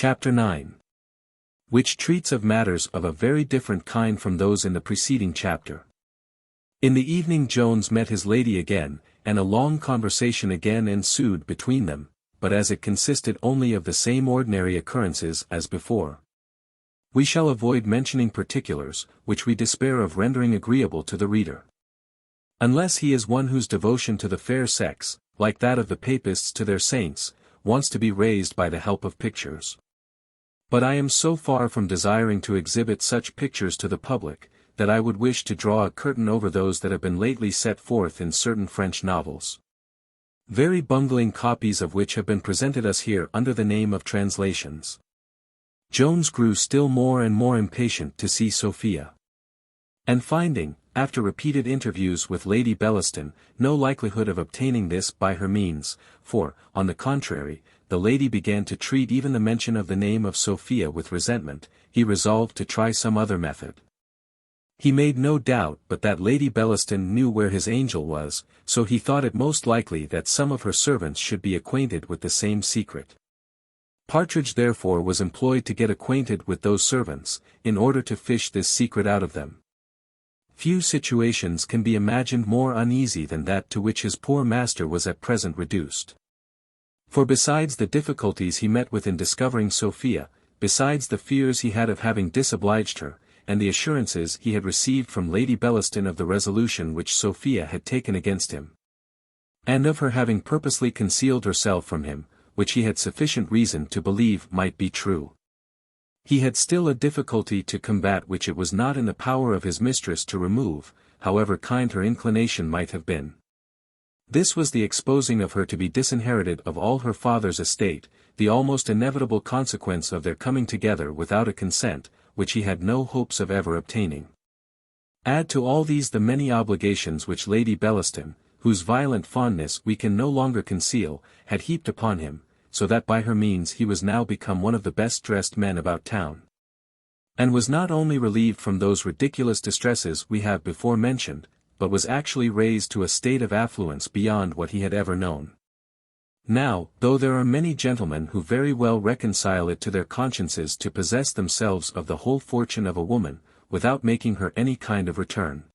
Chapter 9. Which treats of matters of a very different kind from those in the preceding chapter. In the evening Jones met his lady again, and a long conversation again ensued between them, but as it consisted only of the same ordinary occurrences as before. We shall avoid mentioning particulars, which we despair of rendering agreeable to the reader. Unless he is one whose devotion to the fair sex, like that of the Papists to their saints, wants to be raised by the help of pictures. But I am so far from desiring to exhibit such pictures to the public, that I would wish to draw a curtain over those that have been lately set forth in certain French novels. Very bungling copies of which have been presented us here under the name of translations. Jones grew still more and more impatient to see Sophia. And finding, after repeated interviews with Lady Bellaston, no likelihood of obtaining this by her means, for, on the contrary, the lady began to treat even the mention of the name of Sophia with resentment, he resolved to try some other method. He made no doubt but that Lady Bellaston knew where his angel was, so he thought it most likely that some of her servants should be acquainted with the same secret. Partridge therefore was employed to get acquainted with those servants, in order to fish this secret out of them. Few situations can be imagined more uneasy than that to which his poor master was at present reduced. For besides the difficulties he met with in discovering Sophia, besides the fears he had of having disobliged her, and the assurances he had received from Lady Bellaston of the resolution which Sophia had taken against him, and of her having purposely concealed herself from him, which he had sufficient reason to believe might be true, he had still a difficulty to combat which it was not in the power of his mistress to remove, however kind her inclination might have been. This was the exposing of her to be disinherited of all her father's estate, the almost inevitable consequence of their coming together without a consent, which he had no hopes of ever obtaining. Add to all these the many obligations which Lady Bellaston, whose violent fondness we can no longer conceal, had heaped upon him, so that by her means he was now become one of the best-dressed men about town. And was not only relieved from those ridiculous distresses we have before mentioned, but was actually raised to a state of affluence beyond what he had ever known. Now, though there are many gentlemen who very well reconcile it to their consciences to possess themselves of the whole fortune of a woman, without making her any kind of return,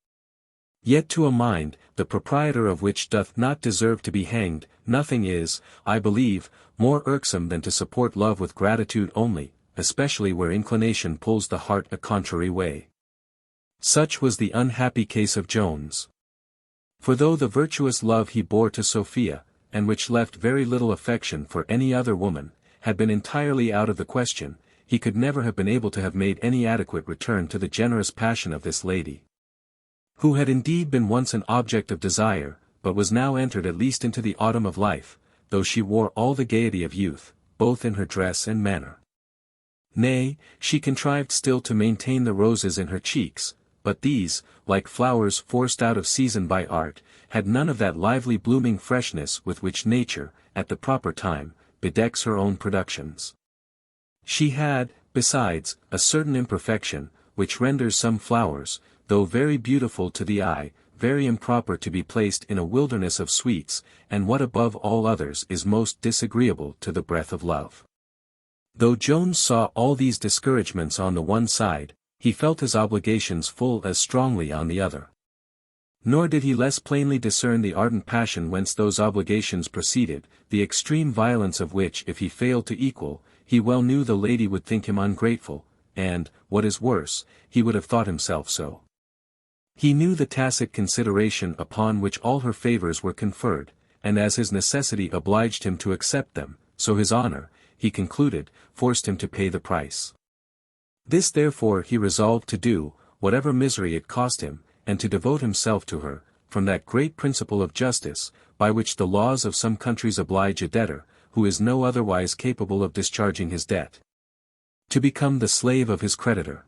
yet to a mind, the proprietor of which doth not deserve to be hanged, nothing is, I believe, more irksome than to support love with gratitude only, especially where inclination pulls the heart a contrary way. Such was the unhappy case of Jones. For though the virtuous love he bore to Sophia, and which left very little affection for any other woman, had been entirely out of the question, he could never have been able to have made any adequate return to the generous passion of this lady, who had indeed been once an object of desire, but was now entered at least into the autumn of life, though she wore all the gaiety of youth, both in her dress and manner. Nay, she contrived still to maintain the roses in her cheeks, but these, like flowers forced out of season by art, had none of that lively blooming freshness with which nature, at the proper time, bedecks her own productions. She had, besides, a certain imperfection, which renders some flowers, though very beautiful to the eye, very improper to be placed in a wilderness of sweets, and what above all others is most disagreeable to the breath of love. Though Jones saw all these discouragements on the one side, he felt his obligations full as strongly on the other. Nor did he less plainly discern the ardent passion whence those obligations proceeded, the extreme violence of which if he failed to equal, he well knew the lady would think him ungrateful, and, what is worse, he would have thought himself so. He knew the tacit consideration upon which all her favours were conferred, and as his necessity obliged him to accept them, so his honour, he concluded, forced him to pay the price. This therefore he resolved to do, whatever misery it cost him, and to devote himself to her, from that great principle of justice, by which the laws of some countries oblige a debtor, who is no otherwise capable of discharging his debt, to become the slave of his creditor.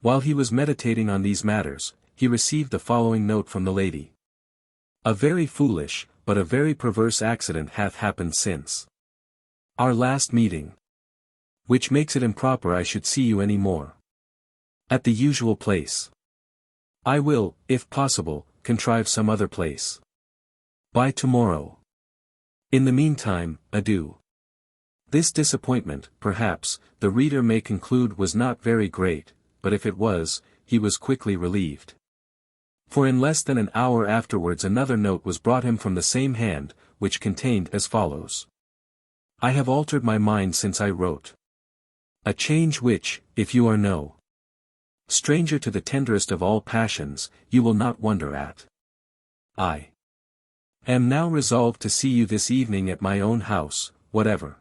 While he was meditating on these matters, he received the following note from the lady. A very foolish, but a very perverse accident hath happened since our last meeting, which makes it improper I should see you any more at the usual place. I will, if possible, contrive some other place by tomorrow. In the meantime, adieu. This disappointment, perhaps, the reader may conclude was not very great, but if it was, he was quickly relieved. For in less than an hour afterwards another note was brought him from the same hand, which contained as follows. I have altered my mind since I wrote. A change which, if you are no stranger to the tenderest of all passions, you will not wonder at. I am now resolved to see you this evening at my own house, whatever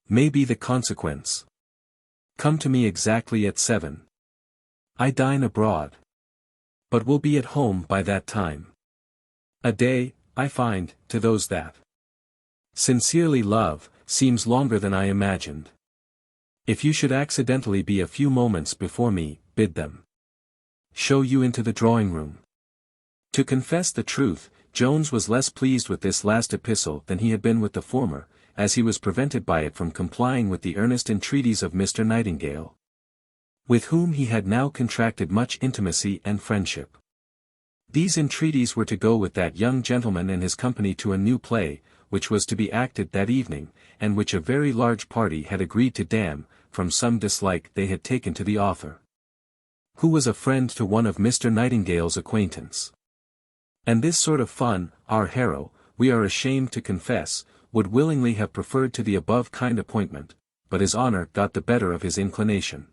may be the consequence. Come to me exactly at 7. I dine abroad, but will be at home by that time. A day, I find, to those that sincerely love, seems longer than I imagined. If you should accidentally be a few moments before me, bid them show you into the drawing-room. To confess the truth, Jones was less pleased with this last epistle than he had been with the former, as he was prevented by it from complying with the earnest entreaties of Mr. Nightingale, with whom he had now contracted much intimacy and friendship. These entreaties were to go with that young gentleman and his company to a new play, which was to be acted that evening, and which a very large party had agreed to damn, from some dislike they had taken to the author, who was a friend to one of Mr. Nightingale's acquaintance. And this sort of fun, our hero, we are ashamed to confess, would willingly have preferred to the above kind appointment, but his honour got the better of his inclination.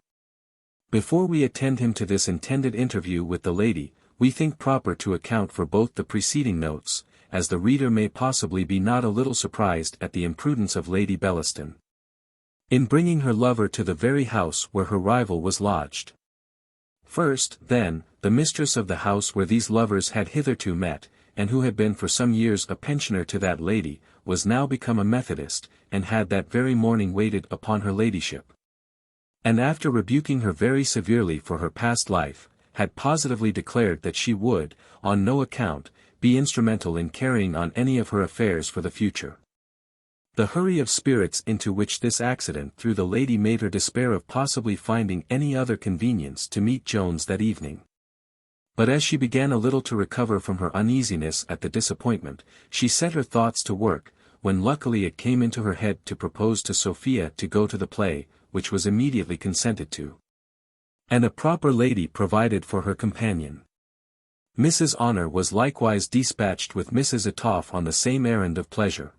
Before we attend him to this intended interview with the lady, we think proper to account for both the preceding notes, as the reader may possibly be not a little surprised at the imprudence of Lady Bellaston in bringing her lover to the very house where her rival was lodged. First, then, the mistress of the house where these lovers had hitherto met, and who had been for some years a pensioner to that lady, was now become a Methodist, and had that very morning waited upon her ladyship. And after rebuking her very severely for her past life, had positively declared that she would, on no account, be instrumental in carrying on any of her affairs for the future. The hurry of spirits into which this accident threw the lady made her despair of possibly finding any other convenience to meet Jones that evening. But as she began a little to recover from her uneasiness at the disappointment, she set her thoughts to work, when luckily it came into her head to propose to Sophia to go to the play, which was immediately consented to, and a proper lady provided for her companion. Mrs. Honour was likewise dispatched with Mrs. Etoff on the same errand of pleasure.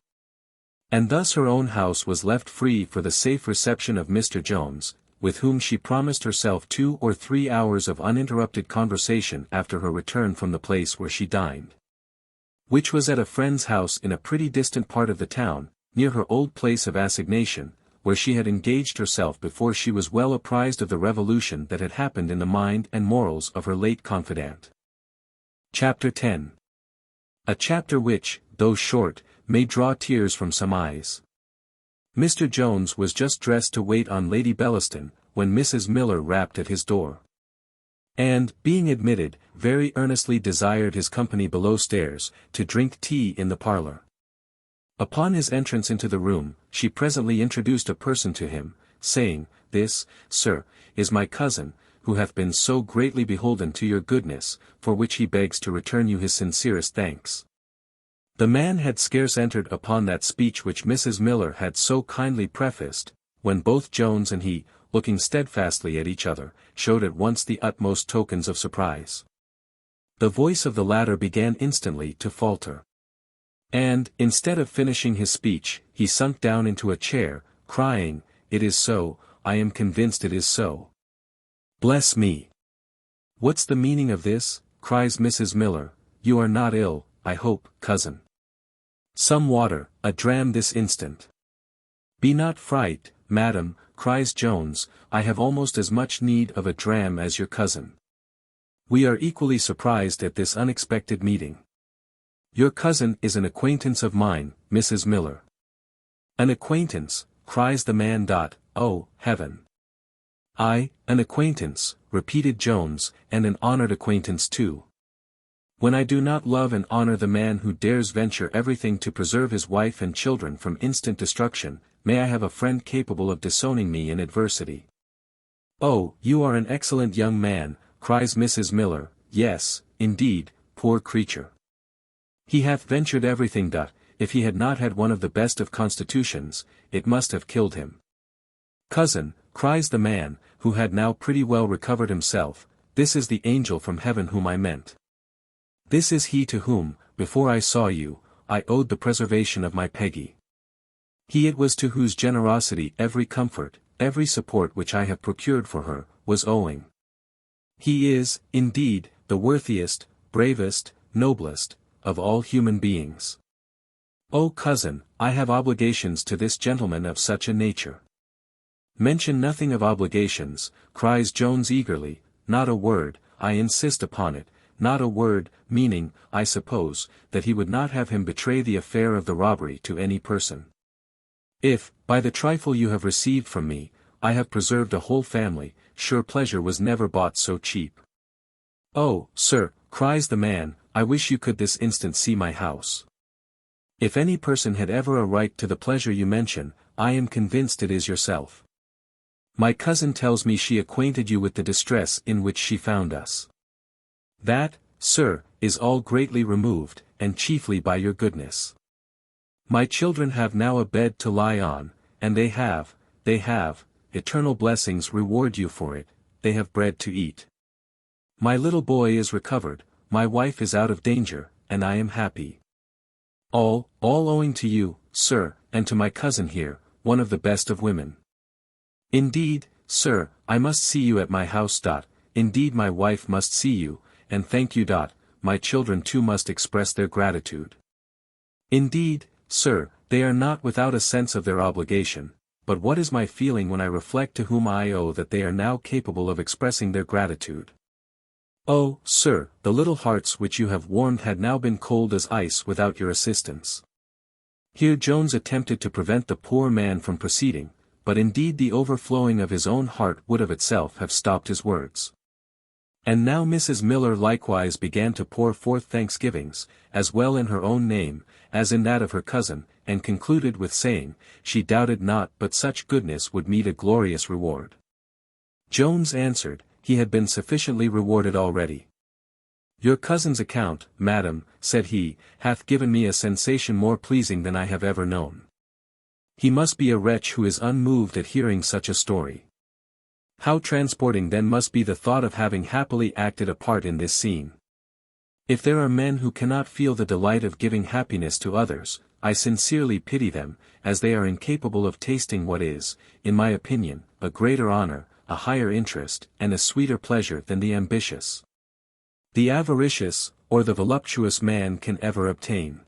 And thus her own house was left free for the safe reception of Mr. Jones, with whom she promised herself 2 or 3 hours of uninterrupted conversation after her return from the place where she dined, which was at a friend's house in a pretty distant part of the town, near her old place of assignation, where she had engaged herself before she was well apprised of the revolution that had happened in the mind and morals of her late confidant. Chapter 10. A chapter which, though short, may draw tears from some eyes. Mr. Jones was just dressed to wait on Lady Bellaston, when Mrs. Miller rapped at his door, and, being admitted, very earnestly desired his company below stairs, to drink tea in the parlour. Upon his entrance into the room, she presently introduced a person to him, saying, "This, sir, is my cousin, who hath been so greatly beholden to your goodness, for which he begs to return you his sincerest thanks." The man had scarce entered upon that speech which Mrs. Miller had so kindly prefaced, when both Jones and he, looking steadfastly at each other, showed at once the utmost tokens of surprise. The voice of the latter began instantly to falter, and, instead of finishing his speech, he sunk down into a chair, crying, "It is so, I am convinced it is so. Bless me! What's the meaning of this?" cries Mrs. Miller. "You are not ill, I hope, cousin. Some water, a dram this instant." "Be not fright, madam," cries Jones, "I have almost as much need of a dram as your cousin. We are equally surprised at this unexpected meeting. Your cousin is an acquaintance of mine, Mrs. Miller." "An acquaintance," cries the man. "Oh, heaven!" "Aye, an acquaintance," repeated Jones, "and an honoured acquaintance too. When I do not love and honour the man who dares venture everything to preserve his wife and children from instant destruction, may I have a friend capable of disowning me in adversity." "Oh, you are an excellent young man," cries Mrs. Miller. "Yes, indeed, poor creature. He hath ventured everything. if he had not had one of the best of constitutions, it must have killed him. "Cousin," cries the man, who had now pretty well recovered himself, "this is the angel from heaven whom I meant. This is he to whom, before I saw you, I owed the preservation of my Peggy. He it was to whose generosity every comfort, every support which I have procured for her, was owing. He is, indeed, the worthiest, bravest, noblest, of all human beings. Oh cousin, I have obligations to this gentleman of such a nature." "Mention nothing of obligations," cries Jones eagerly, "not a word, I insist upon it, not a word," meaning, I suppose, that he would not have him betray the affair of the robbery to any person. "If, by the trifle you have received from me, I have preserved a whole family, sure pleasure was never bought so cheap." "Oh, sir," cries the man, "I wish you could this instant see my house. If any person had ever a right to the pleasure you mention, I am convinced it is yourself. My cousin tells me she acquainted you with the distress in which she found us. That, sir, is all greatly removed, and chiefly by your goodness. My children have now a bed to lie on, and they have, eternal blessings reward you for it, they have bread to eat. My little boy is recovered, my wife is out of danger, and I am happy. All owing to you, sir, and to my cousin here, one of the best of women. Indeed, sir, I must see you at my house. Indeed my wife must see you, and thank you. My children too must express their gratitude. Indeed, sir, they are not without a sense of their obligation, but what is my feeling when I reflect to whom I owe that they are now capable of expressing their gratitude. Oh, sir, the little hearts which you have warmed had now been cold as ice without your assistance." Here Jones attempted to prevent the poor man from proceeding, but indeed the overflowing of his own heart would of itself have stopped his words. And now Mrs. Miller likewise began to pour forth thanksgivings, as well in her own name, as in that of her cousin, and concluded with saying, she doubted not but such goodness would meet a glorious reward. Jones answered, he had been sufficiently rewarded already. "Your cousin's account, madam," said he, "hath given me a sensation more pleasing than I have ever known. He must be a wretch who is unmoved at hearing such a story. How transporting then must be the thought of having happily acted a part in this scene. If there are men who cannot feel the delight of giving happiness to others, I sincerely pity them, as they are incapable of tasting what is, in my opinion, a greater honor, a higher interest, and a sweeter pleasure than the ambitious, the avaricious, or the voluptuous man can ever obtain."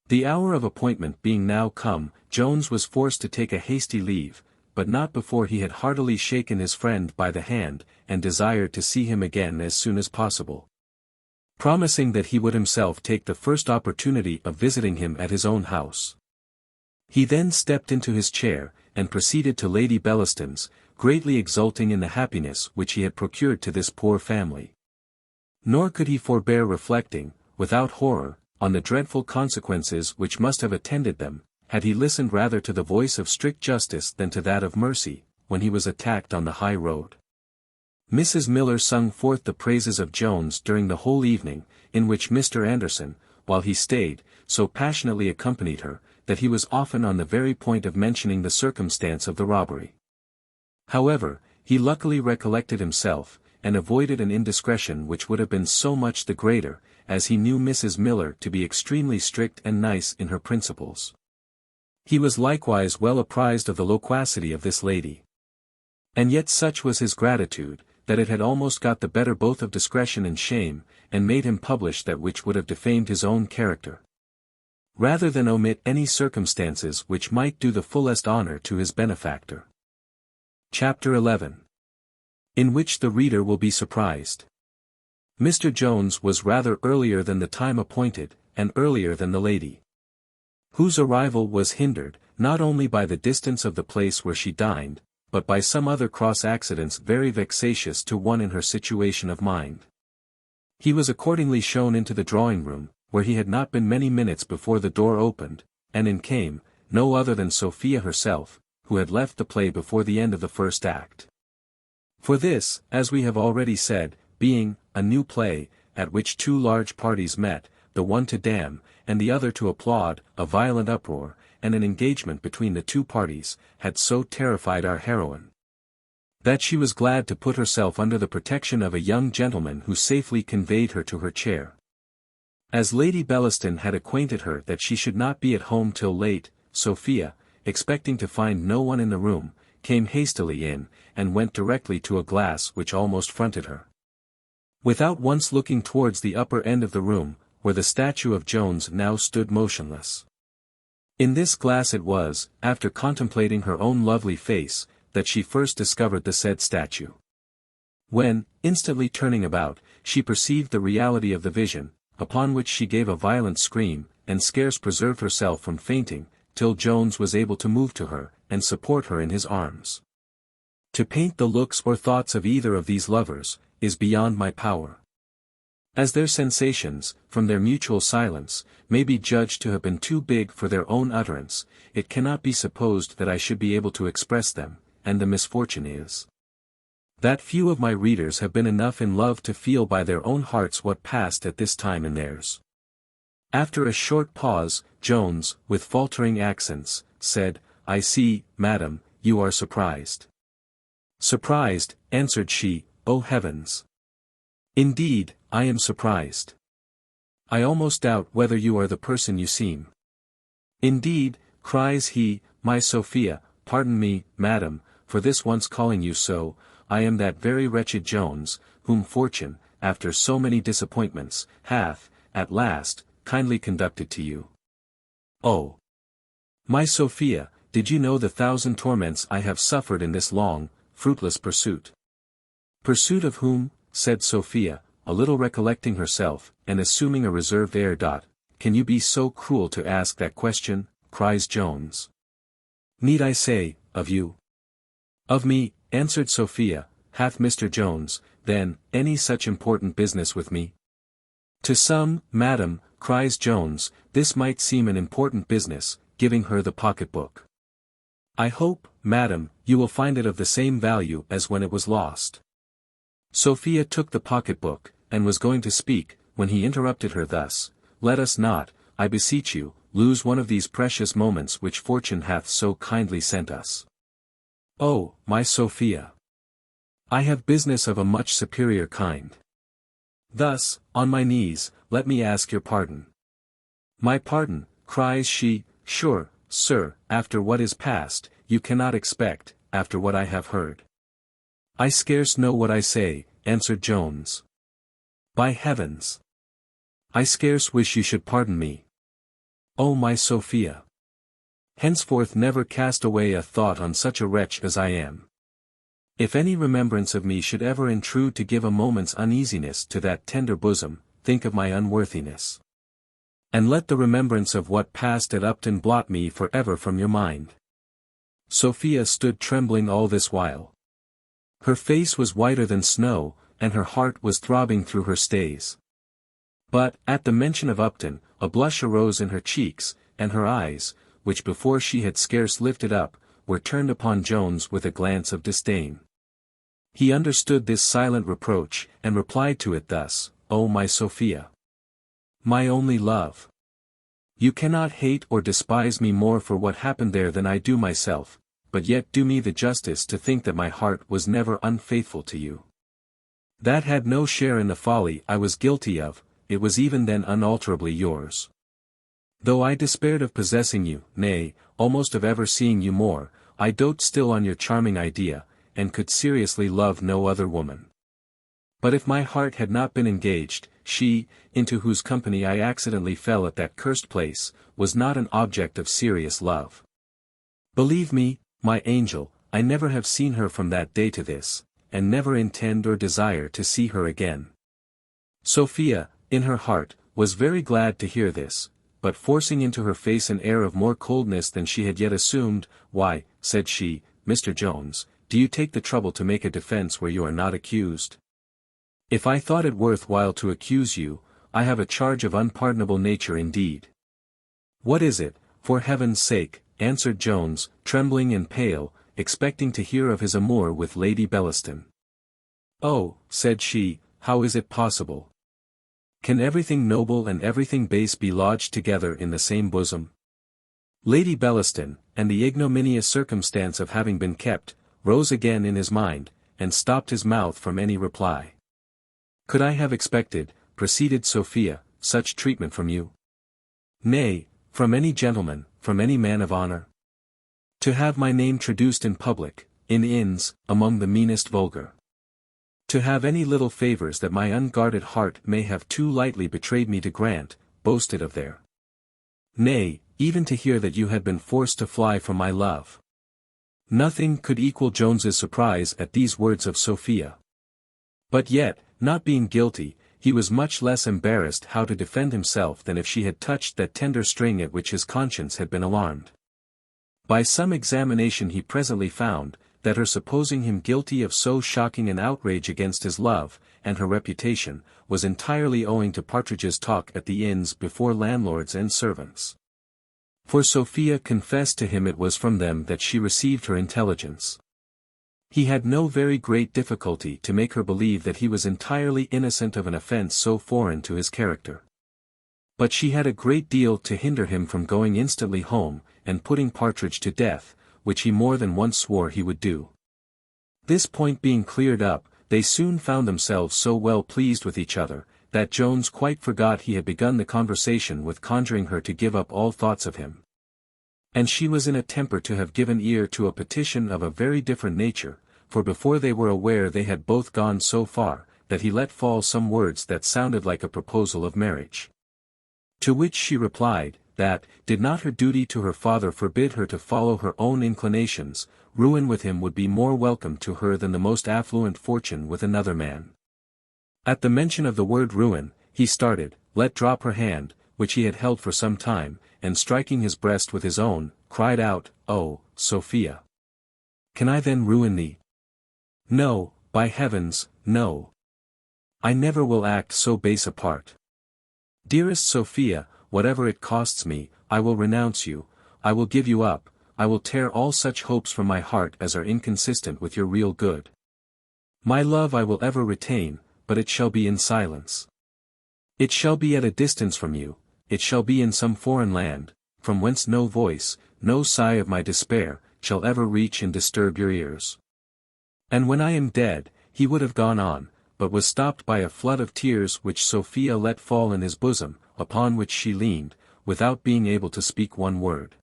The hour of appointment being now come, Jones was forced to take a hasty leave, but not before he had heartily shaken his friend by the hand, and desired to see him again as soon as possible, promising that he would himself take the first opportunity of visiting him at his own house. He then stepped into his chair, and proceeded to Lady Bellaston's, greatly exulting in the happiness which he had procured to this poor family. Nor could he forbear reflecting, without horror, on the dreadful consequences which must have attended them, had he listened rather to the voice of strict justice than to that of mercy, when he was attacked on the high road. Mrs. Miller sung forth the praises of Jones during the whole evening, in which Mr. Anderson, while he stayed, so passionately accompanied her, that he was often on the very point of mentioning the circumstance of the robbery. However, he luckily recollected himself, and avoided an indiscretion which would have been so much the greater, as he knew Mrs. Miller to be extremely strict and nice in her principles. He was likewise well apprised of the loquacity of this lady. And yet such was his gratitude, that it had almost got the better both of discretion and shame, and made him publish that which would have defamed his own character, rather than omit any circumstances which might do the fullest honor to his benefactor. Chapter 11. In which the reader will be surprised. Mr. Jones was rather earlier than the time appointed, and earlier than the lady, whose arrival was hindered, not only by the distance of the place where she dined, but by some other cross accidents very vexatious to one in her situation of mind. He was accordingly shown into the drawing-room, where he had not been many minutes before the door opened, and in came, no other than Sophia herself, who had left the play before the end of the first act. For this, as we have already said, being a new play, at which two large parties met, the one to damn, and the other to applaud, a violent uproar, and an engagement between the two parties, had so terrified our heroine, that she was glad to put herself under the protection of a young gentleman who safely conveyed her to her chair. As Lady Bellaston had acquainted her that she should not be at home till late, Sophia, expecting to find no one in the room, came hastily in, and went directly to a glass which almost fronted her. Without once looking towards the upper end of the room, where the statue of Jones now stood motionless. In this glass it was, after contemplating her own lovely face, that she first discovered the said statue. When, instantly turning about, she perceived the reality of the vision, upon which she gave a violent scream, and scarce preserved herself from fainting, till Jones was able to move to her, and support her in his arms. To paint the looks or thoughts of either of these lovers, is beyond my power. As their sensations, from their mutual silence, may be judged to have been too big for their own utterance, it cannot be supposed that I should be able to express them, and the misfortune is, that few of my readers have been enough in love to feel by their own hearts what passed at this time in theirs. After a short pause, Jones, with faltering accents, said, "I see, madam, you are surprised." "Surprised," answered she, "O heavens! Indeed, I am surprised. I almost doubt whether you are the person you seem." "Indeed," cries he, "my Sophia, pardon me, madam, for this once calling you so, I am that very wretched Jones, whom fortune, after so many disappointments, hath, at last, kindly conducted to you. Oh! My Sophia, did you know the 1,000 torments I have suffered in this long, fruitless pursuit?" "Pursuit of whom?" said Sophia, a little recollecting herself, and assuming a reserved air. "Can you be so cruel to ask that question?" cries Jones. "Need I say, of you?" "Of me," answered Sophia. "Hath Mr. Jones, then, any such important business with me?" "To some, madam," cries Jones, "this might seem an important business," giving her the pocket-book. "I hope, madam, you will find it of the same value as when it was lost." Sophia took the pocket-book, and was going to speak, when he interrupted her thus: "Let us not, I beseech you, lose one of these precious moments which fortune hath so kindly sent us. Oh, my Sophia! I have business of a much superior kind. Thus, on my knees, let me ask your pardon." "My pardon," cries she, "sure, sir, after what is past, you cannot expect, after what I have heard." "I scarce know what I say," answered Jones. "By heavens! I scarce wish you should pardon me. Oh, my Sophia! Henceforth never cast away a thought on such a wretch as I am. If any remembrance of me should ever intrude to give a moment's uneasiness to that tender bosom, think of my unworthiness. And let the remembrance of what passed at Upton blot me for ever from your mind." Sophia stood trembling all this while. Her face was whiter than snow, and her heart was throbbing through her stays. But, at the mention of Upton, a blush arose in her cheeks, and her eyes, which before she had scarce lifted up, were turned upon Jones with a glance of disdain. He understood this silent reproach, and replied to it thus: "Oh, my Sophia! My only love! You cannot hate or despise me more for what happened there than I do myself, but yet do me the justice to think that my heart was never unfaithful to you. That had no share in the folly I was guilty of, it was even then unalterably yours. Though I despaired of possessing you, nay, almost of ever seeing you more, I dote still on your charming idea, and could seriously love no other woman. But if my heart had not been engaged, she, into whose company I accidentally fell at that cursed place, was not an object of serious love. Believe me, my angel, I never have seen her from that day to this, and never intend or desire to see her again." Sophia, in her heart, was very glad to hear this, but forcing into her face an air of more coldness than she had yet assumed, "Why," said she, "Mr. Jones, do you take the trouble to make a defense where you are not accused? If I thought it worth while to accuse you, I have a charge of unpardonable nature indeed." "What is it, for heaven's sake?" answered Jones, trembling and pale, expecting to hear of his amour with Lady Bellaston. "Oh," said she, "how is it possible? Can everything noble and everything base be lodged together in the same bosom? Lady Bellaston, and the ignominious circumstance of having been kept, rose again in his mind, and stopped his mouth from any reply. Could I have expected, proceeded Sophia, such treatment from you? Nay, from any gentleman, from any man of honour? To have my name traduced in public, in inns, among the meanest vulgar. To have any little favours that my unguarded heart may have too lightly betrayed me to grant, boasted of there. Nay, even to hear that you had been forced to fly from my love. Nothing could equal Jones's surprise at these words of Sophia. But yet, not being guilty, he was much less embarrassed how to defend himself than if she had touched that tender string at which his conscience had been alarmed. By some examination he presently found, that her supposing him guilty of so shocking an outrage against his love, and her reputation, was entirely owing to Partridge's talk at the inns before landlords and servants. For Sophia confessed to him it was from them that she received her intelligence. He had no very great difficulty to make her believe that he was entirely innocent of an offence so foreign to his character. But she had a great deal to hinder him from going instantly home, and putting Partridge to death, which he more than once swore he would do. This point being cleared up, they soon found themselves so well pleased with each other, that Jones quite forgot he had begun the conversation with conjuring her to give up all thoughts of him. And she was in a temper to have given ear to a petition of a very different nature, for before they were aware they had both gone so far, that he let fall some words that sounded like a proposal of marriage. To which she replied, that, did not her duty to her father forbid her to follow her own inclinations, ruin with him would be more welcome to her than the most affluent fortune with another man. At the mention of the word ruin, he started, let drop her hand, which he had held for some time, and striking his breast with his own, cried out, "Oh, Sophia! Can I then ruin thee? No, by heavens, no! I never will act so base a part. Dearest Sophia, whatever it costs me, I will renounce you, I will give you up, I will tear all such hopes from my heart as are inconsistent with your real good. My love I will ever retain, but it shall be in silence. It shall be at a distance from you, it shall be in some foreign land, from whence no voice, no sigh of my despair, shall ever reach and disturb your ears." And when I am dead, he would have gone on, but was stopped by a flood of tears which Sophia let fall in his bosom, upon which she leaned, without being able to speak one word.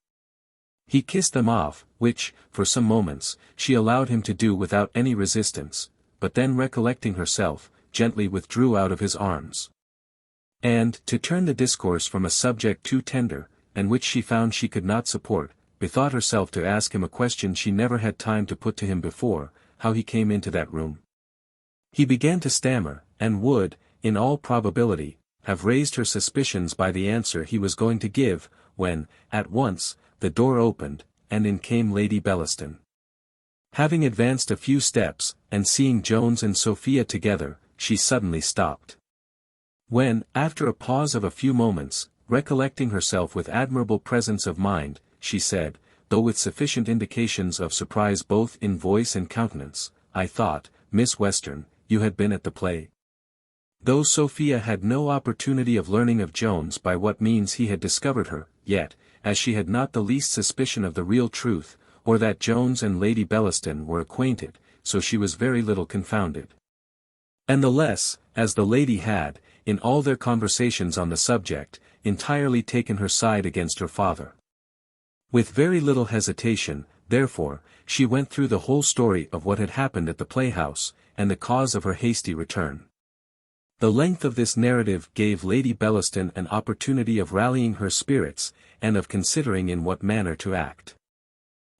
He kissed them off, which, for some moments, she allowed him to do without any resistance, but then recollecting herself, gently withdrew out of his arms. And, to turn the discourse from a subject too tender, and which she found she could not support, bethought herself to ask him a question she never had time to put to him before, how he came into that room. He began to stammer, and would, in all probability, have raised her suspicions by the answer he was going to give, when, at once, the door opened, and in came Lady Bellaston. Having advanced a few steps, and seeing Jones and Sophia together, she suddenly stopped. When, after a pause of a few moments, recollecting herself with admirable presence of mind, she said, though with sufficient indications of surprise both in voice and countenance, "I thought, Miss Western, you had been at the play." Though Sophia had no opportunity of learning of Jones by what means he had discovered her, yet, as she had not the least suspicion of the real truth, or that Jones and Lady Bellaston were acquainted, so she was very little confounded. And the less, as the lady had, in all their conversations on the subject, entirely taken her side against her father. With very little hesitation, therefore, she went through the whole story of what had happened at the playhouse, and the cause of her hasty return. The length of this narrative gave Lady Bellaston an opportunity of rallying her spirits, and of considering in what manner to act.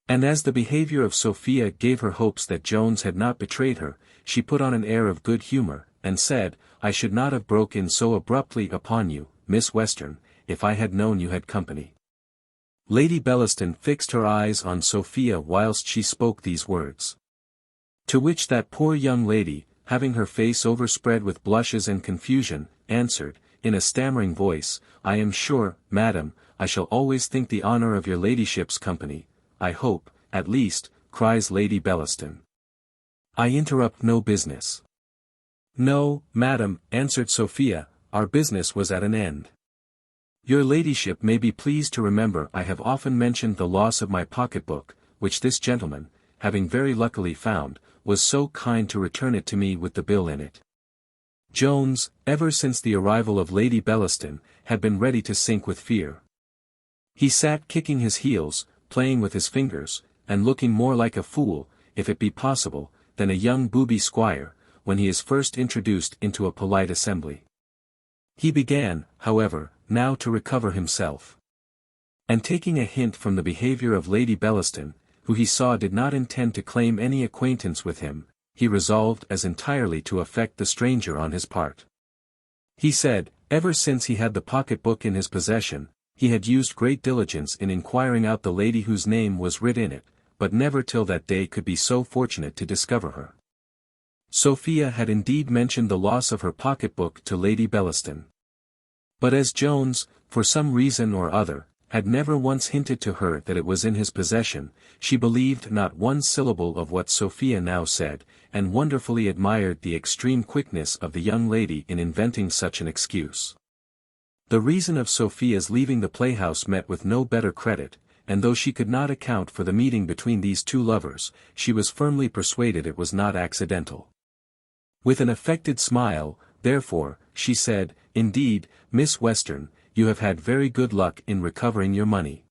And as the behaviour of Sophia gave her hopes that Jones had not betrayed her, she put on an air of good humour, and said, "I should not have broke in so abruptly upon you, Miss Western, if I had known you had company." Lady Bellaston fixed her eyes on Sophia whilst she spoke these words. To which that poor young lady, having her face overspread with blushes and confusion, answered, in a stammering voice, "I am sure, madam, I shall always think the honour of your ladyship's company, I hope, at least," cries Lady Bellaston. "I interrupt no business." "No, madam," answered Sophia, our business was at an end. Your ladyship may be pleased to remember I have often mentioned the loss of my pocket-book, which this gentleman, having very luckily found, was so kind to return it to me with the bill in it. Jones, ever since the arrival of Lady Bellaston, had been ready to sink with fear. He sat kicking his heels, playing with his fingers, and looking more like a fool, if it be possible, than a young booby squire, when he is first introduced into a polite assembly. He began, however, now to recover himself. And taking a hint from the behaviour of Lady Bellaston, who he saw did not intend to claim any acquaintance with him, he resolved as entirely to affect the stranger on his part. He said, ever since he had the pocket-book in his possession, he had used great diligence in inquiring out the lady whose name was writ in it, but never till that day could be so fortunate to discover her. Sophia had indeed mentioned the loss of her pocket-book to Lady Bellaston. But as Jones, for some reason or other, had never once hinted to her that it was in his possession, she believed not one syllable of what Sophia now said, and wonderfully admired the extreme quickness of the young lady in inventing such an excuse. The reason of Sophia's leaving the playhouse met with no better credit, and though she could not account for the meeting between these two lovers, she was firmly persuaded it was not accidental. With an affected smile, therefore, she said, "Indeed, Miss Western, you have had very good luck in recovering your money.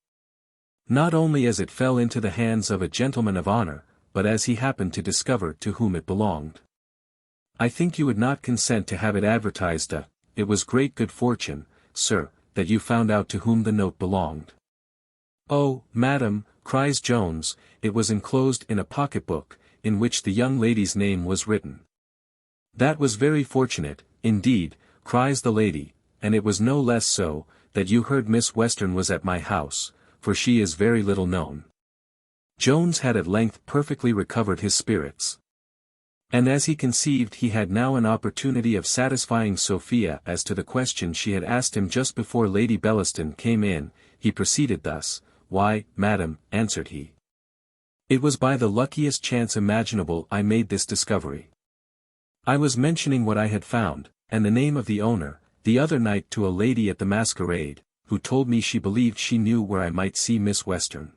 Not only as it fell into the hands of a gentleman of honour, but as he happened to discover to whom it belonged. I think you would not consent to have it advertised it was great good fortune, sir, that you found out to whom the note belonged." "Oh, madam," cries Jones, "it was enclosed in a pocket-book, in which the young lady's name was written." "That was very fortunate, indeed," cries the lady, "and it was no less so, that you heard Miss Western was at my house, for she is very little known." Jones had at length perfectly recovered his spirits. And as he conceived he had now an opportunity of satisfying Sophia as to the question she had asked him just before Lady Bellaston came in, he proceeded thus, "Why, madam," answered he, "it was by the luckiest chance imaginable I made this discovery. I was mentioning what I had found, and the name of the owner, the other night to a lady at the masquerade, who told me she believed she knew where I might see Miss Western.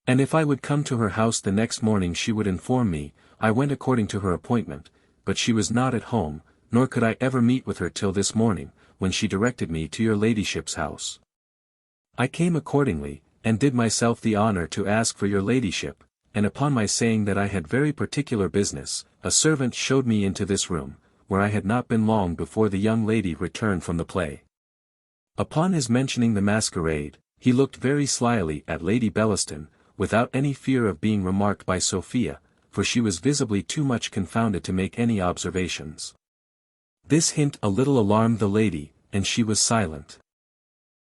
And if I would come to her house the next morning she would inform me. I went according to her appointment, but she was not at home, nor could I ever meet with her till this morning, when she directed me to your ladyship's house. I came accordingly, and did myself the honour to ask for your ladyship, and upon my saying that I had very particular business, a servant showed me into this room, where I had not been long before the young lady returned from the play." Upon his mentioning the masquerade, he looked very slyly at Lady Bellaston, without any fear of being remarked by Sophia, for she was visibly too much confounded to make any observations. This hint a little alarmed the lady, and she was silent.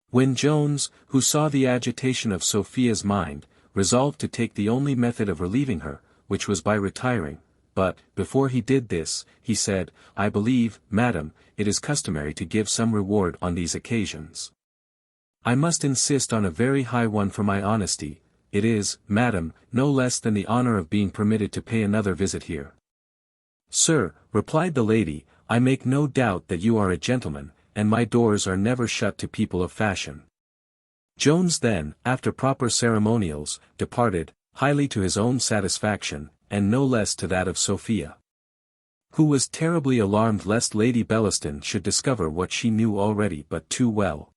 When Jones, who saw the agitation of Sophia's mind, resolved to take the only method of relieving her, which was by retiring, but, before he did this, he said, "I believe, madam, it is customary to give some reward on these occasions. I must insist on a very high one for my honesty. It is, madam, no less than the honour of being permitted to pay another visit here." "Sir," replied the lady, "I make no doubt that you are a gentleman, and my doors are never shut to people of fashion." Jones then, after proper ceremonials, departed, highly to his own satisfaction, and no less to that of Sophia, who was terribly alarmed lest Lady Bellaston should discover what she knew already but too well.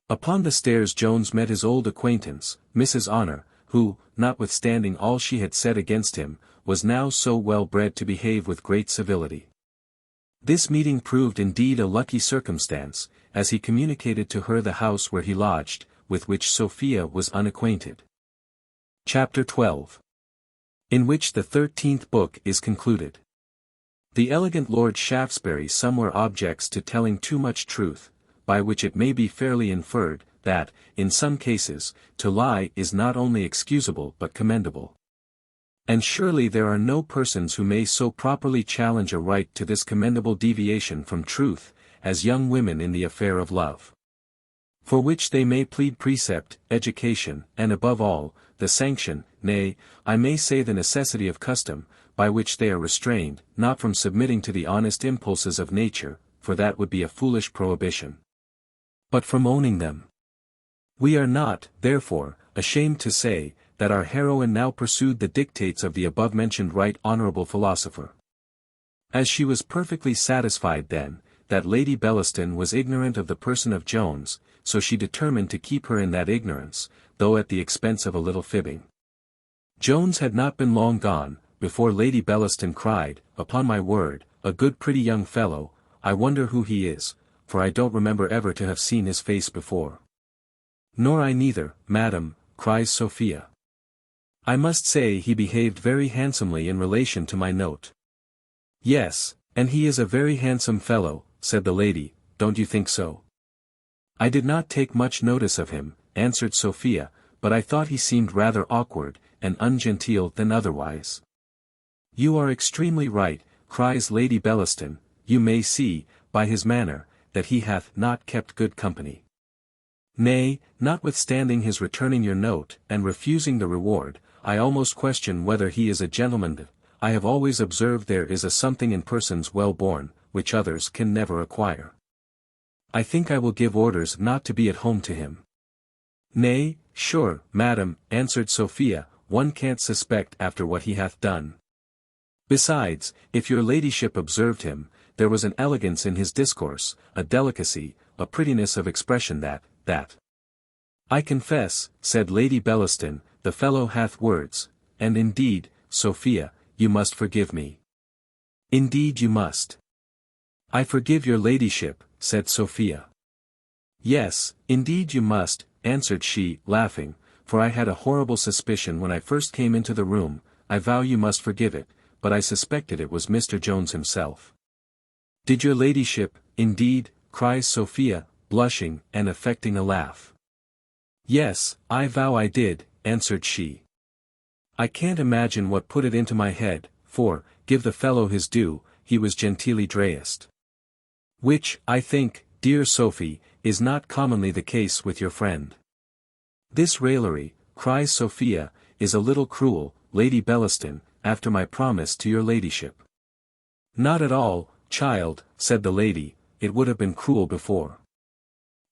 Upon the stairs Jones met his old acquaintance, Mrs. Honour, who, notwithstanding all she had said against him, was now so well bred to behave with great civility. This meeting proved indeed a lucky circumstance, as he communicated to her the house where he lodged, with which Sophia was unacquainted. Chapter 12. In which the 13th book is concluded. The elegant Lord Shaftesbury somewhere objects to telling too much truth, by which it may be fairly inferred, that, in some cases, to lie is not only excusable but commendable. And surely there are no persons who may so properly challenge a right to this commendable deviation from truth, as young women in the affair of love. For which they may plead precept, education, and above all, the sanction, nay, I may say the necessity of custom, by which they are restrained, not from submitting to the honest impulses of nature, for that would be a foolish prohibition. But from owning them. We are not, therefore, ashamed to say, that our heroine now pursued the dictates of the above-mentioned right honourable philosopher. As she was perfectly satisfied then, that Lady Bellaston was ignorant of the person of Jones, so she determined to keep her in that ignorance, though at the expense of a little fibbing. Jones had not been long gone, before Lady Bellaston cried, "Upon my word, a good pretty young fellow, I wonder who he is, for I don't remember ever to have seen his face before." "Nor I neither, madam," cries Sophia. "I must say he behaved very handsomely in relation to my note." "Yes, and he is a very handsome fellow," said the lady, "don't you think so?" "I did not take much notice of him," answered Sophia, "but I thought he seemed rather awkward, and ungenteel than otherwise." "You are extremely right," cries Lady Bellaston, "you may see, by his manner, that he hath not kept good company. Nay, notwithstanding his returning your note, and refusing the reward, I almost question whether he is a gentleman. I have always observed there is a something in persons well born, which others can never acquire. I think I will give orders not to be at home to him." "Nay, sure, madam," answered Sophia, "one can't suspect after what he hath done. Besides, if your ladyship observed him, there was an elegance in his discourse, a delicacy, a prettiness of expression that. "I confess," said Lady Bellaston, "the fellow hath words, and indeed, Sophia, you must forgive me. Indeed you must." "I forgive your ladyship," said Sophia. "Yes, indeed you must," answered she, laughing, "for I had a horrible suspicion when I first came into the room, I vow you must forgive it, but I suspected it was Mr. Jones himself." "Did your ladyship, indeed?" cries Sophia, blushing, and affecting a laugh. "Yes, I vow I did," answered she. "I can't imagine what put it into my head, for, give the fellow his due, he was genteelly dressed. Which, I think, dear Sophie, is not commonly the case with your friend." "This raillery," cries Sophia, "is a little cruel, Lady Bellaston, after my promise to your ladyship." "Not at all, child," said the lady, "it would have been cruel before.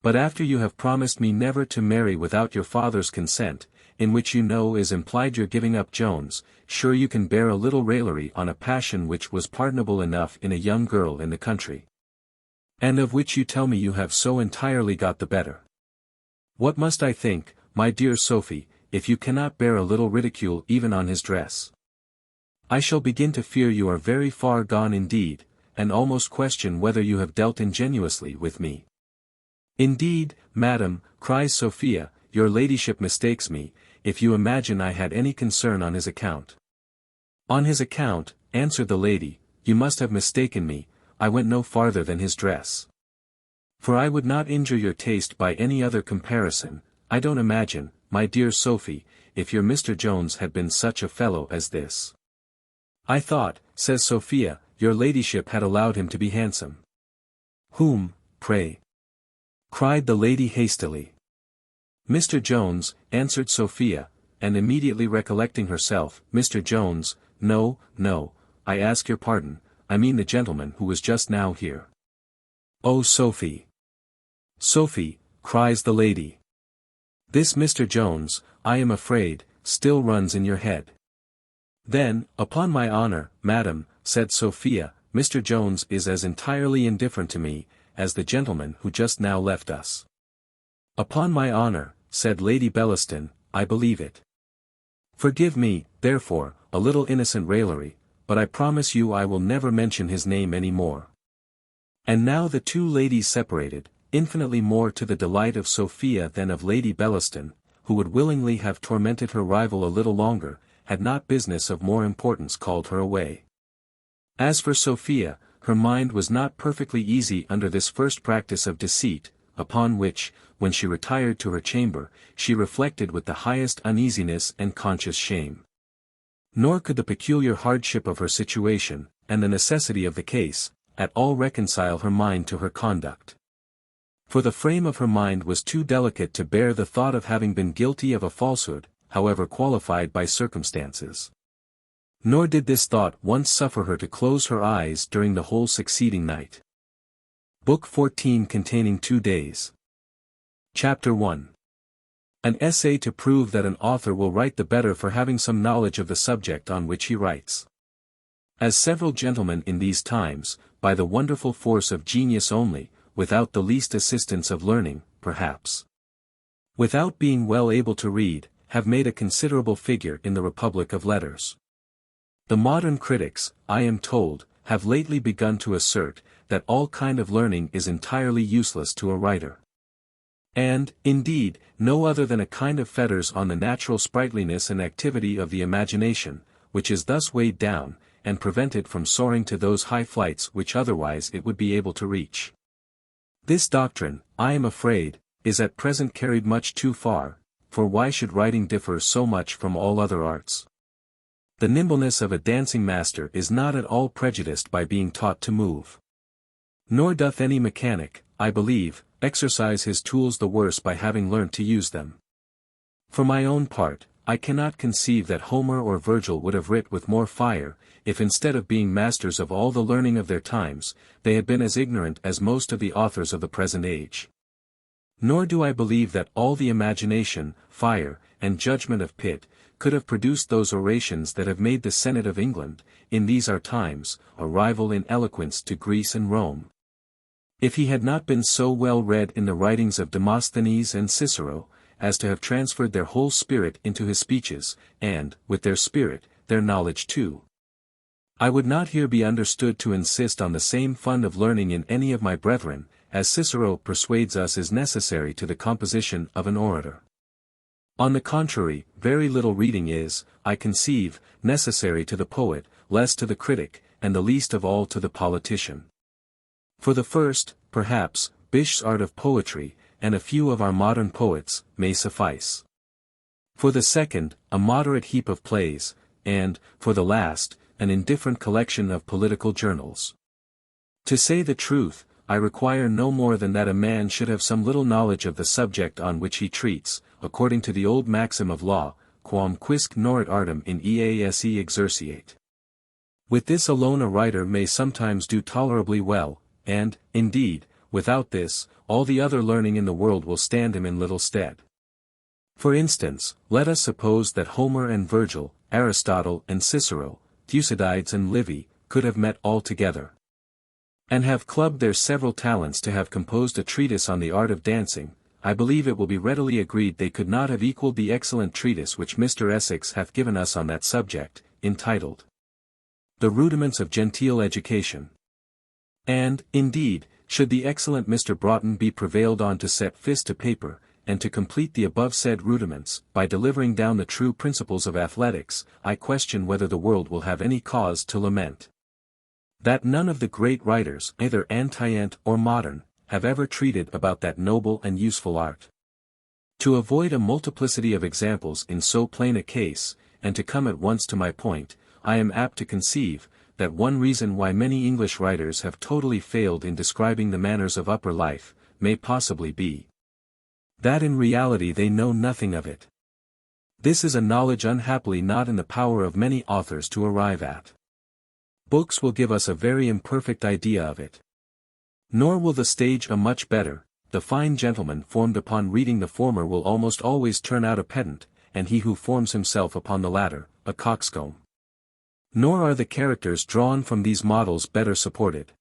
But after you have promised me never to marry without your father's consent, in which you know is implied your giving up Jones, sure you can bear a little raillery on a passion which was pardonable enough in a young girl in the country. And of which you tell me you have so entirely got the better. What must I think, my dear Sophie, if you cannot bear a little ridicule even on his dress? I shall begin to fear you are very far gone indeed, and almost question whether you have dealt ingenuously with me." "Indeed, madam," cries Sophia, "your ladyship mistakes me, if you imagine I had any concern on his account." "On his account," answered the lady, "you must have mistaken me, I went no farther than his dress. For I would not injure your taste by any other comparison. I don't imagine, my dear Sophie, if your Mr. Jones had been such a fellow as this." "I thought," says Sophia, "your ladyship had allowed him to be handsome." "Whom, pray?" cried the lady hastily. "Mr. Jones," answered Sophia, and immediately recollecting herself, "Mr. Jones, no, I ask your pardon, I mean the gentleman who was just now here." "Oh Sophie! Sophie," cries the lady. "This Mr. Jones, I am afraid, still runs in your head." "Then, upon my honour, madam," said Sophia, "Mr. Jones is as entirely indifferent to me, as the gentleman who just now left us." "Upon my honour," said Lady Bellaston, "I believe it. Forgive me, therefore, a little innocent raillery, but I promise you I will never mention his name any more." And now the two ladies separated, infinitely more to the delight of Sophia than of Lady Bellaston, who would willingly have tormented her rival a little longer, had not business of more importance called her away. As for Sophia, her mind was not perfectly easy under this first practice of deceit, upon which, when she retired to her chamber, she reflected with the highest uneasiness and conscious shame. Nor could the peculiar hardship of her situation, and the necessity of the case, at all reconcile her mind to her conduct. For the frame of her mind was too delicate to bear the thought of having been guilty of a falsehood, however qualified by circumstances. Nor did this thought once suffer her to close her eyes during the whole succeeding night. Book 14 containing 2 days. Chapter 1. An essay to prove that an author will write the better for having some knowledge of the subject on which he writes. As several gentlemen in these times, by the wonderful force of genius only, without the least assistance of learning, perhaps, without being well able to read, have made a considerable figure in the Republic of Letters. The modern critics, I am told, have lately begun to assert, that all kind of learning is entirely useless to a writer. And, indeed, no other than a kind of fetters on the natural sprightliness and activity of the imagination, which is thus weighed down, and prevented from soaring to those high flights which otherwise it would be able to reach. This doctrine, I am afraid, is at present carried much too far, for why should writing differ so much from all other arts? The nimbleness of a dancing master is not at all prejudiced by being taught to move. Nor doth any mechanic, I believe, exercise his tools the worse by having learnt to use them. For my own part, I cannot conceive that Homer or Virgil would have writ with more fire, if instead of being masters of all the learning of their times, they had been as ignorant as most of the authors of the present age. Nor do I believe that all the imagination, fire, and judgment of Pitt, could have produced those orations that have made the Senate of England, in these our times, a rival in eloquence to Greece and Rome. If he had not been so well read in the writings of Demosthenes and Cicero, as to have transferred their whole spirit into his speeches, and, with their spirit, their knowledge too. I would not here be understood to insist on the same fund of learning in any of my brethren, as Cicero persuades us is necessary to the composition of an orator. On the contrary, very little reading is, I conceive, necessary to the poet, less to the critic, and the least of all to the politician. For the first, perhaps, Bish's art of poetry, and a few of our modern poets, may suffice. For the second, a moderate heap of plays, and, for the last, an indifferent collection of political journals. To say the truth, I require no more than that a man should have some little knowledge of the subject on which he treats, according to the old maxim of law, quam quisque norit artem in ease exerciate. With this alone a writer may sometimes do tolerably well, and, indeed, without this, all the other learning in the world will stand him in little stead. For instance, let us suppose that Homer and Virgil, Aristotle and Cicero, Thucydides and Livy, could have met all together, and have clubbed their several talents to have composed a treatise on the art of dancing. I believe it will be readily agreed they could not have equalled the excellent treatise which Mr. Essex hath given us on that subject, entitled The Rudiments of Genteel Education. And, indeed, should the excellent Mr. Broughton be prevailed on to set fist to paper, and to complete the above-said rudiments, by delivering down the true principles of athletics, I question whether the world will have any cause to lament that none of the great writers, either antient or modern, have ever treated about that noble and useful art. To avoid a multiplicity of examples in so plain a case, and to come at once to my point, I am apt to conceive, that one reason why many English writers have totally failed in describing the manners of upper life, may possibly be that in reality they know nothing of it. This is a knowledge unhappily not in the power of many authors to arrive at. Books will give us a very imperfect idea of it. Nor will the stage a much better. The fine gentleman formed upon reading the former will almost always turn out a pedant, and he who forms himself upon the latter, a coxcomb. Nor are the characters drawn from these models better supported.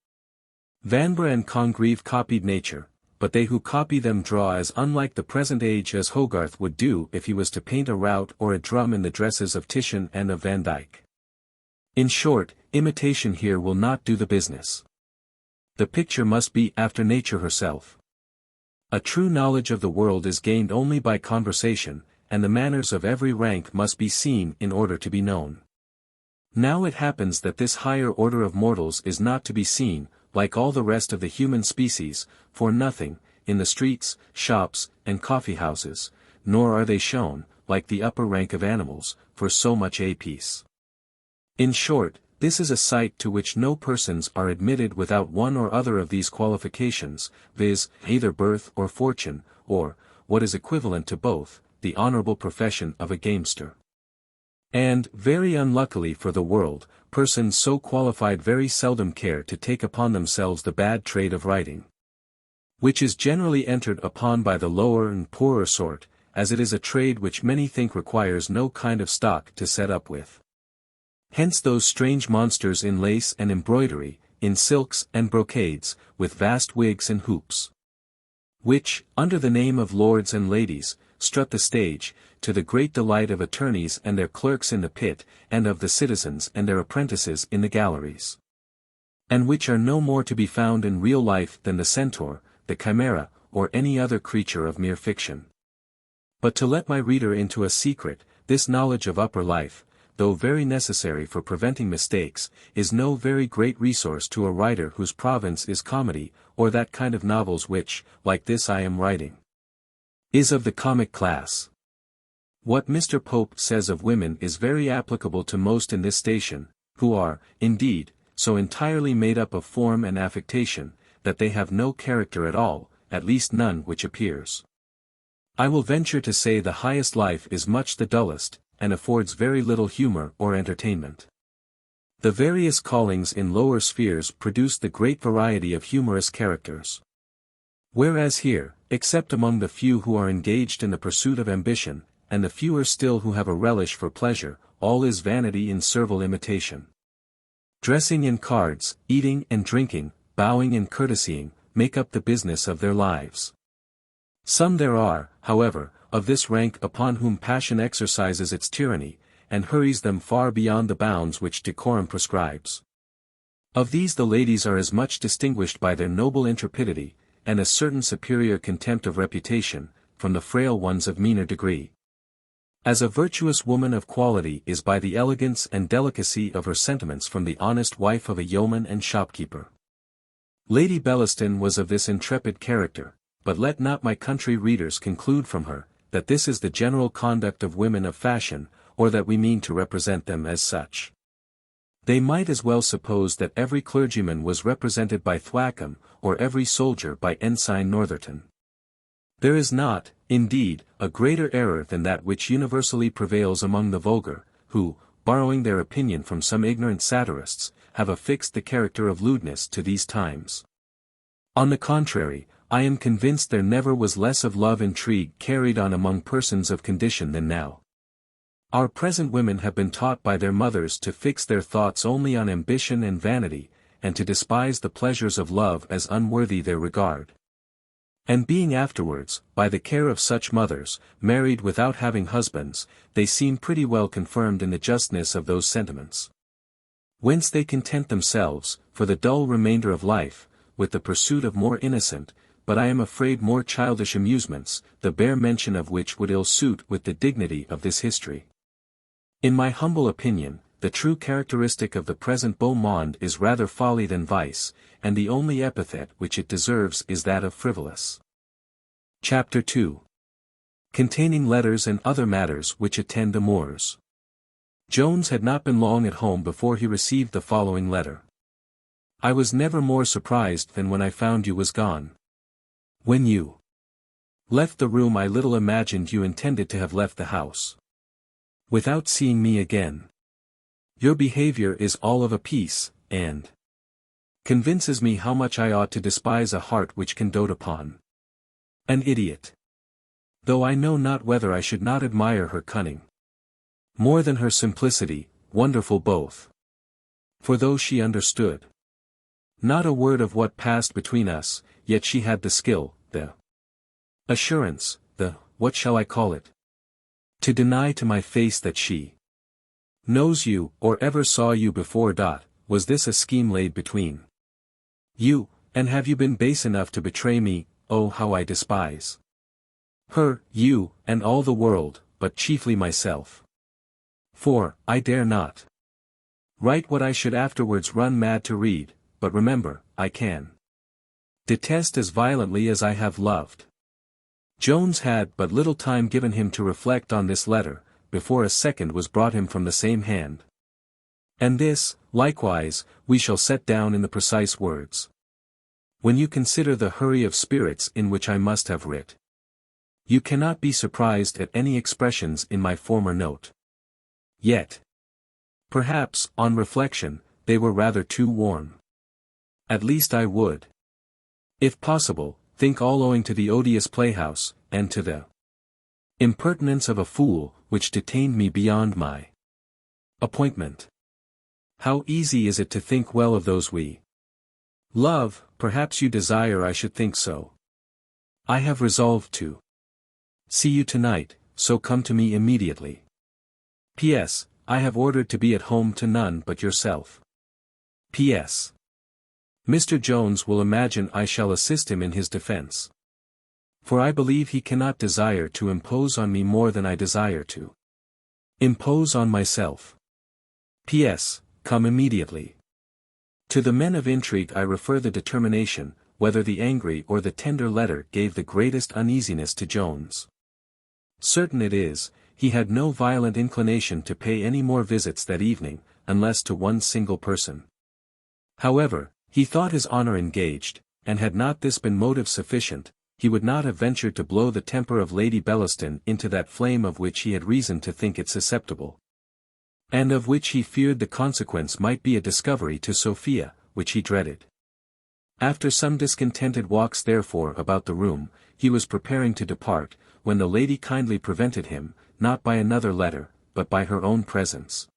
Vanbrugh and Congreve copied nature, but they who copy them draw as unlike the present age as Hogarth would do if he was to paint a rout or a drum in the dresses of Titian and of Van Dyck. In short, imitation here will not do the business. The picture must be after nature herself. A true knowledge of the world is gained only by conversation, and the manners of every rank must be seen in order to be known. Now it happens that this higher order of mortals is not to be seen, like all the rest of the human species, for nothing, in the streets, shops, and coffee-houses, nor are they shown, like the upper rank of animals, for so much a piece. In short, this is a sight to which no persons are admitted without one or other of these qualifications, viz., either birth or fortune, or, what is equivalent to both, the honorable profession of a gamester. And, very unluckily for the world, persons so qualified very seldom care to take upon themselves the bad trade of writing. which is generally entered upon by the lower and poorer sort, as it is a trade which many think requires no kind of stock to set up with. Hence those strange monsters in lace and embroidery, in silks and brocades, with vast wigs and hoops, which, under the name of lords and ladies, strut the stage, to the great delight of attorneys and their clerks in the pit, and of the citizens and their apprentices in the galleries. And which are no more to be found in real life than the centaur, the chimera, or any other creature of mere fiction. But to let my reader into a secret, this knowledge of upper life, though very necessary for preventing mistakes, is no very great resource to a writer whose province is comedy, or that kind of novels which, like this I am writing, is of the comic class. What Mr. Pope says of women is very applicable to most in this station, who are, indeed, so entirely made up of form and affectation, that they have no character at all, at least none which appears. I will venture to say the highest life is much the dullest, and affords very little humor or entertainment. The various callings in lower spheres produce the great variety of humorous characters. Whereas here, except among the few who are engaged in the pursuit of ambition, and the fewer still who have a relish for pleasure, all is vanity in servile imitation. Dressing and cards, eating and drinking, bowing and courtesying, make up the business of their lives. Some there are, however, of this rank upon whom passion exercises its tyranny, and hurries them far beyond the bounds which decorum prescribes. Of these the ladies are as much distinguished by their noble intrepidity, and a certain superior contempt of reputation, from the frail ones of meaner degree. As a virtuous woman of quality is by the elegance and delicacy of her sentiments from the honest wife of a yeoman and shopkeeper. Lady Bellaston was of this intrepid character, but let not my country readers conclude from her, that this is the general conduct of women of fashion, or that we mean to represent them as such. They might as well suppose that every clergyman was represented by Thwackum, or every soldier by Ensign Northerton. There is not, indeed, a greater error than that which universally prevails among the vulgar, who, borrowing their opinion from some ignorant satirists, have affixed the character of lewdness to these times. On the contrary, I am convinced there never was less of love intrigue carried on among persons of condition than now. Our present women have been taught by their mothers to fix their thoughts only on ambition and vanity, and to despise the pleasures of love as unworthy their regard. And being afterwards, by the care of such mothers, married without having husbands, they seem pretty well confirmed in the justness of those sentiments. Whence they content themselves, for the dull remainder of life, with the pursuit of more innocent, but I am afraid more childish amusements, the bare mention of which would ill suit with the dignity of this history. In my humble opinion, the true characteristic of the present beau monde is rather folly than vice, and the only epithet which it deserves is that of frivolous. Chapter 2. Containing letters and other matters which attend Amours. Jones had not been long at home before he received the following letter. I was never more surprised than when I found you was gone. When you left the room I little imagined you intended to have left the house without seeing me again. Your behavior is all of a piece, and convinces me how much I ought to despise a heart which can dote upon an idiot. Though I know not whether I should not admire her cunning more than her simplicity, wonderful both. For though she understood not a word of what passed between us, yet she had the skill, the assurance, what shall I call it? To deny to my face that she knows you, or ever saw you before. Was this a scheme laid between you, and have you been base enough to betray me? Oh, how I despise her, you, and all the world, but chiefly myself. For, I dare not write what I should afterwards run mad to read, but remember, I can detest as violently as I have loved. Jones had but little time given him to reflect on this letter, before a second was brought him from the same hand. And this, likewise, we shall set down in the precise words. When you consider the hurry of spirits in which I must have writ, you cannot be surprised at any expressions in my former note. Yet, perhaps, on reflection, they were rather too warm. At least I would, if possible, think all owing to the odious playhouse, and to the impertinence of a fool, which detained me beyond my appointment. How easy is it to think well of those we love, perhaps you desire I should think so. I have resolved to see you tonight, so come to me immediately. P.S. I have ordered to be at home to none but yourself. P.S. Mr. Jones will imagine I shall assist him in his defense. For I believe he cannot desire to impose on me more than I desire to impose on myself. P.S. Come immediately. To the men of intrigue I refer the determination, whether the angry or the tender letter gave the greatest uneasiness to Jones. Certain it is, he had no violent inclination to pay any more visits that evening, unless to one single person. However, he thought his honor engaged, and had not this been motive sufficient, he would not have ventured to blow the temper of Lady Bellaston into that flame of which he had reason to think it susceptible, and of which he feared the consequence might be a discovery to Sophia, which he dreaded. After some discontented walks therefore about the room, he was preparing to depart, when the lady kindly prevented him, not by another letter, but by her own presence.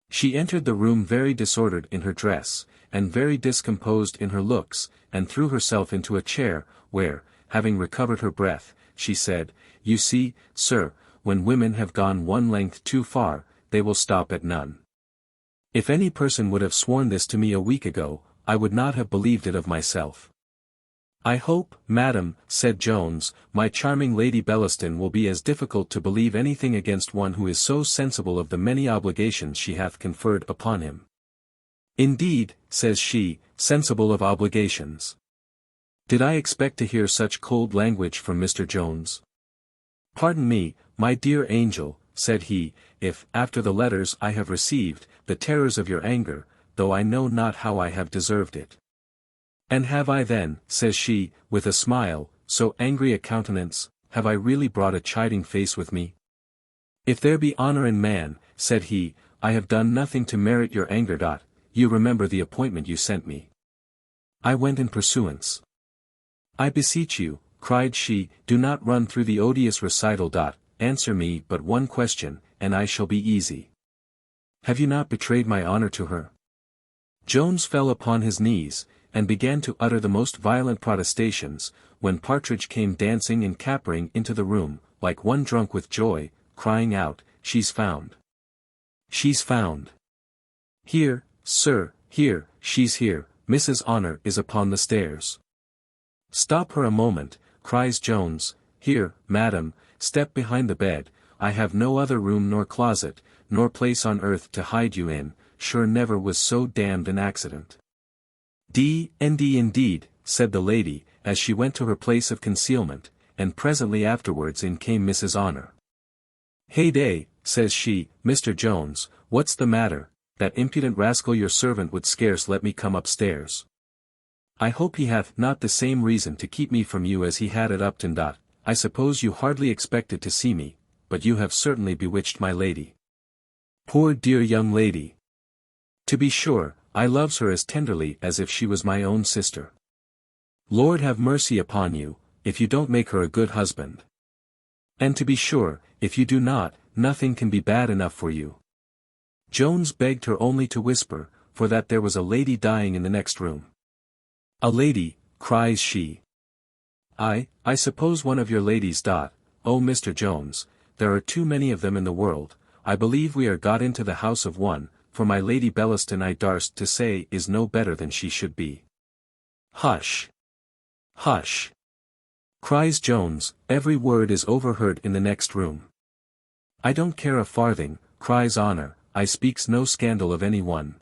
She entered the room very disordered in her dress, and very discomposed in her looks, and threw herself into a chair, where, having recovered her breath, she said, "You see, sir, when women have gone one length too far, they will stop at none. If any person would have sworn this to me a week ago, I would not have believed it of myself." "I hope, madam," said Jones, "my charming Lady Bellaston will be as difficult to believe anything against one who is so sensible of the many obligations she hath conferred upon him." "Indeed," says she, "sensible of obligations. Did I expect to hear such cold language from Mr. Jones?" "Pardon me, my dear angel," said he, "if, after the letters I have received, the terrors of your anger, though I know not how I have deserved it." "And have I then," says she, with a smile, "so angry a countenance, have I really brought a chiding face with me?" "If there be honor in man," said he, "I have done nothing to merit your anger. You remember the appointment you sent me. I went in pursuance." "I beseech you," cried she, "do not run through the odious recital. Answer me but one question, and I shall be easy. Have you not betrayed my honor to her?" Jones fell upon his knees, and began to utter the most violent protestations, when Partridge came dancing and capering into the room, like one drunk with joy, crying out, "She's found! She's found! Here, sir, here, she's here, Mrs. Honor is upon the stairs." "Stop her a moment," cries Jones. "Here, madam, step behind the bed, I have no other room nor closet, nor place on earth to hide you in, sure never was so damned an accident." Indeed," said the lady, as she went to her place of concealment, and presently afterwards in came Mrs. Honor. "Heyday," says she, "Mr. Jones, what's the matter? That impudent rascal your servant would scarce let me come upstairs. I hope he hath not the same reason to keep me from you as he had at Upton. I suppose you hardly expected to see me, but you have certainly bewitched my lady. Poor dear young lady! To be sure, I loves her as tenderly as if she was my own sister. Lord have mercy upon you, if you don't make her a good husband. And to be sure, if you do not, nothing can be bad enough for you." Jones begged her only to whisper, for that there was a lady dying in the next room. "A lady," cries she. I suppose one of your ladies. Oh, Mr. Jones, there are too many of them in the world. I believe we are got into the house of one, for my Lady Bellaston I darst to say is no better than she should be." "Hush! Hush!" cries Jones, "every word is overheard in the next room." "I don't care a farthing," cries Honor, "I speaks no scandal of any one.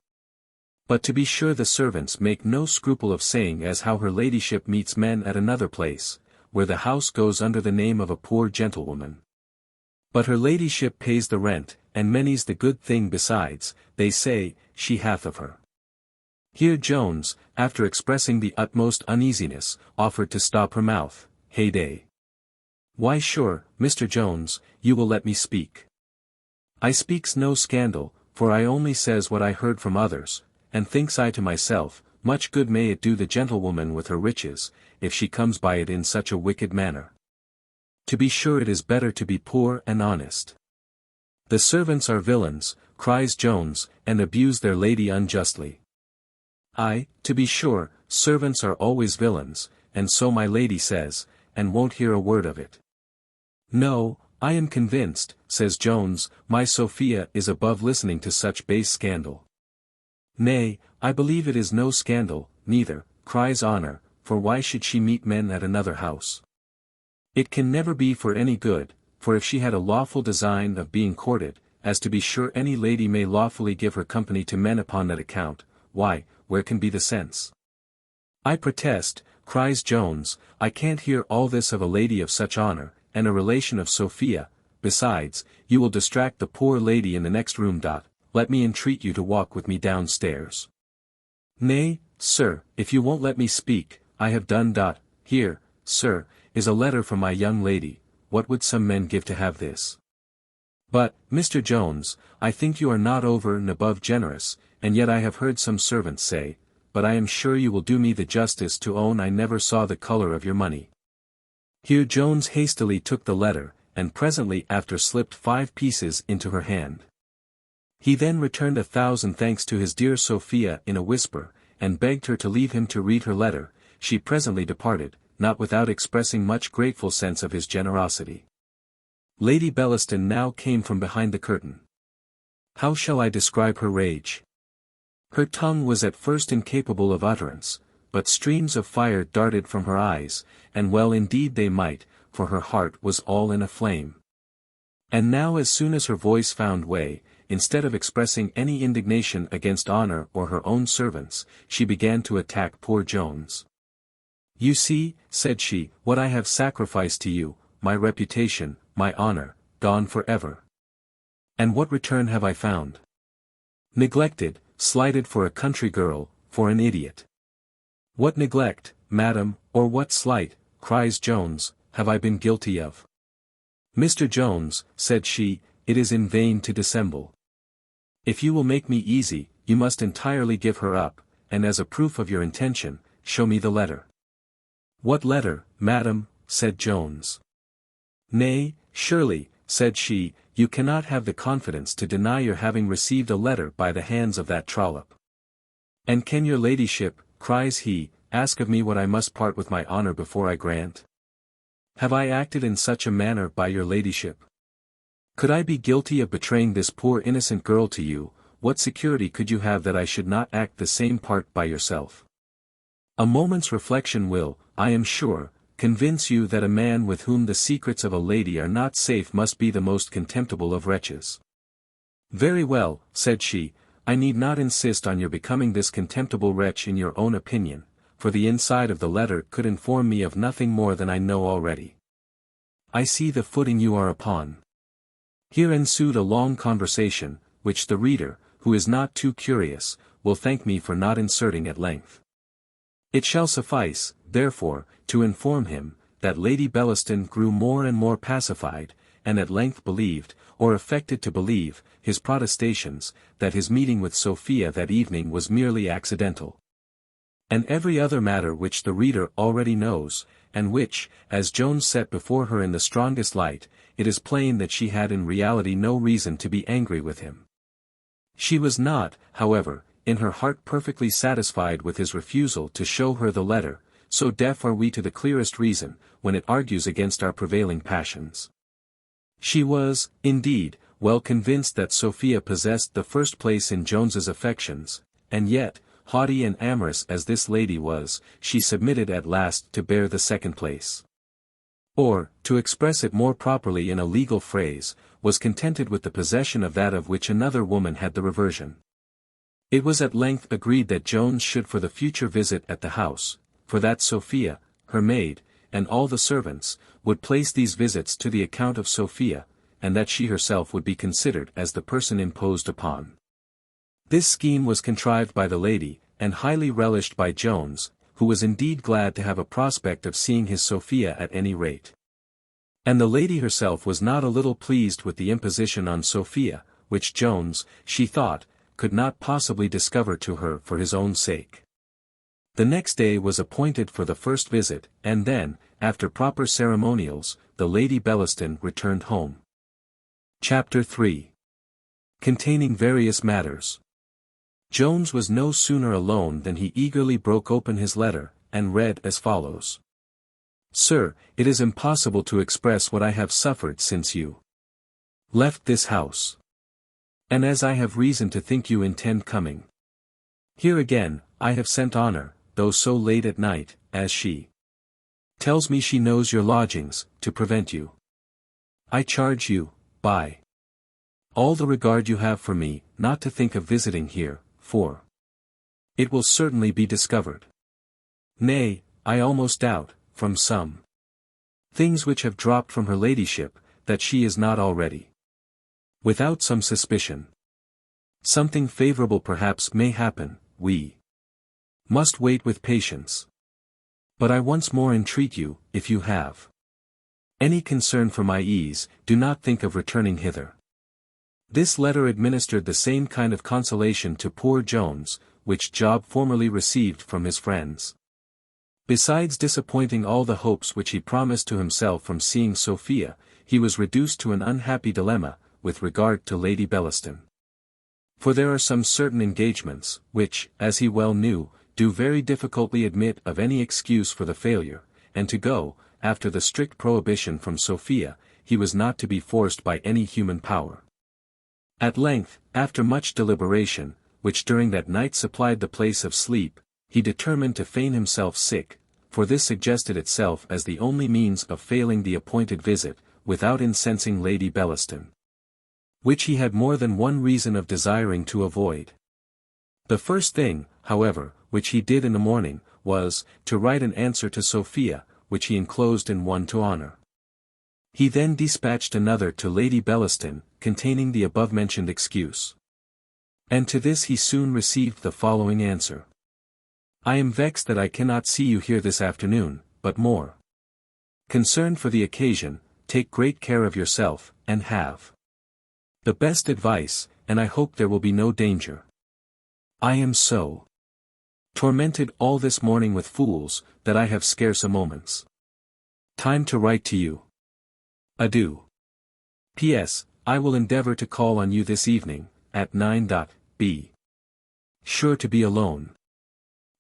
But to be sure the servants make no scruple of saying as how her ladyship meets men at another place, where the house goes under the name of a poor gentlewoman. But her ladyship pays the rent, and many's the good thing besides, they say, she hath of her." Here Jones, after expressing the utmost uneasiness, offered to stop her mouth. Heyday! "Why sure, Mr. Jones, you will let me speak. I speaks no scandal, for I only says what I heard from others, and thinks I to myself, much good may it do the gentlewoman with her riches, if she comes by it in such a wicked manner. To be sure it is better to be poor and honest. The servants are villains, cries Jones, and abuse their lady unjustly. Ay, to be sure, servants are always villains, and so my lady says, and won't hear a word of it. No, I am convinced, says Jones, my Sophia is above listening to such base scandal. Nay, I believe it is no scandal, neither, cries Honour, for why should she meet men at another house? It can never be for any good, for if she had a lawful design of being courted, as to be sure any lady may lawfully give her company to men upon that account, why, where can be the sense? I protest, cries Jones, I can't hear all this of a lady of such honour, and a relation of Sophia. Besides, you will distract the poor lady in the next room. Let me entreat you to walk with me downstairs. Nay, sir, if you won't let me speak, I have done. Here, sir, is a letter from my young lady. What would some men give to have this? But, Mr. Jones, I think you are not over and above generous, and yet I have heard some servants say, but I am sure you will do me the justice to own I never saw the colour of your money. Here Jones hastily took the letter, and presently after slipped 5 pieces into her hand. He then returned 1,000 thanks to his dear Sophia in a whisper, and begged her to leave him to read her letter. She presently departed, not without expressing much grateful sense of his generosity. Lady Bellaston now came from behind the curtain. How shall I describe her rage? Her tongue was at first incapable of utterance, but streams of fire darted from her eyes, and well indeed they might, for her heart was all in a flame. And now as soon as her voice found way, instead of expressing any indignation against Honour or her own servants, she began to attack poor Jones. You see, said she, what I have sacrificed to you, my reputation, my honour, gone for ever. And what return have I found? Neglected, slighted for a country girl, for an idiot. What neglect, madam, or what slight, cries Jones, have I been guilty of? Mr. Jones, said she, it is in vain to dissemble. If you will make me easy, you must entirely give her up, and as a proof of your intention, show me the letter. What letter, madam? Said Jones. Nay, surely, said she, you cannot have the confidence to deny your having received a letter by the hands of that trollop. And can your ladyship, cries he, ask of me what I must part with my honour before I grant? Have I acted in such a manner by your ladyship? Could I be guilty of betraying this poor innocent girl to you, what security could you have that I should not act the same part by yourself? A moment's reflection will, I am sure, convince you that a man with whom the secrets of a lady are not safe must be the most contemptible of wretches. Very well, said she, I need not insist on your becoming this contemptible wretch in your own opinion, for the inside of the letter could inform me of nothing more than I know already. I see the footing you are upon. Here ensued a long conversation, which the reader, who is not too curious, will thank me for not inserting at length. It shall suffice, therefore, to inform him, that Lady Bellaston grew more and more pacified, and at length believed, or affected to believe, his protestations, that his meeting with Sophia that evening was merely accidental. And every other matter which the reader already knows, and which, as Jones set before her in the strongest light, it is plain that she had in reality no reason to be angry with him. She was not, however, in her heart perfectly satisfied with his refusal to show her the letter, so deaf are we to the clearest reason, when it argues against our prevailing passions. She was, indeed, well convinced that Sophia possessed the first place in Jones's affections, and yet, haughty and amorous as this lady was, she submitted at last to bear the second place. Or, to express it more properly in a legal phrase, was contented with the possession of that of which another woman had the reversion. It was at length agreed that Jones should for the future visit at the house, for that Sophia, her maid, and all the servants, would place these visits to the account of Sophia, and that she herself would be considered as the person imposed upon. This scheme was contrived by the lady, and highly relished by Jones, who was indeed glad to have a prospect of seeing his Sophia at any rate. And the lady herself was not a little pleased with the imposition on Sophia, which Jones, she thought, could not possibly discover to her for his own sake. The next day was appointed for the first visit, and then, after proper ceremonials, the Lady Bellaston returned home. Chapter 3. Containing various matters. Jones was no sooner alone than he eagerly broke open his letter, and read as follows. Sir, it is impossible to express what I have suffered since you left this house. And as I have reason to think you intend coming here again, I have sent Honor, though so late at night, as she tells me she knows your lodgings, to prevent you. I charge you, by all the regard you have for me, not to think of visiting here, for it will certainly be discovered. Nay, I almost doubt, from some things which have dropped from her ladyship, that she is not already without some suspicion. Something favourable perhaps may happen, we must wait with patience. But I once more entreat you, if you have any concern for my ease, do not think of returning hither. This letter administered the same kind of consolation to poor Jones, which Job formerly received from his friends. Besides disappointing all the hopes which he promised to himself from seeing Sophia, he was reduced to an unhappy dilemma, with regard to Lady Bellaston. For there are some certain engagements, which, as he well knew, do very difficultly admit of any excuse for the failure, and to go, after the strict prohibition from Sophia, he was not to be forced by any human power. At length, after much deliberation, which during that night supplied the place of sleep, he determined to feign himself sick, for this suggested itself as the only means of failing the appointed visit, without incensing Lady Bellaston, which he had more than one reason of desiring to avoid. The first thing, however, which he did in the morning, was, to write an answer to Sophia, which he enclosed in one to Honor. He then dispatched another to Lady Bellaston, containing the above-mentioned excuse. And to this he soon received the following answer. I am vexed that I cannot see you here this afternoon, but more concerned for the occasion, take great care of yourself, and have the best advice, and I hope there will be no danger. I am so tormented all this morning with fools, that I have scarce a moment's time to write to you. Adieu. P.S. I will endeavour to call on you this evening, at 9. Be sure to be alone.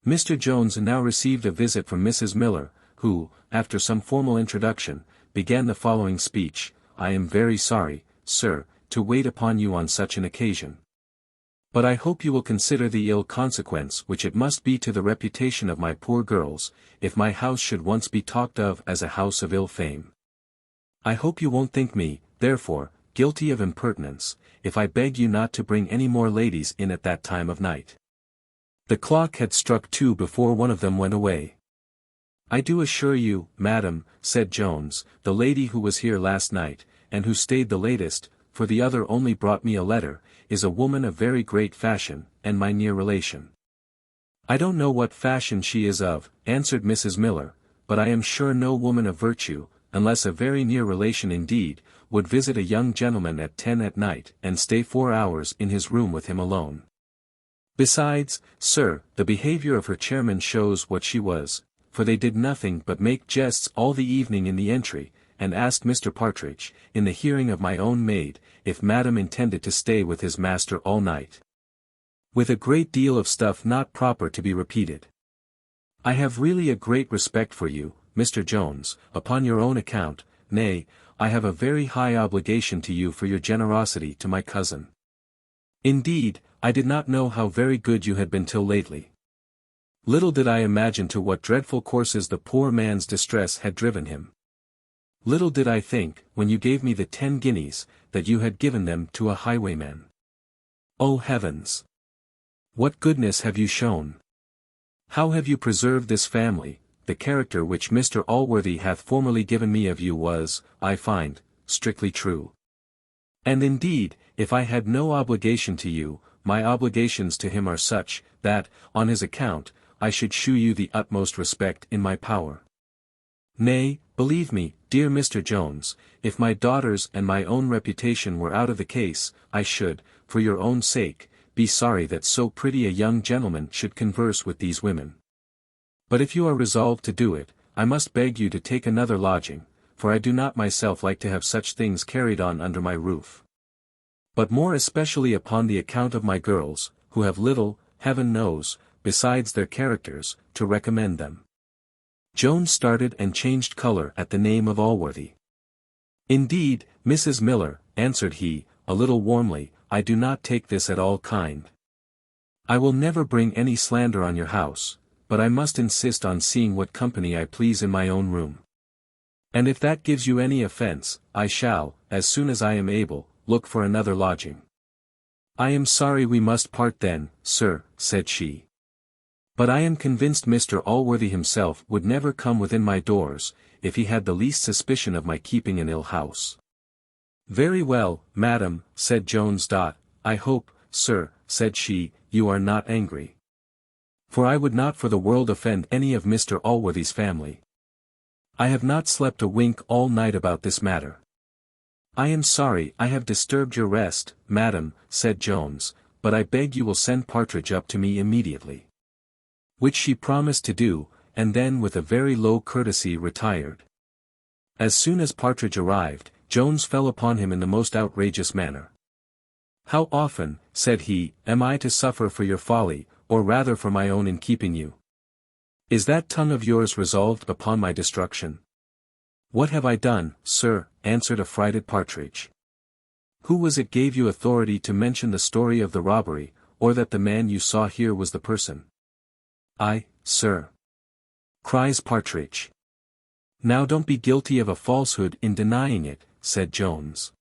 Mr. Jones now received a visit from Mrs. Miller, who, after some formal introduction, began the following speech. I am very sorry, sir, to wait upon you on such an occasion. But I hope you will consider the ill consequence which it must be to the reputation of my poor girls, if my house should once be talked of as a house of ill fame. I hope you won't think me, therefore, guilty of impertinence, if I beg you not to bring any more ladies in at that time of night. The clock had struck 2 before one of them went away. I do assure you, madam, said Jones, the lady who was here last night, and who stayed the latest, for the other only brought me a letter, is a woman of very great fashion, and my near relation. I don't know what fashion she is of, answered Mrs. Miller, but I am sure no woman of virtue, unless a very near relation indeed, would visit a young gentleman at 10 at night and stay 4 hours in his room with him alone. Besides, sir, the behaviour of her chairmen shows what she was, for they did nothing but make jests all the evening in the entry, and asked Mr. Partridge, in the hearing of my own maid, if madam intended to stay with his master all night. With a great deal of stuff not proper to be repeated. I have really a great respect for you, Mr. Jones, upon your own account, nay, I have a very high obligation to you for your generosity to my cousin. Indeed, I did not know how very good you had been till lately. Little did I imagine to what dreadful courses the poor man's distress had driven him. Little did I think, when you gave me the 10 guineas, that you had given them to a highwayman. O heavens! What goodness have you shown! How have you preserved this family! The character which Mr. Allworthy hath formerly given me of you was, I find, strictly true. And indeed, if I had no obligation to you, my obligations to him are such, that, on his account, I should shew you the utmost respect in my power. Nay, believe me, dear Mr. Jones, if my daughter's and my own reputation were out of the case, I should, for your own sake, be sorry that so pretty a young gentleman should converse with these women. But if you are resolved to do it, I must beg you to take another lodging, for I do not myself like to have such things carried on under my roof. But more especially upon the account of my girls, who have little, heaven knows, besides their characters, to recommend them." Jones started and changed colour at the name of Allworthy. "Indeed, Mrs. Miller," answered he, a little warmly, "I do not take this at all kind. I will never bring any slander on your house, but I must insist on seeing what company I please in my own room. And if that gives you any offence, I shall, as soon as I am able, look for another lodging." "I am sorry we must part then, sir," said she. "But I am convinced Mr. Allworthy himself would never come within my doors, if he had the least suspicion of my keeping an ill house." "Very well, madam," said Jones. "I hope, sir," said she, "you are not angry. For I would not for the world offend any of Mr. Allworthy's family. I have not slept a wink all night about this matter." "I am sorry I have disturbed your rest, madam," said Jones, "but I beg you will send Partridge up to me immediately." Which she promised to do, and then with a very low courtesy retired. As soon as Partridge arrived, Jones fell upon him in the most outrageous manner. "How often," said he, "am I to suffer for your folly, or rather for my own in keeping you? Is that tongue of yours resolved upon my destruction?" "What have I done, sir?" answered affrighted Partridge. "Who was it gave you authority to mention the story of the robbery, or that the man you saw here was the person?" "I, sir," cries Partridge. "Now don't be guilty of a falsehood in denying it," said Jones.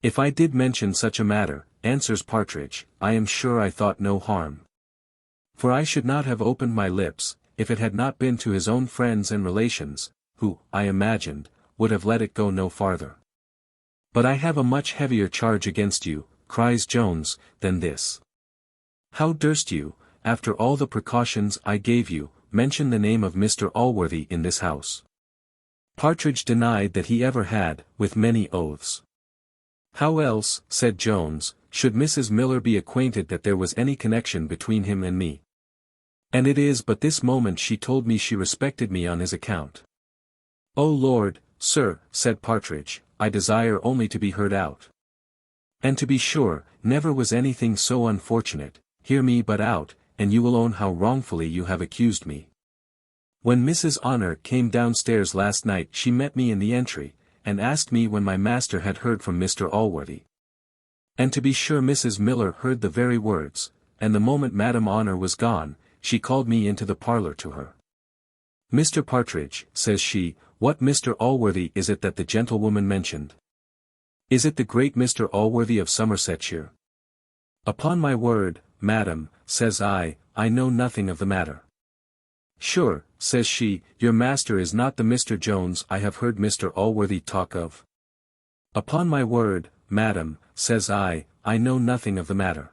"If I did mention such a matter," answers Partridge, "I am sure I thought no harm. For I should not have opened my lips, if it had not been to his own friends and relations, who, I imagined, would have let it go no farther. But I have a much heavier charge against you," cries Jones, "than this. How durst you, after all the precautions I gave you, mention the name of Mr. Allworthy in this house?" Partridge denied that he ever had, with many oaths. "How else," said Jones, "should Mrs. Miller be acquainted that there was any connection between him and me? And it is but this moment she told me she respected me on his account." "O Lord, sir," said Partridge, "I desire only to be heard out. And to be sure, never was anything so unfortunate, hear me but out, and you will own how wrongfully you have accused me. When Mrs. Honour came downstairs last night she met me in the entry, and asked me when my master had heard from Mr. Allworthy. And to be sure Mrs. Miller heard the very words, and the moment Madam Honour was gone, she called me into the parlour to her. 'Mr. Partridge,' says she, 'what Mr. Allworthy is it that the gentlewoman mentioned? Is it the great Mr. Allworthy of Somersetshire?' 'Upon my word, madam,' says I know nothing of the matter.' 'Sure,' says she, 'your master is not the Mr. Jones I have heard Mr. Allworthy talk of?' 'Upon my word, madam,' says I know nothing of the matter.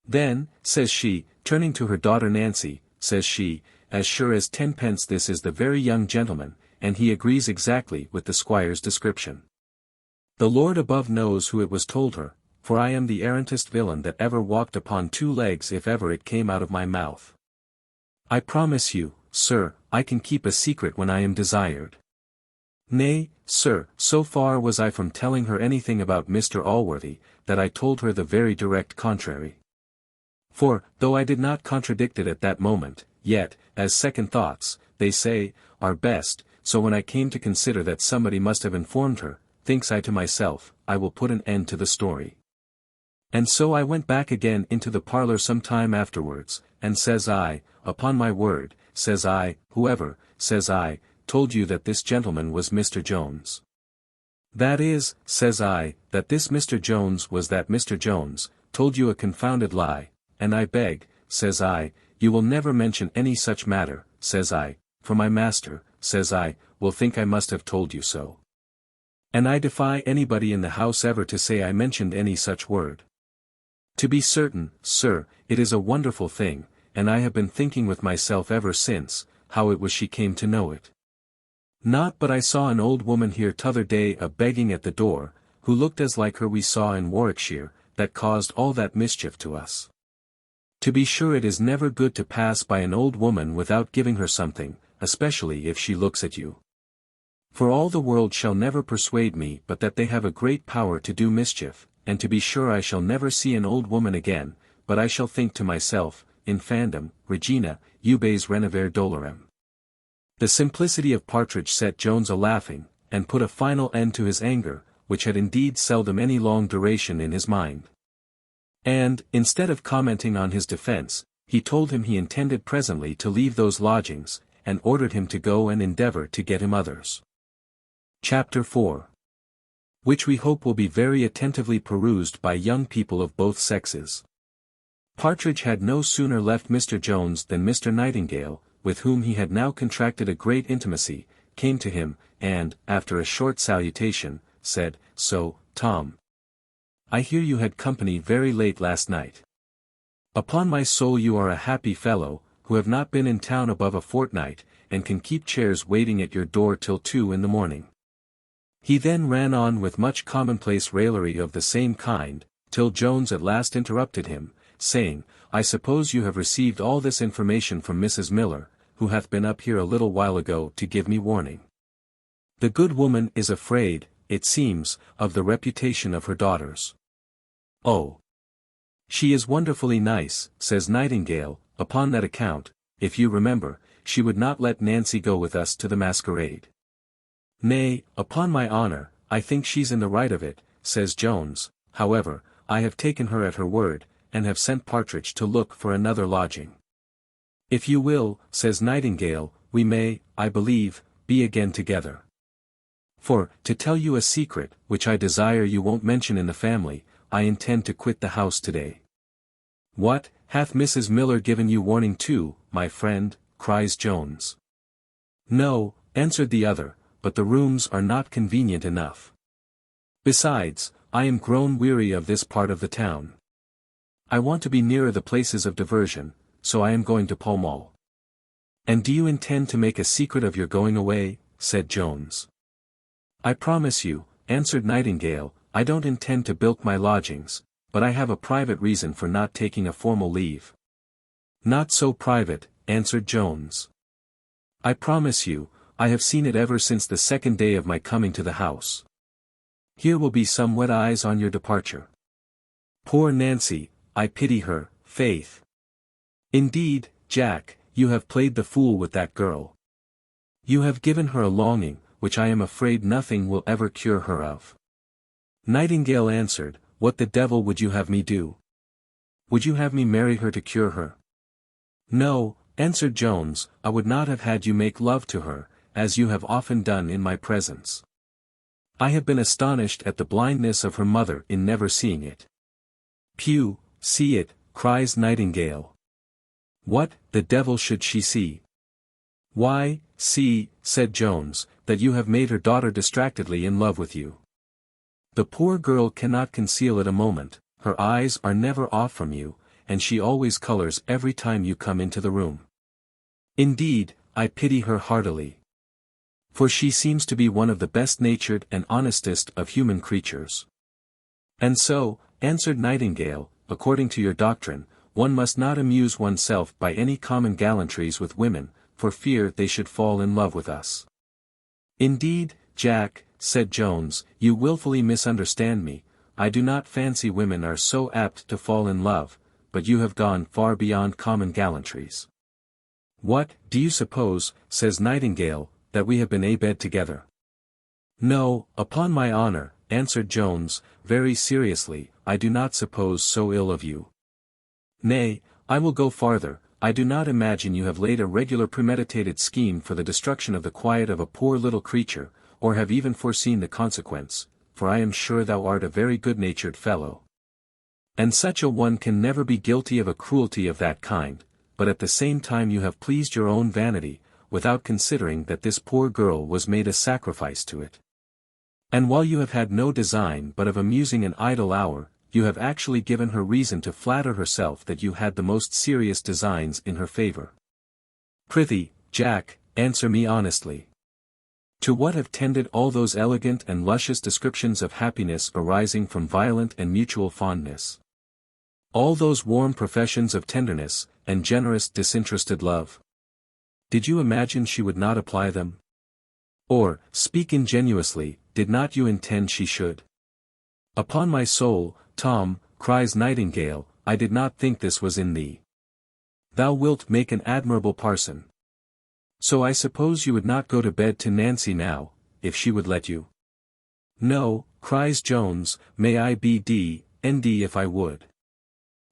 'Then,' says she, turning to her daughter Nancy, says she, 'as sure as 10 pence this is the very young gentleman, and he agrees exactly with the squire's description. The Lord above knows who it was told her, for I am the arrantest villain that ever walked upon 2 legs if ever it came out of my mouth. I promise you, sir, I can keep a secret when I am desired. Nay, sir, so far was I from telling her anything about Mr. Allworthy, that I told her the very direct contrary. For, though I did not contradict it at that moment, yet, as second thoughts, they say, are best, so when I came to consider that somebody must have informed her, thinks I to myself, I will put an end to the story. And so I went back again into the parlour some time afterwards, and says I, upon my word, says I, whoever, says I, told you that this gentleman was Mr. Jones? That is, says I, that this Mr. Jones was that Mr. Jones, told you a confounded lie, and I beg, says I, you will never mention any such matter, says I, for my master, says I, will think I must have told you so. And I defy anybody in the house ever to say I mentioned any such word. To be certain, sir, it is a wonderful thing, and I have been thinking with myself ever since, how it was she came to know it. Not but I saw an old woman here t'other day a-begging at the door, who looked as like her we saw in Warwickshire, that caused all that mischief to us. To be sure, it is never good to pass by an old woman without giving her something, especially if she looks at you. For all the world shall never persuade me but that they have a great power to do mischief, and to be sure I shall never see an old woman again, but I shall think to myself, Infandum, Regina, ubes renover dolorem. The simplicity of Partridge set Jones a-laughing, and put a final end to his anger, which had indeed seldom any long duration in his mind. And, instead of commenting on his defence, he told him he intended presently to leave those lodgings, and ordered him to go and endeavour to get him others. Chapter 4. Which we hope will be very attentively perused by young people of both sexes. Partridge had no sooner left Mr. Jones than Mr. Nightingale, with whom he had now contracted a great intimacy, came to him, and, after a short salutation, said, "So, Tom, I hear you had company very late last night. Upon my soul, you are a happy fellow, who have not been in town above a fortnight, and can keep chairs waiting at your door till 2 in the morning." He then ran on with much commonplace raillery of the same kind, till Jones at last interrupted him, saying, "I suppose you have received all this information from Mrs. Miller, who hath been up here a little while ago to give me warning. The good woman is afraid, it seems, of the reputation of her daughters." "Oh, she is wonderfully nice," says Nightingale, "upon that account, if you remember, she would not let Nancy go with us to the masquerade." "Nay, upon my honour, I think she's in the right of it," says Jones. "However, I have taken her at her word, and have sent Partridge to look for another lodging. If you will," says Nightingale, "we may, I believe, be again together. For, to tell you a secret, which I desire you won't mention in the family, I intend to quit the house today." "What, hath Mrs. Miller given you warning too, my friend?" cries Jones. "No," answered the other, "but the rooms are not convenient enough. Besides, I am grown weary of this part of the town. I want to be nearer the places of diversion, so I am going to Pall Mall." "And do you intend to make a secret of your going away?" said Jones. "I promise you," answered Nightingale, "I don't intend to bilk my lodgings, but I have a private reason for not taking a formal leave." "Not so private," answered Jones. "I promise you, I have seen it ever since the second day of my coming to the house. Here will be some wet eyes on your departure. Poor Nancy, I pity her, faith. Indeed, Jack, you have played the fool with that girl. You have given her a longing, which I am afraid nothing will ever cure her of." Nightingale answered, "What the devil would you have me do? Would you have me marry her to cure her?" "No," answered Jones, "I would not have had you make love to her, as you have often done in my presence. I have been astonished at the blindness of her mother in never seeing it." "Pew, see it," cries Nightingale. "What, the devil should she see?" "Why, see," said Jones, "that you have made her daughter distractedly in love with you. The poor girl cannot conceal it a moment, her eyes are never off from you, and she always colours every time you come into the room. Indeed, I pity her heartily. For she seems to be one of the best-natured and honestest of human creatures." "And so," answered Nightingale, "according to your doctrine, one must not amuse oneself by any common gallantries with women, for fear they should fall in love with us." "Indeed, Jack," said Jones, "you wilfully misunderstand me. I do not fancy women are so apt to fall in love, but you have gone far beyond common gallantries." "What, do you suppose," says Nightingale, "that we have been abed together?" "No, upon my honour," answered Jones, very seriously, "I do not suppose so ill of you. Nay, I will go farther, I do not imagine you have laid a regular premeditated scheme for the destruction of the quiet of a poor little creature, or have even foreseen the consequence, for I am sure thou art a very good-natured fellow. And such a one can never be guilty of a cruelty of that kind, but at the same time you have pleased your own vanity, without considering that this poor girl was made a sacrifice to it. And while you have had no design but of amusing an idle hour, you have actually given her reason to flatter herself that you had the most serious designs in her favour. Prithee, Jack, answer me honestly. To what have tended all those elegant and luscious descriptions of happiness arising from violent and mutual fondness? All those warm professions of tenderness, and generous disinterested love. Did you imagine she would not apply them? Or, speak ingenuously, did not you intend she should? Upon my soul, Tom, cries Nightingale, I did not think this was in thee. Thou wilt make an admirable parson. So I suppose you would not go to bed to Nancy now, if she would let you. No, cries Jones, may I be D.N.D. if I would.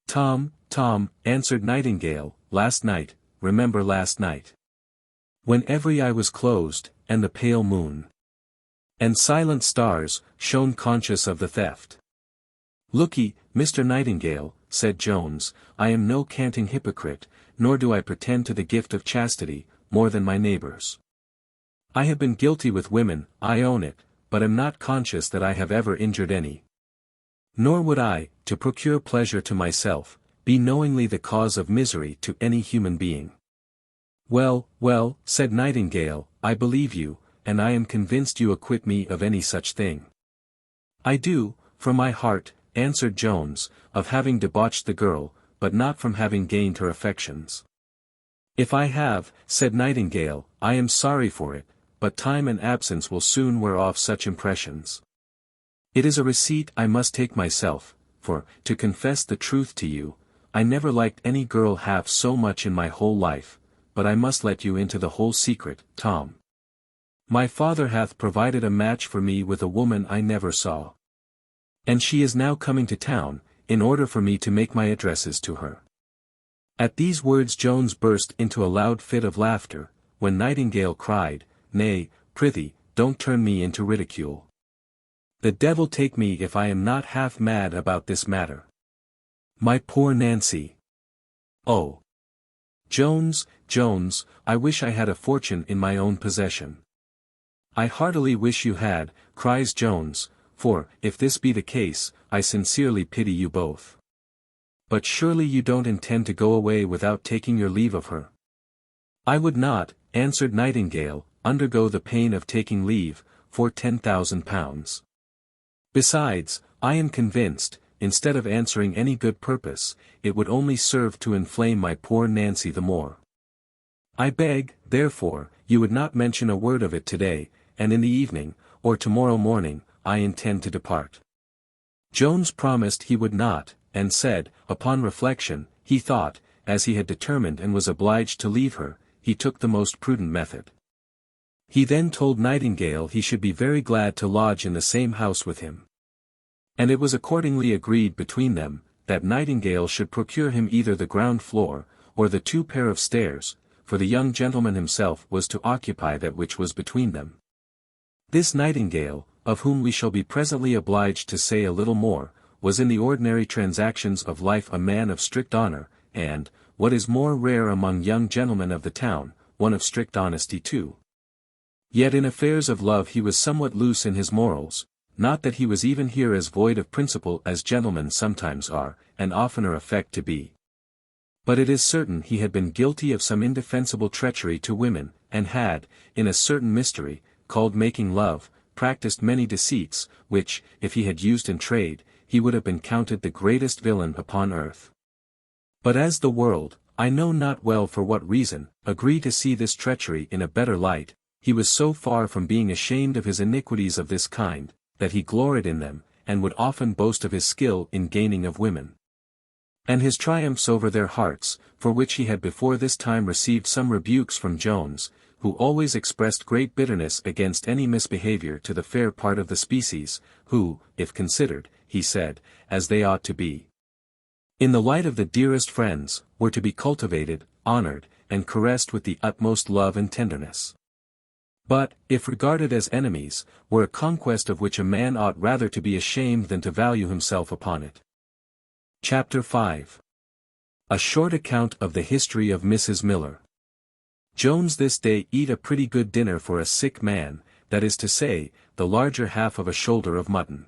Tom, answered Nightingale, last night, remember last night. When every eye was closed, and the pale moon and silent stars shone conscious of the theft. Look'ee, Mr. Nightingale, said Jones, I am no canting hypocrite, nor do I pretend to the gift of chastity, more than my neighbours. I have been guilty with women, I own it, but am not conscious that I have ever injured any. Nor would I, to procure pleasure to myself, be knowingly the cause of misery to any human being. Well, said Nightingale, I believe you, and I am convinced you acquit me of any such thing. I do, from my heart, answered Jones, of having debauched the girl, but not from having gained her affections. If I have, said Nightingale, I am sorry for it, but time and absence will soon wear off such impressions. It is a receipt I must take myself, for, to confess the truth to you, I never liked any girl half so much in my whole life, but I must let you into the whole secret, Tom. My father hath provided a match for me with a woman I never saw. And she is now coming to town, in order for me to make my addresses to her. At these words Jones burst into a loud fit of laughter, when Nightingale cried, Nay, prithee, don't turn me into ridicule. The devil take me if I am not half mad about this matter. My poor Nancy. Oh! Jones, I wish I had a fortune in my own possession. I heartily wish you had, cries Jones, for, if this be the case, I sincerely pity you both. But surely you don't intend to go away without taking your leave of her? I would not, answered Nightingale, undergo the pain of taking leave, for £10,000. Besides, I am convinced, instead of answering any good purpose, it would only serve to inflame my poor Nancy the more. I beg, therefore, you would not mention a word of it today, and in the evening, or tomorrow morning, I intend to depart. Jones promised he would not, and said, upon reflection, he thought, as he had determined and was obliged to leave her, he took the most prudent method. He then told Nightingale he should be very glad to lodge in the same house with him. And it was accordingly agreed between them, that Nightingale should procure him either the ground floor, or the 2 pair of stairs, for the young gentleman himself was to occupy that which was between them. This Nightingale, of whom we shall be presently obliged to say a little more, was in the ordinary transactions of life a man of strict honour, and, what is more rare among young gentlemen of the town, one of strict honesty too. Yet in affairs of love he was somewhat loose in his morals, not that he was even here as void of principle as gentlemen sometimes are, and oftener affect to be. But it is certain he had been guilty of some indefensible treachery to women, and had, in a certain mystery, called making love, practised many deceits, which, if he had used in trade, he would have been counted the greatest villain upon earth. But as the world, I know not well for what reason, agree to see this treachery in a better light, he was so far from being ashamed of his iniquities of this kind, that he gloried in them, and would often boast of his skill in gaining of women. And his triumphs over their hearts, for which he had before this time received some rebukes from Jones, who always expressed great bitterness against any misbehaviour to the fair part of the species, who, if considered, he said, as they ought to be, in the light of the dearest friends, were to be cultivated, honoured, and caressed with the utmost love and tenderness. But, if regarded as enemies, were a conquest of which a man ought rather to be ashamed than to value himself upon it. Chapter 5. A short account of the history of Mrs. Miller. Jones this day eat a pretty good dinner for a sick man, that is to say, the larger half of a shoulder of mutton.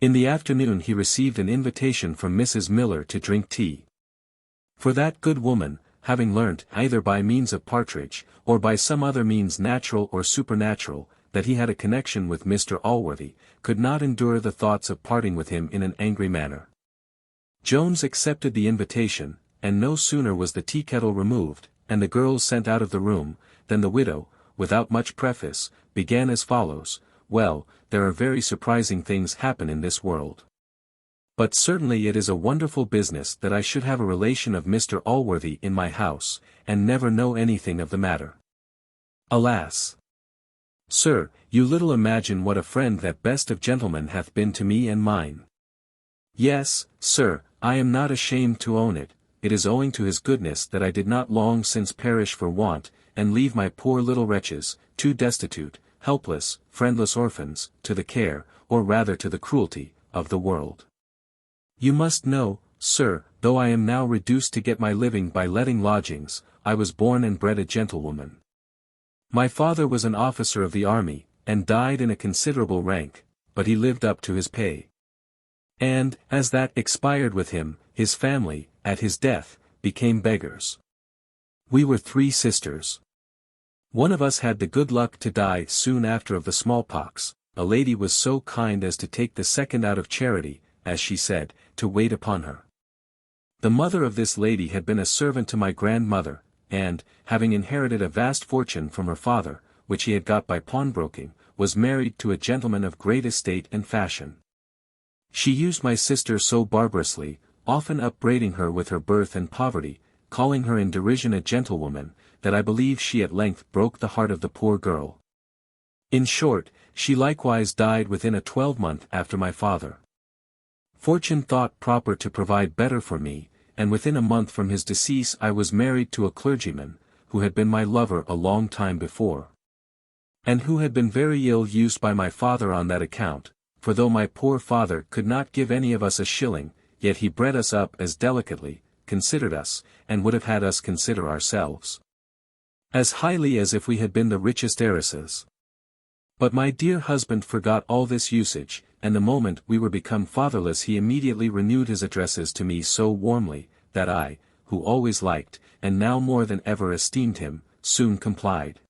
In the afternoon he received an invitation from Mrs. Miller to drink tea. For that good woman, having learnt, either by means of Partridge, or by some other means natural or supernatural, that he had a connection with Mr. Allworthy, could not endure the thoughts of parting with him in an angry manner. Jones accepted the invitation, and no sooner was the tea-kettle removed, and the girls sent out of the room, than the widow, without much preface, began as follows: "Well, there are very surprising things happen in this world. But certainly it is a wonderful business that I should have a relation of Mr. Allworthy in my house, and never know anything of the matter. Alas! Sir, you little imagine what a friend that best of gentlemen hath been to me and mine. Yes, sir, I am not ashamed to own it. It is owing to his goodness that I did not long since perish for want, and leave my poor little wretches, two destitute, helpless, friendless orphans, to the care, or rather to the cruelty, of the world. You must know, sir, though I am now reduced to get my living by letting lodgings, I was born and bred a gentlewoman. My father was an officer of the army, and died in a considerable rank, but he lived up to his pay. And, as that expired with him, his family, at his death, became beggars. We were 3 sisters. One of us had the good luck to die soon after of the smallpox. A lady was so kind as to take the second out of charity, as she said, to wait upon her. The mother of this lady had been a servant to my grandmother, and, having inherited a vast fortune from her father, which he had got by pawnbroking, was married to a gentleman of great estate and fashion. She used my sister so barbarously, often upbraiding her with her birth and poverty, calling her in derision a gentlewoman, that I believe she at length broke the heart of the poor girl. In short, she likewise died within a 12-month after my father. Fortune thought proper to provide better for me, and within a month from his decease I was married to a clergyman, who had been my lover a long time before, and who had been very ill used by my father on that account, for though my poor father could not give any of us a shilling, yet he bred us up as delicately, considered us, and would have had us consider ourselves as highly as if we had been the richest heiresses. But my dear husband forgot all this usage, and the moment we were become fatherless he immediately renewed his addresses to me so warmly, that I, who always liked, and now more than ever esteemed him, soon complied.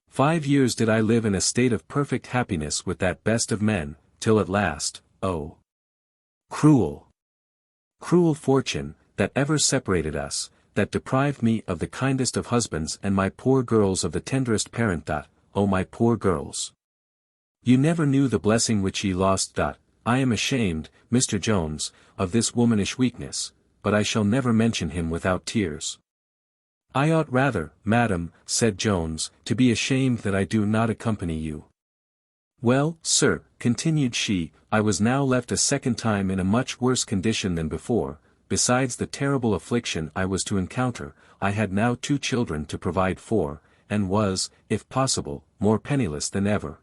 5 years did I live in a state of perfect happiness with that best of men, till at last, oh! Cruel! Cruel fortune, that ever separated us, that deprived me of the kindest of husbands and my poor girls of the tenderest parent. Oh my poor girls! You never knew the blessing which ye lost. I am ashamed, Mr. Jones, of this womanish weakness, but I shall never mention him without tears. I ought rather, madam, said Jones, to be ashamed that I do not accompany you. Well, sir, continued she, I was now left a second time in a much worse condition than before. Besides the terrible affliction I was to encounter, I had now 2 children to provide for, and was, if possible, more penniless than ever.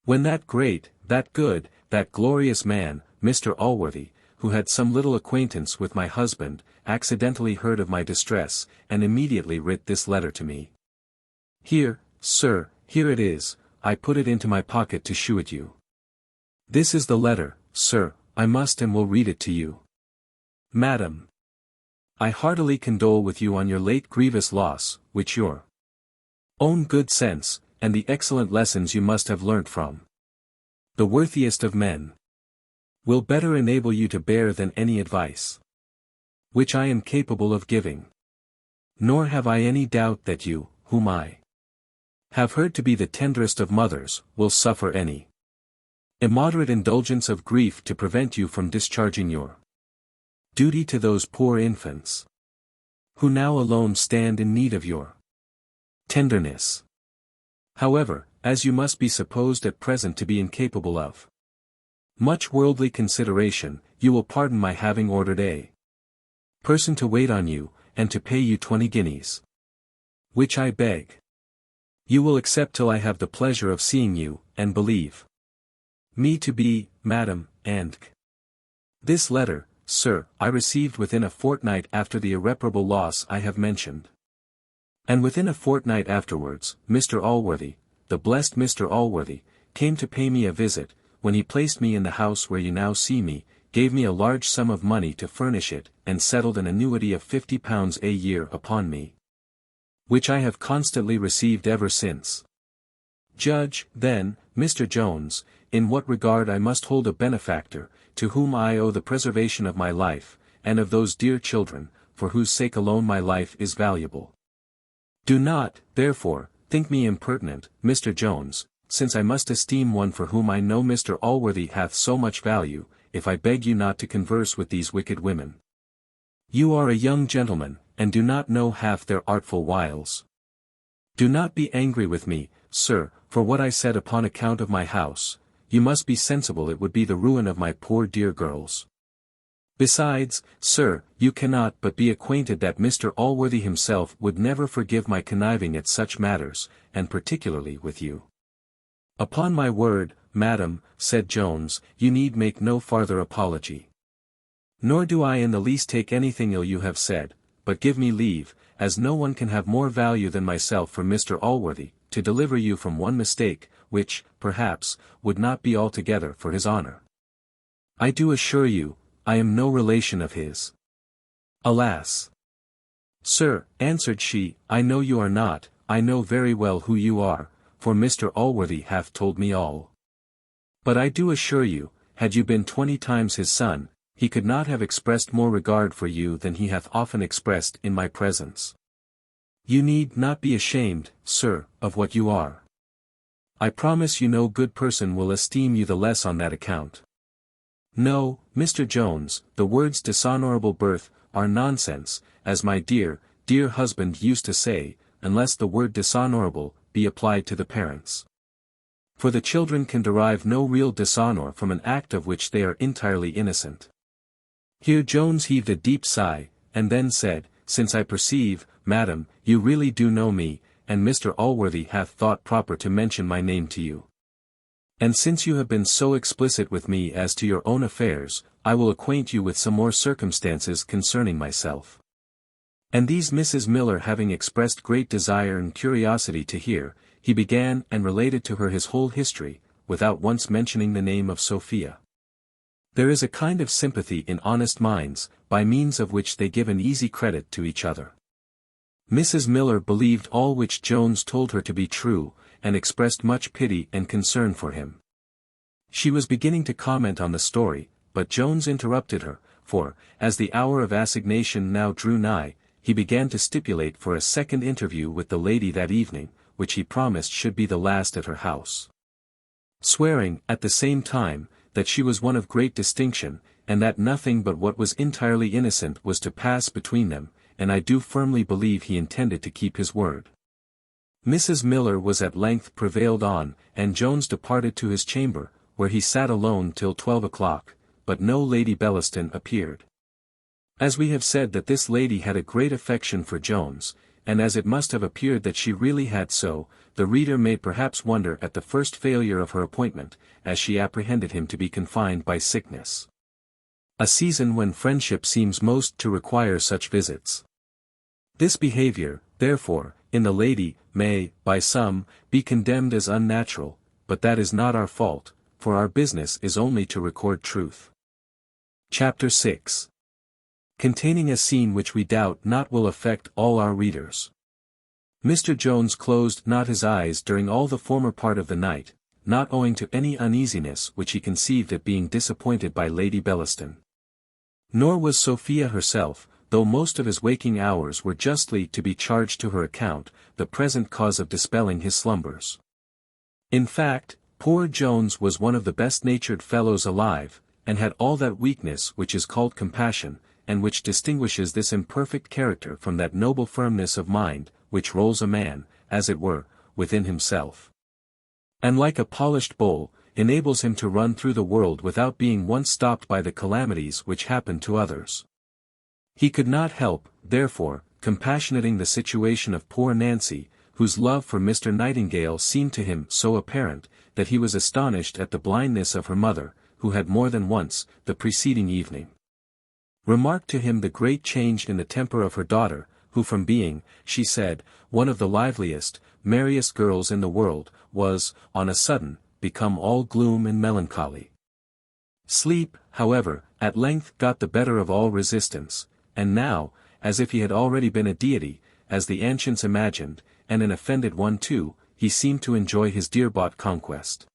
When that great, that good, that glorious man, Mr. Allworthy, who had some little acquaintance with my husband, accidentally heard of my distress, and immediately writ this letter to me. Here, sir, here it is, I put it into my pocket to shew it you. This is the letter, sir, I must and will read it to you. Madam, I heartily condole with you on your late grievous loss, which your own good sense, and the excellent lessons you must have learnt from the worthiest of men, will better enable you to bear than any advice which I am capable of giving. Nor have I any doubt that you, whom I have heard to be the tenderest of mothers, will suffer any immoderate indulgence of grief to prevent you from discharging your duty to those poor infants who now alone stand in need of your tenderness. However, as you must be supposed at present to be incapable of much worldly consideration, you will pardon my having ordered a person to wait on you, and to pay you 20 guineas. Which I beg you will accept till I have the pleasure of seeing you, and believe me to be, madam, and this letter, sir, I received within a fortnight after the irreparable loss I have mentioned. And within a fortnight afterwards, Mr. Allworthy, the blessed Mr. Allworthy, came to pay me a visit, when he placed me in the house where you now see me, gave me a large sum of money to furnish it, and settled an annuity of £50 a year upon me, which I have constantly received ever since. Judge, then, Mr. Jones, in what regard I must hold a benefactor, to whom I owe the preservation of my life, and of those dear children, for whose sake alone my life is valuable. Do not, therefore, think me impertinent, Mr. Jones, since I must esteem one for whom I know Mr. Allworthy hath so much value, if I beg you not to converse with these wicked women. You are a young gentleman, and do not know half their artful wiles. Do not be angry with me, sir, for what I said upon account of my house. You must be sensible it would be the ruin of my poor dear girls. Besides, sir, you cannot but be acquainted that Mr. Allworthy himself would never forgive my conniving at such matters, and particularly with you. Upon my word, madam, said Jones, you need make no farther apology. Nor do I in the least take anything ill you have said, but give me leave, as no one can have more value than myself for Mr. Allworthy, to deliver you from one mistake, which, perhaps, would not be altogether for his honour. I do assure you, I am no relation of his. Alas! Sir, answered she, I know you are not, I know very well who you are, for Mr. Allworthy hath told me all. But I do assure you, had you been 20 times his son, he could not have expressed more regard for you than he hath often expressed in my presence. You need not be ashamed, sir, of what you are. I promise you no good person will esteem you the less on that account. No, Mr. Jones, the words dishonourable birth are nonsense, as my dear, dear husband used to say, unless the word dishonourable be applied to the parents. For the children can derive no real dishonour from an act of which they are entirely innocent. Here Jones heaved a deep sigh, and then said, Since I perceive, madam, you really do know me, and Mr. Allworthy hath thought proper to mention my name to you. And since you have been so explicit with me as to your own affairs, I will acquaint you with some more circumstances concerning myself. And these Mrs. Miller having expressed great desire and curiosity to hear, he began and related to her his whole history, without once mentioning the name of Sophia. There is a kind of sympathy in honest minds, by means of which they give an easy credit to each other. Mrs. Miller believed all which Jones told her to be true, and expressed much pity and concern for him. She was beginning to comment on the story, but Jones interrupted her, for, as the hour of assignation now drew nigh, he began to stipulate for a second interview with the lady that evening, which he promised should be the last at her house. Swearing, at the same time, that she was one of great distinction, and that nothing but what was entirely innocent was to pass between them, and I do firmly believe he intended to keep his word. Mrs. Miller was at length prevailed on, and Jones departed to his chamber, where he sat alone till 12 o'clock, but no Lady Bellaston appeared. As we have said that this lady had a great affection for Jones, and as it must have appeared that she really had so, the reader may perhaps wonder at the first failure of her appointment, as she apprehended him to be confined by sickness. A season when friendship seems most to require such visits. This behaviour, therefore, in the lady, may, by some, be condemned as unnatural, but that is not our fault, for our business is only to record truth. Chapter 6. Containing a scene which we doubt not will affect all our readers. Mr. Jones closed not his eyes during all the former part of the night, not owing to any uneasiness which he conceived at being disappointed by Lady Bellaston. Nor was Sophia herself, though most of his waking hours were justly to be charged to her account, the present cause of dispelling his slumbers. In fact, poor Jones was one of the best-natured fellows alive, and had all that weakness which is called compassion, and which distinguishes this imperfect character from that noble firmness of mind, which rolls a man, as it were, within himself. And like a polished bowl, enables him to run through the world without being once stopped by the calamities which happen to others. He could not help, therefore, compassionating the situation of poor Nancy, whose love for Mr. Nightingale seemed to him so apparent, that he was astonished at the blindness of her mother, who had more than once, the preceding evening, remarked to him the great change in the temper of her daughter, who from being, she said, one of the liveliest, merriest girls in the world, was, on a sudden, become all gloom and melancholy. Sleep, however, at length got the better of all resistance, and now, as if he had already been a deity, as the ancients imagined, and an offended one too, he seemed to enjoy his dear-bought conquest.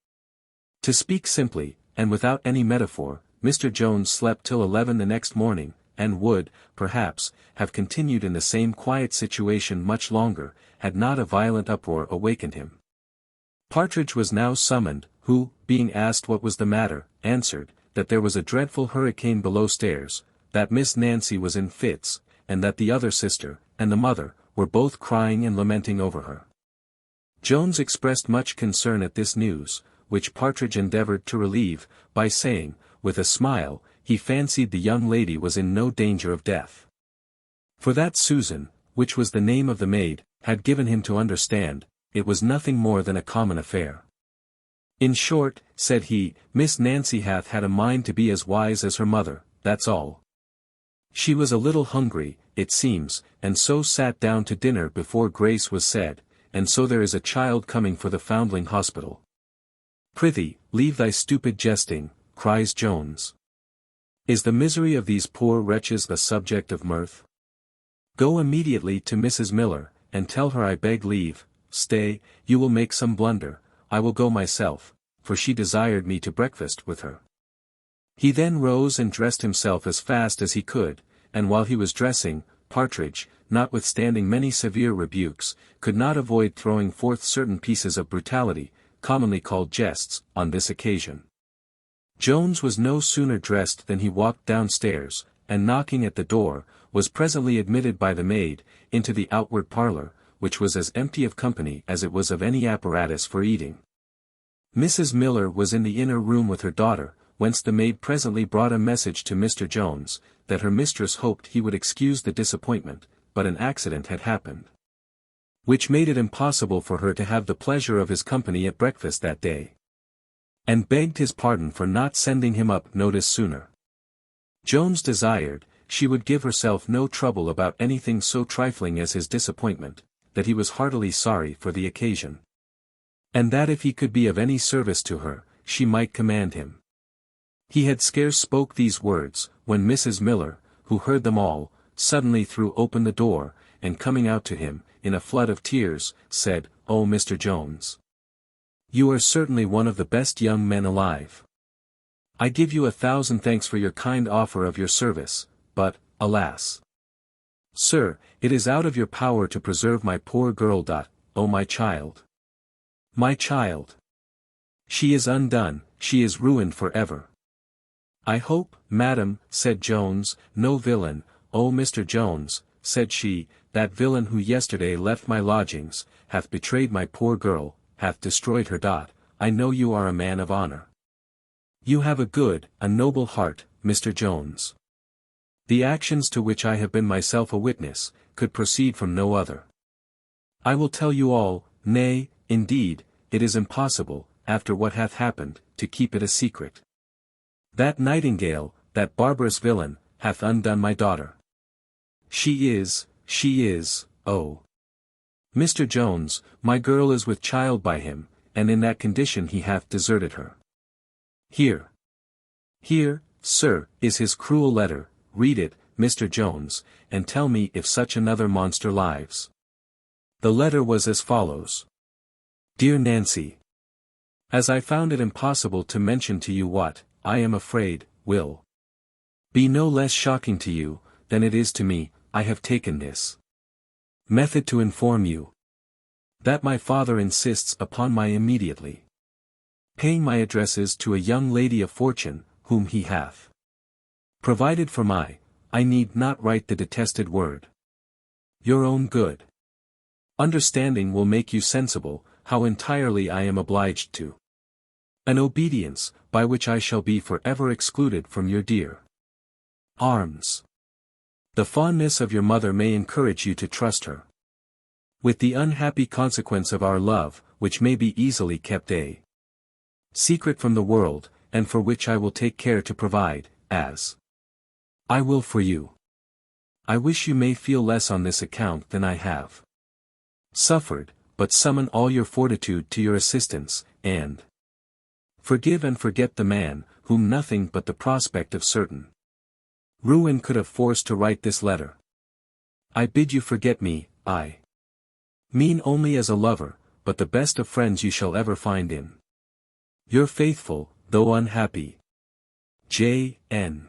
To speak simply, and without any metaphor, Mr. Jones slept till 11 the next morning, and would, perhaps, have continued in the same quiet situation much longer, had not a violent uproar awakened him. Partridge was now summoned, who, being asked what was the matter, answered, that there was a dreadful hurricane below stairs, that Miss Nancy was in fits, and that the other sister, and the mother, were both crying and lamenting over her. Jones expressed much concern at this news, which Partridge endeavoured to relieve, by saying, with a smile, he fancied the young lady was in no danger of death. For that Susan, which was the name of the maid, had given him to understand, it was nothing more than a common affair. In short, said he, Miss Nancy hath had a mind to be as wise as her mother, that's all. She was a little hungry, it seems, and so sat down to dinner before grace was said, and so there is a child coming for the Foundling hospital. Prithee, leave thy stupid jesting, cries Jones. Is the misery of these poor wretches the subject of mirth? Go immediately to Mrs. Miller, and tell her I beg leave. Stay, you will make some blunder, I will go myself, for she desired me to breakfast with her. He then rose and dressed himself as fast as he could, and while he was dressing, Partridge, notwithstanding many severe rebukes, could not avoid throwing forth certain pieces of brutality, commonly called jests, on this occasion. Jones was no sooner dressed than he walked downstairs, and knocking at the door, was presently admitted by the maid, into the outward parlour, which was as empty of company as it was of any apparatus for eating. Mrs. Miller was in the inner room with her daughter, whence the maid presently brought a message to Mr. Jones, that her mistress hoped he would excuse the disappointment, but an accident had happened, which made it impossible for her to have the pleasure of his company at breakfast that day, and begged his pardon for not sending him up notice sooner. Jones desired, she would give herself no trouble about anything so trifling as his disappointment, that he was heartily sorry for the occasion, and that if he could be of any service to her, she might command him. He had scarce spoke these words, when Mrs. Miller, who heard them all, suddenly threw open the door, and coming out to him, in a flood of tears, said, "Oh, Mr. Jones! You are certainly one of the best young men alive. I give you 1,000 thanks for your kind offer of your service, but, alas! Sir, it is out of your power to preserve my poor girl. Oh, my child! My child! She is undone, she is ruined for ever." "I hope, madam," said Jones, "no villain, oh Mr. Jones," said she, "that villain who yesterday left my lodgings, hath betrayed my poor girl, hath destroyed her. I know you are a man of honor. You have a good, a noble heart, Mr. Jones. The actions to which I have been myself a witness, could proceed from no other. I will tell you all, nay, indeed, it is impossible, after what hath happened, to keep it a secret. That Nightingale, that barbarous villain, hath undone my daughter. She is, oh! Mr. Jones, my girl is with child by him, and in that condition he hath deserted her. Here, sir, is his cruel letter, read it, Mr. Jones, and tell me if such another monster lives." The letter was as follows. "Dear Nancy, as I found it impossible to mention to you what, I am afraid, will be no less shocking to you, than it is to me, I have taken this method to inform you that my father insists upon my immediately paying my addresses to a young lady of fortune, whom he hath provided for I need not write the detested word. Your own good understanding will make you sensible, how entirely I am obliged to an obedience, by which I shall be for ever excluded from your dear arms. The fondness of your mother may encourage you to trust her with the unhappy consequence of our love, which may be easily kept a secret from the world, and for which I will take care to provide, as I will for you. I wish you may feel less on this account than I have suffered, but summon all your fortitude to your assistance, and forgive and forget the man, whom nothing but the prospect of certain ruin could have forced to write this letter. I bid you forget me, I mean only as a lover, but the best of friends you shall ever find in your faithful, though unhappy J.N.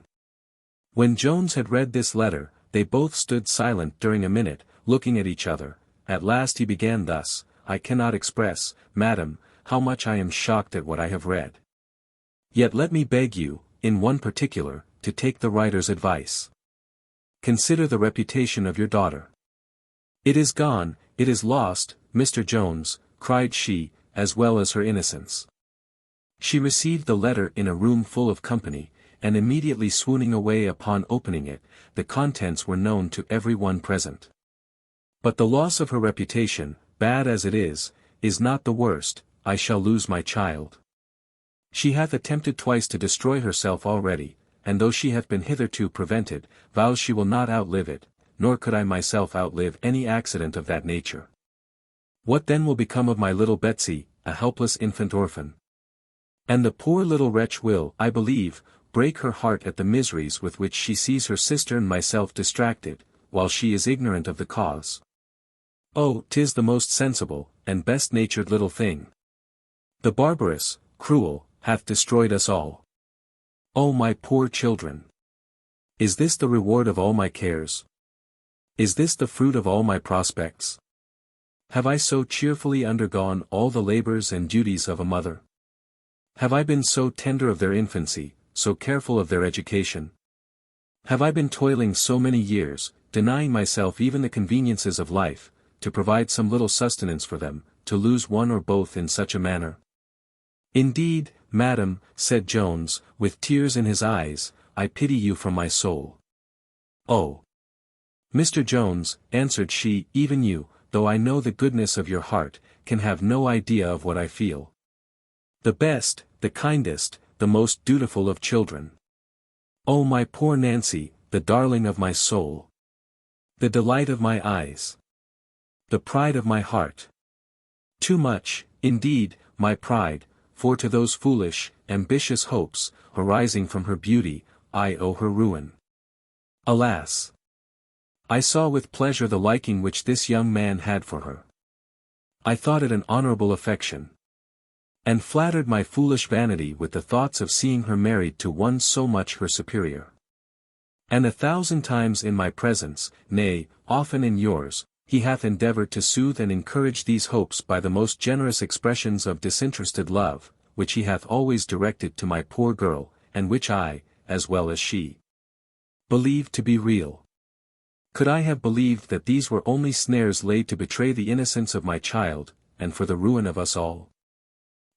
When Jones had read this letter, they both stood silent during a minute, looking at each other. At last he began thus: I cannot express, madam, how much I am shocked at what I have read. Yet let me beg you, in one particular, to take the writer's advice. Consider the reputation of your daughter. It is gone, it is lost, Mr. Jones, cried she, as well as her innocence. She received the letter in a room full of company, and immediately swooning away upon opening it, the contents were known to every one present. But the loss of her reputation, bad as it is not the worst. I shall lose my child. She hath attempted twice to destroy herself already, and though she hath been hitherto prevented, vows she will not outlive it, nor could I myself outlive any accident of that nature. What then will become of my little Betsy, a helpless infant orphan? And the poor little wretch will, I believe, break her heart at the miseries with which she sees her sister and myself distracted, while she is ignorant of the cause. Oh, 'tis the most sensible, and best-natured little thing. The barbarous, cruel, hath destroyed us all. Oh my poor children! Is this the reward of all my cares? Is this the fruit of all my prospects? Have I so cheerfully undergone all the labors and duties of a mother? Have I been so tender of their infancy, so careful of their education? Have I been toiling so many years, denying myself even the conveniences of life, to provide some little sustenance for them, to lose one or both in such a manner? Indeed, madam, said Jones, with tears in his eyes, I pity you from my soul. Oh! Mr. Jones, answered she, even you, though I know the goodness of your heart, can have no idea of what I feel. The best, the kindest, the most dutiful of children. Oh my poor Nancy, the darling of my soul. The delight of my eyes. The pride of my heart. Too much, indeed, my pride, for to those foolish, ambitious hopes, arising from her beauty, I owe her ruin. Alas! I saw with pleasure the liking which this young man had for her. I thought it an honorable affection. And flattered my foolish vanity with the thoughts of seeing her married to one so much her superior. And 1,000 times in my presence, nay, often in yours, he hath endeavored to soothe and encourage these hopes by the most generous expressions of disinterested love, which he hath always directed to my poor girl, and which I, as well as she, believed to be real. Could I have believed that these were only snares laid to betray the innocence of my child, and for the ruin of us all?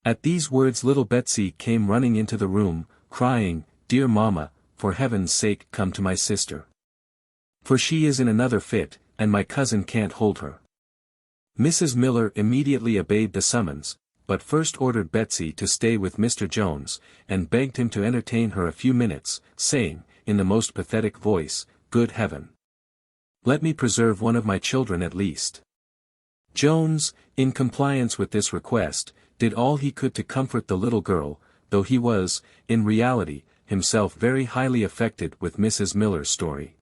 At these words little Betsy came running into the room, crying, Dear mamma, for heaven's sake come to my sister. For she is in another fit, and my cousin can't hold her. Mrs. Miller immediately obeyed the summons, but first ordered Betsy to stay with Mr. Jones, and begged him to entertain her a few minutes, saying, in the most pathetic voice, Good heaven! Let me preserve one of my children at least. Jones, in compliance with this request, did all he could to comfort the little girl, though he was, in reality, himself very highly affected with Mrs. Miller's story.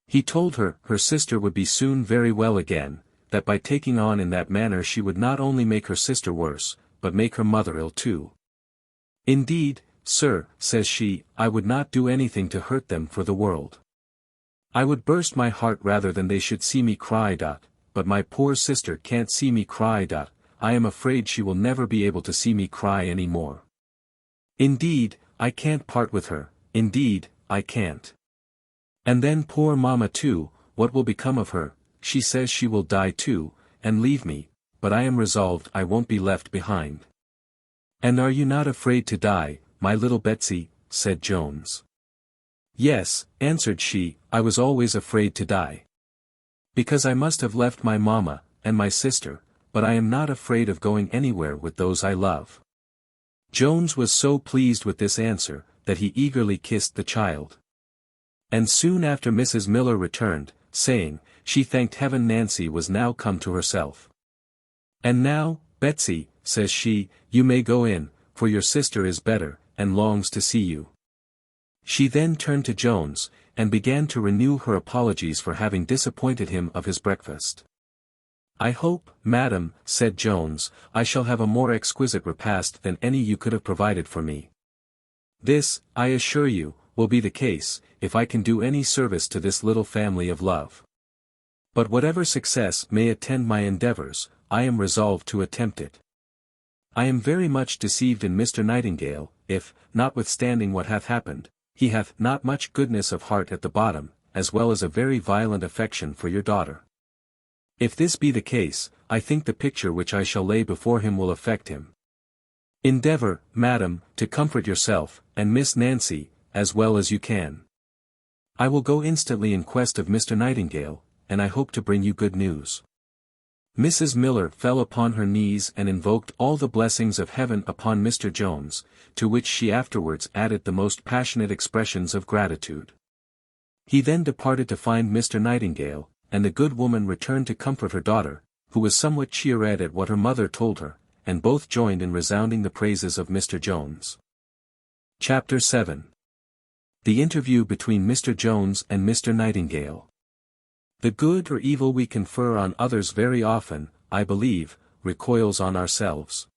He told her her sister would be soon very well again, that by taking on in that manner she would not only make her sister worse, but make her mother ill too. Indeed, sir, says she, I would not do anything to hurt them for the world. I would burst my heart rather than they should see me cry. But my poor sister can't see me cry. I am afraid she will never be able to see me cry any more. Indeed, I can't part with her, indeed, I can't. And then poor mamma too, what will become of her? She says she will die too, and leave me, but I am resolved I won't be left behind. And are you not afraid to die, my little Betsy? Said Jones. Yes, answered she, I was always afraid to die. Because I must have left my mamma, and my sister, but I am not afraid of going anywhere with those I love. Jones was so pleased with this answer, that he eagerly kissed the child. And soon after Mrs. Miller returned, saying, she thanked heaven Nancy was now come to herself. And now, Betsy, says she, you may go in, for your sister is better, and longs to see you. She then turned to Jones, and began to renew her apologies for having disappointed him of his breakfast. I hope, madam, said Jones, I shall have a more exquisite repast than any you could have provided for me. This, I assure you, will be the case, if I can do any service to this little family of love. But whatever success may attend my endeavours, I am resolved to attempt it. I am very much deceived in Mr. Nightingale, if, notwithstanding what hath happened, he hath not much goodness of heart at the bottom, as well as a very violent affection for your daughter. If this be the case, I think the picture which I shall lay before him will affect him. Endeavour, madam, to comfort yourself, and Miss Nancy, as well as you can. I will go instantly in quest of Mr. Nightingale, and I hope to bring you good news. Mrs. Miller fell upon her knees and invoked all the blessings of heaven upon Mr. Jones, to which she afterwards added the most passionate expressions of gratitude. He then departed to find Mr. Nightingale, and the good woman returned to comfort her daughter, who was somewhat cheered at what her mother told her, and both joined in resounding the praises of Mr. Jones. Chapter 7. The interview between Mr. Jones and Mr. Nightingale. The good or evil we confer on others very often, I believe, recoils on ourselves.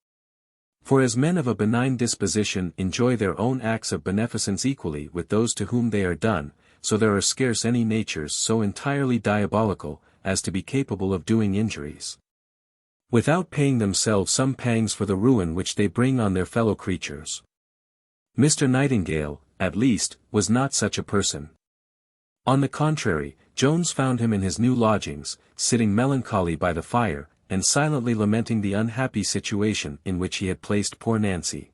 For as men of a benign disposition enjoy their own acts of beneficence equally with those to whom they are done, so there are scarce any natures so entirely diabolical, as to be capable of doing injuries, without paying themselves some pangs for the ruin which they bring on their fellow creatures. Mr. Nightingale, at least, was not such a person. On the contrary, Jones found him in his new lodgings, sitting melancholy by the fire, and silently lamenting the unhappy situation in which he had placed poor Nancy.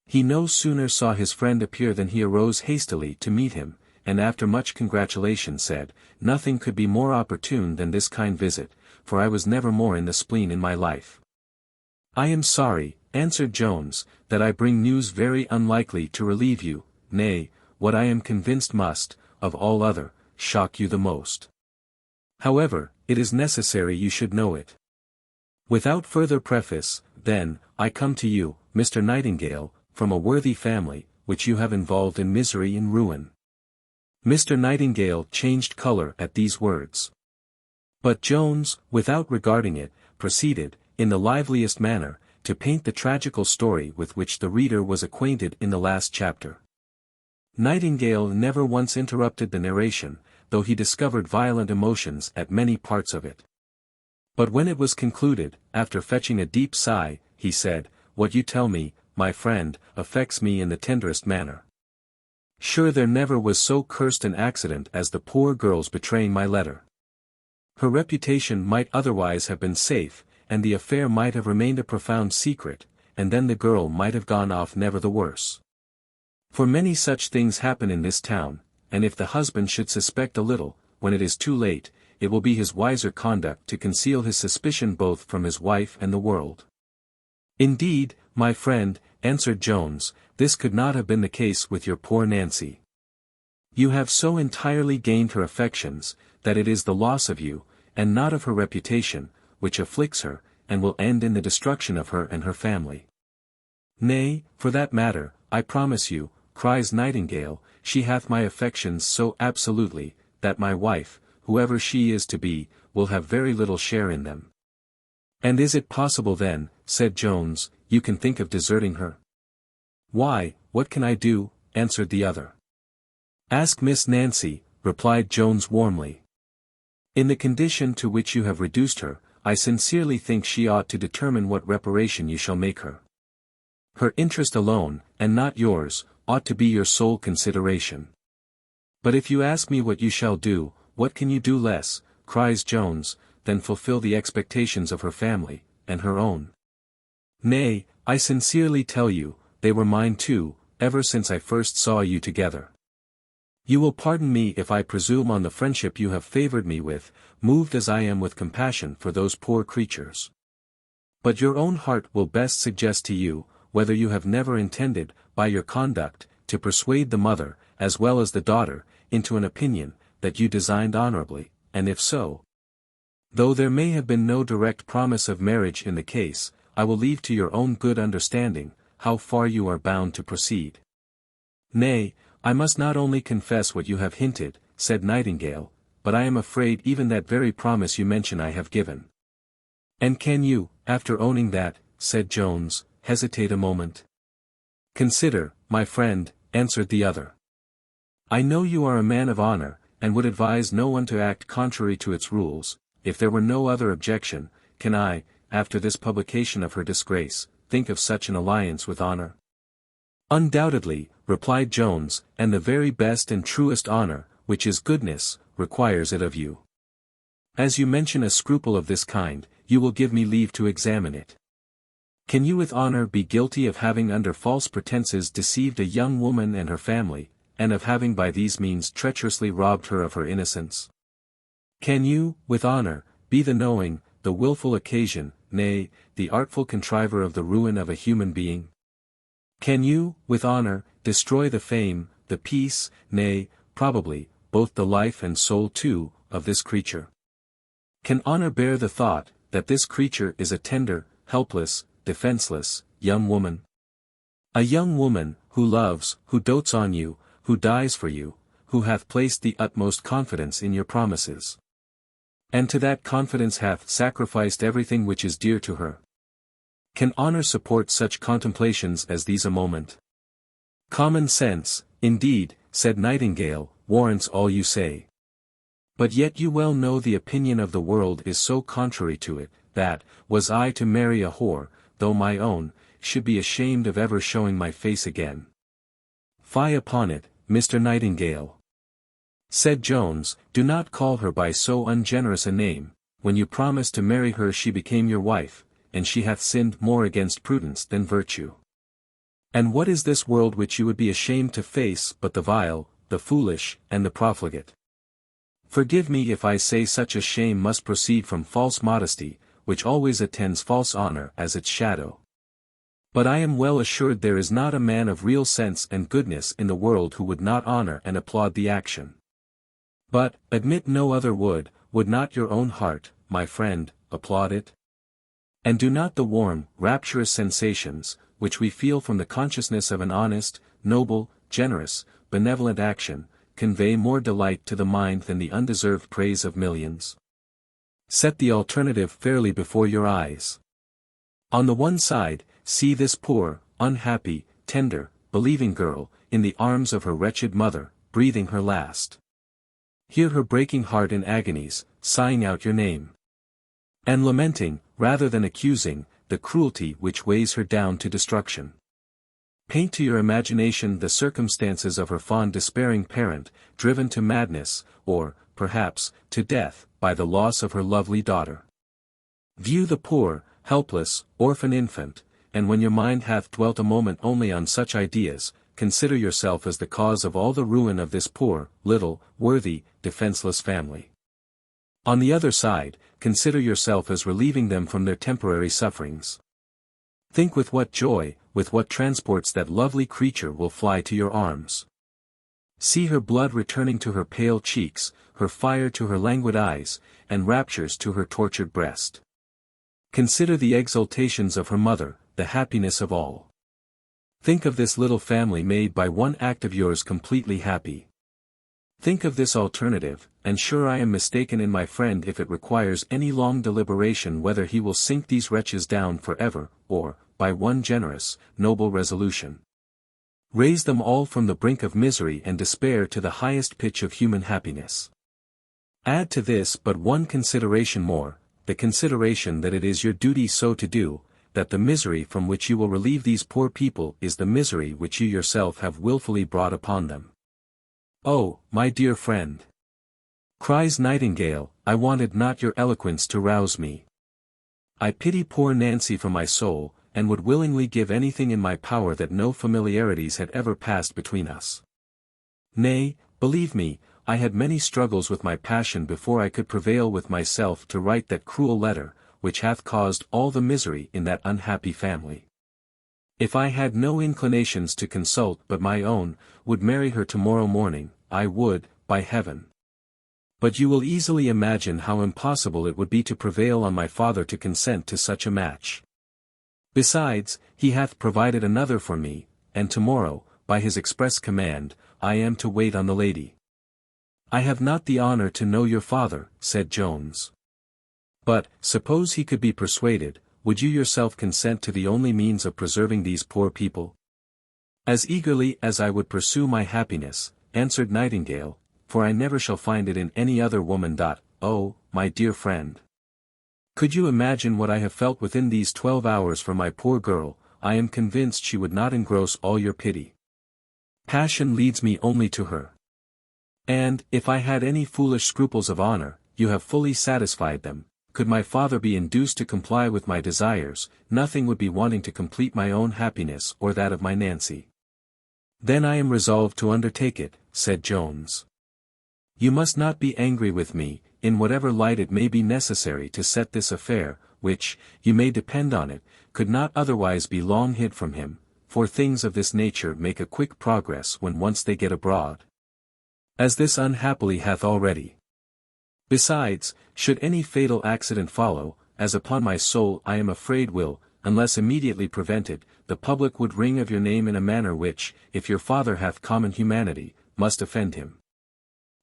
He no sooner saw his friend appear than he arose hastily to meet him, and after much congratulation said, "Nothing could be more opportune than this kind visit, for I was never more in the spleen in my life." "I am sorry," answered Jones, "that I bring news very unlikely to relieve you, nay, what I am convinced must, of all other, shock you the most. However, it is necessary you should know it. Without further preface, then, I come to you, Mr. Nightingale, from a worthy family, which you have involved in misery and ruin." Mr. Nightingale changed colour at these words. But Jones, without regarding it, proceeded, in the liveliest manner, to paint the tragical story with which the reader was acquainted in the last chapter. Nightingale never once interrupted the narration, though he discovered violent emotions at many parts of it. But when it was concluded, after fetching a deep sigh, he said, "What you tell me, my friend, affects me in the tenderest manner. Sure there never was so cursed an accident as the poor girl's betraying my letter. Her reputation might otherwise have been safe, and the affair might have remained a profound secret, and then the girl might have gone off never the worse. For many such things happen in this town, and if the husband should suspect a little, when it is too late, it will be his wiser conduct to conceal his suspicion both from his wife and the world." "Indeed, my friend," answered Jones, "this could not have been the case with your poor Nancy. You have so entirely gained her affections, that it is the loss of you, and not of her reputation, which afflicts her, and will end in the destruction of her and her family." "Nay, for that matter, I promise you," cries Nightingale, "she hath my affections so absolutely, that my wife, whoever she is to be, will have very little share in them." "And is it possible then," said Jones, "you can think of deserting her?" "Why, what can I do?" answered the other. "Ask Miss Nancy," replied Jones warmly. "In the condition to which you have reduced her, I sincerely think she ought to determine what reparation you shall make her. Her interest alone, and not yours, ought to be your sole consideration. But if you ask me what you shall do, what can you do less," cries Jones, "than fulfill the expectations of her family, and her own? Nay, I sincerely tell you, they were mine too, ever since I first saw you together. You will pardon me if I presume on the friendship you have favoured me with, moved as I am with compassion for those poor creatures. But your own heart will best suggest to you, whether you have never intended, by your conduct, to persuade the mother, as well as the daughter, into an opinion, that you designed honourably, and if so, though there may have been no direct promise of marriage in the case, I will leave to your own good understanding, how far you are bound to proceed. Nay, I must not only confess what you have hinted," said Nightingale, "but I am afraid even that very promise you mention I have given." "And can you, after owning that," said Jones, "hesitate a moment? Consider, my friend," answered the other. "I know you are a man of honor, and would advise no one to act contrary to its rules. If there were no other objection, can I, after this publication of her disgrace, think of such an alliance with honor?" "Undoubtedly," replied Jones, "and the very best and truest honor, which is goodness, requires it of you. As you mention a scruple of this kind, you will give me leave to examine it. Can you with honor be guilty of having under false pretenses deceived a young woman and her family, and of having by these means treacherously robbed her of her innocence? Can you, with honor, be the knowing, the wilful occasion, nay, the artful contriver of the ruin of a human being? Can you, with honor, destroy the fame, the peace, nay, probably, both the life and soul too, of this creature? Can honor bear the thought, that this creature is a tender, helpless, defenseless, young woman? A young woman, who loves, who dotes on you, who dies for you, who hath placed the utmost confidence in your promises, and to that confidence hath sacrificed everything which is dear to her. Can honor support such contemplations as these a moment? Common sense, indeed, said Nightingale, warrants all you say. But yet you well know the opinion of the world is so contrary to it, that, was I to marry a whore, though my own, should be ashamed of ever showing my face again. Fie upon it, Mr. Nightingale, said Jones, do not call her by so ungenerous a name. When you promised to marry her she became your wife, and she hath sinned more against prudence than virtue. And what is this world which you would be ashamed to face but the vile, the foolish, and the profligate? Forgive me if I say such a shame must proceed from false modesty, which always attends false honor as its shadow. But I am well assured there is not a man of real sense and goodness in the world who would not honor and applaud the action. But, admit no other would not your own heart, my friend, applaud it? And do not the warm, rapturous sensations, which we feel from the consciousness of an honest, noble, generous, benevolent action, convey more delight to the mind than the undeserved praise of millions? Set the alternative fairly before your eyes. On the one side, see this poor, unhappy, tender, believing girl, in the arms of her wretched mother, breathing her last. Hear her breaking heart in agonies, sighing out your name, and lamenting, rather than accusing, the cruelty which weighs her down to destruction. Paint to your imagination the circumstances of her fond despairing parent, driven to madness, or, perhaps, to death, by the loss of her lovely daughter. View the poor, helpless, orphan infant, and when your mind hath dwelt a moment only on such ideas, consider yourself as the cause of all the ruin of this poor, little, worthy, defenseless family. On the other side, consider yourself as relieving them from their temporary sufferings. Think with what joy, with what transports that lovely creature will fly to your arms. See her blood returning to her pale cheeks, her fire to her languid eyes, and raptures to her tortured breast. Consider the exultations of her mother, the happiness of all. Think of this little family made by one act of yours completely happy. Think of this alternative, and sure I am mistaken in my friend if it requires any long deliberation whether he will sink these wretches down forever, or, by one generous, noble resolution, raise them all from the brink of misery and despair to the highest pitch of human happiness. Add to this but one consideration more, the consideration that it is your duty so to do, that the misery from which you will relieve these poor people is the misery which you yourself have wilfully brought upon them. Oh, my dear friend, cries Nightingale, I wanted not your eloquence to rouse me. I pity poor Nancy from my soul, and would willingly give anything in my power that no familiarities had ever passed between us. Nay, believe me, I had many struggles with my passion before I could prevail with myself to write that cruel letter, which hath caused all the misery in that unhappy family. If I had no inclinations to consult but my own, would marry her tomorrow morning, I would, by heaven. But you will easily imagine how impossible it would be to prevail on my father to consent to such a match. Besides, he hath provided another for me, and tomorrow, by his express command, I am to wait on the lady. I have not the honor to know your father, said Jones. But, suppose he could be persuaded, would you yourself consent to the only means of preserving these poor people? As eagerly as I would pursue my happiness, answered Nightingale, for I never shall find it in any other woman. Oh, my dear friend! Could you imagine what I have felt within these 12 hours for my poor girl? I am convinced she would not engross all your pity. Passion leads me only to her. And, if I had any foolish scruples of honor, you have fully satisfied them. Could my father be induced to comply with my desires, nothing would be wanting to complete my own happiness or that of my Nancy. Then I am resolved to undertake it, said Jones. You must not be angry with me, in whatever light it may be necessary to set this affair, which, you may depend on it, could not otherwise be long hid from him, for things of this nature make a quick progress when once they get abroad. As this unhappily hath already. Besides, should any fatal accident follow, as upon my soul I am afraid will, unless immediately prevented, the public would ring of your name in a manner which, if your father hath common humanity, must offend him.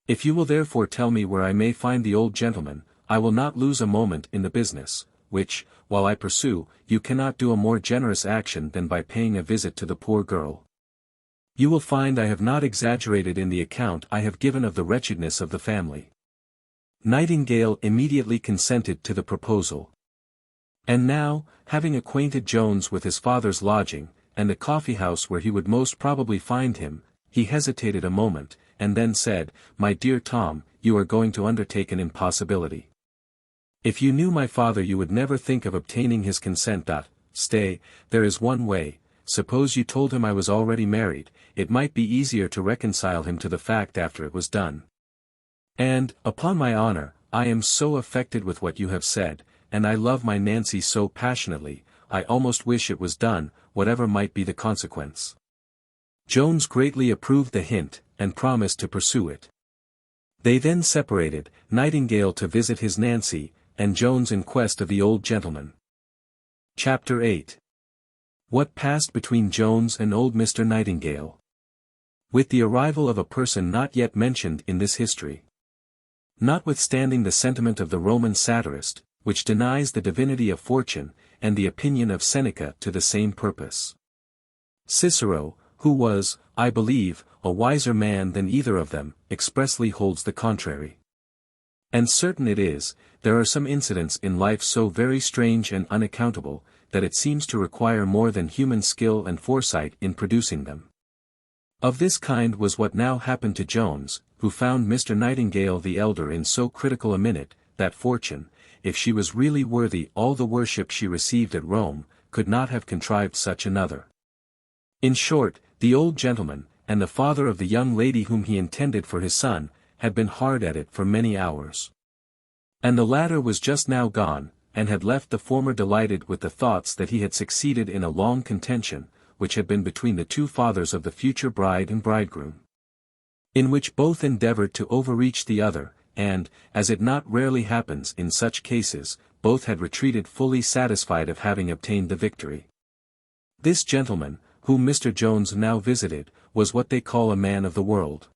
If you will therefore tell me where I may find the old gentleman, I will not lose a moment in the business, which, while I pursue, you cannot do a more generous action than by paying a visit to the poor girl. You will find I have not exaggerated in the account I have given of the wretchedness of the family. Nightingale immediately consented to the proposal. And now, having acquainted Jones with his father's lodging, and the coffee-house where he would most probably find him, he hesitated a moment, and then said, My dear Tom, you are going to undertake an impossibility. If you knew my father you would never think of obtaining his consent. Stay, there is one way. Suppose you told him I was already married, it might be easier to reconcile him to the fact after it was done. And, upon my honor, I am so affected with what you have said, and I love my Nancy so passionately, I almost wish it was done, whatever might be the consequence. Jones greatly approved the hint, and promised to pursue it. They then separated, Nightingale to visit his Nancy, and Jones in quest of the old gentleman. Chapter 8. What passed between Jones and old Mr. Nightingale. With the arrival of a person not yet mentioned in this history. Notwithstanding the sentiment of the Roman satirist, which denies the divinity of fortune, and the opinion of Seneca to the same purpose. Cicero, who was, I believe, a wiser man than either of them, expressly holds the contrary. And certain it is, there are some incidents in life so very strange and unaccountable, that it seems to require more than human skill and foresight in producing them. Of this kind was what now happened to Jones, who found Mr. Nightingale the elder in so critical a minute, that fortune, if she was really worthy all the worship she received at Rome, could not have contrived such another. In short, the old gentleman, and the father of the young lady whom he intended for his son, had been hard at it for many hours. And the latter was just now gone, and had left the former delighted with the thoughts that he had succeeded in a long contention, which had been between the two fathers of the future bride and bridegroom, in which both endeavored to overreach the other, and, as it not rarely happens in such cases, both had retreated fully satisfied of having obtained the victory. This gentleman, whom Mr. Jones now visited, was what they call a man of the world.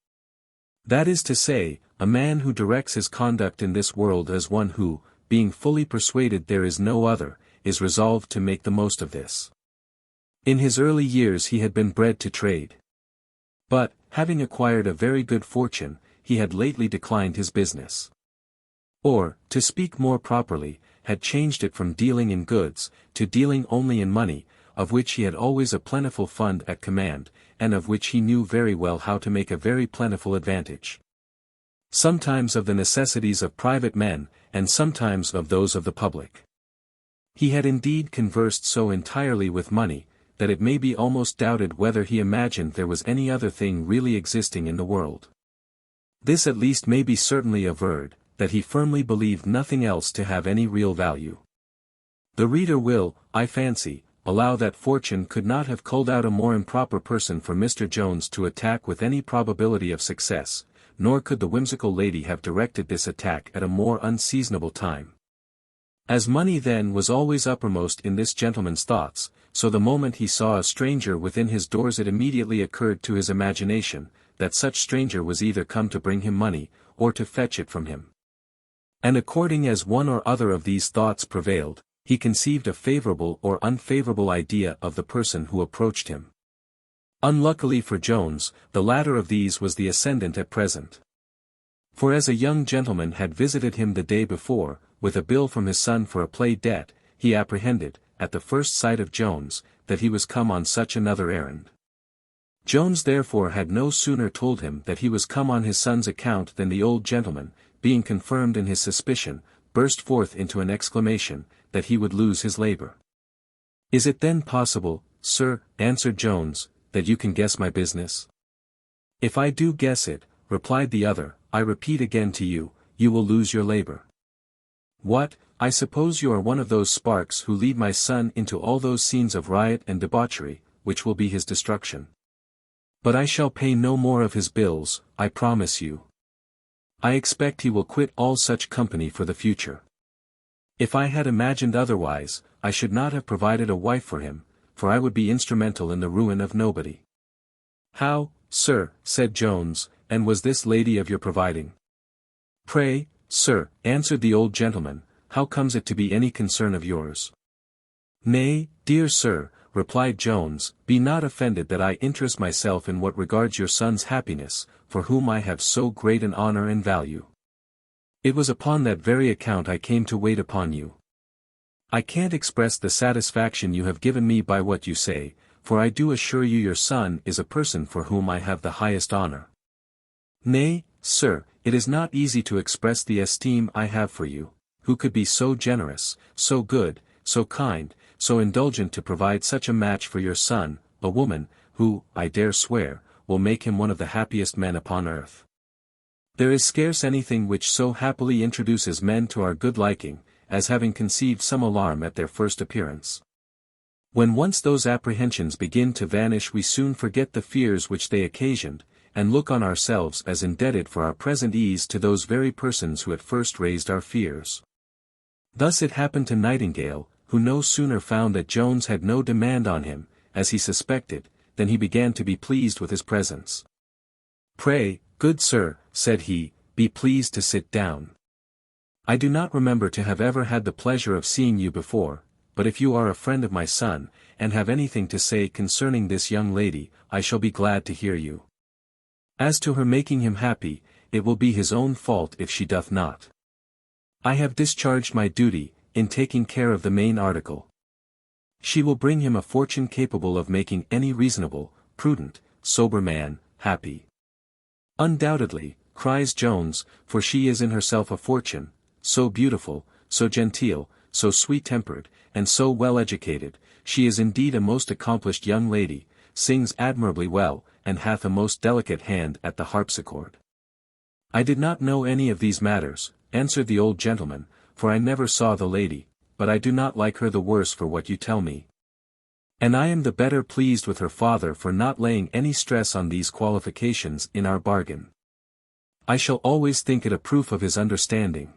That is to say, a man who directs his conduct in this world as one who, being fully persuaded there is no other, is resolved to make the most of this. In his early years he had been bred to trade. But, having acquired a very good fortune, he had lately declined his business. Or, to speak more properly, had changed it from dealing in goods, to dealing only in money, of which he had always a plentiful fund at command, and of which he knew very well how to make a very plentiful advantage. Sometimes of the necessities of private men, and sometimes of those of the public. He had indeed conversed so entirely with money, that it may be almost doubted whether he imagined there was any other thing really existing in the world. This at least may be certainly averred, that he firmly believed nothing else to have any real value. The reader will, I fancy, allow that fortune could not have culled out a more improper person for Mr. Jones to attack with any probability of success, nor could the whimsical lady have directed this attack at a more unseasonable time. As money then was always uppermost in this gentleman's thoughts, so the moment he saw a stranger within his doors it immediately occurred to his imagination, that such stranger was either come to bring him money, or to fetch it from him. And according as one or other of these thoughts prevailed, he conceived a favorable or unfavorable idea of the person who approached him. Unluckily for Jones, the latter of these was the ascendant at present. For as a young gentleman had visited him the day before, with a bill from his son for a play debt, he apprehended, at the first sight of Jones, that he was come on such another errand. Jones therefore had no sooner told him that he was come on his son's account than the old gentleman, being confirmed in his suspicion, burst forth into an exclamation, that he would lose his labour. "Is it then possible, sir," answered Jones, "that you can guess my business?" "If I do guess it," replied the other, "I repeat again to you, you will lose your labour." "What, I suppose you are one of those sparks who lead my son into all those scenes of riot and debauchery, which will be his destruction. But I shall pay no more of his bills, I promise you. I expect he will quit all such company for the future. If I had imagined otherwise, I should not have provided a wife for him, for I would be instrumental in the ruin of nobody." "How, sir," said Jones, "and was this lady of your providing?" "Pray, sir," answered the old gentleman, "how comes it to be any concern of yours?" "Nay, dear sir," replied Jones, "be not offended that I interest myself in what regards your son's happiness, for whom I have so great an honor and value. It was upon that very account I came to wait upon you. I can't express the satisfaction you have given me by what you say, for I do assure you your son is a person for whom I have the highest honor. Nay, sir, it is not easy to express the esteem I have for you, who could be so generous, so good, so kind, so indulgent to provide such a match for your son, a woman, who, I dare swear, will make him one of the happiest men upon earth. There is scarce anything which so happily introduces men to our good liking, as having conceived some alarm at their first appearance. When once those apprehensions begin to vanish we soon forget the fears which they occasioned, and look on ourselves as indebted for our present ease to those very persons who at first raised our fears. Thus it happened to Nightingale, who no sooner found that Jones had no demand on him, as he suspected, than he began to be pleased with his presence. "Pray, good sir," said he, "be pleased to sit down. I do not remember to have ever had the pleasure of seeing you before, but if you are a friend of my son, and have anything to say concerning this young lady, I shall be glad to hear you. As to her making him happy, it will be his own fault if she doth not. I have discharged my duty, in taking care of the main article. She will bring him a fortune capable of making any reasonable, prudent, sober man, happy." "Undoubtedly," cries Jones, "for she is in herself a fortune, so beautiful, so genteel, so sweet-tempered, and so well-educated, she is indeed a most accomplished young lady, sings admirably well, and hath a most delicate hand at the harpsichord." "I did not know any of these matters," answered the old gentleman, "for I never saw the lady, but I do not like her the worse for what you tell me. And I am the better pleased with her father for not laying any stress on these qualifications in our bargain. I shall always think it a proof of his understanding.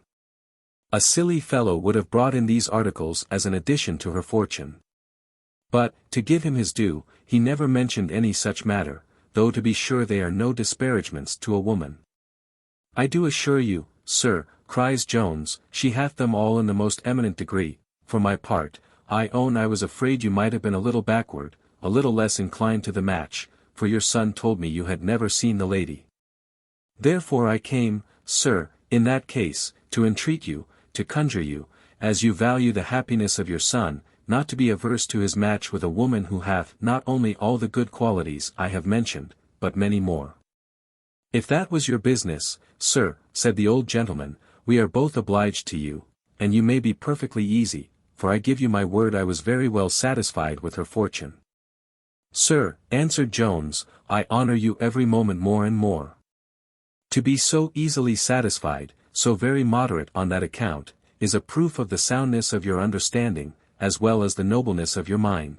A silly fellow would have brought in these articles as an addition to her fortune. But, to give him his due, he never mentioned any such matter, though to be sure they are no disparagements to a woman. I do assure you, sir," cries Jones, "she hath them all in the most eminent degree. For my part, I own I was afraid you might have been a little backward, a little less inclined to the match, for your son told me you had never seen the lady. Therefore I came, sir, in that case, to entreat you, to conjure you, as you value the happiness of your son, not to be averse to his match with a woman who hath not only all the good qualities I have mentioned, but many more." "If that was your business, sir," said the old gentleman, "we are both obliged to you, and you may be perfectly easy, for I give you my word I was very well satisfied with her fortune." "Sir," answered Jones, "I honor you every moment more and more. To be so easily satisfied, so very moderate on that account, is a proof of the soundness of your understanding, as well as the nobleness of your mind."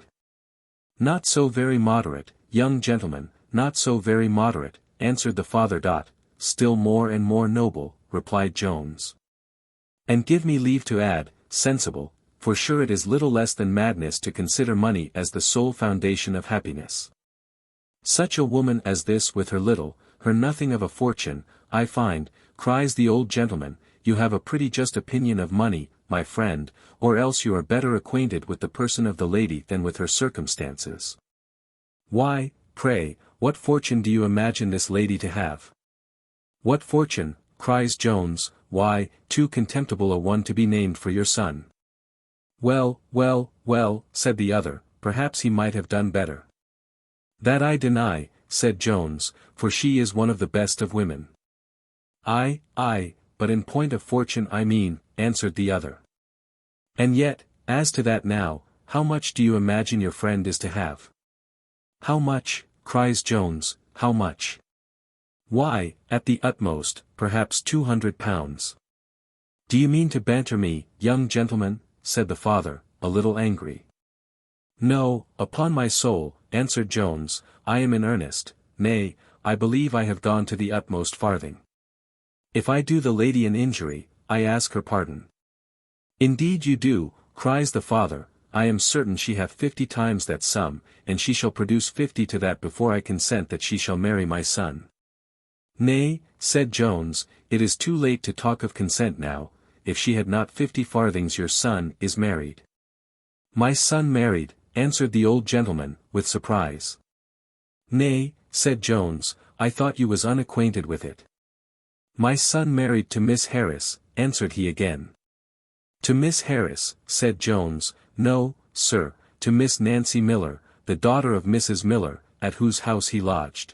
"Not so very moderate, young gentleman, not so very moderate," answered the father. "Still more and more noble," replied Jones. "And give me leave to add, sensible, for sure it is little less than madness to consider money as the sole foundation of happiness. Such a woman as this with her little, her nothing of a fortune, I find," cries the old gentleman, "you have a pretty just opinion of money, my friend, or else you are better acquainted with the person of the lady than with her circumstances. Why, pray, what fortune do you imagine this lady to have? What fortune, cries Jones, why, too contemptible a one to be named for your son. Well, well, well, said the other, perhaps he might have done better. That I deny, said Jones, for she is one of the best of women. Ay, but in point of fortune I mean, answered the other. And yet, as to that now, how much do you imagine your friend is to have? How much, cries Jones, how much? Why, at the utmost, perhaps £200. Do you mean to banter me, young gentleman? Said the father, a little angry. No, upon my soul, answered Jones, I am in earnest, nay, I believe I have gone to the utmost farthing. If I do the lady an injury, I ask her pardon. Indeed you do, cries the father, I am certain she hath 50 times that sum, and she shall produce 50 to that before I consent that she shall marry my son. Nay, said Jones, it is too late to talk of consent now, if she had not 50 farthings your son is married. My son married, answered the old gentleman, with surprise. Nay, said Jones, I thought you was unacquainted with it. My son married to Miss Harris, answered he again. To Miss Harris, said Jones, no, sir, to Miss Nancy Miller, the daughter of Mrs. Miller, at whose house he lodged.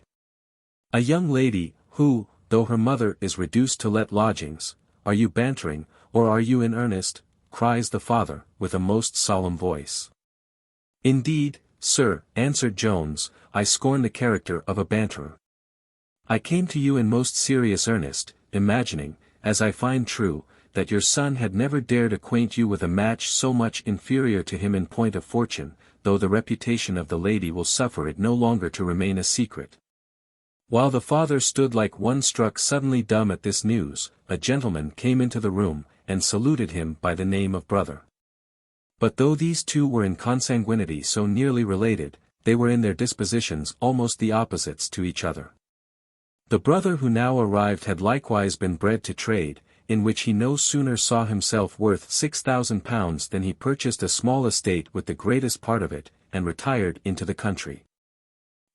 A young lady, who, though her mother is reduced to let lodgings, are you bantering, or are you in earnest? Cries the father, with a most solemn voice. Indeed, sir, answered Jones, I scorn the character of a banterer. I came to you in most serious earnest, imagining, as I find true, that your son had never dared acquaint you with a match so much inferior to him in point of fortune, though the reputation of the lady will suffer it no longer to remain a secret. While the father stood like one struck suddenly dumb at this news, a gentleman came into the room, and saluted him by the name of brother. But though these two were in consanguinity so nearly related, they were in their dispositions almost the opposites to each other. The brother who now arrived had likewise been bred to trade, in which he no sooner saw himself worth £6,000 than he purchased a small estate with the greatest part of it, and retired into the country,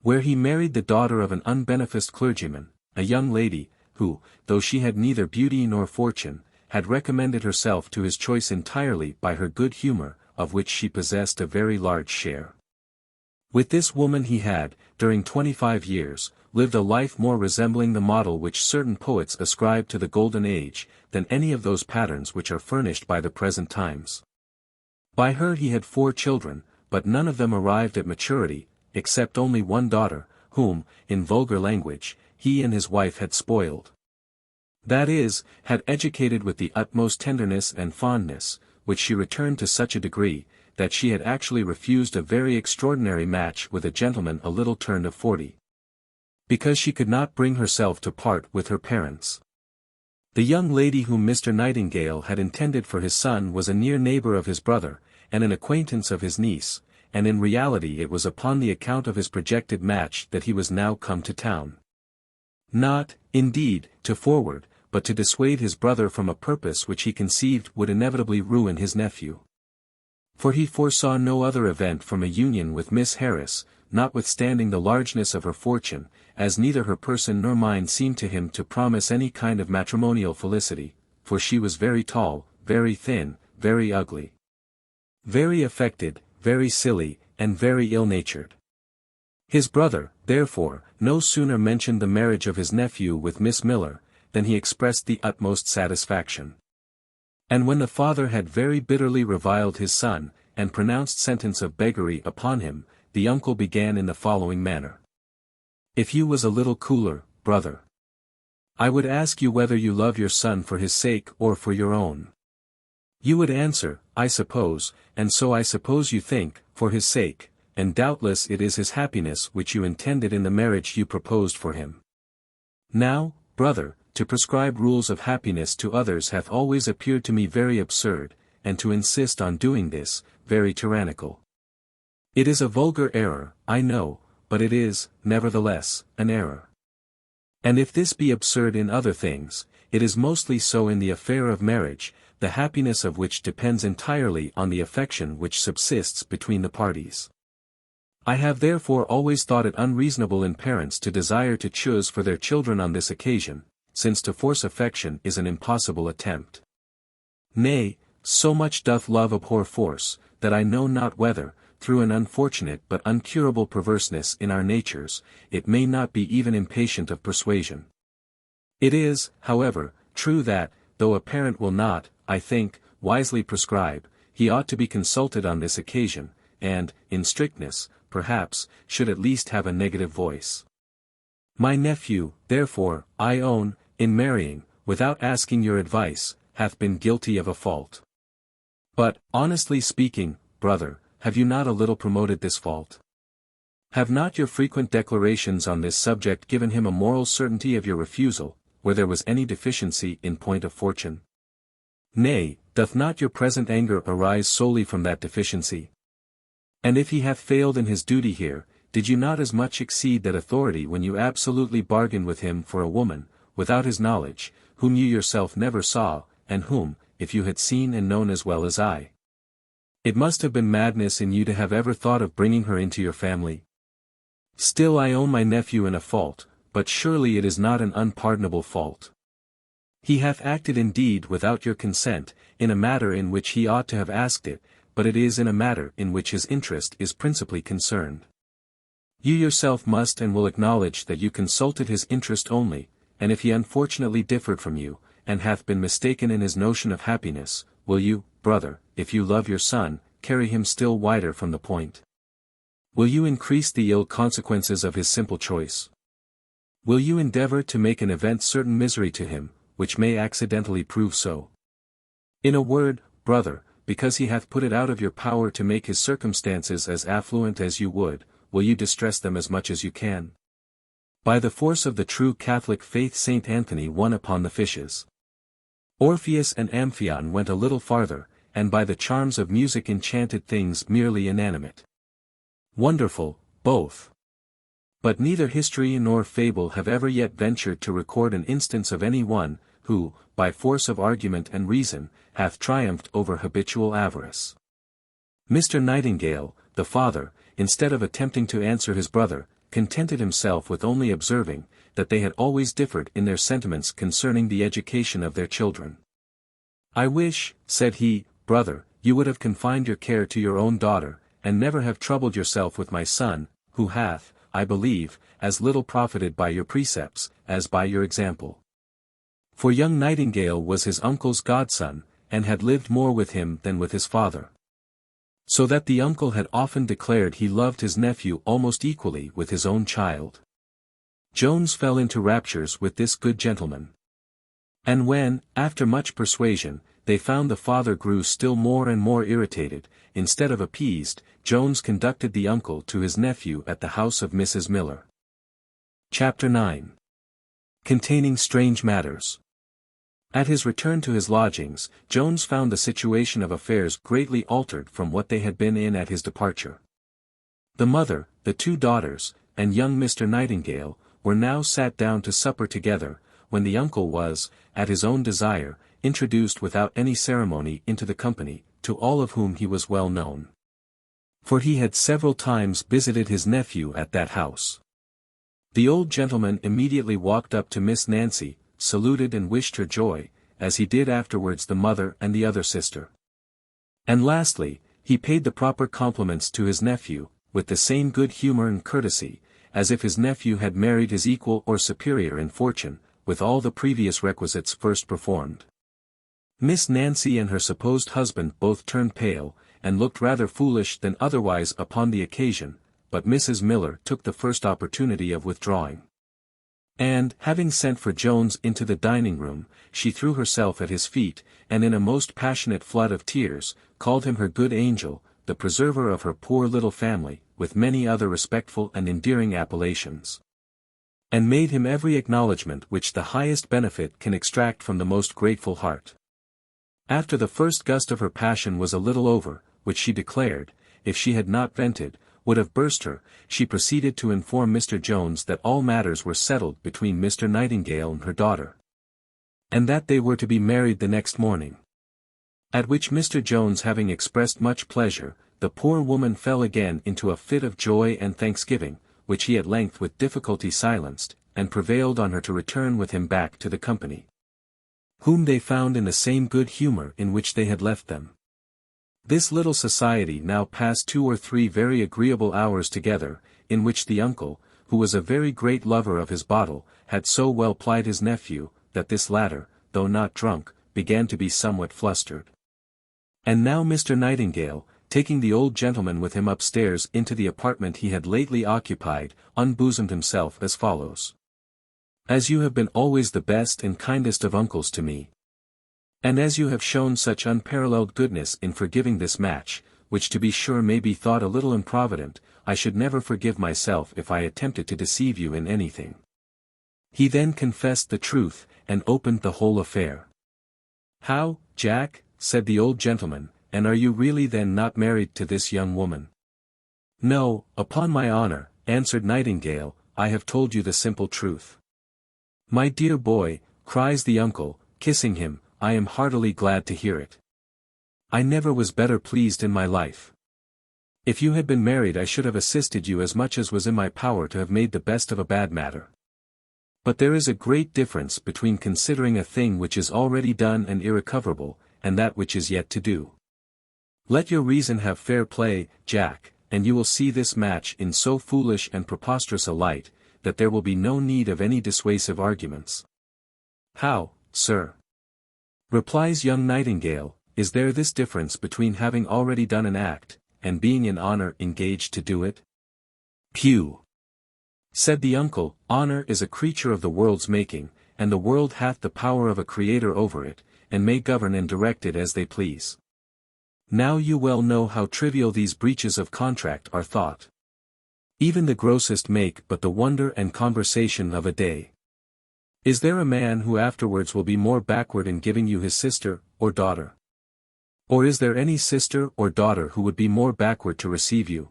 where he married the daughter of an unbeneficed clergyman, a young lady, who, though she had neither beauty nor fortune, had recommended herself to his choice entirely by her good humour, of which she possessed a very large share. With this woman he had, during 25 years, lived a life more resembling the model which certain poets ascribe to the golden age, than any of those patterns which are furnished by the present times. By her he had 4 children, but none of them arrived at maturity, except only one daughter, whom, in vulgar language, he and his wife had spoiled. That is, had educated with the utmost tenderness and fondness, which she returned to such a degree, that she had actually refused a very extraordinary match with a gentleman a little turned of 40. Because she could not bring herself to part with her parents. The young lady whom Mr. Nightingale had intended for his son was a near neighbour of his brother, and an acquaintance of his niece, and in reality it was upon the account of his projected match that he was now come to town. Not, indeed, to forward, but to dissuade his brother from a purpose which he conceived would inevitably ruin his nephew. For he foresaw no other event from a union with Miss Harris, notwithstanding the largeness of her fortune, as neither her person nor mind seemed to him to promise any kind of matrimonial felicity, for she was very tall, very thin, very ugly, very affected, very silly, and very ill-natured. His brother, therefore, no sooner mentioned the marriage of his nephew with Miss Miller, than he expressed the utmost satisfaction. And when the father had very bitterly reviled his son, and pronounced sentence of beggary upon him, the uncle began in the following manner. If you was a little cooler, brother, I would ask you whether you love your son for his sake or for your own. You would answer, I suppose, and so I suppose you think, for his sake, and doubtless it is his happiness which you intended in the marriage you proposed for him. Now, brother, to prescribe rules of happiness to others hath always appeared to me very absurd, and to insist on doing this, very tyrannical. It is a vulgar error, I know, but it is, nevertheless, an error. And if this be absurd in other things, it is mostly so in the affair of marriage, the happiness of which depends entirely on the affection which subsists between the parties. I have therefore always thought it unreasonable in parents to desire to choose for their children on this occasion, since to force affection is an impossible attempt. Nay, so much doth love abhor force, that I know not whether, through an unfortunate but uncurable perverseness in our natures, it may not be even impatient of persuasion. It is, however, true that, though a parent will not, I think, wisely prescribe, he ought to be consulted on this occasion, and, in strictness, perhaps, should at least have a negative voice. My nephew, therefore, I own, in marrying, without asking your advice, hath been guilty of a fault. But, honestly speaking, brother, have you not a little promoted this fault? Have not your frequent declarations on this subject given him a moral certainty of your refusal, where there was any deficiency in point of fortune? Nay, doth not your present anger arise solely from that deficiency? And if he hath failed in his duty here, did you not as much exceed that authority when you absolutely bargained with him for a woman, without his knowledge, whom you yourself never saw, and whom, if you had seen and known as well as I? It must have been madness in you to have ever thought of bringing her into your family. Still I own my nephew in a fault, but surely it is not an unpardonable fault. He hath acted indeed without your consent, in a matter in which he ought to have asked it, but it is in a matter in which his interest is principally concerned. You yourself must and will acknowledge that you consulted his interest only, and if he unfortunately differed from you, and hath been mistaken in his notion of happiness, will you, brother, if you love your son, carry him still wider from the point? Will you increase the ill consequences of his simple choice? Will you endeavor to make an event certain misery to him, which may accidentally prove so? In a word, brother, because he hath put it out of your power to make his circumstances as affluent as you would, will you distress them as much as you can? By the force of the true Catholic faith Saint Anthony won upon the fishes. Orpheus and Amphion went a little farther, and by the charms of music enchanted things merely inanimate. Wonderful, both. But neither history nor fable have ever yet ventured to record an instance of any one, who, by force of argument and reason, hath triumphed over habitual avarice. Mr. Nightingale, the father, instead of attempting to answer his brother, contented himself with only observing, that they had always differed in their sentiments concerning the education of their children. I wish, said he, brother, you would have confined your care to your own daughter, and never have troubled yourself with my son, who hath, I believe, as little profited by your precepts, as by your example. For young Nightingale was his uncle's godson, and had lived more with him than with his father. So that the uncle had often declared he loved his nephew almost equally with his own child. Jones fell into raptures with this good gentleman. And when, after much persuasion, they found the father grew still more and more irritated, instead of appeased, Jones conducted the uncle to his nephew at the house of Mrs. Miller. Chapter 9. Containing strange matters. At his return to his lodgings, Jones found the situation of affairs greatly altered from what they had been in at his departure. The mother, the two daughters, and young Mr. Nightingale, were now sat down to supper together, when the uncle was, at his own desire, introduced without any ceremony into the company, to all of whom he was well known. For he had several times visited his nephew at that house. The old gentleman immediately walked up to Miss Nancy, saluted and wished her joy, as he did afterwards the mother and the other sister. And lastly, he paid the proper compliments to his nephew, with the same good humour and courtesy, as if his nephew had married his equal or superior in fortune, with all the previous requisites first performed. Miss Nancy and her supposed husband both turned pale, and looked rather foolish than otherwise upon the occasion, but Mrs. Miller took the first opportunity of withdrawing. And, having sent for Jones into the dining-room, she threw herself at his feet, and in a most passionate flood of tears, called him her good angel, the preserver of her poor little family, with many other respectful and endearing appellations. And made him every acknowledgment which the highest benefit can extract from the most grateful heart. After the first gust of her passion was a little over, which she declared, if she had not vented, would have burst her, she proceeded to inform Mr. Jones that all matters were settled between Mr. Nightingale and her daughter, and that they were to be married the next morning. At which Mr. Jones, having expressed much pleasure, the poor woman fell again into a fit of joy and thanksgiving, which he at length with difficulty silenced, and prevailed on her to return with him back to the company, whom they found in the same good humour in which they had left them. This little society now passed 2 or 3 very agreeable hours together, in which the uncle, who was a very great lover of his bottle, had so well plied his nephew, that this latter, though not drunk, began to be somewhat flustered. And now Mr. Nightingale, taking the old gentleman with him upstairs into the apartment he had lately occupied, unbosomed himself as follows. As you have been always the best and kindest of uncles to me, and as you have shown such unparalleled goodness in forgiving this match, which to be sure may be thought a little improvident, I should never forgive myself if I attempted to deceive you in anything. He then confessed the truth, and opened the whole affair. How, Jack, said the old gentleman, and are you really then not married to this young woman? No, upon my honour, answered Nightingale, I have told you the simple truth. My dear boy, cries the uncle, kissing him, I am heartily glad to hear it. I never was better pleased in my life. If you had been married I should have assisted you as much as was in my power to have made the best of a bad matter. But there is a great difference between considering a thing which is already done and irrecoverable, and that which is yet to do. Let your reason have fair play, Jack, and you will see this match in so foolish and preposterous a light, that there will be no need of any dissuasive arguments. How, sir? Replies young Nightingale, is there this difference between having already done an act, and being in honour engaged to do it? Pew! Said the uncle, honour is a creature of the world's making, and the world hath the power of a creator over it, and may govern and direct it as they please. Now you well know how trivial these breaches of contract are thought. Even the grossest make but the wonder and conversation of a day. Is there a man who afterwards will be more backward in giving you his sister, or daughter? Or is there any sister or daughter who would be more backward to receive you?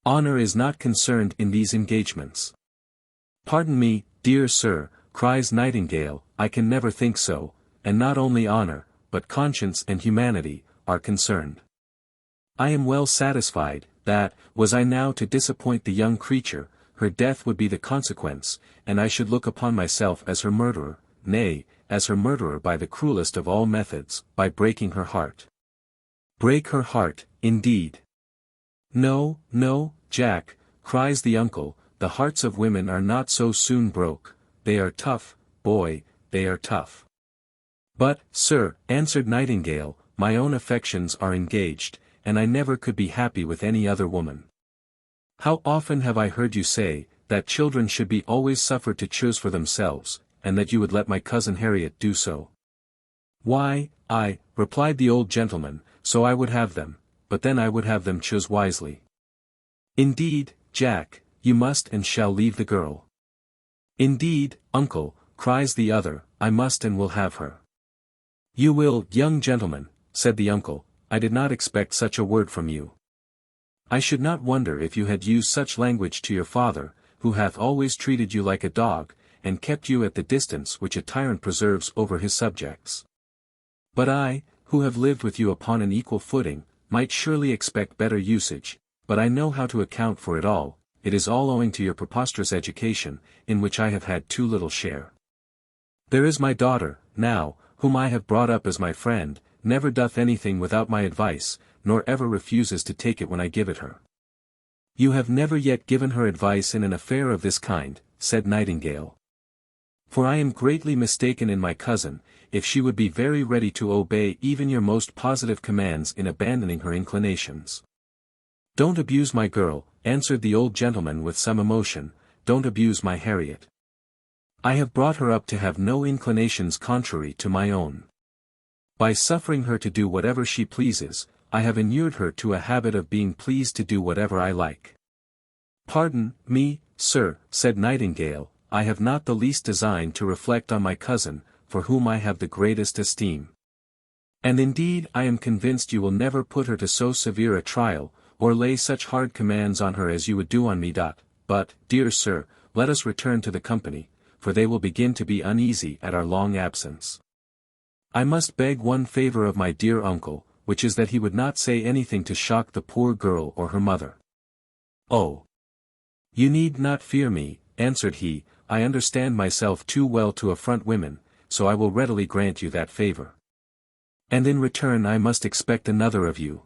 Honour is not concerned in these engagements. Pardon me, dear sir, cries Nightingale, I can never think so, and not only honour, but conscience and humanity, are concerned. I am well satisfied, that, was I now to disappoint the young creature, her death would be the consequence, and I should look upon myself as her murderer, nay, as her murderer by the cruelest of all methods, by breaking her heart. Break her heart, indeed. No, no, Jack, cries the uncle, the hearts of women are not so soon broke, they are tough, boy, they are tough. But, sir, answered Nightingale, my own affections are engaged, and I never could be happy with any other woman. How often have I heard you say, that children should be always suffered to choose for themselves, and that you would let my cousin Harriet do so? Why, I, replied the old gentleman, so I would have them, but then I would have them choose wisely. Indeed, Jack, you must and shall leave the girl. Indeed, uncle, cries the other, I must and will have her. You will, young gentleman, said the uncle, I did not expect such a word from you. I should not wonder if you had used such language to your father, who hath always treated you like a dog, and kept you at the distance which a tyrant preserves over his subjects. But I, who have lived with you upon an equal footing, might surely expect better usage, but I know how to account for it all, it is all owing to your preposterous education, in which I have had too little share. There is my daughter, now, whom I have brought up as my friend, never doth anything without my advice, nor ever refuses to take it when I give it her. You have never yet given her advice in an affair of this kind, said Nightingale. For I am greatly mistaken in my cousin, if she would be very ready to obey even your most positive commands in abandoning her inclinations. Don't abuse my girl, answered the old gentleman with some emotion, don't abuse my Harriet. I have brought her up to have no inclinations contrary to my own. By suffering her to do whatever she pleases, I have inured her to a habit of being pleased to do whatever I like. Pardon me, sir, said Nightingale, I have not the least design to reflect on my cousin, for whom I have the greatest esteem. And indeed I am convinced you will never put her to so severe a trial, or lay such hard commands on her as you would do on me. But, dear sir, let us return to the company, for they will begin to be uneasy at our long absence. I must beg one favour of my dear uncle, which is that he would not say anything to shock the poor girl or her mother. "Oh! You need not fear me," answered he, "I understand myself too well to affront women, so I will readily grant you that favour. And in return I must expect another of you."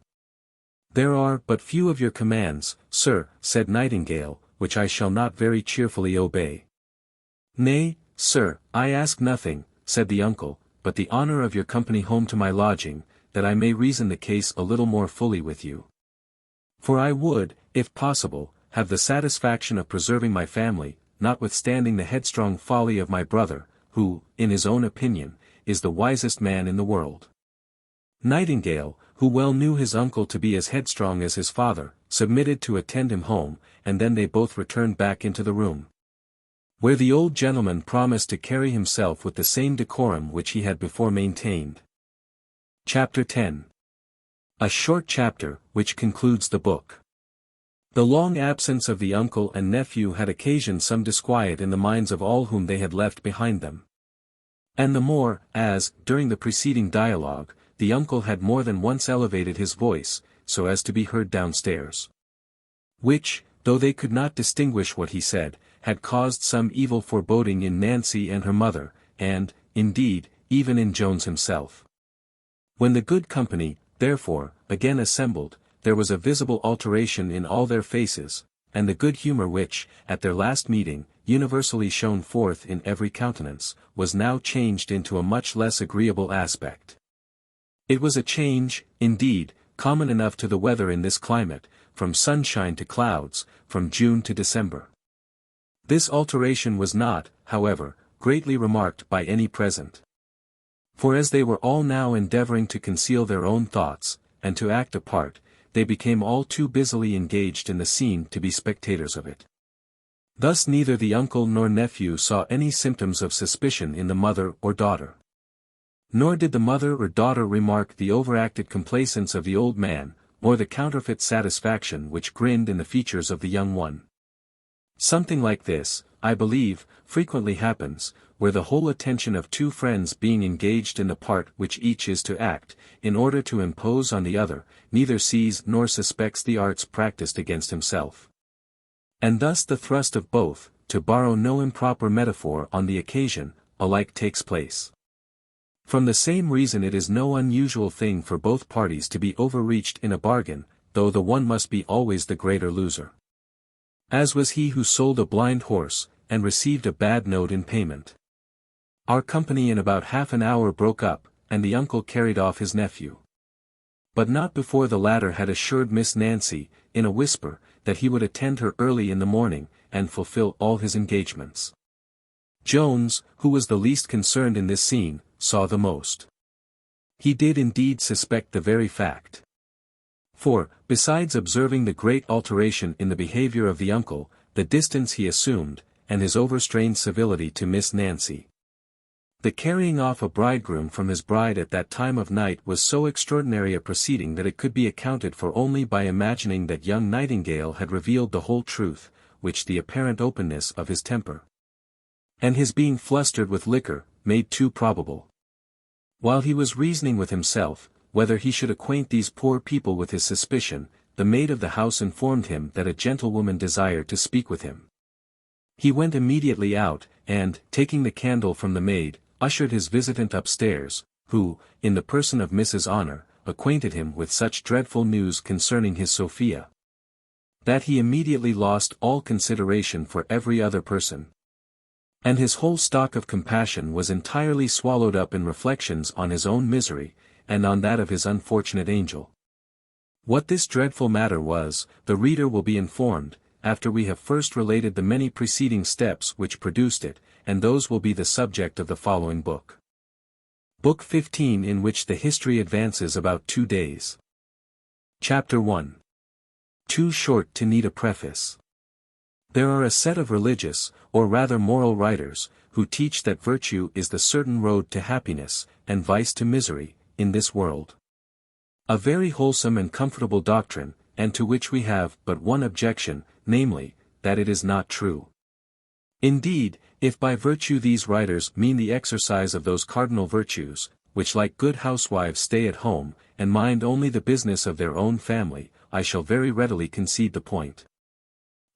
"There are but few of your commands, sir," said Nightingale, "which I shall not very cheerfully obey." "Nay, sir, I ask nothing," said the uncle, "but the honour of your company home to my lodging, that I may reason the case a little more fully with you. For I would, if possible, have the satisfaction of preserving my family, notwithstanding the headstrong folly of my brother, who, in his own opinion, is the wisest man in the world." Nightingale, who well knew his uncle to be as headstrong as his father, submitted to attend him home, and then they both returned back into the room, where the old gentleman promised to carry himself with the same decorum which he had before maintained. Chapter 10. A short chapter, which concludes the book. The long absence of the uncle and nephew had occasioned some disquiet in the minds of all whom they had left behind them. And the more, as, during the preceding dialogue, the uncle had more than once elevated his voice, so as to be heard downstairs. Which, though they could not distinguish what he said, had caused some evil foreboding in Nancy and her mother, and, indeed, even in Jones himself. When the good company, therefore, again assembled, there was a visible alteration in all their faces, and the good humour which, at their last meeting, universally shone forth in every countenance, was now changed into a much less agreeable aspect. It was a change, indeed, common enough to the weather in this climate, from sunshine to clouds, from June to December. This alteration was not, however, greatly remarked by any present. For as they were all now endeavouring to conceal their own thoughts, and to act a part, they became all too busily engaged in the scene to be spectators of it. Thus neither the uncle nor nephew saw any symptoms of suspicion in the mother or daughter. Nor did the mother or daughter remark the overacted complacence of the old man, or the counterfeit satisfaction which grinned in the features of the young one. Something like this, I believe, frequently happens, where the whole attention of two friends being engaged in the part which each is to act, in order to impose on the other, neither sees nor suspects the arts practised against himself. And thus the thrust of both, to borrow no improper metaphor on the occasion, alike takes place. From the same reason it is no unusual thing for both parties to be overreached in a bargain, though the one must be always the greater loser. As was he who sold a blind horse, and received a bad note in payment. Our company in about half an hour broke up, and the uncle carried off his nephew. But not before the latter had assured Miss Nancy, in a whisper, that he would attend her early in the morning, and fulfill all his engagements. Jones, who was the least concerned in this scene, saw the most. He did indeed suspect the very fact. For, besides observing the great alteration in the behaviour of the uncle, the distance he assumed, and his overstrained civility to Miss Nancy, the carrying off a bridegroom from his bride at that time of night was so extraordinary a proceeding that it could be accounted for only by imagining that young Nightingale had revealed the whole truth, which the apparent openness of his temper, and his being flustered with liquor, made too probable. While he was reasoning with himself, whether he should acquaint these poor people with his suspicion, the maid of the house informed him that a gentlewoman desired to speak with him. He went immediately out, and, taking the candle from the maid, ushered his visitant upstairs, who, in the person of Mrs. Honour, acquainted him with such dreadful news concerning his Sophia, that he immediately lost all consideration for every other person, and his whole stock of compassion was entirely swallowed up in reflections on his own misery, and on that of his unfortunate angel. What this dreadful matter was, the reader will be informed, after we have first related the many preceding steps which produced it, and those will be the subject of the following book. Book 15, in which the history advances about 2 days. Chapter 1. Too short to need a preface. There are a set of religious, or rather moral writers, who teach that virtue is the certain road to happiness, and vice to misery, in this world. A very wholesome and comfortable doctrine, and to which we have but one objection, namely, that it is not true. Indeed, if by virtue these writers mean the exercise of those cardinal virtues, which like good housewives stay at home, and mind only the business of their own family, I shall very readily concede the point.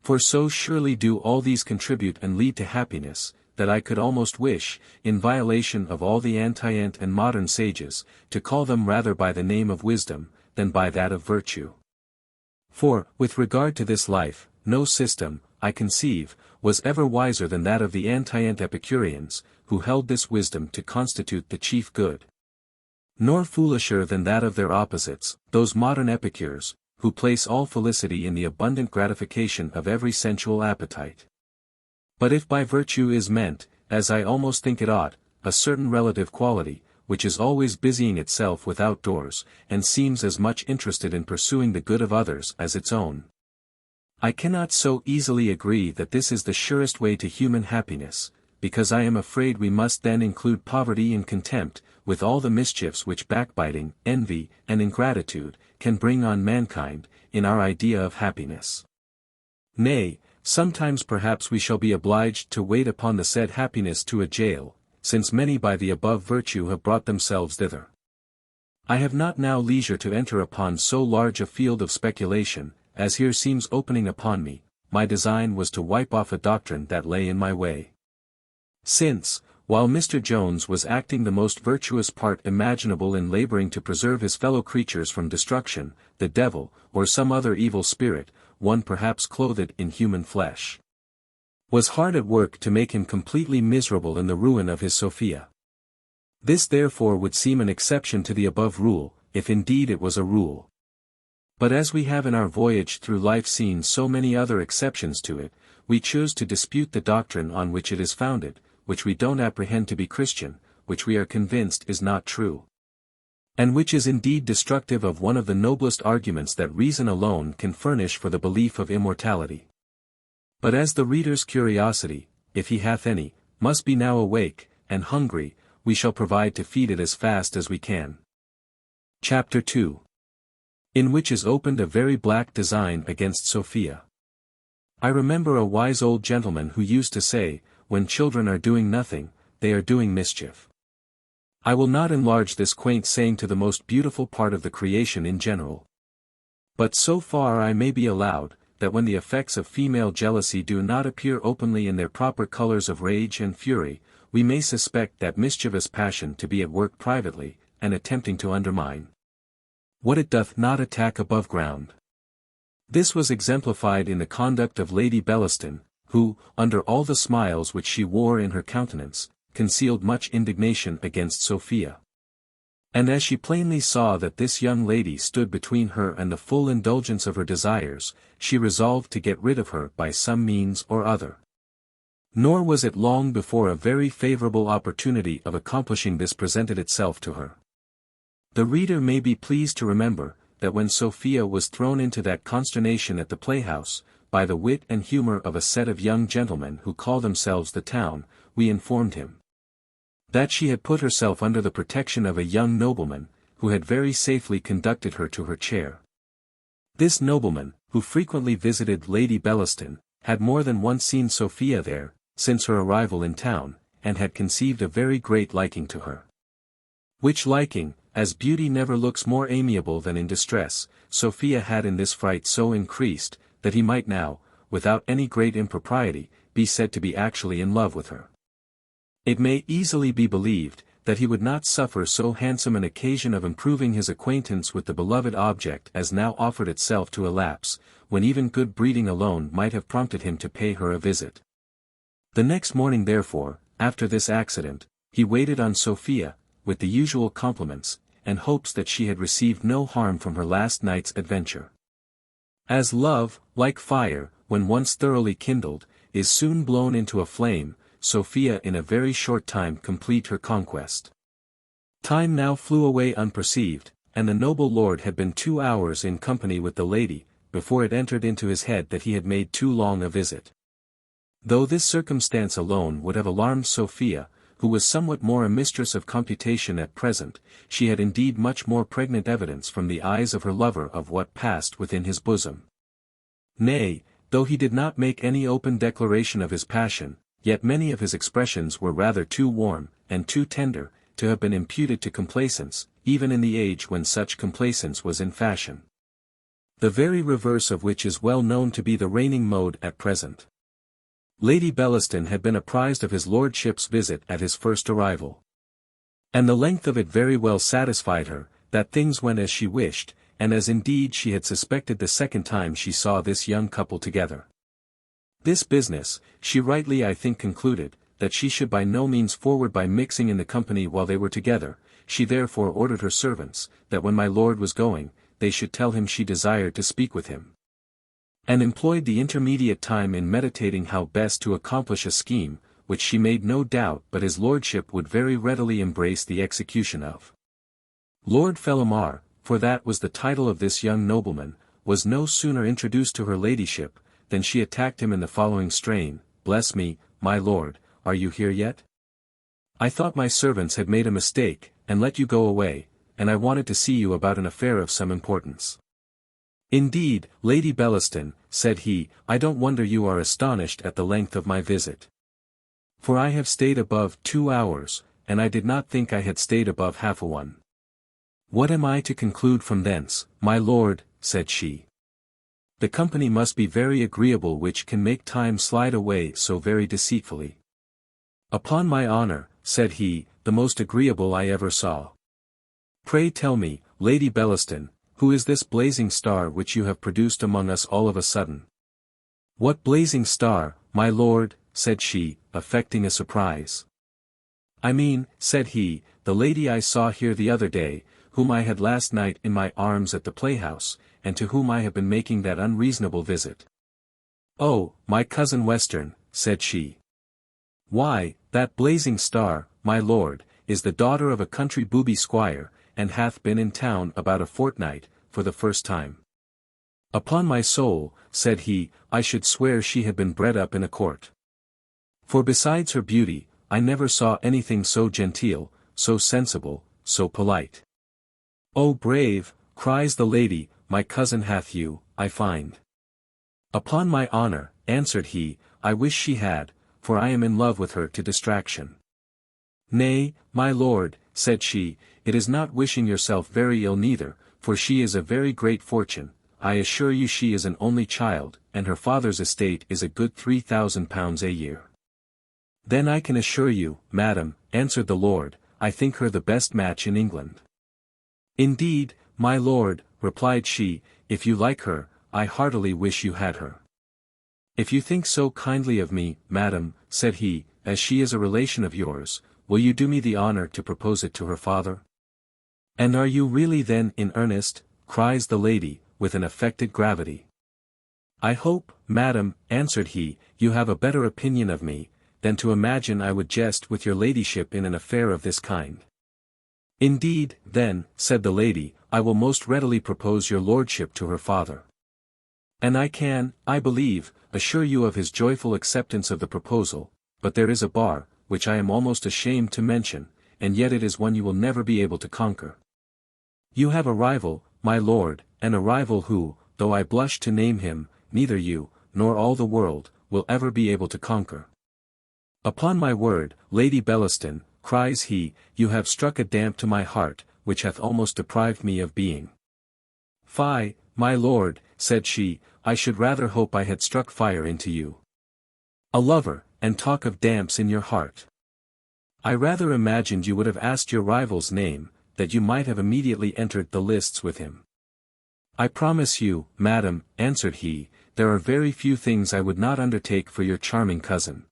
For so surely do all these contribute and lead to happiness, that I could almost wish, in violation of all the antient and modern sages, to call them rather by the name of wisdom, than by that of virtue. For, with regard to this life, no system, I conceive, was ever wiser than that of the antient Epicureans, who held this wisdom to constitute the chief good. Nor foolisher than that of their opposites, those modern epicures, who place all felicity in the abundant gratification of every sensual appetite. But if by virtue is meant, as I almost think it ought, a certain relative quality, which is always busying itself without doors, and seems as much interested in pursuing the good of others as its own, I cannot so easily agree that this is the surest way to human happiness, because I am afraid we must then include poverty and contempt, with all the mischiefs which backbiting, envy, and ingratitude, can bring on mankind, in our idea of happiness. Nay, sometimes perhaps we shall be obliged to wait upon the said happiness to a jail, since many by the above virtue have brought themselves thither. I have not now leisure to enter upon so large a field of speculation, as here seems opening upon me. My design was to wipe off a doctrine that lay in my way. Since, while Mr. Jones was acting the most virtuous part imaginable in laboring to preserve his fellow creatures from destruction, the devil, or some other evil spirit, one perhaps clothed in human flesh, was hard at work to make him completely miserable in the ruin of his Sophia. This therefore would seem an exception to the above rule, if indeed it was a rule. But as we have in our voyage through life seen so many other exceptions to it, we choose to dispute the doctrine on which it is founded, which we don't apprehend to be Christian, which we are convinced is not true, and which is indeed destructive of one of the noblest arguments that reason alone can furnish for the belief of immortality. But as the reader's curiosity, if he hath any, must be now awake, and hungry, we shall provide to feed it as fast as we can. Chapter 2. In which is opened a very black design against Sophia. I remember a wise old gentleman who used to say, when children are doing nothing, they are doing mischief. I will not enlarge this quaint saying to the most beautiful part of the creation in general. But so far I may be allowed, that when the effects of female jealousy do not appear openly in their proper colors of rage and fury, we may suspect that mischievous passion to be at work privately, and attempting to undermine what it doth not attack above ground. This was exemplified in the conduct of Lady Bellaston, who, under all the smiles which she wore in her countenance, concealed much indignation against Sophia. And as she plainly saw that this young lady stood between her and the full indulgence of her desires, she resolved to get rid of her by some means or other. Nor was it long before a very favourable opportunity of accomplishing this presented itself to her. The reader may be pleased to remember, that when Sophia was thrown into that consternation at the playhouse, by the wit and humour of a set of young gentlemen who call themselves the town, we informed him that she had put herself under the protection of a young nobleman, who had very safely conducted her to her chair. This nobleman, who frequently visited Lady Bellaston, had more than once seen Sophia there, since her arrival in town, and had conceived a very great liking to her. Which liking, as beauty never looks more amiable than in distress, Sophia had in this fright so increased, that he might now, without any great impropriety, be said to be actually in love with her. It may easily be believed, that he would not suffer so handsome an occasion of improving his acquaintance with the beloved object as now offered itself to elapse, when even good breeding alone might have prompted him to pay her a visit. The next morning therefore, after this accident, he waited on Sophia, with the usual compliments, and hopes that she had received no harm from her last night's adventure. As love, like fire, when once thoroughly kindled, is soon blown into a flame, Sophia in a very short time complete her conquest. Time now flew away unperceived, and the noble lord had been 2 hours in company with the lady, before it entered into his head that he had made too long a visit. Though this circumstance alone would have alarmed Sophia, who was somewhat more a mistress of computation at present, she had indeed much more pregnant evidence from the eyes of her lover of what passed within his bosom. Nay, though he did not make any open declaration of his passion, yet many of his expressions were rather too warm, and too tender, to have been imputed to complaisance, even in the age when such complaisance was in fashion. The very reverse of which is well known to be the reigning mode at present. Lady Bellaston had been apprised of his lordship's visit at his first arrival. And the length of it very well satisfied her, that things went as she wished, and as indeed she had suspected the second time she saw this young couple together. This business, she rightly I think concluded, that she should by no means forward by mixing in the company while they were together. She therefore ordered her servants, that when my lord was going, they should tell him she desired to speak with him. And employed the intermediate time in meditating how best to accomplish a scheme, which she made no doubt but his lordship would very readily embrace the execution of. Lord Fellamar, for that was the title of this young nobleman, was no sooner introduced to her ladyship, than she attacked him in the following strain: "Bless me, my lord, are you here yet? I thought my servants had made a mistake, and let you go away, and I wanted to see you about an affair of some importance." "Indeed, Lady Bellaston," said he, "I don't wonder you are astonished at the length of my visit. For I have stayed above 2 hours, and I did not think I had stayed above half a one." "What am I to conclude from thence, my lord?" said she. "The company must be very agreeable which can make time slide away so very deceitfully." "Upon my honour," said he, "the most agreeable I ever saw. Pray tell me, Lady Bellaston, who is this blazing star which you have produced among us all of a sudden?" "What blazing star, my lord?" said she, affecting a surprise. "I mean," said he, "the lady I saw here the other day, whom I had last night in my arms at the playhouse, and to whom I have been making that unreasonable visit." "Oh, my cousin Western," said she. "Why, that blazing star, my lord, is the daughter of a country booby squire, and hath been in town about a fortnight, for the first time. Upon my soul," said he, "I should swear she had been bred up in a court. For besides her beauty, I never saw anything so genteel, so sensible, so polite." "Oh brave," cries the lady, "my cousin hath you, I find." "Upon my honour," answered he, "I wish she had, for I am in love with her to distraction." "Nay, my lord," said she, "it is not wishing yourself very ill neither, for she is a very great fortune. I assure you she is an only child, and her father's estate is a good £3,000 a year." "Then I can assure you, madam," answered the lord, "I think her the best match in England." "Indeed, my lord," replied she, "if you like her, I heartily wish you had her." "If you think so kindly of me, madam," said he, "as she is a relation of yours, will you do me the honour to propose it to her father?" "And are you really then in earnest?" cries the lady, with an affected gravity. "I hope, madam," answered he, "you have a better opinion of me, than to imagine I would jest with your ladyship in an affair of this kind." "Indeed, then," said the lady, "I will most readily propose your lordship to her father. And I can, I believe, assure you of his joyful acceptance of the proposal, but there is a bar, which I am almost ashamed to mention, and yet it is one you will never be able to conquer. You have a rival, my lord, and a rival who, though I blush to name him, neither you, nor all the world, will ever be able to conquer." "Upon my word, Lady Bellaston," cries he, "you have struck a damp to my heart, which hath almost deprived me of being." "Fie, my lord," said she, "I should rather hope I had struck fire into you. A lover, and talk of damps in your heart. I rather imagined you would have asked your rival's name, that you might have immediately entered the lists with him." "I promise you, madam," answered he, "there are very few things I would not undertake for your charming cousin.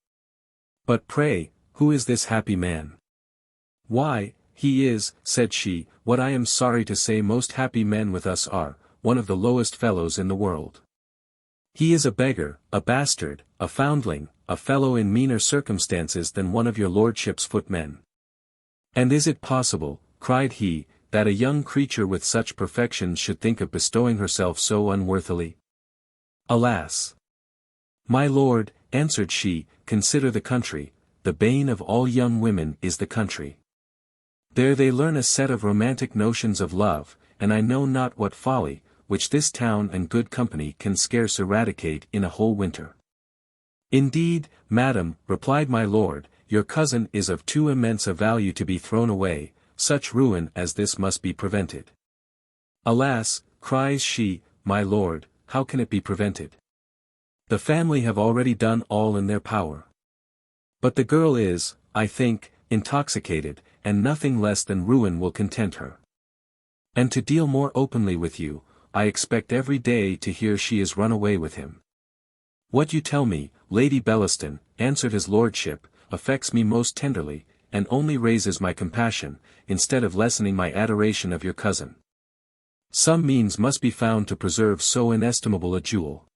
But pray, who is this happy man?" "Why, he is," said she, "what I am sorry to say most happy men with us are, one of the lowest fellows in the world. He is a beggar, a bastard, a foundling, a fellow in meaner circumstances than one of your lordship's footmen." "And is it possible," cried he, "that a young creature with such perfections should think of bestowing herself so unworthily? Alas! My lord," answered she, "consider the country, the bane of all young women is the country. There they learn a set of romantic notions of love, and I know not what folly, which this town and good company can scarce eradicate in a whole winter." "Indeed, madam," replied my lord, "your cousin is of too immense a value to be thrown away, such ruin as this must be prevented. Alas, cries she, my lord, how can it be prevented? The family have already done all in their power. But the girl is, I think, intoxicated, and nothing less than ruin will content her. And to deal more openly with you, I expect every day to hear she is run away with him. What you tell me, Lady Bellaston, answered his lordship, affects me most tenderly, and only raises my compassion, instead of lessening my adoration of your cousin. Some means must be found to preserve so inestimable a jewel.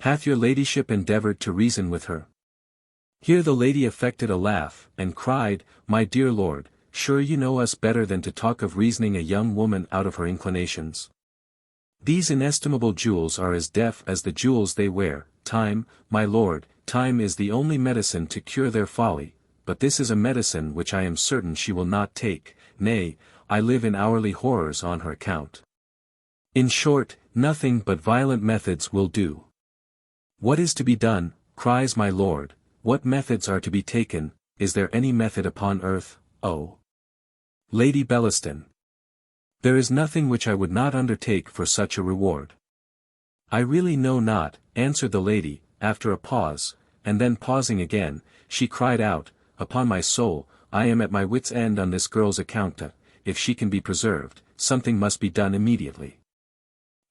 Hath your ladyship endeavoured to reason with her? Here the lady affected a laugh, and cried, my dear lord, sure you know us better than to talk of reasoning a young woman out of her inclinations. These inestimable jewels are as deaf as the jewels they wear. Time, my lord, time is the only medicine to cure their folly, but this is a medicine which I am certain she will not take, nay, I live in hourly horrors on her account. In short, nothing but violent methods will do. What is to be done, cries my lord, what methods are to be taken, is there any method upon earth, oh? Lady Bellaston. There is nothing which I would not undertake for such a reward. I really know not, answered the lady, after a pause, and then pausing again, she cried out, upon my soul, I am at my wit's end on this girl's account. If she can be preserved, something must be done immediately.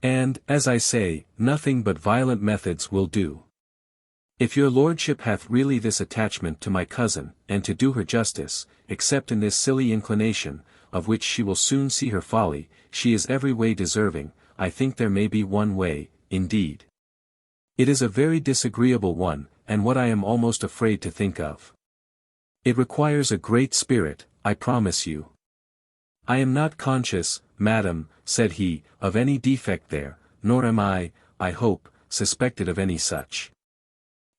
And, as I say, nothing but violent methods will do. If your lordship hath really this attachment to my cousin, and to do her justice, except in this silly inclination, of which she will soon see her folly, she is every way deserving, I think there may be one way, indeed. It is a very disagreeable one, and what I am almost afraid to think of. It requires a great spirit, I promise you. I am not conscious, madam, said he, of any defect there, nor am I hope, suspected of any such.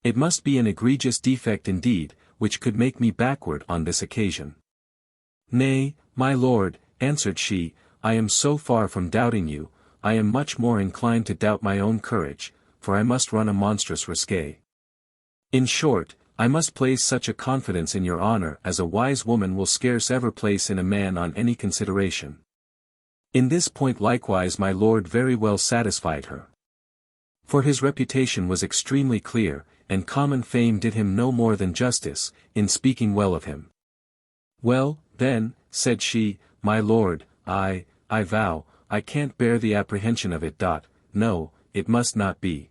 It must be an egregious defect indeed, which could make me backward on this occasion. Nay, my lord, answered she, I am so far from doubting you, I am much more inclined to doubt my own courage, for I must run a monstrous risque. In short, I must place such a confidence in your honour as a wise woman will scarce ever place in a man on any consideration. In this point likewise my lord very well satisfied her. For his reputation was extremely clear, and common fame did him no more than justice, in speaking well of him. Well, then, said she, my lord, I vow, I can't bear the apprehension of it. No, it must not be.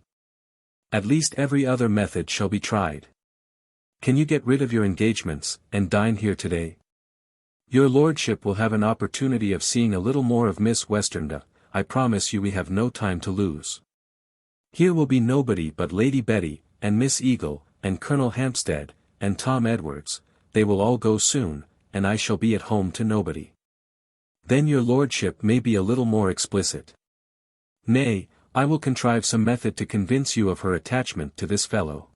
At least every other method shall be tried. Can you get rid of your engagements, and dine here today? Your lordship will have an opportunity of seeing a little more of Miss Westernda, I promise you we have no time to lose. Here will be nobody but Lady Betty, and Miss Eagle, and Colonel Hampstead, and Tom Edwards, they will all go soon, and I shall be at home to nobody. Then your lordship may be a little more explicit. Nay, I will contrive some method to convince you of her attachment to this fellow.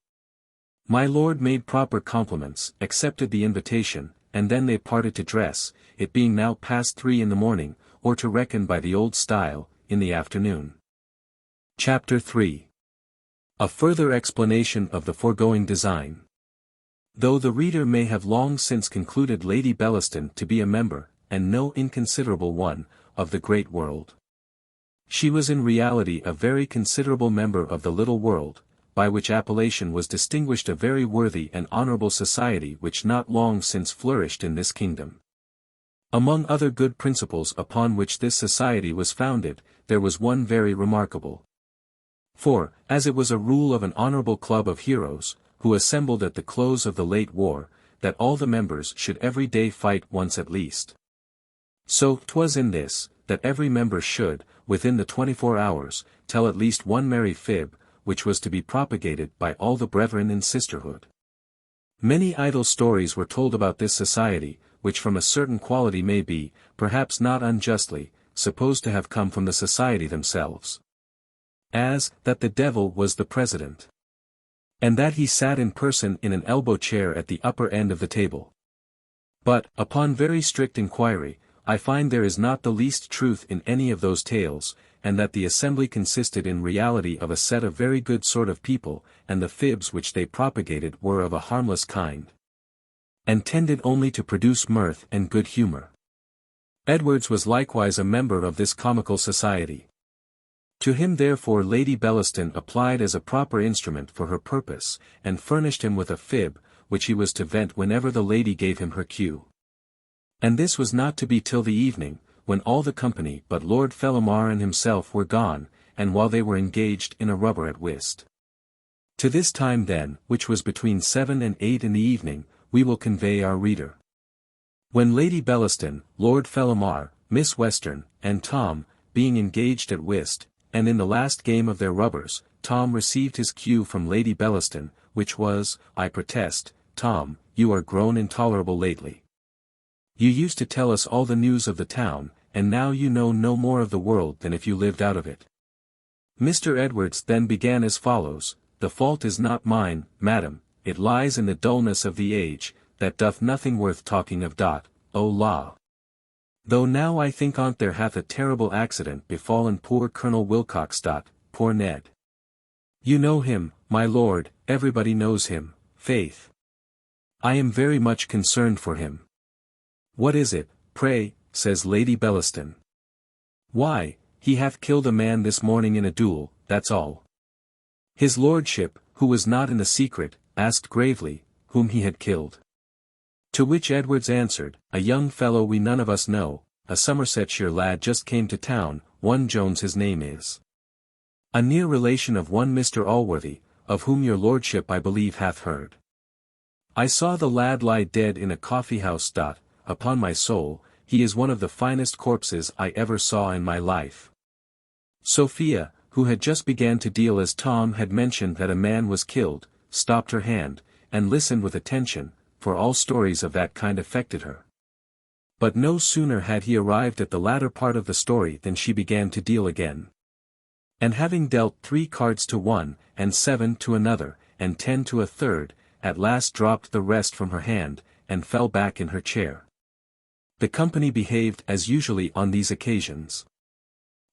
My lord made proper compliments, accepted the invitation, and then they parted to dress, it being now past 3 in the morning, or to reckon by the old style, in the afternoon. Chapter 3. A further explanation of the foregoing design. Though the reader may have long since concluded Lady Bellaston to be a member, and no inconsiderable one, of the great world. She was in reality a very considerable member of the little world, by which appellation was distinguished a very worthy and honourable society which not long since flourished in this kingdom. Among other good principles upon which this society was founded, there was one very remarkable. For, as it was a rule of an honourable club of heroes, who assembled at the close of the late war, that all the members should every day fight once at least. So 'twas in this, that every member should, within the 24 hours, tell at least one merry fib, which was to be propagated by all the brethren in sisterhood. Many idle stories were told about this society, which from a certain quality may be, perhaps not unjustly, supposed to have come from the society themselves. As, that the devil was the president. And that he sat in person in an elbow chair at the upper end of the table. But, upon very strict inquiry, I find there is not the least truth in any of those tales, and that the assembly consisted in reality of a set of very good sort of people, and the fibs which they propagated were of a harmless kind, and tended only to produce mirth and good humour. Edwards was likewise a member of this comical society. To him therefore Lady Bellaston applied as a proper instrument for her purpose, and furnished him with a fib, which he was to vent whenever the lady gave him her cue. And this was not to be till the evening, when all the company but Lord Fellamar and himself were gone, and while they were engaged in a rubber at whist. To this time then, which was between 7 and 8 in the evening, we will convey our reader. When Lady Bellaston, Lord Fellamar, Miss Western, and Tom, being engaged at whist, and in the last game of their rubbers, Tom received his cue from Lady Bellaston, which was, "I protest, Tom, you are grown intolerable lately. You used to tell us all the news of the town, and now you know no more of the world than if you lived out of it." Mr. Edwards then began as follows: "The fault is not mine, madam, it lies in the dullness of the age, that doth nothing worth talking of. O la! Though now I think on't there hath a terrible accident befallen poor Colonel Wilcox. Poor Ned. You know him, my lord, everybody knows him, faith. I am very much concerned for him." "What is it, pray?" says Lady Bellaston. "Why, he hath killed a man this morning in a duel, that's all." His lordship, who was not in the secret, asked gravely, whom he had killed. To which Edwards answered, "A young fellow we none of us know, a Somersetshire lad just came to town, one Jones his name is. A near relation of one Mr. Allworthy, of whom your lordship I believe hath heard. I saw the lad lie dead in a coffee-house. Upon my soul, he is one of the finest corpses I ever saw in my life." Sophia, who had just began to deal as Tom had mentioned that a man was killed, stopped her hand, and listened with attention, for all stories of that kind affected her. But no sooner had he arrived at the latter part of the story than she began to deal again. And having dealt 3 cards to one, and 7 to another, and 10 to a third, at last dropped the rest from her hand, and fell back in her chair. The company behaved as usually on these occasions.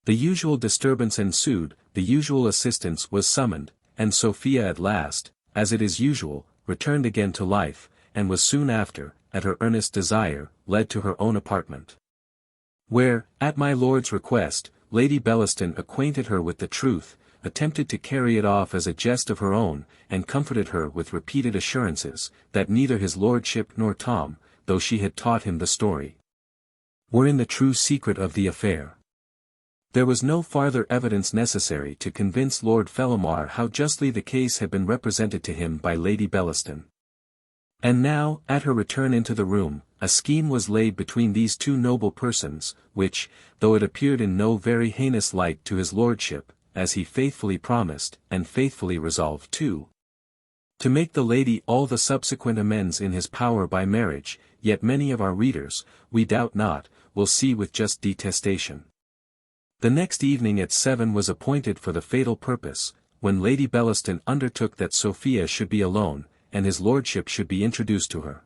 The usual disturbance ensued, the usual assistance was summoned, and Sophia at last, as it is usual, returned again to life, and was soon after, at her earnest desire, led to her own apartment. Where, at my lord's request, Lady Bellaston acquainted her with the truth, attempted to carry it off as a jest of her own, and comforted her with repeated assurances, that neither his lordship nor Tom, though she had taught him the story, were in the true secret of the affair. There was no farther evidence necessary to convince Lord Fellamar how justly the case had been represented to him by Lady Bellaston. And now, at her return into the room, a scheme was laid between these two noble persons, which, though it appeared in no very heinous light to his lordship, as he faithfully promised, and faithfully resolved to make the lady all the subsequent amends in his power by marriage, yet many of our readers, we doubt not, will see with just detestation. The next evening at 7 was appointed for the fatal purpose, when Lady Bellaston undertook that Sophia should be alone, and his lordship should be introduced to her.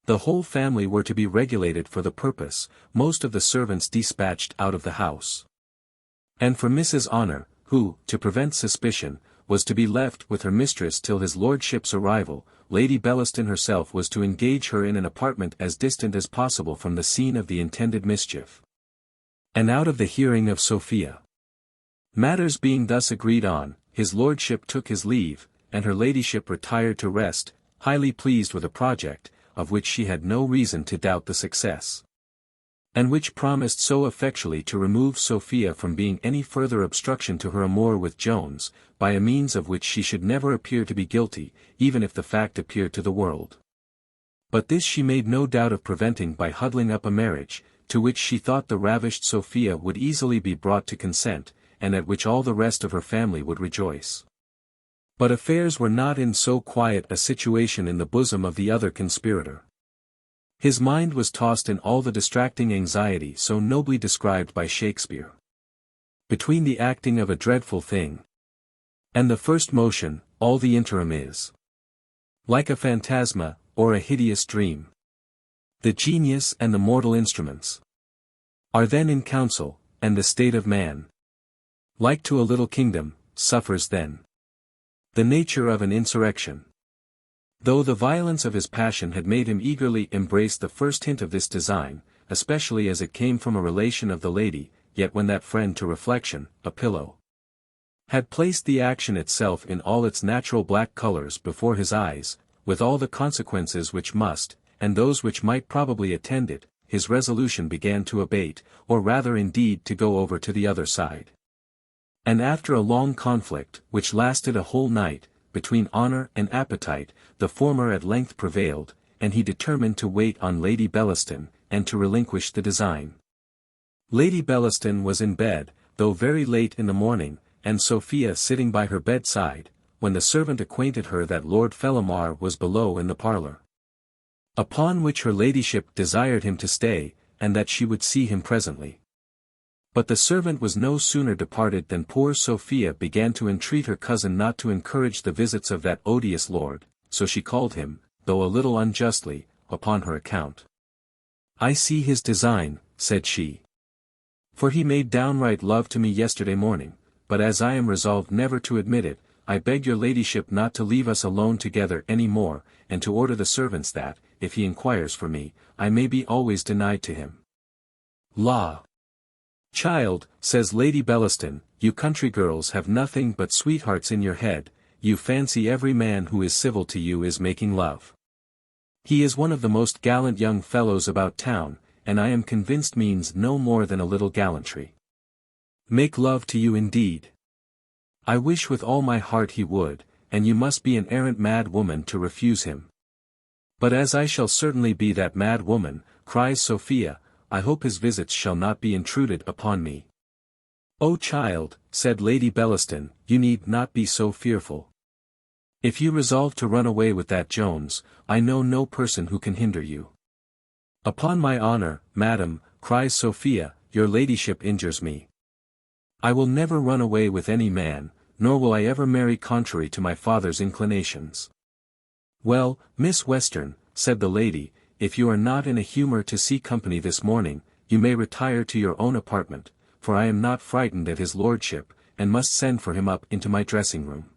The whole family were to be regulated for the purpose, most of the servants dispatched out of the house. And for Mrs. Honour, who, to prevent suspicion, was to be left with her mistress till his lordship's arrival, Lady Bellaston herself was to engage her in an apartment as distant as possible from the scene of the intended mischief, and out of the hearing of Sophia. Matters being thus agreed on, his lordship took his leave, and her ladyship retired to rest, highly pleased with a project, of which she had no reason to doubt the success, and which promised so effectually to remove Sophia from being any further obstruction to her amour with Jones, by a means of which she should never appear to be guilty, even if the fact appeared to the world. But this she made no doubt of preventing by huddling up a marriage, to which she thought the ravished Sophia would easily be brought to consent, and at which all the rest of her family would rejoice. But affairs were not in so quiet a situation in the bosom of the other conspirator. His mind was tossed in all the distracting anxiety so nobly described by Shakespeare. Between the acting of a dreadful thing and the first motion, all the interim is like a phantasma, or a hideous dream. The genius and the mortal instruments are then in council, and the state of man, like to a little kingdom, suffers then the nature of an insurrection. Though the violence of his passion had made him eagerly embrace the first hint of this design, especially as it came from a relation of the lady, yet when that friend to reflection, a pillow, had placed the action itself in all its natural black colors before his eyes, with all the consequences which must, and those which might probably attend it, his resolution began to abate, or rather indeed to go over to the other side. And after a long conflict, which lasted a whole night, between honour and appetite, the former at length prevailed, and he determined to wait on Lady Bellaston, and to relinquish the design. Lady Bellaston was in bed, though very late in the morning, and Sophia sitting by her bedside, when the servant acquainted her that Lord Fellamar was below in the parlour. Upon which her ladyship desired him to stay, and that she would see him presently. But the servant was no sooner departed than poor Sophia began to entreat her cousin not to encourage the visits of that odious lord, so she called him, though a little unjustly, upon her account. "I see his design," said she. "For he made downright love to me yesterday morning, but as I am resolved never to admit it, I beg your ladyship not to leave us alone together any more, and to order the servants that, if he inquires for me, I may be always denied to him." "La! Child," says Lady Bellaston, "you country girls have nothing but sweethearts in your head, you fancy every man who is civil to you is making love. He is one of the most gallant young fellows about town, and I am convinced means no more than a little gallantry. Make love to you indeed! I wish with all my heart he would, and you must be an arrant mad woman to refuse him." "But as I shall certainly be that mad woman," cries Sophia, "I hope his visits shall not be intruded upon me." "Oh child," said Lady Bellaston, "you need not be so fearful. If you resolve to run away with that Jones, I know no person who can hinder you." "Upon my honour, madam," cries Sophia, "your ladyship injures me. I will never run away with any man, nor will I ever marry contrary to my father's inclinations." "Well, Miss Western," said the lady, "if you are not in a humour to see company this morning, you may retire to your own apartment, for I am not frightened at his lordship, and must send for him up into my dressing-room."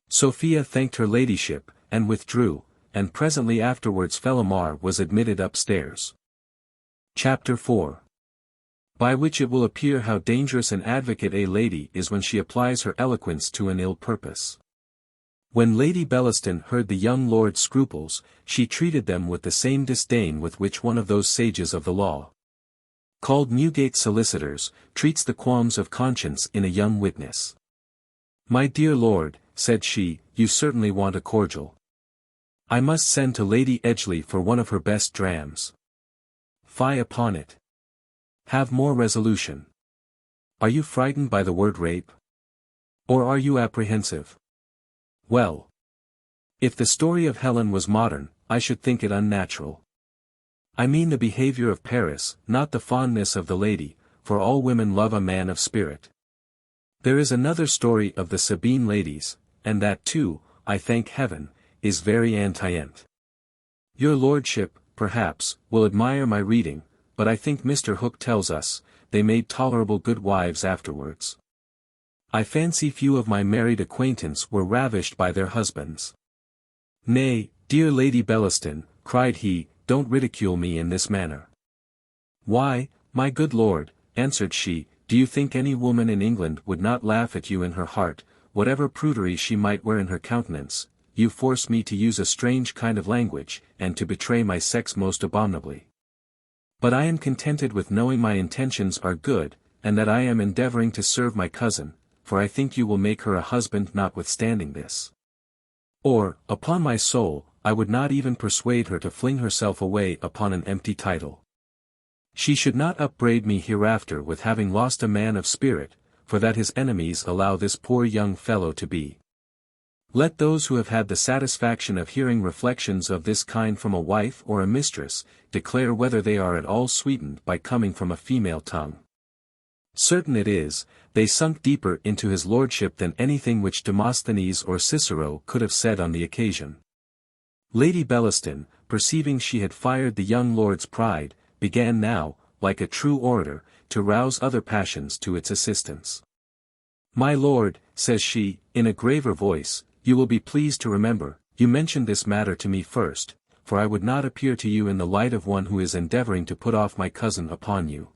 Sophia thanked her ladyship, and withdrew, and presently afterwards Fellamar was admitted upstairs. Chapter 4. By which it will appear how dangerous an advocate a lady is when she applies her eloquence to an ill purpose. When Lady Bellaston heard the young lord's scruples, she treated them with the same disdain with which one of those sages of the law, called Newgate solicitors, treats the qualms of conscience in a young witness. "My dear lord," said she, "you certainly want a cordial. I must send to Lady Edgeley for one of her best drams. Fie upon it. Have more resolution. Are you frightened by the word rape? Or are you apprehensive? Well, if the story of Helen was modern, I should think it unnatural. I mean the behaviour of Paris, not the fondness of the lady, for all women love a man of spirit. There is another story of the Sabine ladies, and that too, I thank heaven, is very antient. Your lordship, perhaps, will admire my reading, but I think Mr. Hooke tells us, they made tolerable good wives afterwards. I fancy few of my married acquaintance were ravished by their husbands. Nay, dear Lady Bellaston, cried he, don't ridicule me in this manner. Why, my good lord, answered she, do you think any woman in England would not laugh at you in her heart, whatever prudery she might wear in her countenance? You force me to use a strange kind of language, and to betray my sex most abominably. But I am contented with knowing my intentions are good, and that I am endeavouring to serve my cousin, for I think you will make her a husband notwithstanding this. Or, upon my soul, I would not even persuade her to fling herself away upon an empty title. She should not upbraid me hereafter with having lost a man of spirit, for that his enemies allow this poor young fellow to be. Let those who have had the satisfaction of hearing reflections of this kind from a wife or a mistress, declare whether they are at all sweetened by coming from a female tongue. Certain it is, they sunk deeper into his lordship than anything which Demosthenes or Cicero could have said on the occasion. Lady Bellaston, perceiving she had fired the young lord's pride, began now, like a true orator, to rouse other passions to its assistance. My lord, says she, in a graver voice, you will be pleased to remember, you mentioned this matter to me first, for I would not appear to you in the light of one who is endeavouring to put off my cousin upon you.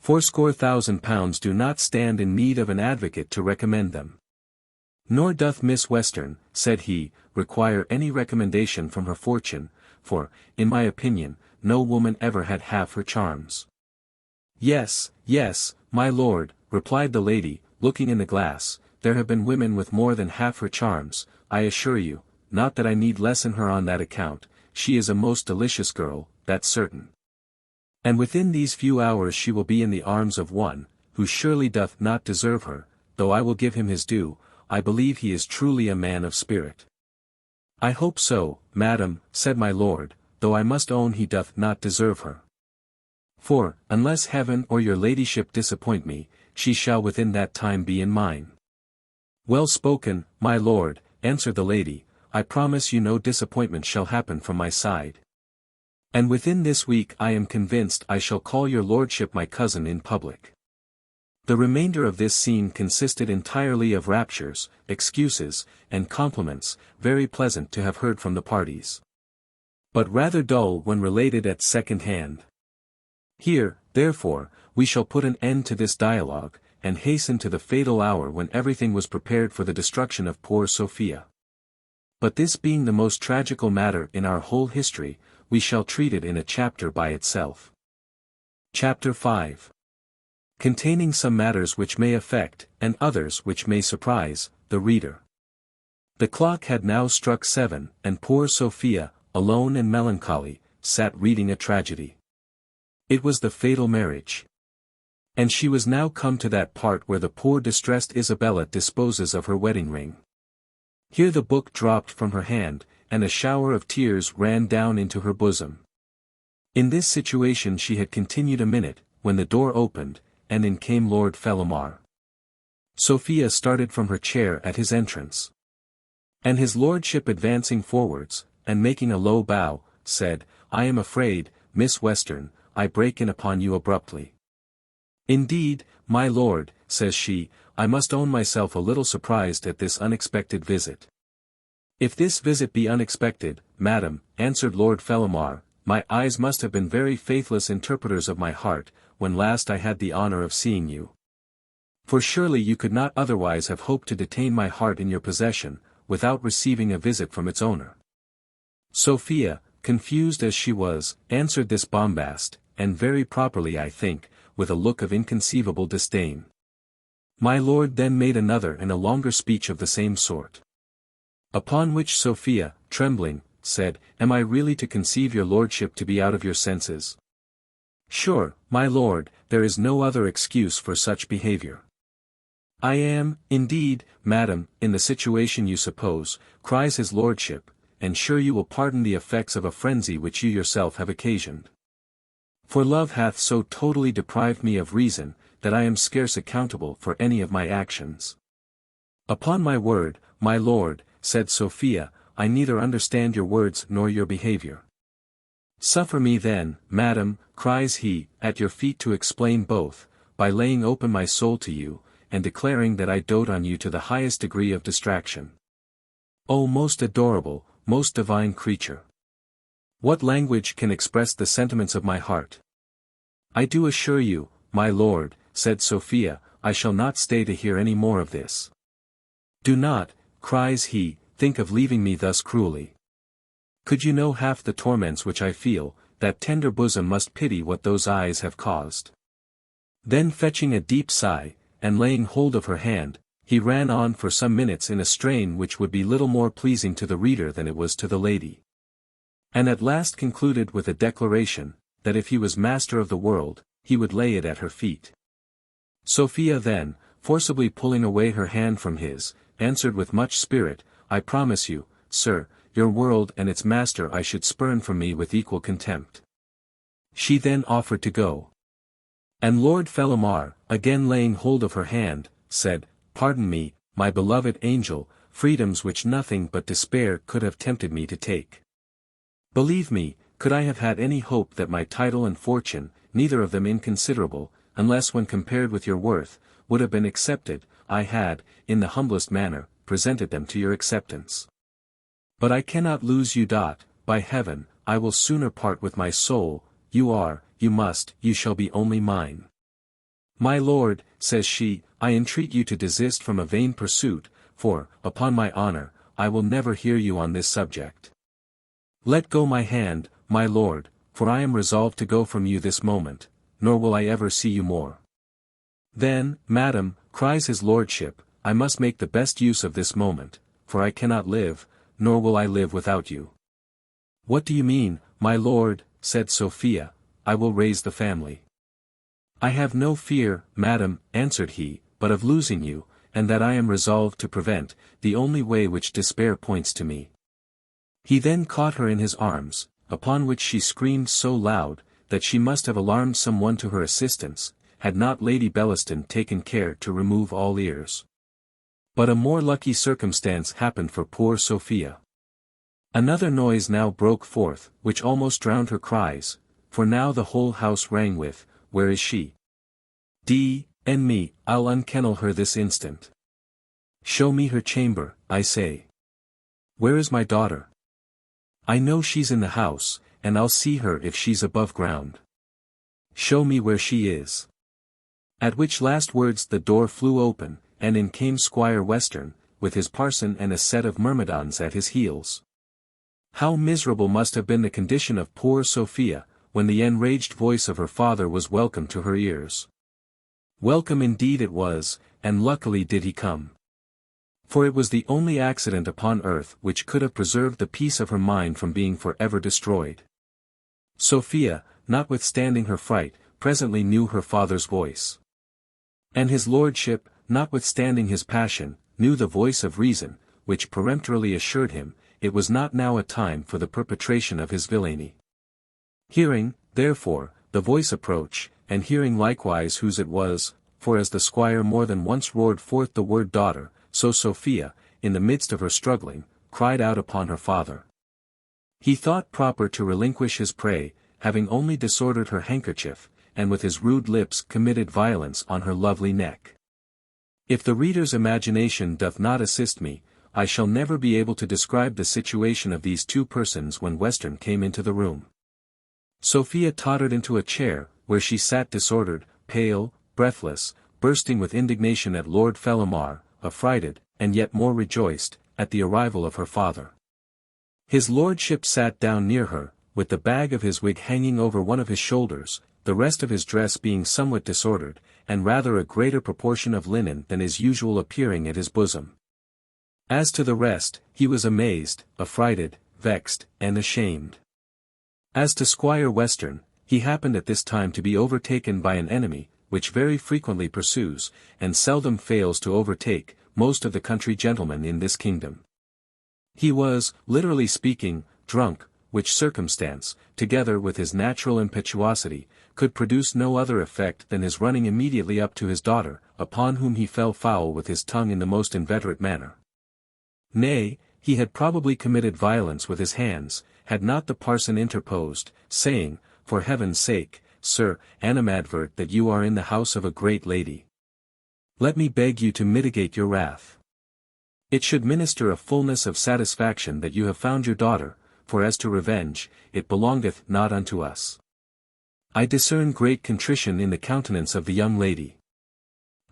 £80,000 do not stand in need of an advocate to recommend them. Nor doth Miss Western, said he, require any recommendation from her fortune, for, in my opinion, no woman ever had half her charms. Yes, yes, my lord, replied the lady, looking in the glass, there have been women with more than half her charms, I assure you, not that I need lessen her on that account, she is a most delicious girl, that's certain. And within these few hours she will be in the arms of one, who surely doth not deserve her, though I will give him his due, I believe he is truly a man of spirit. I hope so, madam, said my lord, though I must own he doth not deserve her. For, unless heaven or your ladyship disappoint me, she shall within that time be in mine. Well spoken, my lord, answered the lady, I promise you no disappointment shall happen from my side. And within this week I am convinced I shall call your lordship my cousin in public. The remainder of this scene consisted entirely of raptures, excuses, and compliments, very pleasant to have heard from the parties, but rather dull when related at second hand. Here, therefore, we shall put an end to this dialogue, and hasten to the fatal hour when everything was prepared for the destruction of poor Sophia. But this being the most tragical matter in our whole history, we shall treat it in a chapter by itself. Chapter 5. Containing some matters which may affect, and others which may surprise, the reader. The clock had now struck 7, and poor Sophia, alone and melancholy, sat reading a tragedy. It was the fatal marriage. And she was now come to that part where the poor distressed Isabella disposes of her wedding ring. Here the book dropped from her hand, and a shower of tears ran down into her bosom. In this situation she had continued a minute, when the door opened, and in came Lord Fellamar. Sophia started from her chair at his entrance. And his lordship advancing forwards, and making a low bow, said, I am afraid, Miss Western, I break in upon you abruptly. Indeed, my lord, says she, I must own myself a little surprised at this unexpected visit. If this visit be unexpected, madam, answered Lord Fellamar, my eyes must have been very faithless interpreters of my heart, when last I had the honour of seeing you. For surely you could not otherwise have hoped to detain my heart in your possession, without receiving a visit from its owner. Sophia, confused as she was, answered this bombast, and very properly I think, with a look of inconceivable disdain. My lord then made another and a longer speech of the same sort. Upon which Sophia, trembling, said, Am I really to conceive your lordship to be out of your senses? Sure, my lord, there is no other excuse for such behaviour. I am, indeed, madam, in the situation you suppose, cries his lordship, and sure you will pardon the effects of a frenzy which you yourself have occasioned. For love hath so totally deprived me of reason, that I am scarce accountable for any of my actions. Upon my word, my lord, said Sophia, I neither understand your words nor your behaviour. Suffer me then, madam, cries he, at your feet to explain both, by laying open my soul to you, and declaring that I dote on you to the highest degree of distraction. O most adorable, most divine creature! What language can express the sentiments of my heart? I do assure you, my lord, said Sophia, I shall not stay to hear any more of this. Do not, cries he, think of leaving me thus cruelly. Could you know half the torments which I feel, that tender bosom must pity what those eyes have caused. Then fetching a deep sigh, and laying hold of her hand, he ran on for some minutes in a strain which would be little more pleasing to the reader than it was to the lady. And at last concluded with a declaration, that if he was master of the world, he would lay it at her feet. Sophia then, forcibly pulling away her hand from his, answered with much spirit, I promise you, sir, your world and its master I should spurn from me with equal contempt. She then offered to go. And Lord Fellamar, again laying hold of her hand, said, Pardon me, my beloved angel, freedoms which nothing but despair could have tempted me to take. Believe me, could I have had any hope that my title and fortune, neither of them inconsiderable, unless when compared with your worth, would have been accepted, I had, in the humblest manner, presented them to your acceptance. But I cannot lose you. by heaven, I will sooner part with my soul, you shall be only mine. My lord, says she, I entreat you to desist from a vain pursuit, for, upon my honor, I will never hear you on this subject. Let go my hand, my lord, for I am resolved to go from you this moment, nor will I ever see you more. Then, madam, cries his lordship, I must make the best use of this moment, for I cannot live, nor will I live without you. What do you mean, my lord, said Sophia, I will raise the family. I have no fear, madam, answered he, but of losing you, and that I am resolved to prevent, the only way which despair points to me. He then caught her in his arms, upon which she screamed so loud, that she must have alarmed some one to her assistance, had not Lady Bellaston taken care to remove all ears. But a more lucky circumstance happened for poor Sophia. Another noise now broke forth, which almost drowned her cries, for now the whole house rang with, Where is she? D.N.me, I'll unkennel her this instant. Show me her chamber, I say. Where is my daughter? I know she's in the house, and I'll see her if she's above ground. Show me where she is. At which last words the door flew open, and in came Squire Western, with his parson and a set of myrmidons at his heels. How miserable must have been the condition of poor Sophia, when the enraged voice of her father was welcome to her ears. Welcome indeed it was, and luckily did he come. For it was the only accident upon earth which could have preserved the peace of her mind from being for ever destroyed. Sophia, notwithstanding her fright, presently knew her father's voice. And his lordship, notwithstanding his passion, knew the voice of reason, which peremptorily assured him, it was not now a time for the perpetration of his villainy. Hearing, therefore, the voice approach, and hearing likewise whose it was, for as the squire more than once roared forth the word daughter, so Sophia, in the midst of her struggling, cried out upon her father. He thought proper to relinquish his prey, having only disordered her handkerchief, and with his rude lips committed violence on her lovely neck. If the reader's imagination doth not assist me, I shall never be able to describe the situation of these two persons when Western came into the room. Sophia tottered into a chair, where she sat disordered, pale, breathless, bursting with indignation at Lord Fellamar, affrighted, and yet more rejoiced, at the arrival of her father. His lordship sat down near her, with the bag of his wig hanging over one of his shoulders, the rest of his dress being somewhat disordered, and rather a greater proportion of linen than is usual appearing at his bosom. As to the rest, he was amazed, affrighted, vexed, and ashamed. As to Squire Western, he happened at this time to be overtaken by an enemy, which very frequently pursues, and seldom fails to overtake, most of the country gentlemen in this kingdom. He was, literally speaking, drunk, which circumstance, together with his natural impetuosity, could produce no other effect than his running immediately up to his daughter, upon whom he fell foul with his tongue in the most inveterate manner. Nay, he had probably committed violence with his hands, had not the parson interposed, saying, For heaven's sake, sir, animadvert that you are in the house of a great lady. Let me beg you to mitigate your wrath. It should minister a fullness of satisfaction that you have found your daughter, for as to revenge, it belongeth not unto us. I discern great contrition in the countenance of the young lady.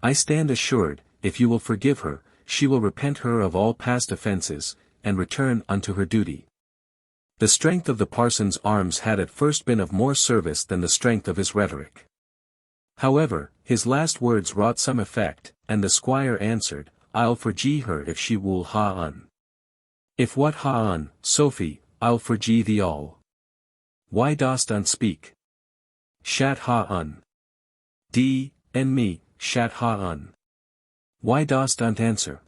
I stand assured, if you will forgive her, she will repent her of all past offences, and return unto her duty. The strength of the parson's arms had at first been of more service than the strength of his rhetoric. However, his last words wrought some effect, and the squire answered, I'll forgie her if she will ha-un. If what ha-un, Sophie, I'll forgie thee all. Why dost unspeak? Shat ha-un. D.N.me, shat ha-un. Why dost unt answer?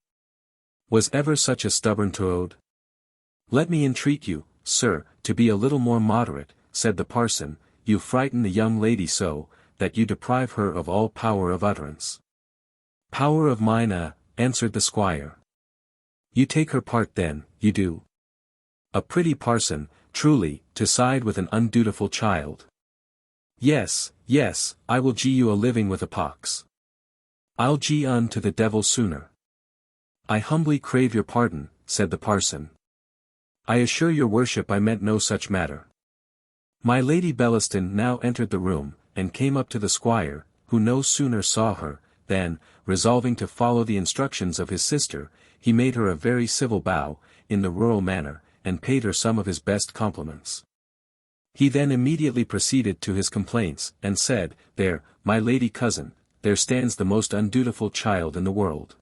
Was ever such a stubborn toad? Let me entreat you, sir, to be a little more moderate, said the parson, you frighten the young lady so, that you deprive her of all power of utterance. Power of mine, answered the squire. You take her part then, you do. A pretty parson, truly, to side with an undutiful child. Yes, yes, I will gee you a living with a pox. I'll gee un to the devil sooner. I humbly crave your pardon, said the parson. I assure your worship I meant no such matter. My Lady Bellaston now entered the room, and came up to the squire, who no sooner saw her, than, resolving to follow the instructions of his sister, he made her a very civil bow, in the rural manner, and paid her some of his best compliments. He then immediately proceeded to his complaints, and said, "There, my lady cousin, there stands the most undutiful child in the world.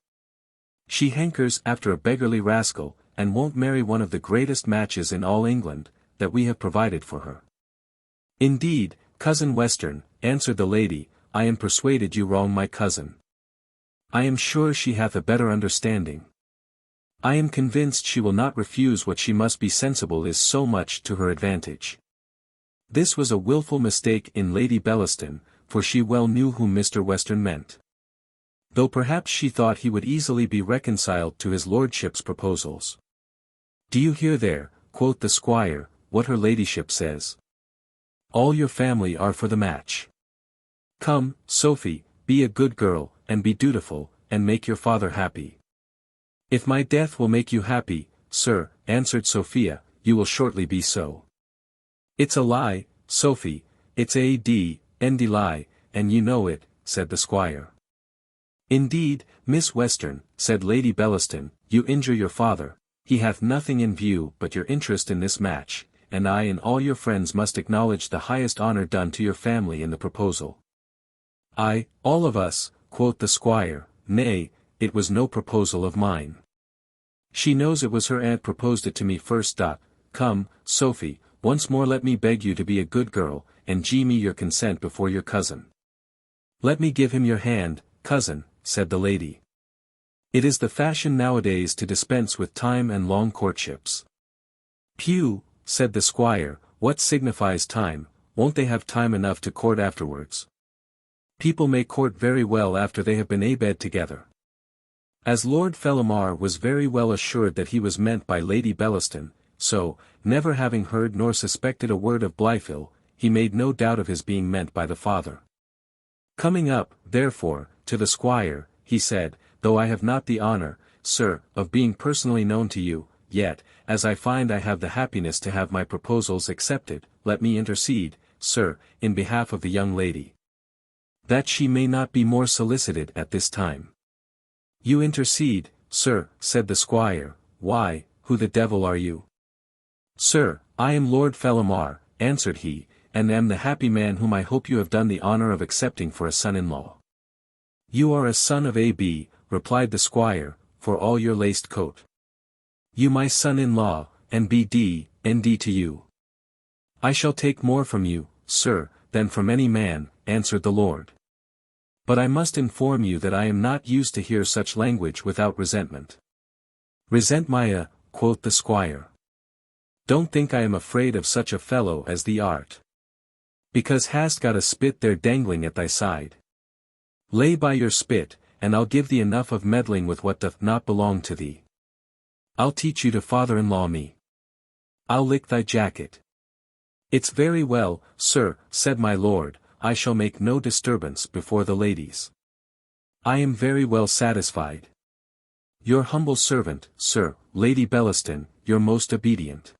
She hankers after a beggarly rascal, and won't marry one of the greatest matches in all England, that we have provided for her." "Indeed, cousin Western," answered the lady, "I am persuaded you wrong my cousin. I am sure she hath a better understanding. I am convinced she will not refuse what she must be sensible is so much to her advantage." This was a wilful mistake in Lady Bellaston, for she well knew whom Mr. Western meant. Though perhaps she thought he would easily be reconciled to his lordship's proposals. "Do you hear there," quoth the squire, "what her ladyship says? All your family are for the match. Come, Sophie, be a good girl, and be dutiful, and make your father happy." "If my death will make you happy, sir," answered Sophia, "you will shortly be so." "It's a lie, Sophie, it's a d-n-d lie, and you know it," said the squire. "Indeed, Miss Western," said Lady Bellaston, "you injure your father. He hath nothing in view but your interest in this match, and I and all your friends must acknowledge the highest honor done to your family in the proposal." "Aye, all of us," quoth the squire, "nay, it was no proposal of mine. She knows it was her aunt proposed it to me first. Come, Sophie, once more let me beg you to be a good girl, and give me your consent before your cousin." "Let me give him your hand, cousin," said the lady. "It is the fashion nowadays to dispense with time and long courtships." "Pew," said the squire, "what signifies time, won't they have time enough to court afterwards? People may court very well after they have been abed together." As Lord Fellamar was very well assured that he was meant by Lady Bellaston, so, never having heard nor suspected a word of Blifil, he made no doubt of his being meant by the father. Coming up, therefore, to the squire, he said, "Though I have not the honor, sir, of being personally known to you, yet, as I find I have the happiness to have my proposals accepted, let me intercede, sir, in behalf of the young lady, that she may not be more solicited at this time." "You intercede, sir," said the squire, "why, who the devil are you?" "Sir, I am Lord Fellamar," answered he, "and am the happy man whom I hope you have done the honor of accepting for a son-in-law." "You are a son of A.B., replied the squire, "for all your laced coat. You my son-in-law, and B.D. to you. I shall take more from you, sir, than from any man," answered the lord. "But I must inform you that I am not used to hear such language without resentment." "Resent my quoth the squire. "Don't think I am afraid of such a fellow as thee art. Because hast got a spit there dangling at thy side. Lay by your spit, and I'll give thee enough of meddling with what doth not belong to thee. I'll teach you to father-in-law me. I'll lick thy jacket." "It's very well, sir," said my lord, "I shall make no disturbance before the ladies. I am very well satisfied. Your humble servant, sir, Lady Bellaston, your most obedient."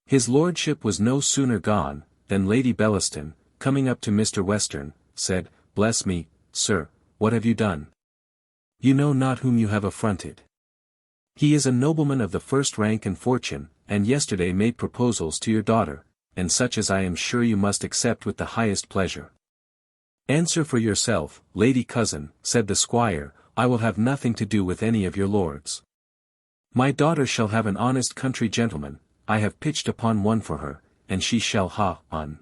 His lordship was no sooner gone, than Lady Bellaston, coming up to Mr. Western, said, "Bless me, sir, what have you done? You know not whom you have affronted. He is a nobleman of the first rank and fortune, and yesterday made proposals to your daughter, and such as I am sure you must accept with the highest pleasure." "Answer for yourself, lady cousin," said the squire, "I will have nothing to do with any of your lords. My daughter shall have an honest country gentleman, I have pitched upon one for her, and she shall ha on.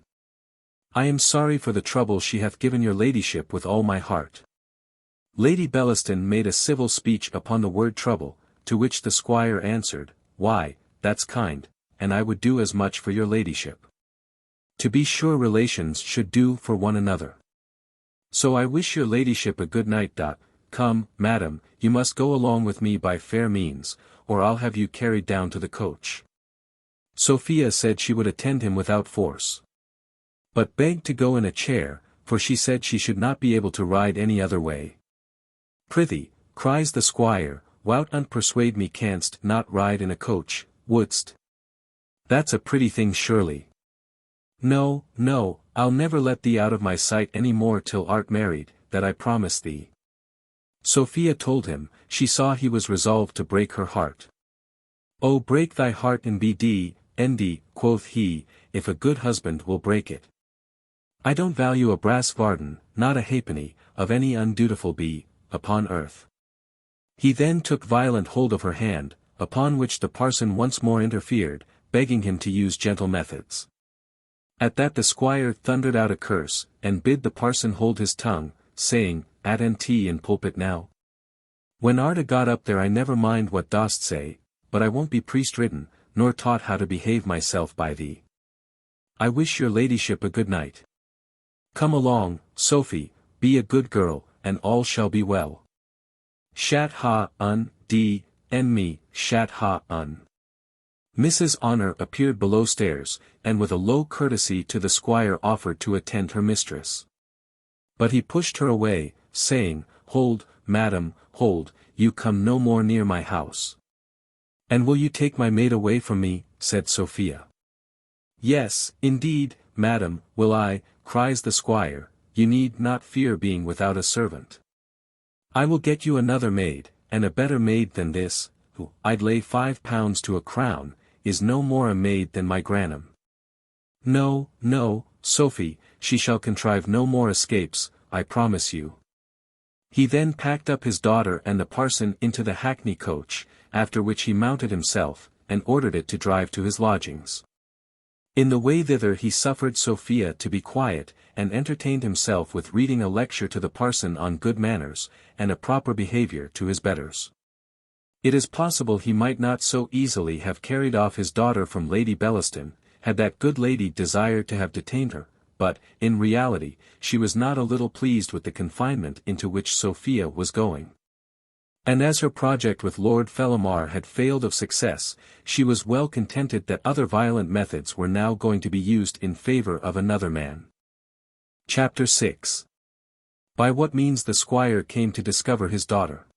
I am sorry for the trouble she hath given your ladyship with all my heart." Lady Bellaston made a civil speech upon the word trouble, to which the squire answered, "Why, that's kind, and I would do as much for your ladyship. To be sure relations should do for one another. So I wish your ladyship a good night. Come, madam, you must go along with me by fair means, or I'll have you carried down to the coach." Sophia said she would attend him without force, but begged to go in a chair, for she said she should not be able to ride any other way. "Prithee," cries the squire, "wout unpersuade me canst not ride in a coach, wouldst?" That's a pretty thing surely. No, no, I'll never let thee out of my sight any more till art married, that I promise thee. Sophia told him, she saw he was resolved to break her heart. Oh, break thy heart in BD, quoth he, if a good husband will break it. I don't value a brass varden, not a halfpenny, of any undutiful be, upon earth. He then took violent hold of her hand, upon which the parson once more interfered, begging him to use gentle methods. At that the squire thundered out a curse, and bid the parson hold his tongue, saying, Attentively in pulpit now. When Arta got up there I never mind what dost say, but I won't be priest-ridden, nor taught how to behave myself by thee. I wish your ladyship a good night. Come along, Sophie, be a good girl, and all shall be well. Shat ha un, d, and me, shat ha un. Mrs. Honour appeared below stairs, and with a low courtesy to the squire offered to attend her mistress. But he pushed her away, saying, Hold, madam, hold, you come no more near my house. And will you take my maid away from me, said Sophia. Yes, indeed, madam, will I, cries the squire, you need not fear being without a servant. I will get you another maid, and a better maid than this, who, I'd lay £5 to a crown, is no more a maid than my Granum. No, no, Sophie, she shall contrive no more escapes, I promise you. He then packed up his daughter and the parson into the hackney coach, after which he mounted himself, and ordered it to drive to his lodgings. In the way thither he suffered Sophia to be quiet, and entertained himself with reading a lecture to the parson on good manners, and a proper behaviour to his betters. It is possible he might not so easily have carried off his daughter from Lady Bellaston, had that good lady desired to have detained her, but, in reality, she was not a little pleased with the confinement into which Sophia was going. And as her project with Lord Fellamar had failed of success, she was well contented that other violent methods were now going to be used in favour of another man. Chapter 6. By what means the squire came to discover his daughter.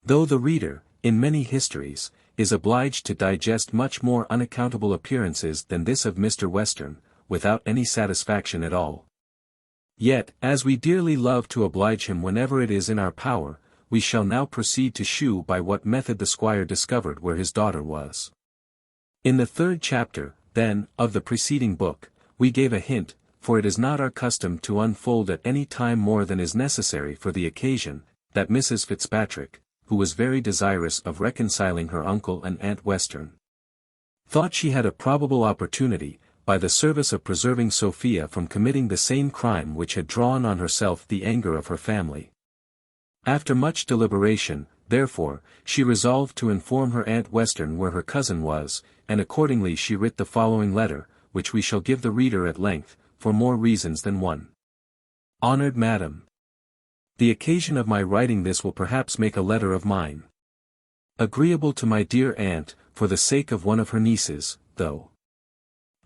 Though the reader, in many histories, is obliged to digest much more unaccountable appearances than this of Mr. Western, without any satisfaction at all. Yet, as we dearly love to oblige him whenever it is in our power, we shall now proceed to shew by what method the squire discovered where his daughter was. In the 3rd chapter, then, of the preceding book, we gave a hint, for it is not our custom to unfold at any time more than is necessary for the occasion, that Mrs. Fitzpatrick, who was very desirous of reconciling her uncle and Aunt Western, thought she had a probable opportunity, by the service of preserving Sophia from committing the same crime which had drawn on herself the anger of her family. After much deliberation, therefore, she resolved to inform her Aunt Western where her cousin was, and accordingly she writ the following letter, which we shall give the reader at length, for more reasons than one. Honoured Madam, the occasion of my writing this will perhaps make a letter of mine agreeable to my dear aunt, for the sake of one of her nieces, though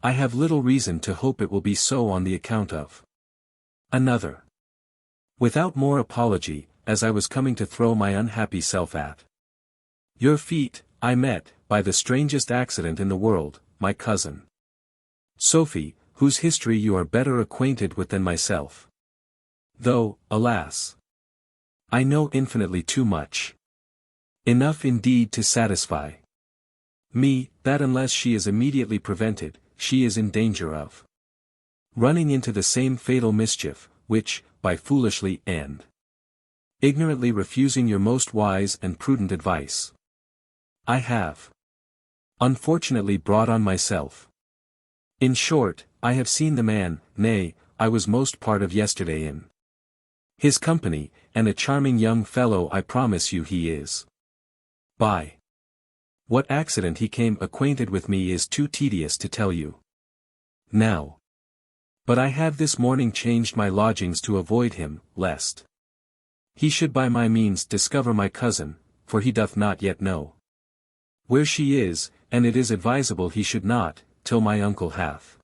I have little reason to hope it will be so on the account of another. Without more apology, as I was coming to throw my unhappy self at your feet, I met, by the strangest accident in the world, my cousin Sophie, whose history you are better acquainted with than myself. Though, alas, I know infinitely too much. Enough indeed to satisfy me, that unless she is immediately prevented, she is in danger of running into the same fatal mischief, which, by foolishly and ignorantly refusing your most wise and prudent advice, I have unfortunately brought on myself. In short, I have seen the man, nay, I was most part of yesterday in his company, and a charming young fellow I promise you he is. By what accident he came acquainted with me is too tedious to tell you now. But I have this morning changed my lodgings to avoid him, lest he should by my means discover my cousin, for he doth not yet know where she is, and it is advisable he should not, till my uncle hath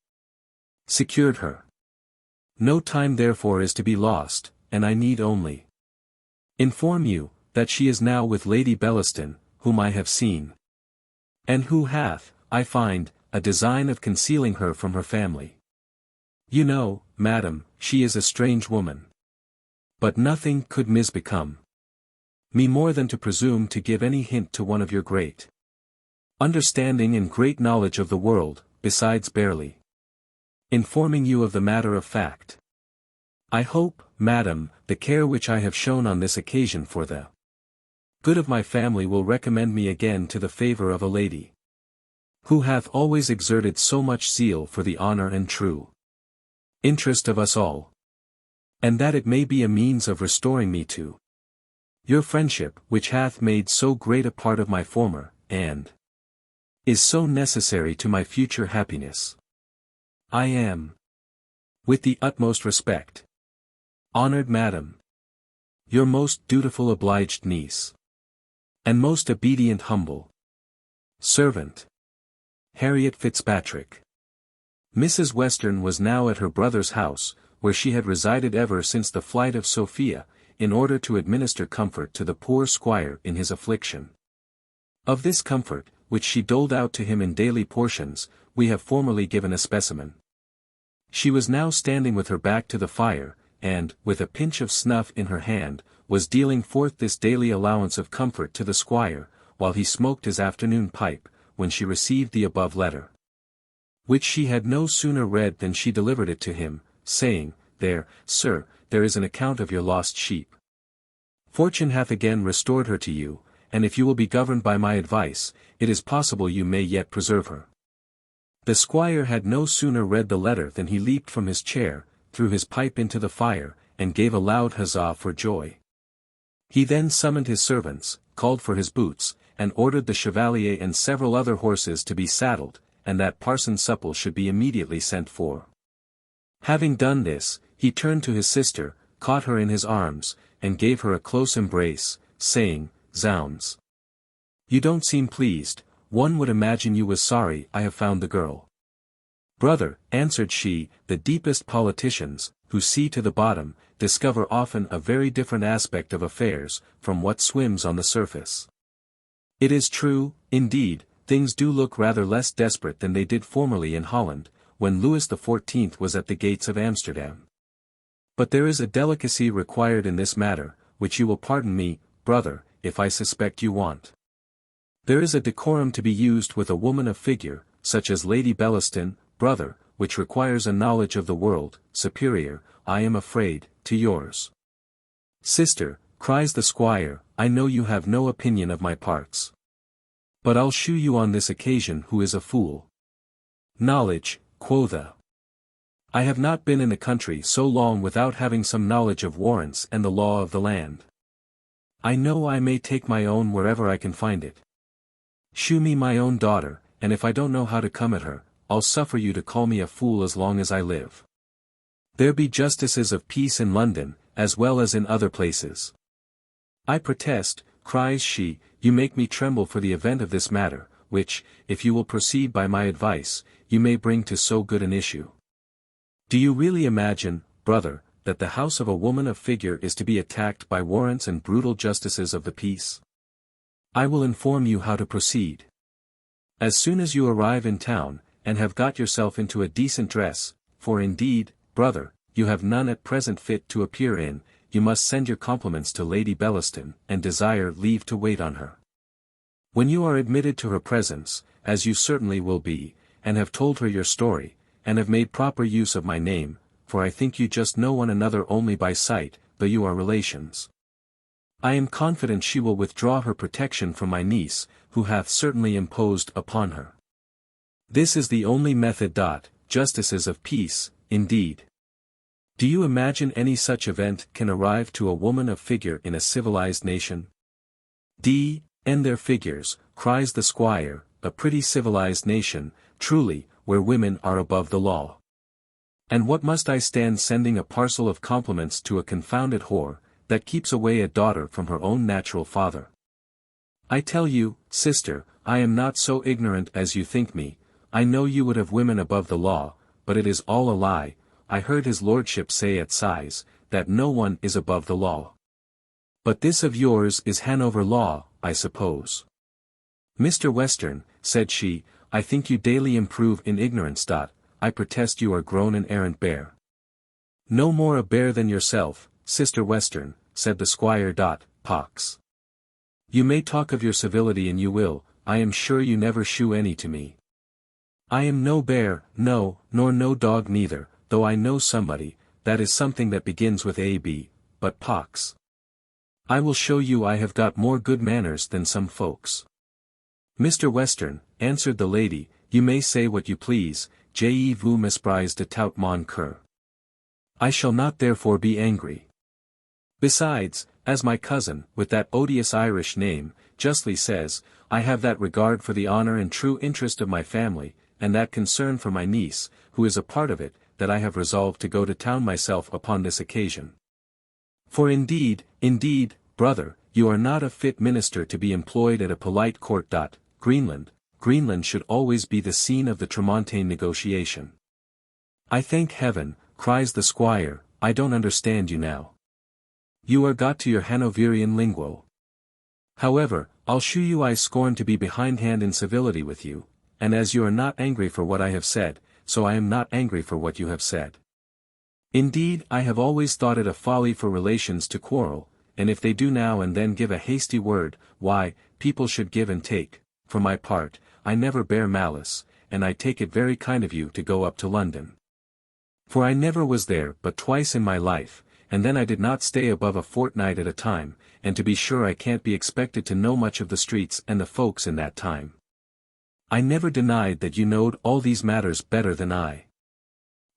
secured her. No time therefore is to be lost, and I need only inform you, that she is now with Lady Bellaston, whom I have seen, and who hath, I find, a design of concealing her from her family. You know, madam, she is a strange woman. But nothing could misbecome me more than to presume to give any hint to one of your great understanding and great knowledge of the world, besides barely informing you of the matter of fact. I hope, madam, the care which I have shown on this occasion for the good of my family will recommend me again to the favour of a lady who hath always exerted so much zeal for the honour and true interest of us all, and that it may be a means of restoring me to your friendship, which hath made so great a part of my former, and is so necessary to my future happiness. I am, with the utmost respect, honoured madam, your most dutiful obliged niece, and most obedient humble servant, Harriet Fitzpatrick. Mrs. Western was now at her brother's house, where she had resided ever since the flight of Sophia, in order to administer comfort to the poor squire in his affliction. Of this comfort, which she doled out to him in daily portions, we have formerly given a specimen. She was now standing with her back to the fire, and, with a pinch of snuff in her hand, was dealing forth this daily allowance of comfort to the squire, while he smoked his afternoon pipe, when she received the above letter, which she had no sooner read than she delivered it to him, saying, There, sir, there is an account of your lost sheep. Fortune hath again restored her to you, and if you will be governed by my advice, it is possible you may yet preserve her. The squire had no sooner read the letter than he leaped from his chair, threw his pipe into the fire, and gave a loud huzzah for joy. He then summoned his servants, called for his boots, and ordered the chevalier and several other horses to be saddled, and that Parson Supple should be immediately sent for. Having done this, he turned to his sister, caught her in his arms, and gave her a close embrace, saying, Zounds! You don't seem pleased, one would imagine you was sorry I have found the girl. Brother, answered she, the deepest politicians, who see to the bottom, discover often a very different aspect of affairs, from what swims on the surface. It is true, indeed, things do look rather less desperate than they did formerly in Holland, when Louis XIV was at the gates of Amsterdam. But there is a delicacy required in this matter, which you will pardon me, brother, if I suspect you want. There is a decorum to be used with a woman of figure, such as Lady Bellaston, brother, which requires a knowledge of the world, superior, I am afraid, to yours. Sister, cries the squire, I know you have no opinion of my parts. But I'll shew you on this occasion who is a fool. Knowledge, quotha! I have not been in the country so long without having some knowledge of warrants and the law of the land. I know I may take my own wherever I can find it. Shew me my own daughter, and if I don't know how to come at her, I'll suffer you to call me a fool as long as I live. There be justices of peace in London, as well as in other places. I protest, cries she, you make me tremble for the event of this matter, which, if you will proceed by my advice, you may bring to so good an issue. Do you really imagine, brother, that the house of a woman of figure is to be attacked by warrants and brutal justices of the peace? I will inform you how to proceed. As soon as you arrive in town, and have got yourself into a decent dress, for indeed, brother, you have none at present fit to appear in, you must send your compliments to Lady Bellaston, and desire leave to wait on her. When you are admitted to her presence, as you certainly will be, and have told her your story, and have made proper use of my name, for I think you just know one another only by sight, though you are relations. I am confident she will withdraw her protection from my niece, who hath certainly imposed upon her. This is the only method. Justices of peace, indeed. Do you imagine any such event can arrive to a woman of figure in a civilized nation? And their figures, cries the squire, a pretty civilized nation, truly, where women are above the law. And what must I stand sending a parcel of compliments to a confounded whore, that keeps away a daughter from her own natural father? I tell you, sister, I am not so ignorant as you think me. I know you would have women above the law, but it is all a lie. I heard his lordship say at Sighs, that no one is above the law. But this of yours is Hanover law, I suppose. Mr. Western, said she, I think you daily improve in ignorance. I protest you are grown an arrant bear. No more a bear than yourself, Sister Western, said the squire. Pox. You may talk of your civility and you will, I am sure you never shew any to me. I am no bear, no, nor no dog neither, though I know somebody, that is something that begins with A.B., but pox. I will show you I have got more good manners than some folks. Mr. Western, answered the lady, you may say what you please, je vous mesprise de tout mon cœur. I shall not therefore be angry. Besides, as my cousin, with that odious Irish name, justly says, I have that regard for the honour and true interest of my family, and that concern for my niece, who is a part of it, that I have resolved to go to town myself upon this occasion. For indeed, brother, you are not a fit minister to be employed at a polite court. Greenland should always be the scene of the Tramontane negotiation. I thank heaven, cries the squire, I don't understand you now. You are got to your Hanoverian linguo. However, I'll shew you I scorn to be behindhand in civility with you, and as you are not angry for what I have said, so I am not angry for what you have said. Indeed, I have always thought it a folly for relations to quarrel, and if they do now and then give a hasty word, why, people should give and take. For my part, I never bear malice, and I take it very kind of you to go up to London. For I never was there but twice in my life, and then I did not stay above a fortnight at a time, and to be sure I can't be expected to know much of the streets and the folks in that time. I never denied that you knowed all these matters better than I.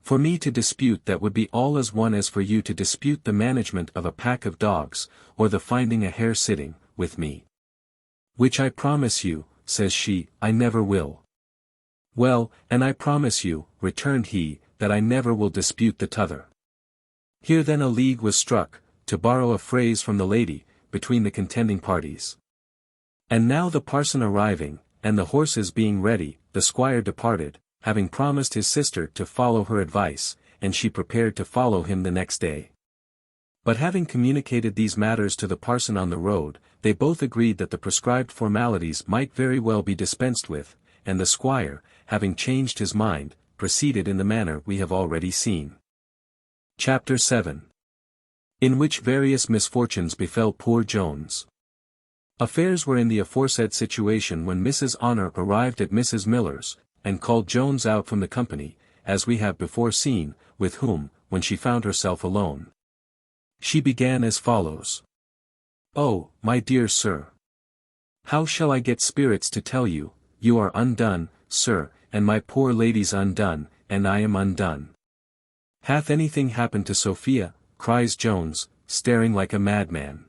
For me to dispute that would be all as one as for you to dispute the management of a pack of dogs, or the finding a hare sitting, with me. Which I promise you, says she, I never will. Well, and I promise you, returned he, that I never will dispute the t'other. Here then a league was struck, to borrow a phrase from the lady, between the contending parties. And now the parson arriving, and the horses being ready, the squire departed, having promised his sister to follow her advice, and she prepared to follow him the next day. But having communicated these matters to the parson on the road, they both agreed that the prescribed formalities might very well be dispensed with, and the squire, having changed his mind, proceeded in the manner we have already seen. Chapter 7. In which various misfortunes befell poor Jones. Affairs were in the aforesaid situation when Mrs. Honour arrived at Mrs. Miller's, and called Jones out from the company, as we have before seen, with whom, when she found herself alone, she began as follows. Oh, my dear sir! How shall I get spirits to tell you, you are undone, sir, and my poor lady's undone, and I am undone. Hath anything happened to Sophia? Cries Jones, staring like a madman.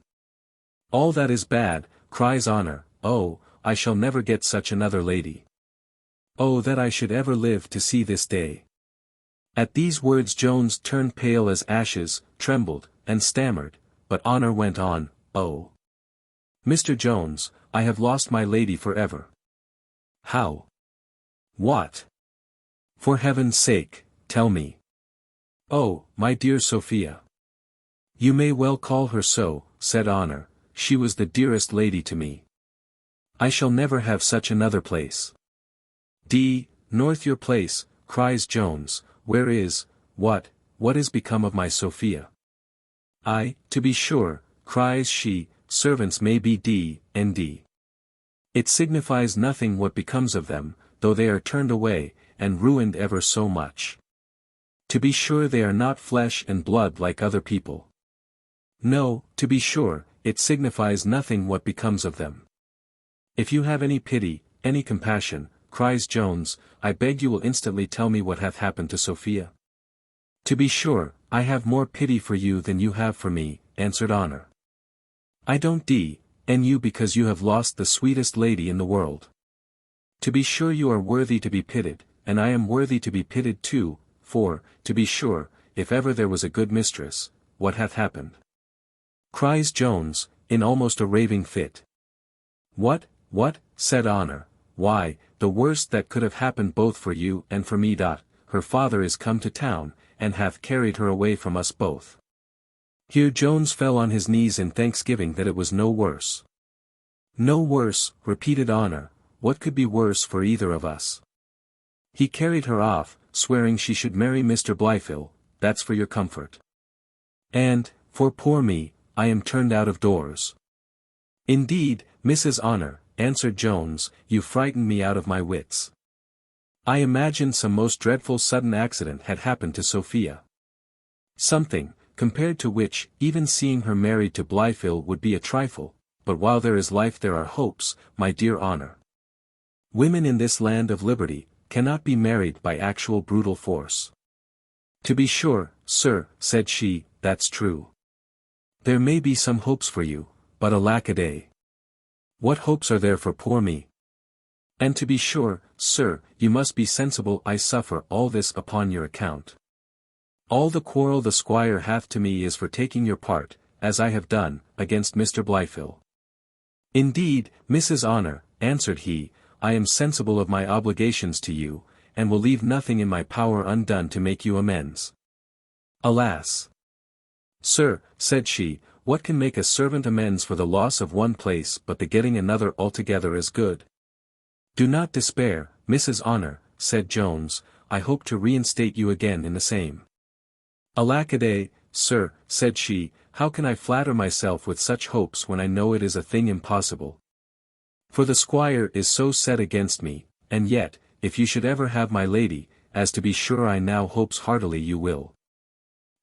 All that is bad, cries Honour, oh, I shall never get such another lady. Oh that I should ever live to see this day. At these words Jones turned pale as ashes, trembled, and stammered, but Honour went on, oh. Mr. Jones, I have lost my lady for ever. How? What? For heaven's sake, tell me. Oh, my dear Sophia. You may well call her so, said Honour, she was the dearest lady to me. I shall never have such another place. North your place, cries Jones, where is, what is become of my Sophia? To be sure, cries she, servants may be D. It signifies nothing what becomes of them, though they are turned away, and ruined ever so much. To be sure they are not flesh and blood like other people. No, to be sure, it signifies nothing what becomes of them. If you have any pity, any compassion, cries Jones, I beg you will instantly tell me what hath happened to Sophia. To be sure, I have more pity for you than you have for me, answered Honour. I don't and you because you have lost the sweetest lady in the world. To be sure you are worthy to be pitied, and I am worthy to be pitied too, for, to be sure, if ever there was a good mistress, what hath happened? Cries Jones, in almost a raving fit. What, said Honour, why, the worst that could have happened both for you and for me. Her father is come to town, and hath carried her away from us both. Here Jones fell on his knees in thanksgiving that it was no worse. No worse, repeated Honour, what could be worse for either of us? He carried her off, swearing she should marry Mr. Blyfill, that's for your comfort. And, for poor me, I am turned out of doors. Indeed, Mrs. Honor, answered Jones, you frightened me out of my wits. I imagined some most dreadful sudden accident had happened to Sophia. Something, compared to which, even seeing her married to Blyfill would be a trifle, but while there is life there are hopes, my dear Honor. Women in this land of liberty, cannot be married by actual brutal force. To be sure, sir, said she, that's true. There may be some hopes for you, but alack-a-day. What hopes are there for poor me? And to be sure, sir, you must be sensible I suffer all this upon your account. All the quarrel the squire hath to me is for taking your part, as I have done, against Mr. Blyfill. Indeed, Mrs. Honor, answered he, I am sensible of my obligations to you, and will leave nothing in my power undone to make you amends. Alas! Sir, said she, what can make a servant amends for the loss of one place but the getting another altogether as good? Do not despair, Mrs. Honor, said Jones, I hope to reinstate you again in the same. Alack-a-day, sir, said she, how can I flatter myself with such hopes when I know it is a thing impossible? For the squire is so set against me, and yet, if you should ever have my lady, as to be sure I now hopes heartily you will.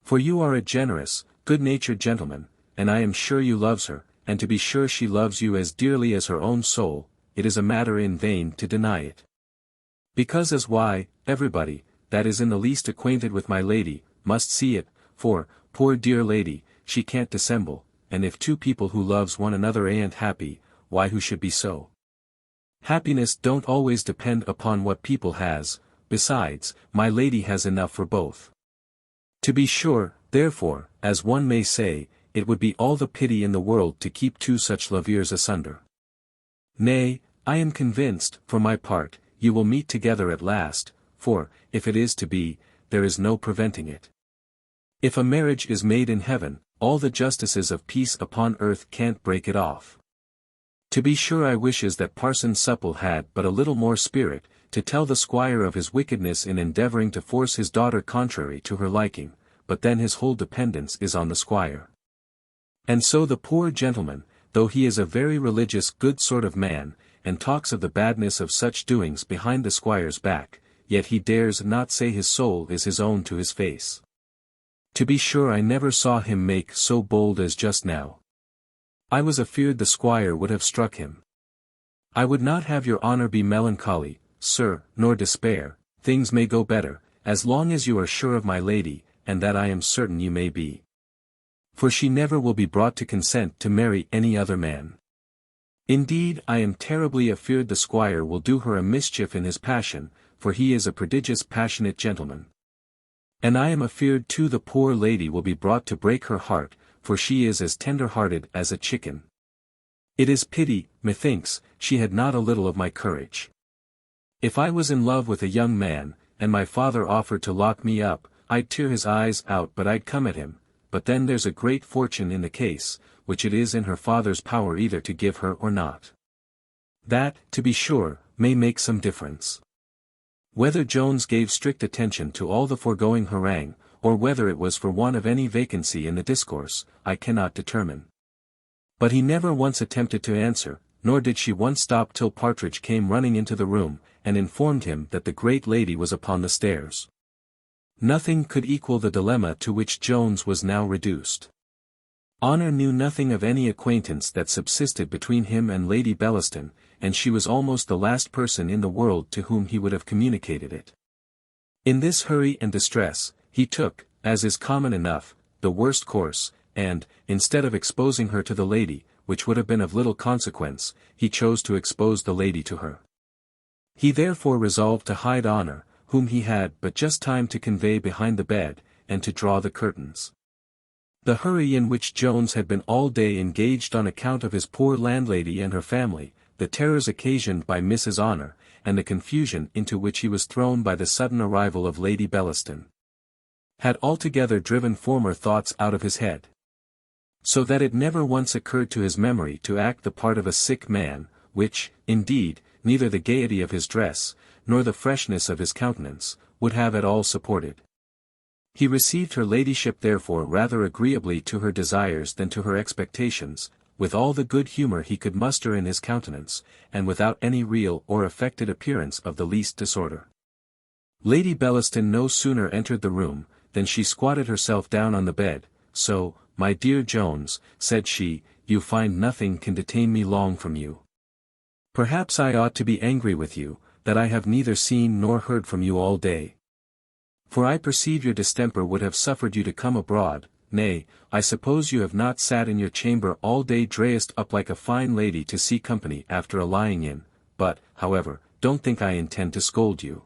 For you are a generous, good-natured gentleman, and I am sure you loves her, and to be sure she loves you as dearly as her own soul, it is a matter in vain to deny it. Because as why, everybody, that is in the least acquainted with my lady, must see it, for, poor dear lady, she can't dissemble, and if two people who loves one another ain't happy, why who should be so? Happiness don't always depend upon what people has, besides, my lady has enough for both. To be sure, therefore, as one may say, it would be all the pity in the world to keep two such lovers asunder. Nay, I am convinced, for my part, you will meet together at last, for, if it is to be, there is no preventing it. If a marriage is made in heaven, all the justices of peace upon earth can't break it off. To be sure I wishes that Parson Supple had but a little more spirit, to tell the squire of his wickedness in endeavouring to force his daughter contrary to her liking, but then his whole dependence is on the squire. And so the poor gentleman, though he is a very religious good sort of man, and talks of the badness of such doings behind the squire's back, yet he dares not say his soul is his own to his face. To be sure I never saw him make so bold as just now. I was afeard the squire would have struck him. I would not have your honor be melancholy, sir, nor despair, things may go better, as long as you are sure of my lady, and that I am certain you may be. For she never will be brought to consent to marry any other man. Indeed I am terribly afeard the squire will do her a mischief in his passion, for he is a prodigious passionate gentleman. And I am afeard too the poor lady will be brought to break her heart, for she is as tender-hearted as a chicken. It is pity, methinks, she had not a little of my courage. If I was in love with a young man, and my father offered to lock me up, I'd tear his eyes out but I'd come at him, but then there's a great fortune in the case, which it is in her father's power either to give her or not. That, to be sure, may make some difference. Whether Jones gave strict attention to all the foregoing harangue, or whether it was for want of any vacancy in the discourse, I cannot determine. But he never once attempted to answer, nor did she once stop till Partridge came running into the room, and informed him that the great lady was upon the stairs. Nothing could equal the dilemma to which Jones was now reduced. Honor knew nothing of any acquaintance that subsisted between him and Lady Bellaston, and she was almost the last person in the world to whom he would have communicated it. In this hurry and distress, he took, as is common enough, the worst course, and, instead of exposing her to the lady, which would have been of little consequence, he chose to expose the lady to her. He therefore resolved to hide Honor, whom he had but just time to convey behind the bed, and to draw the curtains. The hurry in which Jones had been all day engaged on account of his poor landlady and her family, the terrors occasioned by Mrs. Honor, and the confusion into which he was thrown by the sudden arrival of Lady Bellaston, had altogether driven former thoughts out of his head. So that it never once occurred to his memory to act the part of a sick man, which, indeed, neither the gaiety of his dress, nor the freshness of his countenance, would have at all supported. He received her ladyship therefore rather agreeably to her desires than to her expectations, with all the good humour he could muster in his countenance, and without any real or affected appearance of the least disorder. Lady Bellaston no sooner entered the room, than she squatted herself down on the bed. "So, my dear Jones," said she, "you find nothing can detain me long from you. Perhaps I ought to be angry with you, that I have neither seen nor heard from you all day. For I perceive your distemper would have suffered you to come abroad. Nay, I suppose you have not sat in your chamber all day dressed up like a fine lady to see company after a lying in, but, however, don't think I intend to scold you.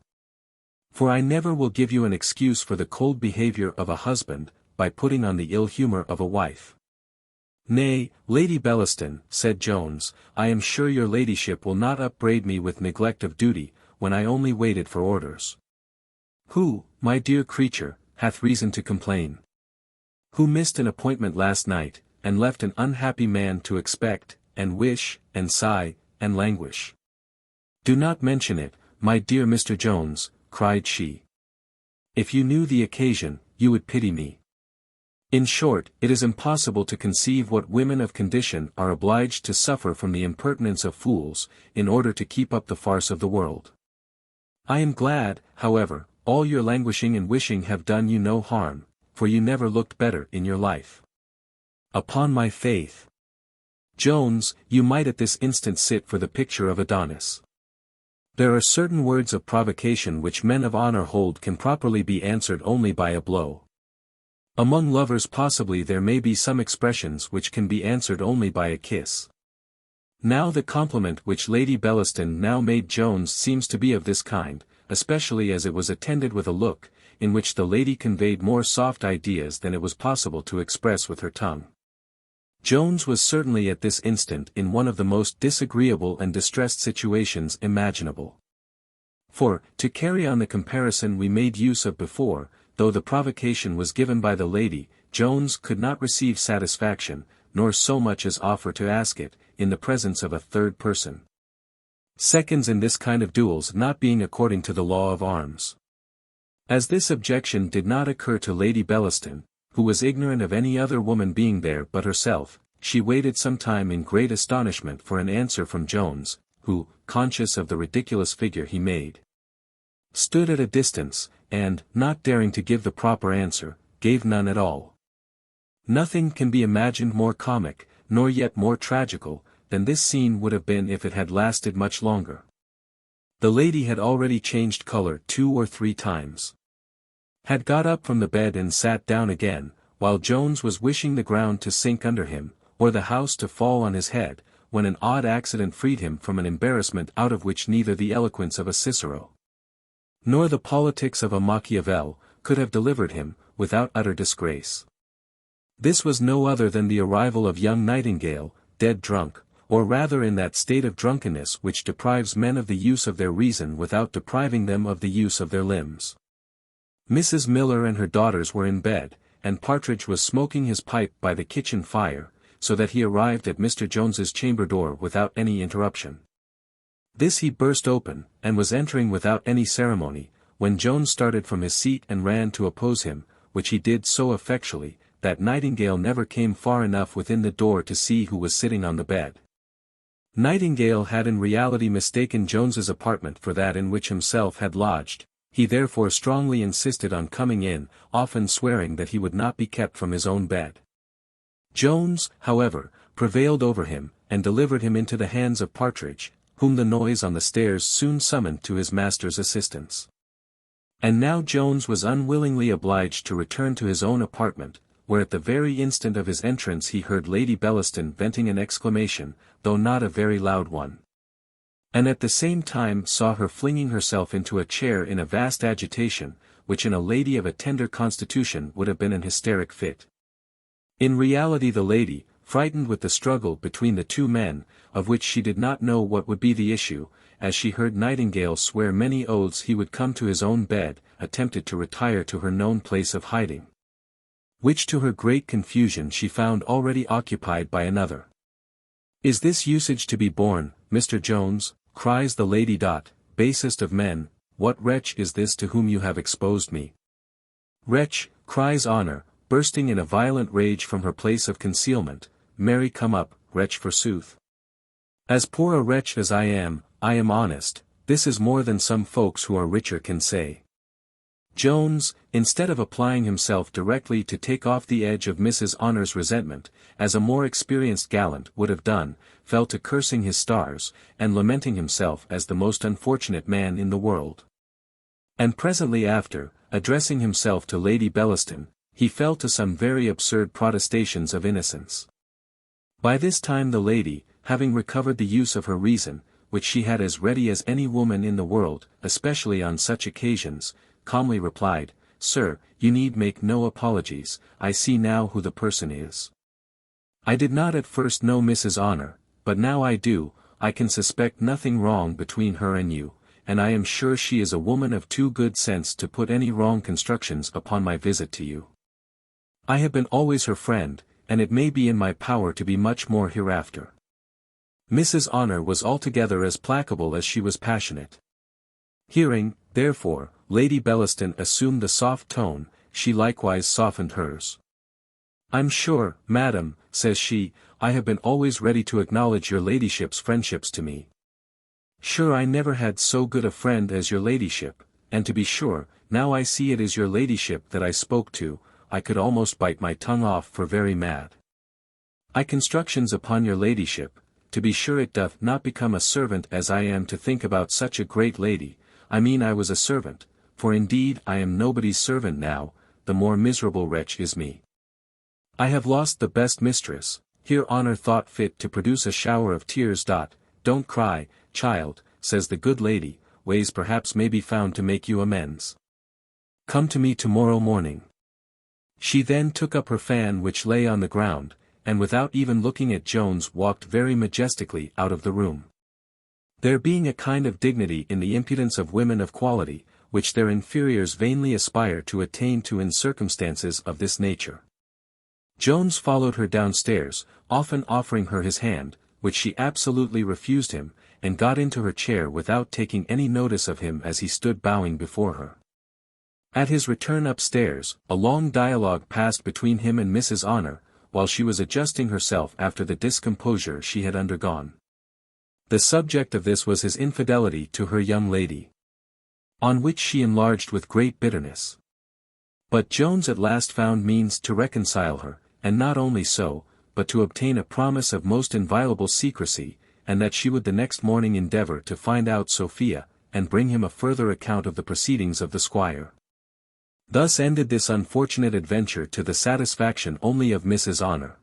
For I never will give you an excuse for the cold behaviour of a husband, by putting on the ill humour of a wife." "Nay, Lady Bellaston," said Jones, "I am sure your ladyship will not upbraid me with neglect of duty, when I only waited for orders. Who, my dear creature, hath reason to complain? Who missed an appointment last night, and left an unhappy man to expect, and wish, and sigh, and languish? Do not mention it, my dear Mr. Jones," cried she. "If you knew the occasion, you would pity me. In short, it is impossible to conceive what women of condition are obliged to suffer from the impertinence of fools, in order to keep up the farce of the world. I am glad, however, all your languishing and wishing have done you no harm, for you never looked better in your life. Upon my faith, Jones, you might at this instant sit for the picture of Adonis. There are certain words of provocation which men of honour hold can properly be answered only by a blow. Among lovers possibly there may be some expressions which can be answered only by a kiss. Now the compliment which Lady Bellaston now made Jones seems to be of this kind, especially as it was attended with a look, in which the lady conveyed more soft ideas than it was possible to express with her tongue. Jones was certainly at this instant in one of the most disagreeable and distressed situations imaginable. For, to carry on the comparison we made use of before, though the provocation was given by the lady, Jones could not receive satisfaction, nor so much as offer to ask it, in the presence of a third person. Seconds in this kind of duels not being according to the law of arms. As this objection did not occur to Lady Bellaston, who was ignorant of any other woman being there but herself, she waited some time in great astonishment for an answer from Jones, who, conscious of the ridiculous figure he made, stood at a distance, and, not daring to give the proper answer, gave none at all. Nothing can be imagined more comic, nor yet more tragical, than this scene would have been if it had lasted much longer. The lady had already changed colour 2 or 3 times. Had got up from the bed and sat down again, while Jones was wishing the ground to sink under him, or the house to fall on his head, when an odd accident freed him from an embarrassment out of which neither the eloquence of a Cicero, nor the politics of a Machiavel, could have delivered him, without utter disgrace. This was no other than the arrival of young Nightingale, dead drunk, or rather in that state of drunkenness which deprives men of the use of their reason without depriving them of the use of their limbs. Mrs. Miller and her daughters were in bed, and Partridge was smoking his pipe by the kitchen fire, so that he arrived at Mr. Jones's chamber door without any interruption. This he burst open, and was entering without any ceremony, when Jones started from his seat and ran to oppose him, which he did so effectually, that Nightingale never came far enough within the door to see who was sitting on the bed. Nightingale had in reality mistaken Jones's apartment for that in which himself had lodged. He therefore strongly insisted on coming in, often swearing that he would not be kept from his own bed. Jones, however, prevailed over him, and delivered him into the hands of Partridge, whom the noise on the stairs soon summoned to his master's assistance. And now Jones was unwillingly obliged to return to his own apartment, where at the very instant of his entrance he heard Lady Bellaston venting an exclamation, though not a very loud one, and at the same time saw her flinging herself into a chair in a vast agitation, which in a lady of a tender constitution would have been an hysteric fit. In reality the lady, frightened with the struggle between the two men, of which she did not know what would be the issue, as she heard Nightingale swear many oaths he would come to his own bed, attempted to retire to her known place of hiding, which to her great confusion she found already occupied by another. "Is this usage to be borne, Mr. Jones, cries the lady. Basest of men, what wretch is this to whom you have exposed me? Wretch, cries Honour, bursting in a violent rage from her place of concealment, marry come up, wretch forsooth. As poor a wretch as I am honest, this is more than some folks who are richer can say. Jones, instead of applying himself directly to take off the edge of Mrs. Honour's resentment, as a more experienced gallant would have done, fell to cursing his stars, and lamenting himself as the most unfortunate man in the world. And presently after, addressing himself to Lady Bellaston, he fell to some very absurd protestations of innocence. By this time the lady, having recovered the use of her reason, which she had as ready as any woman in the world, especially on such occasions, calmly replied, Sir, you need make no apologies, I see now who the person is. I did not at first know Mrs. Honour, but now I do, I can suspect nothing wrong between her and you, and I am sure she is a woman of too good sense to put any wrong constructions upon my visit to you. I have been always her friend, and it may be in my power to be much more hereafter. Mrs. Honour was altogether as placable as she was passionate. Hearing, therefore, Lady Bellaston assumed the soft tone, she likewise softened hers. I'm sure, madam, says she, I have been always ready to acknowledge your ladyship's friendships to me. Sure I never had so good a friend as your ladyship, and to be sure, now I see it is your ladyship that I spoke to, I could almost bite my tongue off for very mad. I constructions upon your ladyship, to be sure it doth not become a servant as I am to think about such a great lady, I mean I was a servant, for indeed I am nobody's servant now, the more miserable wretch is me. I have lost the best mistress. Here Honour thought fit to produce a shower of tears. Don't cry, child, says the good lady, ways perhaps may be found to make you amends. Come to me tomorrow morning. She then took up her fan which lay on the ground, and without even looking at Jones walked very majestically out of the room. There being a kind of dignity in the impudence of women of quality, which their inferiors vainly aspire to attain to in circumstances of this nature. Jones followed her downstairs, often offering her his hand, which she absolutely refused him, and got into her chair without taking any notice of him as he stood bowing before her. At his return upstairs, a long dialogue passed between him and Mrs. Honour, while she was adjusting herself after the discomposure she had undergone. The subject of this was his infidelity to her young lady, on which she enlarged with great bitterness. But Jones at last found means to reconcile her, and not only so, but to obtain a promise of most inviolable secrecy, and that she would the next morning endeavour to find out Sophia, and bring him a further account of the proceedings of the squire. Thus ended this unfortunate adventure to the satisfaction only of Mrs. Honour.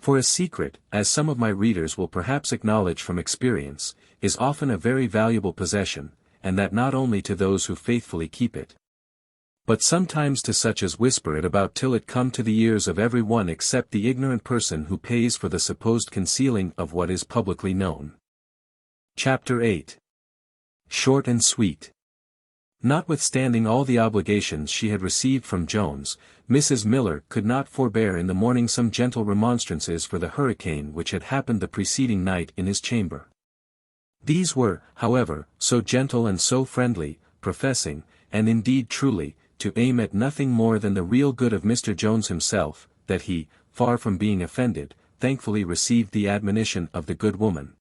For a secret, as some of my readers will perhaps acknowledge from experience, is often a very valuable possession, and that not only to those who faithfully keep it, but sometimes to such as whisper it about till it come to the ears of every one except the ignorant person who pays for the supposed concealing of what is publicly known. Chapter 8. Short and sweet. Notwithstanding all the obligations she had received from Jones, Mrs. Miller could not forbear in the morning some gentle remonstrances for the hurricane which had happened the preceding night in his chamber. These were, however, so gentle and so friendly, professing, and indeed truly, to aim at nothing more than the real good of Mr. Jones himself, that he, far from being offended, thankfully received the admonition of the good woman,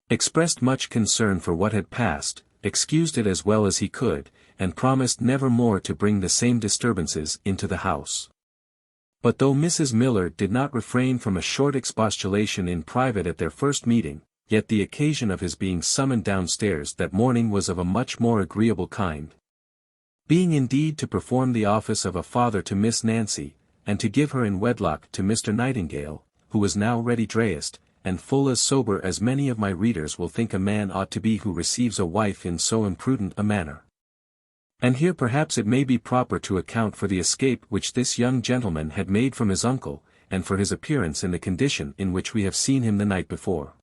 expressed much concern for what had passed, excused it as well as he could, and promised never more to bring the same disturbances into the house. But though Mrs. Miller did not refrain from a short expostulation in private at their first meeting, yet the occasion of his being summoned downstairs that morning was of a much more agreeable kind. Being indeed to perform the office of a father to Miss Nancy, and to give her in wedlock to Mr. Nightingale, who was now ready dressed, and full as sober as many of my readers will think a man ought to be who receives a wife in so imprudent a manner. And here perhaps it may be proper to account for the escape which this young gentleman had made from his uncle, and for his appearance in the condition in which we have seen him the night before.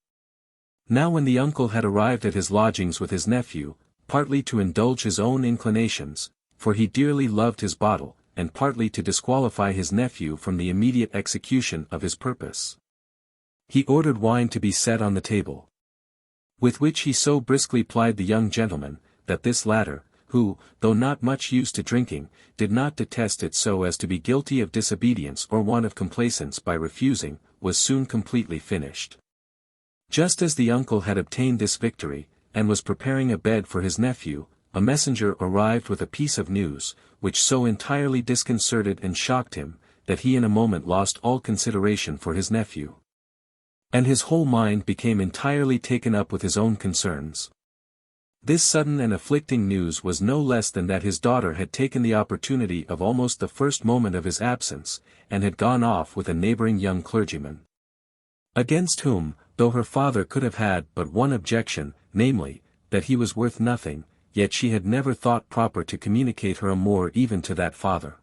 Now when the uncle had arrived at his lodgings with his nephew, partly to indulge his own inclinations, for he dearly loved his bottle, and partly to disqualify his nephew from the immediate execution of his purpose, he ordered wine to be set on the table. With which he so briskly plied the young gentleman, that this latter, who, though not much used to drinking, did not detest it so as to be guilty of disobedience or want of complaisance by refusing, was soon completely finished. Just as the uncle had obtained this victory, and was preparing a bed for his nephew, a messenger arrived with a piece of news, which so entirely disconcerted and shocked him, that he in a moment lost all consideration for his nephew. And his whole mind became entirely taken up with his own concerns. This sudden and afflicting news was no less than that his daughter had taken the opportunity of almost the first moment of his absence, and had gone off with a neighbouring young clergyman. Against whom, though her father could have had but one objection, namely, that he was worth nothing, yet she had never thought proper to communicate her amour even to that father.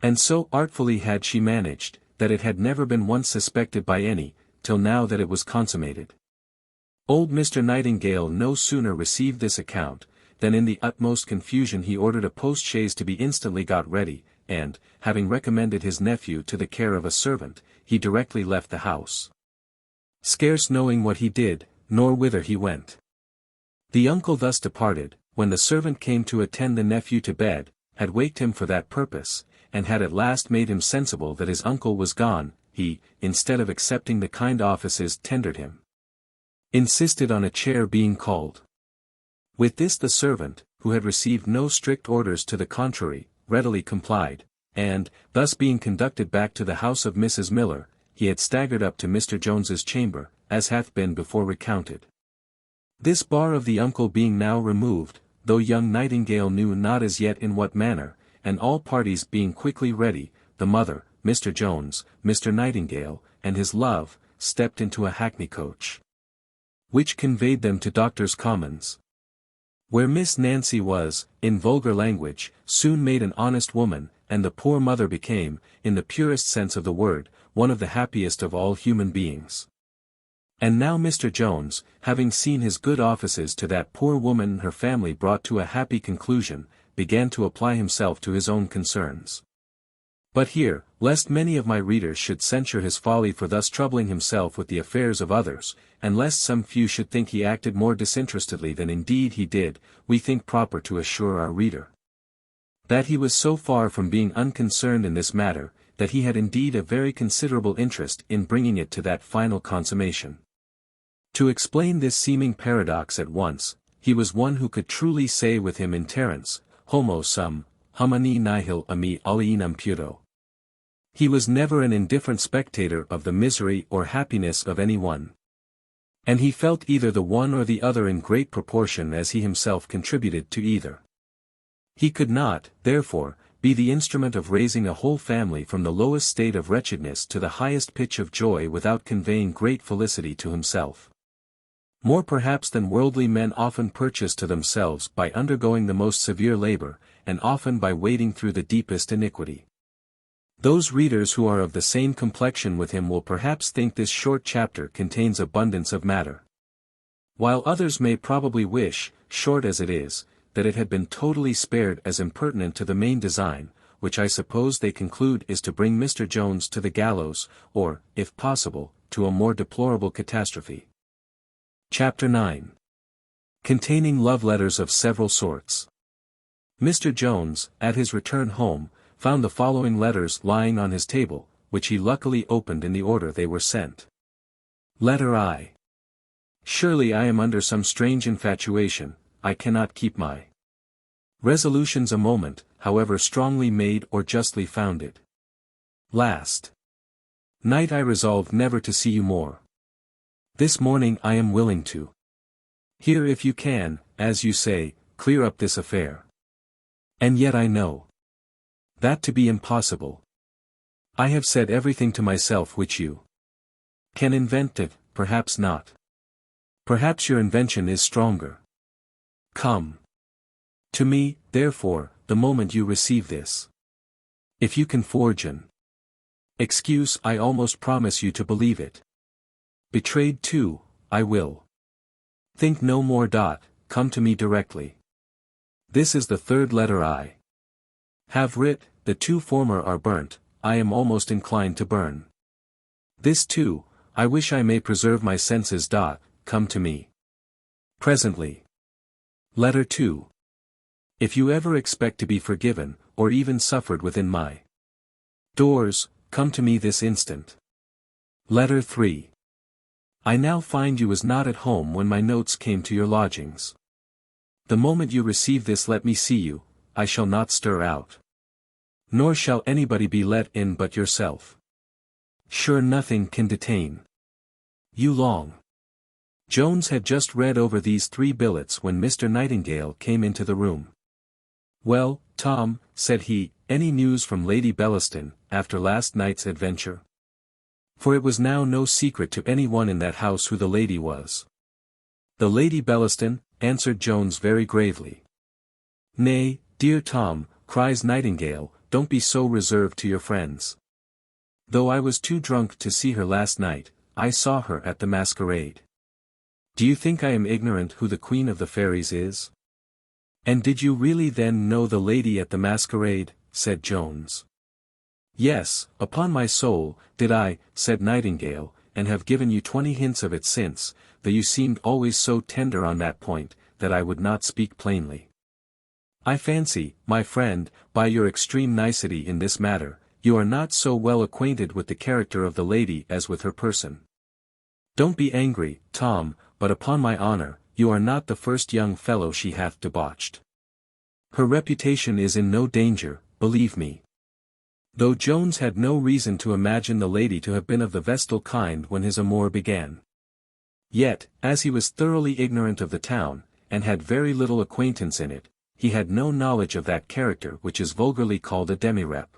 And so artfully had she managed, that it had never been once suspected by any, till now that it was consummated. Old Mr. Nightingale no sooner received this account, than in the utmost confusion he ordered a post-chaise to be instantly got ready, and, having recommended his nephew to the care of a servant, he directly left the house. Scarce knowing what he did, nor whither he went. The uncle thus departed, when the servant came to attend the nephew to bed, had waked him for that purpose, and had at last made him sensible that his uncle was gone, he, instead of accepting the kind offices tendered him, insisted on a chair being called. With this the servant, who had received no strict orders to the contrary, readily complied, and, thus being conducted back to the house of Mrs. Miller, he had staggered up to Mr. Jones's chamber, as hath been before recounted. This bar of the uncle being now removed, though young Nightingale knew not as yet in what manner, and all parties being quickly ready, the mother, Mr. Jones, Mr. Nightingale, and his love, stepped into a hackney coach, which conveyed them to Doctors' Commons, where Miss Nancy was, in vulgar language, soon made an honest woman, and the poor mother became, in the purest sense of the word, one of the happiest of all human beings. And now Mr. Jones, having seen his good offices to that poor woman and her family brought to a happy conclusion, began to apply himself to his own concerns. But here, lest many of my readers should censure his folly for thus troubling himself with the affairs of others, and lest some few should think he acted more disinterestedly than indeed he did, we think proper to assure our reader that he was so far from being unconcerned in this matter, that he had indeed a very considerable interest in bringing it to that final consummation. To explain this seeming paradox at once, he was one who could truly say with him in Terence, homo sum, humani nihil a me alienum puro. He was never an indifferent spectator of the misery or happiness of any one. And he felt either the one or the other in great proportion as he himself contributed to either. He could not, therefore, be the instrument of raising a whole family from the lowest state of wretchedness to the highest pitch of joy without conveying great felicity to himself. More perhaps than worldly men often purchase to themselves by undergoing the most severe labor, and often by wading through the deepest iniquity. Those readers who are of the same complexion with him will perhaps think this short chapter contains abundance of matter, while others may probably wish, short as it is, that it had been totally spared as impertinent to the main design, which I suppose they conclude is to bring Mr. Jones to the gallows, or, if possible, to a more deplorable catastrophe. Chapter 9. Containing love letters of several sorts. Mr. Jones, at his return home, found the following letters lying on his table, which he luckily opened in the order they were sent. Letter I. Surely I am under some strange infatuation, I cannot keep my resolutions a moment, however strongly made or justly founded. Last night I resolved never to see you more. This morning I am willing to hear if you can, as you say, clear up this affair. And yet I know that to be impossible. I have said everything to myself which you can invent it, perhaps not. Perhaps your invention is stronger. Come to me, therefore, the moment you receive this. If you can forge an excuse, I almost promise you to believe it. Betrayed too, I will think no more. Come to me directly. This is the third letter I have writ, the two former are burnt, I am almost inclined to burn. This too, I wish I may preserve my senses. Come to me. Presently. Letter 2. If you ever expect to be forgiven, or even suffered within my doors, come to me this instant. Letter 3. I now find you was not at home when my notes came to your lodgings. The moment you receive this let me see you, I shall not stir out. Nor shall anybody be let in but yourself. Sure nothing can detain you long. Jones had just read over these 3 billets when Mr. Nightingale came into the room. Well, Tom, said he, any news from Lady Bellaston, after last night's adventure? For it was now no secret to any one in that house who the lady was. The Lady Bellaston, answered Jones very gravely. Nay, dear Tom, cries Nightingale, don't be so reserved to your friends. Though I was too drunk to see her last night, I saw her at the masquerade. Do you think I am ignorant who the Queen of the Fairies is? And did you really then know the lady at the masquerade? Said Jones. Yes, upon my soul, did I, said Nightingale, and have given you 20 hints of it since, though you seemed always so tender on that point, that I would not speak plainly. I fancy, my friend, by your extreme nicety in this matter, you are not so well acquainted with the character of the lady as with her person. Don't be angry, Tom, but upon my honor, you are not the first young fellow she hath debauched. Her reputation is in no danger, believe me. Though Jones had no reason to imagine the lady to have been of the vestal kind when his amour began. Yet, as he was thoroughly ignorant of the town, and had very little acquaintance in it, he had no knowledge of that character which is vulgarly called a demirep.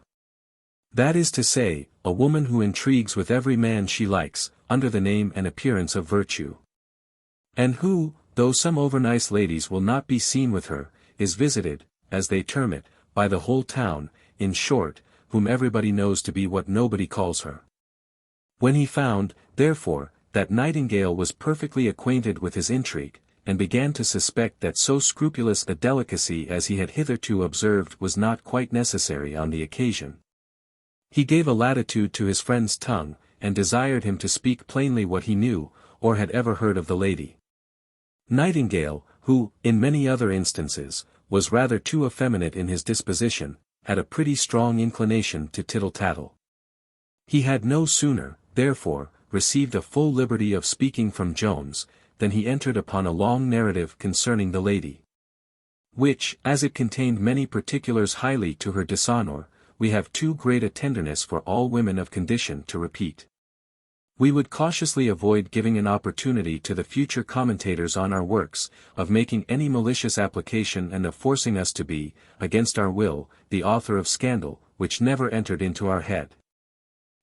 That is to say, a woman who intrigues with every man she likes, under the name and appearance of virtue. And who, though some overnice ladies will not be seen with her, is visited, as they term it, by the whole town, in short, whom everybody knows to be what nobody calls her. When he found, therefore, that Nightingale was perfectly acquainted with his intrigue, and began to suspect that so scrupulous a delicacy as he had hitherto observed was not quite necessary on the occasion, he gave a latitude to his friend's tongue, and desired him to speak plainly what he knew, or had ever heard of the lady. Nightingale, who, in many other instances, was rather too effeminate in his disposition, had a pretty strong inclination to tittle-tattle. He had no sooner, therefore, received a full liberty of speaking from Jones, than he entered upon a long narrative concerning the lady, which, as it contained many particulars highly to her dishonour, we have too great a tenderness for all women of condition to repeat. We would cautiously avoid giving an opportunity to the future commentators on our works, of making any malicious application and of forcing us to be, against our will, the author of scandal, which never entered into our head.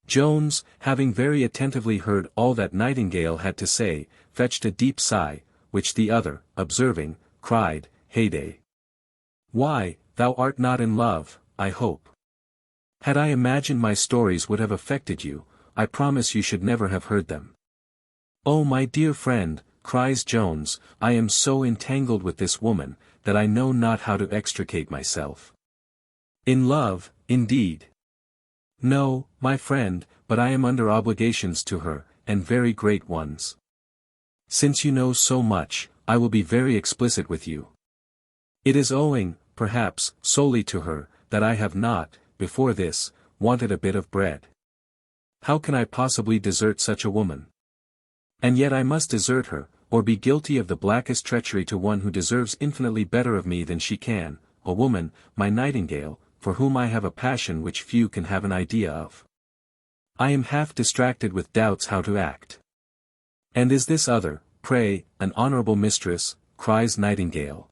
Jones, having very attentively heard all that Nightingale had to say, fetched a deep sigh, which the other, observing, cried, Heyday! Why, thou art not in love, I hope. Had I imagined my stories would have affected you, I promise you should never have heard them. Oh my dear friend, cries Jones, I am so entangled with this woman, that I know not how to extricate myself. In love, indeed. No, my friend, but I am under obligations to her, and very great ones. Since you know so much, I will be very explicit with you. It is owing, perhaps, solely to her, that I have not, before this, wanted a bit of bread. How can I possibly desert such a woman? And yet I must desert her, or be guilty of the blackest treachery to one who deserves infinitely better of me than she can, a woman, my Nightingale, for whom I have a passion which few can have an idea of. I am half distracted with doubts how to act. And is this other, pray, an honourable mistress, cries Nightingale.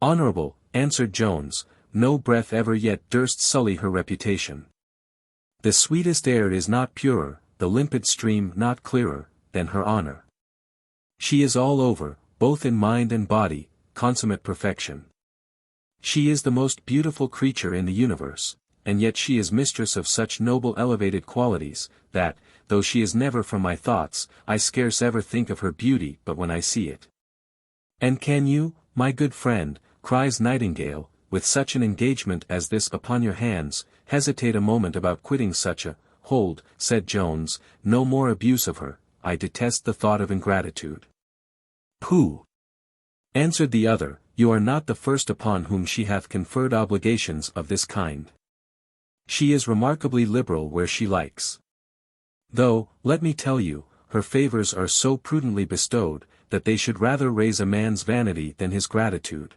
Honourable, answered Jones, no breath ever yet durst sully her reputation. The sweetest air is not purer, the limpid stream not clearer, than her honour. She is all over, both in mind and body, consummate perfection. She is the most beautiful creature in the universe, and yet she is mistress of such noble elevated qualities, that, though she is never from my thoughts, I scarce ever think of her beauty but when I see it. And can you, my good friend, cries Nightingale, with such an engagement as this upon your hands, hesitate a moment about quitting such a, hold, said Jones, no more abuse of her, I detest the thought of ingratitude. Pooh! Answered the other, you are not the first upon whom she hath conferred obligations of this kind. She is remarkably liberal where she likes. Though, let me tell you, her favours are so prudently bestowed, that they should rather raise a man's vanity than his gratitude.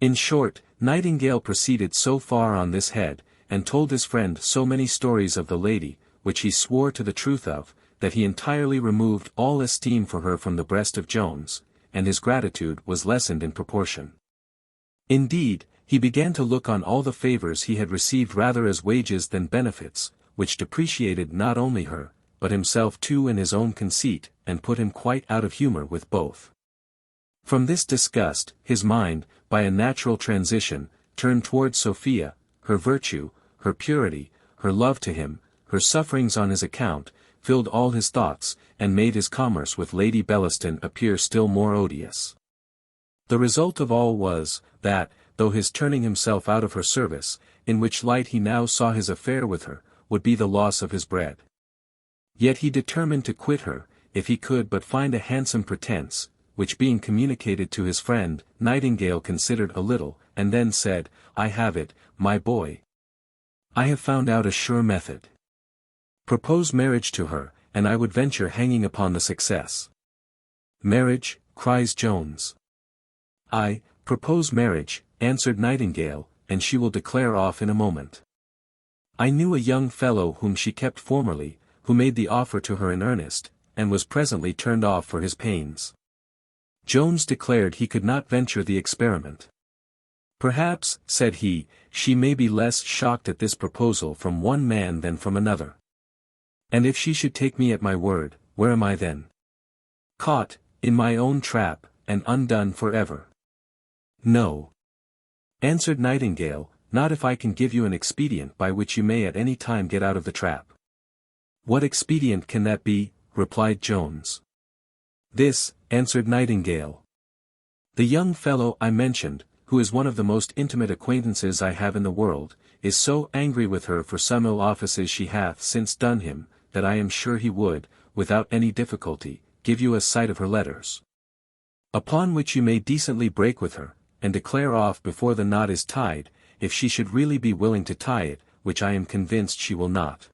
In short, Nightingale proceeded so far on this head, and told his friend so many stories of the lady, which he swore to the truth of, that he entirely removed all esteem for her from the breast of Jones, and his gratitude was lessened in proportion. Indeed, he began to look on all the favours he had received rather as wages than benefits, which depreciated not only her, but himself too in his own conceit, and put him quite out of humour with both. From this disgust, his mind, by a natural transition, turned towards Sophia, her virtue, her purity, her love to him, her sufferings on his account, filled all his thoughts, and made his commerce with Lady Bellaston appear still more odious. The result of all was, that, though his turning himself out of her service, in which light he now saw his affair with her, would be the loss of his bread, yet he determined to quit her, if he could but find a handsome pretence, which being communicated to his friend, Nightingale considered a little, and then said, I have it, my boy. I have found out a sure method. Propose marriage to her, and I would venture hanging upon the success. Marriage, cries Jones. I propose marriage, answered Nightingale, and she will declare off in a moment. I knew a young fellow whom she kept formerly, who made the offer to her in earnest, and was presently turned off for his pains. Jones declared he could not venture the experiment. Perhaps, said he, she may be less shocked at this proposal from one man than from another. And if she should take me at my word, where am I then? Caught, in my own trap, and undone for ever. No. Answered Nightingale, not if I can give you an expedient by which you may at any time get out of the trap. What expedient can that be? Replied Jones. This, answered Nightingale. The young fellow I mentioned, who is one of the most intimate acquaintances I have in the world, is so angry with her for some ill offices she hath since done him, that I am sure he would, without any difficulty, give you a sight of her letters. Upon which you may decently break with her, and declare off before the knot is tied, if she should really be willing to tie it, which I am convinced she will not.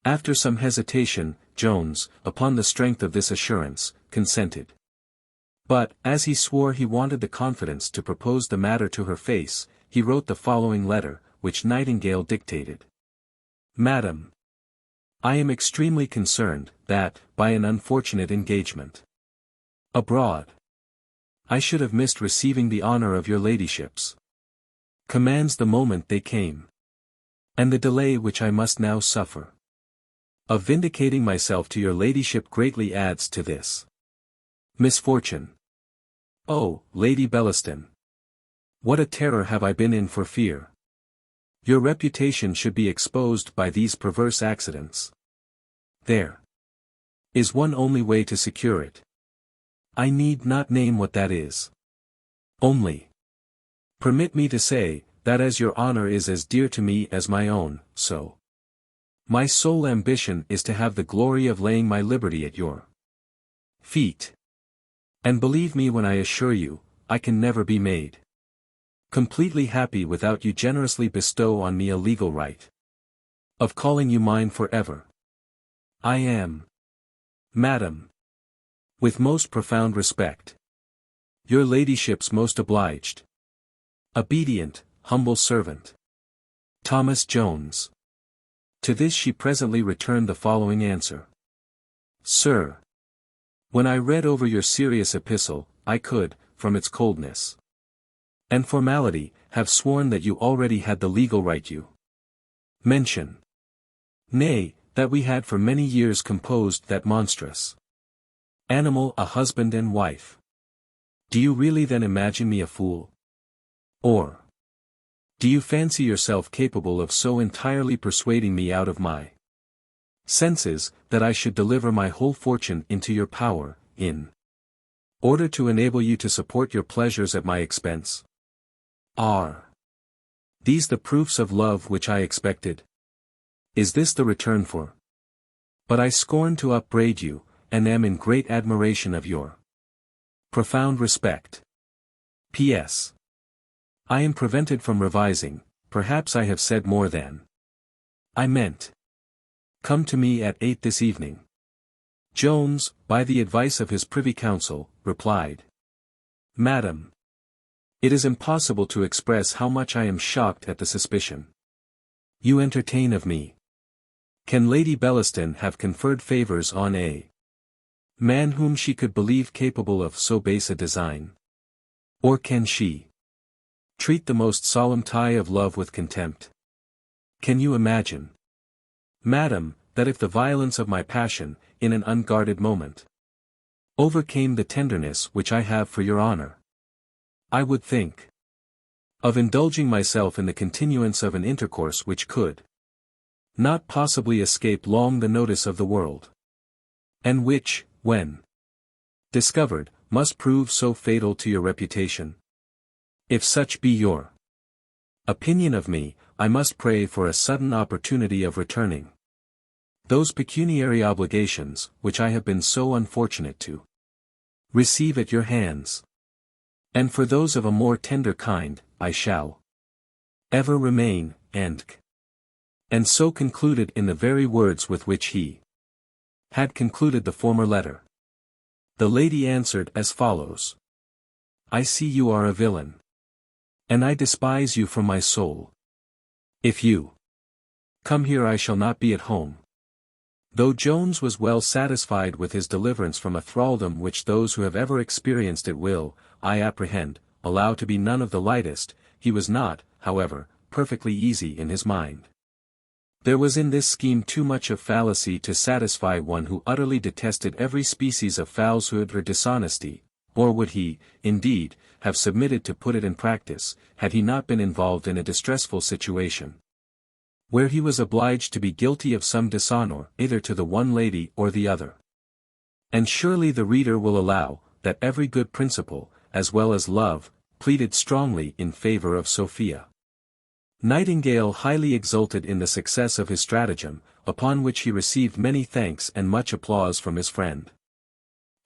After some hesitation, Jones, upon the strength of this assurance, consented. But, as he swore he wanted the confidence to propose the matter to her face, he wrote the following letter, which Nightingale dictated. Madam, I am extremely concerned, that, by an unfortunate engagement abroad, I should have missed receiving the honour of your ladyships commands the moment they came, and the delay which I must now suffer of vindicating myself to your ladyship greatly adds to this misfortune. Oh, Lady Bellaston! What a terror have I been in for fear your reputation should be exposed by these perverse accidents. There is one only way to secure it. I need not name what that is. Only permit me to say, that as your honour is as dear to me as my own, so my sole ambition is to have the glory of laying my liberty at your feet. And believe me when I assure you, I can never be made completely happy without you generously bestow on me a legal right of calling you mine for ever. I am, Madam, with most profound respect, your ladyship's most obliged, obedient, humble servant, Thomas Jones. To this she presently returned the following answer. Sir, when I read over your serious epistle, I could, from its coldness and formality, have sworn that you already had the legal right you mention. Nay, that we had for many years composed that monstrous animal a husband and wife. Do you really then imagine me a fool? Or do you fancy yourself capable of so entirely persuading me out of my senses, that I should deliver my whole fortune into your power, in order to enable you to support your pleasures at my expense? Are these the proofs of love which I expected? Is this the return for? But I scorn to upbraid you, and am in great admiration of your Profound respect. P.S. I am prevented from revising, perhaps I have said more than I meant. Come to me at 8 this evening. Jones, by the advice of his privy council, replied. Madam. It is impossible to express how much I am shocked at the suspicion you entertain of me. Can Lady Bellaston have conferred favours on a man whom she could believe capable of so base a design? Or can she treat the most solemn tie of love with contempt? Can you imagine, madam, that if the violence of my passion, in an unguarded moment, overcame the tenderness which I have for your honour, I would think of indulging myself in the continuance of an intercourse which could not possibly escape long the notice of the world, and which, when discovered, must prove so fatal to your reputation? If such be your opinion of me, I must pray for a sudden opportunity of returning those pecuniary obligations, which I have been so unfortunate to receive at your hands. And for those of a more tender kind, I shall ever remain, and so concluded in the very words with which he had concluded the former letter. The lady answered as follows. I see you are a villain, and I despise you from my soul. If you come here I shall not be at home. Though Jones was well satisfied with his deliverance from a thraldom which those who have ever experienced it will, I apprehend, allow to be none of the lightest, he was not, however, perfectly easy in his mind. There was in this scheme too much of fallacy to satisfy one who utterly detested every species of falsehood or dishonesty, or would he, indeed, have submitted to put it in practice, had he not been involved in a distressful situation, where he was obliged to be guilty of some dishonour either to the one lady or the other. And surely the reader will allow, that every good principle, as well as love, pleaded strongly in favour of Sophia. Nightingale highly exulted in the success of his stratagem, upon which he received many thanks and much applause from his friend.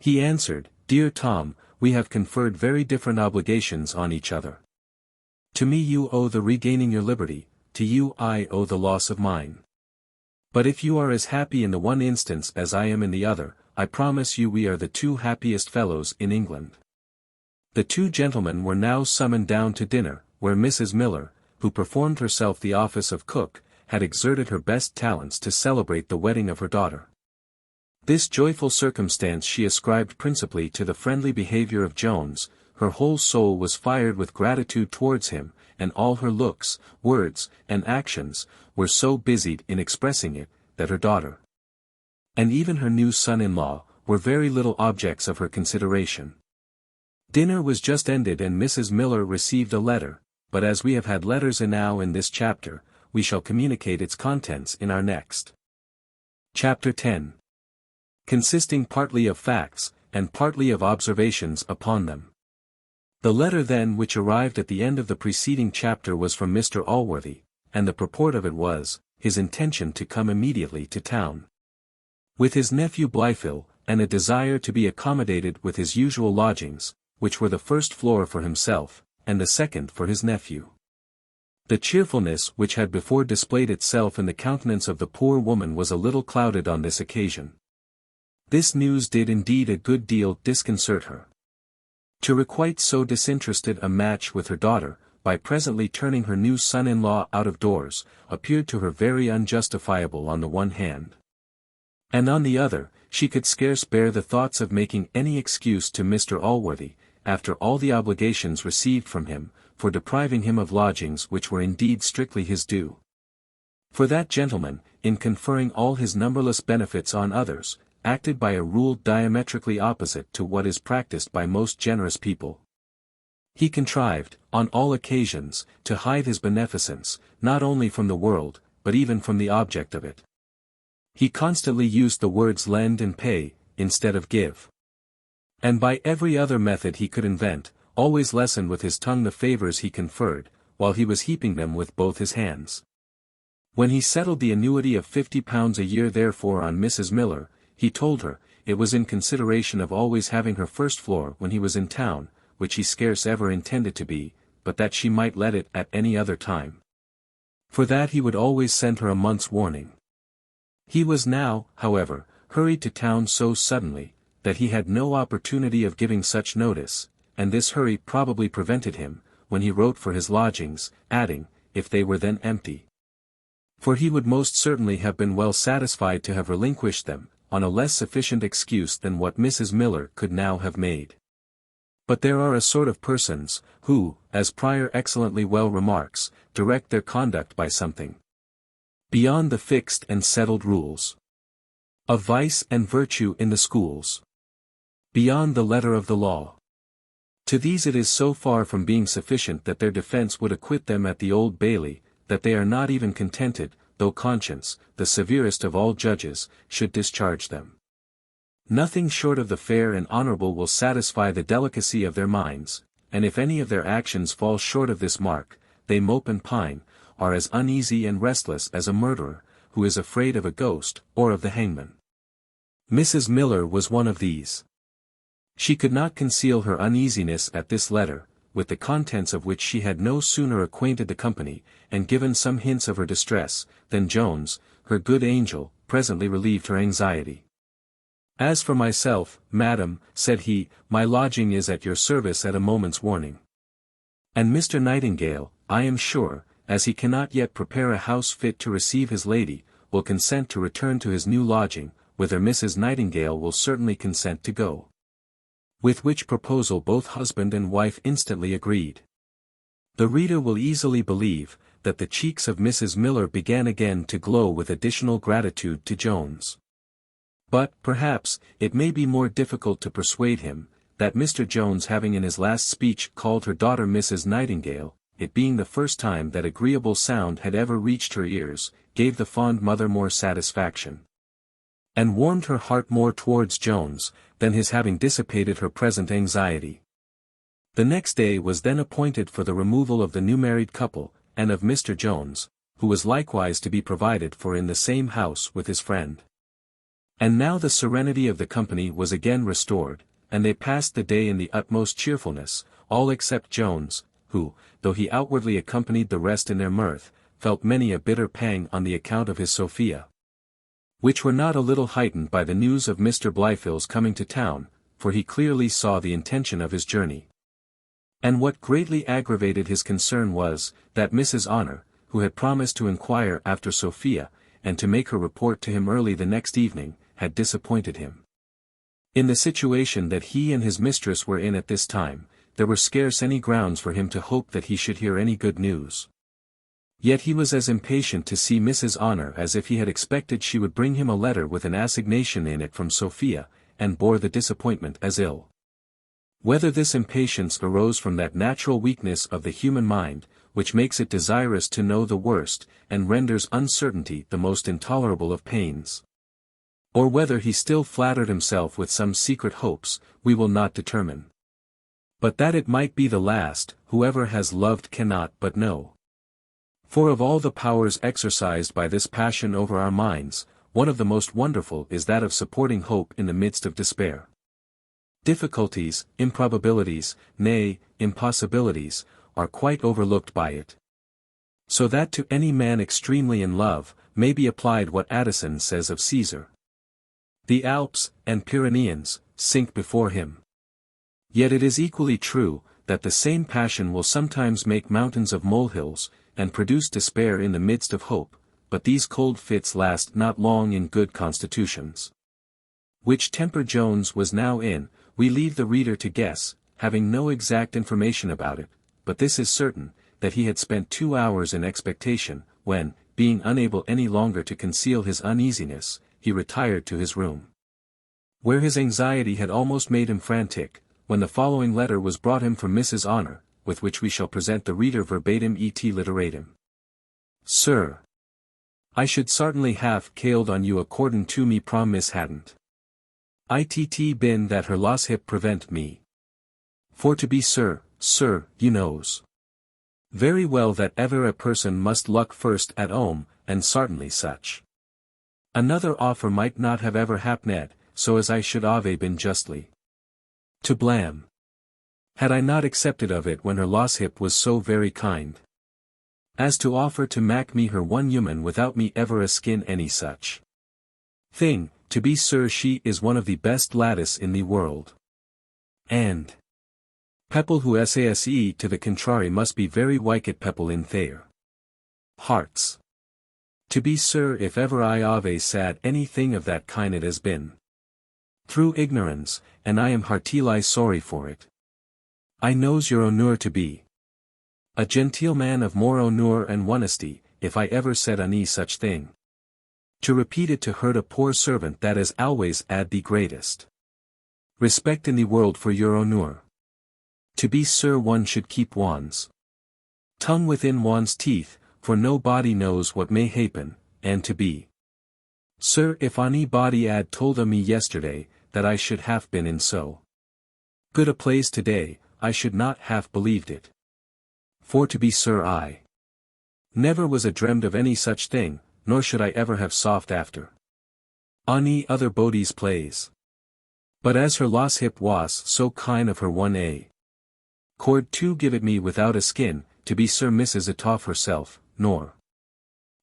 He answered, Dear Tom, we have conferred very different obligations on each other. To me you owe the regaining your liberty, to you I owe the loss of mine. But if you are as happy in the one instance as I am in the other, I promise you we are the two happiest fellows in England. The two gentlemen were now summoned down to dinner, where Mrs. Miller, who performed herself the office of cook, had exerted her best talents to celebrate the wedding of her daughter. This joyful circumstance she ascribed principally to the friendly behaviour of Jones. Her whole soul was fired with gratitude towards him, and all her looks, words, and actions, were so busied in expressing it, that her daughter, and even her new son-in-law, were very little objects of her consideration. Dinner was just ended and Mrs. Miller received a letter, but as we have had letters enow in this chapter, we shall communicate its contents in our next. Chapter 10. Consisting partly of facts, and partly of observations upon them. The letter then which arrived at the end of the preceding chapter was from Mr. Allworthy, and the purport of it was, his intention to come immediately to town with his nephew Blytheville, and a desire to be accommodated with his usual lodgings, which were the first floor for himself, and the second for his nephew. The cheerfulness which had before displayed itself in the countenance of the poor woman was a little clouded on this occasion. This news did indeed a good deal disconcert her. To requite so disinterested a match with her daughter, by presently turning her new son-in-law out of doors, appeared to her very unjustifiable on the one hand. And on the other, she could scarce bear the thoughts of making any excuse to Mr. Allworthy, after all the obligations received from him, for depriving him of lodgings which were indeed strictly his due. For that gentleman, in conferring all his numberless benefits on others, acted by a rule diametrically opposite to what is practiced by most generous people. He contrived, on all occasions, to hide his beneficence, not only from the world, but even from the object of it. He constantly used the words lend and pay, instead of give. And by every other method he could invent, always lessened with his tongue the favours he conferred, while he was heaping them with both his hands. When he settled the annuity of £50 a year therefore on Mrs. Miller, he told her, it was in consideration of always having her first floor when he was in town, which he scarce ever intended to be, but that she might let it at any other time. For that he would always send her a month's warning. He was now, however, hurried to town so suddenly, that he had no opportunity of giving such notice, and this hurry probably prevented him, when he wrote for his lodgings, adding, if they were then empty. For he would most certainly have been well satisfied to have relinquished them, on a less sufficient excuse than what Mrs. Miller could now have made. But there are a sort of persons, who, as Prior excellently well remarks, direct their conduct by something beyond the fixed and settled rules of vice and virtue in the schools, beyond the letter of the law. To these it is so far from being sufficient that their defence would acquit them at the Old Bailey, that they are not even contented, though conscience, the severest of all judges, should discharge them. Nothing short of the fair and honourable will satisfy the delicacy of their minds, and if any of their actions fall short of this mark, they mope and pine, are as uneasy and restless as a murderer, who is afraid of a ghost, or of the hangman. Mrs. Miller was one of these. She could not conceal her uneasiness at this letter, with the contents of which she had no sooner acquainted the company, and given some hints of her distress, than Jones, her good angel, presently relieved her anxiety. As for myself, madam, said he, my lodging is at your service at a moment's warning. And Mr. Nightingale, I am sure, as he cannot yet prepare a house fit to receive his lady, will consent to return to his new lodging, whither Mrs. Nightingale will certainly consent to go. With which proposal both husband and wife instantly agreed. The reader will easily believe, that the cheeks of Mrs. Miller began again to glow with additional gratitude to Jones. But, perhaps, it may be more difficult to persuade him, that Mr. Jones having in his last speech called her daughter Mrs. Nightingale, it being the first time that agreeable sound had ever reached her ears, gave the fond mother more satisfaction, and warmed her heart more towards Jones, than his having dissipated her present anxiety. The next day was then appointed for the removal of the new married couple, and of Mr. Jones, who was likewise to be provided for in the same house with his friend. And now the serenity of the company was again restored, and they passed the day in the utmost cheerfulness, all except Jones, who, though he outwardly accompanied the rest in their mirth, felt many a bitter pang on the account of his Sophia, which were not a little heightened by the news of Mr. Blifil's coming to town, for he clearly saw the intention of his journey. And what greatly aggravated his concern was, that Mrs. Honour, who had promised to inquire after Sophia, and to make her report to him early the next evening, had disappointed him. In the situation that he and his mistress were in at this time, there were scarce any grounds for him to hope that he should hear any good news. Yet he was as impatient to see Mrs. Honour as if he had expected she would bring him a letter with an assignation in it from Sophia, and bore the disappointment as ill. Whether this impatience arose from that natural weakness of the human mind, which makes it desirous to know the worst, and renders uncertainty the most intolerable of pains, or whether he still flattered himself with some secret hopes, we will not determine. But that it might be the last, whoever has loved cannot but know. For of all the powers exercised by this passion over our minds, one of the most wonderful is that of supporting hope in the midst of despair. Difficulties, improbabilities, nay, impossibilities, are quite overlooked by it. So that to any man extremely in love, may be applied what Addison says of Caesar. The Alps, and Pyreneans, sink before him. Yet it is equally true, that the same passion will sometimes make mountains of molehills, and produce despair in the midst of hope, but these cold fits last not long in good constitutions. Which temper Jones was now in, we leave the reader to guess, having no exact information about it, but this is certain, that he had spent 2 hours in expectation, when, being unable any longer to conceal his uneasiness, he retired to his room, where his anxiety had almost made him frantic, when the following letter was brought him from Mrs. Honour, with which we shall present the reader verbatim et literatim. Sir, I should certainly have called on you according to me promise hadn't it been that her loss hip prevent me. For to be sir, you knows very well that ever a person must look first at 'ome, and sartinly such another offer might not have ever hapned, so as I should have been justly to blame, had I not accepted of it when her losship was so very kind, as to offer to mak me her one human without me ever a skin any such thing. To be sure she is one of the best lattice in the world. And people who say to the contrary must be very wicked people in their hearts. To be sure if ever I have said anything of that kind it has been through ignorance, and I am heartily sorry for it. I knows your honour to be a genteel man of more honour and honesty, if I ever said any such thing. To repeat it to hurt a poor servant that is always ad the greatest respect in the world for your honour. To be sure one should keep one's tongue within one's teeth, for nobody knows what may happen, and to be sir if anybody had told me yesterday, that I should have been in so good a place today, I should not have believed it. For to be sure I never was a dreamed of any such thing, nor should I ever have soft after any other body's plays. But as her losship was so kind of her one cord to give it me without a skin, to be sure Mrs. Atoff herself, nor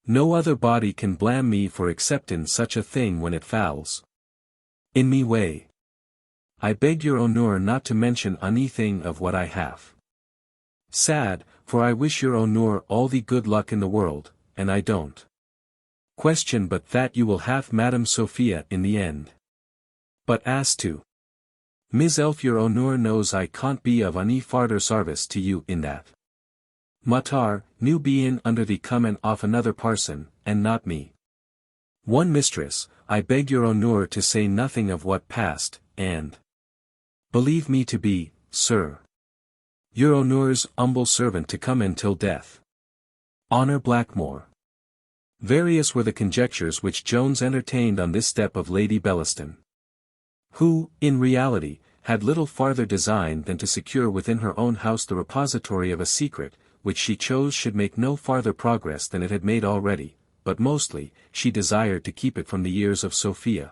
no other body can blame me for accepting such a thing when it falls in me way. I beg your honour not to mention anything of what I have said, for I wish your honour all the good luck in the world, and I don't question but that you will have Madam Sophia in the end. But as to Miss Elf, your honour knows I can't be of any farther service to you in that matter, new being under the command of another parson, and not me one mistress. I beg your honour to say nothing of what passed, and believe me to be, sir, your honour's humble servant to come in till death. Honour Blackmore. Various were the conjectures which Jones entertained on this step of Lady Bellaston, who, in reality, had little farther design than to secure within her own house the repository of a secret, which she chose should make no farther progress than it had made already, but mostly, she desired to keep it from the ears of Sophia.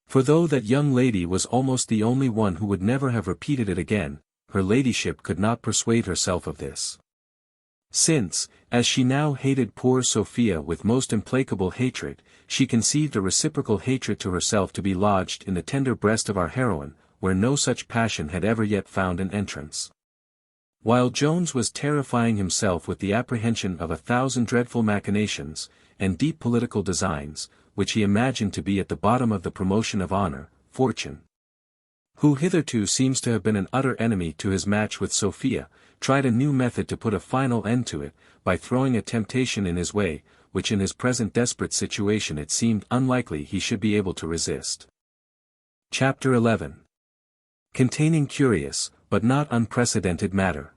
For though that young lady was almost the only one who would never have repeated it again, her ladyship could not persuade herself of this. Since, as she now hated poor Sophia with most implacable hatred, she conceived a reciprocal hatred to herself to be lodged in the tender breast of our heroine, where no such passion had ever yet found an entrance. While Jones was terrifying himself with the apprehension of 1,000 dreadful machinations, and deep political designs, which he imagined to be at the bottom of the promotion of honour, fortune, who hitherto seems to have been an utter enemy to his match with Sophia, tried a new method to put a final end to it, by throwing a temptation in his way, which in his present desperate situation it seemed unlikely he should be able to resist. Chapter 11. Containing curious, but not unprecedented matter.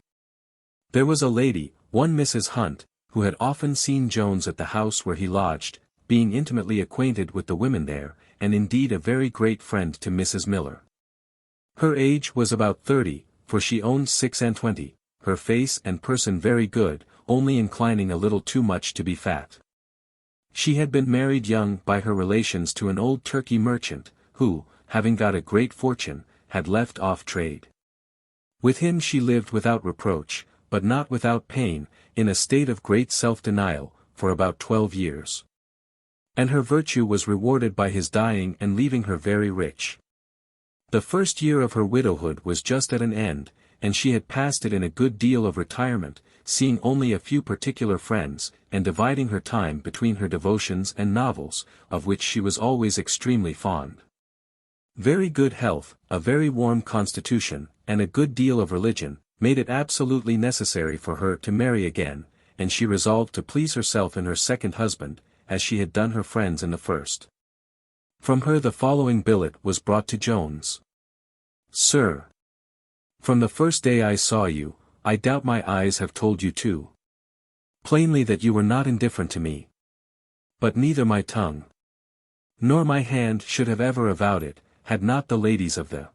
There was a lady, one Mrs. Hunt, who had often seen Jones at the house where he lodged, being intimately acquainted with the women there, and indeed a very great friend to Mrs. Miller. Her age was about 30, for she owned 26, her face and person very good, only inclining a little too much to be fat. She had been married young by her relations to an old Turkey merchant, who, having got a great fortune, had left off trade. With him she lived without reproach, but not without pain, in a state of great self-denial, for about 12 years. And her virtue was rewarded by his dying and leaving her very rich. The first year of her widowhood was just at an end, and she had passed it in a good deal of retirement, seeing only a few particular friends, and dividing her time between her devotions and novels, of which she was always extremely fond. Very good health, a very warm constitution, and a good deal of religion, made it absolutely necessary for her to marry again, and she resolved to please herself in her second husband, as she had done her friends in the first. From her the following billet was brought to Jones. Sir, from the first day I saw you, I doubt my eyes have told you too plainly that you were not indifferent to me. But neither my tongue nor my hand should have ever avowed it, had not the ladies of the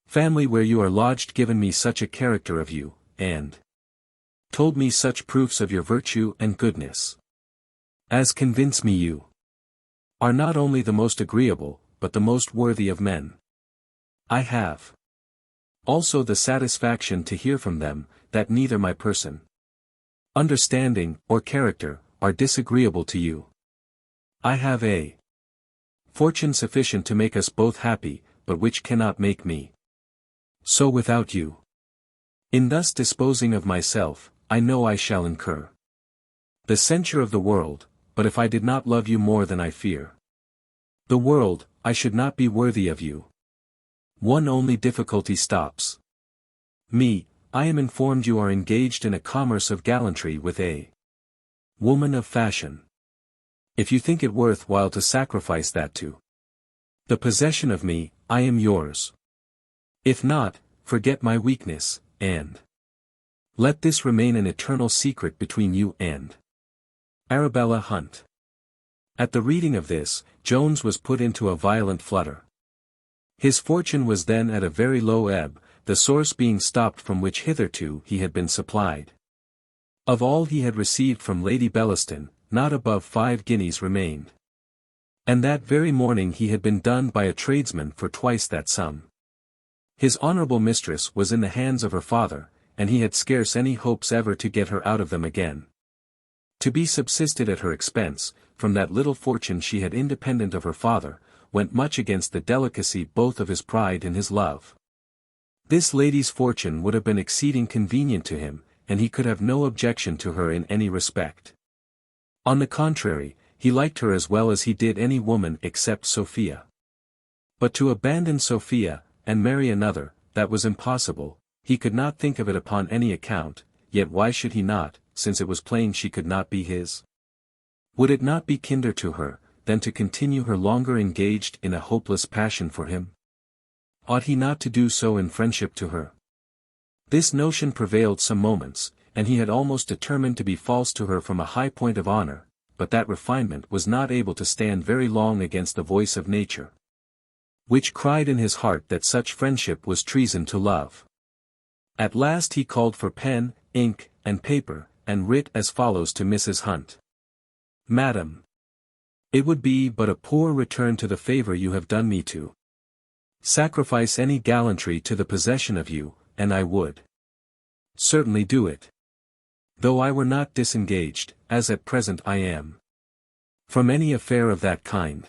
family where you are lodged given me such a character of you, and told me such proofs of your virtue and goodness, as convince me you are not only the most agreeable, but the most worthy of men. I have also the satisfaction to hear from them, that neither my person, understanding, or character, are disagreeable to you. I have a fortune sufficient to make us both happy, but which cannot make me so without you. In thus disposing of myself, I know I shall incur the censure of the world, but if I did not love you more than I fear the world, I should not be worthy of you. One only difficulty stops me. I am informed you are engaged in a commerce of gallantry with a woman of fashion. If you think it worth while to sacrifice that to the possession of me, I am yours. If not, forget my weakness, and let this remain an eternal secret between you and Arabella Hunt. At the reading of this, Jones was put into a violent flutter. His fortune was then at a very low ebb, the source being stopped from which hitherto he had been supplied. Of all he had received from Lady Bellaston, not above 5 guineas remained. And that very morning he had been done by a tradesman for twice that sum. His honourable mistress was in the hands of her father, and he had scarce any hopes ever to get her out of them again. To be subsisted at her expense, from that little fortune she had independent of her father, went much against the delicacy both of his pride and his love. This lady's fortune would have been exceeding convenient to him, and he could have no objection to her in any respect. On the contrary, he liked her as well as he did any woman except Sophia. But to abandon Sophia, and marry another, that was impossible. He could not think of it upon any account, yet why should he not, since it was plain she could not be his? Would it not be kinder to her, than to continue her longer engaged in a hopeless passion for him? Ought he not to do so in friendship to her? This notion prevailed some moments, and he had almost determined to be false to her from a high point of honour, but that refinement was not able to stand very long against the voice of nature, which cried in his heart that such friendship was treason to love. At last he called for pen, ink, and paper, and writ as follows to Mrs. Hunt. Madam, it would be but a poor return to the favour you have done me to sacrifice any gallantry to the possession of you, and I would certainly do it, though I were not disengaged, as at present I am, from any affair of that kind.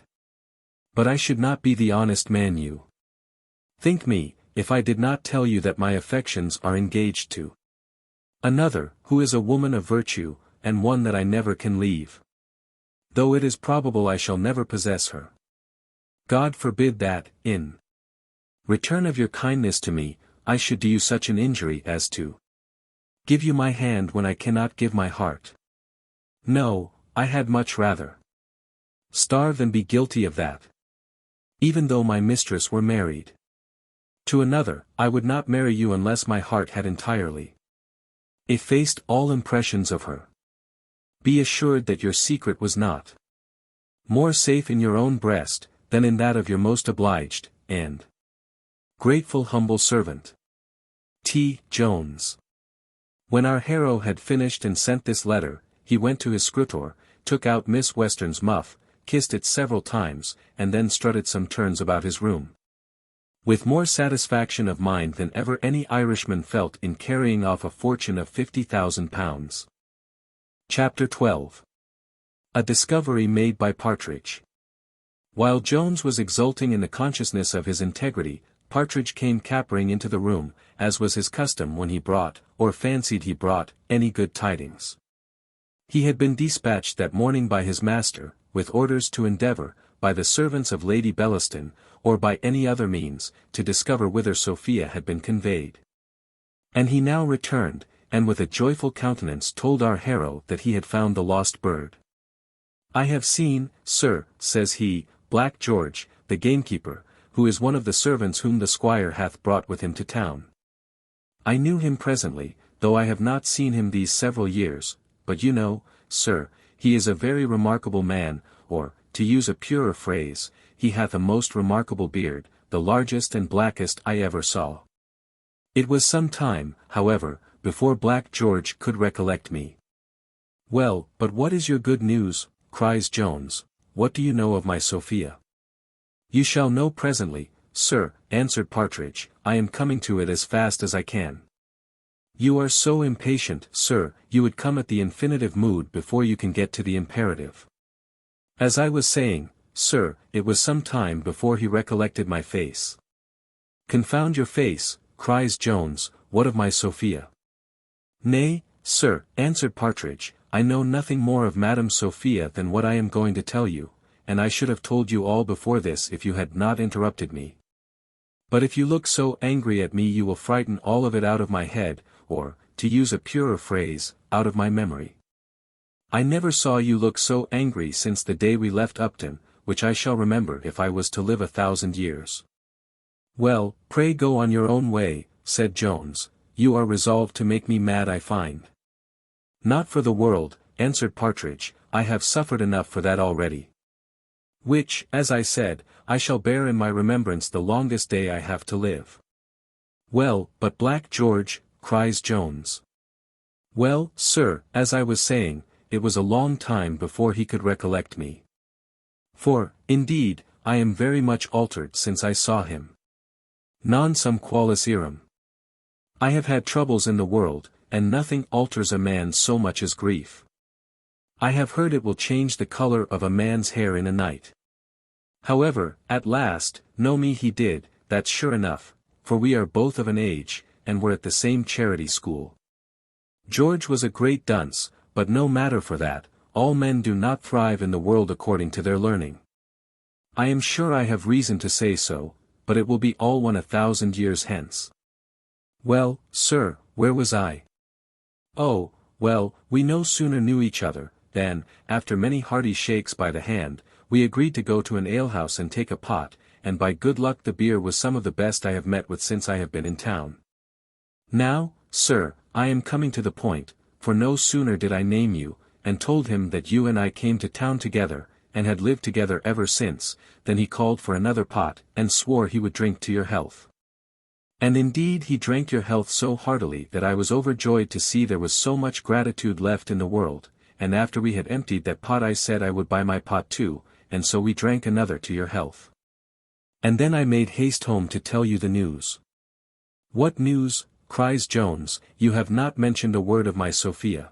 But I should not be the honest man you think me, if I did not tell you that my affections are engaged to another, who is a woman of virtue, and one that I never can leave, though it is probable I shall never possess her. God forbid that, in return of your kindness to me, I should do you such an injury as to give you my hand when I cannot give my heart. No, I had much rather starve than be guilty of that. Even though my mistress were married to another, I would not marry you unless my heart had entirely effaced all impressions of her. Be assured that your secret was not more safe in your own breast, than in that of your most obliged, and grateful humble servant, T. Jones. When our hero had finished and sent this letter, he went to his scrutor, took out Miss Western's muff, kissed it several times, and then strutted some turns about his room, with more satisfaction of mind than ever any Irishman felt in carrying off a fortune of £50,000. Chapter 12. A discovery made by Partridge. While Jones was exulting in the consciousness of his integrity, Partridge came capering into the room, as was his custom when he brought, or fancied he brought, any good tidings. He had been dispatched that morning by his master, with orders to endeavour, by the servants of Lady Bellaston, or by any other means, to discover whither Sophia had been conveyed. And he now returned, and with a joyful countenance told our hero that he had found the lost bird. I have seen, sir, says he, Black George, the gamekeeper, who is one of the servants whom the squire hath brought with him to town. I knew him presently, though I have not seen him these several years, but you know, sir, he is a very remarkable man, or, to use a purer phrase, he hath a most remarkable beard, the largest and blackest I ever saw. It was some time, however, before Black George could recollect me. Well, but what is your good news, cries Jones, what do you know of my Sophia? You shall know presently, sir, answered Partridge. I am coming to it as fast as I can. You are so impatient, sir, you would come at the infinitive mood before you can get to the imperative. As I was saying, sir, it was some time before he recollected my face. Confound your face, cries Jones, what of my Sophia? Nay, sir, answered Partridge, I know nothing more of Madam Sophia than what I am going to tell you, and I should have told you all before this if you had not interrupted me. But if you look so angry at me you will frighten all of it out of my head, or, to use a purer phrase, out of my memory. I never saw you look so angry since the day we left Upton, which I shall remember if I was to live 1,000 years. Well, pray go on your own way, said Jones, you are resolved to make me mad I find. Not for the world, answered Partridge, I have suffered enough for that already. Which, as I said, I shall bear in my remembrance the longest day I have to live. Well, but Black George, cries Jones. Well, sir, as I was saying, it was a long time before he could recollect me. For, indeed, I am very much altered since I saw him. Non sum qualis eram. I have had troubles in the world, and nothing alters a man so much as grief. I have heard it will change the color of a man's hair in a night. However, at last, know me he did, that's sure enough, for we are both of an age, and were at the same charity school. George was a great dunce, but no matter for that, all men do not thrive in the world according to their learning. I am sure I have reason to say so, but it will be all 1,000 years hence. Well, sir, where was I? Oh, well, we no sooner knew each other, than, after many hearty shakes by the hand, we agreed to go to an alehouse and take a pot, and by good luck the beer was some of the best I have met with since I have been in town. Now, sir, I am coming to the point, for no sooner did I name you, and told him that you and I came to town together, and had lived together ever since, than he called for another pot, and swore he would drink to your health. And indeed he drank your health so heartily that I was overjoyed to see there was so much gratitude left in the world, and after we had emptied that pot I said I would buy my pot too, and so we drank another to your health. And then I made haste home to tell you the news. What news, cries Jones, you have not mentioned a word of my Sophia.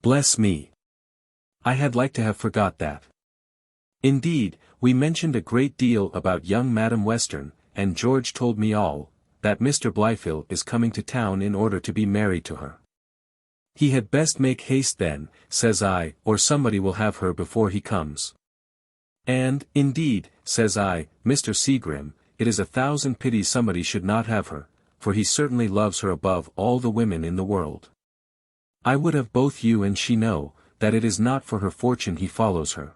Bless me! I had like to have forgot that. Indeed, we mentioned a great deal about young Madam Western, and George told me all, that Mr. Blyfield is coming to town in order to be married to her. He had best make haste then, says I, or somebody will have her before he comes. And, indeed, says I, Mr. Seagrim, it is 1,000 pities somebody should not have her, for he certainly loves her above all the women in the world. I would have both you and she know, that it is not for her fortune he follows her.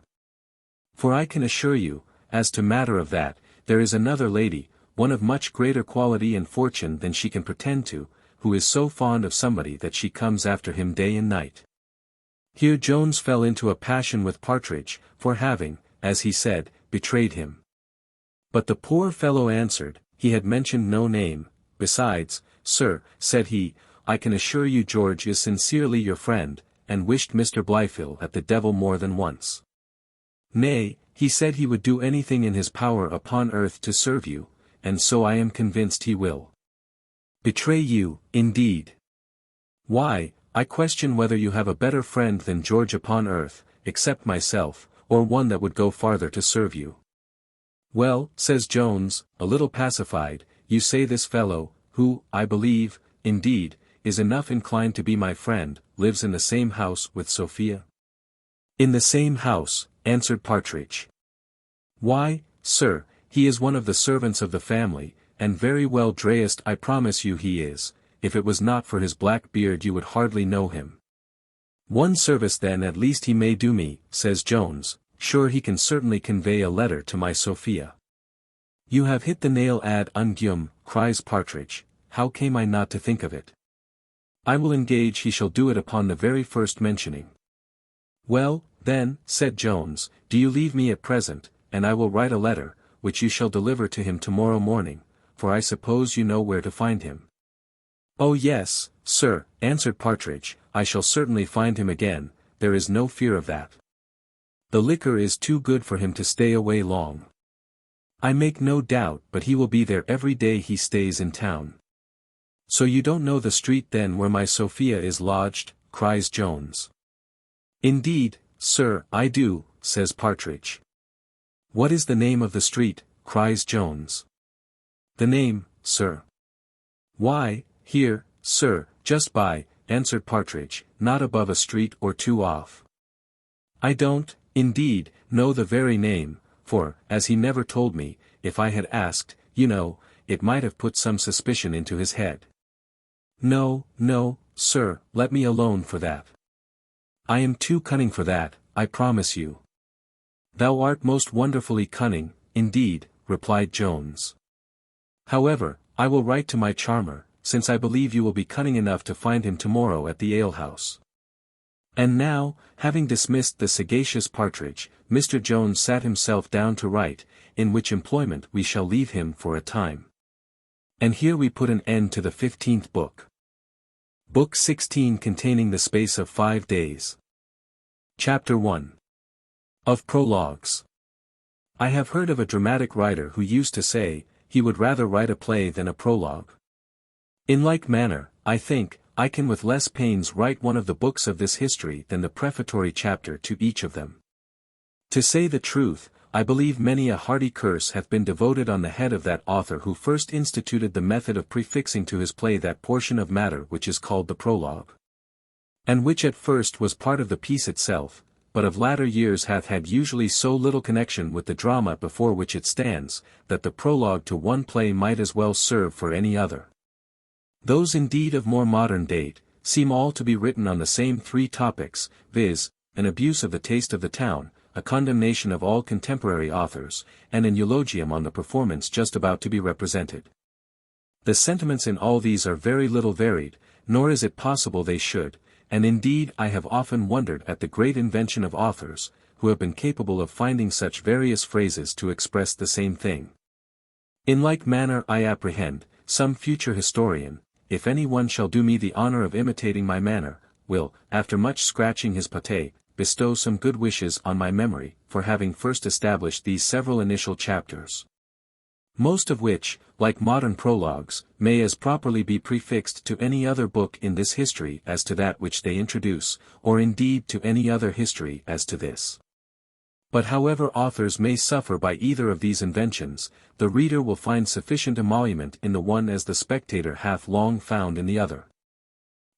For I can assure you, as to matter of that, there is another lady, one of much greater quality and fortune than she can pretend to, who is so fond of somebody that she comes after him day and night. Here Jones fell into a passion with Partridge, for having, as he said, betrayed him. But the poor fellow answered, he had mentioned no name. Besides, sir, said he, I can assure you George is sincerely your friend, and wished Mr. Blyfield at the devil more than once. Nay, he said he would do anything in his power upon earth to serve you, and so I am convinced he will. Betray you, indeed. Why, I question whether you have a better friend than George upon earth, except myself, or one that would go farther to serve you. Well, says Jones, a little pacified, you say this fellow, who, I believe, indeed, is enough inclined to be my friend, lives in the same house with Sophia? In the same house, answered Partridge. Why, sir, he is one of the servants of the family, and very well dressed I promise you he is. If it was not for his black beard you would hardly know him. One service then at least he may do me, says Jones, sure he can certainly convey a letter to my Sophia. You have hit the nail ad unguium, cries Partridge, how came I not to think of it? I will engage he shall do it upon the very first mentioning. Well, then, said Jones, do you leave me at present, and I will write a letter, which you shall deliver to him tomorrow morning, for I suppose you know where to find him. Oh yes, sir, answered Partridge, I shall certainly find him again, there is no fear of that. The liquor is too good for him to stay away long. I make no doubt but he will be there every day he stays in town. So you don't know the street then where my Sophia is lodged, cries Jones. Indeed, sir, I do, says Partridge. What is the name of the street, cries Jones. The name, sir. Why, here, sir, just by, answered Partridge, not above a street or two off. I don't, indeed, know the very name, for, as he never told me, if I had asked, you know, it might have put some suspicion into his head. No, no, sir, let me alone for that. I am too cunning for that, I promise you. Thou art most wonderfully cunning, indeed, replied Jones. However, I will write to my charmer, since I believe you will be cunning enough to find him tomorrow at the alehouse. And now, having dismissed the sagacious Partridge, Mr. Jones sat himself down to write, in which employment we shall leave him for a time. And here we put an end to the 15th book. Book 16 containing the space of 5 days. Chapter 1. Of Prologues. I have heard of a dramatic writer who used to say, he would rather write a play than a prologue. In like manner, I think, I can with less pains write one of the books of this history than the prefatory chapter to each of them. To say the truth, I believe many a hearty curse hath been devoted on the head of that author who first instituted the method of prefixing to his play that portion of matter which is called the prologue. And which at first was part of the piece itself, but of latter years hath had usually so little connection with the drama before which it stands, that the prologue to one play might as well serve for any other. Those indeed of more modern date, seem all to be written on the same 3 topics, viz., an abuse of the taste of the town, a condemnation of all contemporary authors, and an eulogium on the performance just about to be represented. The sentiments in all these are very little varied, nor is it possible they should, and indeed I have often wondered at the great invention of authors, who have been capable of finding such various phrases to express the same thing. In like manner I apprehend, some future historian, if any one shall do me the honor of imitating my manner, will, after much scratching his pate, bestow some good wishes on my memory, for having first established these several initial chapters. Most of which, like modern prologues, may as properly be prefixed to any other book in this history as to that which they introduce, or indeed to any other history as to this. But however authors may suffer by either of these inventions, the reader will find sufficient emolument in the one as the spectator hath long found in the other.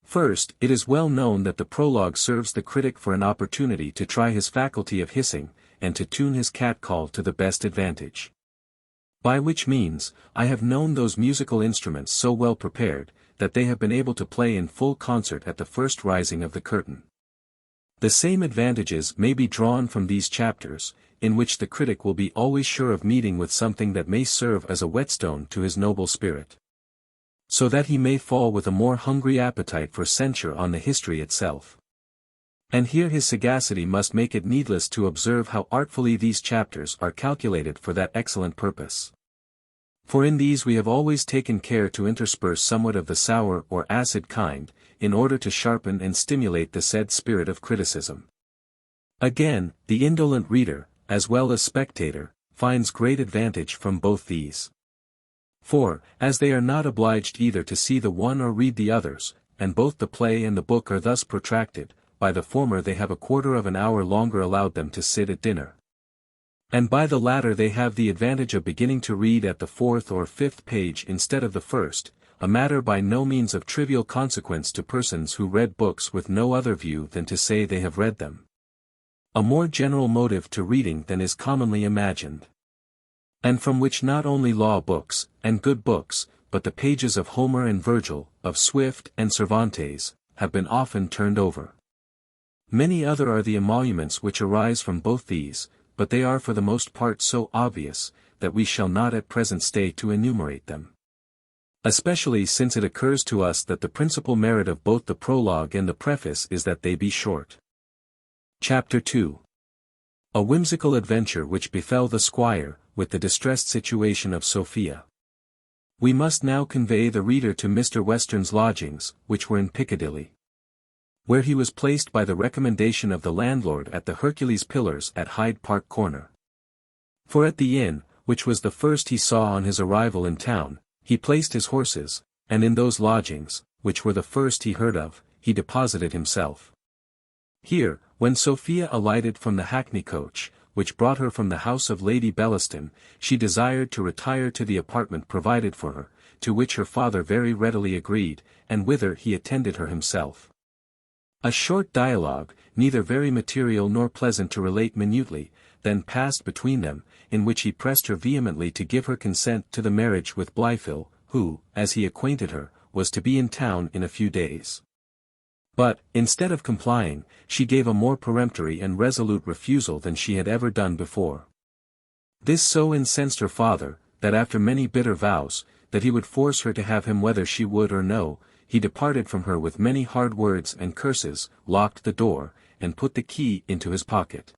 First, it is well known that the prologue serves the critic for an opportunity to try his faculty of hissing, and to tune his catcall to the best advantage. By which means, I have known those musical instruments so well prepared, that they have been able to play in full concert at the first rising of the curtain. The same advantages may be drawn from these chapters, in which the critic will be always sure of meeting with something that may serve as a whetstone to his noble spirit. So that he may fall with a more hungry appetite for censure on the history itself. And here his sagacity must make it needless to observe how artfully these chapters are calculated for that excellent purpose. For in these we have always taken care to intersperse somewhat of the sour or acid kind, in order to sharpen and stimulate the said spirit of criticism. Again, the indolent reader, as well as spectator, finds great advantage from both these. For, as they are not obliged either to see the one or read the others, and both the play and the book are thus protracted, by the former they have a quarter of an hour longer allowed them to sit at dinner. And by the latter they have the advantage of beginning to read at the 4th or 5th page instead of the first, a matter by no means of trivial consequence to persons who read books with no other view than to say they have read them. A more general motive to reading than is commonly imagined. And from which not only law books, and good books, but the pages of Homer and Virgil, of Swift and Cervantes, have been often turned over. Many other are the emoluments which arise from both these, but they are for the most part so obvious, that we shall not at present stay to enumerate them. Especially since it occurs to us that the principal merit of both the prologue and the preface is that they be short. Chapter 2. A whimsical adventure which befell the squire, with the distressed situation of Sophia. We must now convey the reader to Mr. Western's lodgings, which were in Piccadilly, where he was placed by the recommendation of the landlord at the Hercules Pillars at Hyde Park Corner. For at the inn, which was the first he saw on his arrival in town, he placed his horses, and in those lodgings, which were the first he heard of, he deposited himself. Here, when Sophia alighted from the hackney coach, which brought her from the house of Lady Bellaston, she desired to retire to the apartment provided for her, to which her father very readily agreed, and whither he attended her himself. A short dialogue, neither very material nor pleasant to relate minutely, then passed between them, in which he pressed her vehemently to give her consent to the marriage with Befel, who, as he acquainted her, was to be in town in a few days. But, instead of complying, she gave a more peremptory and resolute refusal than she had ever done before. This so incensed her father, that after many bitter vows, that he would force her to have him whether she would or no, he departed from her with many hard words and curses, locked the door, and put the key into his pocket.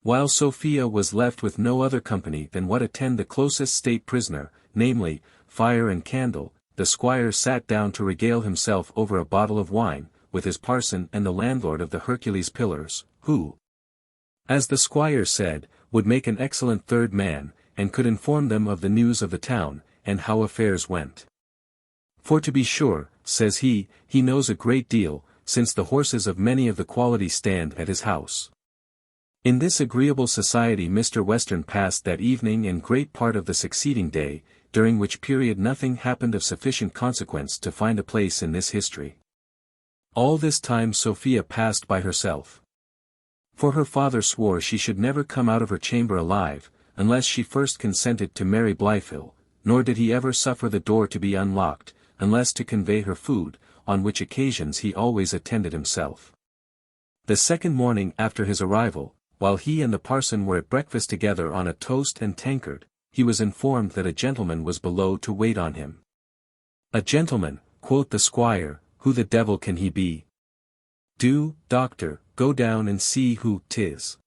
While Sophia was left with no other company than what attend the closest state prisoner, namely, fire and candle, the squire sat down to regale himself over a bottle of wine, with his parson and the landlord of the Hercules Pillars, who, as the squire said, would make an excellent third man, and could inform them of the news of the town, and how affairs went. For to be sure, says he knows a great deal, since the horses of many of the quality stand at his house. In this agreeable society Mr. Western passed that evening and great part of the succeeding day, during which period nothing happened of sufficient consequence to find a place in this history. All this time Sophia passed by herself. For her father swore she should never come out of her chamber alive, unless she first consented to marry Befel, nor did he ever suffer the door to be unlocked, unless to convey her food, on which occasions he always attended himself. The second morning after his arrival, while he and the parson were at breakfast together on a toast and tankard, he was informed that a gentleman was below to wait on him. "A gentleman," quoth the squire, "who the devil can he be? Do, doctor, go down and see who 'tis.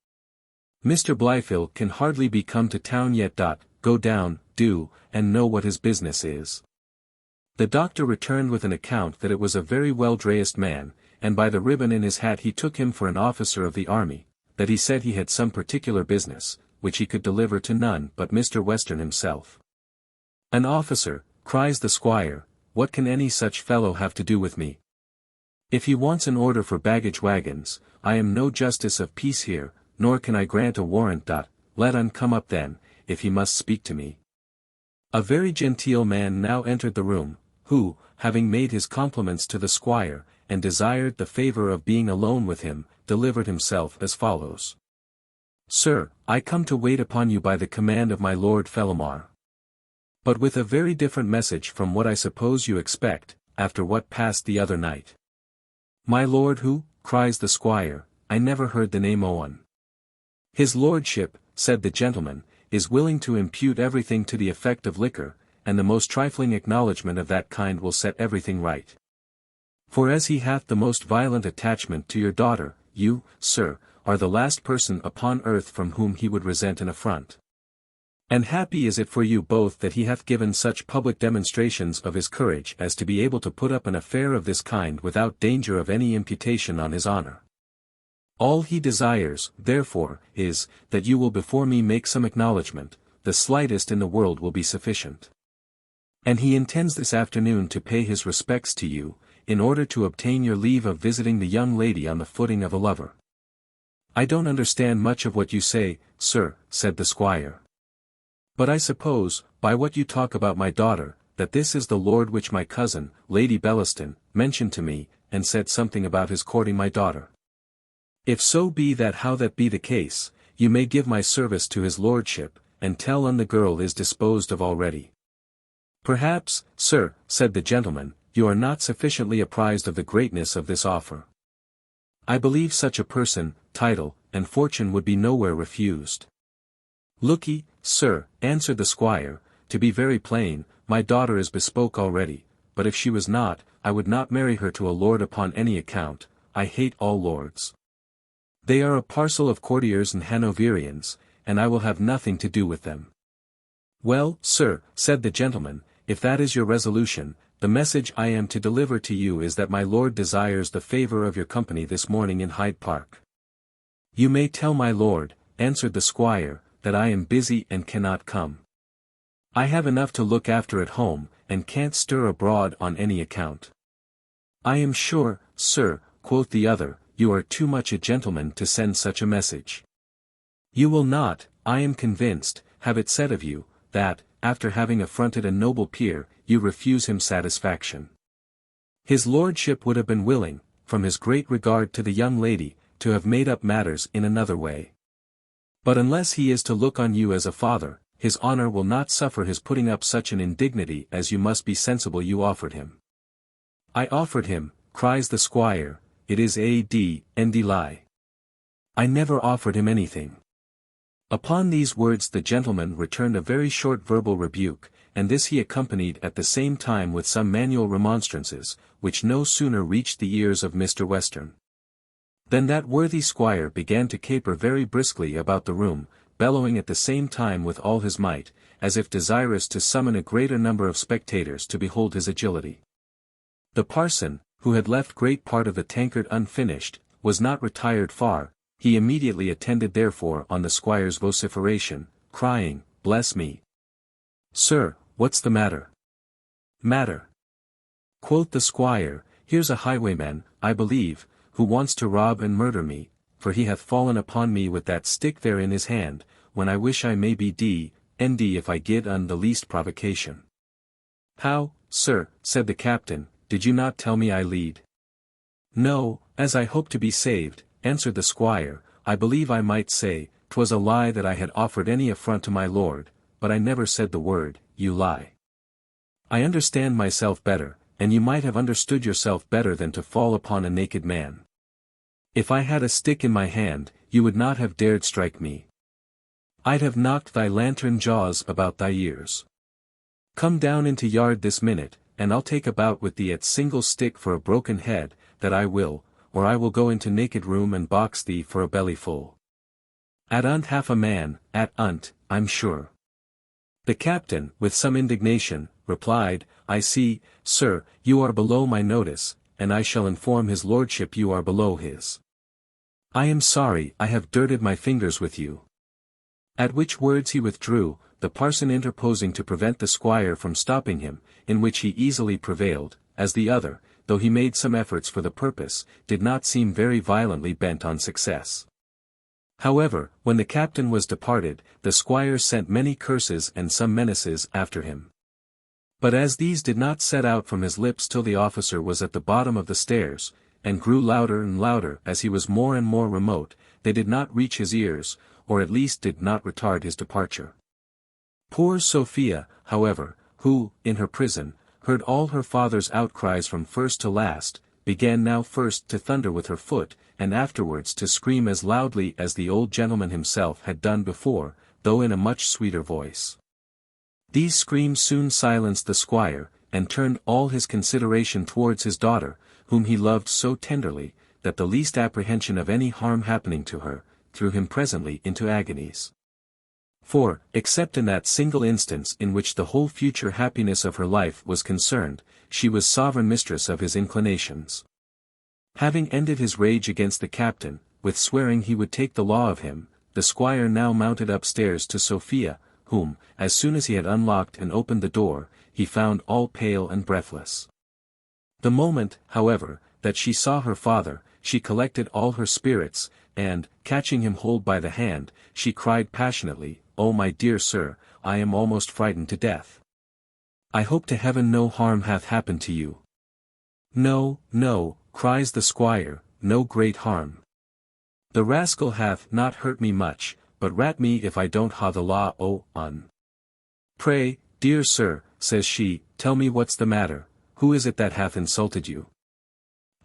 Mr. Befel can hardly be come to town yet. Go down, do, and know what his business is." The doctor returned with an account that it was a very well dressed man, and by the ribbon in his hat he took him for an officer of the army, that he said he had some particular business, which he could deliver to none but Mr. Western himself. "An officer," cries the squire, "what can any such fellow have to do with me? If he wants an order for baggage wagons, I am no justice of peace here, nor can I grant a warrant. Let un come up then, if he must speak to me." A very genteel man now entered the room, who, having made his compliments to the squire, and desired the favour of being alone with him, delivered himself as follows. "Sir, I come to wait upon you by the command of my Lord Felomar. But with a very different message from what I suppose you expect, after what passed the other night." "My lord who?" cries the squire, "I never heard the name Owen." "His lordship," said the gentleman, "is willing to impute everything to the effect of liquor, and the most trifling acknowledgment of that kind will set everything right. For as he hath the most violent attachment to your daughter, you, sir, are the last person upon earth from whom he would resent an affront. And happy is it for you both that he hath given such public demonstrations of his courage as to be able to put up an affair of this kind without danger of any imputation on his honor. All he desires, therefore, is, that you will before me make some acknowledgment, the slightest in the world will be sufficient. And he intends this afternoon to pay his respects to you, in order to obtain your leave of visiting the young lady on the footing of a lover." "I don't understand much of what you say, sir," said the squire. "But I suppose, by what you talk about my daughter, that this is the lord which my cousin, Lady Bellaston, mentioned to me, and said something about his courting my daughter. If so be that how that be the case, you may give my service to his lordship, and tell the girl is disposed of already." "Perhaps, sir," said the gentleman, "you are not sufficiently apprised of the greatness of this offer. I believe such a person, title, and fortune would be nowhere refused." "Lookee, sir," answered the squire, "to be very plain, my daughter is bespoke already, but if she was not, I would not marry her to a lord upon any account. I hate all lords. They are a parcel of courtiers and Hanoverians, and I will have nothing to do with them." "Well, sir," said the gentleman, "if that is your resolution, the message I am to deliver to you is that my lord desires the favour of your company this morning in Hyde Park." "You may tell my lord," answered the squire, that I am busy and cannot come. I have enough to look after at home, and can't stir abroad on any account. I am sure, sir, quoth the other, you are too much a gentleman to send such a message. You will not, I am convinced, have it said of you, that, after having affronted a noble peer, you refuse him satisfaction. His lordship would have been willing, from his great regard to the young lady, to have made up matters in another way. But unless he is to look on you as a father, his honour will not suffer his putting up such an indignity as you must be sensible you offered him. I offered him, cries the squire, it is a lie. I never offered him anything. Upon these words the gentleman returned a very short verbal rebuke, and this he accompanied at the same time with some manual remonstrances, which no sooner reached the ears of Mr. Western than that worthy squire began to caper very briskly about the room, bellowing at the same time with all his might, as if desirous to summon a greater number of spectators to behold his agility. The parson, who had left great part of the tankard unfinished, was not retired far. He immediately attended therefore on the squire's vociferation, crying, bless me. Sir, what's the matter? Matter? Quoth the squire, here's a highwayman, I believe, who wants to rob and murder me, for he hath fallen upon me with that stick there in his hand, when I wish I may be d—d if I get on the least provocation. How, sir, said the captain, did you not tell me I lead? No, as I hope to be saved, answered the squire, I believe I might say, 'twas a lie that I had offered any affront to my lord, but I never said the word, you lie. I understand myself better, and you might have understood yourself better than to fall upon a naked man. If I had a stick in my hand, you would not have dared strike me. I'd have knocked thy lantern jaws about thy ears. Come down into yard this minute, and I'll take a bout with thee at single stick for a broken head, that I will, or I will go into naked room and box thee for a bellyful. At unt half a man, at unt, I'm sure. The captain, with some indignation, replied, I see, sir, you are below my notice, and I shall inform his lordship you are below his. I am sorry I have dirted my fingers with you. At which words he withdrew, the parson interposing to prevent the squire from stopping him, in which he easily prevailed, as the other, though he made some efforts for the purpose, did not seem very violently bent on success. However, when the captain was departed, the squire sent many curses and some menaces after him. But as these did not set out from his lips till the officer was at the bottom of the stairs, and grew louder and louder as he was more and more remote, they did not reach his ears, or at least did not retard his departure. Poor Sophia, however, who, in her prison, heard all her father's outcries from first to last, began now first to thunder with her foot, and afterwards to scream as loudly as the old gentleman himself had done before, though in a much sweeter voice. These screams soon silenced the squire, and turned all his consideration towards his daughter, whom he loved so tenderly, that the least apprehension of any harm happening to her, threw him presently into agonies. For, except in that single instance in which the whole future happiness of her life was concerned, she was sovereign mistress of his inclinations. Having ended his rage against the captain, with swearing he would take the law of him, the squire now mounted upstairs to Sophia, whom, as soon as he had unlocked and opened the door, he found all pale and breathless. The moment, however, that she saw her father, she collected all her spirits, and, catching him hold by the hand, she cried passionately, "Oh my dear sir, I am almost frightened to death. I hope to heaven no harm hath happened to you." "No, no," cries the squire, "no great harm. The rascal hath not hurt me much, but rat me if I don't ha the law on. Pray, dear sir, says she, tell me what's the matter, who is it that hath insulted you?"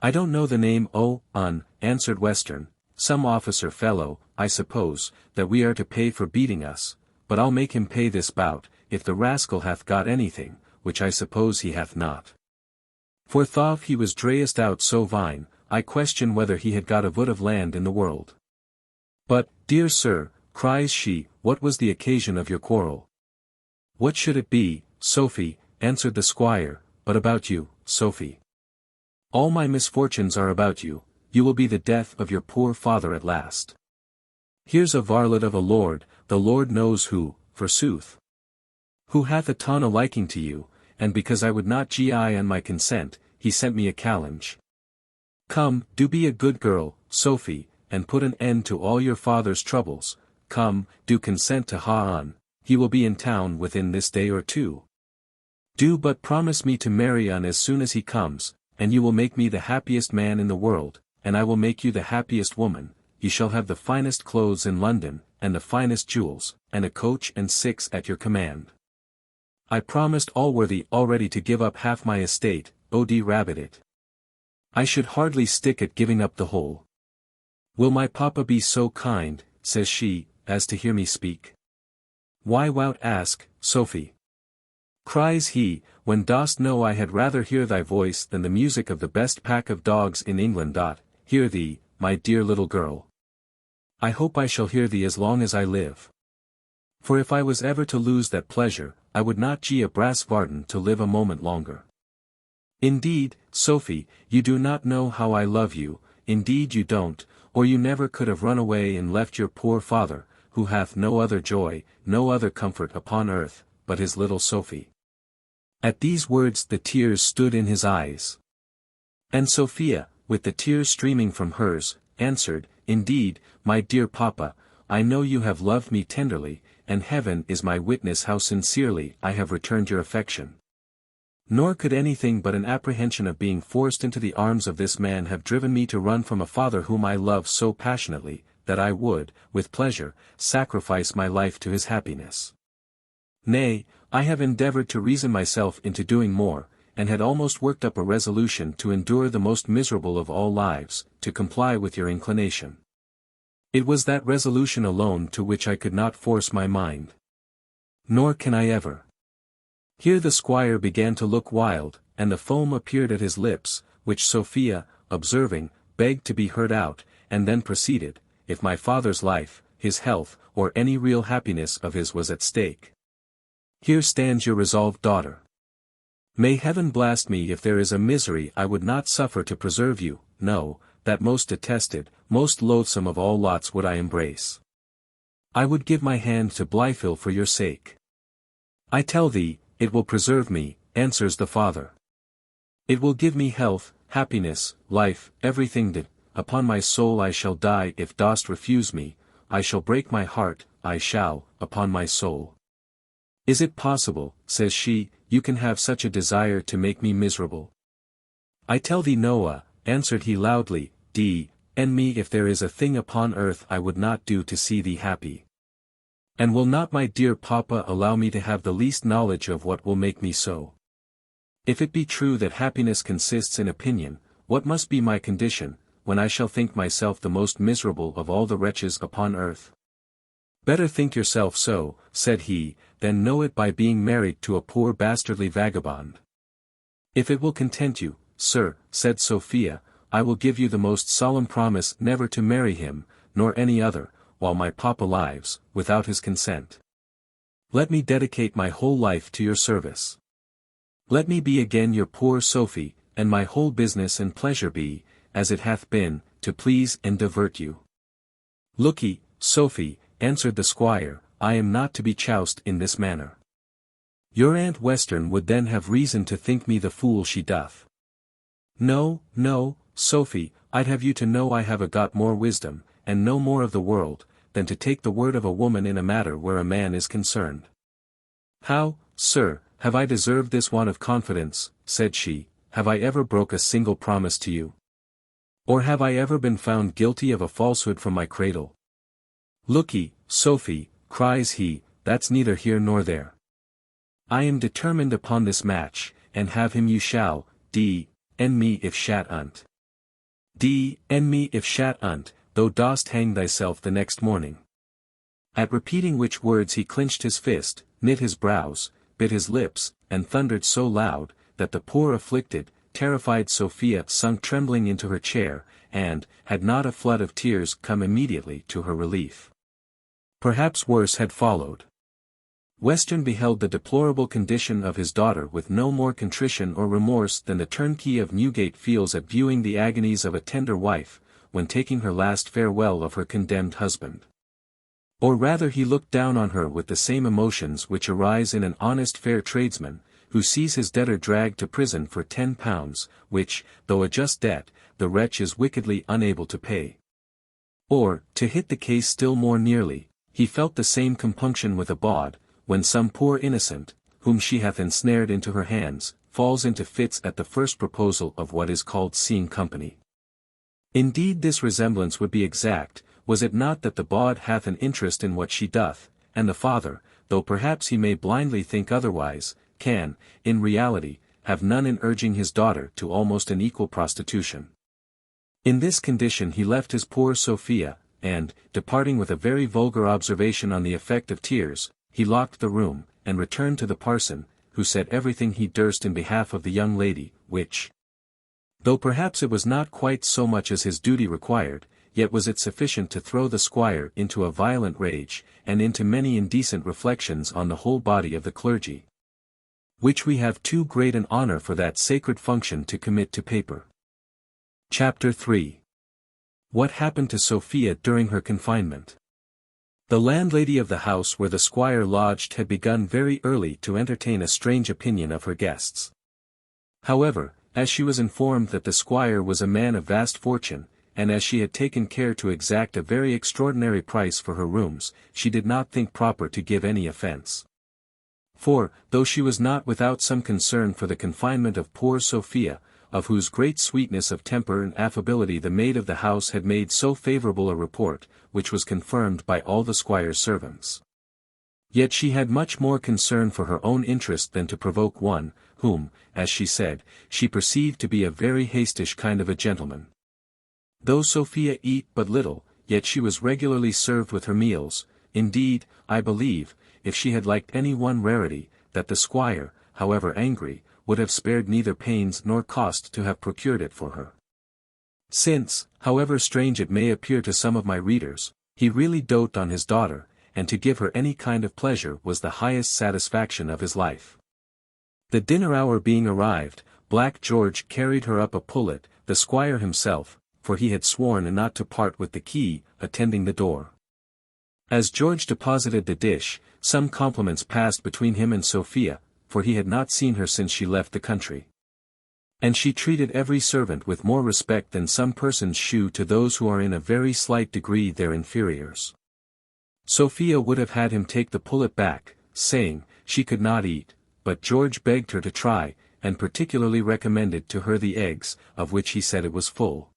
"I don't know the name on," answered Western, "some officer fellow, I suppose, that we are to pay for beating us, but I'll make him pay this bout, if the rascal hath got anything, which I suppose he hath not. For though he was drayest out so vine, I question whether he had got a voot of land in the world. But, dear sir, cries she, what was the occasion of your quarrel?" "What should it be, Sophie," answered the squire, "but about you, Sophie. All my misfortunes are about you, you will be the death of your poor father at last. Here's a varlet of a lord, the Lord knows who, forsooth. Who hath a ton a liking to you, and because I would not gi on my consent, he sent me a challenge. Come, do be a good girl, Sophie, and put an end to all your father's troubles. Come, do consent to ha on, he will be in town within this day or two. Do but promise me to marry on as soon as he comes, and you will make me the happiest man in the world, and I will make you the happiest woman. You shall have the finest clothes in London, and the finest jewels, and a coach and 6 at your command. I promised Allworthy already to give up half my estate, O.D. Rabbit it. I should hardly stick at giving up the whole. Will my papa be so kind, says she, as to hear me speak? Why wilt ask, Sophie? Cries he, when dost know I had rather hear thy voice than the music of the best pack of dogs in England. Hear thee, my dear little girl. I hope I shall hear thee as long as I live. For if I was ever to lose that pleasure, I would not gi a brass varden to live a moment longer. Indeed, Sophie, you do not know how I love you, indeed you don't, or you never could have run away and left your poor father, who hath no other joy, no other comfort upon earth, but his little Sophie. At these words the tears stood in his eyes. And Sophia, with the tears streaming from hers, answered, Indeed, my dear papa, I know you have loved me tenderly, and heaven is my witness how sincerely I have returned your affection. Nor could anything but an apprehension of being forced into the arms of this man have driven me to run from a father whom I love so passionately, that I would, with pleasure, sacrifice my life to his happiness. Nay, I have endeavored to reason myself into doing more, and had almost worked up a resolution to endure the most miserable of all lives, to comply with your inclination. It was that resolution alone to which I could not force my mind. Nor can I ever. Here the squire began to look wild, and the foam appeared at his lips, which Sophia, observing, begged to be heard out, and then proceeded, if my father's life, his health, or any real happiness of his was at stake. Here stands your resolved daughter. May heaven blast me if there is a misery I would not suffer to preserve you. No, that most detested, most loathsome of all lots would I embrace. I would give my hand to Blytheville for your sake. I tell thee, it will preserve me, answers the father. It will give me health, happiness, life, everything that, upon my soul I shall die if dost refuse me, I shall break my heart, I shall, upon my soul. Is it possible, says she, you can have such a desire to make me miserable? I tell thee Noah, answered he loudly, and me if there is a thing upon earth I would not do to see thee happy. And will not my dear papa allow me to have the least knowledge of what will make me so? If it be true that happiness consists in opinion, what must be my condition, when I shall think myself the most miserable of all the wretches upon earth? Better think yourself so, said he, than know it by being married to a poor bastardly vagabond. If it will content you, sir, said Sophia, I will give you the most solemn promise never to marry him, nor any other, while my papa lives, without his consent. Let me dedicate my whole life to your service. Let me be again your poor Sophie, and my whole business and pleasure be, as it hath been, to please and divert you. Look'ee, Sophie, answered the squire, I am not to be choused in this manner. Your Aunt Western would then have reason to think me the fool she doth. No, no, Sophie, I'd have you to know I have got more wisdom, and know more of the world, than to take the word of a woman in a matter where a man is concerned. How, sir, have I deserved this want of confidence, said she, have I ever broke a single promise to you? Or have I ever been found guilty of a falsehood from my cradle? Look'ee, Sophie, cries he, that's neither here nor there. I am determined upon this match, and have him you shall, and me if shat unt. And me if shat unt, thou dost hang thyself the next morning. At repeating which words he clenched his fist, knit his brows, bit his lips, and thundered so loud, that the poor afflicted, terrified Sophia sunk trembling into her chair, and, had not a flood of tears come immediately to her relief, perhaps worse had followed. Western beheld the deplorable condition of his daughter with no more contrition or remorse than the turnkey of Newgate feels at viewing the agonies of a tender wife, when taking her last farewell of her condemned husband. Or rather he looked down on her with the same emotions which arise in an honest fair tradesman, who sees his debtor dragged to prison for £10, which, though a just debt, the wretch is wickedly unable to pay. Or, to hit the case still more nearly, he felt the same compunction with a bawd, when some poor innocent, whom she hath ensnared into her hands, falls into fits at the first proposal of what is called seeing company. Indeed this resemblance would be exact, was it not that the bawd hath an interest in what she doth, and the father, though perhaps he may blindly think otherwise, can, in reality, have none in urging his daughter to almost an equal prostitution. In this condition he left his poor Sophia, and, departing with a very vulgar observation on the effect of tears, he locked the room, and returned to the parson, who said everything he durst in behalf of the young lady, which, though perhaps it was not quite so much as his duty required, yet was it sufficient to throw the squire into a violent rage, and into many indecent reflections on the whole body of the clergy, which we have too great an honour for that sacred function to commit to paper. Chapter 3. What happened to Sophia during her confinement. The landlady of the house where the squire lodged had begun very early to entertain a strange opinion of her guests. However, as she was informed that the squire was a man of vast fortune, and as she had taken care to exact a very extraordinary price for her rooms, she did not think proper to give any offence. For, though she was not without some concern for the confinement of poor Sophia, of whose great sweetness of temper and affability the maid of the house had made so favourable a report, which was confirmed by all the squire's servants, yet she had much more concern for her own interest than to provoke one, whom, as she said, she perceived to be a very hastish kind of a gentleman. Though Sophia eat but little, yet she was regularly served with her meals. Indeed, I believe, if she had liked any one rarity, that the squire, however angry, would have spared neither pains nor cost to have procured it for her. Since, however strange it may appear to some of my readers, he really doted on his daughter, and to give her any kind of pleasure was the highest satisfaction of his life. The dinner hour being arrived, Black George carried her up a pullet, the squire himself, for he had sworn not to part with the key, attending the door. As George deposited the dish, some compliments passed between him and Sophia, for he had not seen her since she left the country. And she treated every servant with more respect than some persons shew to those who are in a very slight degree their inferiors. Sophia would have had him take the pullet back, saying, she could not eat, but George begged her to try, and particularly recommended to her the eggs, of which he said it was full.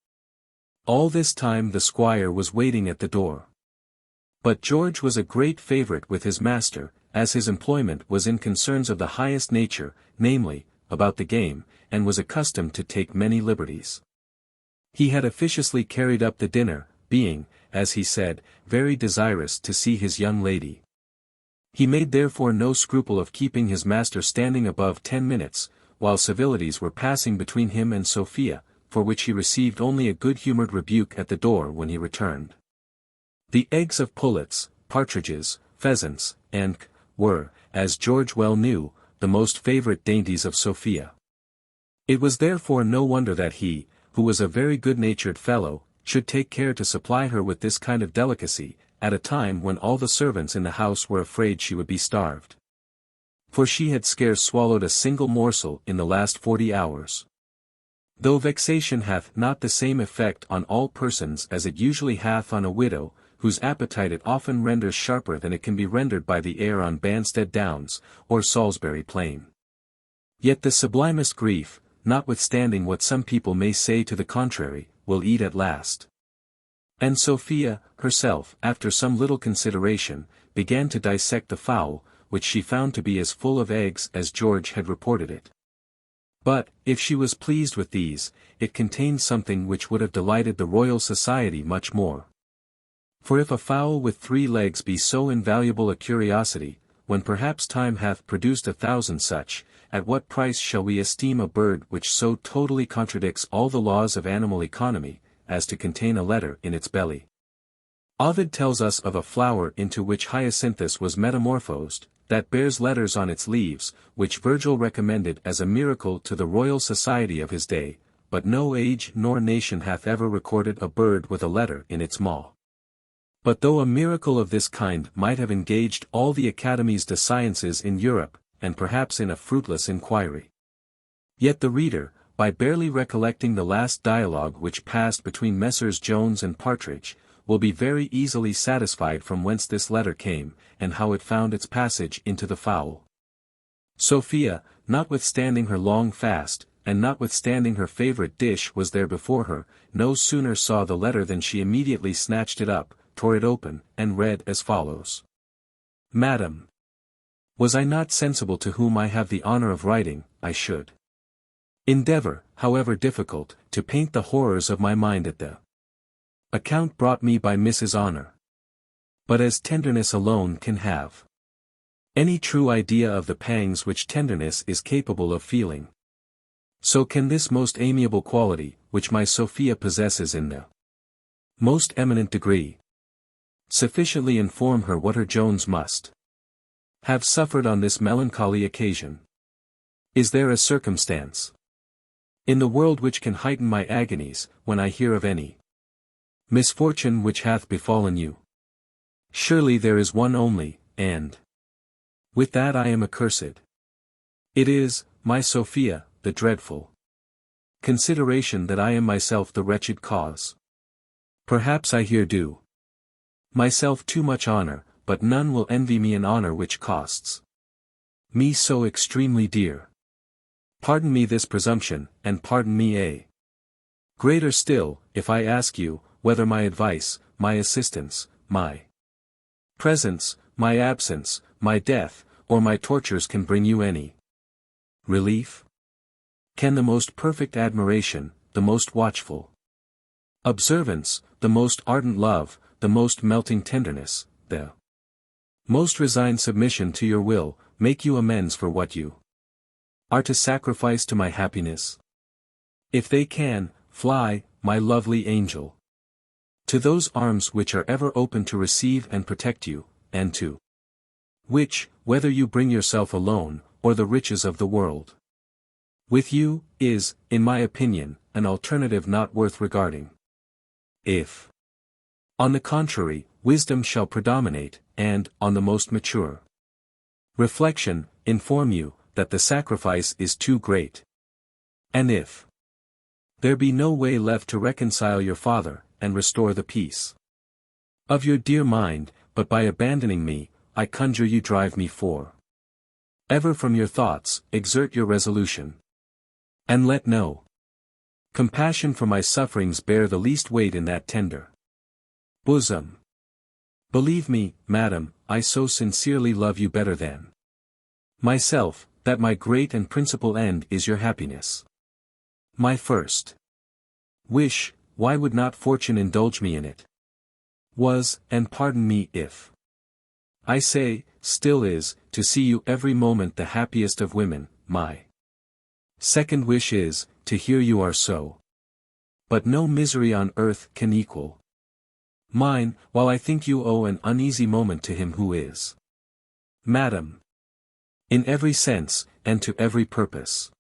All this time the squire was waiting at the door. But George was a great favourite with his master, as his employment was in concerns of the highest nature, namely, about the game, and was accustomed to take many liberties. He had officiously carried up the dinner, being, as he said, very desirous to see his young lady. He made therefore no scruple of keeping his master standing above 10 minutes, while civilities were passing between him and Sophia, for which he received only a good-humoured rebuke at the door when he returned. The eggs of pullets, partridges, pheasants, and were, as George well knew, the most favourite dainties of Sophia. It was therefore no wonder that he, who was a very good-natured fellow, should take care to supply her with this kind of delicacy, at a time when all the servants in the house were afraid she would be starved. For she had scarce swallowed a single morsel in the last 40 hours. Though vexation hath not the same effect on all persons as it usually hath on a widow, whose appetite it often renders sharper than it can be rendered by the air on Banstead Downs, or Salisbury Plain. Yet the sublimest grief, notwithstanding what some people may say to the contrary, will eat at last. And Sophia, herself, after some little consideration, began to dissect the fowl, which she found to be as full of eggs as George had reported it. But, if she was pleased with these, it contained something which would have delighted the Royal Society much more. For if a fowl with 3 legs be so invaluable a curiosity, when perhaps time hath produced 1,000 such, at what price shall we esteem a bird which so totally contradicts all the laws of animal economy, as to contain a letter in its belly? Ovid tells us of a flower into which Hyacinthus was metamorphosed, that bears letters on its leaves, which Virgil recommended as a miracle to the Royal Society of his day, but no age nor nation hath ever recorded a bird with a letter in its maw. But though a miracle of this kind might have engaged all the academies de sciences in Europe, and perhaps in a fruitless inquiry, yet the reader, by barely recollecting the last dialogue which passed between Messrs. Jones and Partridge, will be very easily satisfied from whence this letter came, and how it found its passage into the fowl. Sophia, notwithstanding her long fast, and notwithstanding her favourite dish was there before her, no sooner saw the letter than she immediately snatched it up, tore it open, and read as follows. Madam, was I not sensible to whom I have the honour of writing, I should endeavour, however difficult, to paint the horrors of my mind at the account brought me by Mrs. Honour. But as tenderness alone can have any true idea of the pangs which tenderness is capable of feeling, so can this most amiable quality, which my Sophia possesses in the most eminent degree, sufficiently inform her what her Jones must have suffered on this melancholy occasion. Is there a circumstance in the world which can heighten my agonies, when I hear of any misfortune which hath befallen you? Surely there is one only, and with that I am accursed. It is, my Sophia, the dreadful consideration that I am myself the wretched cause. Perhaps I here do myself too much honour, but none will envy me an honour which costs me so extremely dear. Pardon me this presumption, and pardon me a greater still, if I ask you, whether my advice, my assistance, my presence, my absence, my death, or my tortures can bring you any relief? Can the most perfect admiration, the most watchful observance, the most ardent love, the most melting tenderness, the most resigned submission to your will, make you amends for what you are to sacrifice to my happiness? If they can, fly, my lovely angel, to those arms which are ever open to receive and protect you, and to which, whether you bring yourself alone, or the riches of the world with you, is, in my opinion, an alternative not worth regarding. If, on the contrary, wisdom shall predominate, and, on the most mature reflection, inform you, that the sacrifice is too great, and if there be no way left to reconcile your father, and restore the peace of your dear mind, but by abandoning me, I conjure you drive me for ever from your thoughts, exert your resolution, and let no compassion for my sufferings bear the least weight in that tender bosom. Believe me, madam, I so sincerely love you better than myself, that my great and principal end is your happiness. My first wish, why would not fortune indulge me in it? Was, and pardon me if I say, still is, to see you every moment the happiest of women. My second wish is, to hear you are so. But no misery on earth can equal mine, while I think you owe an uneasy moment to him who is, madam, in every sense, and to every purpose,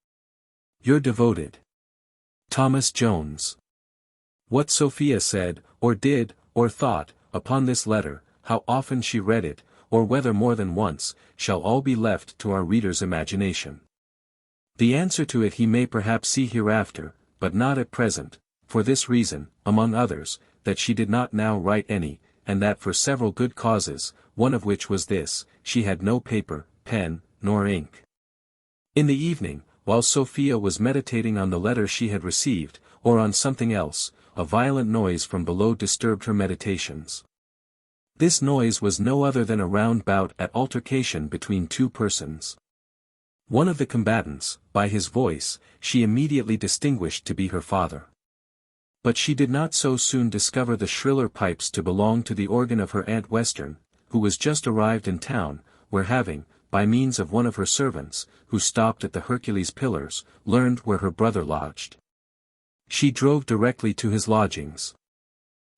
your devoted Thomas Jones. What Sophia said, or did, or thought, upon this letter, how often she read it, or whether more than once, shall all be left to our reader's imagination. The answer to it he may perhaps see hereafter, but not at present, for this reason, among others, that she did not now write any, and that for several good causes, one of which was this, she had no paper, pen, nor ink. In the evening, while Sophia was meditating on the letter she had received, or on something else, a violent noise from below disturbed her meditations. This noise was no other than a round bout at altercation between two persons. One of the combatants, by his voice, she immediately distinguished to be her father. But she did not so soon discover the shriller pipes to belong to the organ of her Aunt Western, who was just arrived in town, where having, by means of one of her servants, who stopped at the Hercules Pillars, learned where her brother lodged, she drove directly to his lodgings.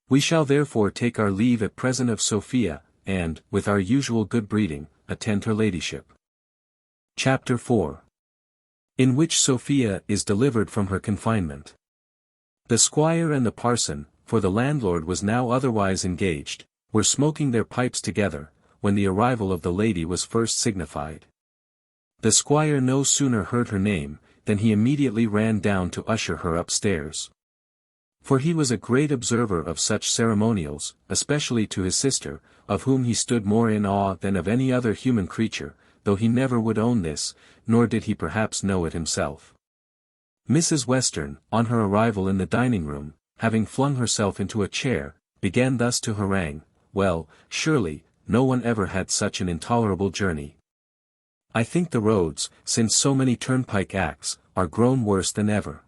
We shall therefore take our leave at present of Sophia, and, with our usual good breeding, attend her ladyship. Chapter 4. In which Sophia is delivered from her confinement. The squire and the parson, for the landlord was now otherwise engaged, were smoking their pipes together, when the arrival of the lady was first signified. The squire no sooner heard her name, than he immediately ran down to usher her upstairs. For he was a great observer of such ceremonials, especially to his sister, of whom he stood more in awe than of any other human creature, though he never would own this, nor did he perhaps know it himself. Mrs. Western, on her arrival in the dining-room, having flung herself into a chair, began thus to harangue, "Well, surely, no one ever had such an intolerable journey. I think the roads, since so many turnpike acts, are grown worse than ever.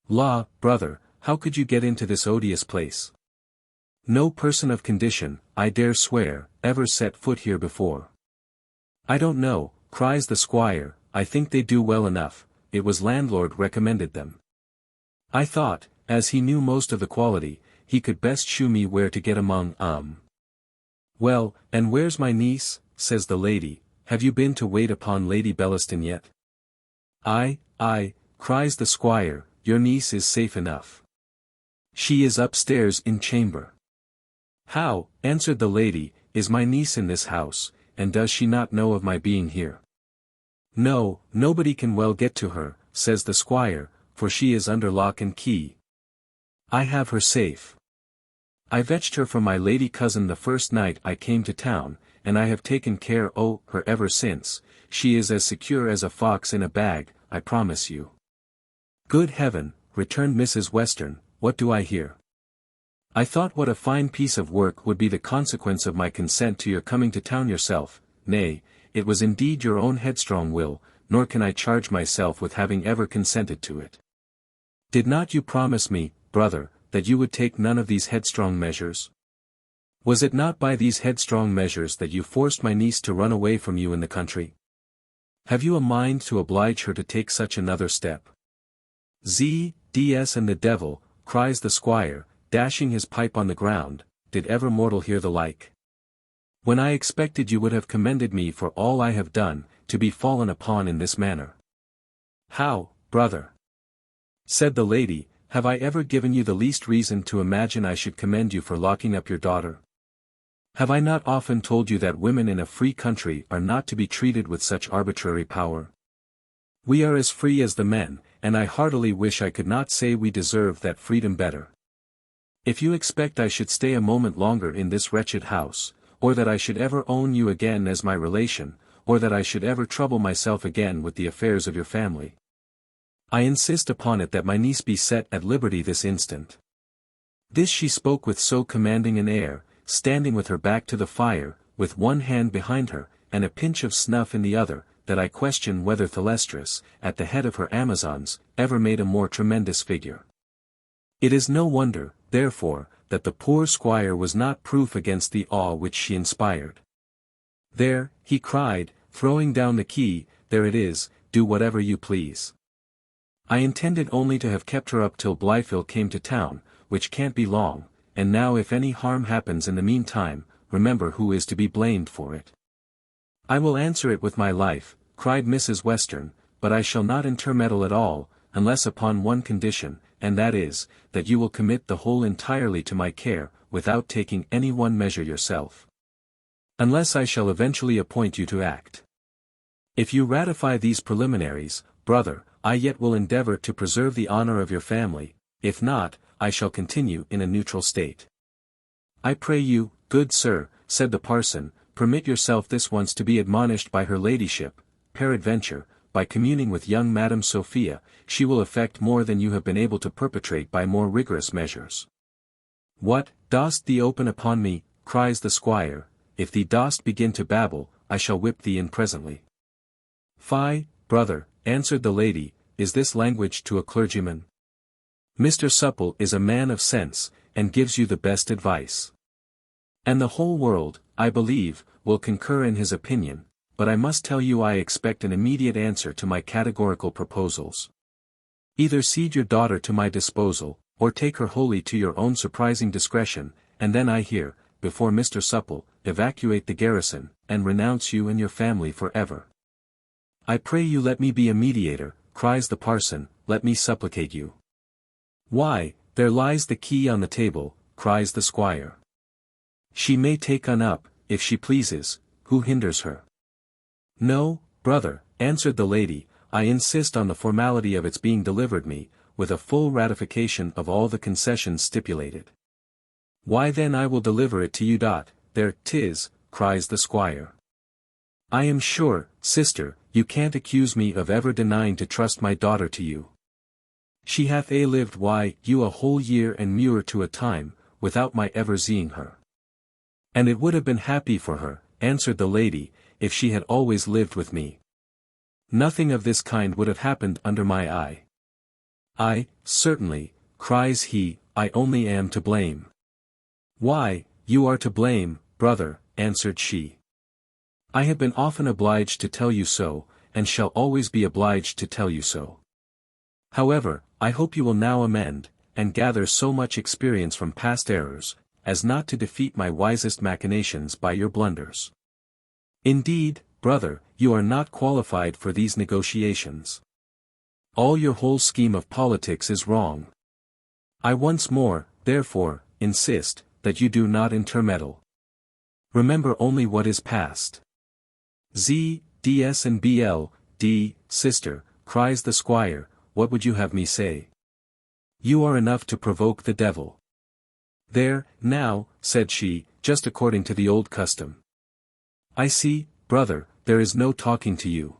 La, brother, how could you get into this odious place? No person of condition, I dare swear, ever set foot here before." "I don't know," cries the squire, "I think they do well enough, it was landlord recommended them. I thought, as he knew most of the quality, he could best shew me where to get among. Well, and where's my niece?" says the lady, "have you been to wait upon Lady Bellaston yet?" Aye, cries the squire, "your niece is safe enough. She is upstairs in chamber." "How," answered the lady, "is my niece in this house, and does she not know of my being here?" "No, nobody can well get to her," says the squire, "for she is under lock and key. I have her safe. I fetched her from my lady cousin the first night I came to town, and I have taken care o' her ever since. She is as secure as a fox in a bag, I promise you." "Good heaven," returned Mrs. Western, "what do I hear? I thought what a fine piece of work would be the consequence of my consent to your coming to town yourself. Nay, it was indeed your own headstrong will, nor can I charge myself with having ever consented to it. Did not you promise me, brother, that you would take none of these headstrong measures? Was it not by these headstrong measures that you forced my niece to run away from you in the country? Have you a mind to oblige her to take such another step?" "Z.D.S. and the devil," cries the squire, dashing his pipe on the ground, "did ever mortal hear the like? When I expected you would have commended me for all I have done, to be fallen upon in this manner." "How, brother?" said the lady, "have I ever given you the least reason to imagine I should commend you for locking up your daughter? Have I not often told you that women in a free country are not to be treated with such arbitrary power? We are as free as the men, and I heartily wish I could not say we deserve that freedom better. If you expect I should stay a moment longer in this wretched house, or that I should ever own you again as my relation, or that I should ever trouble myself again with the affairs of your family, I insist upon it that my niece be set at liberty this instant." This she spoke with so commanding an air, standing with her back to the fire, with one hand behind her, and a pinch of snuff in the other, that I question whether Thalestris, at the head of her Amazons, ever made a more tremendous figure. It is no wonder, therefore, that the poor squire was not proof against the awe which she inspired. "There," he cried, throwing down the key, "there it is, do whatever you please. I intended only to have kept her up till Blifil came to town, which can't be long, and now if any harm happens in the meantime, remember who is to be blamed for it." "I will answer it with my life," cried Mrs. Western, "but I shall not intermeddle at all, unless upon one condition, and that is, that you will commit the whole entirely to my care, without taking any one measure yourself. Unless I shall eventually appoint you to act. If you ratify these preliminaries, brother, I yet will endeavor to preserve the honor of your family, if not, I shall continue in a neutral state." "I pray you, good sir," said the parson, "permit yourself this once to be admonished by her ladyship, peradventure, by communing with young Madam Sophia, she will effect more than you have been able to perpetrate by more rigorous measures." "What, dost thee open upon me?" cries the squire, "if thee dost begin to babble, I shall whip thee in presently." "Fie, brother," answered the lady, "is this language to a clergyman? Mr. Supple is a man of sense, and gives you the best advice. And the whole world, I believe, will concur in his opinion, but I must tell you I expect an immediate answer to my categorical proposals. Either cede your daughter to my disposal, or take her wholly to your own surprising discretion, and then I here, before Mr. Supple, evacuate the garrison, and renounce you and your family for ever." "I pray you let me be a mediator," cries the parson, "let me supplicate you." "Why, there lies the key on the table," cries the squire. She may take on up, if she pleases, who hinders her? No, brother, answered the lady, I insist on the formality of its being delivered me, with a full ratification of all the concessions stipulated. Why then I will deliver it to you. There 'tis, cries the squire. I am sure, sister, you can't accuse me of ever denying to trust my daughter to you. She hath lived you a whole year and muir to a time, without my ever seeing her. And it would have been happy for her, answered the lady, if she had always lived with me. Nothing of this kind would have happened under my eye. I, certainly, cries he, I only am to blame. Why, you are to blame, brother, answered she. I have been often obliged to tell you so, and shall always be obliged to tell you so. However, I hope you will now amend, and gather so much experience from past errors, as not to defeat my wisest machinations by your blunders. Indeed, brother, you are not qualified for these negotiations. All your whole scheme of politics is wrong. I once more, therefore, insist, that you do not intermeddle. Remember only what is past. Z, DS and BL, D, sister, cries the squire, what would you have me say? You are enough to provoke the devil. There, now, said she, just according to the old custom. I see, brother, there is no talking to you.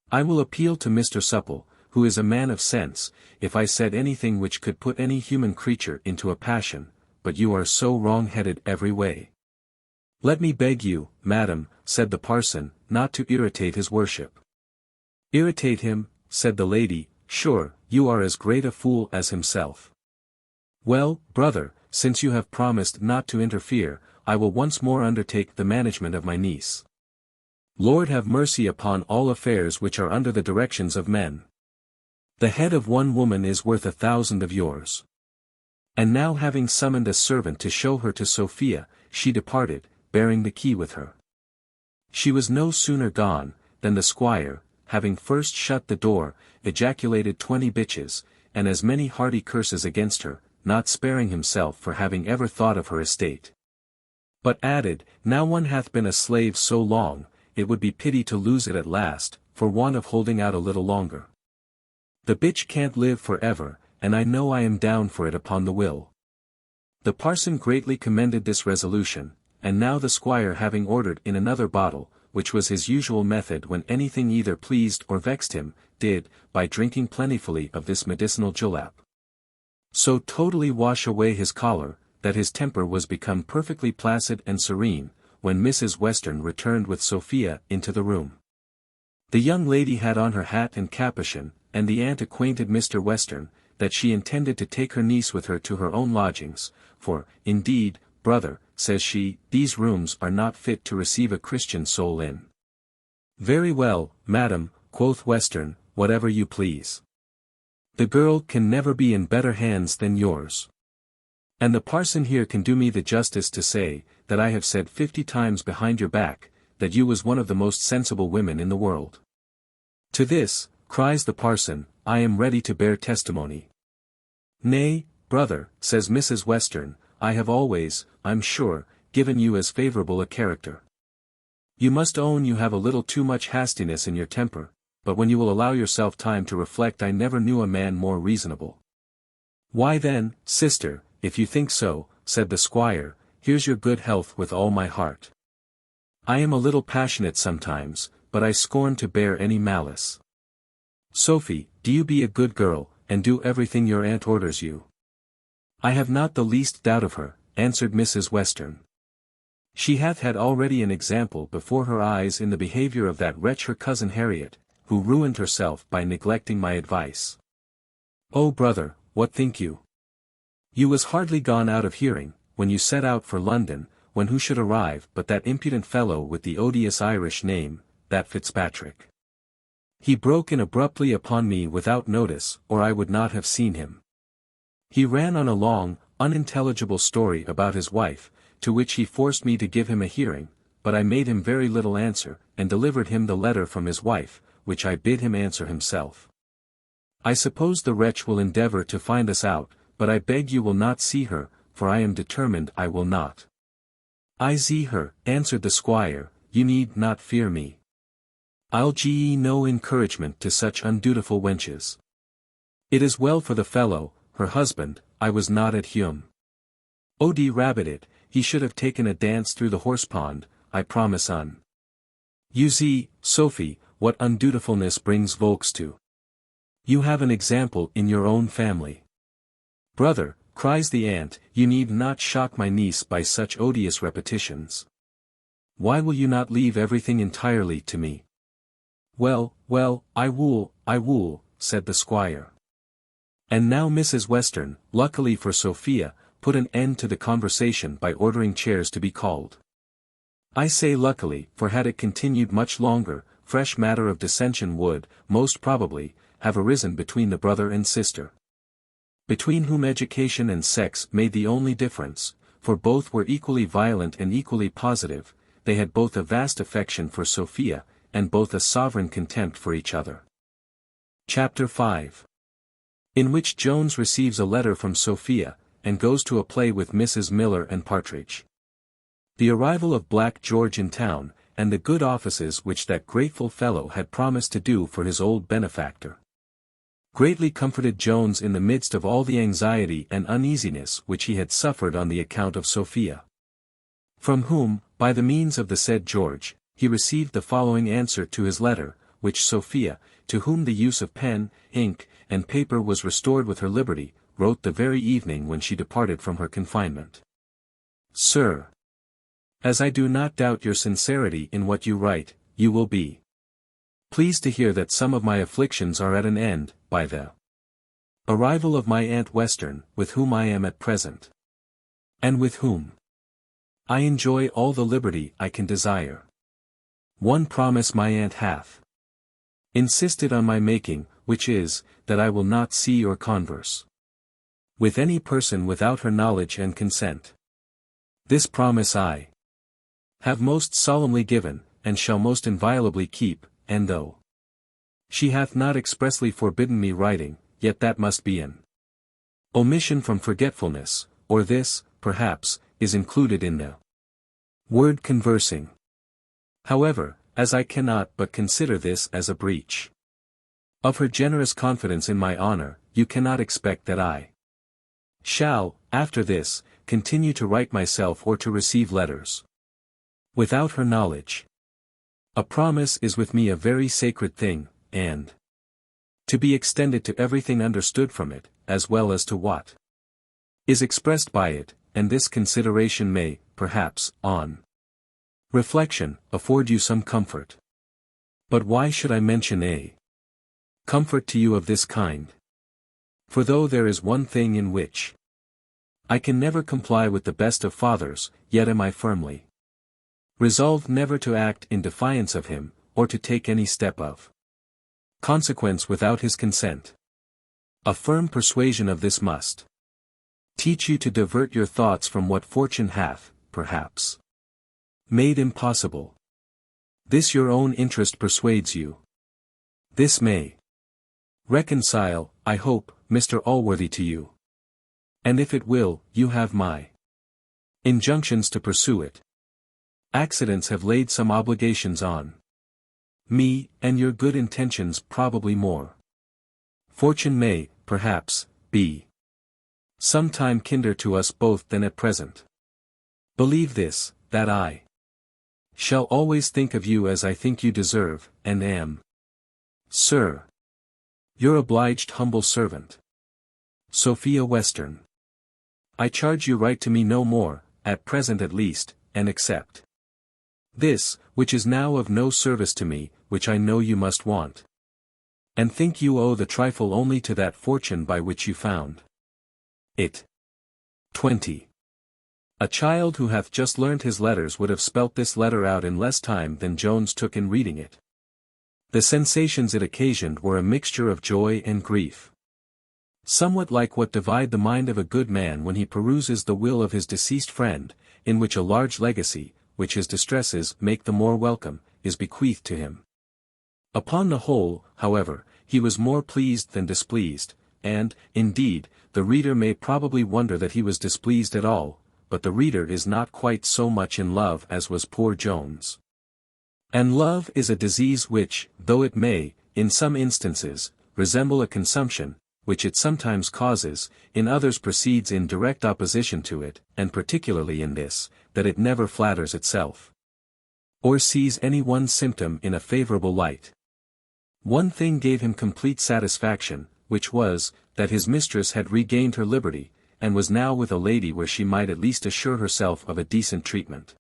I will appeal to Mr. Supple, who is a man of sense, if I said anything which could put any human creature into a passion, but you are so wrong-headed every way. Let me beg you, madam, said the parson, not to irritate his worship. Irritate him, said the lady, sure, you are as great a fool as himself. Well, brother, since you have promised not to interfere, I will once more undertake the management of my niece. Lord have mercy upon all affairs which are under the directions of men. The head of one woman is worth 1,000 of yours. And now having summoned a servant to show her to Sophia, she departed, bearing the key with her. She was no sooner gone, than the squire, having first shut the door, ejaculated 20 bitches, and as many hearty curses against her, not sparing himself for having ever thought of her estate. But added, now one hath been a slave so long, it would be pity to lose it at last, for want of holding out a little longer. The bitch can't live for ever, and I know I am down for it upon the will. The parson greatly commended this resolution, and now the squire having ordered in another bottle, which was his usual method when anything either pleased or vexed him, did, by drinking plentifully of this medicinal julep, so totally wash away his choler, that his temper was become perfectly placid and serene, when Mrs. Western returned with Sophia into the room. The young lady had on her hat and capuchin, and the aunt acquainted Mr. Western, that she intended to take her niece with her to her own lodgings, for, indeed, brother, says she, these rooms are not fit to receive a Christian soul in. Very well, madam, quoth Western, whatever you please. The girl can never be in better hands than yours. And the parson here can do me the justice to say, that I have said 50 times behind your back, that you was one of the most sensible women in the world. To this, cries the parson, I am ready to bear testimony. Nay, brother, says Mrs. Western, I have always, I'm sure, given you as favourable a character. You must own you have a little too much hastiness in your temper, but when you will allow yourself time to reflect I never knew a man more reasonable. Why then, sister, if you think so, said the squire, here's your good health with all my heart. I am a little passionate sometimes, but I scorn to bear any malice. Sophie, do you be a good girl, and do everything your aunt orders you. I have not the least doubt of her, answered Mrs. Western. She hath had already an example before her eyes in the behaviour of that wretch her cousin Harriet, who ruined herself by neglecting my advice. Oh brother, what think you? You was hardly gone out of hearing, when you set out for London, when who should arrive but that impudent fellow with the odious Irish name, that Fitzpatrick. He broke in abruptly upon me without notice, or I would not have seen him. He ran on a long, unintelligible story about his wife, to which he forced me to give him a hearing, but I made him very little answer, and delivered him the letter from his wife, which I bid him answer himself. I suppose the wretch will endeavour to find us out, but I beg you will not see her, for I am determined I will not. "I see her," answered the squire, "you need not fear me. I'll gie ye no encouragement to such undutiful wenches. It is well for the fellow, her husband, I was not at Hume. O.D. rabbit it, he should have taken a dance through the horse-pond, I promise un. You see, Sophie, what undutifulness brings volks to. You have an example in your own family." "Brother," cries the aunt, "you need not shock my niece by such odious repetitions. Why will you not leave everything entirely to me?" "Well, well, I will," said the squire. And now Mrs. Western, luckily for Sophia, put an end to the conversation by ordering chairs to be called. I say luckily, for had it continued much longer, fresh matter of dissension would, most probably, have arisen between the brother and sister, between whom education and sex made the only difference, for both were equally violent and equally positive. They had both a vast affection for Sophia, and both a sovereign contempt for each other. Chapter 5. In which Jones receives a letter from Sophia, and goes to a play with Mrs. Miller and Partridge. The arrival of Black George in town, and the good offices which that grateful fellow had promised to do for his old benefactor, greatly comforted Jones in the midst of all the anxiety and uneasiness which he had suffered on the account of Sophia. From whom, by the means of the said George, he received the following answer to his letter, which Sophia, to whom the use of pen, ink, and paper was restored with her liberty, wrote the very evening when she departed from her confinement. Sir, as I do not doubt your sincerity in what you write, you will be pleased to hear that some of my afflictions are at an end, by the arrival of my Aunt Western, with whom I am at present, and with whom I enjoy all the liberty I can desire. One promise my aunt hath insisted on my making, which is, that I will not see or converse with any person without her knowledge and consent. This promise I have most solemnly given, and shall most inviolably keep, and though she hath not expressly forbidden me writing, yet that must be an omission from forgetfulness, or this, perhaps, is included in the word conversing. However, as I cannot but consider this as a breach of her generous confidence in my honor, you cannot expect that I shall, after this, continue to write myself or to receive letters without her knowledge. A promise is with me a very sacred thing, and to be extended to everything understood from it, as well as to what is expressed by it, and this consideration may, perhaps, on reflection, afford you some comfort. But why should I mention a comfort to you of this kind? For though there is one thing in which I can never comply with the best of fathers, yet am I firmly resolved never to act in defiance of him, or to take any step of consequence without his consent. A firm persuasion of this must teach you to divert your thoughts from what fortune hath, perhaps, made impossible. This your own interest persuades you. This may reconcile, I hope, Mr. Allworthy to you. And if it will, you have my injunctions to pursue it. Accidents have laid some obligations on me, and your good intentions probably more. Fortune may, perhaps, be some time kinder to us both than at present. Believe this, that I shall always think of you as I think you deserve, and am, Sir, your obliged humble servant, Sophia Western. I charge you write to me no more, at present at least, and accept this, which is now of no service to me, which I know you must want. And think you owe the trifle only to that fortune by which you found it. 20. A child who hath just learnt his letters would have spelt this letter out in less time than Jones took in reading it. The sensations it occasioned were a mixture of joy and grief, somewhat like what divide the mind of a good man when he peruses the will of his deceased friend, in which a large legacy, which his distresses make the more welcome, is bequeathed to him. Upon the whole, however, he was more pleased than displeased, and, indeed, the reader may probably wonder that he was displeased at all, but the reader is not quite so much in love as was poor Jones. And love is a disease which, though it may, in some instances, resemble a consumption, which it sometimes causes, in others proceeds in direct opposition to it, and particularly in this, that it never flatters itself, or sees any one symptom in a favorable light. One thing gave him complete satisfaction, which was, that his mistress had regained her liberty, and was now with a lady where she might at least assure herself of a decent treatment.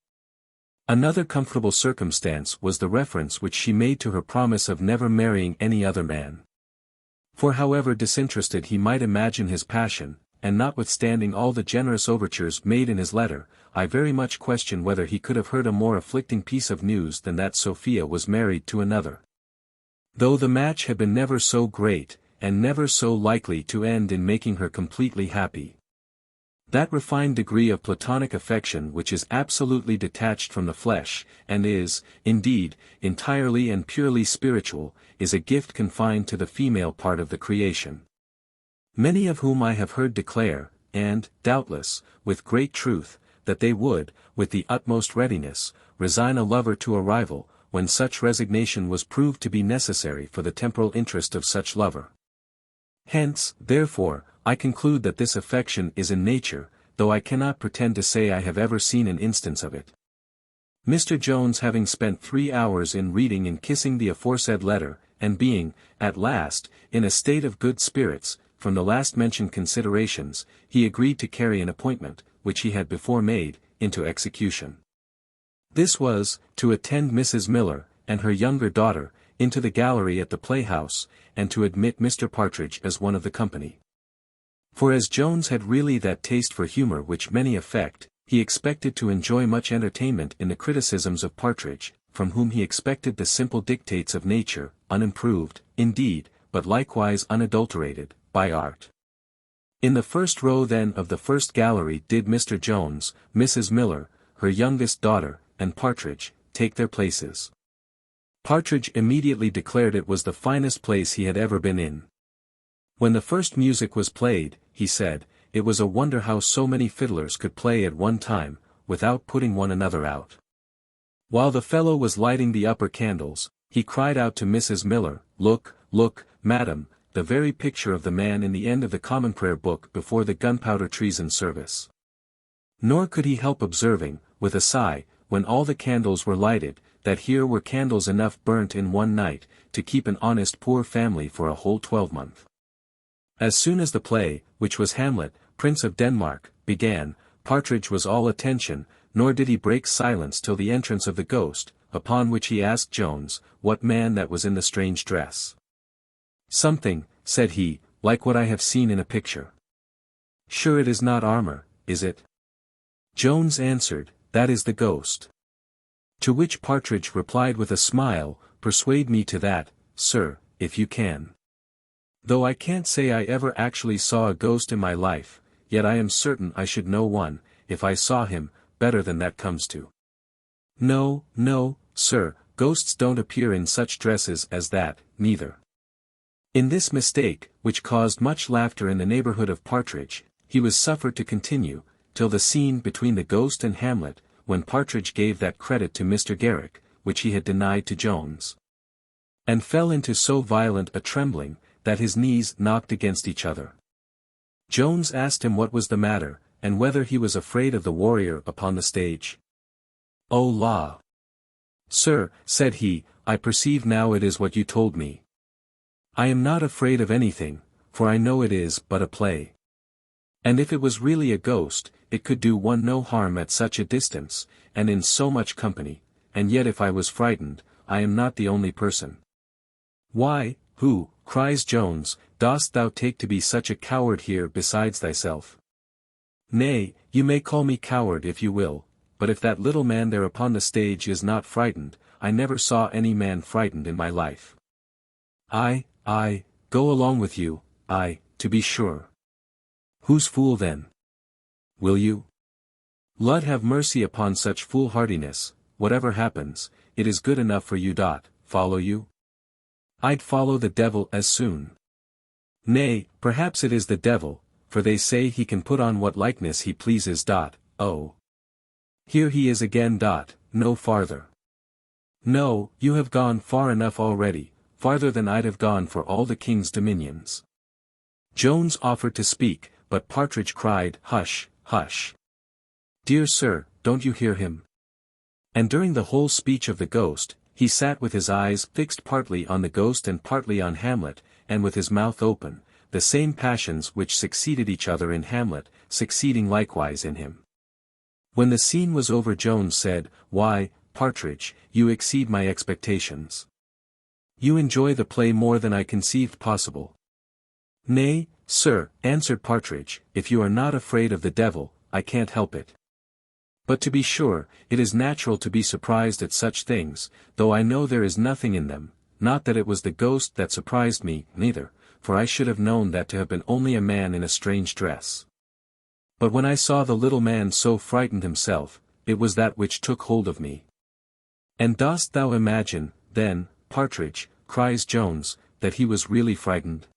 Another comfortable circumstance was the reference which she made to her promise of never marrying any other man. For however disinterested he might imagine his passion, and notwithstanding all the generous overtures made in his letter, I very much question whether he could have heard a more afflicting piece of news than that Sophia was married to another. Though the match had been never so great, and never so likely to end in making her completely happy. That refined degree of platonic affection which is absolutely detached from the flesh, and is, indeed, entirely and purely spiritual, is a gift confined to the female part of the creation. Many of whom I have heard declare, and, doubtless, with great truth, that they would, with the utmost readiness, resign a lover to a rival, when such resignation was proved to be necessary for the temporal interest of such lover. Hence, therefore, I conclude that this affection is in nature, though I cannot pretend to say I have ever seen an instance of it. Mr. Jones having spent 3 hours in reading and kissing the aforesaid letter, and being, at last, in a state of good spirits, from the last-mentioned considerations, he agreed to carry an appointment, which he had before made, into execution. This was, to attend Mrs. Miller, and her younger daughter, into the gallery at the playhouse, and to admit Mr. Partridge as one of the company. For as Jones had really that taste for humour which many affect, he expected to enjoy much entertainment in the criticisms of Partridge, from whom he expected the simple dictates of nature, unimproved, indeed, but likewise unadulterated, by art. In the first row then of the first gallery did Mr. Jones, Mrs. Miller, her youngest daughter, and Partridge, take their places. Partridge immediately declared it was the finest place he had ever been in. When the first music was played, he said, it was a wonder how so many fiddlers could play at one time, without putting one another out. While the fellow was lighting the upper candles, he cried out to Mrs. Miller, "Look, look, madam, the very picture of the man in the end of the Common Prayer book before the gunpowder treason service." Nor could he help observing, with a sigh, when all the candles were lighted, that here were candles enough burnt in one night, to keep an honest poor family for a whole 12-month. As soon as the play, which was Hamlet, Prince of Denmark, began, Partridge was all attention, nor did he break silence till the entrance of the ghost, upon which he asked Jones, what man that was in the strange dress. "Something," said he, "like what I have seen in a picture." "Sure it is not armour, is it?" Jones answered, "That is the ghost." To which Partridge replied with a smile, "Persuade me to that, sir, if you can. Though I can't say I ever actually saw a ghost in my life, yet I am certain I should know one, if I saw him, better than that comes to." "No, no, sir, ghosts don't appear in such dresses as that, neither." In this mistake, which caused much laughter in the neighbourhood of Partridge, he was suffered to continue, till the scene between the ghost and Hamlet, when Partridge gave that credit to Mr. Garrick, which he had denied to Jones, and fell into so violent a trembling, that his knees knocked against each other. Jones asked him what was the matter, and whether he was afraid of the warrior upon the stage. "Oh la! Sir," said he, "I perceive now it is what you told me. I am not afraid of anything, for I know it is but a play. And if it was really a ghost, it could do one no harm at such a distance, and in so much company, and yet if I was frightened, I am not the only person." "Why, who," cries Jones, "dost thou take to be such a coward here besides thyself?" "Nay, you may call me coward if you will, but if that little man there upon the stage is not frightened, I never saw any man frightened in my life." I, go along with you, to be sure." "Whose fool then?" "Will you?" "Lud have mercy upon such foolhardiness, whatever happens, it is good enough for you. Follow you?" "I'd follow the devil as soon." "Nay, perhaps it is the devil, for they say he can put on what likeness he pleases. oh. Here he is again. No farther. No, you have gone far enough already, farther than I'd have gone for all the king's dominions. Jones offered to speak, but Partridge cried, hush, hush. Dear sir, don't you hear him? And during the whole speech of the ghost, he sat with his eyes fixed partly on the ghost and partly on Hamlet, and with his mouth open, the same passions which succeeded each other in Hamlet, succeeding likewise in him. When the scene was over, Jones said, Why, Partridge, you exceed my expectations. You enjoy the play more than I conceived possible. Nay, sir, answered Partridge, if you are not afraid of the devil, I can't help it. But to be sure, it is natural to be surprised at such things, though I know there is nothing in them, not that it was the ghost that surprised me, neither, for I should have known that to have been only a man in a strange dress. But when I saw the little man so frightened himself, it was that which took hold of me. And dost thou imagine, then, Partridge, cries Jones, that he was really frightened?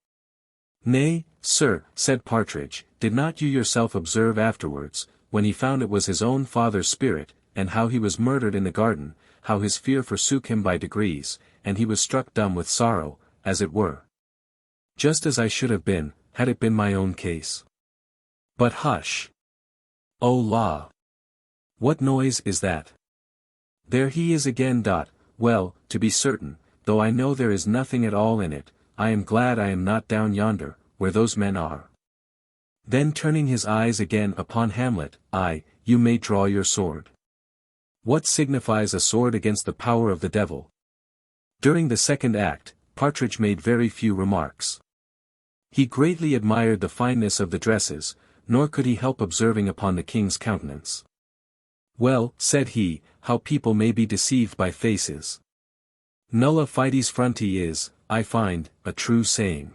Nay, sir, said Partridge, did not you yourself observe afterwards, when he found it was his own father's spirit, and how he was murdered in the garden, how his fear forsook him by degrees, and he was struck dumb with sorrow, as it were? Just as I should have been, had it been my own case. But hush! Oh la! What noise is that? There he is again. Well, to be certain, though I know there is nothing at all in it, I am glad I am not down yonder, where those men are. Then turning his eyes again upon Hamlet, you may draw your sword. What signifies a sword against the power of the devil? During the second act, Partridge made very few remarks. He greatly admired the fineness of the dresses, nor could he help observing upon the king's countenance. Well, said he, how people may be deceived by faces. Nulla fides fronti is, I find, a true saying.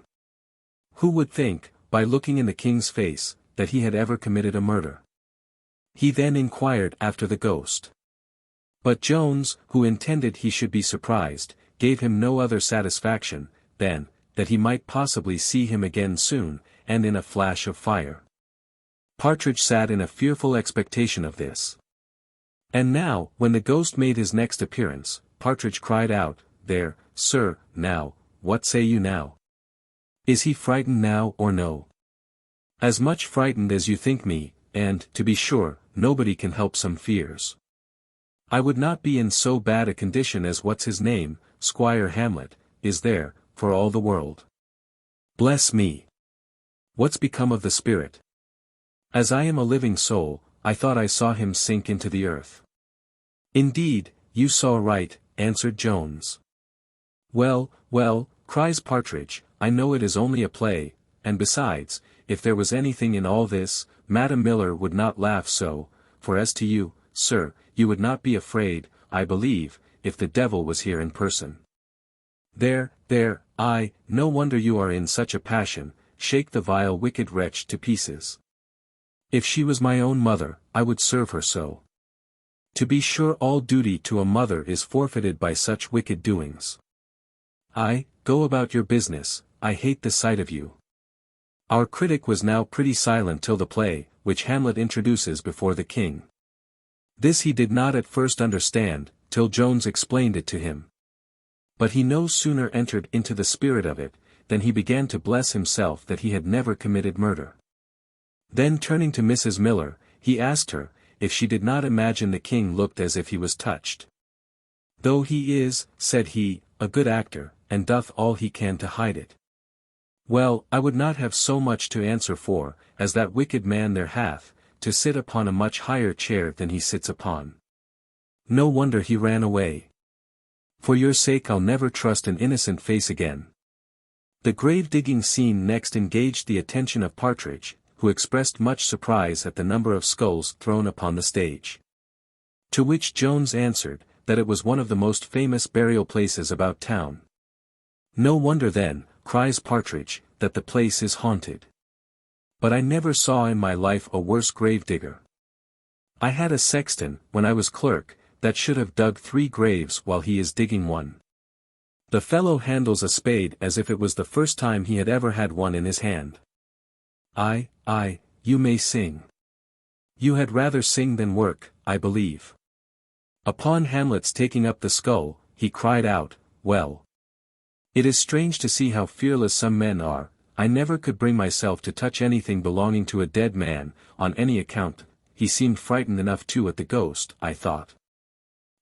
Who would think, by looking in the king's face, that he had ever committed a murder? He then inquired after the ghost. But Jones, who intended he should be surprised, gave him no other satisfaction, than, that he might possibly see him again soon, and in a flash of fire. Partridge sat in a fearful expectation of this. And now, when the ghost made his next appearance, Partridge cried out, There, sir, now, what say you now? Is he frightened now or no? As much frightened as you think me, and, to be sure, nobody can help some fears. I would not be in so bad a condition as what's his name, Squire Hamlet, is there, for all the world. Bless me! What's become of the spirit? As I am a living soul, I thought I saw him sink into the earth. Indeed, you saw right, answered Jones. Well, well, cries Partridge, I know it is only a play, and besides, if there was anything in all this, Madam Miller would not laugh so, for as to you, sir, you would not be afraid, I believe, if the devil was here in person. There, no wonder you are in such a passion, shake the vile wicked wretch to pieces. If she was my own mother, I would serve her so. To be sure all duty to a mother is forfeited by such wicked doings. Go about your business, I hate the sight of you. Our critic was now pretty silent till the play, which Hamlet introduces before the king. This he did not at first understand, till Jones explained it to him. But he no sooner entered into the spirit of it, than he began to bless himself that he had never committed murder. Then turning to Mrs. Miller, he asked her, if she did not imagine the king looked as if he was touched. Though he is, said he, a good actor, and doth all he can to hide it. Well, I would not have so much to answer for, as that wicked man there hath, to sit upon a much higher chair than he sits upon. No wonder he ran away. For your sake I'll never trust an innocent face again. The grave-digging scene next engaged the attention of Partridge, who expressed much surprise at the number of skulls thrown upon the stage. To which Jones answered, that it was one of the most famous burial places about town. No wonder then, cries Partridge, that the place is haunted. But I never saw in my life a worse grave-digger. I had a sexton, when I was clerk, that should have dug 3 graves while he is digging one. The fellow handles a spade as if it was the first time he had ever had one in his hand. You may sing. You had rather sing than work, I believe. Upon Hamlet's taking up the skull, he cried out, well. It is strange to see how fearless some men are. I never could bring myself to touch anything belonging to a dead man, on any account. He seemed frightened enough too at the ghost, I thought.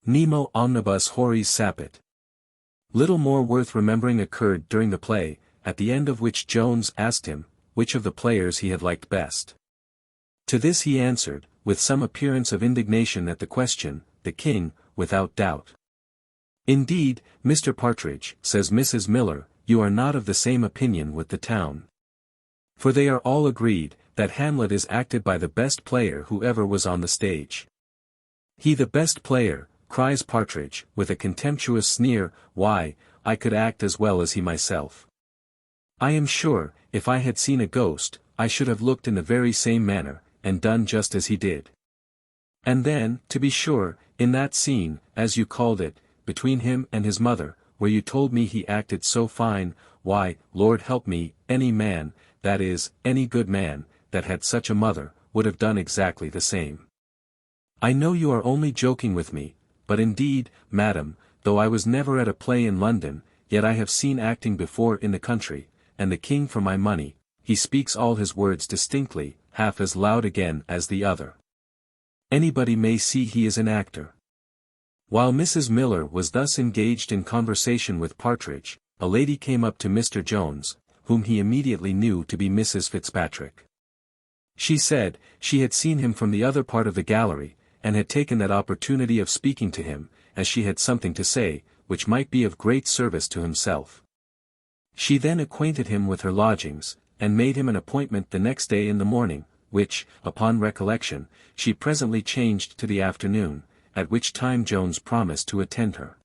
Nemo omnibus horis sapit. Little more worth remembering occurred during the play, at the end of which Jones asked him, which of the players he had liked best. To this he answered, with some appearance of indignation at the question, the king, without doubt. Indeed, Mr. Partridge, says Mrs. Miller, you are not of the same opinion with the town. For they are all agreed, that Hamlet is acted by the best player who ever was on the stage. He the best player, cries Partridge, with a contemptuous sneer, why, I could act as well as he myself. I am sure, if I had seen a ghost, I should have looked in the very same manner, and done just as he did. And then, to be sure, in that scene, as you called it, between him and his mother, where you told me he acted so fine, why, Lord help me, any man, that is, any good man, that had such a mother, would have done exactly the same. I know you are only joking with me, but indeed, madam, though I was never at a play in London, yet I have seen acting before in the country, and the king for my money, he speaks all his words distinctly, half as loud again as the other. Anybody may see he is an actor. While Mrs. Miller was thus engaged in conversation with Partridge, a lady came up to Mr. Jones, whom he immediately knew to be Mrs. Fitzpatrick. She said, she had seen him from the other part of the gallery, and had taken that opportunity of speaking to him, as she had something to say, which might be of great service to himself. She then acquainted him with her lodgings, and made him an appointment the next day in the morning, which, upon recollection, she presently changed to the afternoon, at which time Jones promised to attend her.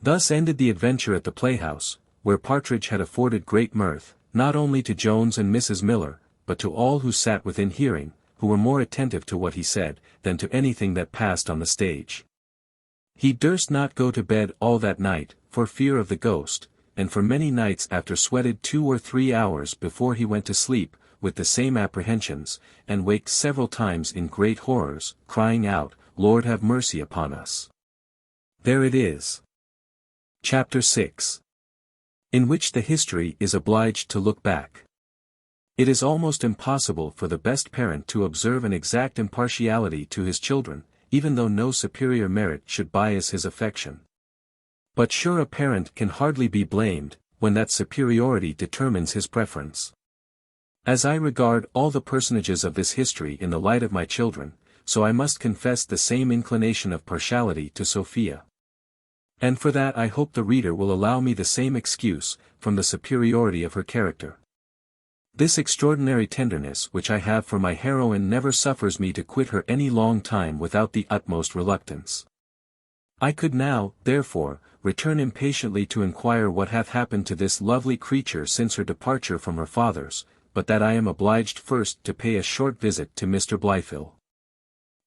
Thus ended the adventure at the playhouse, where Partridge had afforded great mirth, not only to Jones and Mrs. Miller, but to all who sat within hearing, who were more attentive to what he said, than to anything that passed on the stage. He durst not go to bed all that night, for fear of the ghost, and for many nights after sweated 2 or 3 hours before he went to sleep, with the same apprehensions, and waked several times in great horrors, crying out, Lord have mercy upon us. There it is. Chapter 6. In which the history is obliged to look back. It is almost impossible for the best parent to observe an exact impartiality to his children, even though no superior merit should bias his affection. But sure a parent can hardly be blamed, when that superiority determines his preference. As I regard all the personages of this history in the light of my children, so I must confess the same inclination of partiality to Sophia. And for that I hope the reader will allow me the same excuse, from the superiority of her character. This extraordinary tenderness which I have for my heroine never suffers me to quit her any long time without the utmost reluctance. I could now, therefore, return impatiently to inquire what hath happened to this lovely creature since her departure from her father's, but that I am obliged first to pay a short visit to Mr. Blytheville.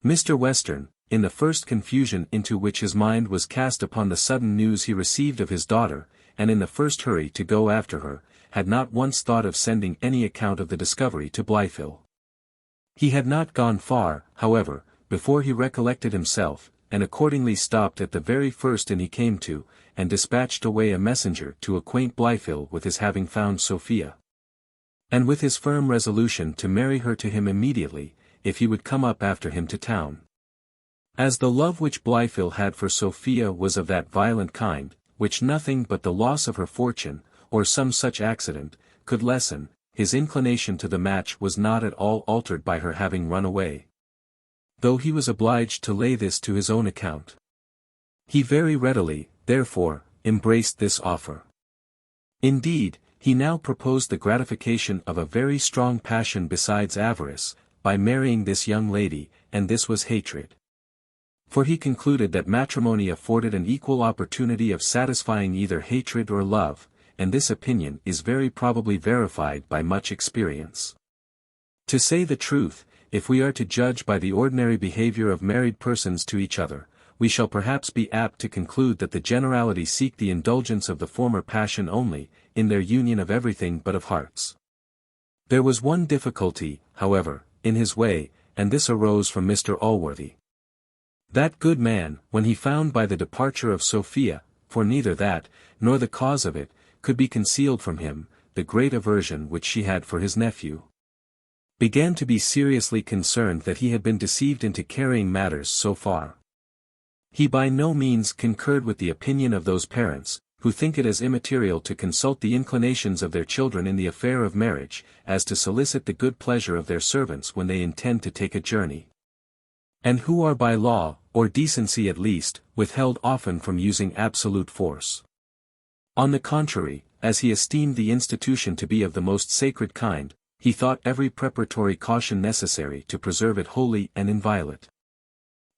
Mr. Western, in the first confusion into which his mind was cast upon the sudden news he received of his daughter, and in the first hurry to go after her, had not once thought of sending any account of the discovery to Blytheville. He had not gone far, however, before he recollected himself, and accordingly stopped at the very first inn he came to, and dispatched away a messenger to acquaint Blytheville with his having found Sophia. And with his firm resolution to marry her to him immediately, if he would come up after him to town. As the love which Blytheville had for Sophia was of that violent kind, which nothing but the loss of her fortune, or some such accident, could lessen, his inclination to the match was not at all altered by her having run away. Though he was obliged to lay this to his own account. He very readily, therefore, embraced this offer. Indeed, he now proposed the gratification of a very strong passion besides avarice, by marrying this young lady, and this was hatred. For he concluded that matrimony afforded an equal opportunity of satisfying either hatred or love, and this opinion is very probably verified by much experience. To say the truth, if we are to judge by the ordinary behavior of married persons to each other, we shall perhaps be apt to conclude that the generality seek the indulgence of the former passion only, in their union of everything but of hearts. There was one difficulty, however, in his way, and this arose from Mr. Allworthy. That good man, when he found by the departure of Sophia, for neither that, nor the cause of it, could be concealed from him, the great aversion which she had for his nephew, began to be seriously concerned that he had been deceived into carrying matters so far. He by no means concurred with the opinion of those parents, who think it as immaterial to consult the inclinations of their children in the affair of marriage, as to solicit the good pleasure of their servants when they intend to take a journey, and who are by law, or decency at least, withheld often from using absolute force. On the contrary, as he esteemed the institution to be of the most sacred kind, he thought every preparatory caution necessary to preserve it holy and inviolate,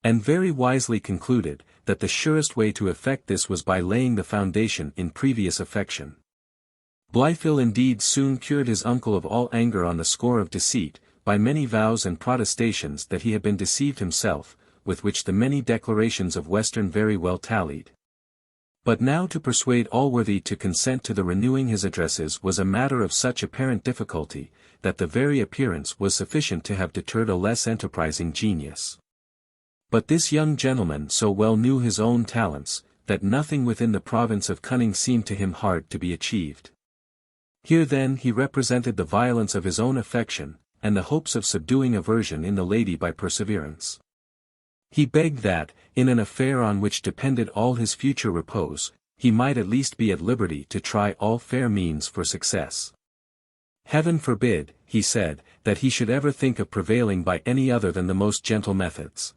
and very wisely concluded, that the surest way to effect this was by laying the foundation in previous affection. Blytheville indeed soon cured his uncle of all anger on the score of deceit, by many vows and protestations that he had been deceived himself, with which the many declarations of Western very well tallied. But now to persuade Allworthy to consent to the renewing his addresses was a matter of such apparent difficulty, that the very appearance was sufficient to have deterred a less enterprising genius. But this young gentleman so well knew his own talents, that nothing within the province of cunning seemed to him hard to be achieved. Here then he represented the violence of his own affection, and the hopes of subduing aversion in the lady by perseverance. He begged that, in an affair on which depended all his future repose, he might at least be at liberty to try all fair means for success. Heaven forbid, he said, that he should ever think of prevailing by any other than the most gentle methods.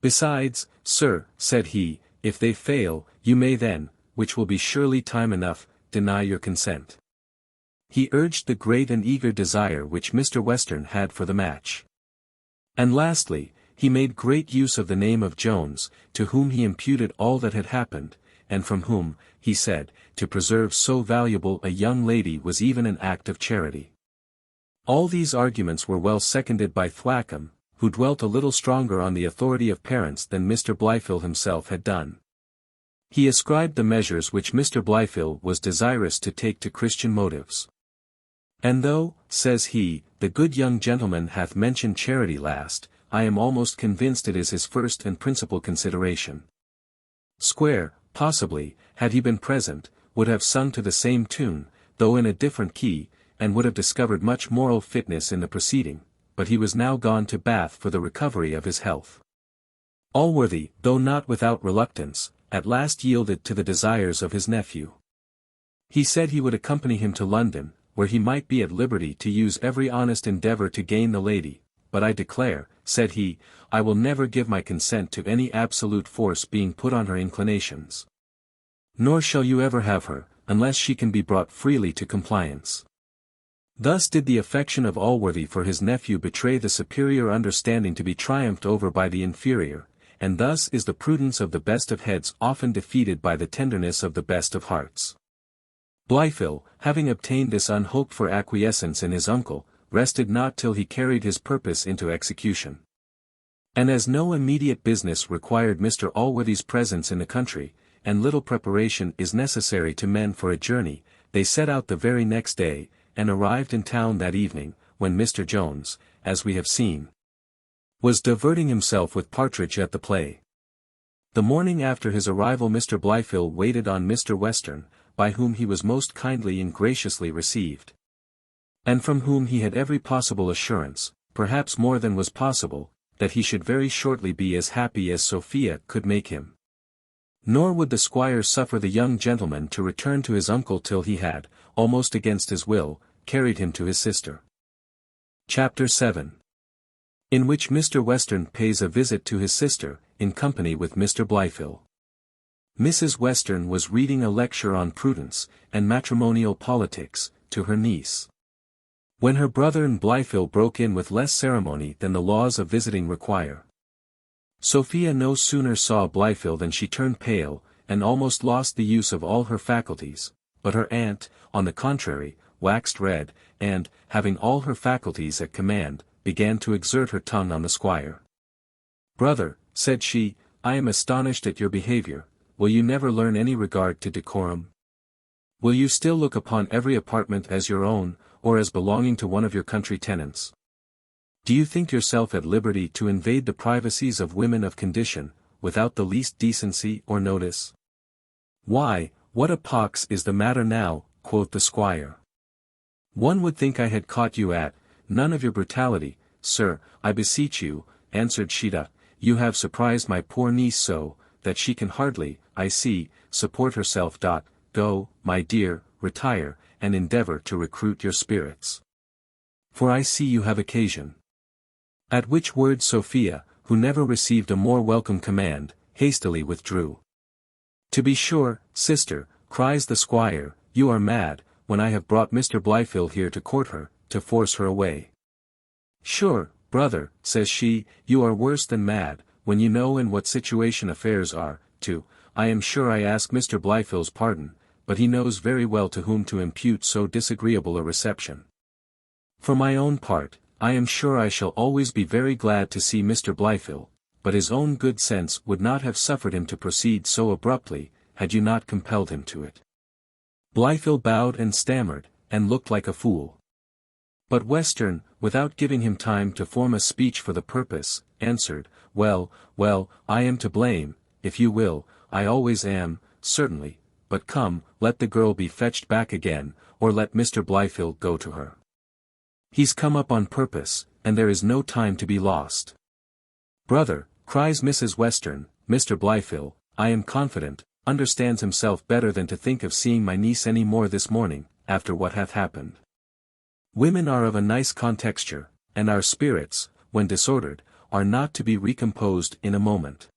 Besides, sir, said he, if they fail, you may then, which will be surely time enough, deny your consent. He urged the great and eager desire which Mr. Western had for the match. And lastly, he made great use of the name of Jones, to whom he imputed all that had happened, and from whom, he said, to preserve so valuable a young lady was even an act of charity. All these arguments were well seconded by Thwackum, who dwelt a little stronger on the authority of parents than Mr. Blytheville himself had done. He ascribed the measures which Mr. Blytheville was desirous to take to Christian motives. And though, says he, the good young gentleman hath mentioned charity last, I am almost convinced it is his first and principal consideration. Squire, possibly, had he been present, would have sung to the same tune, though in a different key, and would have discovered much moral fitness in the proceeding, but he was now gone to Bath for the recovery of his health. Allworthy, though not without reluctance, at last yielded to the desires of his nephew. He said he would accompany him to London, where he might be at liberty to use every honest endeavour to gain the lady, but I declare, said he, I will never give my consent to any absolute force being put on her inclinations. Nor shall you ever have her, unless she can be brought freely to compliance. Thus did the affection of Allworthy for his nephew betray the superior understanding to be triumphed over by the inferior, and thus is the prudence of the best of heads often defeated by the tenderness of the best of hearts. Blytheville, having obtained this unhoped-for acquiescence in his uncle, rested not till he carried his purpose into execution. And as no immediate business required Mr. Allworthy's presence in the country, and little preparation is necessary to men for a journey, they set out the very next day, and arrived in town that evening, when Mr. Jones, as we have seen, was diverting himself with Partridge at the play. The morning after his arrival Mr. Blytheville waited on Mr. Western, by whom he was most kindly and graciously received, and from whom he had every possible assurance, perhaps more than was possible, that he should very shortly be as happy as Sophia could make him. Nor would the squire suffer the young gentleman to return to his uncle till he had, almost against his will, carried him to his sister. Chapter 7. In which Mr. Western pays a visit to his sister, in company with Mr. Blytheville. Mrs. Western was reading a lecture on prudence, and matrimonial politics, to her niece, when her brother and Blytheville broke in with less ceremony than the laws of visiting require. Sophia no sooner saw Blytheville than she turned pale, and almost lost the use of all her faculties, but her aunt, on the contrary, waxed red, and, having all her faculties at command, began to exert her tongue on the squire. "Brother," said she, "I am astonished at your behaviour. Will you never learn any regard to decorum? Will you still look upon every apartment as your own, or as belonging to one of your country tenants? Do you think yourself at liberty to invade the privacies of women of condition, without the least decency or notice? Why, what a pox is the matter now, quoth the squire. One would think I had caught you at, none of your brutality, sir, I beseech you, answered Sheeta, you have surprised my poor niece so, that she can hardly, I see, support herself. Go, my dear, retire, and endeavour to recruit your spirits. For I see you have occasion. At which words Sophia, who never received a more welcome command, hastily withdrew. To be sure, sister, cries the squire, you are mad, when I have brought Mr. Blifil here to court her, to force her away. Sure, brother, says she, you are worse than mad, when you know in what situation affairs are, I am sure I ask Mr. Blifil's pardon, but he knows very well to whom to impute so disagreeable a reception. For my own part, I am sure I shall always be very glad to see Mr. Blifil, but his own good sense would not have suffered him to proceed so abruptly, had you not compelled him to it. Blifil bowed and stammered, and looked like a fool. But Western, without giving him time to form a speech for the purpose, answered, well, I am to blame, if you will, I always am, certainly, but come, let the girl be fetched back again, or let Mr. Blifil go to her. He's come up on purpose, and there is no time to be lost. Brother, cries Mrs. Western, Mr. Blifil, I am confident, understands himself better than to think of seeing my niece any more this morning, after what hath happened. Women are of a nice contexture, and our spirits, when disordered, are not to be recomposed in a moment.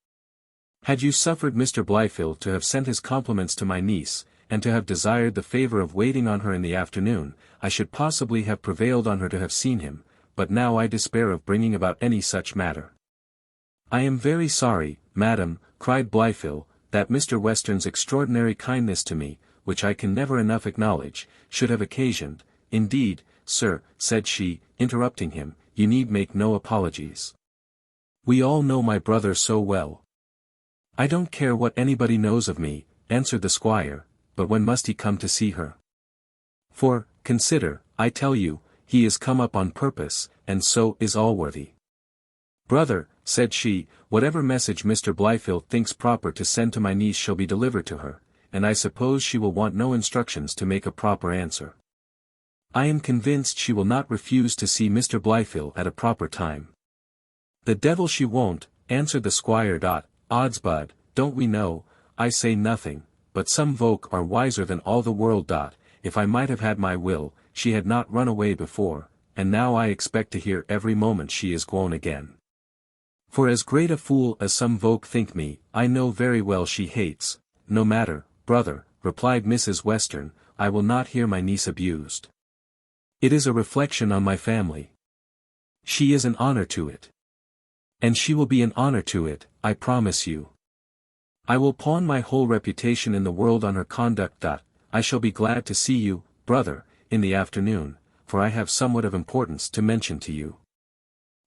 Had you suffered Mr. Blifil to have sent his compliments to my niece, and to have desired the favour of waiting on her in the afternoon, I should possibly have prevailed on her to have seen him, but now I despair of bringing about any such matter. I am very sorry, madam, cried Blifil, that Mr. Western's extraordinary kindness to me, which I can never enough acknowledge, should have occasioned, indeed, sir, said she, interrupting him, you need make no apologies. We all know my brother so well. I don't care what anybody knows of me, answered the squire, but when must he come to see her? For, consider, I tell you, he is come up on purpose, and so is Allworthy. Brother, said she, whatever message Mr. Blifil thinks proper to send to my niece shall be delivered to her, and I suppose she will want no instructions to make a proper answer. I am convinced she will not refuse to see Mr. Blifil at a proper time. The devil she won't, answered the squire. Oddsbud, don't we know, I say nothing, but some folk are wiser than all the world. If I might have had my will, she had not run away before, and now I expect to hear every moment she is gone again. For as great a fool as some folk think me, I know very well she hates. No matter, brother, replied Mrs. Western, I will not hear my niece abused. It is a reflection on my family. She is an honor to it. And she will be an honor to it, I promise you. I will pawn my whole reputation in the world on her conduct. I shall be glad to see you, brother, in the afternoon, for I have somewhat of importance to mention to you.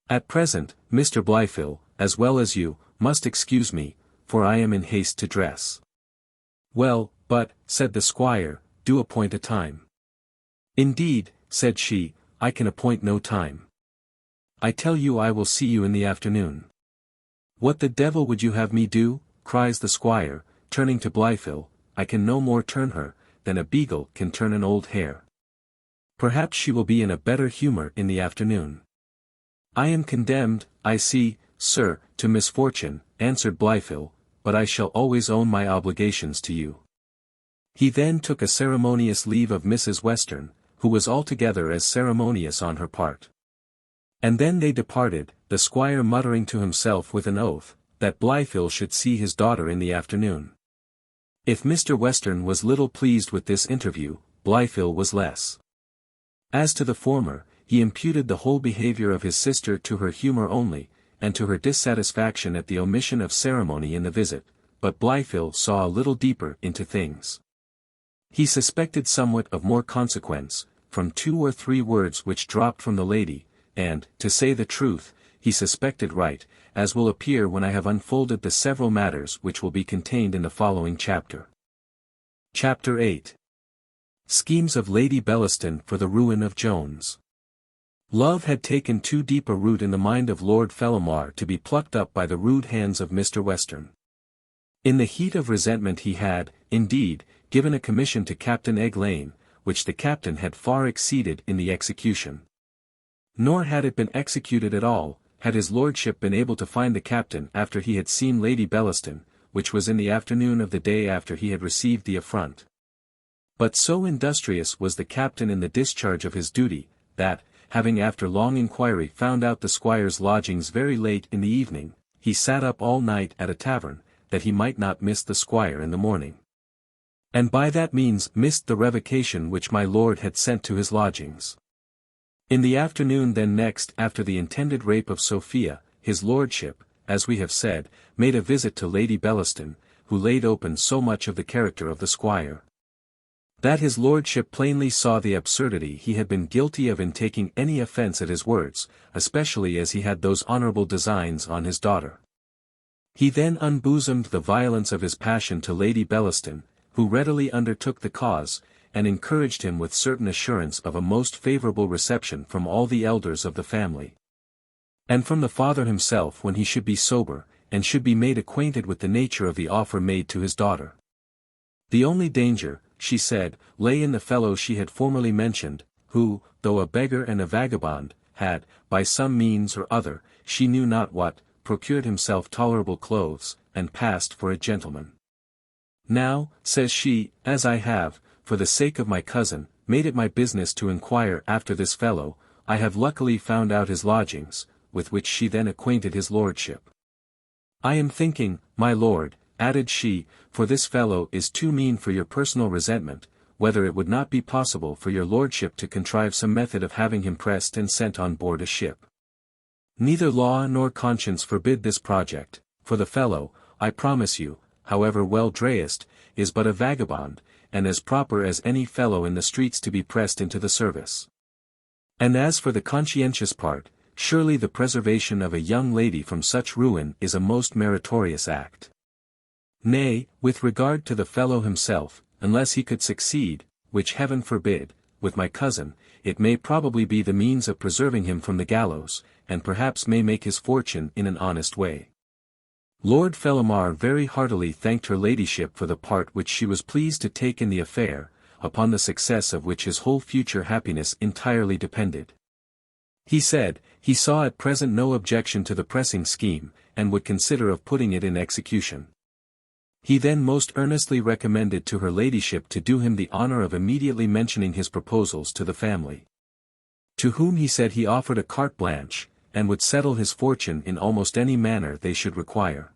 At present, Mr. Blifil, as well as you, must excuse me, for I am in haste to dress. Well, but, said the squire, do appoint a time. Indeed, said she, I can appoint no time. I tell you I will see you in the afternoon. What the devil would you have me do? Cries the squire, turning to Blifil, I can no more turn her, than a beagle can turn an old hare. Perhaps she will be in a better humour in the afternoon. I am condemned, I see, sir, to misfortune, answered Blifil, but I shall always own my obligations to you. He then took a ceremonious leave of Mrs. Western, who was altogether as ceremonious on her part. And then they departed, the squire muttering to himself with an oath, that Blifil should see his daughter in the afternoon. If Mr. Western was little pleased with this interview, Blifil was less. As to the former, he imputed the whole behaviour of his sister to her humour only, and to her dissatisfaction at the omission of ceremony in the visit, but Blifil saw a little deeper into things. He suspected somewhat of more consequence, from 2 or 3 words which dropped from the lady, and, to say the truth, he suspected right, as will appear when I have unfolded the several matters which will be contained in the following chapter. Chapter 8. Schemes of Lady Bellaston for the ruin of Jones. Love had taken too deep a root in the mind of Lord Fellamar to be plucked up by the rude hands of Mr. Western. In the heat of resentment he had, indeed, given a commission to Captain Egg Lane, which the captain had far exceeded in the execution. Nor had it been executed at all, had his lordship been able to find the captain after he had seen Lady Bellaston, which was in the afternoon of the day after he had received the affront. But so industrious was the captain in the discharge of his duty, that, having after long inquiry found out the squire's lodgings very late in the evening, he sat up all night at a tavern, that he might not miss the squire in the morning. And by that means missed the revocation which my lord had sent to his lodgings. In the afternoon then next after the intended rape of Sophia, his lordship, as we have said, made a visit to Lady Bellaston, who laid open so much of the character of the squire, that his lordship plainly saw the absurdity he had been guilty of in taking any offence at his words, especially as he had those honourable designs on his daughter. He then unbosomed the violence of his passion to Lady Bellaston, who readily undertook the cause, and encouraged him with certain assurance of a most favourable reception from all the elders of the family, and from the father himself when he should be sober, and should be made acquainted with the nature of the offer made to his daughter. The only danger, she said, lay in the fellow she had formerly mentioned, who, though a beggar and a vagabond, had, by some means or other, she knew not what, procured himself tolerable clothes, and passed for a gentleman. Now, says she, as I have, for the sake of my cousin, made it my business to inquire after this fellow, I have luckily found out his lodgings, with which she then acquainted his lordship. I am thinking, my lord, added she, for this fellow is too mean for your personal resentment, whether it would not be possible for your lordship to contrive some method of having him pressed and sent on board a ship. Neither law nor conscience forbid this project, for the fellow, I promise you, however well dressed, is but a vagabond, and as proper as any fellow in the streets to be pressed into the service. And as for the conscientious part, surely the preservation of a young lady from such ruin is a most meritorious act. Nay, with regard to the fellow himself, unless he could succeed, which heaven forbid, with my cousin, it may probably be the means of preserving him from the gallows, and perhaps may make his fortune in an honest way. Lord Fellamar very heartily thanked her ladyship for the part which she was pleased to take in the affair, upon the success of which his whole future happiness entirely depended. He said, he saw at present no objection to the pressing scheme, and would consider of putting it in execution. He then most earnestly recommended to her ladyship to do him the honour of immediately mentioning his proposals to the family, to whom he said he offered a carte blanche, and would settle his fortune in almost any manner they should require.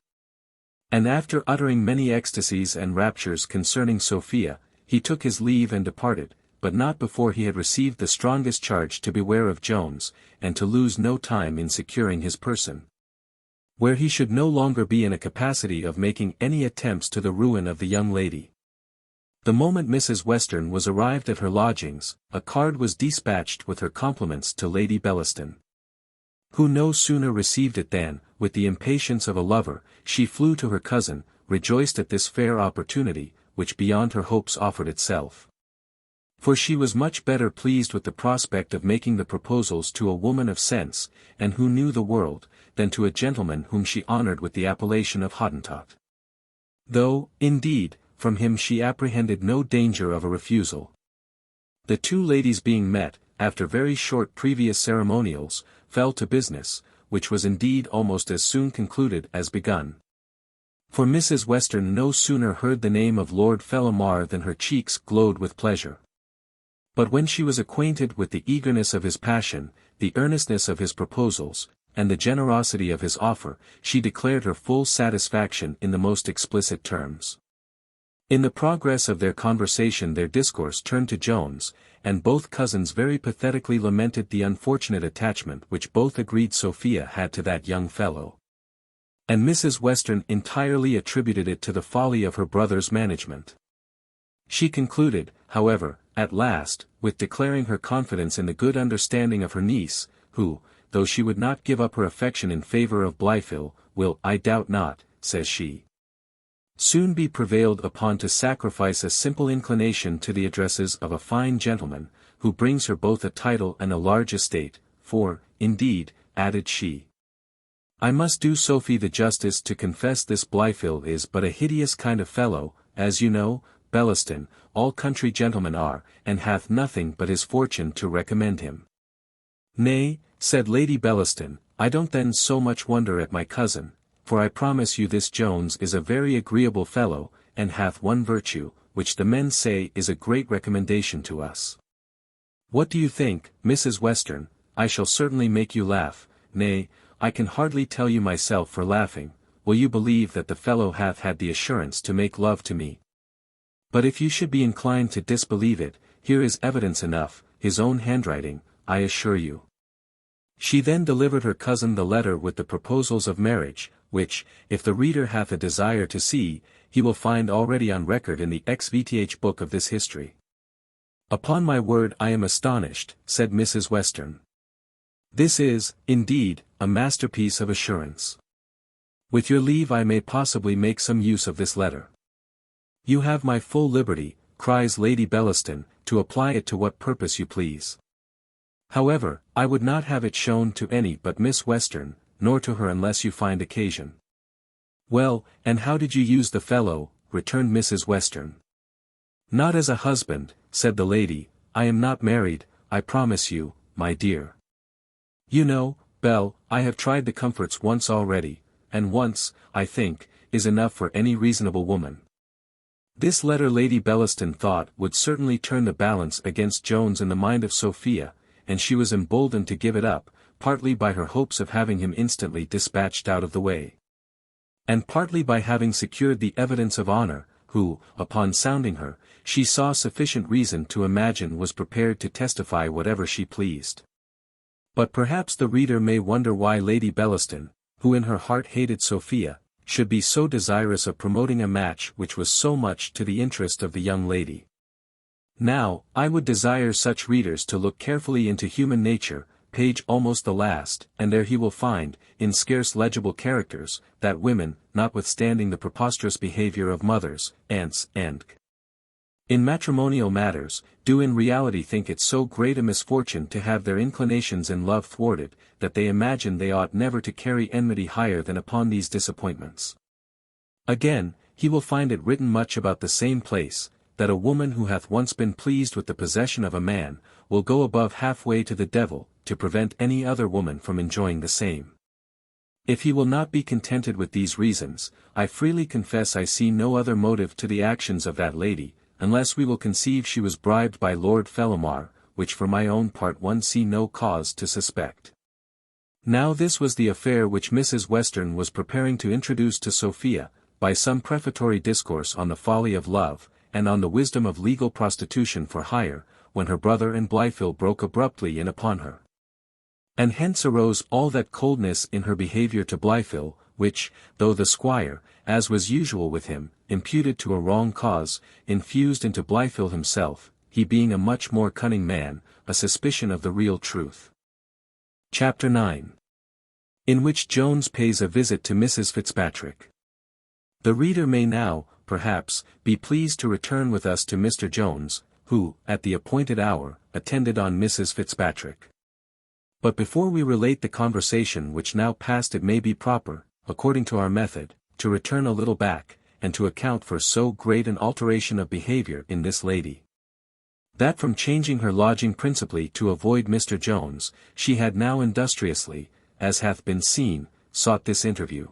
And after uttering many ecstasies and raptures concerning Sophia, he took his leave and departed, but not before he had received the strongest charge to beware of Jones, and to lose no time in securing his person, where he should no longer be in a capacity of making any attempts to the ruin of the young lady. The moment Mrs. Western was arrived at her lodgings, a card was dispatched with her compliments to Lady Bellaston, who no sooner received it than, with the impatience of a lover, she flew to her cousin, rejoiced at this fair opportunity, which beyond her hopes offered itself. For she was much better pleased with the prospect of making the proposals to a woman of sense, and who knew the world, than to a gentleman whom she honoured with the appellation of Hottentot. Though, indeed, from him she apprehended no danger of a refusal. The two ladies being met, after very short previous ceremonials, fell to business, which was indeed almost as soon concluded as begun. For Mrs. Western no sooner heard the name of Lord Fellamar than her cheeks glowed with pleasure. But when she was acquainted with the eagerness of his passion, the earnestness of his proposals, and the generosity of his offer, she declared her full satisfaction in the most explicit terms. In the progress of their conversation their discourse turned to Jones, and both cousins very pathetically lamented the unfortunate attachment which both agreed Sophia had to that young fellow. And Mrs. Western entirely attributed it to the folly of her brother's management. She concluded, however, at last, with declaring her confidence in the good understanding of her niece, who, though she would not give up her affection in favour of Blifil, will, I doubt not, says she, soon be prevailed upon to sacrifice a simple inclination to the addresses of a fine gentleman, who brings her both a title and a large estate, for, indeed, added she, I must do Sophie the justice to confess this Blyfield is but a hideous kind of fellow, as you know, Bellaston, all country gentlemen are, and hath nothing but his fortune to recommend him. Nay, said Lady Bellaston, I don't then so much wonder at my cousin, for I promise you this Jones is a very agreeable fellow, and hath one virtue, which the men say is a great recommendation to us. What do you think, Mrs. Western? I shall certainly make you laugh, nay, I can hardly tell you myself for laughing. Will you believe that the fellow hath had the assurance to make love to me? But if you should be inclined to disbelieve it, here is evidence enough, his own handwriting, I assure you. She then delivered her cousin the letter with the proposals of marriage, which, if the reader hath a desire to see, he will find already on record in the XVTH book of this history. Upon my word I am astonished, said Mrs. Western. This is, indeed, a masterpiece of assurance. With your leave I may possibly make some use of this letter. You have my full liberty, cries Lady Bellaston, to apply it to what purpose you please. However, I would not have it shown to any but Miss Western, nor to her unless you find occasion. Well, and how did you use the fellow? Returned Mrs. Western. Not as a husband, said the lady, I am not married, I promise you, my dear. You know, Belle, I have tried the comforts once already, and once, I think, is enough for any reasonable woman. This letter Lady Bellaston thought would certainly turn the balance against Jones in the mind of Sophia, and she was emboldened to give it up, partly by her hopes of having him instantly dispatched out of the way, and partly by having secured the evidence of honor, who, upon sounding her, she saw sufficient reason to imagine was prepared to testify whatever she pleased. But perhaps the reader may wonder why Lady Bellaston, who in her heart hated Sophia, should be so desirous of promoting a match which was so much to the interest of the young lady. Now, I would desire such readers to look carefully into Human Nature, page almost the last, and there he will find, in scarce legible characters, that women, notwithstanding the preposterous behavior of mothers, aunts, and in matrimonial matters, do in reality think it so great a misfortune to have their inclinations in love thwarted, that they imagine they ought never to carry enmity higher than upon these disappointments. Again, he will find it written much about the same place, that a woman who hath once been pleased with the possession of a man, will go above half-way to the devil, to prevent any other woman from enjoying the same. If he will not be contented with these reasons, I freely confess I see no other motive to the actions of that lady, unless we will conceive she was bribed by Lord Fellamar, which for my own part one see no cause to suspect. Now this was the affair which Mrs. Western was preparing to introduce to Sophia, by some prefatory discourse on the folly of love, and on the wisdom of legal prostitution for hire, when her brother and Blyfield broke abruptly in upon her. And hence arose all that coldness in her behaviour to Blyfield, which, though the squire, as was usual with him, imputed to a wrong cause, infused into Blyfield himself, he being a much more cunning man, a suspicion of the real truth. Chapter 9. In which Jones pays a visit to Mrs. Fitzpatrick. The reader may now, perhaps, be pleased to return with us to Mr. Jones, who, at the appointed hour, attended on Mrs. Fitzpatrick. But before we relate the conversation which now passed, it may be proper, according to our method, to return a little back, and to account for so great an alteration of behavior in this lady. That from changing her lodging principally to avoid Mr. Jones, she had now industriously, as hath been seen, sought this interview.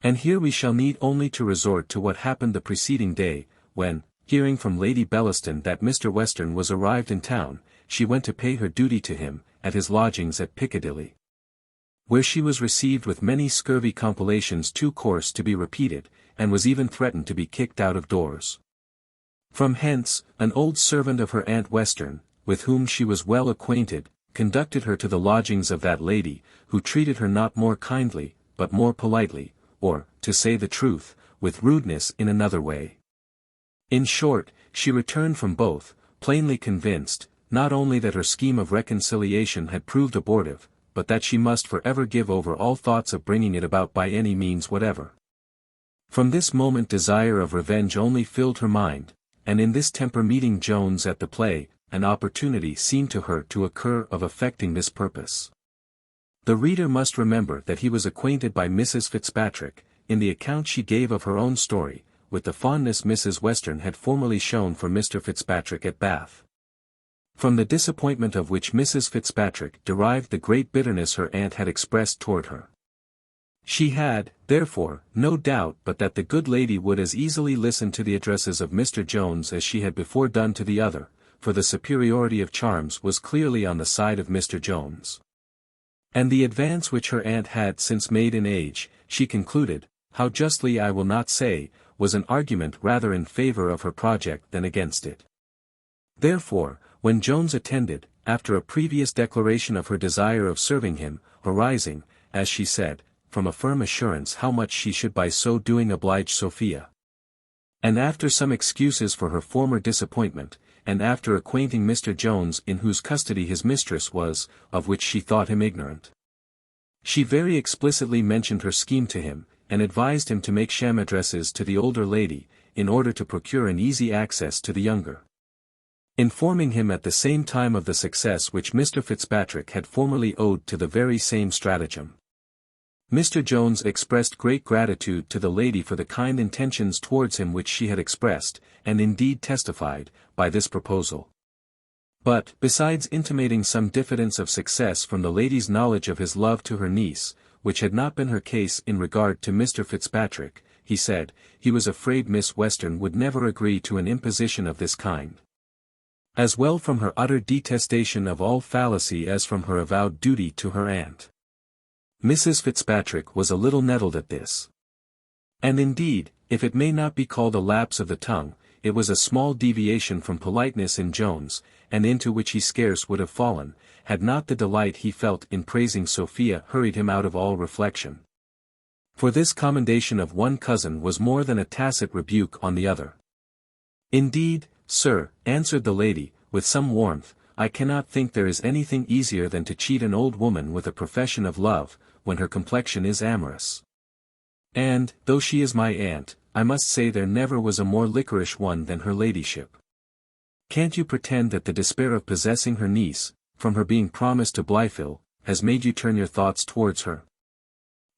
And here we shall need only to resort to what happened the preceding day, when, hearing from Lady Bellaston that Mr. Western was arrived in town, she went to pay her duty to him, at his lodgings at Piccadilly, where she was received with many scurvy compilations too coarse to be repeated, and was even threatened to be kicked out of doors. From hence, an old servant of her Aunt Western, with whom she was well acquainted, conducted her to the lodgings of that lady, who treated her not more kindly, but more politely, or, to say the truth, with rudeness in another way. In short, she returned from both, plainly convinced, not only that her scheme of reconciliation had proved abortive, but that she must for ever give over all thoughts of bringing it about by any means whatever. From this moment desire of revenge only filled her mind, and in this temper meeting Jones at the play, an opportunity seemed to her to occur of effecting this purpose. The reader must remember that he was acquainted by Mrs. Fitzpatrick, in the account she gave of her own story, with the fondness Mrs. Western had formerly shown for Mr. Fitzpatrick at Bath. From the disappointment of which Mrs. Fitzpatrick derived the great bitterness her aunt had expressed toward her. She had, therefore, no doubt but that the good lady would as easily listen to the addresses of Mr. Jones as she had before done to the other, for the superiority of charms was clearly on the side of Mr. Jones. And the advance which her aunt had since made in age, she concluded, how justly I will not say, was an argument rather in favor of her project than against it. Therefore, when Jones attended, after a previous declaration of her desire of serving him, arising, as she said, from a firm assurance how much she should by so doing oblige Sophia, and after some excuses for her former disappointment, and after acquainting Mr. Jones in whose custody his mistress was, of which she thought him ignorant, she very explicitly mentioned her scheme to him, and advised him to make sham addresses to the older lady, in order to procure an easy access to the younger. Informing him at the same time of the success which Mr. Fitzpatrick had formerly owed to the very same stratagem. Mr. Jones expressed great gratitude to the lady for the kind intentions towards him which she had expressed, and indeed testified, by this proposal. But, besides intimating some diffidence of success from the lady's knowledge of his love to her niece, which had not been her case in regard to Mr. Fitzpatrick, he said, he was afraid Miss Western would never agree to an imposition of this kind. As well from her utter detestation of all fallacy as from her avowed duty to her aunt. Mrs. Fitzpatrick was a little nettled at this. And indeed, if it may not be called a lapse of the tongue, it was a small deviation from politeness in Jones, and into which he scarce would have fallen, had not the delight he felt in praising Sophia hurried him out of all reflection. For this commendation of one cousin was more than a tacit rebuke on the other. Indeed, sir, answered the lady, with some warmth, I cannot think there is anything easier than to cheat an old woman with a profession of love, when her complexion is amorous. And, though she is my aunt, I must say there never was a more liquorish one than her ladyship. Can't you pretend that the despair of possessing her niece, from her being promised to Befel, has made you turn your thoughts towards her?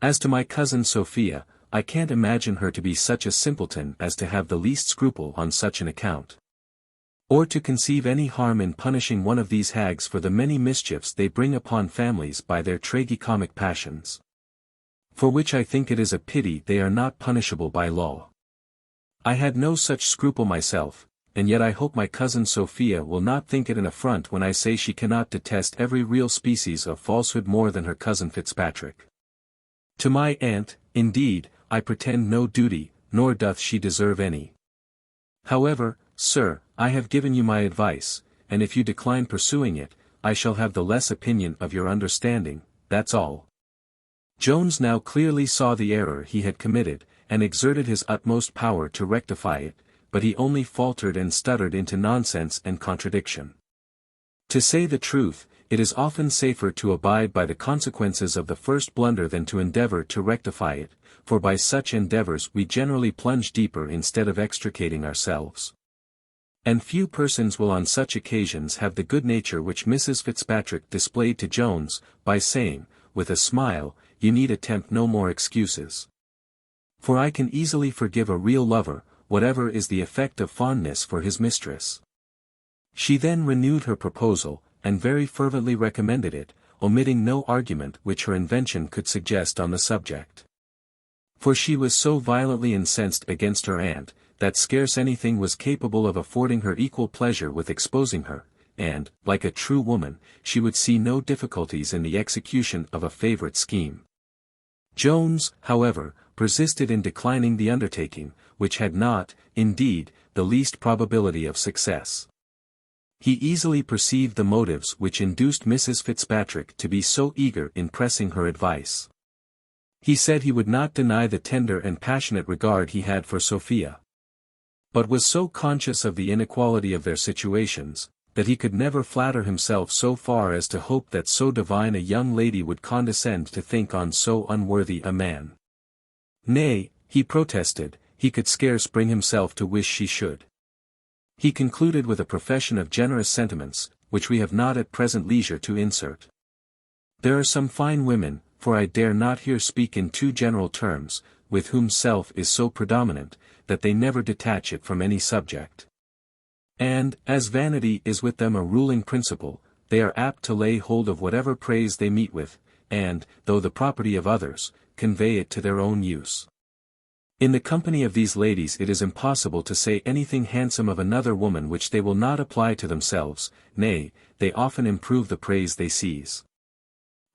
As to my cousin Sophia, I can't imagine her to be such a simpleton as to have the least scruple on such an account. Or to conceive any harm in punishing one of these hags for the many mischiefs they bring upon families by their tragicomic passions. For which I think it is a pity they are not punishable by law. I had no such scruple myself, and yet I hope my cousin Sophia will not think it an affront when I say she cannot detest every real species of falsehood more than her cousin Fitzpatrick. To my aunt, indeed, I pretend no duty, nor doth she deserve any. However, sir, I have given you my advice, and if you decline pursuing it, I shall have the less opinion of your understanding, that's all. Jones now clearly saw the error he had committed, and exerted his utmost power to rectify it, but he only faltered and stuttered into nonsense and contradiction. To say the truth, it is often safer to abide by the consequences of the first blunder than to endeavor to rectify it, for by such endeavors we generally plunge deeper instead of extricating ourselves. And few persons will on such occasions have the good nature which Mrs. Fitzpatrick displayed to Jones, by saying, with a smile, you need attempt no more excuses. For I can easily forgive a real lover, whatever is the effect of fondness for his mistress. She then renewed her proposal, and very fervently recommended it, omitting no argument which her invention could suggest on the subject. For she was so violently incensed against her aunt, that scarce anything was capable of affording her equal pleasure with exposing her, and, like a true woman, she would see no difficulties in the execution of a favourite scheme. Jones, however, persisted in declining the undertaking, which had not, indeed, the least probability of success. He easily perceived the motives which induced Mrs. Fitzpatrick to be so eager in pressing her advice. He said he would not deny the tender and passionate regard he had for Sophia, but was so conscious of the inequality of their situations, that he could never flatter himself so far as to hope that so divine a young lady would condescend to think on so unworthy a man. Nay, he protested, he could scarce bring himself to wish she should. He concluded with a profession of generous sentiments, which we have not at present leisure to insert. There are some fine women, for I dare not here speak in too general terms, with whom self is so predominant, that they never detach it from any subject. And, as vanity is with them a ruling principle, they are apt to lay hold of whatever praise they meet with, and, though the property of others, convey it to their own use. In the company of these ladies it is impossible to say anything handsome of another woman which they will not apply to themselves, nay, they often improve the praise they seize.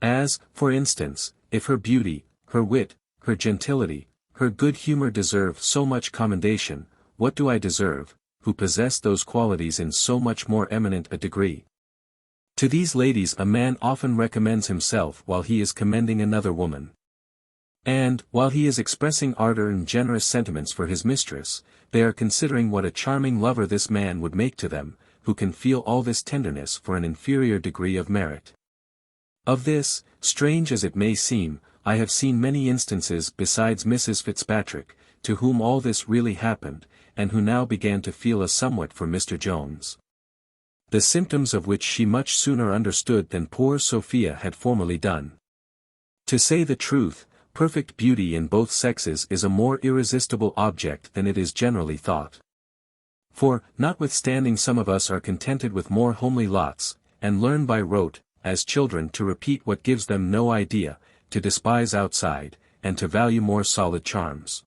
As, for instance, if her beauty, her wit, her gentility, her good humour deserve so much commendation, what do I deserve, who possess those qualities in so much more eminent a degree? To these ladies a man often recommends himself while he is commending another woman. And, while he is expressing ardour and generous sentiments for his mistress, they are considering what a charming lover this man would make to them, who can feel all this tenderness for an inferior degree of merit. Of this, strange as it may seem, I have seen many instances besides Mrs. Fitzpatrick, to whom all this really happened, and who now began to feel a somewhat for Mr. Jones. The symptoms of which she much sooner understood than poor Sophia had formerly done. To say the truth, perfect beauty in both sexes is a more irresistible object than it is generally thought. For, notwithstanding some of us are contented with more homely lots, and learn by rote, as children to repeat what gives them no idea, to despise outside, and to value more solid charms.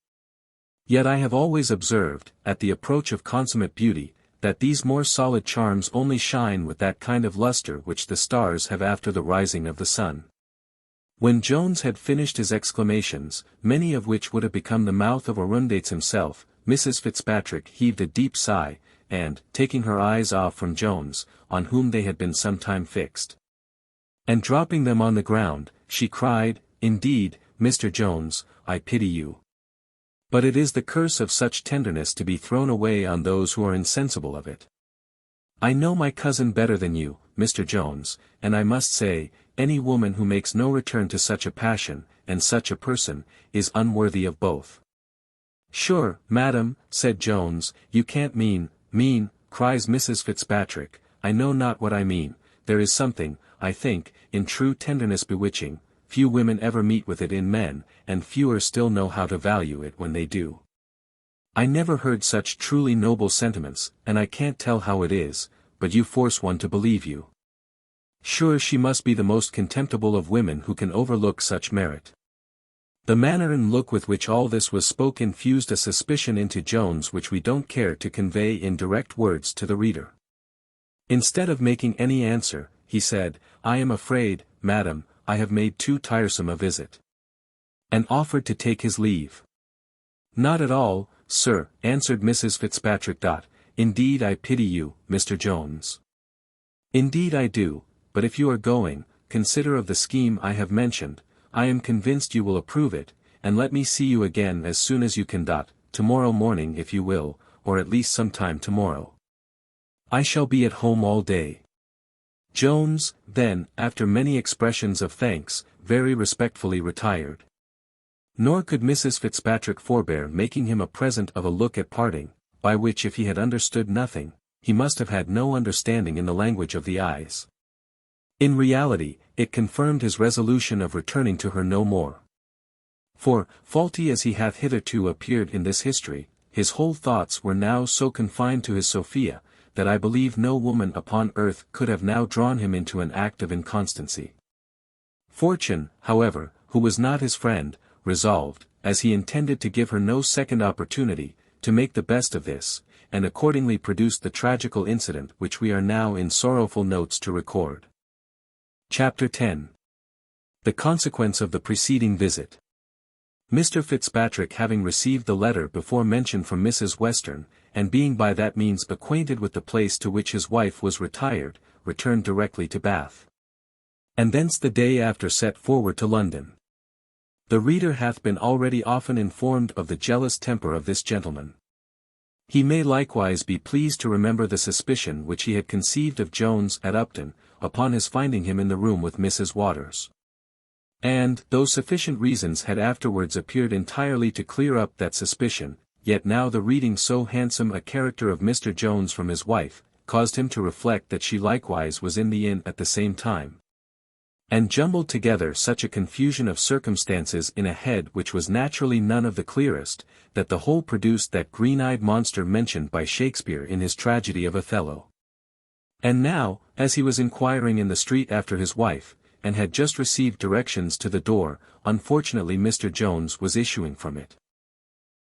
Yet I have always observed, at the approach of consummate beauty, that these more solid charms only shine with that kind of lustre which the stars have after the rising of the sun. When Jones had finished his exclamations, many of which would have become the mouth of Orundates himself, Mrs. Fitzpatrick heaved a deep sigh, and, taking her eyes off from Jones, on whom they had been some time fixed, and dropping them on the ground, she cried, "Indeed, Mr. Jones, I pity you. But it is the curse of such tenderness to be thrown away on those who are insensible of it. I know my cousin better than you, Mr. Jones, and I must say, any woman who makes no return to such a passion, and such a person, is unworthy of both." "Sure, madam," said Jones, "you can't mean," cries Mrs. Fitzpatrick, "I know not what I mean, there is something, I think, in true tenderness bewitching, few women ever meet with it in men, and fewer still know how to value it when they do. I never heard such truly noble sentiments, and I can't tell how it is, but you force one to believe you. Sure she must be the most contemptible of women who can overlook such merit." The manner and look with which all this was spoke infused a suspicion into Jones which we don't care to convey in direct words to the reader. Instead of making any answer, he said, "I am afraid, madam, I have made too tiresome a visit," and offered to take his leave. "Not at all, sir," answered Mrs. Fitzpatrick. "Indeed I pity you, Mr. Jones. Indeed I do, but if you are going, consider of the scheme I have mentioned, I am convinced you will approve it, and let me see you again as soon as you can. Tomorrow morning if you will, or at least some time tomorrow. I shall be at home all day." Jones, then, after many expressions of thanks, very respectfully retired. Nor could Mrs. Fitzpatrick forbear making him a present of a look at parting, by which if he had understood nothing, he must have had no understanding in the language of the eyes. In reality, it confirmed his resolution of returning to her no more. For, faulty as he hath hitherto appeared in this history, his whole thoughts were now so confined to his Sophia, that I believe no woman upon earth could have now drawn him into an act of inconstancy. Fortune, however, who was not his friend, resolved, as he intended to give her no second opportunity, to make the best of this, and accordingly produced the tragical incident which we are now in sorrowful notes to record. Chapter 10. The consequence of the preceding visit. Mr. Fitzpatrick having received the letter before mentioned from Mrs. Western, and being by that means acquainted with the place to which his wife was retired, returned directly to Bath. And thence the day after set forward to London. The reader hath been already often informed of the jealous temper of this gentleman. He may likewise be pleased to remember the suspicion which he had conceived of Jones at Upton, upon his finding him in the room with Mrs. Waters. And, though sufficient reasons had afterwards appeared entirely to clear up that suspicion, yet now the reading so handsome a character of Mr. Jones from his wife, caused him to reflect that she likewise was in the inn at the same time. And jumbled together such a confusion of circumstances in a head which was naturally none of the clearest, that the whole produced that green-eyed monster mentioned by Shakespeare in his tragedy of Othello. And now, as he was inquiring in the street after his wife, and had just received directions to the door, unfortunately Mr. Jones was issuing from it.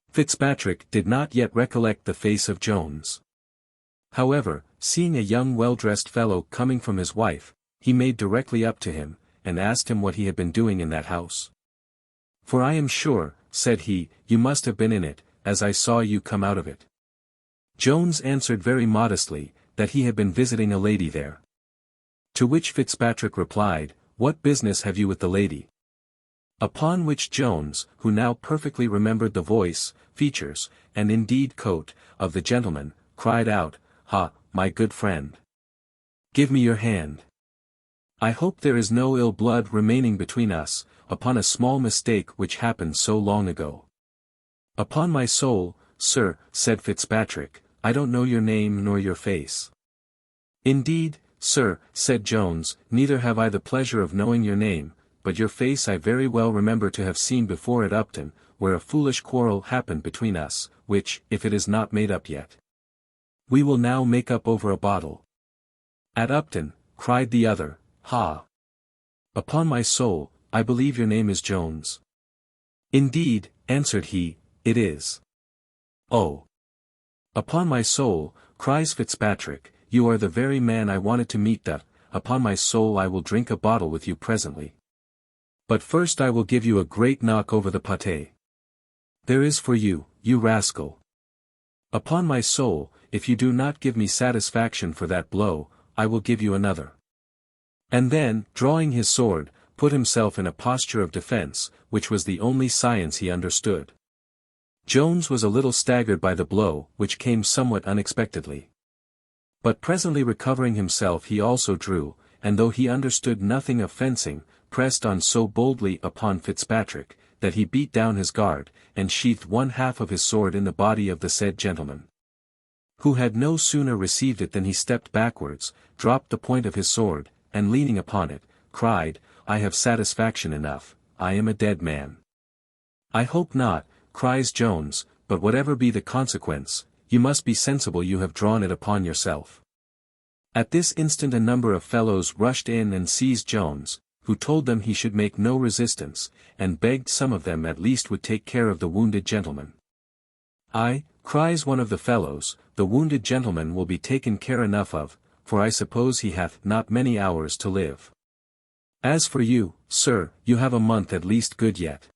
Fitzpatrick did not yet recollect the face of Jones. However, seeing a young well-dressed fellow coming from his wife, he made directly up to him, and asked him what he had been doing in that house. "For I am sure," said he, "you must have been in it, as I saw you come out of it." Jones answered very modestly, that he had been visiting a lady there. To which Fitzpatrick replied, "What business have you with the lady?" Upon which Jones, who now perfectly remembered the voice, features, and indeed coat, of the gentleman, cried out, "Ha, my good friend! Give me your hand. I hope there is no ill blood remaining between us, upon a small mistake which happened so long ago." "Upon my soul, sir," said Fitzpatrick, "I don't know your name nor your face." "Indeed, sir," said Jones, "neither have I the pleasure of knowing your name, but your face I very well remember to have seen before at Upton, where a foolish quarrel happened between us, which, if it is not made up yet, we will now make up over a bottle." "At Upton," cried the other, "ha! Upon my soul, I believe your name is Jones." "Indeed," answered he, "it is." "Oh! Upon my soul," cries Fitzpatrick, "you are the very man I wanted to meet. That, upon my soul I will drink a bottle with you presently. But first I will give you a great knock over the pate. There is for you, you rascal. Upon my soul, if you do not give me satisfaction for that blow, I will give you another." And then, drawing his sword, put himself in a posture of defense, which was the only science he understood. Jones was a little staggered by the blow, which came somewhat unexpectedly. But presently recovering himself he also drew, and though he understood nothing of fencing, pressed on so boldly upon Fitzpatrick, that he beat down his guard, and sheathed one half of his sword in the body of the said gentleman, who had no sooner received it than he stepped backwards, dropped the point of his sword, and leaning upon it, cried, "I have satisfaction enough, I am a dead man." "I hope not," cries Jones, "but whatever be the consequence, you must be sensible you have drawn it upon yourself." At this instant a number of fellows rushed in and seized Jones, who told them he should make no resistance, and begged some of them at least would take care of the wounded gentleman. "Ay," cries one of the fellows, "the wounded gentleman will be taken care enough of, for I suppose he hath not many hours to live. As for you, sir, you have a month at least good yet."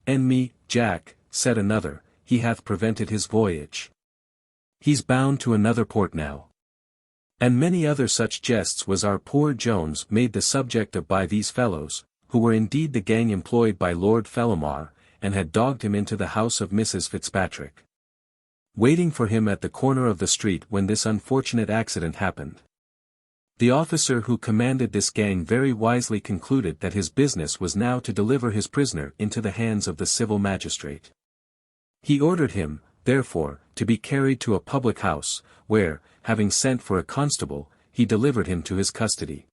"And me, Jack," said another, "he hath prevented his voyage. He's bound to another port now." And many other such jests was our poor Jones made the subject of by these fellows, who were indeed the gang employed by Lord Fellamar, and had dogged him into the house of Mrs. Fitzpatrick, waiting for him at the corner of the street when this unfortunate accident happened. The officer who commanded this gang very wisely concluded that his business was now to deliver his prisoner into the hands of the civil magistrate. He ordered him, therefore, to be carried to a public house, where, having sent for a constable, he delivered him to his custody.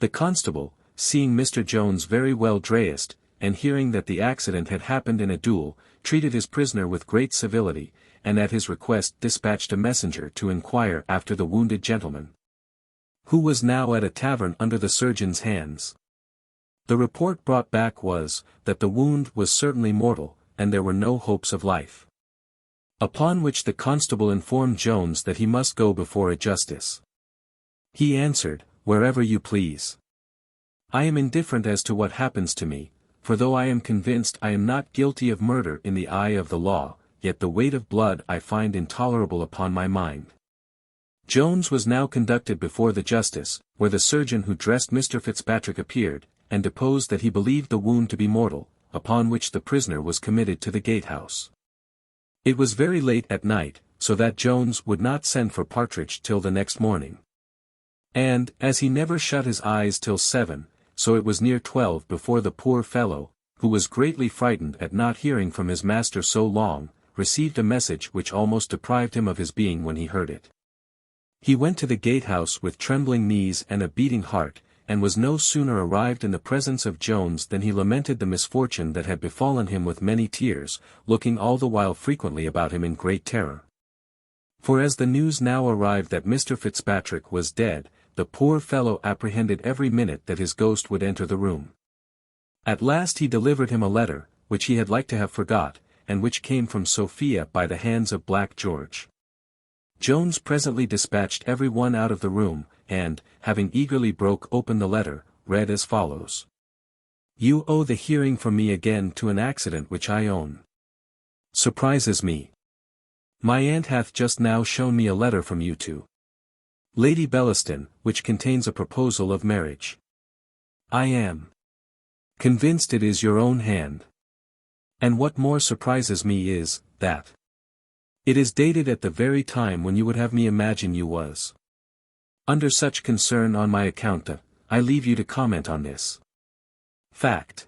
The constable, seeing Mr. Jones very well dressed, and hearing that the accident had happened in a duel, treated his prisoner with great civility, and at his request dispatched a messenger to inquire after the wounded gentleman, who was now at a tavern under the surgeon's hands. The report brought back was, that the wound was certainly mortal, and there were no hopes of life. Upon which the constable informed Jones that he must go before a justice. He answered, "Wherever you please. I am indifferent as to what happens to me, for though I am convinced I am not guilty of murder in the eye of the law, yet the weight of blood I find intolerable upon my mind." Jones was now conducted before the justice, where the surgeon who dressed Mr. Fitzpatrick appeared, and deposed that he believed the wound to be mortal, upon which the prisoner was committed to the gatehouse. It was very late at night, so that Jones would not send for Partridge till the next morning. And, as he never shut his eyes till 7, so it was near 12 before the poor fellow, who was greatly frightened at not hearing from his master so long, received a message which almost deprived him of his being when he heard it. He went to the gatehouse with trembling knees and a beating heart, and was no sooner arrived in the presence of Jones than he lamented the misfortune that had befallen him with many tears, looking all the while frequently about him in great terror. For as the news now arrived that Mr. Fitzpatrick was dead, the poor fellow apprehended every minute that his ghost would enter the room. At last he delivered him a letter, which he had like to have forgot, and which came from Sophia by the hands of Black George. Jones presently dispatched every one out of the room, and, having eagerly broke open the letter, read as follows. You owe the hearing from me again to an accident which I own. Surprises me. My aunt hath just now shown me a letter from you to Lady Bellaston, which contains a proposal of marriage. I am convinced it is your own hand. And what more surprises me is, that it is dated at the very time when you would have me imagine you was under such concern on my account that, I leave you to comment on this fact.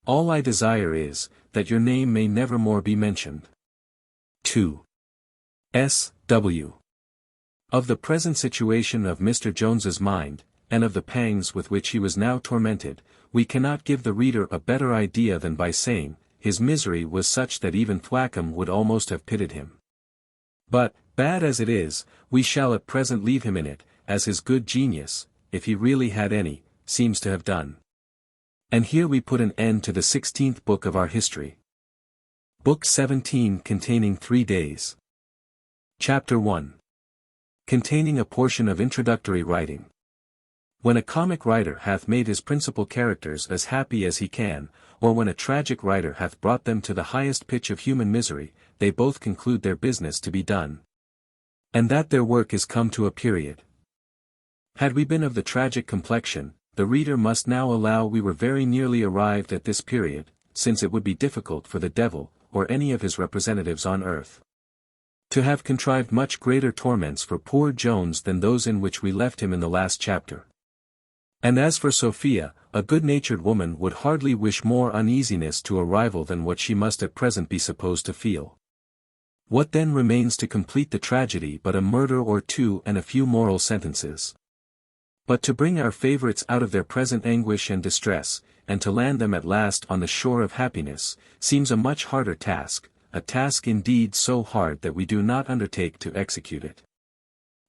All I desire is, that your name may never more be mentioned. 2. S.W. Of the present situation of Mr. Jones's mind, and of the pangs with which he was now tormented, we cannot give the reader a better idea than by saying, his misery was such that even Thwackum would almost have pitied him. But, bad as it is, we shall at present leave him in it, as his good genius, if he really had any, seems to have done. And here we put an end to the 16th book of our history. Book 17 containing 3 days. Chapter 1. Containing a portion of introductory writing. When a comic writer hath made his principal characters as happy as he can, or when a tragic writer hath brought them to the highest pitch of human misery, they both conclude their business to be done, and that their work is come to a period. Had we been of the tragic complexion, the reader must now allow we were very nearly arrived at this period, since it would be difficult for the devil, or any of his representatives on earth, to have contrived much greater torments for poor Jones than those in which we left him in the last chapter. And as for Sophia, a good-natured woman would hardly wish more uneasiness to a rival than what she must at present be supposed to feel. What then remains to complete the tragedy but a murder or two and a few moral sentences? But to bring our favourites out of their present anguish and distress, and to land them at last on the shore of happiness, seems a much harder task, a task indeed so hard that we do not undertake to execute it.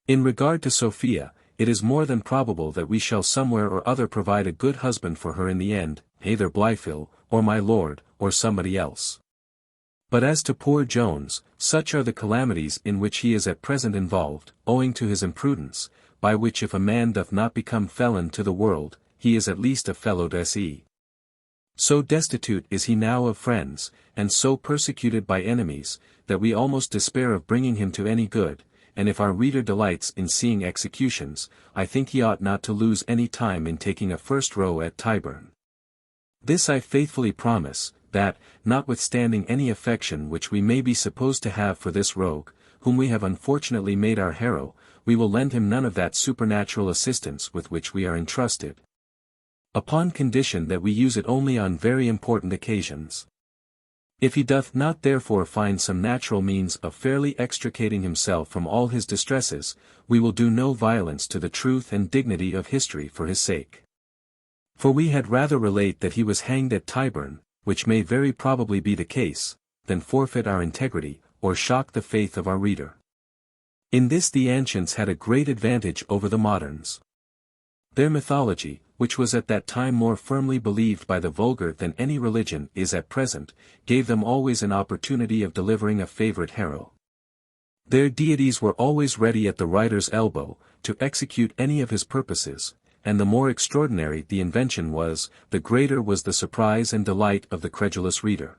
In regard to Sophia, it is more than probable that we shall somewhere or other provide a good husband for her in the end, either Blifil, or my lord, or somebody else. But as to poor Jones, such are the calamities in which he is at present involved, owing to his imprudence, by which if a man doth not become felon to the world, he is at least a fellow to se. So destitute is he now of friends, and so persecuted by enemies, that we almost despair of bringing him to any good, and if our reader delights in seeing executions, I think he ought not to lose any time in taking a first row at Tyburn. This I faithfully promise, that, notwithstanding any affection which we may be supposed to have for this rogue, whom we have unfortunately made our hero, we will lend him none of that supernatural assistance with which we are entrusted, upon condition that we use it only on very important occasions. If he doth not therefore find some natural means of fairly extricating himself from all his distresses, we will do no violence to the truth and dignity of history for his sake. For we had rather relate that he was hanged at Tyburn, which may very probably be the case, than forfeit our integrity, or shock the faith of our reader. In this the ancients had a great advantage over the moderns. Their mythology, which was at that time more firmly believed by the vulgar than any religion is at present, gave them always an opportunity of delivering a favourite hero. Their deities were always ready at the writer's elbow, to execute any of his purposes, and the more extraordinary the invention was, the greater was the surprise and delight of the credulous reader.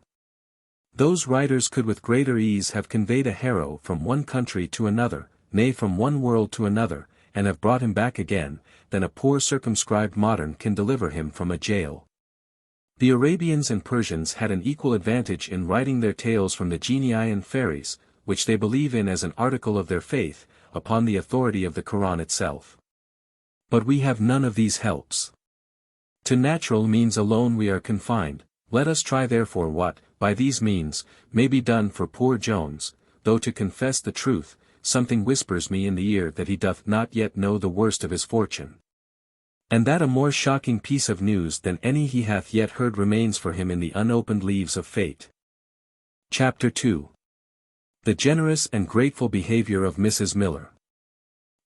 Those writers could with greater ease have conveyed a hero from one country to another, nay from one world to another, and have brought him back again, than a poor circumscribed modern can deliver him from a jail. The Arabians and Persians had an equal advantage in writing their tales from the genii and fairies, which they believe in as an article of their faith, upon the authority of the Koran itself. But we have none of these helps. To natural means alone we are confined, Let us try therefore what, by these means, may be done for poor Jones, though to confess the truth, something whispers me in the ear that he doth not yet know the worst of his fortune. And that a more shocking piece of news than any he hath yet heard remains for him in the unopened leaves of fate. Chapter 2. The generous and grateful behaviour of Mrs. Miller.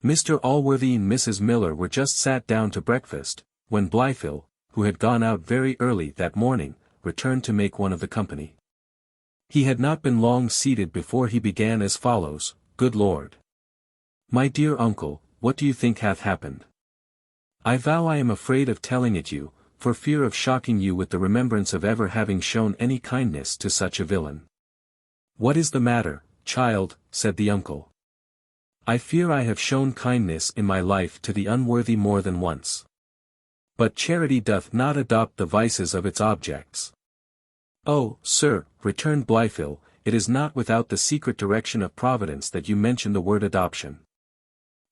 Mr. Allworthy and Mrs. Miller were just sat down to breakfast, when Blytheville, who had gone out very early that morning, returned to make one of the company. He had not been long seated before he began as follows: Good Lord! My dear uncle, what do you think hath happened? I vow I am afraid of telling it you, for fear of shocking you with the remembrance of ever having shown any kindness to such a villain. What is the matter, child? Said the uncle. I fear I have shown kindness in my life to the unworthy more than once. But charity doth not adopt the vices of its objects. Oh, sir, returned Blytheville, it is not without the secret direction of Providence that you mention the word adoption.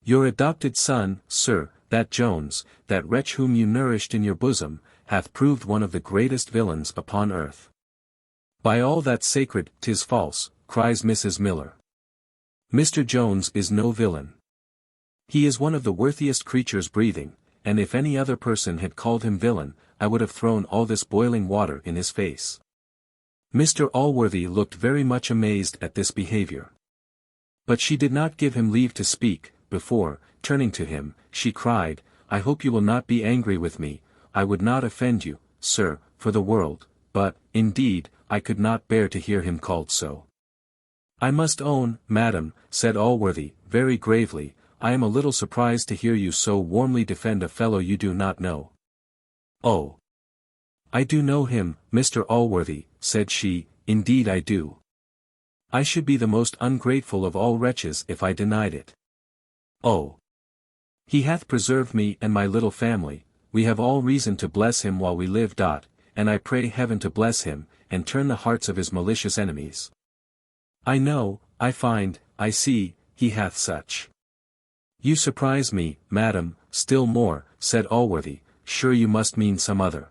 Your adopted son, sir, that Jones, that wretch whom you nourished in your bosom, hath proved one of the greatest villains upon earth. By all that's sacred, 'tis false, cries Mrs. Miller. Mr. Jones is no villain. He is one of the worthiest creatures breathing, and if any other person had called him villain, I would have thrown all this boiling water in his face. Mr. Allworthy looked very much amazed at this behaviour. But she did not give him leave to speak, before, turning to him, she cried, I hope you will not be angry with me. I would not offend you, sir, for the world, but, indeed, I could not bear to hear him called so. I must own, madam, said Allworthy, very gravely, I am a little surprised to hear you so warmly defend a fellow you do not know. Oh! I do know him, Mr. Allworthy, said she, indeed I do. I should be the most ungrateful of all wretches if I denied it. Oh! He hath preserved me and my little family, we have all reason to bless him while we live. And I pray heaven to bless him, and turn the hearts of his malicious enemies. I know, I find, I see, he hath such. You surprise me, madam, still more, said Allworthy, sure you must mean some other.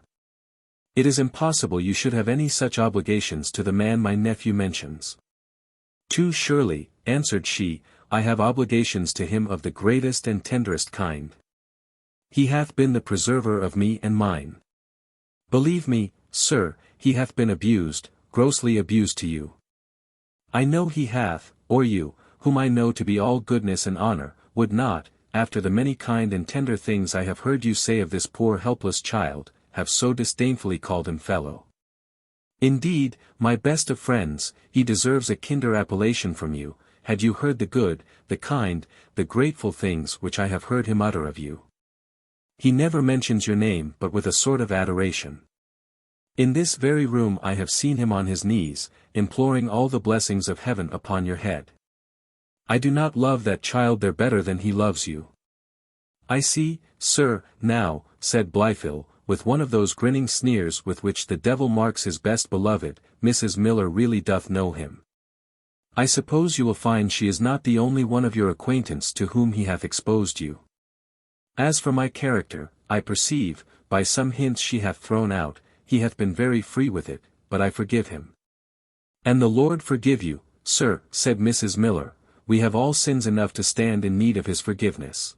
It is impossible you should have any such obligations to the man my nephew mentions. Too surely, answered she, I have obligations to him of the greatest and tenderest kind. He hath been the preserver of me and mine. Believe me, sir, he hath been abused, grossly abused to you. I know he hath, or you, whom I know to be all goodness and honour, would not, after the many kind and tender things I have heard you say of this poor helpless child, have so disdainfully called him fellow. Indeed, my best of friends, he deserves a kinder appellation from you, had you heard the good, the kind, the grateful things which I have heard him utter of you. He never mentions your name but with a sort of adoration. In this very room I have seen him on his knees, imploring all the blessings of heaven upon your head. I do not love that child there better than he loves you. I see, sir, now, said Blytheville, with one of those grinning sneers with which the devil marks his best beloved, Mrs. Miller really doth know him. I suppose you will find she is not the only one of your acquaintance to whom he hath exposed you. As for my character, I perceive, by some hints she hath thrown out, he hath been very free with it, but I forgive him. And the Lord forgive you, sir, said Mrs. Miller, we have all sins enough to stand in need of his forgiveness.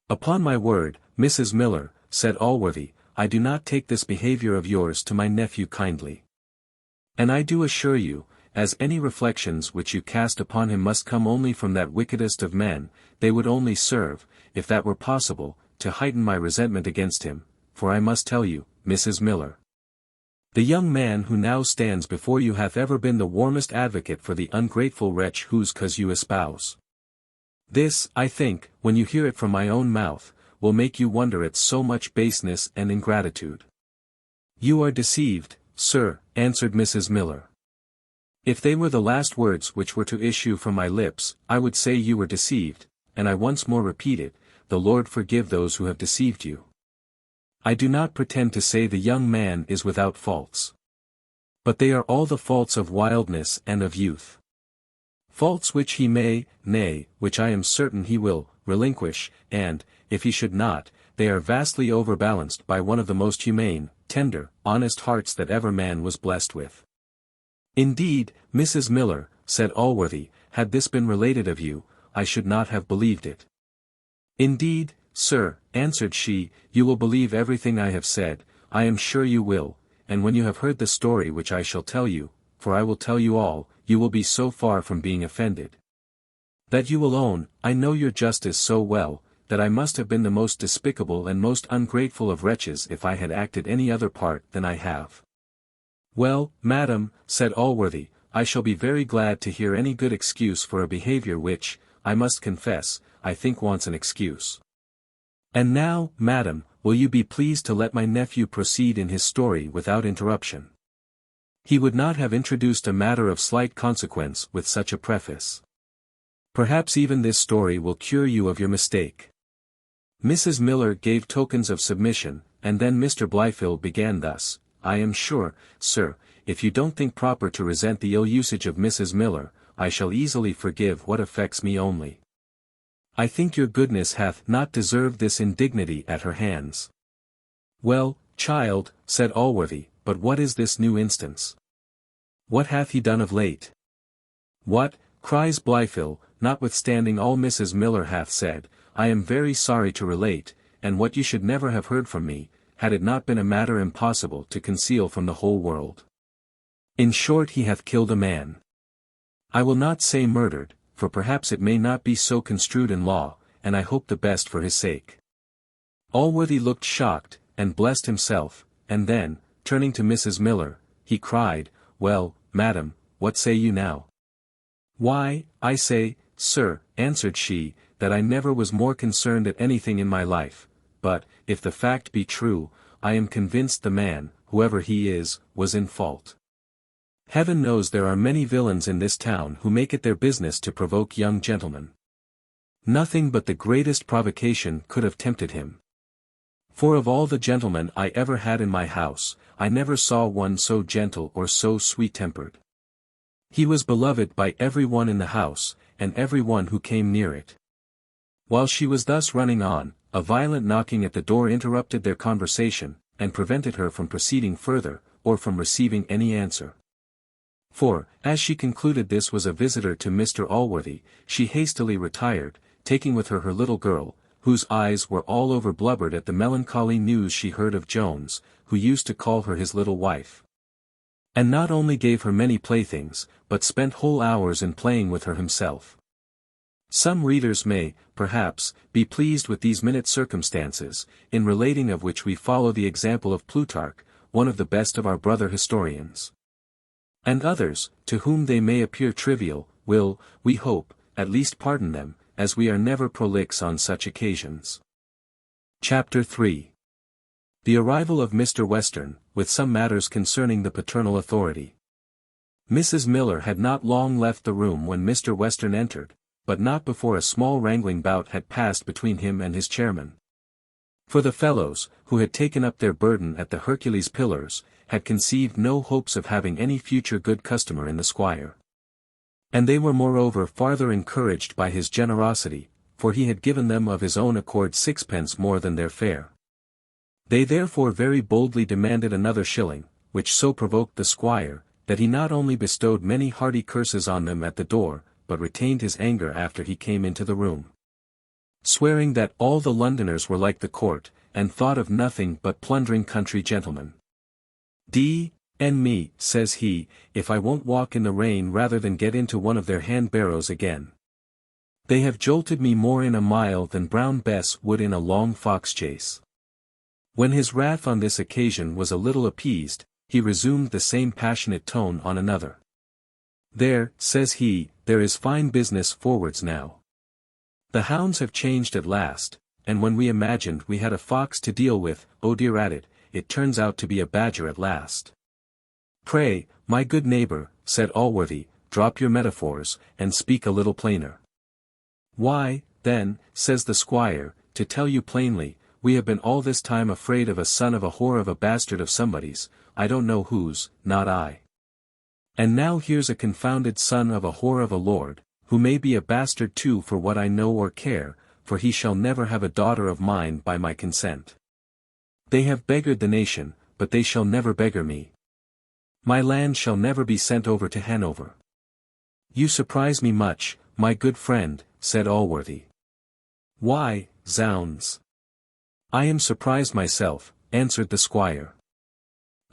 Upon my word, Mrs. Miller, said Allworthy, I do not take this behaviour of yours to my nephew kindly. And I do assure you, as any reflections which you cast upon him must come only from that wickedest of men, they would only serve, if that were possible, to heighten my resentment against him, for I must tell you, Mrs. Miller, the young man who now stands before you hath ever been the warmest advocate for the ungrateful wretch whose cause you espouse. This, I think, when you hear it from my own mouth, will make you wonder at so much baseness and ingratitude. You are deceived, sir, answered Mrs. Miller. If they were the last words which were to issue from my lips, I would say you were deceived, and I once more repeat it, the Lord forgive those who have deceived you. I do not pretend to say the young man is without faults. But they are all the faults of wildness and of youth. Faults which he may, nay, which I am certain he will, relinquish, and, if he should not, they are vastly overbalanced by one of the most humane, tender, honest hearts that ever man was blessed with. Indeed, Mrs. Miller, said Allworthy, had this been related of you, I should not have believed it. Indeed, sir, answered she, you will believe everything I have said, I am sure you will, and when you have heard the story which I shall tell you, for I will tell you all, you will be so far from being offended, that you will own, I know your justice so well, that I must have been the most despicable and most ungrateful of wretches if I had acted any other part than I have. Well, madam, said Allworthy, I shall be very glad to hear any good excuse for a behaviour which, I must confess, I think wants an excuse. And now, madam, will you be pleased to let my nephew proceed in his story without interruption? He would not have introduced a matter of slight consequence with such a preface. Perhaps even this story will cure you of your mistake. Mrs. Miller gave tokens of submission, and then Mr. Blyfield began thus, I am sure, sir, if you don't think proper to resent the ill usage of Mrs. Miller, I shall easily forgive what affects me only. I think your goodness hath not deserved this indignity at her hands. Well, child, said Allworthy, but what is this new instance? What hath he done of late? What, cries Blyfield, notwithstanding all Mrs. Miller hath said, I am very sorry to relate, and what you should never have heard from me, had it not been a matter impossible to conceal from the whole world. In short, he hath killed a man. I will not say murdered, for perhaps it may not be so construed in law, and I hope the best for his sake. Allworthy looked shocked, and blessed himself, and then, turning to Mrs. Miller, he cried, well, madam, what say you now? Why, I say, sir, answered she, that I never was more concerned at anything in my life, but, if the fact be true, I am convinced the man, whoever he is, was in fault. Heaven knows there are many villains in this town who make it their business to provoke young gentlemen. Nothing but the greatest provocation could have tempted him. For of all the gentlemen I ever had in my house, I never saw one so gentle or so sweet-tempered. He was beloved by every one in the house, and every one who came near it. While she was thus running on, a violent knocking at the door interrupted their conversation, and prevented her from proceeding further, or from receiving any answer. For, as she concluded this was a visitor to Mr. Allworthy, she hastily retired, taking with her her little girl, whose eyes were all over blubbered at the melancholy news she heard of Jones, who used to call her his little wife. And not only gave her many playthings, but spent whole hours in playing with her himself. Some readers may, perhaps, be pleased with these minute circumstances, in relating of which we follow the example of Plutarch, one of the best of our brother historians. And others, to whom they may appear trivial, will, we hope, at least pardon them, as we are never prolix on such occasions. Chapter 3. The arrival of Mr. Western, with some matters concerning the paternal authority. Mrs. Miller had not long left the room when Mr. Western entered, but not before a small wrangling bout had passed between him and his chairman. For the fellows, who had taken up their burden at the Hercules Pillars, had conceived no hopes of having any future good customer in the squire. And they were moreover farther encouraged by his generosity, for he had given them of his own accord 6 more than their fare. They therefore very boldly demanded another shilling, which so provoked the squire, that he not only bestowed many hearty curses on them at the door, but retained his anger after he came into the room, swearing that all the Londoners were like the court, and thought of nothing but plundering country gentlemen. D.N. me, says he, if I won't walk in the rain rather than get into one of their hand-barrows again. They have jolted me more in a mile than Brown Bess would in a long fox-chase. When his wrath on this occasion was a little appeased, he resumed the same passionate tone on another. There, says he, there is fine business forwards now. The hounds have changed at last, and when we imagined we had a fox to deal with, oh dear at it, it turns out to be a badger at last. Pray, my good neighbour, said Allworthy, drop your metaphors, and speak a little plainer. Why, then, says the squire, to tell you plainly, we have been all this time afraid of a son of a whore of a bastard of somebody's, I don't know whose, not I. And now here's a confounded son of a whore of a lord, who may be a bastard too for what I know or care, for he shall never have a daughter of mine by my consent. They have beggared the nation, but they shall never beggar me. My land shall never be sent over to Hanover. You surprise me much, my good friend, said Allworthy. Why, zounds! I am surprised myself, answered the squire.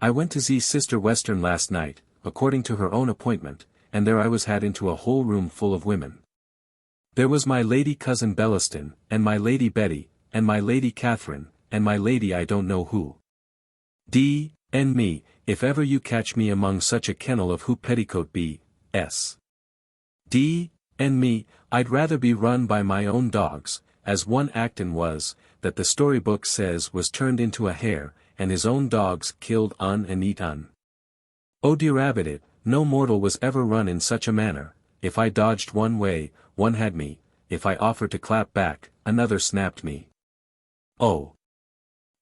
I went to see Sister Western last night, according to her own appointment, and there I was had into a whole room full of women. There was my lady cousin Bellaston, and my lady Betty, and my lady Catherine, and my lady I don't know who. D. and me, if ever you catch me among such a kennel of hoop petticoat B.S. D. and me, I'd rather be run by my own dogs, as one Acton was, that the storybook says was turned into a hare, and his own dogs killed un and eat un. Oh dear rabbit it, no mortal was ever run in such a manner, if I dodged one way, one had me, if I offered to clap back, another snapped me. Oh!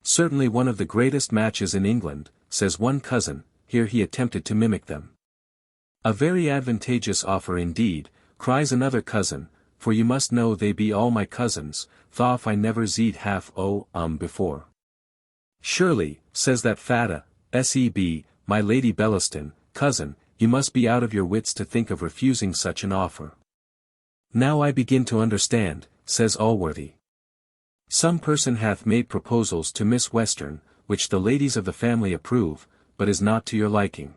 Certainly one of the greatest matches in England, says one cousin, here he attempted to mimic them. A very advantageous offer indeed, cries another cousin, for you must know they be all my cousins, thof I never zeed half before. Surely, says that fata, seb, my lady Bellaston, cousin, you must be out of your wits to think of refusing such an offer. Now I begin to understand, says Allworthy. Some person hath made proposals to Miss Western, which the ladies of the family approve, but is not to your liking.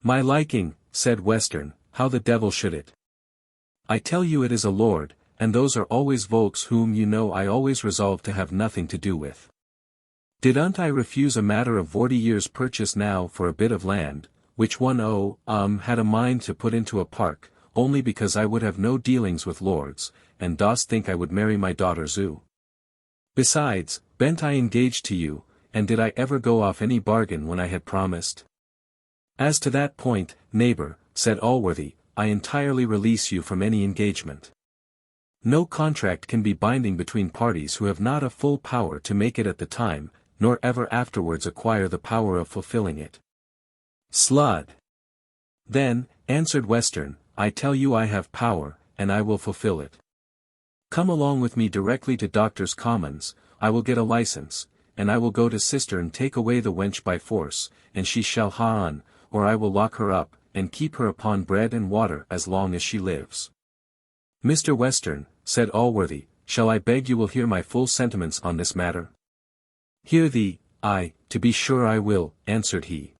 My liking, said Western, how the devil should it? I tell you it is a lord, and those are always volks whom you know I always resolve to have nothing to do with. Didn't I refuse a matter of 40 years' purchase now for a bit of land, which one had a mind to put into a park, only because I would have no dealings with lords, and dost think I would marry my daughter Zoo? Besides, ben't I engaged to you, and did I ever go off any bargain when I had promised? As to that point, neighbour, said Allworthy, I entirely release you from any engagement. No contract can be binding between parties who have not a full power to make it at the time, nor ever afterwards acquire the power of fulfilling it. Slud! Then, answered Western, I tell you I have power, and I will fulfill it. Come along with me directly to Doctors' Commons, I will get a license, and I will go to sister and take away the wench by force, and she shall ha on, or I will lock her up, and keep her upon bread and water as long as she lives. Mr. Western, said Allworthy, shall I beg you will hear my full sentiments on this matter? Hear thee, to be sure I will, answered he.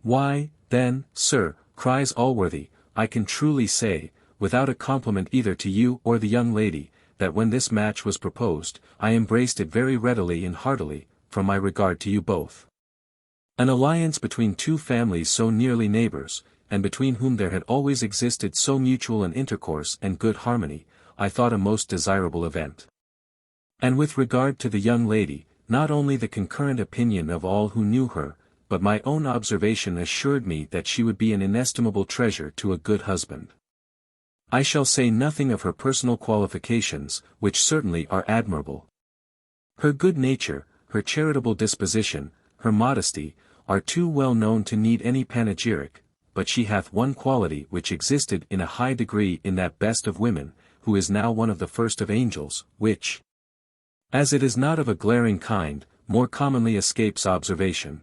Why, then, sir, cries Allworthy, I can truly say, without a compliment either to you or the young lady, that when this match was proposed, I embraced it very readily and heartily, from my regard to you both. An alliance between two families so nearly neighbours, and between whom there had always existed so mutual an intercourse and good harmony, I thought a most desirable event. And with regard to the young lady, not only the concurrent opinion of all who knew her, but my own observation assured me that she would be an inestimable treasure to a good husband. I shall say nothing of her personal qualifications, which certainly are admirable. Her good nature, her charitable disposition, her modesty, are too well known to need any panegyric, but she hath one quality which existed in a high degree in that best of women, who is now one of the first of angels, which, as it is not of a glaring kind, more commonly escapes observation.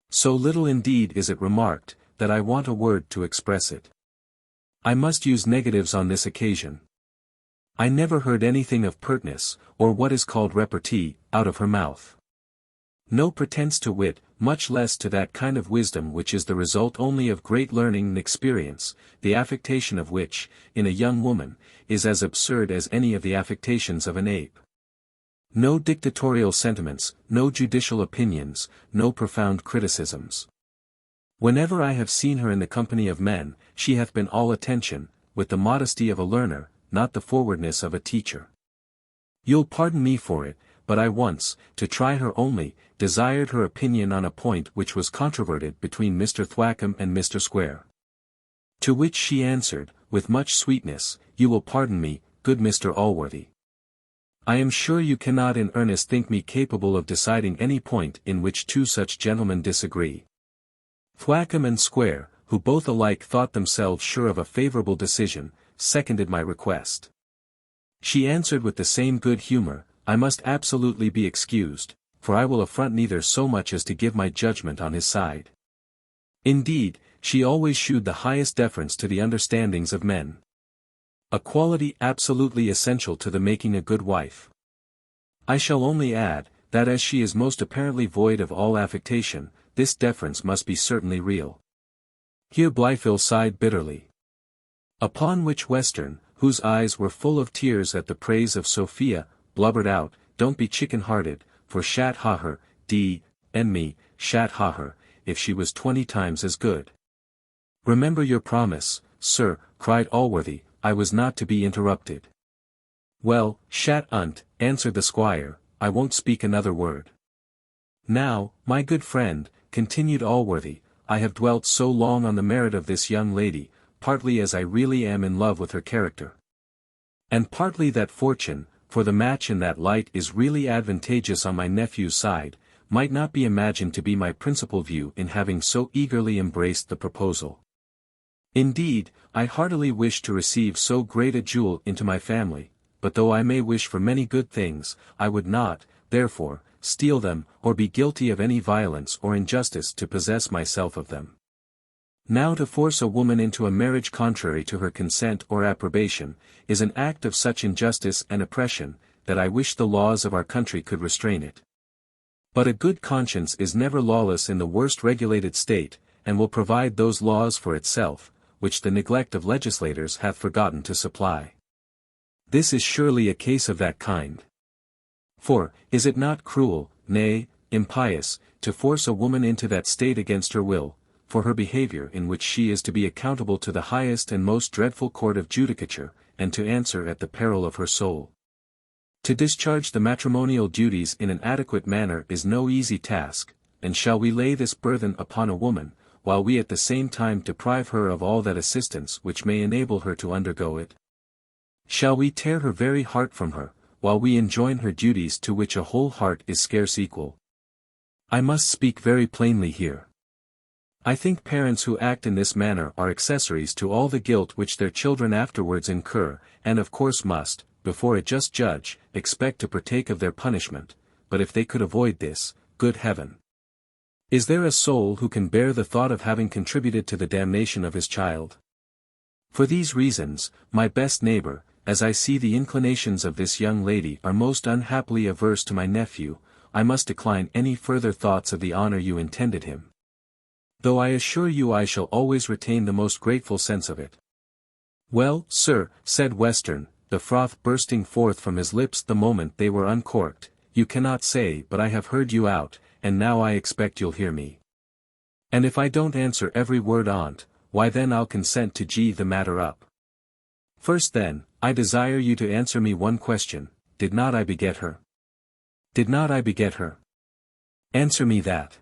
So little indeed is it remarked, that I want a word to express it. I must use negatives on this occasion. I never heard anything of pertness, or what is called repartee, out of her mouth. No pretence to wit, much less to that kind of wisdom which is the result only of great learning and experience, the affectation of which, in a young woman, is as absurd as any of the affectations of an ape. No dictatorial sentiments, no judicial opinions, no profound criticisms. Whenever I have seen her in the company of men, she hath been all attention, with the modesty of a learner, not the forwardness of a teacher. You'll pardon me for it, but I once, to try her only, desired her opinion on a point which was controverted between Mr. Thwackum and Mr. Squire. To which she answered, with much sweetness, you will pardon me, good Mr. Allworthy. I am sure you cannot in earnest think me capable of deciding any point in which two such gentlemen disagree. Thwackum and Squire, who both alike thought themselves sure of a favourable decision, seconded my request. She answered with the same good humour, I must absolutely be excused, for I will affront neither so much as to give my judgment on his side. Indeed, she always shewed the highest deference to the understandings of men. A quality absolutely essential to the making a good wife. I shall only add, that as she is most apparently void of all affectation, this deference must be certainly real. Here Blytheville sighed bitterly. Upon which Western, whose eyes were full of tears at the praise of Sophia, blubbered out, Don't be chicken-hearted, for shat ha her, and me, shat ha her, if she was 20 times as good. Remember your promise, sir, cried Allworthy, I was not to be interrupted. Well, shat unt, answered the squire, I won't speak another word. Now, my good friend, continued Allworthy, I have dwelt so long on the merit of this young lady, partly as I really am in love with her character. And partly that fortune, for the match in that light is really advantageous on my nephew's side, might not be imagined to be my principal view in having so eagerly embraced the proposal. Indeed, I heartily wish to receive so great a jewel into my family, but though I may wish for many good things, I would not, therefore, steal them, or be guilty of any violence or injustice to possess myself of them. Now to force a woman into a marriage contrary to her consent or approbation, is an act of such injustice and oppression, that I wish the laws of our country could restrain it. But a good conscience is never lawless in the worst regulated state, and will provide those laws for itself, which the neglect of legislators hath forgotten to supply. This is surely a case of that kind. For, is it not cruel, nay, impious, to force a woman into that state against her will, for her behaviour in which she is to be accountable to the highest and most dreadful court of judicature, and to answer at the peril of her soul? To discharge the matrimonial duties in an adequate manner is no easy task, and shall we lay this burthen upon a woman, while we at the same time deprive her of all that assistance which may enable her to undergo it? Shall we tear her very heart from her, while we enjoin her duties to which a whole heart is scarce equal? I must speak very plainly here. I think parents who act in this manner are accessories to all the guilt which their children afterwards incur, and of course must, before a just judge, expect to partake of their punishment, but if they could avoid this, good heaven! Is there a soul who can bear the thought of having contributed to the damnation of his child? For these reasons, my best neighbour, as I see the inclinations of this young lady are most unhappily averse to my nephew, I must decline any further thoughts of the honour you intended him. Though I assure you I shall always retain the most grateful sense of it. Well, sir, said Western, the froth bursting forth from his lips the moment they were uncorked, you cannot say but I have heard you out, and now I expect you'll hear me. And if I don't answer every word on't, why then I'll consent to gee the matter up. First then, I desire you to answer me one question, did not I beget her? Did not I beget her? Answer me that.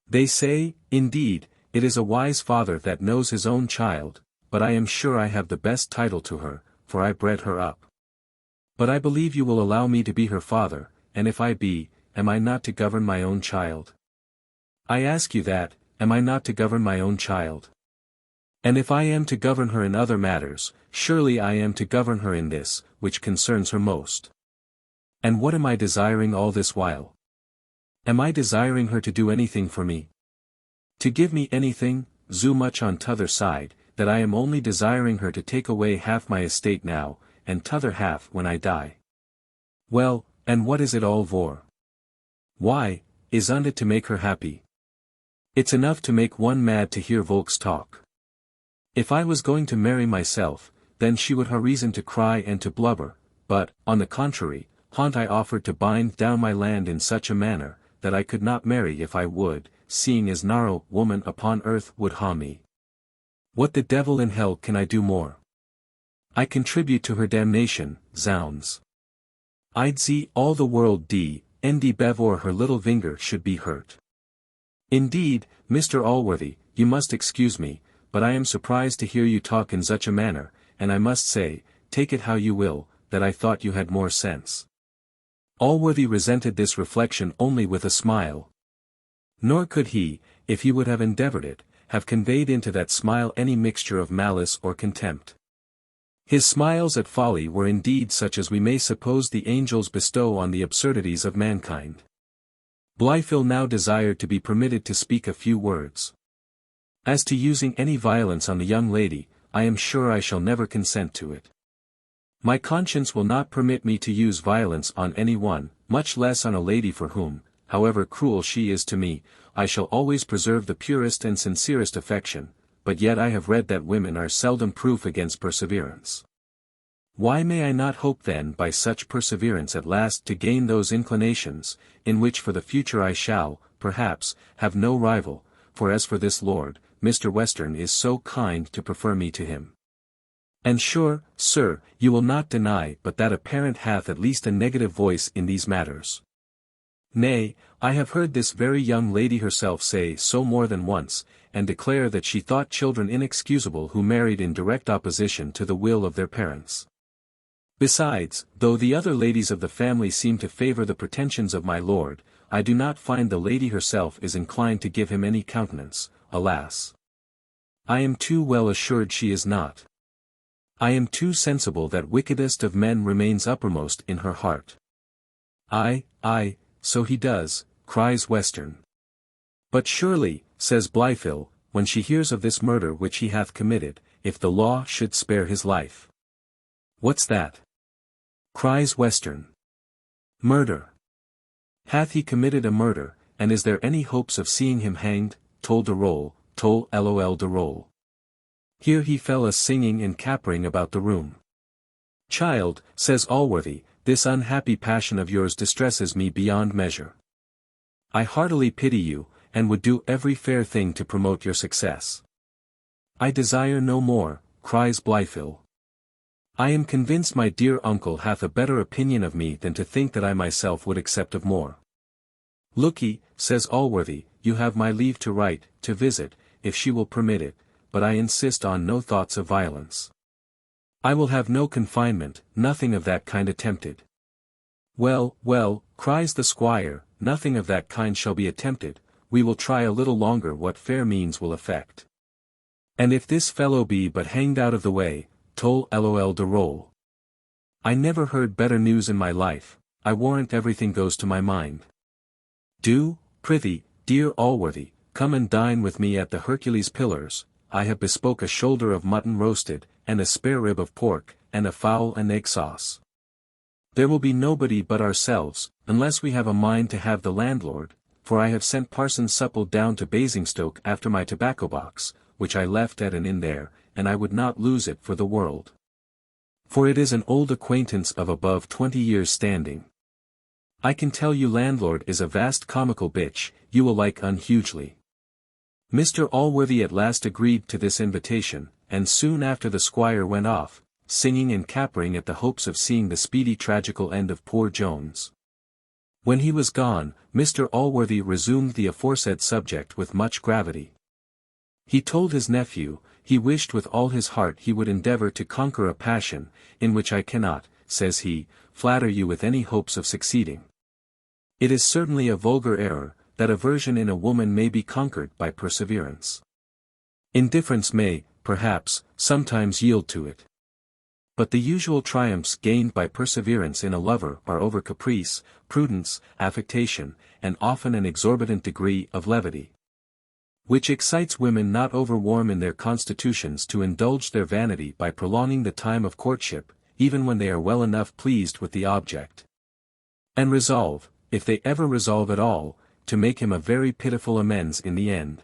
They say, indeed, it is a wise father that knows his own child, but I am sure I have the best title to her, for I bred her up. But I believe you will allow me to be her father, and if I be, am I not to govern my own child? I ask you that, am I not to govern my own child? And if I am to govern her in other matters, surely I am to govern her in this, which concerns her most. And what am I desiring all this while? Am I desiring her to do anything for me? To give me anything, zo much on t'other side, that I am only desiring her to take away half my estate now, and t'other half when I die. Well, and what is it all for? Why, isn't it to make her happy? It's enough to make one mad to hear volks talk. If I was going to marry myself, then she would ha' reason to cry and to blubber, but, on the contrary, haunt I offered to bind down my land in such a manner, that I could not marry if I would, seeing as narrow woman upon earth would ha' me. What the devil in hell can I do more? I contribute to her damnation, zounds. I'd see all the world before her little finger should be hurt. Indeed, Mr. Allworthy, you must excuse me, but I am surprised to hear you talk in such a manner, and I must say, take it how you will, that I thought you had more sense. Allworthy resented this reflection only with a smile. Nor could he, if he would have endeavoured it, have conveyed into that smile any mixture of malice or contempt. His smiles at folly were indeed such as we may suppose the angels bestow on the absurdities of mankind. Befel now desired to be permitted to speak a few words. As to using any violence on the young lady, I am sure I shall never consent to it. My conscience will not permit me to use violence on any one, much less on a lady for whom, however cruel she is to me, I shall always preserve the purest and sincerest affection, but yet I have read that women are seldom proof against perseverance. Why may I not hope then by such perseverance at last to gain those inclinations, in which for the future I shall, perhaps, have no rival, for as for this lord, Mr. Western is so kind to prefer me to him. And sure, sir, you will not deny but that a parent hath at least a negative voice in these matters. Nay, I have heard this very young lady herself say so more than once, and declare that she thought children inexcusable who married in direct opposition to the will of their parents. Besides, though the other ladies of the family seem to favour the pretensions of my lord, I do not find the lady herself is inclined to give him any countenance, alas. I am too well assured she is not. I am too sensible that wickedest of men remains uppermost in her heart. Ay, so he does, cries Western. But surely, says Befel, when she hears of this murder which he hath committed, if the law should spare his life. What's that? Cries Western. Murder. Hath he committed a murder, and is there any hopes of seeing him hanged? Toll de roll, toll lol de roll. Here he fell a singing and capering about the room. Child, says Allworthy, this unhappy passion of yours distresses me beyond measure. I heartily pity you, and would do every fair thing to promote your success. I desire no more, cries Befel. I am convinced my dear uncle hath a better opinion of me than to think that I myself would accept of more. Look'ee, says Allworthy, you have my leave to write, to visit, if she will permit it, but I insist on no thoughts of violence. I will have no confinement, nothing of that kind attempted. Well, cries the squire, nothing of that kind shall be attempted, we will try a little longer what fair means will effect. And if this fellow be but hanged out of the way, toll lol de roll. I never heard better news in my life, I warrant everything goes to my mind. Do, prithee, dear Allworthy, come and dine with me at the Hercules Pillars, I have bespoke a shoulder of mutton roasted, and a spare rib of pork, and a fowl and egg sauce. There will be nobody but ourselves, unless we have a mind to have the landlord, for I have sent Parson Supple down to Basingstoke after my tobacco box, which I left at an inn there, and I would not lose it for the world. For it is an old acquaintance of above 20 years standing. I can tell you landlord is a vast comical bitch, you will like hugely. Mr. Allworthy at last agreed to this invitation, and soon after the squire went off, singing and capering at the hopes of seeing the speedy tragical end of poor Jones. When he was gone, Mr. Allworthy resumed the aforesaid subject with much gravity. He told his nephew, he wished with all his heart he would endeavour to conquer a passion, in which I cannot, says he, flatter you with any hopes of succeeding. It is certainly a vulgar error, that aversion in a woman may be conquered by perseverance. Indifference may, perhaps, sometimes yield to it. But the usual triumphs gained by perseverance in a lover are over caprice, prudence, affectation, and often an exorbitant degree of levity, which excites women not over-warm in their constitutions to indulge their vanity by prolonging the time of courtship, even when they are well enough pleased with the object. And resolve, if they ever resolve at all, to make him a very pitiful amends in the end.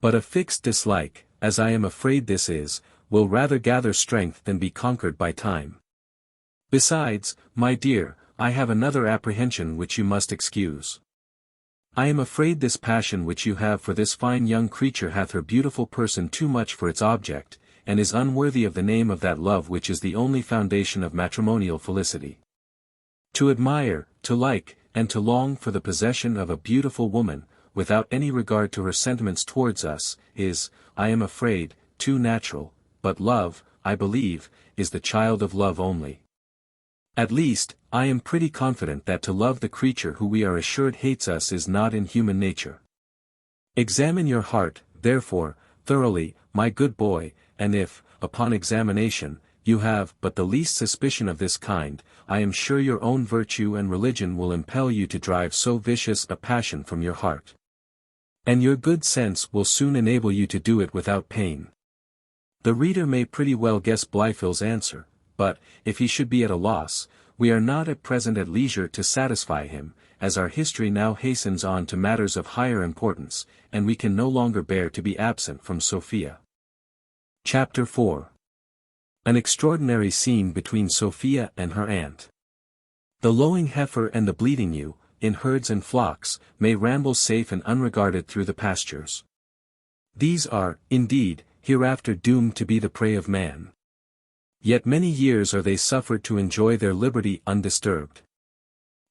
But a fixed dislike, as I am afraid this is, will rather gather strength than be conquered by time. Besides, my dear, I have another apprehension which you must excuse. I am afraid this passion which you have for this fine young creature hath her beautiful person too much for its object, and is unworthy of the name of that love which is the only foundation of matrimonial felicity. To admire, to like, and to long for the possession of a beautiful woman, without any regard to her sentiments towards us, is, I am afraid, too natural, but love, I believe, is the child of love only. At least, I am pretty confident that to love the creature who we are assured hates us is not in human nature. Examine your heart, therefore, thoroughly, my good boy, and if, upon examination, you have but the least suspicion of this kind, I am sure your own virtue and religion will impel you to drive so vicious a passion from your heart. And your good sense will soon enable you to do it without pain. The reader may pretty well guess Blifil's answer, but, if he should be at a loss, we are not at present at leisure to satisfy him, as our history now hastens on to matters of higher importance, and we can no longer bear to be absent from Sophia. Chapter 4. An extraordinary scene between Sophia and her aunt. The lowing heifer and the bleating ewe, in herds and flocks, may ramble safe and unregarded through the pastures. These are, indeed, hereafter doomed to be the prey of man. Yet many years are they suffered to enjoy their liberty undisturbed.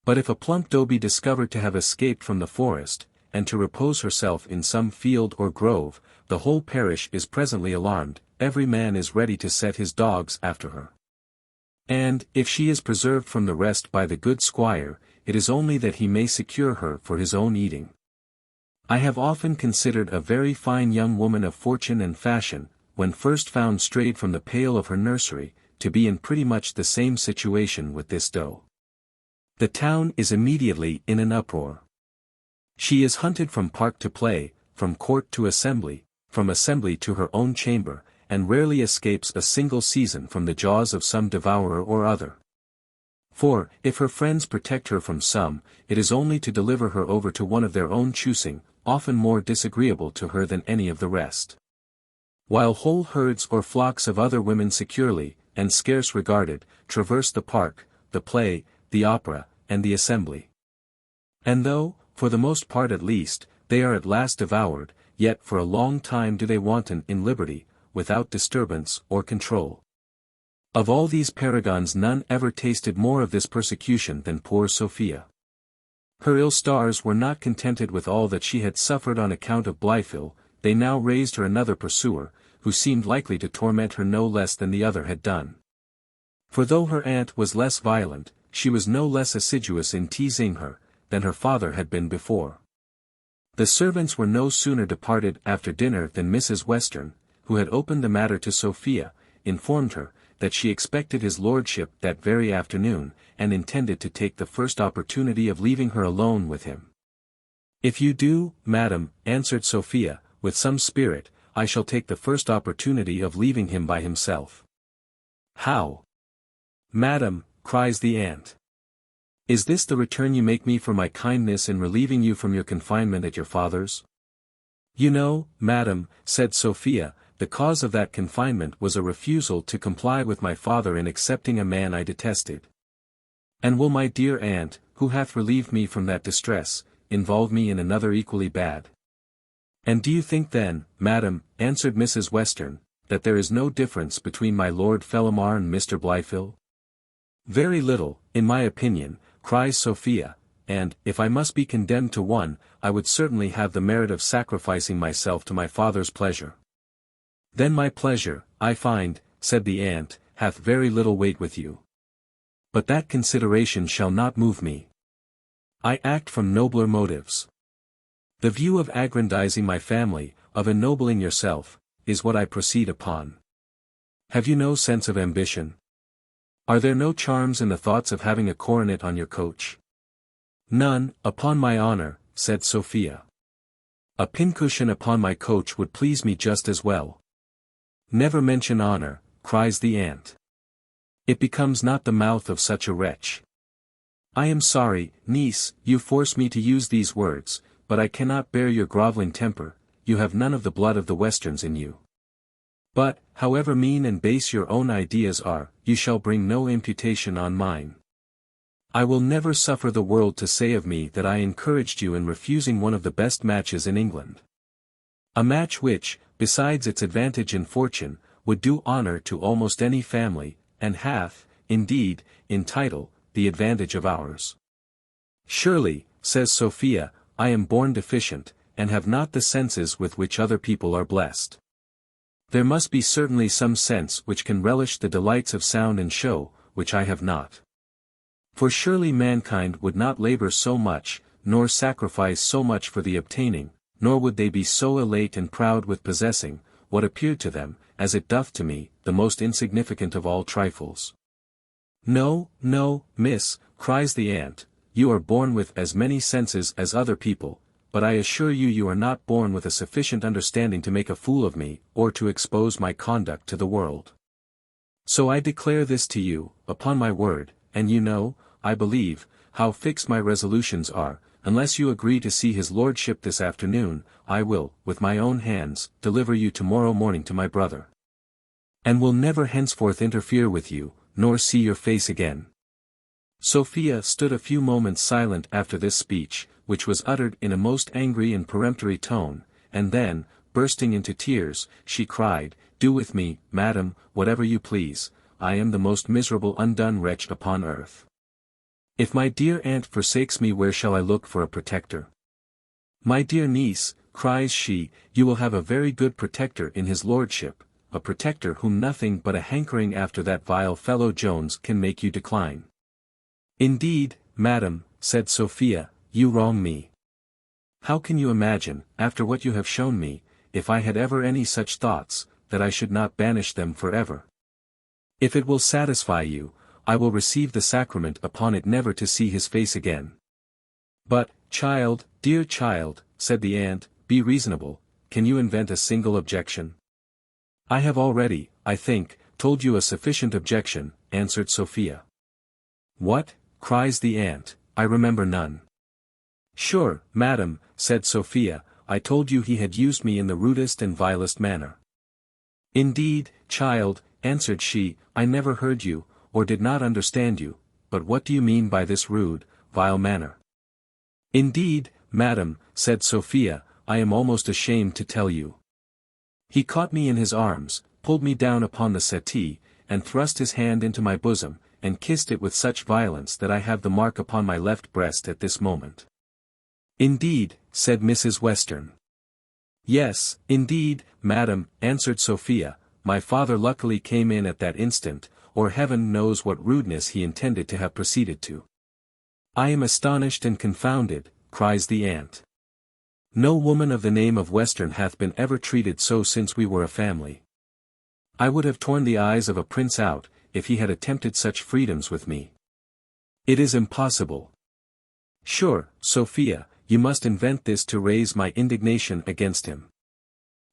But if a plump doe be discovered to have escaped from the forest, and to repose herself in some field or grove, the whole parish is presently alarmed, every man is ready to set his dogs after her. And, if she is preserved from the rest by the good squire, it is only that he may secure her for his own eating. I have often considered a very fine young woman of fortune and fashion, when first found strayed from the pale of her nursery, to be in pretty much the same situation with this doe. The town is immediately in an uproar. She is hunted from park to play, from court to assembly, from assembly to her own chamber, and rarely escapes a single season from the jaws of some devourer or other. For, if her friends protect her from some, it is only to deliver her over to one of their own choosing, often more disagreeable to her than any of the rest. While whole herds or flocks of other women securely, and scarce regarded, traverse the park, the play, the opera, and the assembly. And though, for the most part at least, they are at last devoured, yet for a long time do they wanton in liberty, without disturbance or control. Of all these paragons none ever tasted more of this persecution than poor Sophia. Her ill stars were not contented with all that she had suffered on account of Blifil, they now raised her another pursuer, who seemed likely to torment her no less than the other had done. For though her aunt was less violent, she was no less assiduous in teasing her, than her father had been before. The servants were no sooner departed after dinner than Mrs. Western, who had opened the matter to Sophia, informed her, that she expected his lordship that very afternoon, and intended to take the first opportunity of leaving her alone with him. "If you do, madam," answered Sophia, with some spirit, "I shall take the first opportunity of leaving him by himself." "How? Madam," cries the aunt. "Is this the return you make me for my kindness in relieving you from your confinement at your father's?" "You know, madam," said Sophia, "the cause of that confinement was a refusal to comply with my father in accepting a man I detested. And will my dear aunt, who hath relieved me from that distress, involve me in another equally bad?" "And do you think then, madam," answered Mrs. Western, "that there is no difference between my Lord Fellamar and Mr. Blifil?" "Very little, in my opinion," cries Sophia, "and, if I must be condemned to one, I would certainly have the merit of sacrificing myself to my father's pleasure." "Then my pleasure, I find," said the aunt, "hath very little weight with you. But that consideration shall not move me. I act from nobler motives. The view of aggrandizing my family, of ennobling yourself, is what I proceed upon. Have you no sense of ambition? Are there no charms in the thoughts of having a coronet on your coach?" "None, upon my honor," said Sophia. "A pincushion upon my coach would please me just as well." "Never mention honor," cries the aunt. "It becomes not the mouth of such a wretch. I am sorry, niece, you force me to use these words, but I cannot bear your groveling temper, you have none of the blood of the Westerns in you. But, however mean and base your own ideas are, you shall bring no imputation on mine. I will never suffer the world to say of me that I encouraged you in refusing one of the best matches in England. A match which, besides its advantage in fortune, would do honor to almost any family, and hath, indeed, in title, the advantage of ours. Surely, says Sophia, I am born deficient, and have not the senses with which other people are blessed. There must be certainly some sense which can relish the delights of sound and show, which I have not. For surely mankind would not labor so much, nor sacrifice so much for the obtaining, nor would they be so elate and proud with possessing, what appeared to them, as it doth to me, the most insignificant of all trifles. No, no, miss, cries the aunt, you are born with as many senses as other people, but I assure you you are not born with a sufficient understanding to make a fool of me, or to expose my conduct to the world. So I declare this to you, upon my word, and you know, I believe, how fixed my resolutions are. Unless you agree to see his lordship this afternoon, I will, with my own hands, deliver you tomorrow morning to my brother. And will never henceforth interfere with you, nor see your face again. Sophia stood a few moments silent after this speech, which was uttered in a most angry and peremptory tone, and then, bursting into tears, she cried, Do with me, madam, whatever you please, I am the most miserable undone wretch upon earth. If my dear aunt forsakes me, where shall I look for a protector? My dear niece, cries she, you will have a very good protector in his lordship, a protector whom nothing but a hankering after that vile fellow Jones can make you decline. Indeed, madam, said Sophia, you wrong me. How can you imagine, after what you have shown me, if I had ever any such thoughts, that I should not banish them forever? If it will satisfy you, I will receive the sacrament upon it never to see his face again. But, child, dear child, said the aunt, be reasonable, can you invent a single objection? I have already, I think, told you a sufficient objection, answered Sophia. What, cries the aunt, I remember none. Sure, madam, said Sophia, I told you he had used me in the rudest and vilest manner. Indeed, child, answered she, I never heard you, or did not understand you, but what do you mean by this rude, vile manner? Indeed, madam, said Sophia, I am almost ashamed to tell you. He caught me in his arms, pulled me down upon the settee, and thrust his hand into my bosom, and kissed it with such violence that I have the mark upon my left breast at this moment. Indeed, said Mrs. Western. Yes, indeed, madam, answered Sophia, my father luckily came in at that instant, or heaven knows what rudeness he intended to have proceeded to. I am astonished and confounded, cries the aunt. No woman of the name of Western hath been ever treated so since we were a family. I would have torn the eyes of a prince out, if he had attempted such freedoms with me. It is impossible. Sure, Sophia, you must invent this to raise my indignation against him.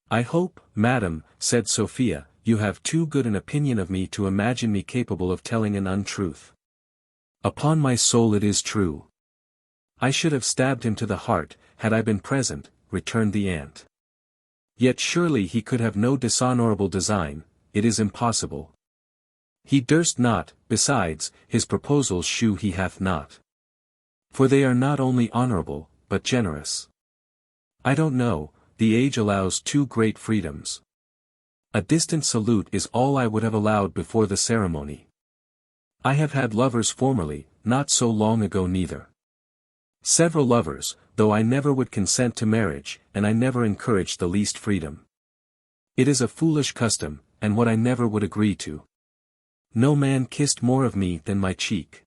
I hope, madam, said Sophia, you have too good an opinion of me to imagine me capable of telling an untruth. Upon my soul it is true. I should have stabbed him to the heart, had I been present, returned the aunt. Yet surely he could have no dishonorable design, it is impossible. He durst not, besides, his proposals shew he hath not. For they are not only honorable, but generous. I don't know, the age allows too great freedoms. A distant salute is all I would have allowed before the ceremony. I have had lovers formerly, not so long ago neither. Several lovers, though I never would consent to marriage, and I never encouraged the least freedom. It is a foolish custom, and what I never would agree to. No man kissed more of me than my cheek.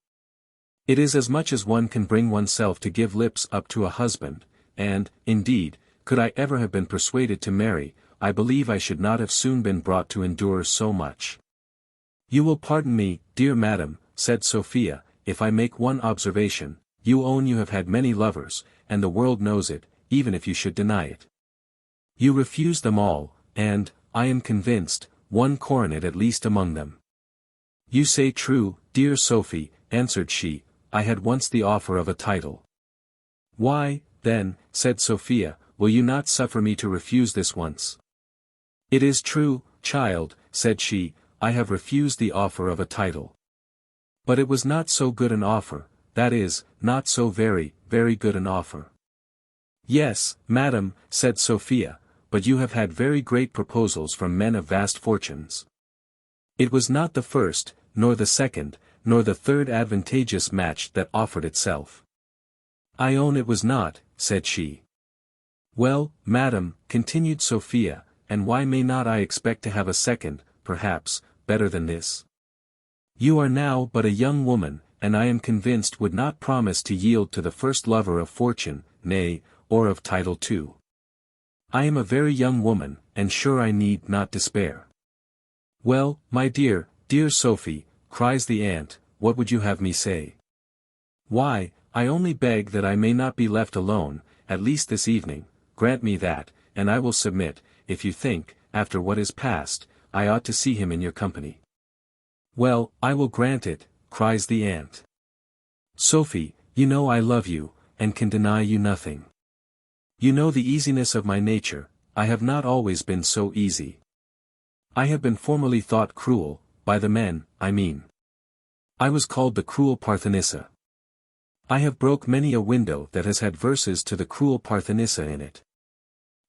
It is as much as one can bring oneself to give lips up to a husband, and, indeed, could I ever have been persuaded to marry, I believe I should not have soon been brought to endure so much. You will pardon me, dear madam, said Sophia, if I make one observation. You own you have had many lovers, and the world knows it, even if you should deny it. You refuse them all, and, I am convinced, one coronet at least among them. You say true, dear Sophie, answered she, I had once the offer of a title. Why, then, said Sophia, will you not suffer me to refuse this once? It is true, child, said she, I have refused the offer of a title. But it was not so good an offer, that is, not so very, very good an offer. Yes, madam, said Sophia, but you have had very great proposals from men of vast fortunes. It was not the first, nor the second, nor the third advantageous match that offered itself. I own it was not, said she. Well, madam, continued Sophia, and why may not I expect to have a second, perhaps, better than this? You are now but a young woman, and I am convinced would not promise to yield to the first lover of fortune, nay, or of title too. I am a very young woman, and sure I need not despair. Well, my dear, dear Sophie, cries the aunt, what would you have me say? Why, I only beg that I may not be left alone, at least this evening, grant me that, and I will submit, if you think, after what is past, I ought to see him in your company. Well, I will grant it, cries the aunt. Sophie, you know I love you, and can deny you nothing. You know the easiness of my nature, I have not always been so easy. I have been formerly thought cruel, by the men, I mean. I was called the cruel Parthenissa. I have broke many a window that has had verses to the cruel Parthenissa in it.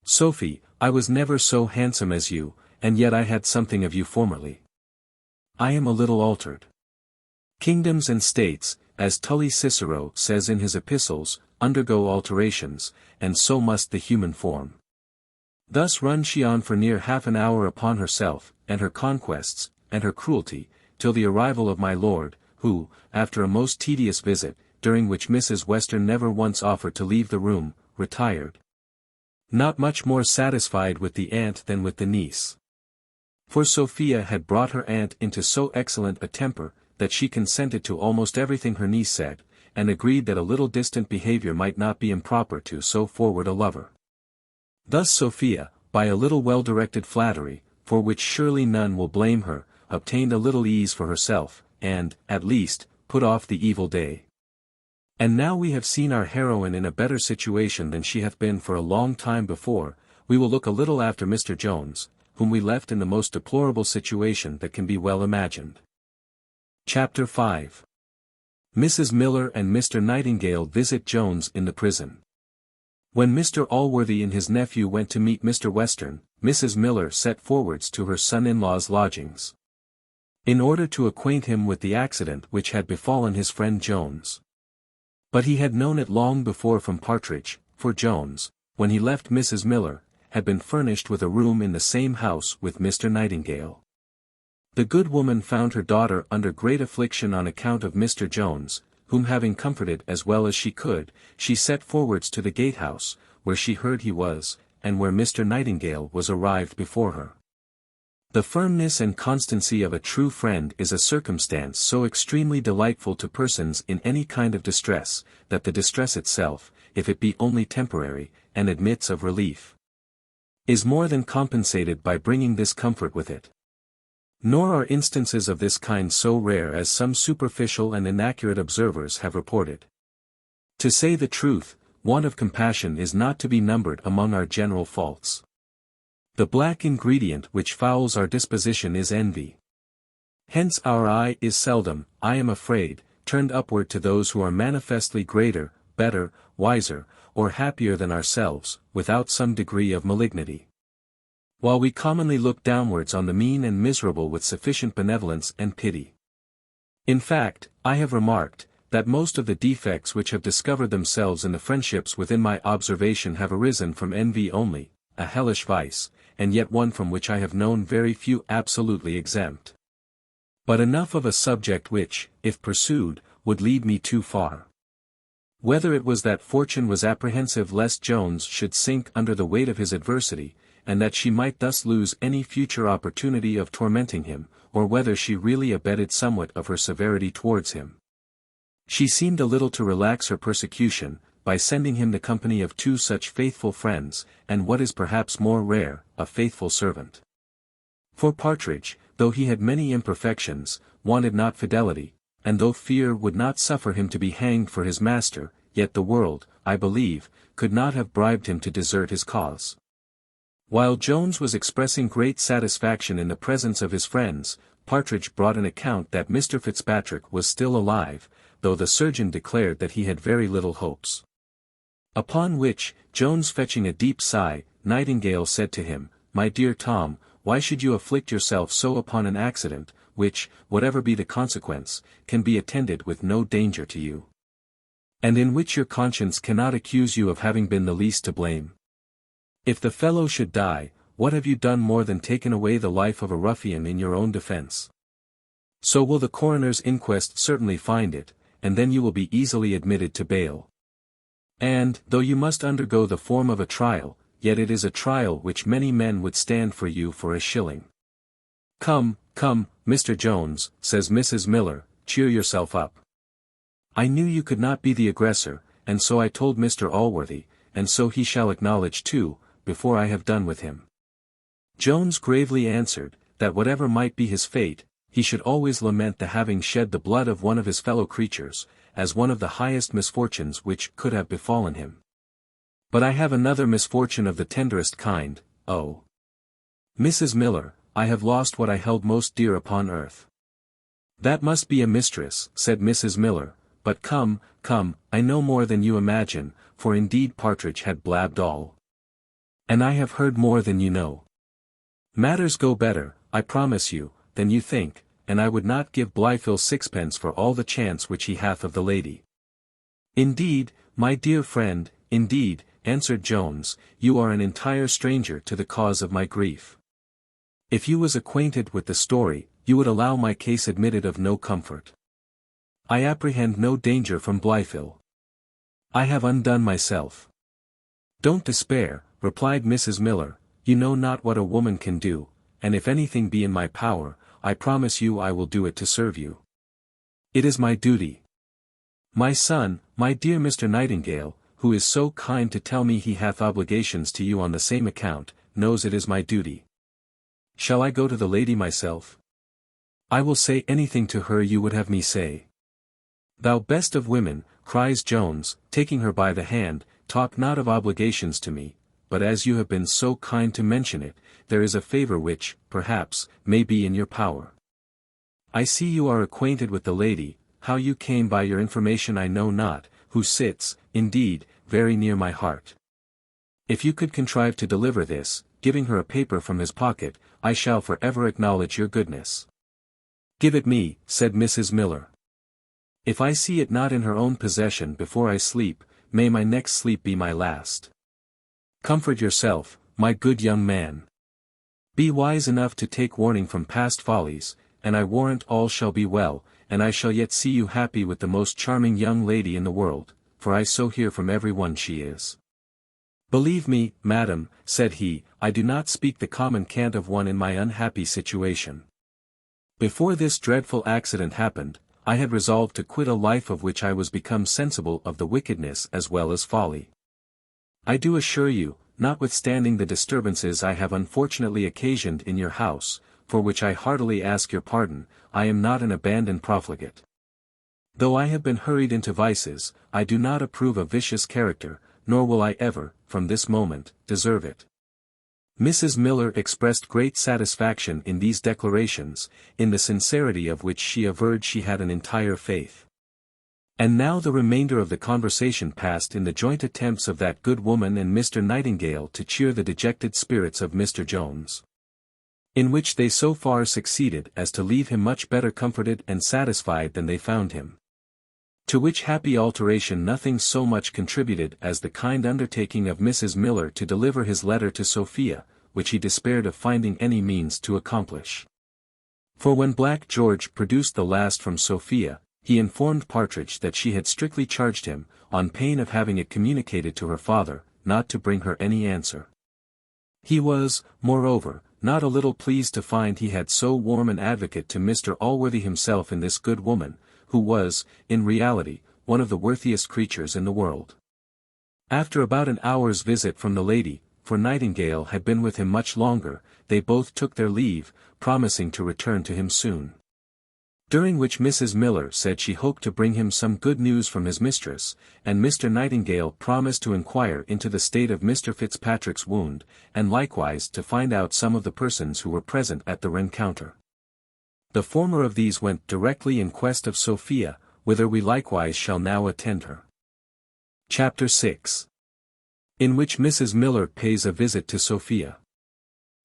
Sophie, I was never so handsome as you, and yet I had something of you formerly. I am a little altered. Kingdoms and states, as Tully Cicero says in his epistles, undergo alterations, and so must the human form. Thus run she on for near half an hour upon herself, and her conquests, and her cruelty, till the arrival of my lord, who, after a most tedious visit, during which Mrs. Western never once offered to leave the room, retired. Not much more satisfied with the aunt than with the niece. For Sophia had brought her aunt into so excellent a temper, that she consented to almost everything her niece said, and agreed that a little distant behavior might not be improper to so forward a lover. Thus Sophia, by a little well-directed flattery, for which surely none will blame her, obtained a little ease for herself, and, at least, put off the evil day. And now we have seen our heroine in a better situation than she hath been for a long time before, we will look a little after Mr. Jones, whom we left in the most deplorable situation that can be well imagined. Chapter 5. Mrs. Miller and Mr. Nightingale visit Jones in the prison. When Mr. Allworthy and his nephew went to meet Mr. Western, Mrs. Miller set forwards to her son-in-law's lodgings, in order to acquaint him with the accident which had befallen his friend Jones. But he had known it long before from Partridge, for Jones, when he left Mrs. Miller, had been furnished with a room in the same house with Mr. Nightingale. The good woman found her daughter under great affliction on account of Mr. Jones, whom having comforted as well as she could, she set forwards to the gatehouse, where she heard he was, and where Mr. Nightingale was arrived before her. The firmness and constancy of a true friend is a circumstance so extremely delightful to persons in any kind of distress, that the distress itself, if it be only temporary, and admits of relief, is more than compensated by bringing this comfort with it. Nor are instances of this kind so rare as some superficial and inaccurate observers have reported. To say the truth, want of compassion is not to be numbered among our general faults. The black ingredient which fouls our disposition is envy. Hence our eye is seldom, I am afraid, turned upward to those who are manifestly greater, better, wiser, or happier than ourselves, without some degree of malignity. While we commonly look downwards on the mean and miserable with sufficient benevolence and pity. In fact, I have remarked, that most of the defects which have discovered themselves in the friendships within my observation have arisen from envy only, a hellish vice, and yet one from which I have known very few absolutely exempt. But enough of a subject which, if pursued, would lead me too far. Whether it was that fortune was apprehensive lest Jones should sink under the weight of his adversity, and that she might thus lose any future opportunity of tormenting him, or whether she really abated somewhat of her severity towards him. She seemed a little to relax her persecution, by sending him the company of two such faithful friends, and what is perhaps more rare, a faithful servant. For Partridge, though he had many imperfections, wanted not fidelity, and though fear would not suffer him to be hanged for his master, yet the world, I believe, could not have bribed him to desert his cause. While Jones was expressing great satisfaction in the presence of his friends, Partridge brought an account that Mr. Fitzpatrick was still alive, though the surgeon declared that he had very little hopes. Upon which, Jones fetching a deep sigh, Nightingale said to him, "My dear Tom, why should you afflict yourself so upon an accident, which, whatever be the consequence, can be attended with no danger to you? And in which your conscience cannot accuse you of having been the least to blame? If the fellow should die, what have you done more than taken away the life of a ruffian in your own defence? So will the coroner's inquest certainly find it, and then you will be easily admitted to bail. And, though you must undergo the form of a trial, yet it is a trial which many men would stand for you for a shilling. "Come, come, Mr. Jones," says Mrs. Miller, "cheer yourself up. I knew you could not be the aggressor, and so I told Mr. Allworthy, and so he shall acknowledge too, before I have done with him." Jones gravely answered, that whatever might be his fate, he should always lament the having shed the blood of one of his fellow creatures, as one of the highest misfortunes which could have befallen him. "But I have another misfortune of the tenderest kind, oh! Mrs. Miller, I have lost what I held most dear upon earth." "That must be a mistress," said Mrs. Miller, "but come, come, I know more than you imagine, for indeed Partridge had blabbed all. And I have heard more than you know. Matters go better, I promise you, than you think, and I would not give Blifil sixpence for all the chance which he hath of the lady." "Indeed, my dear friend, indeed," answered Jones, "you are an entire stranger to the cause of my grief. If you was acquainted with the story, you would allow my case admitted of no comfort. I apprehend no danger from Blifil. I have undone myself." "Don't despair," replied Mrs. Miller, "you know not what a woman can do, and if anything be in my power, I promise you I will do it to serve you. It is my duty. My son, my dear Mr. Nightingale, who is so kind to tell me he hath obligations to you on the same account, knows it is my duty. Shall I go to the lady myself? I will say anything to her you would have me say." "Thou best of women," cries Jones, taking her by the hand, "talk not of obligations to me, but as you have been so kind to mention it, there is a favour which, perhaps, may be in your power. I see you are acquainted with the lady, how you came by your information I know not, who sits, indeed, very near my heart. If you could contrive to deliver this," giving her a paper from his pocket, "I shall for ever acknowledge your goodness." "Give it me," said Mrs. Miller. "If I see it not in her own possession before I sleep, may my next sleep be my last. Comfort yourself, my good young man. Be wise enough to take warning from past follies, and I warrant all shall be well, and I shall yet see you happy with the most charming young lady in the world, for I so hear from every one she is. Believe me, madam," said he, "I do not speak the common cant of one in my unhappy situation. Before this dreadful accident happened, I had resolved to quit a life of which I was become sensible of the wickedness as well as folly. I do assure you, notwithstanding the disturbances I have unfortunately occasioned in your house, for which I heartily ask your pardon, I am not an abandoned profligate. Though I have been hurried into vices, I do not approve a vicious character, nor will I ever, from this moment, deserve it." Mrs. Miller expressed great satisfaction in these declarations, in the sincerity of which she averred she had an entire faith. And now the remainder of the conversation passed in the joint attempts of that good woman and Mr. Nightingale to cheer the dejected spirits of Mr. Jones. In which they so far succeeded as to leave him much better comforted and satisfied than they found him. To which happy alteration nothing so much contributed as the kind undertaking of Mrs. Miller to deliver his letter to Sophia, which he despaired of finding any means to accomplish. For when Black George produced the last from Sophia, he informed Partridge that she had strictly charged him, on pain of having it communicated to her father, not to bring her any answer. He was, moreover, not a little pleased to find he had so warm an advocate to Mr. Allworthy himself in this good woman, who was, in reality, one of the worthiest creatures in the world. After about an hour's visit from the lady, for Nightingale had been with him much longer, they both took their leave, promising to return to him soon. During which Mrs. Miller said she hoped to bring him some good news from his mistress, and Mr. Nightingale promised to inquire into the state of Mr. Fitzpatrick's wound, and likewise to find out some of the persons who were present at the rencounter. The former of these went directly in quest of Sophia, whither we likewise shall now attend her. Chapter 6. In which Mrs. Miller pays a visit to Sophia.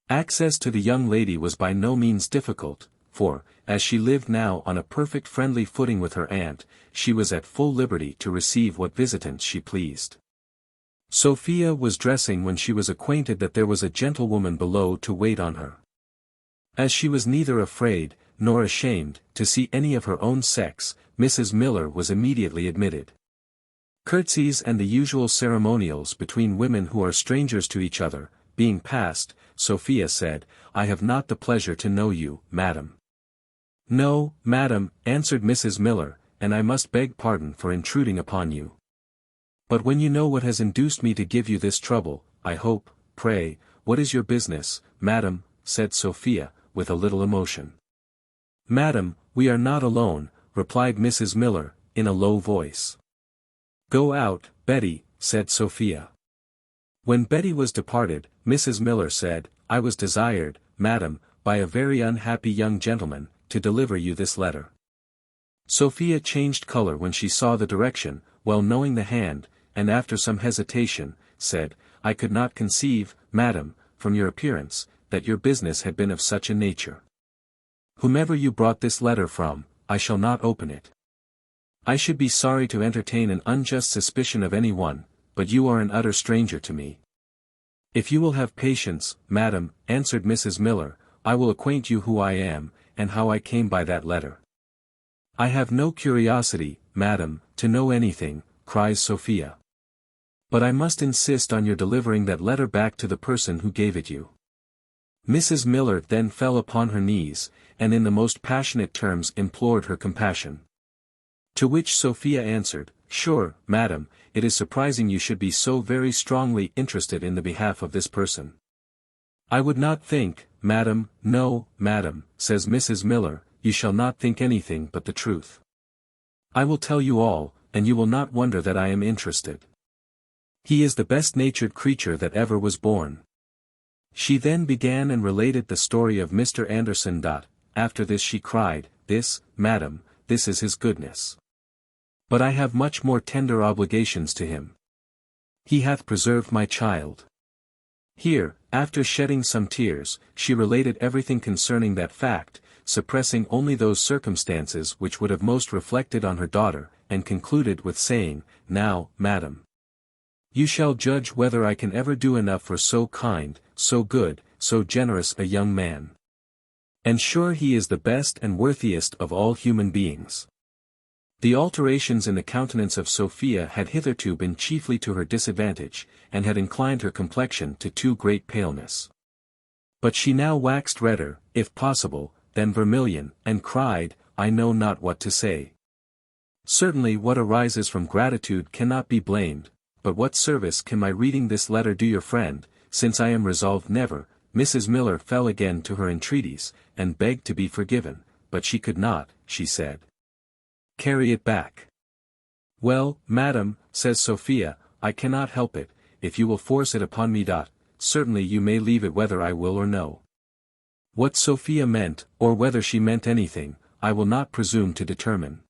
Access to the young lady was by no means difficult, for, as she lived now on a perfect friendly footing with her aunt, she was at full liberty to receive what visitants she pleased. Sophia was dressing when she was acquainted that there was a gentlewoman below to wait on her. As she was neither afraid, nor ashamed, to see any of her own sex, Mrs. Miller was immediately admitted. Curtsies and the usual ceremonials between women who are strangers to each other, being passed, Sophia said, "I have not the pleasure to know you, madam." "No, madam," answered Mrs. Miller, "and I must beg pardon for intruding upon you. But when you know what has induced me to give you this trouble, I hope, pray, what is your business, madam?" said Sophia, with a little emotion. "Madam, we are not alone," replied Mrs. Miller, in a low voice. "Go out, Betty," said Sophia. When Betty was departed, Mrs. Miller said, "I was desired, madam, by a very unhappy young gentleman, to deliver you this letter." Sophia changed color when she saw the direction, well knowing the hand, and after some hesitation, said, "I could not conceive, madam, from your appearance, that your business had been of such a nature. Whomever you brought this letter from, I shall not open it. I should be sorry to entertain an unjust suspicion of any one, but you are an utter stranger to me." "If you will have patience, madam," answered Mrs. Miller, "I will acquaint you who I am, and how I came by that letter." "I have no curiosity, madam, to know anything," cries Sophia. "But I must insist on your delivering that letter back to the person who gave it you." Mrs. Miller then fell upon her knees, and in the most passionate terms implored her compassion. To which Sophia answered, "Sure, madam, it is surprising you should be so very strongly interested in the behalf of this person." "I would not think, madam, no, madam," says Mrs. Miller, "you shall not think anything but the truth. I will tell you all, and you will not wonder that I am interested. He is the best-natured creature that ever was born." She then began and related the story of Mr. Anderson. After this she cried, "This, madam, this is his goodness. But I have much more tender obligations to him. He hath preserved my child." Here, after shedding some tears, she related everything concerning that fact, suppressing only those circumstances which would have most reflected on her daughter, and concluded with saying, "Now, madam, you shall judge whether I can ever do enough for so kind, so good, so generous a young man. And sure he is the best and worthiest of all human beings." The alterations in the countenance of Sophia had hitherto been chiefly to her disadvantage, and had inclined her complexion to too great paleness. But she now waxed redder, if possible, than vermilion, and cried, "I know not what to say. Certainly what arises from gratitude cannot be blamed, but what service can my reading this letter do your friend, since I am resolved never." Mrs. Miller fell again to her entreaties, and begged to be forgiven, but she could not, she said, carry it back. "Well, madam," says Sophia, "I cannot help it, if you will force it upon me. Certainly you may leave it whether I will or no." What Sophia meant, or whether she meant anything, I will not presume to determine.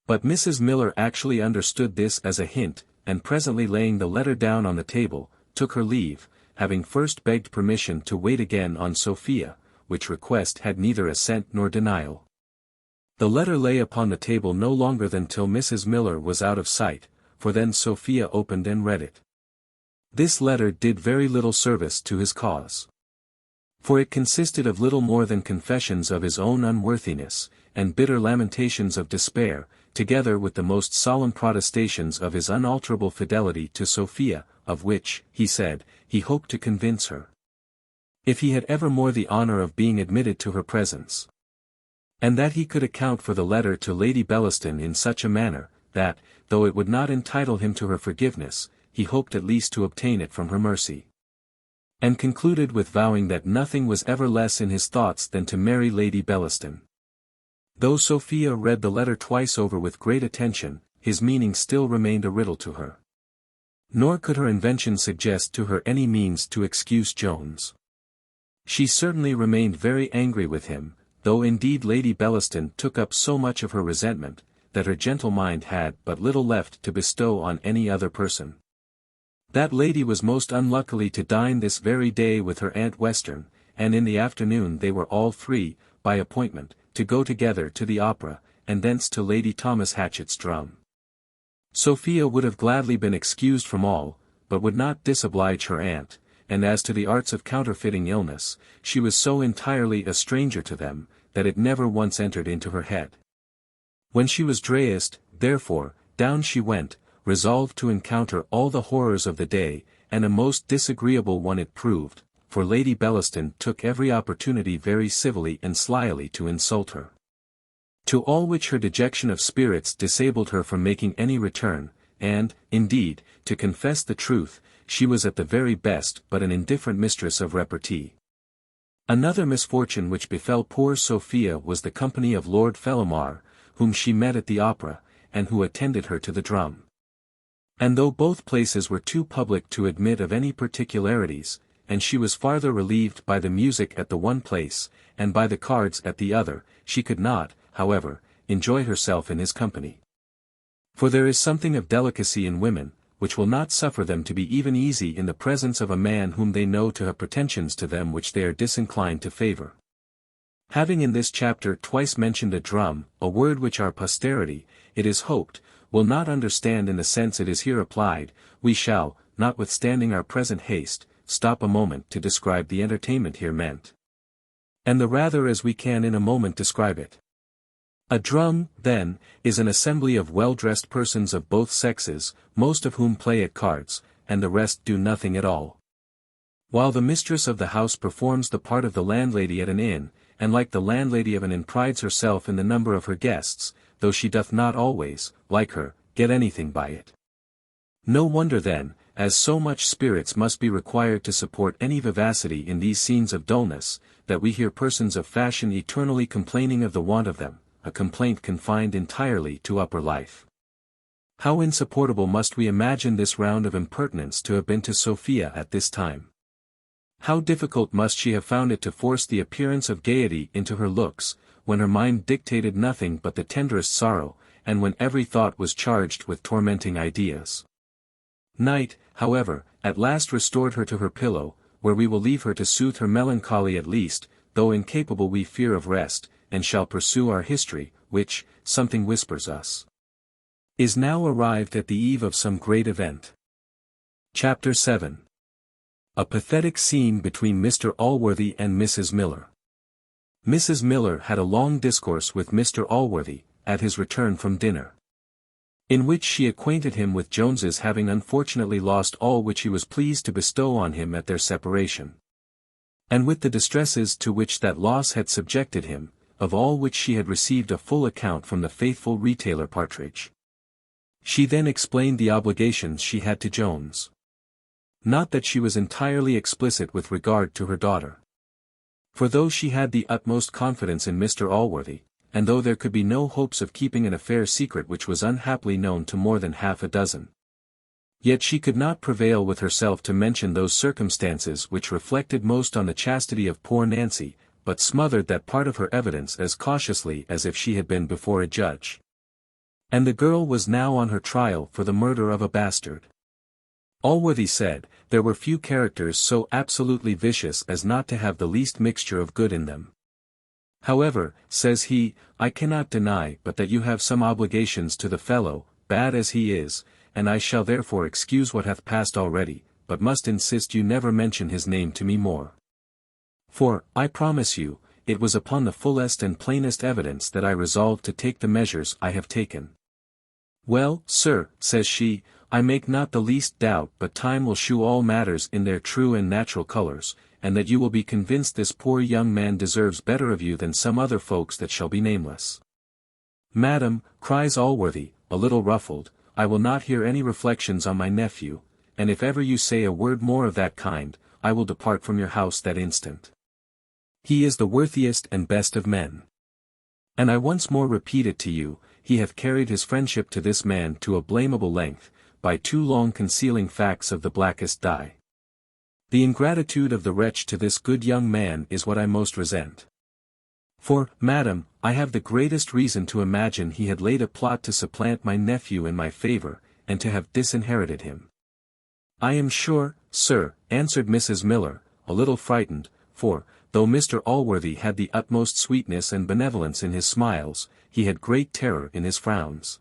But Mrs. Miller actually understood this as a hint, and presently laying the letter down on the table, took her leave, having first begged permission to wait again on Sophia, which request had neither assent nor denial. The letter lay upon the table no longer than till Mrs. Miller was out of sight, for then Sophia opened and read it. This letter did very little service to his cause. For it consisted of little more than confessions of his own unworthiness, and bitter lamentations of despair, together with the most solemn protestations of his unalterable fidelity to Sophia, of which, he said, he hoped to convince her, if he had ever more the honor of being admitted to her presence. And that he could account for the letter to Lady Bellaston in such a manner, that, though it would not entitle him to her forgiveness, he hoped at least to obtain it from her mercy. And concluded with vowing that nothing was ever less in his thoughts than to marry Lady Bellaston. Though Sophia read the letter twice over with great attention, his meaning still remained a riddle to her. Nor could her invention suggest to her any means to excuse Jones. She certainly remained very angry with him, though indeed Lady Bellaston took up so much of her resentment, that her gentle mind had but little left to bestow on any other person. That lady was most unluckily to dine this very day with her Aunt Western, and in the afternoon they were all three, by appointment, to go together to the opera, and thence to Lady Thomas Hatchett's drum. Sophia would have gladly been excused from all, but would not disoblige her aunt, and as to the arts of counterfeiting illness, she was so entirely a stranger to them, that it never once entered into her head. When she was drayest, therefore, down she went, resolved to encounter all the horrors of the day, and a most disagreeable one it proved, for Lady Bellaston took every opportunity very civilly and slyly to insult her. To all which her dejection of spirits disabled her from making any return, and, indeed, to confess the truth, she was at the very best but an indifferent mistress of repartee. Another misfortune which befell poor Sophia was the company of Lord Fellamar, whom she met at the opera, and who attended her to the drum. And though both places were too public to admit of any particularities, and she was farther relieved by the music at the one place, and by the cards at the other, she could not, however, enjoy herself in his company. For there is something of delicacy in women, which will not suffer them to be even easy in the presence of a man whom they know to have pretensions to them which they are disinclined to favour. Having in this chapter twice mentioned a drum, a word which our posterity, it is hoped, will not understand in the sense it is here applied, we shall, notwithstanding our present haste, stop a moment to describe the entertainment here meant. And the rather as we can in a moment describe it. A drum, then, is an assembly of well-dressed persons of both sexes, most of whom play at cards, and the rest do nothing at all. While the mistress of the house performs the part of the landlady at an inn, and like the landlady of an inn prides herself in the number of her guests, though she doth not always, like her, get anything by it. No wonder then, as so much spirits must be required to support any vivacity in these scenes of dullness, that we hear persons of fashion eternally complaining of the want of them, a complaint confined entirely to upper life. How insupportable must we imagine this round of impertinence to have been to Sophia at this time. How difficult must she have found it to force the appearance of gaiety into her looks, when her mind dictated nothing but the tenderest sorrow, and when every thought was charged with tormenting ideas. Night, however, at last restored her to her pillow, where we will leave her to soothe her melancholy at least, though incapable we fear of rest, and shall pursue our history, which, something whispers us, is now arrived at the eve of some great event. Chapter 7. A pathetic scene between Mr. Allworthy and Mrs. Miller. Mrs. Miller had a long discourse with Mr. Allworthy, at his return from dinner, in which she acquainted him with Jones's having unfortunately lost all which he was pleased to bestow on him at their separation, and with the distresses to which that loss had subjected him, of all which she had received a full account from the faithful retailer Partridge. She then explained the obligations she had to Jones. Not that she was entirely explicit with regard to her daughter. For though she had the utmost confidence in Mr. Allworthy, and though there could be no hopes of keeping an affair secret which was unhappily known to more than half a dozen, yet she could not prevail with herself to mention those circumstances which reflected most on the chastity of poor Nancy, but smothered that part of her evidence as cautiously as if she had been before a judge. And the girl was now on her trial for the murder of a bastard. Allworthy said, there were few characters so absolutely vicious as not to have the least mixture of good in them. However, says he, I cannot deny but that you have some obligations to the fellow, bad as he is, and I shall therefore excuse what hath passed already, but must insist you never mention his name to me more. For, I promise you, it was upon the fullest and plainest evidence that I resolved to take the measures I have taken. Well, sir, says she, I make not the least doubt but time will shew all matters in their true and natural colours, and that you will be convinced this poor young man deserves better of you than some other folks that shall be nameless. Madam, cries Allworthy, a little ruffled, I will not hear any reflections on my nephew, and if ever you say a word more of that kind, I will depart from your house that instant. He is the worthiest and best of men. And I once more repeat it to you, he hath carried his friendship to this man to a blamable length, by too long concealing facts of the blackest dye. The ingratitude of the wretch to this good young man is what I most resent. For, madam, I have the greatest reason to imagine he had laid a plot to supplant my nephew in my favour, and to have disinherited him. I am sure, sir, answered Mrs. Miller, a little frightened, for, though Mr. Allworthy had the utmost sweetness and benevolence in his smiles, he had great terror in his frowns.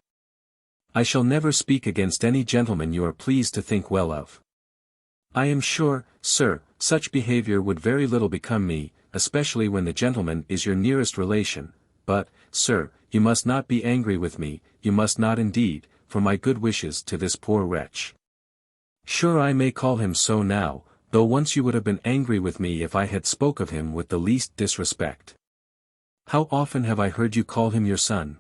I shall never speak against any gentleman you are pleased to think well of. I am sure, sir, such behaviour would very little become me, especially when the gentleman is your nearest relation, but, sir, you must not be angry with me, you must not indeed, for my good wishes to this poor wretch. Sure, I may call him so now, though once you would have been angry with me if I had spoke of him with the least disrespect. How often have I heard you call him your son?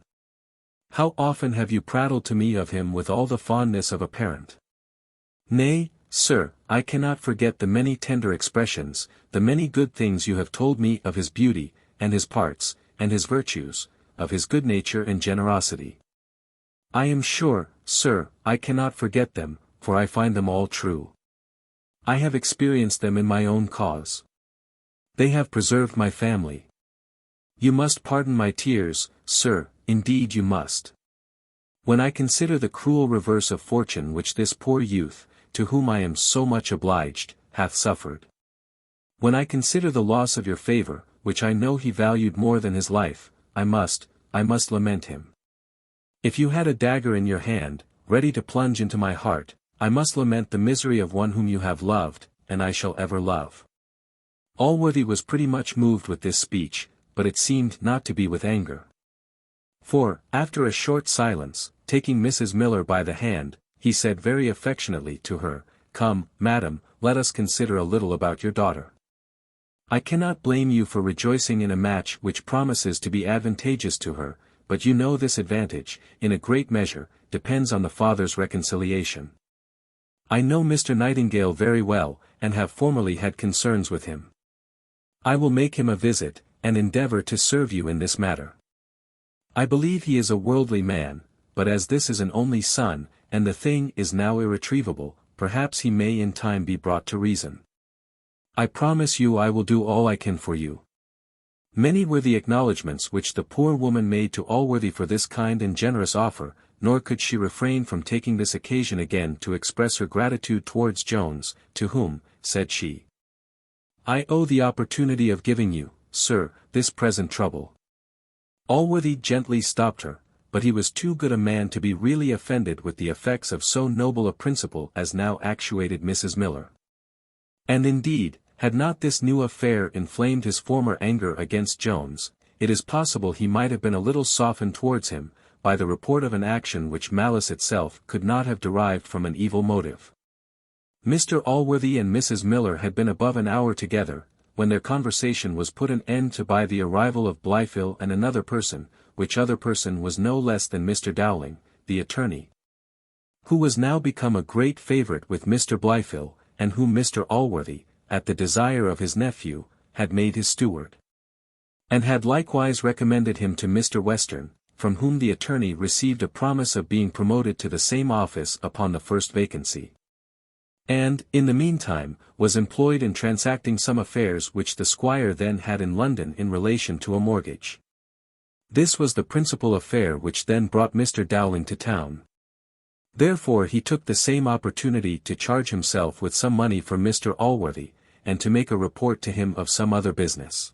How often have you prattled to me of him with all the fondness of a parent? Nay, sir, I cannot forget the many tender expressions, the many good things you have told me of his beauty, and his parts, and his virtues, of his good nature and generosity. I am sure, sir, I cannot forget them, for I find them all true. I have experienced them in my own cause. They have preserved my family. You must pardon my tears, sir, indeed you must. When I consider the cruel reverse of fortune which this poor youth, to whom I am so much obliged, hath suffered. When I consider the loss of your favour, which I know he valued more than his life, I must lament him. If you had a dagger in your hand, ready to plunge into my heart, I must lament the misery of one whom you have loved, and I shall ever love. Allworthy was pretty much moved with this speech, but it seemed not to be with anger. For, after a short silence, taking Mrs. Miller by the hand, he said very affectionately to her, "Come, madam, let us consider a little about your daughter. I cannot blame you for rejoicing in a match which promises to be advantageous to her, but you know this advantage, in a great measure, depends on the father's reconciliation. I know Mr. Nightingale very well, and have formerly had concerns with him. I will make him a visit, and endeavour to serve you in this matter. I believe he is a worldly man, but as this is an only son, and the thing is now irretrievable, perhaps he may in time be brought to reason. I promise you I will do all I can for you." Many were the acknowledgments which the poor woman made to Allworthy for this kind and generous offer, nor could she refrain from taking this occasion again to express her gratitude towards Jones, to whom, said she, "I owe the opportunity of giving you, sir, this present trouble." Allworthy gently stopped her, but he was too good a man to be really offended with the effects of so noble a principle as now actuated Mrs. Miller. And indeed, had not this new affair inflamed his former anger against Jones, it is possible he might have been a little softened towards him, by the report of an action which malice itself could not have derived from an evil motive. Mr. Allworthy and Mrs. Miller had been above an hour together, when their conversation was put an end to by the arrival of Blyfill and another person, which other person was no less than Mr. Dowling, the attorney, who was now become a great favourite with Mr. Blyfill, and whom Mr. Allworthy, at the desire of his nephew, had made his steward, and had likewise recommended him to Mr. Western, from whom the attorney received a promise of being promoted to the same office upon the first vacancy, and, in the meantime, was employed in transacting some affairs which the squire then had in London in relation to a mortgage. This was the principal affair which then brought Mr. Dowling to town. Therefore he took the same opportunity to charge himself with some money for Mr. Allworthy, and to make a report to him of some other business.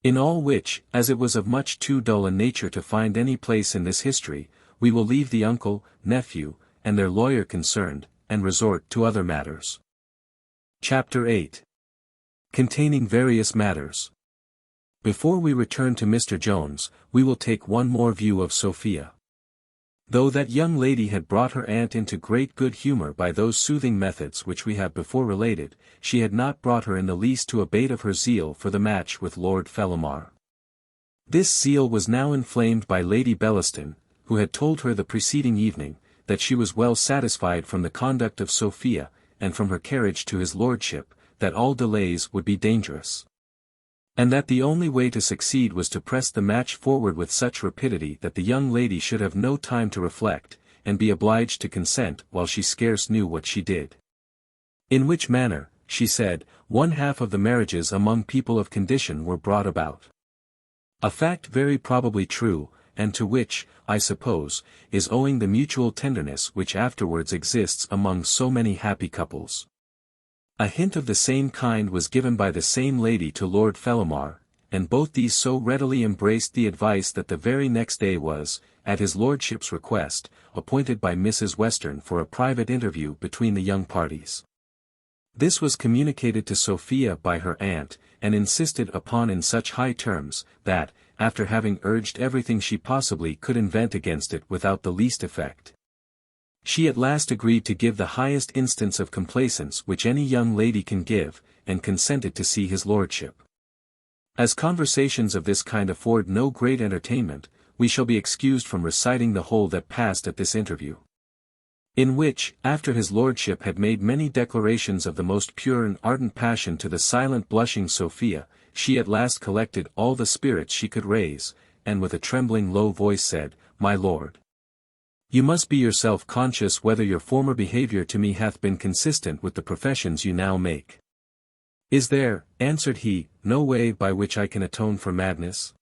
In all which, as it was of much too dull a nature to find any place in this history, we will leave the uncle, nephew, and their lawyer concerned, and resort to other matters. Chapter 8. Containing various matters. Before we return to Mr. Jones, we will take one more view of Sophia. Though that young lady had brought her aunt into great good humour by those soothing methods which we have before related, she had not brought her in the least to abate of her zeal for the match with Lord Fellamar. This zeal was now inflamed by Lady Bellaston, who had told her the preceding evening, that she was well satisfied from the conduct of Sophia, and from her carriage to his lordship, that all delays would be dangerous, and that the only way to succeed was to press the match forward with such rapidity that the young lady should have no time to reflect, and be obliged to consent while she scarce knew what she did. In which manner, she said, one half of the marriages among people of condition were brought about. A fact very probably true, and to which, I suppose, is owing the mutual tenderness which afterwards exists among so many happy couples. A hint of the same kind was given by the same lady to Lord Fellamar, and both these so readily embraced the advice that the very next day was, at his lordship's request, appointed by Mrs. Western for a private interview between the young parties. This was communicated to Sophia by her aunt, and insisted upon in such high terms, that, after having urged everything she possibly could invent against it without the least effect, She at last agreed to give the highest instance of complaisance which any young lady can give, and consented to see his lordship. As conversations of this kind afford no great entertainment, we shall be excused from reciting the whole that passed at this interview. In which, after his lordship had made many declarations of the most pure and ardent passion to the silent blushing Sophia, she at last collected all the spirits she could raise, and with a trembling low voice said, "My lord, you must be yourself conscious whether your former behavior to me hath been consistent with the professions you now make." "Is there," answered he, "no way by which I can atone for madness?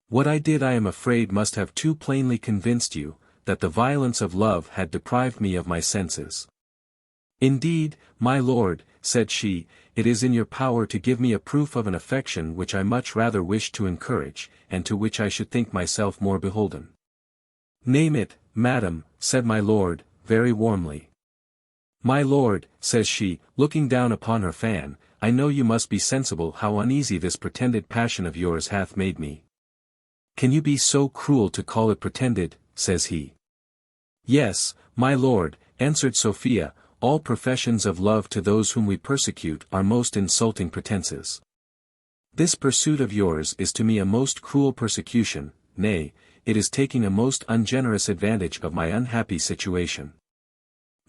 What I did I am afraid must have too plainly convinced you, that the violence of love had deprived me of my senses." "Indeed, my lord," said she, "it is in your power to give me a proof of an affection which I much rather wish to encourage, and to which I should think myself more beholden." "Name it, madam," said my lord, very warmly. "My lord," says she, looking down upon her fan, "I know you must be sensible how uneasy this pretended passion of yours hath made me." "Can you be so cruel to call it pretended?" says he. "Yes, my lord," answered Sophia, "all professions of love to those whom we persecute are most insulting pretenses. This pursuit of yours is to me a most cruel persecution, nay, it is taking a most ungenerous advantage of my unhappy situation."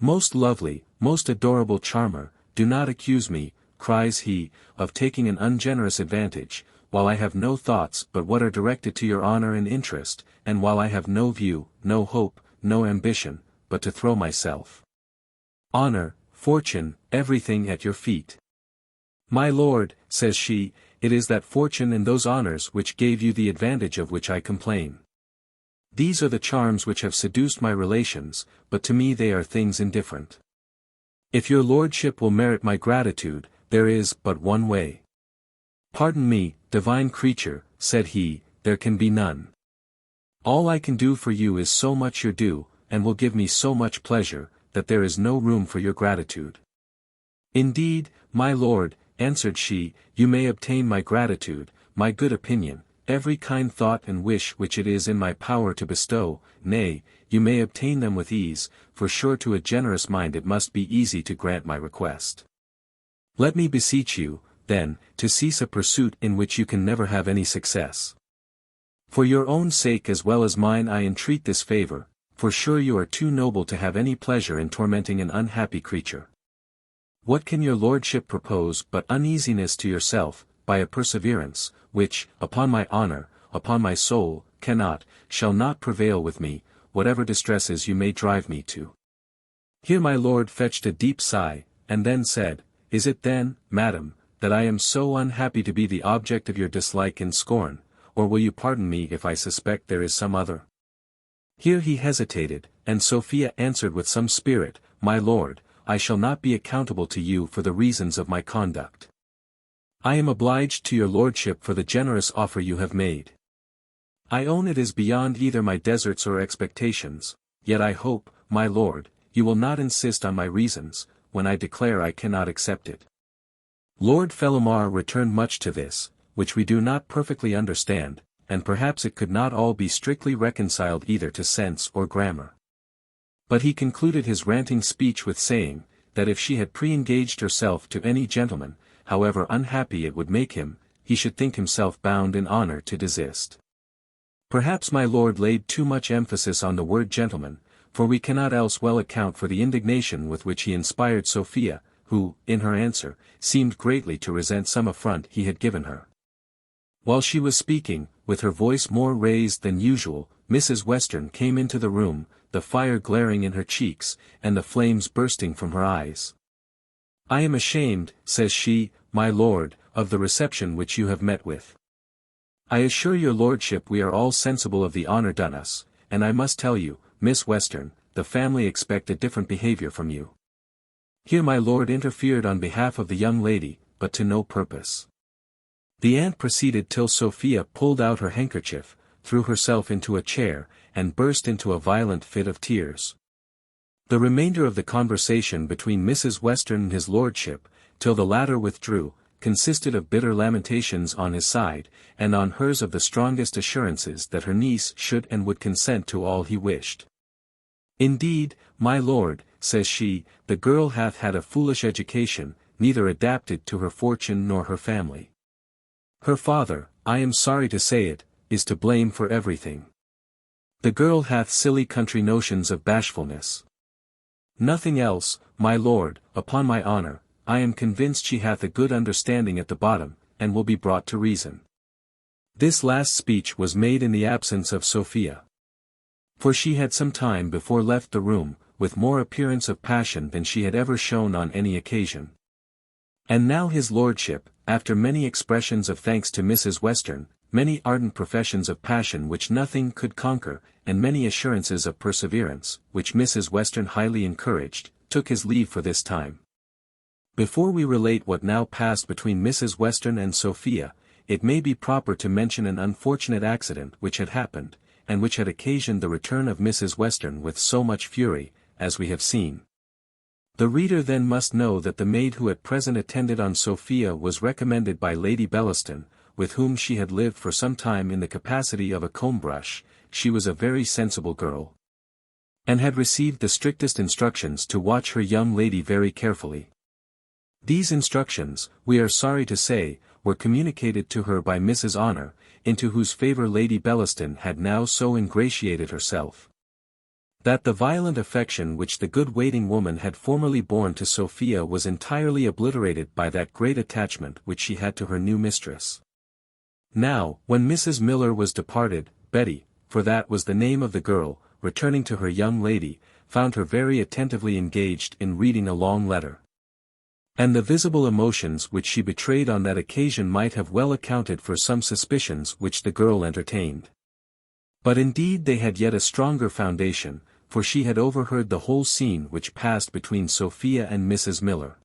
"Most lovely, most adorable charmer, do not accuse me," cries he, "of taking an ungenerous advantage, while I have no thoughts but what are directed to your honor and interest, and while I have no view, no hope, no ambition, but to throw myself, honor, fortune, everything at your feet." "My lord," says she, "it is that fortune and those honors which gave you the advantage of which I complain. These are the charms which have seduced my relations, but to me they are things indifferent. If your lordship will merit my gratitude, there is but one way." "Pardon me, divine creature," said he, "there can be none. All I can do for you is so much your due, and will give me so much pleasure, that there is no room for your gratitude." "Indeed, my lord," answered she, "you may obtain my gratitude, my good opinion, every kind thought and wish which it is in my power to bestow, nay, you may obtain them with ease, for sure to a generous mind it must be easy to grant my request. Let me beseech you, then, to cease a pursuit in which you can never have any success. For your own sake as well as mine I entreat this favor, for sure you are too noble to have any pleasure in tormenting an unhappy creature. What can your lordship propose but uneasiness to yourself, by a perseverance, which, upon my honor, upon my soul, cannot, shall not prevail with me, whatever distresses you may drive me to." Here my lord fetched a deep sigh, and then said, "Is it then, madam, that I am so unhappy to be the object of your dislike and scorn, or will you pardon me if I suspect there is some other?" Here he hesitated, and Sophia answered with some spirit, "My lord, I shall not be accountable to you for the reasons of my conduct. I am obliged to your lordship for the generous offer you have made. I own it is beyond either my deserts or expectations, yet I hope, my lord, you will not insist on my reasons, when I declare I cannot accept it." Lord Fellamar returned much to this, which we do not perfectly understand, and perhaps it could not all be strictly reconciled either to sense or grammar. But he concluded his ranting speech with saying, that if she had pre-engaged herself to any gentleman, however unhappy it would make him, he should think himself bound in honor to desist. Perhaps my lord laid too much emphasis on the word gentleman, for we cannot else well account for the indignation with which he inspired Sophia, who, in her answer, seemed greatly to resent some affront he had given her. While she was speaking, with her voice more raised than usual, Mrs. Western came into the room, the fire glaring in her cheeks, and the flames bursting from her eyes. "I am ashamed," says she, "my lord, of the reception which you have met with. I assure your lordship we are all sensible of the honor done us, and I must tell you, Miss Western, the family expect a different behavior from you." Here my lord interfered on behalf of the young lady, but to no purpose. The aunt proceeded till Sophia pulled out her handkerchief, threw herself into a chair, and burst into a violent fit of tears. The remainder of the conversation between Mrs. Western and his lordship, till the latter withdrew, consisted of bitter lamentations on his side, and on hers of the strongest assurances that her niece should and would consent to all he wished. Indeed, my lord, says she, the girl hath had a foolish education, neither adapted to her fortune nor her family. Her father, I am sorry to say it, is to blame for everything. The girl hath silly country notions of bashfulness. Nothing else, my lord, upon my honor, I am convinced she hath a good understanding at the bottom, and will be brought to reason. This last speech was made in the absence of Sophia. For she had some time before left the room, with more appearance of passion than she had ever shown on any occasion. And now his lordship, after many expressions of thanks to Mrs. Western, many ardent professions of passion which nothing could conquer, and many assurances of perseverance, which Mrs. Western highly encouraged, took his leave for this time. Before we relate what now passed between Mrs. Western and Sophia, it may be proper to mention an unfortunate accident which had happened, and which had occasioned the return of Mrs. Western with so much fury, as we have seen. The reader then must know that the maid who at present attended on Sophia was recommended by Lady Bellaston, with whom she had lived for some time in the capacity of a comb-brush. She was a very sensible girl, and had received the strictest instructions to watch her young lady very carefully. These instructions, we are sorry to say, were communicated to her by Mrs. Honour, into whose favour Lady Bellaston had now so ingratiated herself, that the violent affection which the good waiting woman had formerly borne to Sophia was entirely obliterated by that great attachment which she had to her new mistress. Now, when Mrs. Miller was departed, Betty, for that was the name of the girl, returning to her young lady, found her very attentively engaged in reading a long letter. And the visible emotions which she betrayed on that occasion might have well accounted for some suspicions which the girl entertained. But indeed they had yet a stronger foundation, for she had overheard the whole scene which passed between Sophia and Mrs. Miller.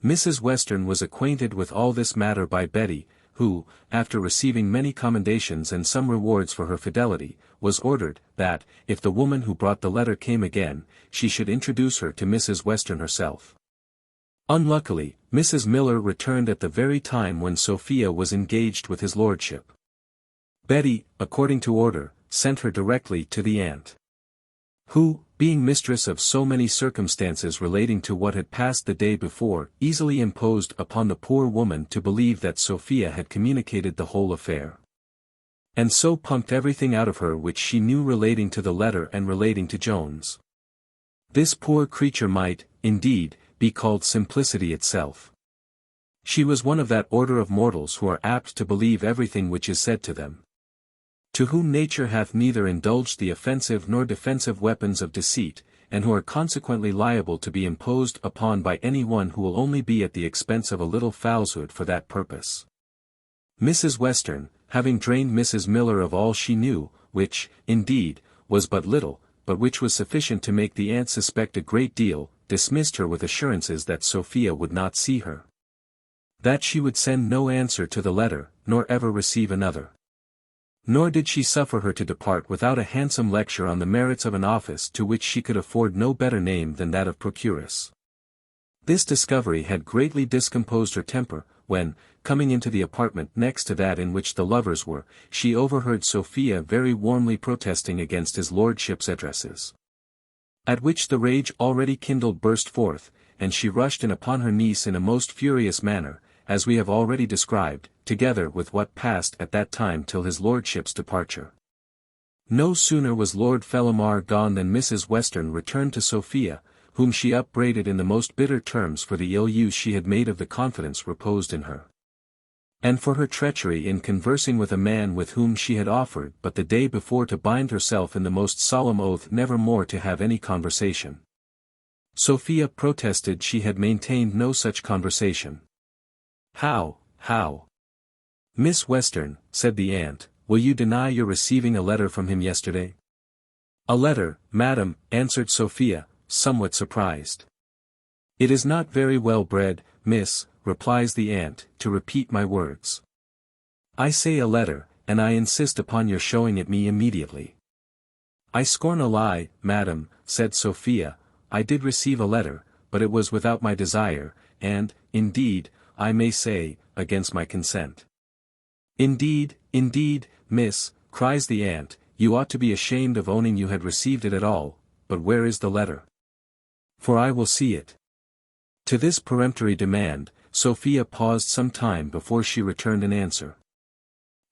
Mrs. Western was acquainted with all this matter by Betty, who, after receiving many commendations and some rewards for her fidelity, was ordered, that, if the woman who brought the letter came again, she should introduce her to Mrs. Western herself. Unluckily, Mrs. Miller returned at the very time when Sophia was engaged with his lordship. Betty, according to order, sent her directly to the aunt, who, being mistress of so many circumstances relating to what had passed the day before, easily imposed upon the poor woman to believe that Sophia had communicated the whole affair, and so pumped everything out of her which she knew relating to the letter and relating to Jones. This poor creature might, indeed, be called simplicity itself. She was one of that order of mortals who are apt to believe everything which is said to them, to whom nature hath neither indulged the offensive nor defensive weapons of deceit, and who are consequently liable to be imposed upon by any one who will only be at the expense of a little falsehood for that purpose. Mrs. Western, having drained Mrs. Miller of all she knew, which, indeed, was but little, but which was sufficient to make the aunt suspect a great deal, dismissed her with assurances that Sophia would not see her, that she would send no answer to the letter, nor ever receive another. Nor did she suffer her to depart without a handsome lecture on the merits of an office to which she could afford no better name than that of procuress. This discovery had greatly discomposed her temper, when, coming into the apartment next to that in which the lovers were, she overheard Sophia very warmly protesting against his lordship's addresses. At which the rage already kindled burst forth, and she rushed in upon her niece in a most furious manner, as we have already described, together with what passed at that time till his lordship's departure. No sooner was Lord Fellamar gone than Mrs. Western returned to Sophia, whom she upbraided in the most bitter terms for the ill use she had made of the confidence reposed in her, and for her treachery in conversing with a man with whom she had offered but the day before to bind herself in the most solemn oath never more to have any conversation. Sophia protested she had maintained no such conversation. How? Miss Western, said the aunt, will you deny your receiving a letter from him yesterday? A letter, madam, answered Sophia, somewhat surprised. It is not very well bred, miss, replies the aunt, to repeat my words. I say a letter, and I insist upon your showing it me immediately. I scorn a lie, madam, said Sophia, I did receive a letter, but it was without my desire, and, indeed, I may say, against my consent. Indeed, miss, cries the aunt, you ought to be ashamed of owning you had received it at all, but where is the letter? For I will see it. To this peremptory demand, Sophia paused some time before she returned an answer.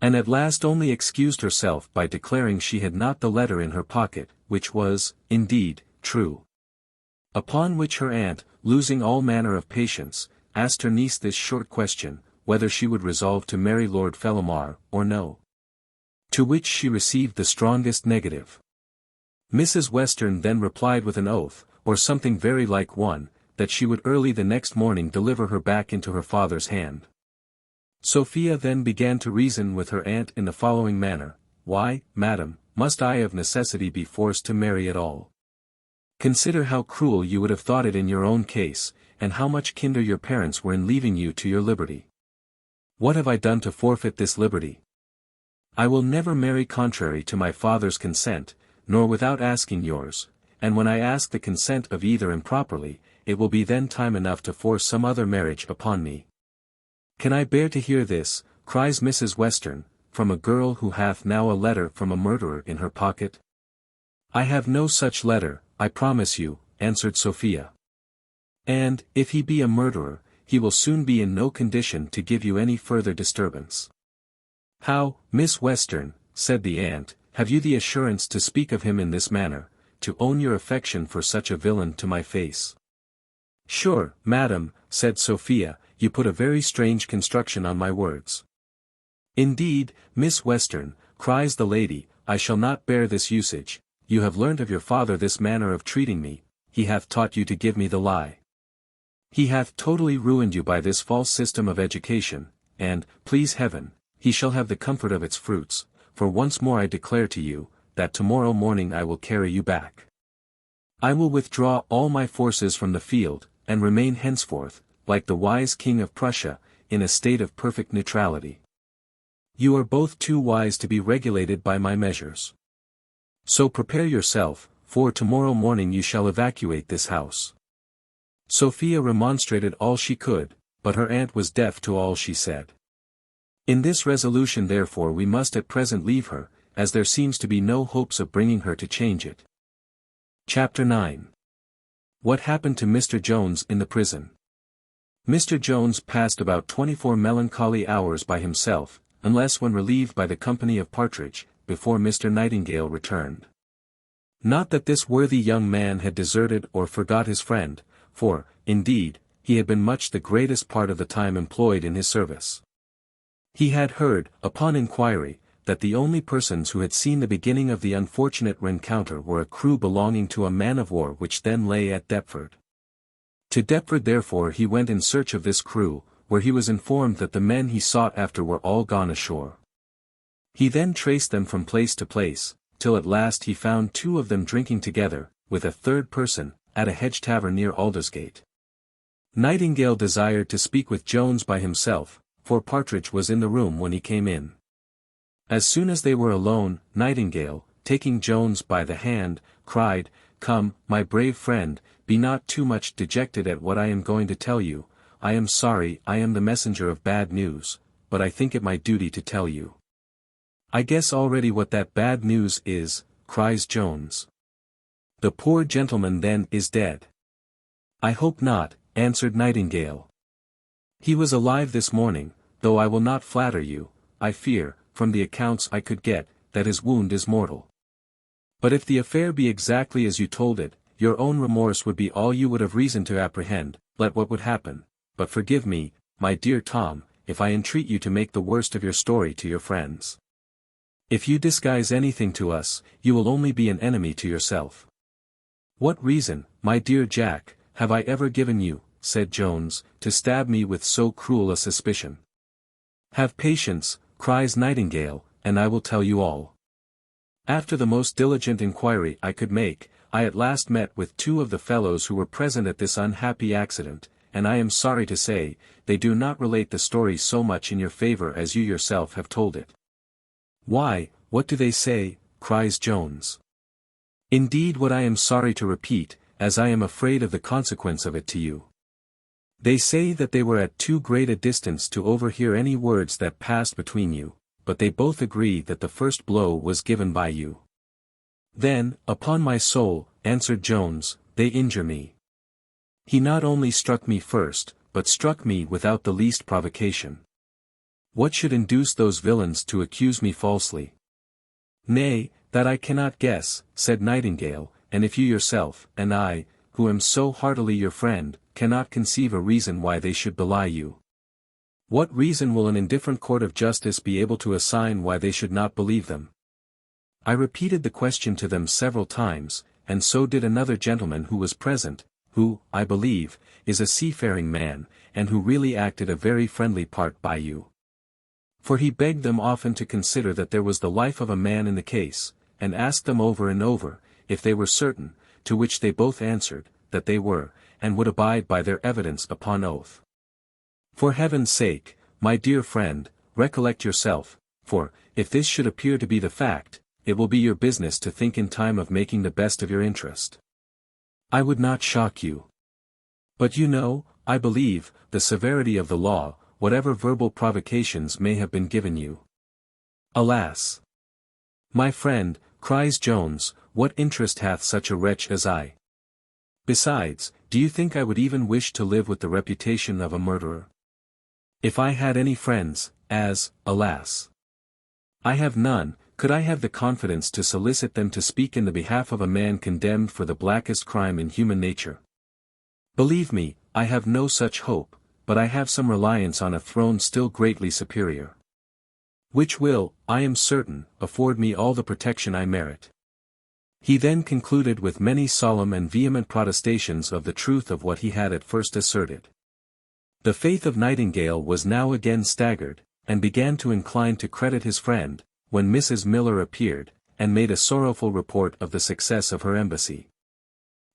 And at last only excused herself by declaring she had not the letter in her pocket, which was, indeed, true. Upon which her aunt, losing all manner of patience, asked her niece this short question, whether she would resolve to marry Lord Fellamar, or no. To which she received the strongest negative. Mrs. Western then replied with an oath, or something very like one, that she would early the next morning deliver her back into her father's hand. Sophia then began to reason with her aunt in the following manner: Why, madam, must I of necessity be forced to marry at all? Consider how cruel you would have thought it in your own case, and how much kinder your parents were in leaving you to your liberty. What have I done to forfeit this liberty? I will never marry contrary to my father's consent, nor without asking yours, and when I ask the consent of either improperly, it will be then time enough to force some other marriage upon me. Can I bear to hear this, cries Mrs. Western, from a girl who hath now a letter from a murderer in her pocket? I have no such letter, I promise you, answered Sophia. And, if he be a murderer, he will soon be in no condition to give you any further disturbance. How, Miss Western, said the aunt, have you the assurance to speak of him in this manner, to own your affection for such a villain to my face? Sure, madam, said Sophia, you put a very strange construction on my words. Indeed, Miss Western, cries the lady, I shall not bear this usage. You have learnt of your father this manner of treating me, he hath taught you to give me the lie. He hath totally ruined you by this false system of education, and, please heaven, he shall have the comfort of its fruits, for once more I declare to you, that tomorrow morning I will carry you back. I will withdraw all my forces from the field, and remain henceforth, like the wise King of Prussia, in a state of perfect neutrality. You are both too wise to be regulated by my measures. So prepare yourself, for tomorrow morning you shall evacuate this house. Sophia remonstrated all she could, but her aunt was deaf to all she said. In this resolution therefore we must at present leave her, as there seems to be no hopes of bringing her to change it. Chapter 9. What happened to Mr. Jones in the prison? Mr. Jones passed about 24 melancholy hours by himself, unless when relieved by the company of Partridge, before Mr. Nightingale returned. Not that this worthy young man had deserted or forgot his friend, for, indeed, he had been much the greatest part of the time employed in his service. He had heard, upon inquiry, that the only persons who had seen the beginning of the unfortunate rencounter were a crew belonging to a man-of-war which then lay at Deptford. To Deptford therefore he went in search of this crew, where he was informed that the men he sought after were all gone ashore. He then traced them from place to place, till at last he found two of them drinking together, with a third person, at a hedge tavern near Aldersgate. Nightingale desired to speak with Jones by himself, for Partridge was in the room when he came in. As soon as they were alone, Nightingale, taking Jones by the hand, cried, Come, my brave friend, be not too much dejected at what I am going to tell you. I am sorry I am the messenger of bad news, but I think it my duty to tell you. I guess already what that bad news is, cries Jones. The poor gentleman then is dead. I hope not, answered Nightingale. He was alive this morning, though I will not flatter you, I fear, from the accounts I could get, that his wound is mortal. But if the affair be exactly as you told it, your own remorse would be all you would have reason to apprehend, let what would happen. But forgive me, my dear Tom, if I entreat you to make the worst of your story to your friends. If you disguise anything to us, you will only be an enemy to yourself. What reason, my dear Jack, have I ever given you, said Jones, to stab me with so cruel a suspicion? Have patience, cries Nightingale, and I will tell you all. After the most diligent inquiry I could make, I at last met with two of the fellows who were present at this unhappy accident, and I am sorry to say, they do not relate the story so much in your favor as you yourself have told it. Why, what do they say, cries Jones. Indeed what I am sorry to repeat, as I am afraid of the consequence of it to you. They say that they were at too great a distance to overhear any words that passed between you, but they both agree that the first blow was given by you. Then, upon my soul, answered Jones, they injure me. He not only struck me first, but struck me without the least provocation. What should induce those villains to accuse me falsely? Nay, that I cannot guess, said Nightingale, and if you yourself, and I, who am so heartily your friend, cannot conceive a reason why they should belie you. What reason will an indifferent court of justice be able to assign why they should not believe them? I repeated the question to them several times, and so did another gentleman who was present, who, I believe, is a seafaring man, and who really acted a very friendly part by you. For he begged them often to consider that there was the life of a man in the case, and asked them over and over, if they were certain, to which they both answered, that they were, and would abide by their evidence upon oath. For heaven's sake, my dear friend, recollect yourself, for, if this should appear to be the fact, it will be your business to think in time of making the best of your interest. I would not shock you. But you know, I believe, the severity of the law, whatever verbal provocations may have been given you. Alas! My friend, cries Jones, what interest hath such a wretch as I? Besides, do you think I would even wish to live with the reputation of a murderer? If I had any friends, as, alas, I have none, could I have the confidence to solicit them to speak in the behalf of a man condemned for the blackest crime in human nature? Believe me, I have no such hope, but I have some reliance on a throne still greatly superior, which will, I am certain, afford me all the protection I merit. He then concluded with many solemn and vehement protestations of the truth of what he had at first asserted. The faith of Nightingale was now again staggered, and began to incline to credit his friend, when Mrs. Miller appeared, and made a sorrowful report of the success of her embassy.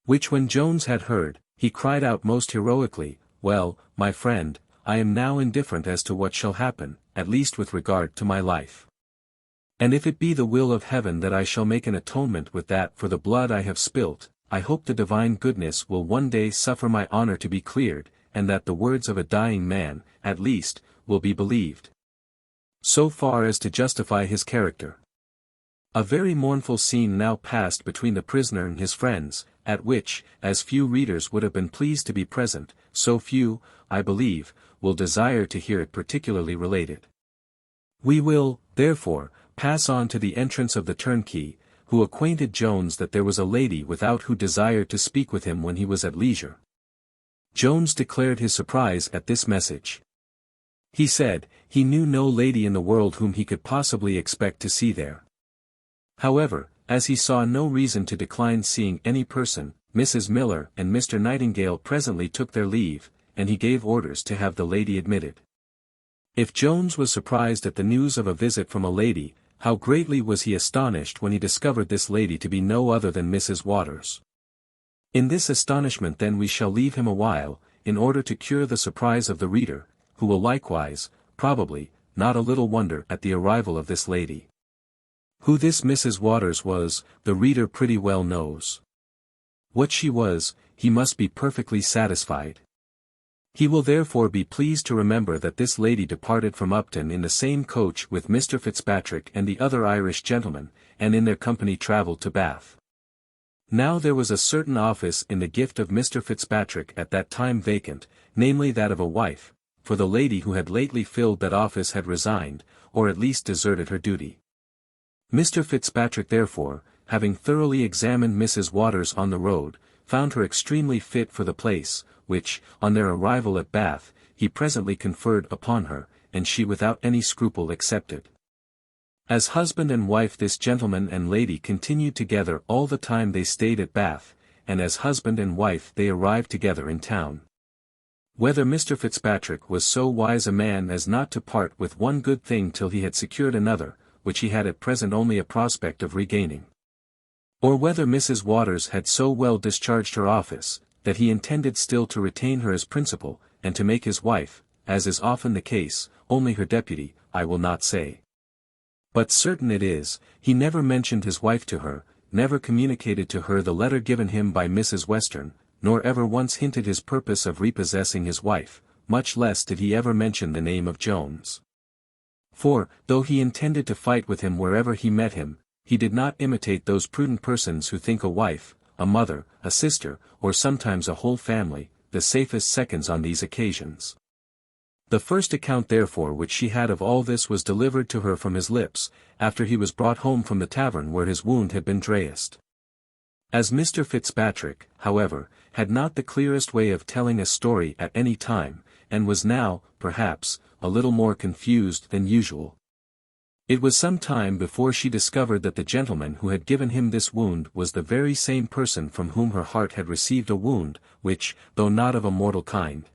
Which when Jones had heard, he cried out most heroically, well, my friend, I am now indifferent as to what shall happen, at least with regard to my life. And if it be the will of heaven that I shall make an atonement with that for the blood I have spilt, I hope the divine goodness will one day suffer my honor to be cleared, and that the words of a dying man, at least, will be believed, so far as to justify his character. A very mournful scene now passed between the prisoner and his friends, at which, as few readers would have been pleased to be present, so few, I believe, will desire to hear it particularly related. We will, therefore, pass on to the entrance of the turnkey, who acquainted Jones that there was a lady without who desired to speak with him when he was at leisure. Jones declared his surprise at this message. He said, he knew no lady in the world whom he could possibly expect to see there. However, as he saw no reason to decline seeing any person, Mrs. Miller and Mr. Nightingale presently took their leave, and he gave orders to have the lady admitted. If Jones was surprised at the news of a visit from a lady, how greatly was he astonished when he discovered this lady to be no other than Mrs. Waters. In this astonishment then we shall leave him a while, in order to cure the surprise of the reader, who will likewise, probably, not a little wonder at the arrival of this lady. Who this Mrs. Waters was, the reader pretty well knows. What she was, he must be perfectly satisfied. He will therefore be pleased to remember that this lady departed from Upton in the same coach with Mr. Fitzpatrick and the other Irish gentleman, and in their company travelled to Bath. Now there was a certain office in the gift of Mr. Fitzpatrick at that time vacant, namely that of a wife, for the lady who had lately filled that office had resigned, or at least deserted her duty. Mr. Fitzpatrick therefore, having thoroughly examined Mrs. Waters on the road, found her extremely fit for the place, which, on their arrival at Bath, he presently conferred upon her, and she without any scruple accepted. As husband and wife this gentleman and lady continued together all the time they stayed at Bath, and as husband and wife they arrived together in town. Whether Mr. Fitzpatrick was so wise a man as not to part with one good thing till he had secured another, which he had at present only a prospect of regaining. Or whether Mrs. Waters had so well discharged her office, that he intended still to retain her as principal, and to make his wife, as is often the case, only her deputy, I will not say. But certain it is, he never mentioned his wife to her, never communicated to her the letter given him by Mrs. Western, nor ever once hinted his purpose of repossessing his wife, much less did he ever mention the name of Jones. For, though he intended to fight with him wherever he met him, he did not imitate those prudent persons who think a wife, a mother, a sister, or sometimes a whole family, the safest seconds on these occasions. The first account therefore which she had of all this was delivered to her from his lips, after he was brought home from the tavern where his wound had been dressed. As Mr. Fitzpatrick, however, had not the clearest way of telling a story at any time, and was now, perhaps, a little more confused than usual. It was some time before she discovered that the gentleman who had given him this wound was the very same person from whom her heart had received a wound, which, though not of a mortal kind,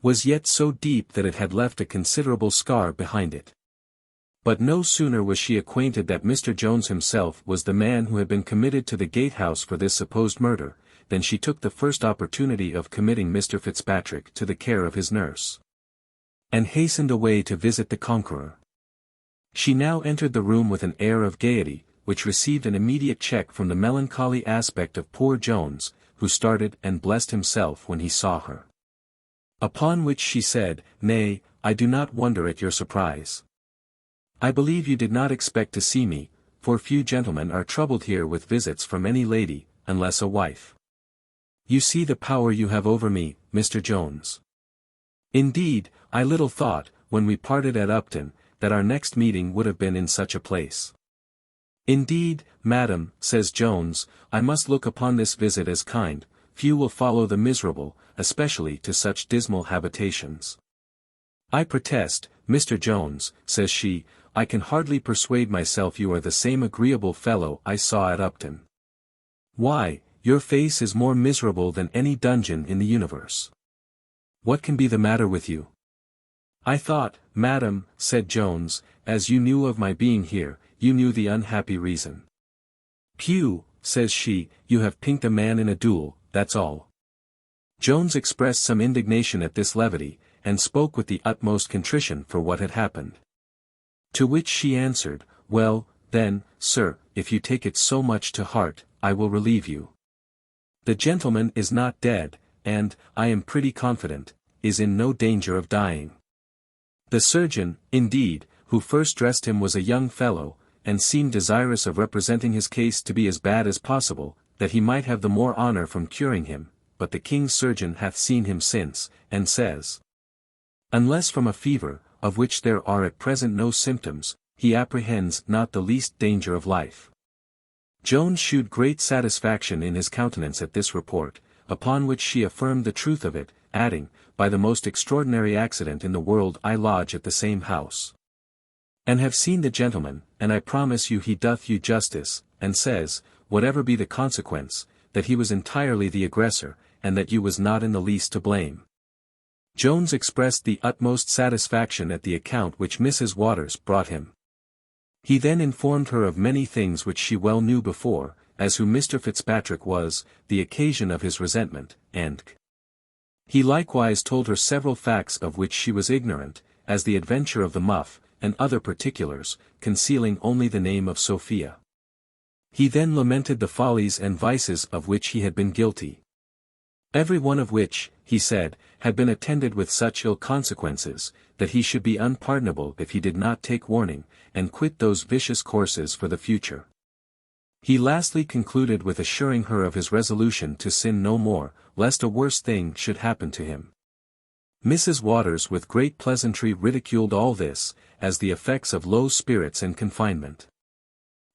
was yet so deep that it had left a considerable scar behind it. But no sooner was she acquainted that Mr. Jones himself was the man who had been committed to the gatehouse for this supposed murder, than she took the first opportunity of committing Mr. Fitzpatrick to the care of his nurse, and hastened away to visit the conqueror. She now entered the room with an air of gaiety, which received an immediate check from the melancholy aspect of poor Jones, who started and blessed himself when he saw her. Upon which she said, "Nay, I do not wonder at your surprise. I believe you did not expect to see me, for few gentlemen are troubled here with visits from any lady, unless a wife. You see the power you have over me, Mr. Jones. Indeed, I little thought, when we parted at Upton, that our next meeting would have been in such a place. Indeed, madam, says Jones, I must look upon this visit as kind, few will follow the miserable, especially to such dismal habitations. I protest, Mr. Jones, says she, I can hardly persuade myself you are the same agreeable fellow I saw at Upton. Why, your face is more miserable than any dungeon in the universe. What can be the matter with you? I thought, madam, said Jones, as you knew of my being here, you knew the unhappy reason. Phew, says she, you have pinked a man in a duel, that's all. Jones expressed some indignation at this levity, and spoke with the utmost contrition for what had happened. To which she answered, well, then, sir, if you take it so much to heart, I will relieve you. The gentleman is not dead, and, I am pretty confident, is in no danger of dying. The surgeon, indeed, who first dressed him was a young fellow, and seemed desirous of representing his case to be as bad as possible, that he might have the more honour from curing him, but the king's surgeon hath seen him since, and says, unless from a fever, of which there are at present no symptoms, he apprehends not the least danger of life. Jones shewed great satisfaction in his countenance at this report, upon which she affirmed the truth of it, adding, by the most extraordinary accident in the world I lodge at the same house, and have seen the gentleman, and I promise you he doth you justice, and says, whatever be the consequence, that he was entirely the aggressor, and that you was not in the least to blame. Jones expressed the utmost satisfaction at the account which Mrs. Waters brought him. He then informed her of many things which she well knew before, as who Mr. Fitzpatrick was, the occasion of his resentment, and he likewise told her several facts of which she was ignorant, as the adventure of the muff, and other particulars, concealing only the name of Sophia. He then lamented the follies and vices of which he had been guilty. Every one of which, he said, had been attended with such ill consequences, that he should be unpardonable if he did not take warning, and quit those vicious courses for the future. He lastly concluded with assuring her of his resolution to sin no more, lest a worse thing should happen to him. Mrs. Waters with great pleasantry ridiculed all this, as the effects of low spirits and confinement.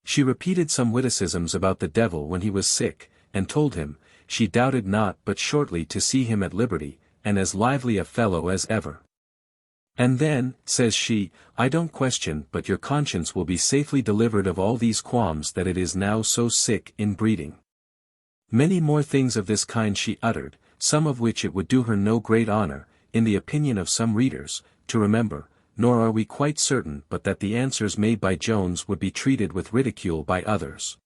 She repeated some witticisms about the devil when he was sick, and told him, she doubted not but shortly to see him at liberty, and as lively a fellow as ever. And then, says she, I don't question but your conscience will be safely delivered of all these qualms that it is now so sick in breeding. Many more things of this kind she uttered, some of which it would do her no great honour, in the opinion of some readers, to remember, nor are we quite certain but that the answers made by Jones would be treated with ridicule by others.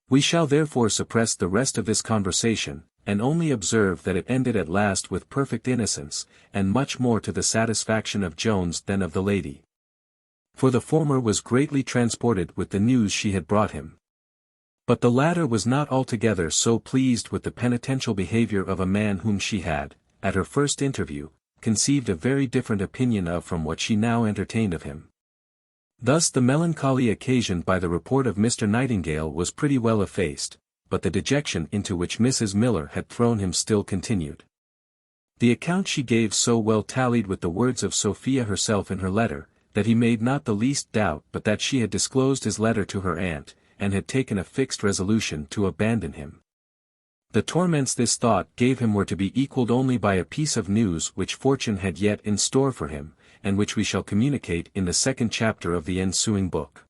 We shall therefore suppress the rest of this conversation, and only observe that it ended at last with perfect innocence, and much more to the satisfaction of Jones than of the lady. For the former was greatly transported with the news she had brought him. But the latter was not altogether so pleased with the penitential behaviour of a man whom she had, at her first interview, conceived a very different opinion of from what she now entertained of him. Thus the melancholy occasioned by the report of Mr. Nightingale was pretty well effaced, but the dejection into which Mrs. Miller had thrown him still continued. The account she gave so well tallied with the words of Sophia herself in her letter, that he made not the least doubt but that she had disclosed his letter to her aunt, and had taken a fixed resolution to abandon him. The torments this thought gave him were to be equalled only by a piece of news which fortune had yet in store for him, and which we shall communicate in the second chapter of the ensuing book.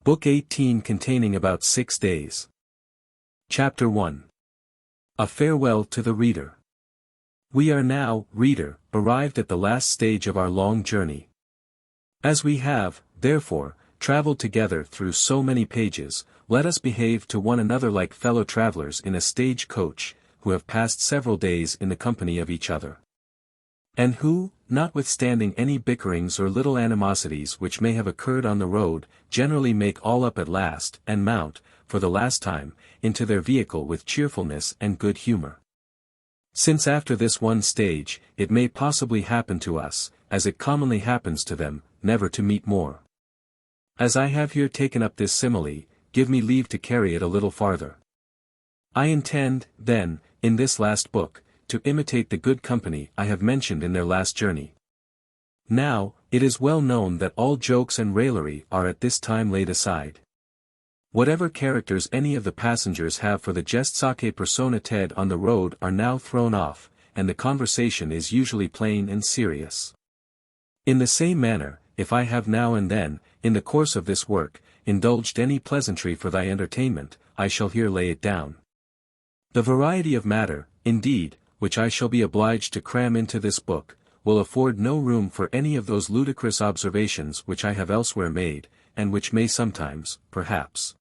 Book 18, containing about 6 days. Chapter 1. A Farewell to the Reader. We are now, reader, arrived at the last stage of our long journey. As we have, therefore, travelled together through so many pages, let us behave to one another like fellow travellers in a stage coach, who have passed several days in the company of each other. And who, notwithstanding any bickerings or little animosities which may have occurred on the road, generally make all up at last, and mount, for the last time, into their vehicle with cheerfulness and good humour. Since after this one stage, it may possibly happen to us, as it commonly happens to them, never to meet more. As I have here taken up this simile, give me leave to carry it a little farther. I intend, then, in this last book, to imitate the good company I have mentioned in their last journey. Now, it is well known that all jokes and raillery are at this time laid aside. Whatever characters any of the passengers have for the gestaque personated on the road are now thrown off, and the conversation is usually plain and serious. In the same manner, if I have now and then, in the course of this work, indulged any pleasantry for thy entertainment, I shall here lay it down. The variety of matter, indeed, which I shall be obliged to cram into this book, will afford no room for any of those ludicrous observations which I have elsewhere made, and which may sometimes, perhaps,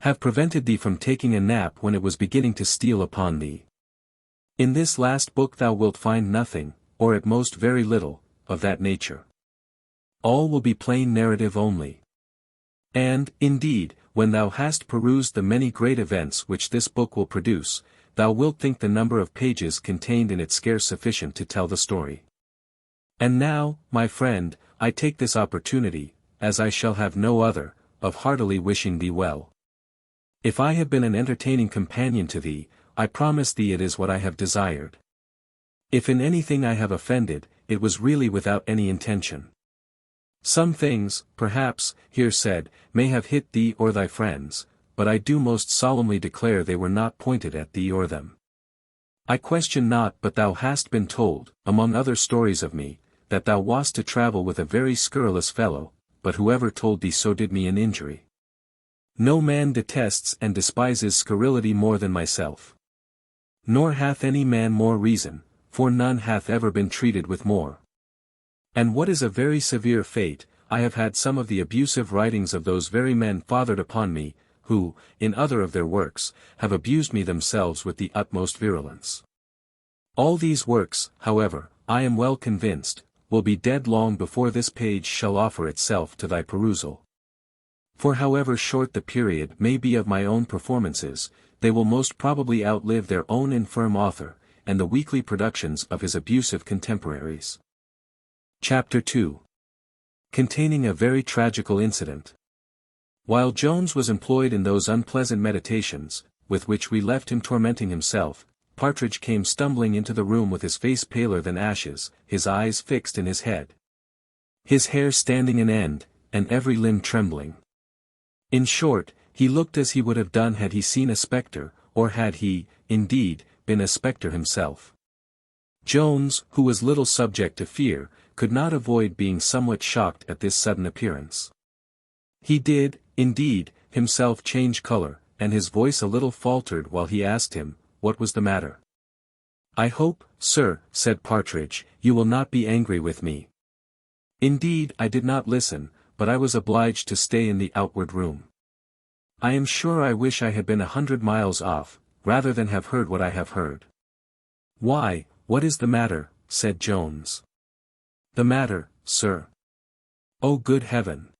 have prevented thee from taking a nap when it was beginning to steal upon thee. In this last book thou wilt find nothing, or at most very little, of that nature. All will be plain narrative only. And, indeed, when thou hast perused the many great events which this book will produce, thou wilt think the number of pages contained in it scarce sufficient to tell the story. And now, my friend, I take this opportunity, as I shall have no other, of heartily wishing thee well. If I have been an entertaining companion to thee, I promise thee it is what I have desired. If in anything I have offended, it was really without any intention. Some things, perhaps, here said, may have hit thee or thy friends, but I do most solemnly declare they were not pointed at thee or them. I question not but thou hast been told, among other stories of me, that thou wast to travel with a very scurrilous fellow, but whoever told thee so did me an injury. No man detests and despises scurrility more than myself. Nor hath any man more reason, for none hath ever been treated with more. And what is a very severe fate, I have had some of the abusive writings of those very men fathered upon me, who, in other of their works, have abused me themselves with the utmost virulence. All these works, however, I am well convinced, will be dead long before this page shall offer itself to thy perusal. For however short the period may be of my own performances, they will most probably outlive their own infirm author, and the weekly productions of his abusive contemporaries. Chapter 2. Containing a very tragical incident. While Jones was employed in those unpleasant meditations, with which we left him tormenting himself, Partridge came stumbling into the room with his face paler than ashes, his eyes fixed in his head, his hair standing in end, and every limb trembling. In short, he looked as he would have done had he seen a spectre, or had he, indeed, been a spectre himself. Jones, who was little subject to fear, could not avoid being somewhat shocked at this sudden appearance. He did, indeed, himself change colour, and his voice a little faltered while he asked him, what was the matter. "I hope, sir," said Partridge, "you will not be angry with me. Indeed I did not listen, but I was obliged to stay in the outward room. I am sure I wish I had been 100 miles off, rather than have heard what I have heard." "Why, what is the matter?" said Jones. "The matter, sir? Oh good heaven!"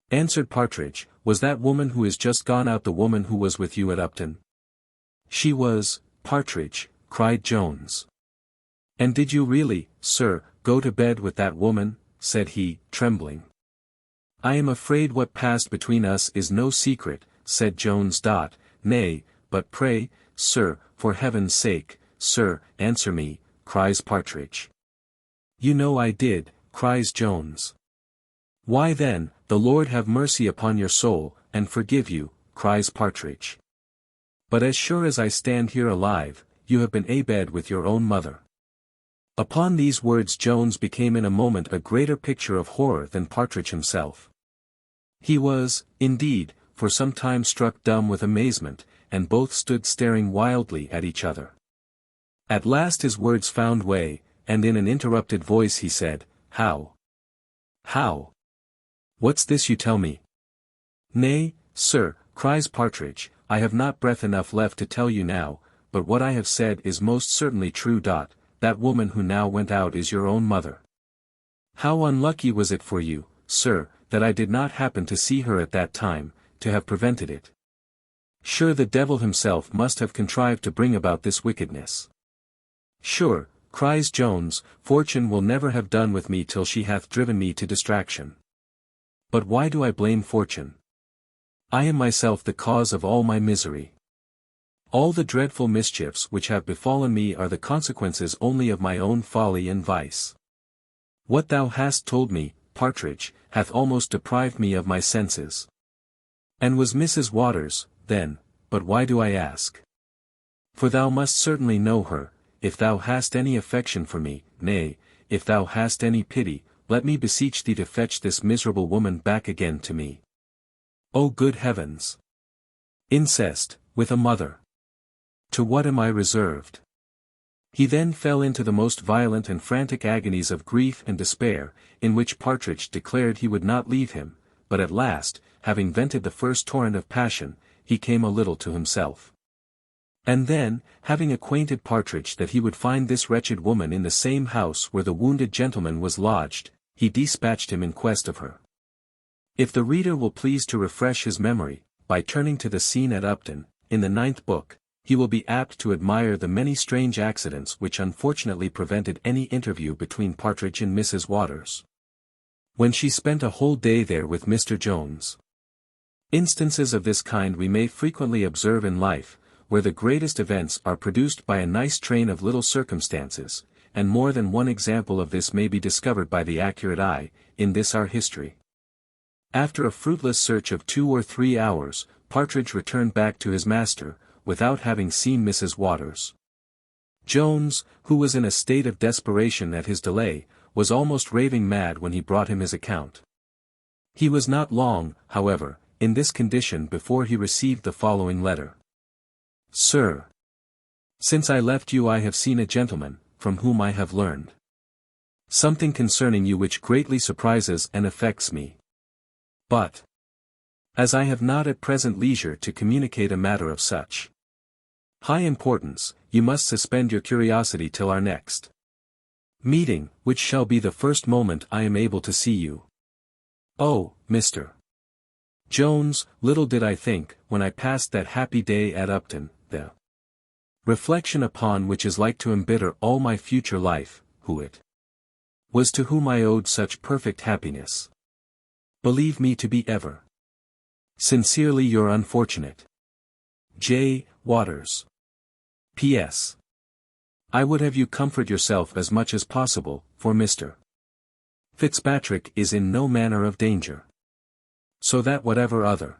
answered Partridge, "was that woman who is just gone out the woman who was with you at Upton?" "She was, Partridge," cried Jones. "And did you really, sir, go to bed with that woman?" said he, trembling. "I am afraid what passed between us is no secret," said Jones. "Nay, but pray, sir, for heaven's sake, sir, answer me," cries Partridge. "You know I did," cries Jones. "Why then, the Lord have mercy upon your soul, and forgive you," cries Partridge. "But as sure as I stand here alive, you have been abed with your own mother." Upon these words Jones became in a moment a greater picture of horror than Partridge himself. He was, indeed, for some time struck dumb with amazement, and both stood staring wildly at each other. At last his words found way, and in an interrupted voice he said, "How? How? What's this you tell me?" "Nay, sir," cries Partridge, "I have not breath enough left to tell you now, but what I have said is most certainly true. That woman who now went out is your own mother. How unlucky was it for you, sir, that I did not happen to see her at that time, to have prevented it. Sure the devil himself must have contrived to bring about this wickedness." "Sure," cries Jones, "fortune will never have done with me till she hath driven me to distraction. But why do I blame fortune? I am myself the cause of all my misery. All the dreadful mischiefs which have befallen me are the consequences only of my own folly and vice. What thou hast told me, Partridge, hath almost deprived me of my senses. And was Mrs. Waters, then, but why do I ask? For thou must certainly know her, if thou hast any affection for me, nay, if thou hast any pity, let me beseech thee to fetch this miserable woman back again to me. O good heavens! Incest, with a mother! To what am I reserved?" He then fell into the most violent and frantic agonies of grief and despair, in which Partridge declared he would not leave him, but at last, having vented the first torrent of passion, he came a little to himself. And then, having acquainted Partridge that he would find this wretched woman in the same house where the wounded gentleman was lodged, he dispatched him in quest of her. If the reader will please to refresh his memory, by turning to the scene at Upton, in the 9th book, he will be apt to admire the many strange accidents which unfortunately prevented any interview between Partridge and Mrs. Waters, when she spent a whole day there with Mr. Jones. Instances of this kind we may frequently observe in life, where the greatest events are produced by a nice train of little circumstances, and more than one example of this may be discovered by the accurate eye, in this our history. After a fruitless search of 2 or 3 hours, Partridge returned back to his master, without having seen Mrs. Waters. Jones, who was in a state of desperation at his delay, was almost raving mad when he brought him his account. He was not long, however, in this condition before he received the following letter. "Sir, since I left you I have seen a gentleman, from whom I have learned something concerning you which greatly surprises and affects me. But, as I have not at present leisure to communicate a matter of such high importance, you must suspend your curiosity till our next meeting, which shall be the first moment I am able to see you. Oh, Mr. Jones, little did I think, when I passed that happy day at Upton, the reflection upon which is like to embitter all my future life, who it was to whom I owed such perfect happiness. Believe me to be ever sincerely your unfortunate J. Waters. P.S. I would have you comfort yourself as much as possible, for Mr. Fitzpatrick is in no manner of danger. So that whatever other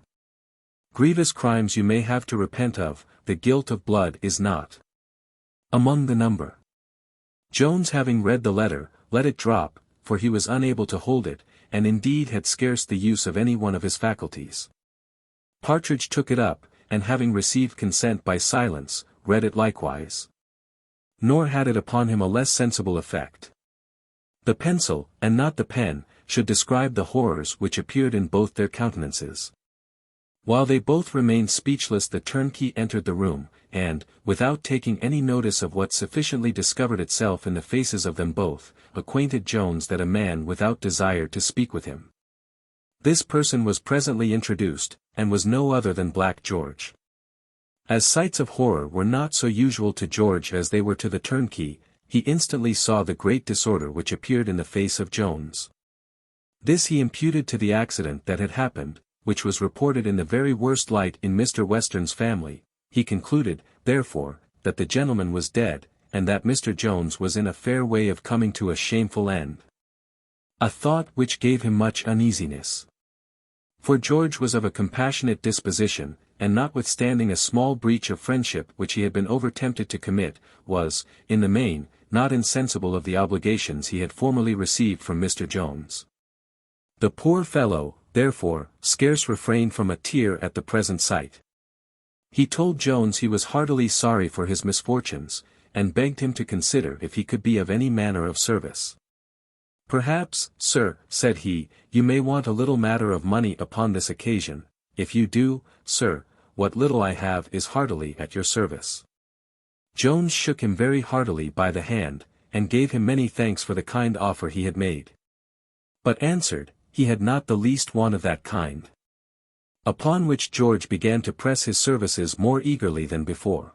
grievous crimes you may have to repent of, the guilt of blood is not among the number." Jones, having read the letter, let it drop, for he was unable to hold it, and indeed had scarce the use of any one of his faculties. Partridge took it up, and having received consent by silence, read it likewise. Nor had it upon him a less sensible effect. The pencil, and not the pen, should describe the horrors which appeared in both their countenances. While they both remained speechless the turnkey entered the room, and, without taking any notice of what sufficiently discovered itself in the faces of them both, acquainted Jones that a man without desired to speak with him. This person was presently introduced, and was no other than Black George. As sights of horror were not so usual to George as they were to the turnkey, he instantly saw the great disorder which appeared in the face of Jones. This he imputed to the accident that had happened, which was reported in the very worst light in Mr. Western's family. He concluded, therefore, that the gentleman was dead, and that Mr. Jones was in a fair way of coming to a shameful end. A thought which gave him much uneasiness. For George was of a compassionate disposition, and notwithstanding a small breach of friendship which he had been over-tempted to commit, was, in the main, not insensible of the obligations he had formerly received from Mr. Jones. The poor fellow, therefore, scarce refrained from a tear at the present sight. He told Jones he was heartily sorry for his misfortunes, and begged him to consider if he could be of any manner of service. "Perhaps, sir," said he, "you may want a little matter of money upon this occasion. If you do, sir, what little I have is heartily at your service." Jones shook him very heartily by the hand, and gave him many thanks for the kind offer he had made. But answered, he had not the least want of that kind. Upon which George began to press his services more eagerly than before.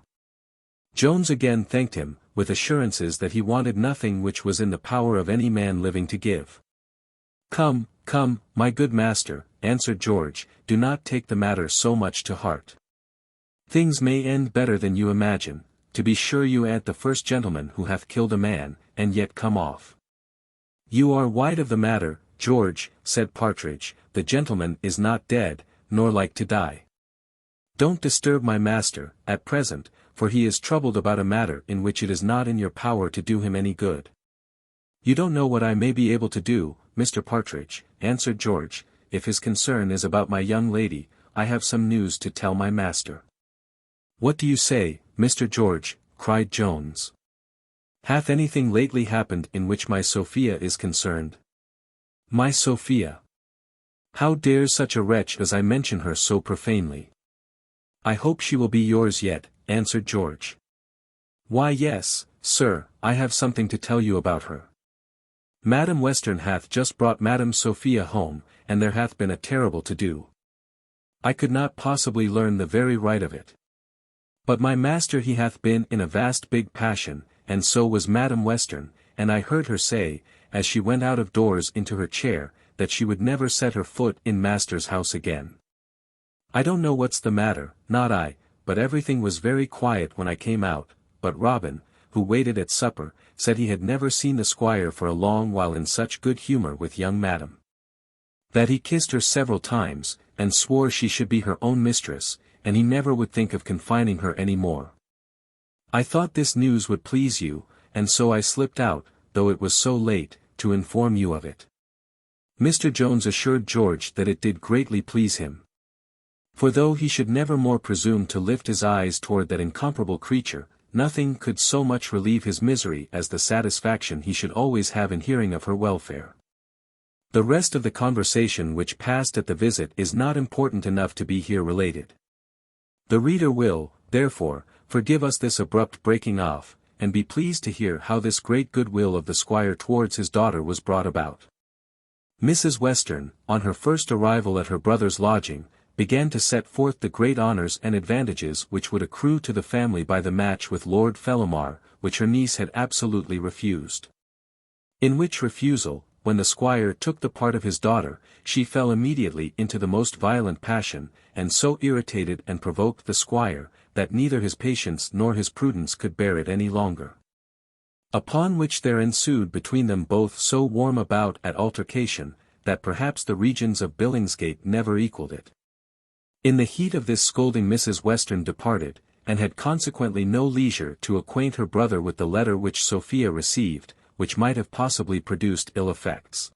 Jones again thanked him, with assurances that he wanted nothing which was in the power of any man living to give. "Come, come, my good master," answered George, "do not take the matter so much to heart. Things may end better than you imagine. To be sure you ain't the first gentleman who hath killed a man, and yet come off." "You are wide of the matter, George," said Partridge, "the gentleman is not dead, nor like to die. Don't disturb my master, at present, for he is troubled about a matter in which it is not in your power to do him any good." "You don't know what I may be able to do, Mr. Partridge," answered George. "If his concern is about my young lady, I have some news to tell my master." "What do you say, Mr. George?" cried Jones. "Hath anything lately happened in which my Sophia is concerned?" "My Sophia? How dares such a wretch as I mention her so profanely?" "I hope she will be yours yet," answered George. "Why yes, sir, I have something to tell you about her. Madam Western hath just brought Madam Sophia home, and there hath been a terrible to-do. I could not possibly learn the very right of it. But my master he hath been in a vast big passion, and so was Madam Western, and I heard her say, as she went out of doors into her chair, that she would never set her foot in master's house again. I don't know what's the matter, not I, but everything was very quiet when I came out, but Robin, who waited at supper, said he had never seen the squire for a long while in such good humour with young madam. That he kissed her several times, and swore she should be her own mistress, and he never would think of confining her any more. I thought this news would please you, and so I slipped out, though it was so late, to inform you of it." Mr. Jones assured George that it did greatly please him. For though he should never more presume to lift his eyes toward that incomparable creature, nothing could so much relieve his misery as the satisfaction he should always have in hearing of her welfare. The rest of the conversation which passed at the visit is not important enough to be here related. The reader will, therefore, forgive us this abrupt breaking off, and be pleased to hear how this great goodwill of the squire towards his daughter was brought about. Mrs. Western, on her first arrival at her brother's lodging, began to set forth the great honours and advantages which would accrue to the family by the match with Lord Fellamar, which her niece had absolutely refused. In which refusal, when the squire took the part of his daughter, she fell immediately into the most violent passion, and so irritated and provoked the squire, that neither his patience nor his prudence could bear it any longer. Upon which there ensued between them both so warm a bout at altercation, that perhaps the regions of Billingsgate never equalled it. In the heat of this scolding Mrs. Western departed, and had consequently no leisure to acquaint her brother with the letter which Sophia received, which might have possibly produced ill effects.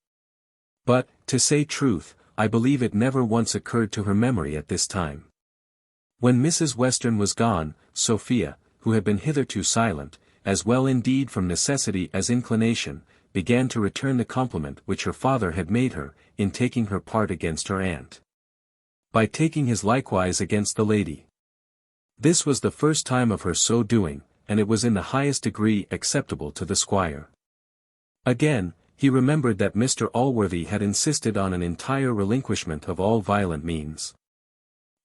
But, to say truth, I believe it never once occurred to her memory at this time. When Mrs. Western was gone, Sophia, who had been hitherto silent, as well indeed from necessity as inclination, began to return the compliment which her father had made her, in taking her part against her aunt. By taking his likewise against the lady. This was the first time of her so doing, and it was in the highest degree acceptable to the squire. Again, he remembered that Mr. Allworthy had insisted on an entire relinquishment of all violent means.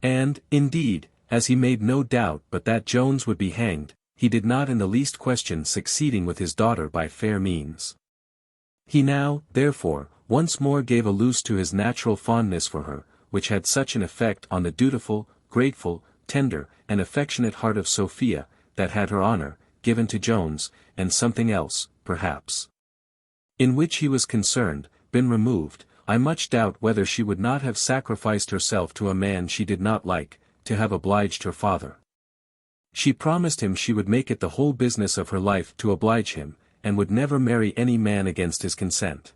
And, indeed, as he made no doubt but that Jones would be hanged, he did not in the least question succeeding with his daughter by fair means. He now, therefore, once more gave a loose to his natural fondness for her, which had such an effect on the dutiful, grateful, tender, and affectionate heart of Sophia, that had her honour, given to Jones, and something else, perhaps, in which he was concerned, been removed, I much doubt whether she would not have sacrificed herself to a man she did not like, to have obliged her father. She promised him she would make it the whole business of her life to oblige him, and would never marry any man against his consent.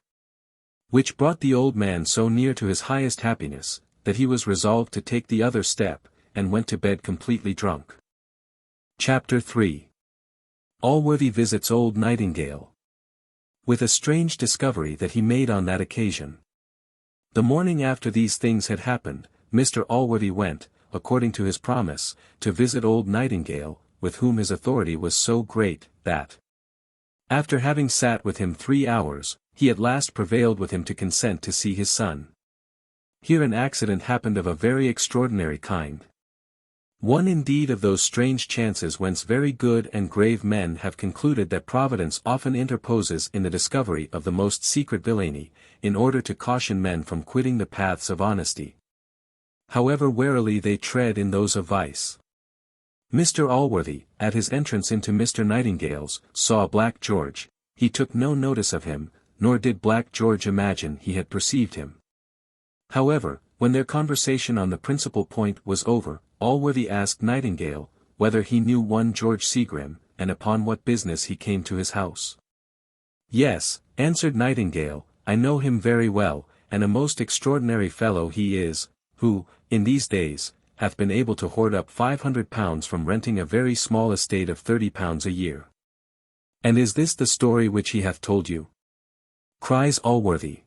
Which brought the old man so near to his highest happiness, that he was resolved to take the other step, and went to bed completely drunk. Chapter 3. Allworthy visits old Nightingale. With a strange discovery that he made on that occasion. The morning after these things had happened, Mr. Allworthy went, according to his promise, to visit old Nightingale, with whom his authority was so great, that, after having sat with him 3 hours, he at last prevailed with him to consent to see his son. Here an accident happened of a very extraordinary kind. One indeed of those strange chances whence very good and grave men have concluded that Providence often interposes in the discovery of the most secret villainy, in order to caution men from quitting the paths of honesty, however warily they tread in those of vice. Mr. Allworthy, at his entrance into Mr. Nightingale's, saw Black George. He took no notice of him, nor did Black George imagine he had perceived him. However, when their conversation on the principal point was over, Allworthy asked Nightingale, whether he knew one George Seagrim, and upon what business he came to his house. Yes, answered Nightingale, I know him very well, and a most extraordinary fellow he is, who, in these days, hath been able to hoard up £500 from renting a very small estate of £30 a year. And is this the story which he hath told you? Cries Allworthy.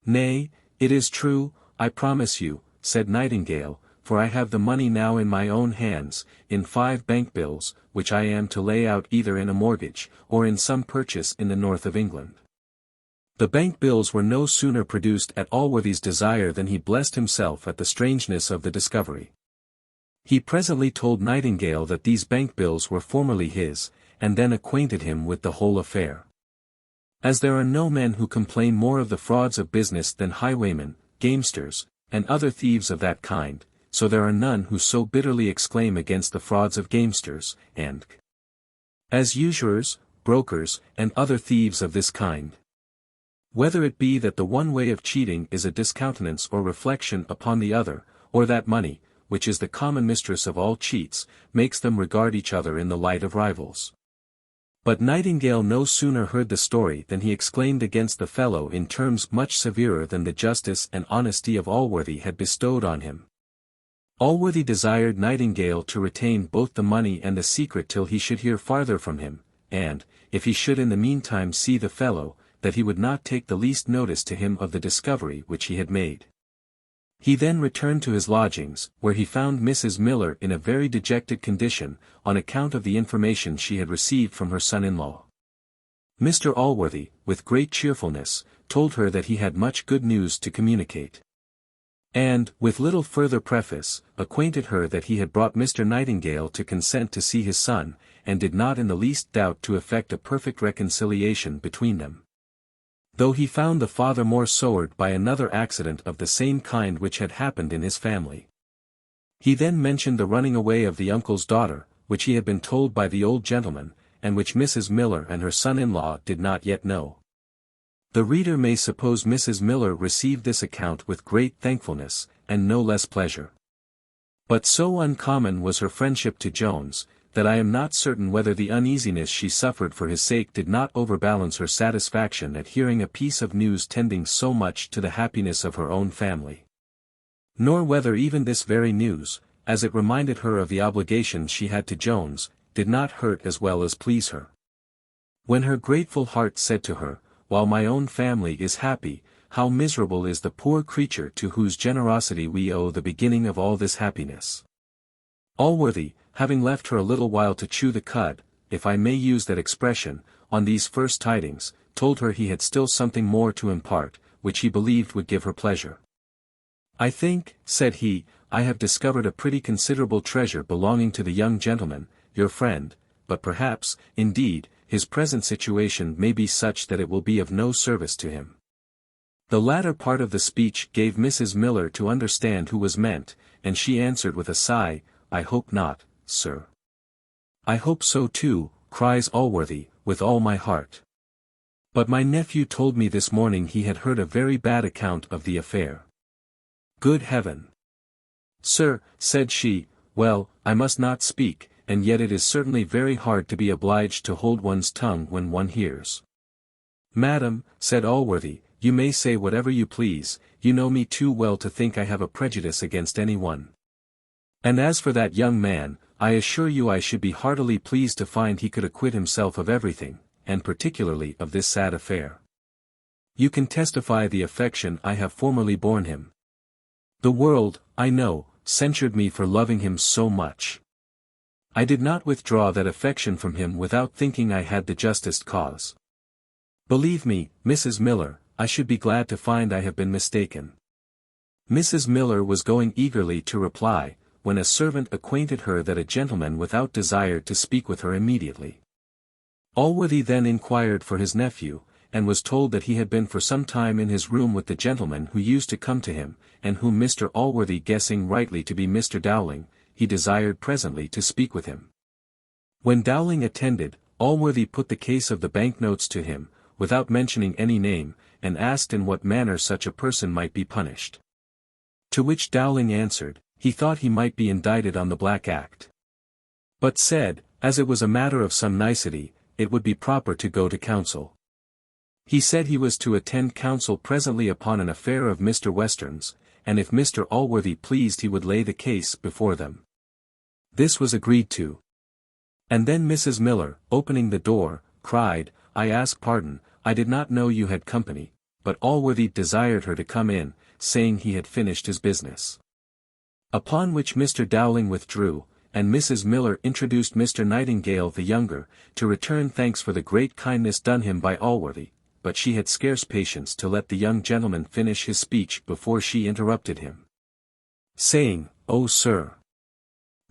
Nay, it is true, I promise you, said Nightingale, for I have the money now in my own hands, in 5 bank bills, which I am to lay out either in a mortgage, or in some purchase in the north of England. The bank bills were no sooner produced at Allworthy's desire than he blessed himself at the strangeness of the discovery. He presently told Nightingale that these bank bills were formerly his, and then acquainted him with the whole affair. As there are no men who complain more of the frauds of business than highwaymen, gamesters, and other thieves of that kind, so there are none who so bitterly exclaim against the frauds of gamesters, and as usurers, brokers, and other thieves of this kind. Whether it be that the one way of cheating is a discountenance or reflection upon the other, or that money, which is the common mistress of all cheats, makes them regard each other in the light of rivals. But Nightingale no sooner heard the story than he exclaimed against the fellow in terms much severer than the justice and honesty of Allworthy had bestowed on him. Allworthy desired Nightingale to retain both the money and the secret till he should hear farther from him, and, if he should in the meantime see the fellow, that he would not take the least notice to him of the discovery which he had made. He then returned to his lodgings, where he found Mrs. Miller in a very dejected condition, on account of the information she had received from her son-in-law. Mr. Allworthy, with great cheerfulness, told her that he had much good news to communicate. And, with little further preface, acquainted her that he had brought Mr. Nightingale to consent to see his son, and did not in the least doubt to effect a perfect reconciliation between them. Though he found the father more soured by another accident of the same kind which had happened in his family. He then mentioned the running away of the uncle's daughter, which he had been told by the old gentleman, and which Mrs. Miller and her son-in-law did not yet know. The reader may suppose Mrs. Miller received this account with great thankfulness, and no less pleasure. But so uncommon was her friendship to Jones, that I am not certain whether the uneasiness she suffered for his sake did not overbalance her satisfaction at hearing a piece of news tending so much to the happiness of her own family. Nor whether even this very news, as it reminded her of the obligations she had to Jones, did not hurt as well as please her. When her grateful heart said to her, while my own family is happy, how miserable is the poor creature to whose generosity we owe the beginning of all this happiness. Allworthy, having left her a little while to chew the cud, if I may use that expression, on these first tidings, told her he had still something more to impart, which he believed would give her pleasure. I think, said he, I have discovered a pretty considerable treasure belonging to the young gentleman, your friend, but perhaps, indeed, his present situation may be such that it will be of no service to him. The latter part of the speech gave Mrs. Miller to understand who was meant, and she answered with a sigh, "I hope not, sir." "I hope so too," cries Allworthy, "with all my heart. But my nephew told me this morning he had heard a very bad account of the affair." "Good heaven! Sir," said she, "well, I must not speak, and yet it is certainly very hard to be obliged to hold one's tongue when one hears." "Madam," said Allworthy, "you may say whatever you please, you know me too well to think I have a prejudice against any one. And as for that young man, I assure you I should be heartily pleased to find he could acquit himself of everything, and particularly of this sad affair. You can testify the affection I have formerly borne him. The world, I know, censured me for loving him so much. I did not withdraw that affection from him without thinking I had the justest cause. Believe me, Mrs. Miller, I should be glad to find I have been mistaken." Mrs. Miller was going eagerly to reply, when a servant acquainted her that a gentleman without desired to speak with her immediately. Allworthy then inquired for his nephew, and was told that he had been for some time in his room with the gentleman who used to come to him, and whom Mr. Allworthy guessing rightly to be Mr. Dowling, he desired presently to speak with him. When Dowling attended, Allworthy put the case of the banknotes to him, without mentioning any name, and asked in what manner such a person might be punished. To which Dowling answered, he thought he might be indicted on the Black Act. But said, as it was a matter of some nicety, it would be proper to go to council. He said he was to attend council presently upon an affair of Mr. Western's, and if Mr. Allworthy pleased he would lay the case before them. This was agreed to. And then Mrs. Miller, opening the door, cried, "I ask pardon, I did not know you had company," but Allworthy desired her to come in, saying he had finished his business. Upon which Mr. Dowling withdrew, and Mrs. Miller introduced Mr. Nightingale the younger, to return thanks for the great kindness done him by Allworthy, but she had scarce patience to let the young gentleman finish his speech before she interrupted him, saying, "Oh, sir!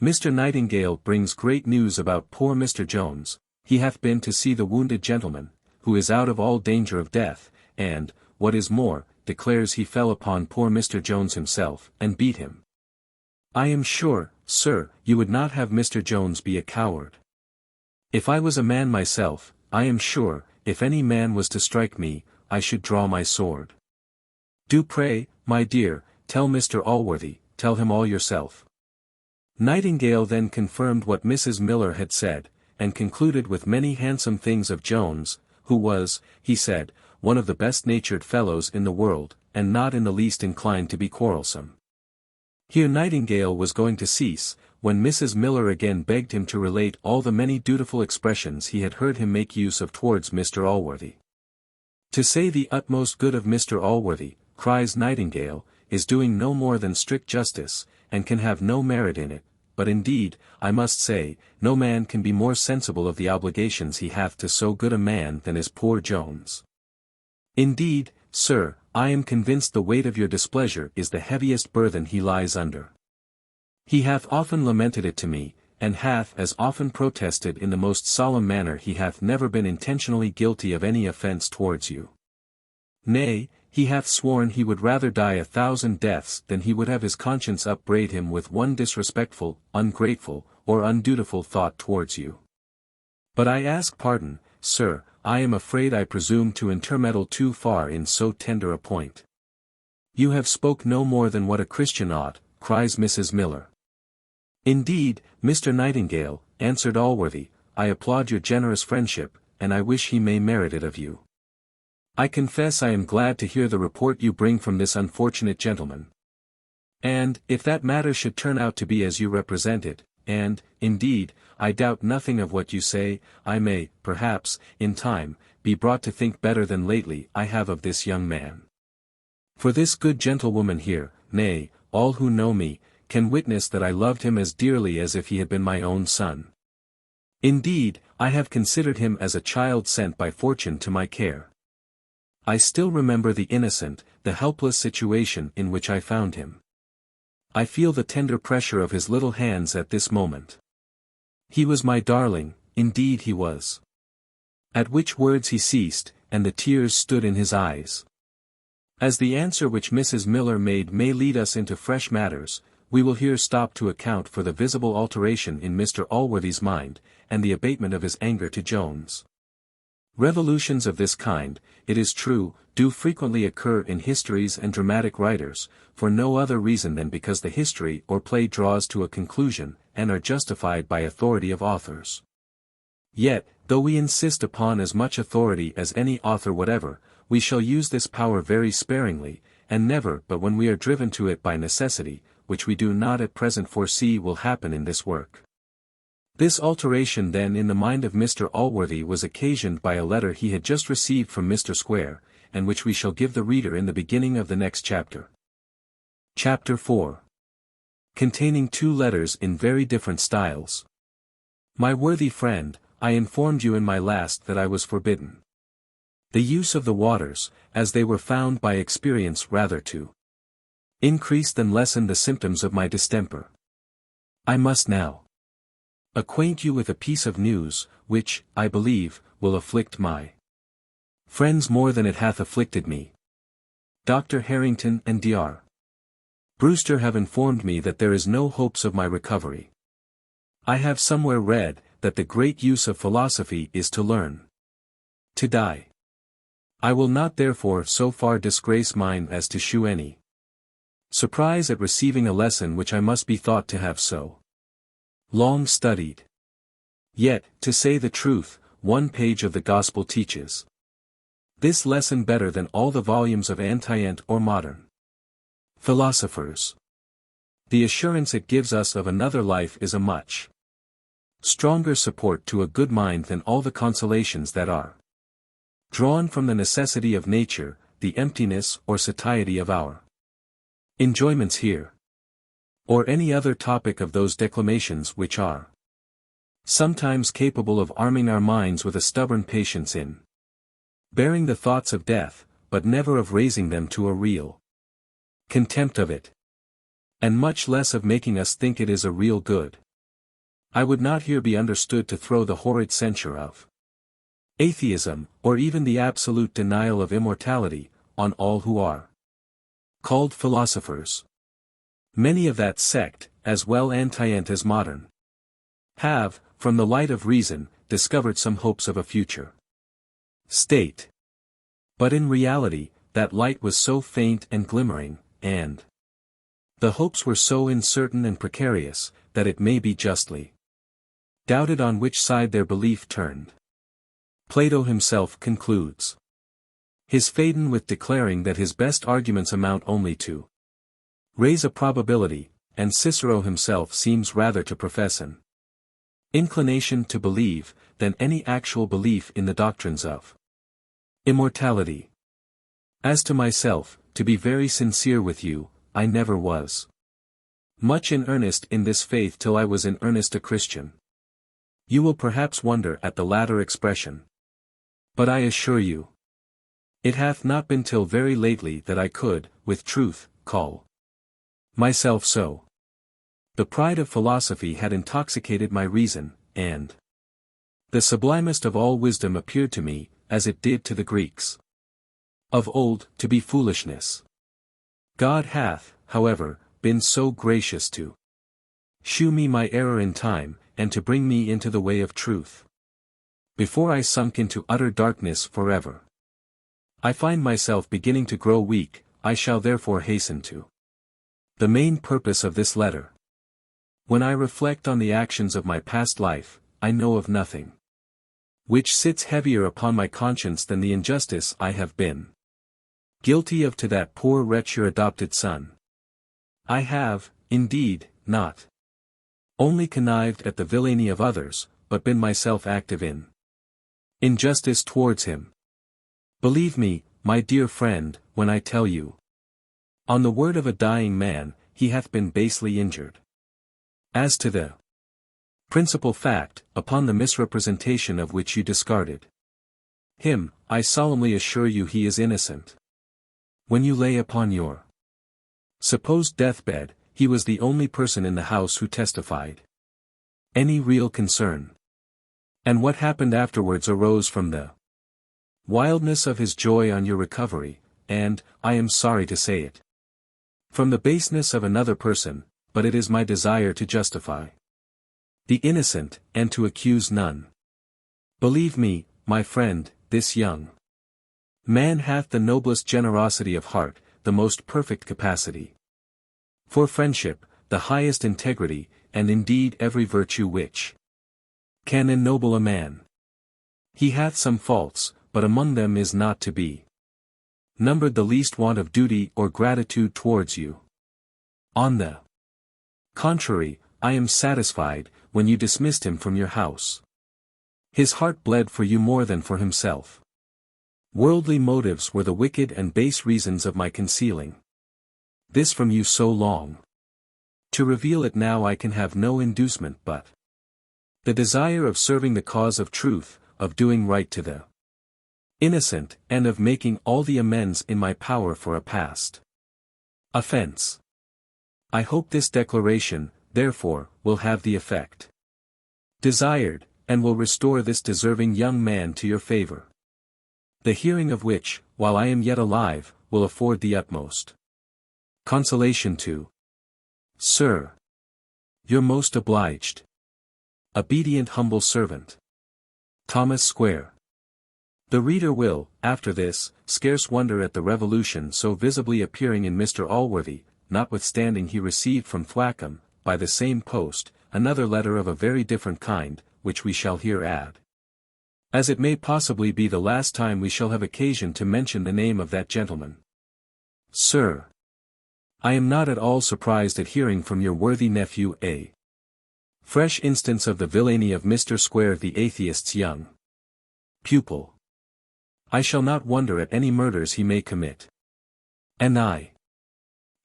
Mr. Nightingale brings great news about poor Mr. Jones. He hath been to see the wounded gentleman, who is out of all danger of death, and, what is more, declares he fell upon poor Mr. Jones himself, and beat him. I am sure, sir, you would not have Mr. Jones be a coward. If I was a man myself, I am sure, if any man was to strike me, I should draw my sword. Do pray, my dear, tell Mr. Allworthy, tell him all yourself." Nightingale then confirmed what Mrs. Miller had said, and concluded with many handsome things of Jones, who was, he said, one of the best-natured fellows in the world, and not in the least inclined to be quarrelsome. Here Nightingale was going to cease, when Mrs. Miller again begged him to relate all the many dutiful expressions he had heard him make use of towards Mr. Allworthy. "To say the utmost good of Mr. Allworthy," cries Nightingale, "is doing no more than strict justice, and can have no merit in it, but indeed, I must say, no man can be more sensible of the obligations he hath to so good a man than is poor Jones. Indeed, sir, I am convinced the weight of your displeasure is the heaviest burthen he lies under. He hath often lamented it to me, and hath as often protested in the most solemn manner he hath never been intentionally guilty of any offence towards you. Nay, he hath sworn he would rather die 1,000 deaths than he would have his conscience upbraid him with one disrespectful, ungrateful, or undutiful thought towards you. But I ask pardon, sir, I am afraid I presume to intermeddle too far in so tender a point." "You have spoke no more than what a Christian ought," cries Mrs. Miller. "Indeed, Mr. Nightingale," answered Allworthy, "I applaud your generous friendship, and I wish he may merit it of you. I confess I am glad to hear the report you bring from this unfortunate gentleman. And, if that matter should turn out to be as you represent it, and, indeed, I doubt nothing of what you say, I may, perhaps, in time, be brought to think better than lately I have of this young man. For this good gentlewoman here, nay, all who know me, can witness that I loved him as dearly as if he had been my own son. Indeed, I have considered him as a child sent by fortune to my care. I still remember the innocent, the helpless situation in which I found him. I feel the tender pressure of his little hands at this moment. He was my darling, indeed he was." At which words he ceased, and the tears stood in his eyes. As the answer which Mrs. Miller made may lead us into fresh matters, we will here stop to account for the visible alteration in Mr. Allworthy's mind, and the abatement of his anger to Jones. Revolutions of this kind, it is true, do frequently occur in histories and dramatic writers, for no other reason than because the history or play draws to a conclusion, and are justified by authority of authors. Yet, though we insist upon as much authority as any author whatever, we shall use this power very sparingly, and never but when we are driven to it by necessity, which we do not at present foresee will happen in this work. This alteration then in the mind of Mr. Allworthy was occasioned by a letter he had just received from Mr. Squire, and which we shall give the reader in the beginning of the next chapter. Chapter 4. Containing 2 letters in very different styles. My worthy friend, I informed you in my last that I was forbidden the use of the waters, as they were found by experience rather to increase than lessen the symptoms of my distemper. I must now acquaint you with a piece of news, which, I believe, will afflict my friends more than it hath afflicted me. Dr. Harrington and Dr. Brewster have informed me that there is no hopes of my recovery. I have somewhere read, that the great use of philosophy is to learn to die. I will not therefore so far disgrace mine as to shew any surprise at receiving a lesson which I must be thought to have so long studied. Yet, to say the truth, 1 page of the Gospel teaches this lesson better than all the volumes of antient or modern philosophers. The assurance it gives us of another life is a much stronger support to a good mind than all the consolations that are drawn from the necessity of nature, the emptiness or satiety of our enjoyments here, or any other topic of those declamations which are sometimes capable of arming our minds with a stubborn patience in bearing the thoughts of death, but never of raising them to a real contempt of it, and much less of making us think it is a real good. I would not here be understood to throw the horrid censure of atheism, or even the absolute denial of immortality, on all who are called philosophers. Many of that sect, as well antient as modern, have, from the light of reason, discovered some hopes of a future state. But in reality, that light was so faint and glimmering, and the hopes were so uncertain and precarious, that it may be justly doubted on which side their belief turned. Plato himself concludes his Phaedon with declaring that his best arguments amount only to raise a probability, and Cicero himself seems rather to profess an inclination to believe, than any actual belief in the doctrines of immortality. As to myself, to be very sincere with you, I never was much in earnest in this faith till I was in earnest a Christian. You will perhaps wonder at the latter expression. But I assure you, it hath not been till very lately that I could, with truth, call myself so. The pride of philosophy had intoxicated my reason, and the sublimest of all wisdom appeared to me, as it did to the Greeks of old, to be foolishness. God hath, however, been so gracious to shew me my error in time, and to bring me into the way of truth, before I sunk into utter darkness forever. I find myself beginning to grow weak. I shall therefore hasten to the main purpose of this letter. When I reflect on the actions of my past life, I know of nothing which sits heavier upon my conscience than the injustice I have been guilty of to that poor wretch your adopted son. I have, indeed, not only connived at the villainy of others, but been myself active in injustice towards him. Believe me, my dear friend, when I tell you, on the word of a dying man, he hath been basely injured. As to the principal fact, upon the misrepresentation of which you discarded him, I solemnly assure you he is innocent. When you lay upon your supposed deathbed, he was the only person in the house who testified any real concern. And what happened afterwards arose from the wildness of his joy on your recovery, and, I am sorry to say it, from the baseness of another person, but it is my desire to justify the innocent, and to accuse none. Believe me, my friend, this young man hath the noblest generosity of heart, the most perfect capacity for friendship, the highest integrity, and indeed every virtue which can ennoble a man. He hath some faults, but among them is not to be numbered the least want of duty or gratitude towards you. On the contrary, I am satisfied, when you dismissed him from your house, his heart bled for you more than for himself. Worldly motives were the wicked and base reasons of my concealing this from you so long. To reveal it now I can have no inducement but the desire of serving the cause of truth, of doing right to the innocent, and of making all the amends in my power for a past offense. I hope this declaration, therefore, will have the effect desired, and will restore this deserving young man to your favor, the hearing of which, while I am yet alive, will afford the utmost consolation to, Sir, your most obliged, obedient humble servant, Thomas Squire. The reader will, after this, scarce wonder at the revolution so visibly appearing in Mr. Allworthy, notwithstanding he received from Thwackum, by the same post, another letter of a very different kind, which we shall here add, as it may possibly be the last time we shall have occasion to mention the name of that gentleman. Sir, I am not at all surprised at hearing from your worthy nephew a fresh instance of the villainy of Mr. Squire the atheist's young pupil. I shall not wonder at any murders he may commit. And I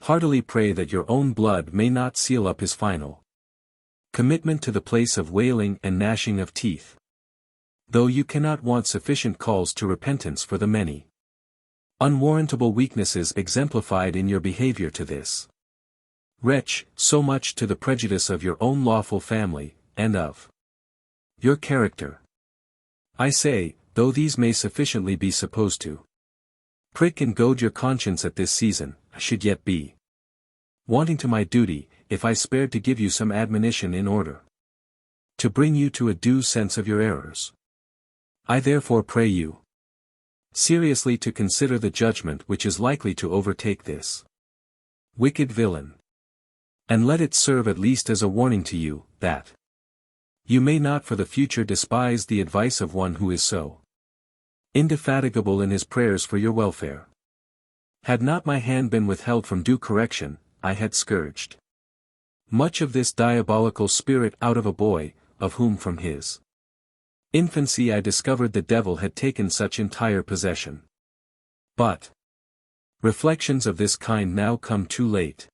heartily pray that your own blood may not seal up his final commitment to the place of wailing and gnashing of teeth. Though you cannot want sufficient calls to repentance for the many unwarrantable weaknesses exemplified in your behavior to this wretch, so much to the prejudice of your own lawful family, and of your character. I say, though these may sufficiently be supposed to prick and goad your conscience at this season, I should yet be wanting to my duty, if I spared to give you some admonition in order to bring you to a due sense of your errors. I therefore pray you seriously to consider the judgment which is likely to overtake this wicked villain, and let it serve at least as a warning to you, that you may not for the future despise the advice of one who is so indefatigable in his prayers for your welfare. Had not my hand been withheld from due correction, I had scourged much of this diabolical spirit out of a boy, of whom from his infancy I discovered the devil had taken such entire possession. But reflections of this kind now come too late.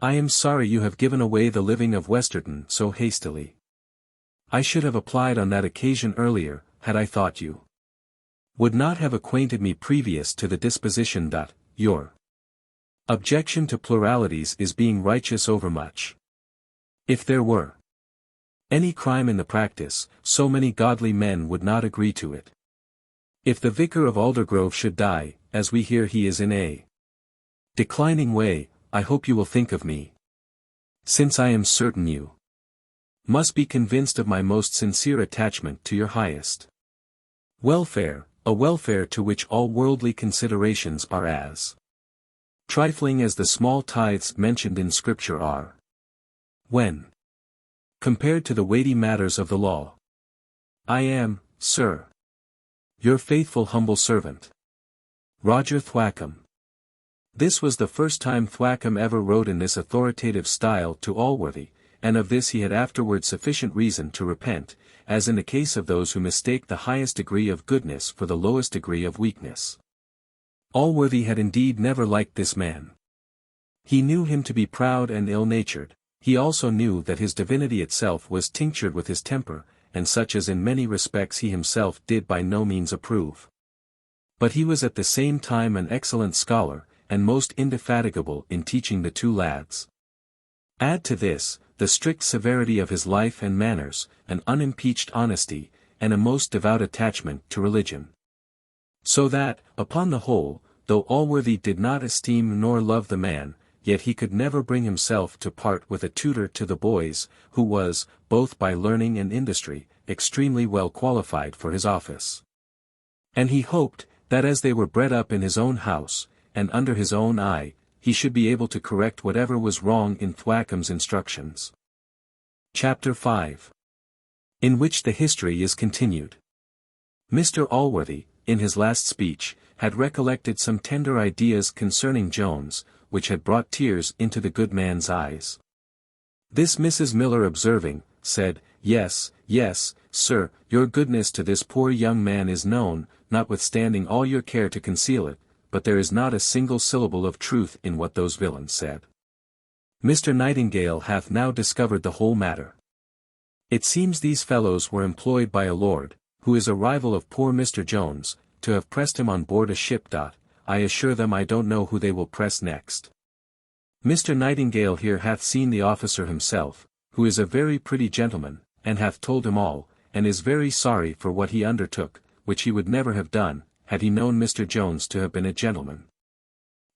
I am sorry you have given away the living of Westerton so hastily. I should have applied on that occasion earlier, had I thought you would not have acquainted me previous to the disposition that your objection to pluralities is being righteous overmuch. If there were any crime in the practice, so many godly men would not agree to it. If the vicar of Aldergrove should die, as we hear he is in a declining way, I hope you will think of me, since I am certain you must be convinced of my most sincere attachment to your highest welfare, a welfare to which all worldly considerations are as trifling as the small tithes mentioned in Scripture are, when compared to the weighty matters of the law. I am, Sir, your faithful humble servant, Roger Thwackum. This was the first time Thwackum ever wrote in this authoritative style to Allworthy, and of this he had afterward sufficient reason to repent, as in the case of those who mistake the highest degree of goodness for the lowest degree of weakness. Allworthy had indeed never liked this man. He knew him to be proud and ill-natured. He also knew that his divinity itself was tinctured with his temper, and such as in many respects he himself did by no means approve. But he was at the same time an excellent scholar, and most indefatigable in teaching the two lads. Add to this, the strict severity of his life and manners, an unimpeached honesty, and a most devout attachment to religion. So that, upon the whole, though Allworthy did not esteem nor love the man, yet he could never bring himself to part with a tutor to the boys, who was, both by learning and industry, extremely well qualified for his office. And he hoped, that as they were bred up in his own house, and under his own eye, he should be able to correct whatever was wrong in Thwackum's instructions. Chapter 5. In which the history is continued. Mr. Allworthy, in his last speech, had recollected some tender ideas concerning Jones, which had brought tears into the good man's eyes. This Mrs. Miller observing, said, Yes, yes, sir, your goodness to this poor young man is known, notwithstanding all your care to conceal it, but there is not a single syllable of truth in what those villains said. Mr. Nightingale hath now discovered the whole matter. It seems these fellows were employed by a lord, who is a rival of poor Mr. Jones, to have pressed him on board a ship. I assure them I don't know who they will press next. Mr. Nightingale here hath seen the officer himself, who is a very pretty gentleman, and hath told him all, and is very sorry for what he undertook, which he would never have done, had he known Mr. Jones to have been a gentleman.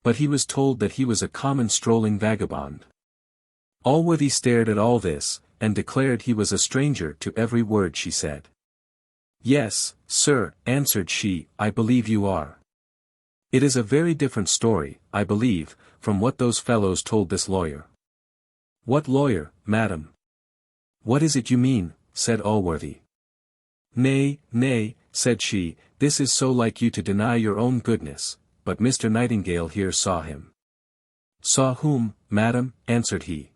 But he was told that he was a common strolling vagabond. Allworthy stared at all this, and declared he was a stranger to every word she said. Yes, sir, answered she, I believe you are. It is a very different story, I believe, from what those fellows told this lawyer. What lawyer, madam? What is it you mean? Said Allworthy. Nay, nay, said she, this is so like you to deny your own goodness, but Mr. Nightingale here saw him. Saw whom, madam? Answered he.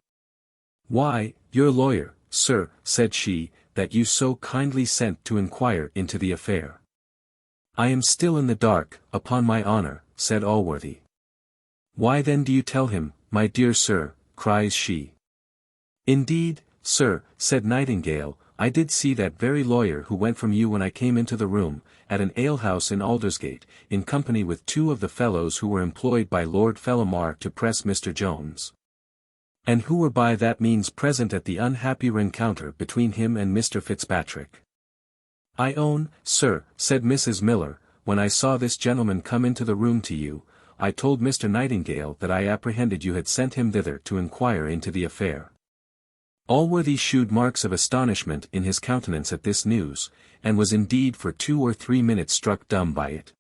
Why, your lawyer, sir, said she, that you so kindly sent to inquire into the affair. I am still in the dark, upon my honour, said Allworthy. Why then do you tell him, my dear sir? Cries she. Indeed, sir, said Nightingale, I did see that very lawyer who went from you when I came into the room, at an alehouse in Aldersgate, in company with two of the fellows who were employed by Lord Fellamar to press Mr. Jones. And who were by that means present at the unhappy rencounter between him and Mr. Fitzpatrick. I own, sir, said Mrs. Miller, when I saw this gentleman come into the room to you, I told Mr. Nightingale that I apprehended you had sent him thither to inquire into the affair. Allworthy shewed marks of astonishment in his countenance at this news, and was indeed for 2 or 3 minutes struck dumb by it.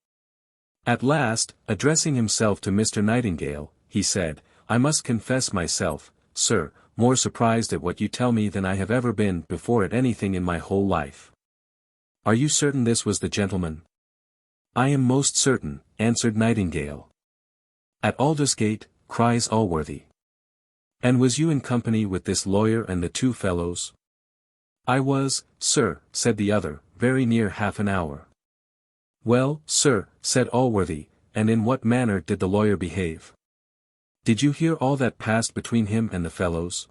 At last, addressing himself to Mr. Nightingale, he said, I must confess myself, sir, more surprised at what you tell me than I have ever been before at anything in my whole life. Are you certain this was the gentleman? I am most certain, answered Nightingale. At Aldersgate, cries Allworthy. And was you in company with this lawyer and the two fellows? I was, sir, said the other, very near half an hour. Well, sir, said Allworthy, and in what manner did the lawyer behave? Did you hear all that passed between him and the fellows?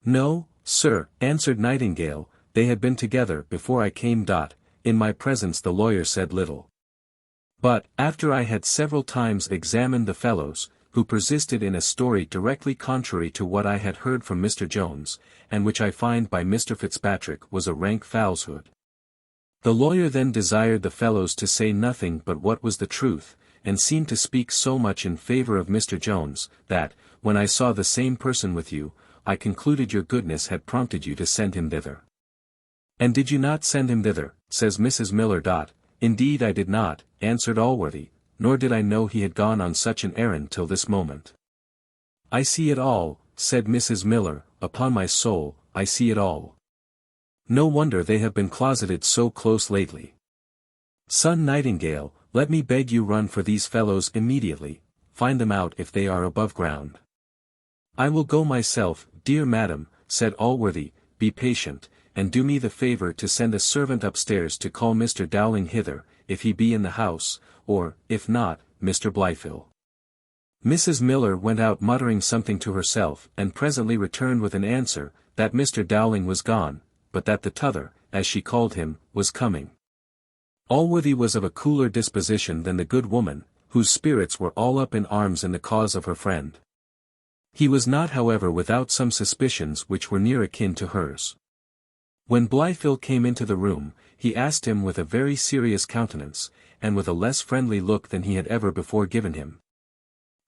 No, sir, answered Nightingale, they had been together before I came. In my presence the lawyer said little. But, after I had several times examined the fellows, who persisted in a story directly contrary to what I had heard from Mr. Jones, and which I find by Mr. Fitzpatrick was a rank falsehood. The lawyer then desired the fellows to say nothing but what was the truth, and seemed to speak so much in favour of Mr. Jones, that, when I saw the same person with you, I concluded your goodness had prompted you to send him thither. And did you not send him thither, says Mrs. Miller. Indeed I did not, answered Allworthy, nor did I know he had gone on such an errand till this moment. I see it all, said Mrs. Miller, upon my soul, I see it all. No wonder they have been closeted so close lately. Son Nightingale, let me beg you run for these fellows immediately, find them out if they are above ground. I will go myself, dear madam, said Allworthy, be patient, and do me the favour to send a servant upstairs to call Mr. Dowling hither, if he be in the house, or, if not, Mr. Blyfill. Mrs. Miller went out muttering something to herself, and presently returned with an answer, that Mr. Dowling was gone, but that the t'other, as she called him, was coming. Allworthy was of a cooler disposition than the good woman, whose spirits were all up in arms in the cause of her friend. He was not however without some suspicions which were near akin to hers. When Blyfill came into the room, he asked him with a very serious countenance, and with a less friendly look than he had ever before given him,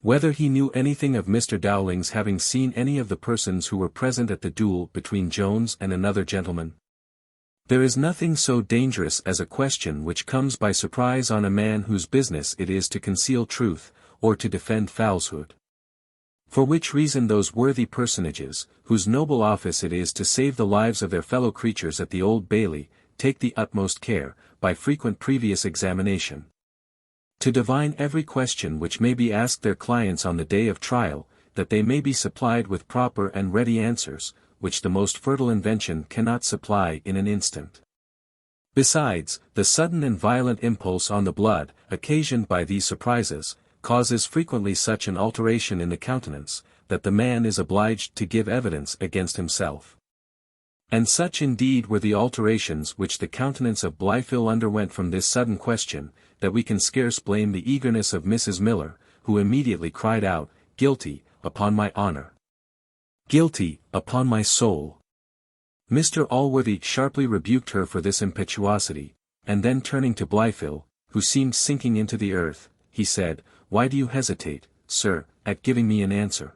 whether he knew anything of Mr. Dowling's having seen any of the persons who were present at the duel between Jones and another gentleman. There is nothing so dangerous as a question which comes by surprise on a man whose business it is to conceal truth, or to defend falsehood. For which reason those worthy personages, whose noble office it is to save the lives of their fellow creatures at the Old Bailey, take the utmost care, by frequent previous examination, to divine every question which may be asked their clients on the day of trial, that they may be supplied with proper and ready answers, which the most fertile invention cannot supply in an instant. Besides, the sudden and violent impulse on the blood, occasioned by these surprises, causes frequently such an alteration in the countenance, that the man is obliged to give evidence against himself. And such indeed were the alterations which the countenance of Blyfill underwent from this sudden question, that we can scarce blame the eagerness of Mrs. Miller, who immediately cried out, "Guilty, upon my honour! Guilty, upon my soul!" Mr. Allworthy sharply rebuked her for this impetuosity, and then turning to Blyfill, who seemed sinking into the earth, he said, "Why do you hesitate, sir, at giving me an answer?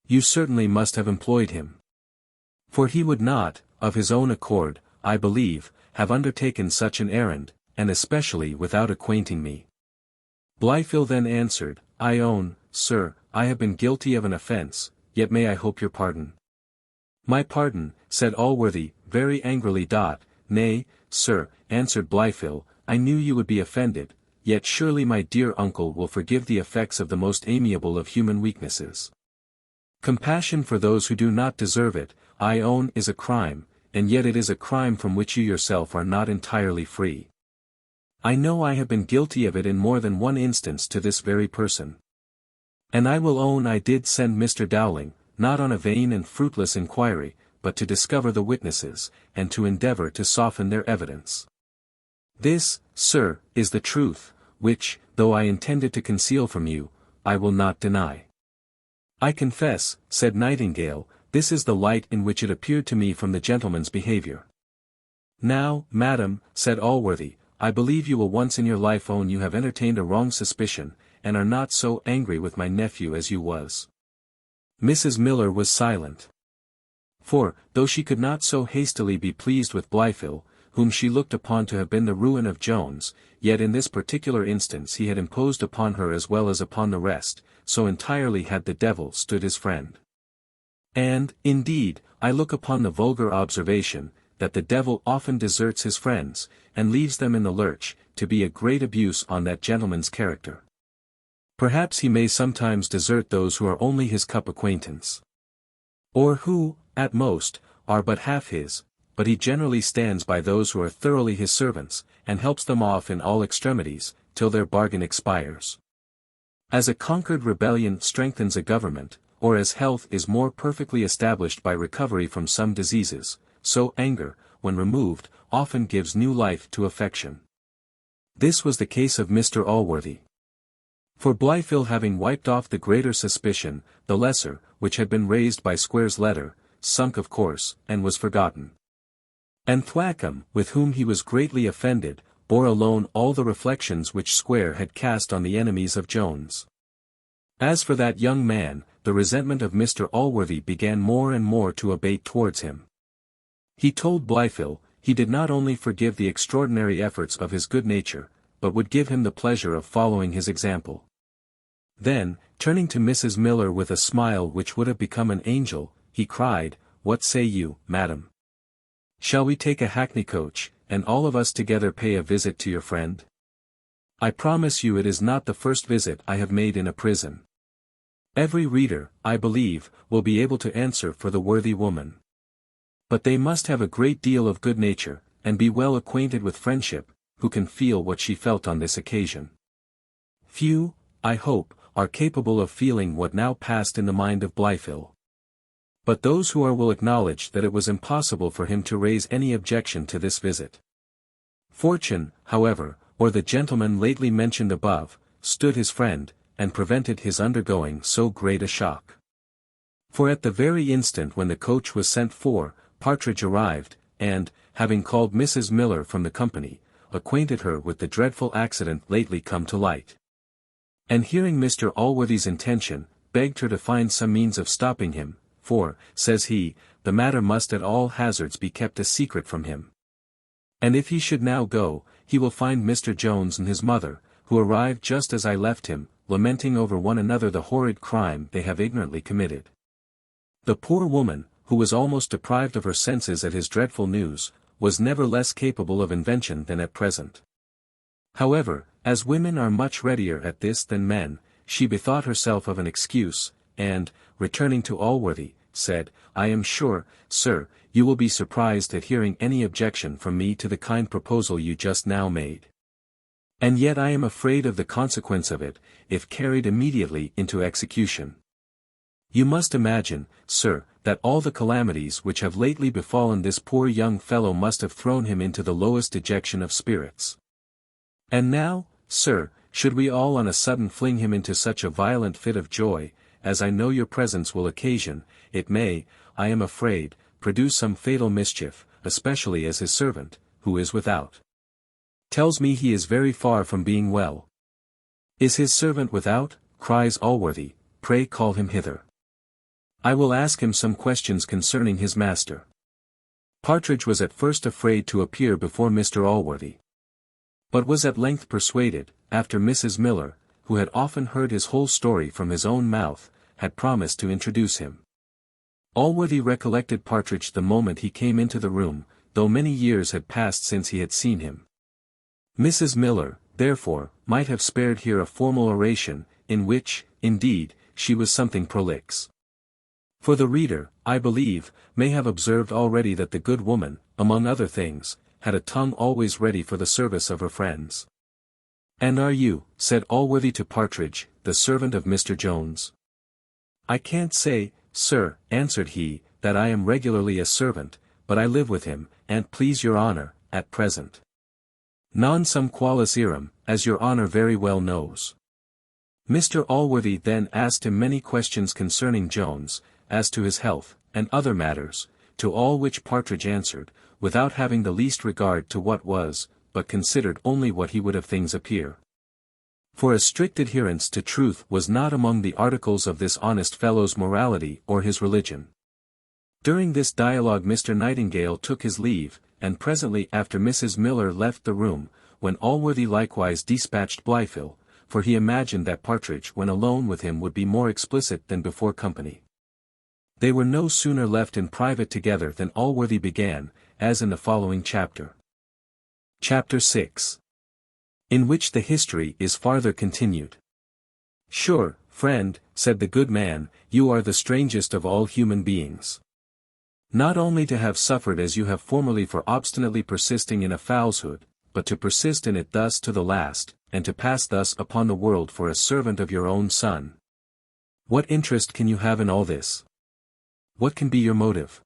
You certainly must have employed him. For he would not, of his own accord, I believe, have undertaken such an errand, and especially without acquainting me." Blyfill then answered, "I own, sir, I have been guilty of an offence, yet may I hope your pardon." "My pardon," said Allworthy, very angrily. "Nay, sir," answered Blyfill, "I knew you would be offended, yet surely my dear uncle will forgive the effects of the most amiable of human weaknesses. Compassion for those who do not deserve it, I own, is a crime, and yet it is a crime from which you yourself are not entirely free. I know I have been guilty of it in more than one instance to this very person. And I will own I did send Mr. Dowling, not on a vain and fruitless inquiry, but to discover the witnesses, and to endeavour to soften their evidence. This, sir, is the truth, which, though I intended to conceal from you, I will not deny." "I confess," said Nightingale, "this is the light in which it appeared to me from the gentleman's behaviour." "Now, madam," said Allworthy, "I believe you will once in your life own you have entertained a wrong suspicion, and are not so angry with my nephew as you was." Mrs. Miller was silent. For, though she could not so hastily be pleased with Blyfill, whom she looked upon to have been the ruin of Jones, yet in this particular instance he had imposed upon her as well as upon the rest, so entirely had the devil stood his friend. And, indeed, I look upon the vulgar observation, that the devil often deserts his friends, and leaves them in the lurch, to be a great abuse on that gentleman's character. Perhaps he may sometimes desert those who are only his cup acquaintance, or who, at most, are but half his, but he generally stands by those who are thoroughly his servants, and helps them off in all extremities, till their bargain expires. As a conquered rebellion strengthens a government, or as health is more perfectly established by recovery from some diseases, so anger, when removed, often gives new life to affection. This was the case of Mr. Allworthy. For Blyfill having wiped off the greater suspicion, the lesser, which had been raised by Squire's letter, sunk of course, and was forgotten. And Thwackum, with whom he was greatly offended, bore alone all the reflections which Squire had cast on the enemies of Jones. As for that young man, the resentment of Mr. Allworthy began more and more to abate towards him. He told Blyfill, he did not only forgive the extraordinary efforts of his good nature, but would give him the pleasure of following his example. Then, turning to Mrs. Miller with a smile which would have become an angel, he cried, "What say you, madam? Shall we take a hackney coach, and all of us together pay a visit to your friend? I promise you it is not the first visit I have made in a prison." Every reader, I believe, will be able to answer for the worthy woman. But they must have a great deal of good nature, and be well acquainted with friendship, who can feel what she felt on this occasion. Few, I hope, are capable of feeling what now passed in the mind of Blyfill. But those who are will acknowledge that it was impossible for him to raise any objection to this visit. Fortune, however, or the gentleman lately mentioned above, stood his friend, and prevented his undergoing so great a shock. For at the very instant when the coach was sent for, Partridge arrived, and, having called Mrs. Miller from the company, acquainted her with the dreadful accident lately come to light. And hearing Mr. Allworthy's intention, begged her to find some means of stopping him, for, says he, the matter must at all hazards be kept a secret from him. And if he should now go, he will find Mr. Jones and his mother, who arrived just as I left him, lamenting over one another the horrid crime they have ignorantly committed. The poor woman, who was almost deprived of her senses at his dreadful news, was never less capable of invention than at present. However, as women are much readier at this than men, she bethought herself of an excuse, and, returning to Allworthy, said, I am sure, sir, you will be surprised at hearing any objection from me to the kind proposal you just now made. And yet I am afraid of the consequence of it, if carried immediately into execution. You must imagine, sir, that all the calamities which have lately befallen this poor young fellow must have thrown him into the lowest dejection of spirits. And now, sir, should we all on a sudden fling him into such a violent fit of joy, as I know your presence will occasion, it may, I am afraid, produce some fatal mischief, especially as his servant, who is without, tells me he is very far from being well. Is his servant without? Cries Allworthy, pray call him hither. I will ask him some questions concerning his master. Partridge was at first afraid to appear before Mr. Allworthy, but was at length persuaded, after Mrs. Miller, who had often heard his whole story from his own mouth, had promised to introduce him. Allworthy recollected Partridge the moment he came into the room, though many years had passed since he had seen him. Mrs. Miller, therefore, might have spared here a formal oration, in which, indeed, she was something prolix. For the reader, I believe, may have observed already that the good woman, among other things, had a tongue always ready for the service of her friends. And are you, said Allworthy to Partridge, the servant of Mr. Jones? I can't say, sir, answered he, that I am regularly a servant, but I live with him, an't please your honour, at present. Non sum qualis eram, as your honour very well knows. Mr. Allworthy then asked him many questions concerning Jones, as to his health, and other matters, to all which Partridge answered, without having the least regard to what was, but considered only what he would have things appear. For a strict adherence to truth was not among the articles of this honest fellow's morality or his religion. During this dialogue Mr. Nightingale took his leave, and presently after Mrs. Miller left the room, when Allworthy likewise dispatched Blytheville, for he imagined that Partridge when alone with him would be more explicit than before company. They were no sooner left in private together than Allworthy began, as in the following chapter. Chapter 6. In which the history is farther continued. Sure, friend, said the good man, you are the strangest of all human beings. Not only to have suffered as you have formerly for obstinately persisting in a falsehood, but to persist in it thus to the last, and to pass thus upon the world for a servant of your own son. What interest can you have in all this? What can be your motive?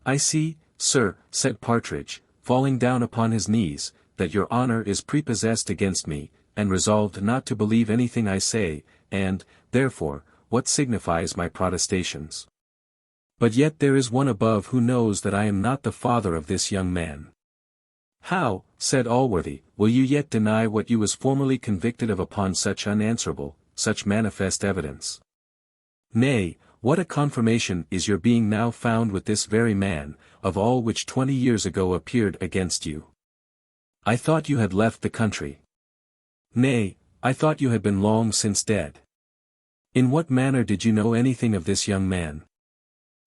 I see, sir, said Partridge, falling down upon his knees, that your honour is prepossessed against me, and resolved not to believe anything I say, and, therefore, what signifies my protestations? But yet there is one above who knows that I am not the father of this young man. How, said Allworthy, will you yet deny what you was formerly convicted of upon such unanswerable, such manifest evidence? Nay, what a confirmation is your being now found with this very man, of all which 20 years ago appeared against you. I thought you had left the country. Nay, I thought you had been long since dead. In what manner did you know anything of this young man?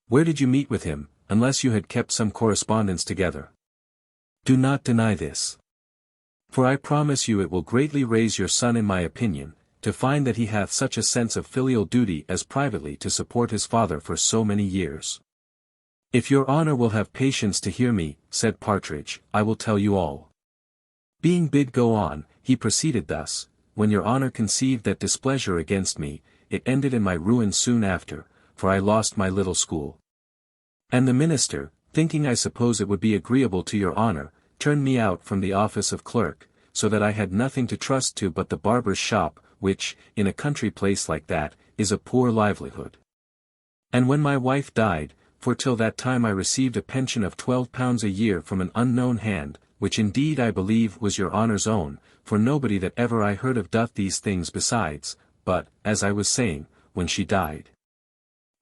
Where did you meet with him, unless you had kept some correspondence together? Do not deny this. For I promise you it will greatly raise your son in my opinion, to find that he hath such a sense of filial duty as privately to support his father for so many years. If your honour will have patience to hear me, said Partridge, I will tell you all. Being bid go on, he proceeded thus, when your honour conceived that displeasure against me, it ended in my ruin soon after, for I lost my little school. And the minister, thinking I suppose it would be agreeable to your honour, turned me out from the office of clerk, so that I had nothing to trust to but the barber's shop, which, in a country place like that, is a poor livelihood. And when my wife died, for till that time I received a pension of £12 a year from an unknown hand, which indeed I believe was your honour's own, for nobody that ever I heard of doth these things besides, but, as I was saying, when she died,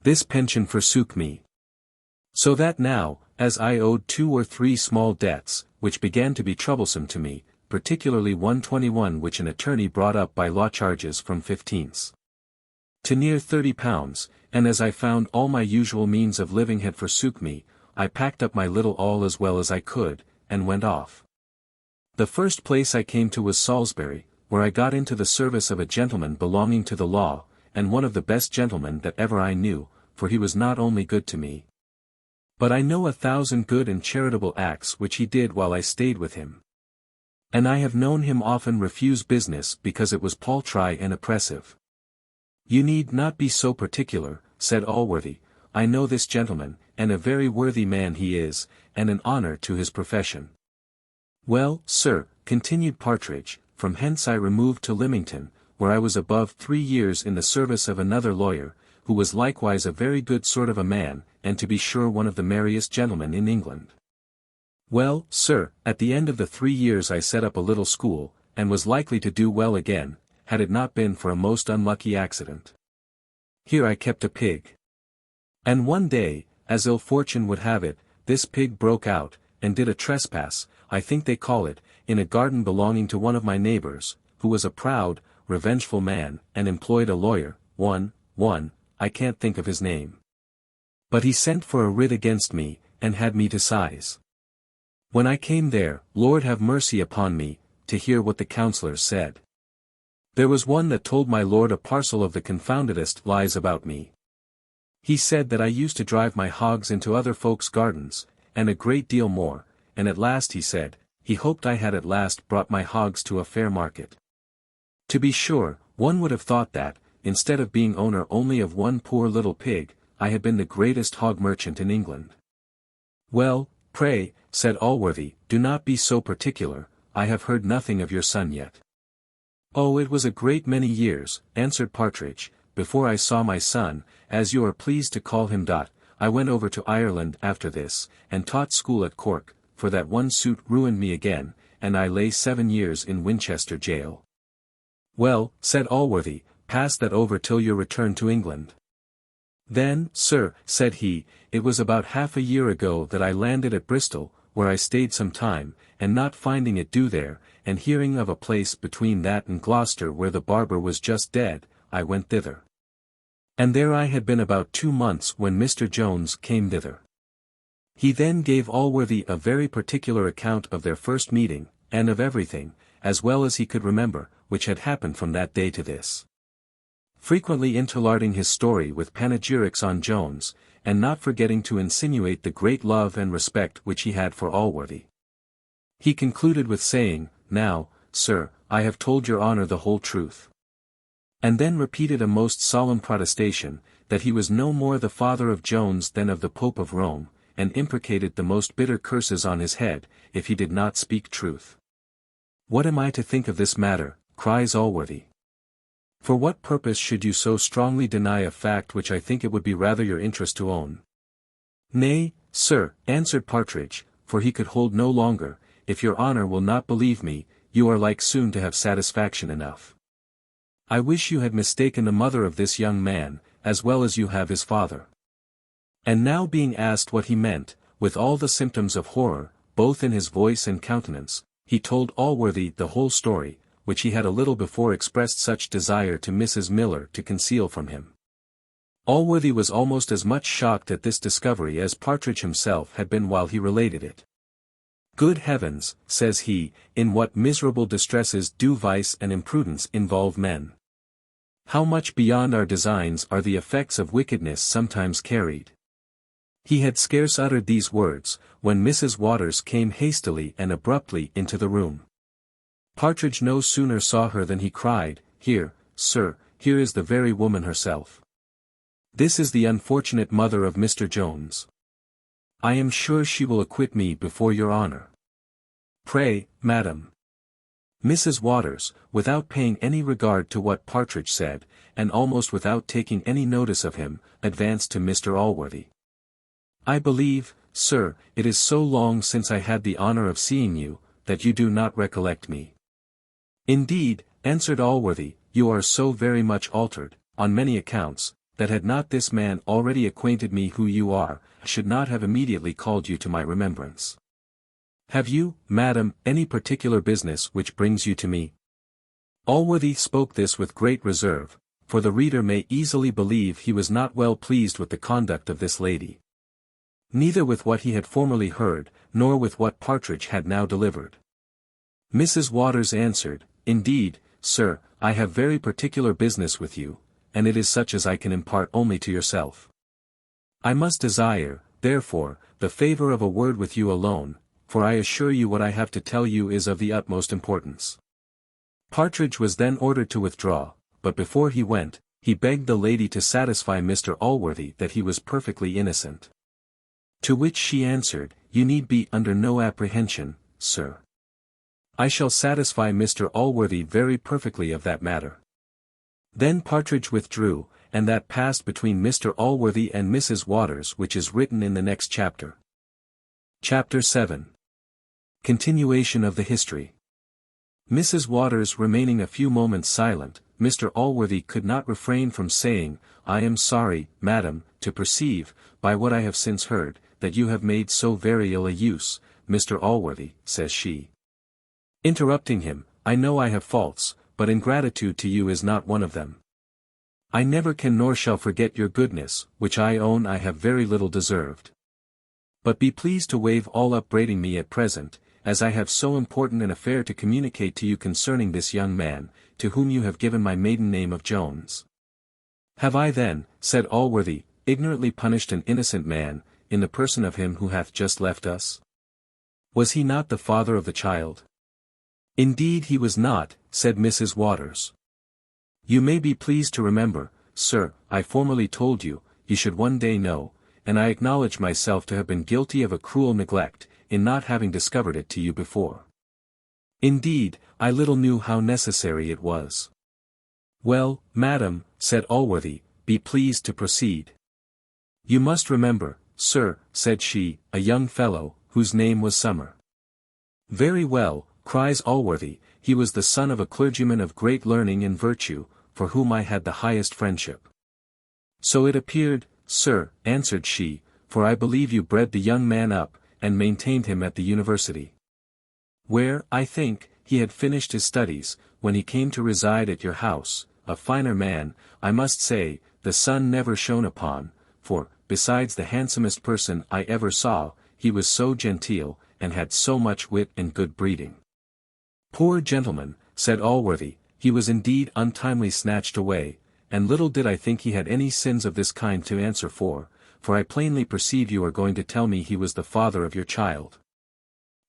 this pension forsook me. So that now, as I owed 2 or 3 small debts, which began to be troublesome to me, particularly 121 which an attorney brought up by law charges from 15s to near £30, and as I found all my usual means of living had forsook me, I packed up my little all as well as I could, and went off. The first place I came to was Salisbury, where I got into the service of a gentleman belonging to the law, and one of the best gentlemen that ever I knew, for he was not only good to me, but I know 1,000 good and charitable acts which he did while I stayed with him. And I have known him often refuse business because it was paltry and oppressive. You need not be so particular, said Allworthy, I know this gentleman, and a very worthy man he is, and an honour to his profession. Well, sir, continued Partridge, from hence I removed to Lymington, where I was above 3 years in the service of another lawyer, who was likewise a very good sort of a man, and to be sure one of the merriest gentlemen in England. Well, sir, at the end of the 3 years I set up a little school, and was likely to do well again, had it not been for a most unlucky accident. Here I kept a pig. And one day, as ill fortune would have it, this pig broke out, and did a trespass, I think they call it, in a garden belonging to one of my neighbours, who was a proud, revengeful man, and employed a lawyer, I can't think of his name. But he sent for a writ against me, and had me to size. When I came there, Lord have mercy upon me, to hear what the councillors said. There was one that told my lord a parcel of the confoundedest lies about me. He said that I used to drive my hogs into other folks' gardens, and a great deal more, and at last he said, he hoped I had at last brought my hogs to a fair market. To be sure, one would have thought that, instead of being owner only of one poor little pig, I had been the greatest hog merchant in England. Well, pray, said Allworthy, do not be so particular, I have heard nothing of your son yet. Oh, it was a great many years, answered Partridge, before I saw my son, as you are pleased to call him. I went over to Ireland after this, and taught school at Cork, for that one suit ruined me again, and I lay 7 years in Winchester jail. Well, said Allworthy, pass that over till your return to England. Then, sir, said he, it was about half a year ago that I landed at Bristol, where I stayed some time, and not finding it do there, and hearing of a place between that and Gloucester where the barber was just dead, I went thither. And there I had been about 2 months when Mr. Jones came thither. He then gave Allworthy a very particular account of their first meeting, and of everything, as well as he could remember, which had happened from that day to this. Frequently interlarding his story with panegyrics on Jones, and not forgetting to insinuate the great love and respect which he had for Allworthy. He concluded with saying, now, sir, I have told your honour the whole truth. And then repeated a most solemn protestation, that he was no more the father of Jones than of the Pope of Rome, and imprecated the most bitter curses on his head, if he did not speak truth. What am I to think of this matter? Cries Allworthy. For what purpose should you so strongly deny a fact which I think it would be rather your interest to own? Nay, sir, answered Partridge, for he could hold no longer, if your honour will not believe me, you are like soon to have satisfaction enough. I wish you had mistaken the mother of this young man, as well as you have his father. And now being asked what he meant, with all the symptoms of horror, both in his voice and countenance, he told Allworthy the whole story, which he had a little before expressed such desire to Mrs. Miller to conceal from him. Allworthy was almost as much shocked at this discovery as Partridge himself had been while he related it. Good heavens, says he, in what miserable distresses do vice and imprudence involve men! How much beyond our designs are the effects of wickedness sometimes carried! He had scarce uttered these words, when Mrs. Waters came hastily and abruptly into the room. Partridge no sooner saw her than he cried, here, sir, here is the very woman herself. This is the unfortunate mother of Mr. Jones. I am sure she will acquit me before your honour. Pray, madam. Mrs. Waters, without paying any regard to what Partridge said, and almost without taking any notice of him, advanced to Mr. Allworthy. I believe, sir, it is so long since I had the honor of seeing you, that you do not recollect me. Indeed, answered Allworthy, you are so very much altered, on many accounts, that had not this man already acquainted me who you are, I should not have immediately called you to my remembrance. Have you, madam, any particular business which brings you to me? Allworthy spoke this with great reserve, for the reader may easily believe he was not well pleased with the conduct of this lady. Neither with what he had formerly heard, nor with what Partridge had now delivered. Mrs. Waters answered, indeed, sir, I have very particular business with you, and it is such as I can impart only to yourself. I must desire, therefore, the favour of a word with you alone, for I assure you what I have to tell you is of the utmost importance. Partridge was then ordered to withdraw, but before he went, he begged the lady to satisfy Mr. Allworthy that he was perfectly innocent. To which she answered, you need be under no apprehension, sir. I shall satisfy Mr. Allworthy very perfectly of that matter. Then Partridge withdrew, and that passed between Mr. Allworthy and Mrs. Waters which is written in the next chapter. Chapter 7. Continuation of the history. Mrs. Waters remaining a few moments silent, Mr. Allworthy could not refrain from saying, I am sorry, madam, to perceive, by what I have since heard, that you have made so very ill a use, Mr. Allworthy, says she. Interrupting him, I know I have faults, but ingratitude to you is not one of them. I never can nor shall forget your goodness, which I own I have very little deserved. But be pleased to waive all upbraiding me at present, as I have so important an affair to communicate to you concerning this young man, to whom you have given my maiden name of Jones. Have I then, said Allworthy, ignorantly punished an innocent man, in the person of him who hath just left us? Was he not the father of the child? Indeed he was not, said Mrs. Waters. You may be pleased to remember, sir, I formerly told you, you should one day know, and I acknowledge myself to have been guilty of a cruel neglect, in not having discovered it to you before. Indeed, I little knew how necessary it was. Well, madam, said Allworthy, be pleased to proceed. You must remember, sir, said she, a young fellow, whose name was Summer. Very well, cries Allworthy, he was the son of a clergyman of great learning and virtue, for whom I had the highest friendship. So it appeared, sir, answered she, for I believe you bred the young man up, and maintained him at the university. Where, I think, he had finished his studies, when he came to reside at your house, a finer man, I must say, the sun never shone upon, for, besides the handsomest person I ever saw, he was so genteel, and had so much wit and good breeding. Poor gentleman, said Allworthy, he was indeed untimely snatched away, and little did I think he had any sins of this kind to answer for I plainly perceive you are going to tell me he was the father of your child.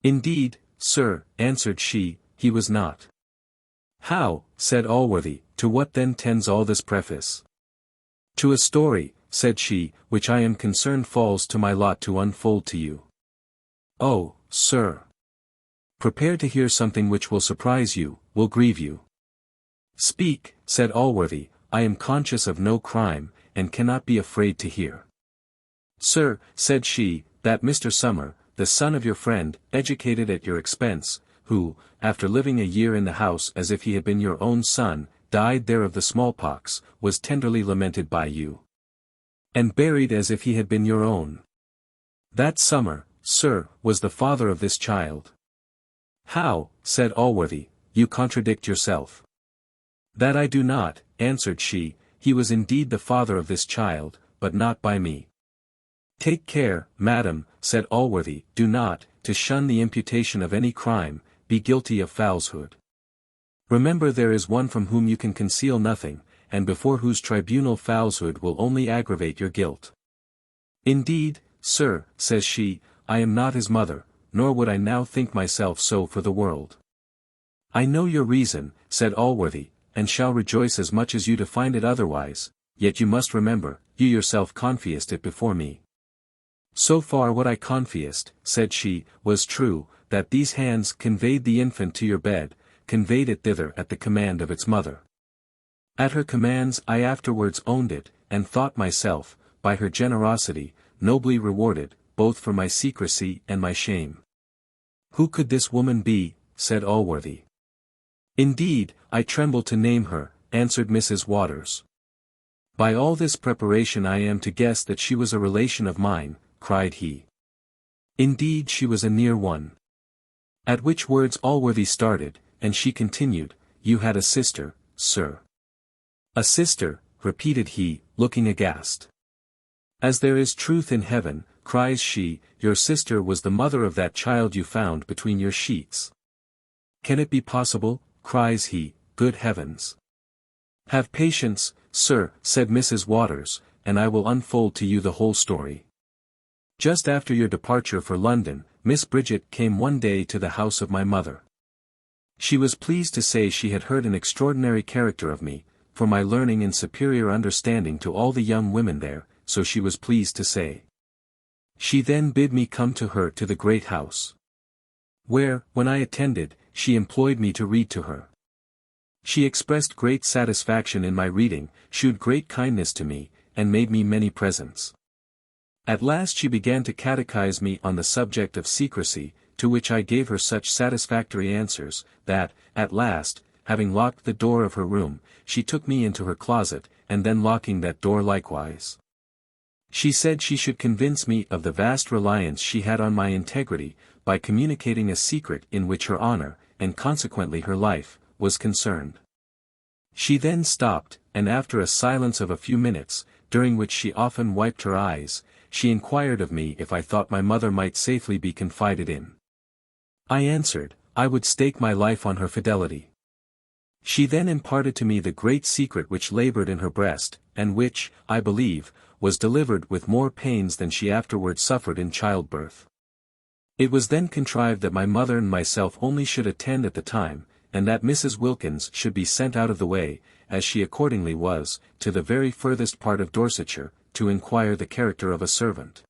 Indeed, sir, answered she, he was not. How, said Allworthy, to what then tends all this preface? To a story, said she, which I am concerned falls to my lot to unfold to you. Oh, sir! Prepare to hear something which will surprise you, will grieve you. Speak, said Allworthy, I am conscious of no crime, and cannot be afraid to hear. Sir, said she, that Mr. Summer, the son of your friend, educated at your expense, who, after living a year in the house as if he had been your own son, died there of the smallpox, was tenderly lamented by you, and buried as if he had been your own. That Summer, sir, was the father of this child. How, said Allworthy, you contradict yourself. That I do not, answered she, he was indeed the father of this child, but not by me. Take care, madam, said Allworthy, do not, to shun the imputation of any crime, be guilty of falsehood. Remember there is one from whom you can conceal nothing, and before whose tribunal falsehood will only aggravate your guilt. Indeed, sir, says she, I am not his mother, nor would I now think myself so for the world. I know your reason, said Allworthy, and shall rejoice as much as you to find it otherwise, yet you must remember, you yourself confessed it before me. So far what I confessed, said she, was true, that these hands conveyed the infant to your bed, conveyed it thither at the command of its mother. At her commands I afterwards owned it, and thought myself, by her generosity, nobly rewarded, both for my secrecy and my shame. Who could this woman be? Said Allworthy. Indeed, I tremble to name her, answered Mrs. Waters. By all this preparation I am to guess that she was a relation of mine, cried he. Indeed she was a near one. At which words Allworthy started, and she continued, You had a sister, sir. A sister, repeated he, looking aghast. As there is truth in heaven, cries she, your sister was the mother of that child you found between your sheets. Can it be possible? Cries he, good heavens. Have patience, sir, said Mrs. Waters, and I will unfold to you the whole story. Just after your departure for London, Miss Bridget came one day to the house of my mother. She was pleased to say she had heard an extraordinary character of me, for my learning and superior understanding to all the young women there, so she was pleased to say. She then bid me come to her to the great house. Where, when I attended, she employed me to read to her. She expressed great satisfaction in my reading, shewed great kindness to me, and made me many presents. At last she began to catechize me on the subject of secrecy, to which I gave her such satisfactory answers, that, at last, having locked the door of her room, she took me into her closet, and then locking that door likewise. She said she should convince me of the vast reliance she had on my integrity, by communicating a secret in which her honor, and consequently her life, was concerned. She then stopped, and after a silence of a few minutes, during which she often wiped her eyes, she inquired of me if I thought my mother might safely be confided in. I answered, I would stake my life on her fidelity. She then imparted to me the great secret which labored in her breast, and which, I believe, was delivered with more pains than she afterwards suffered in childbirth. It was then contrived that my mother and myself only should attend at the time, and that Mrs. Wilkins should be sent out of the way, as she accordingly was, to the very furthest part of Dorsetshire, to inquire the character of a servant.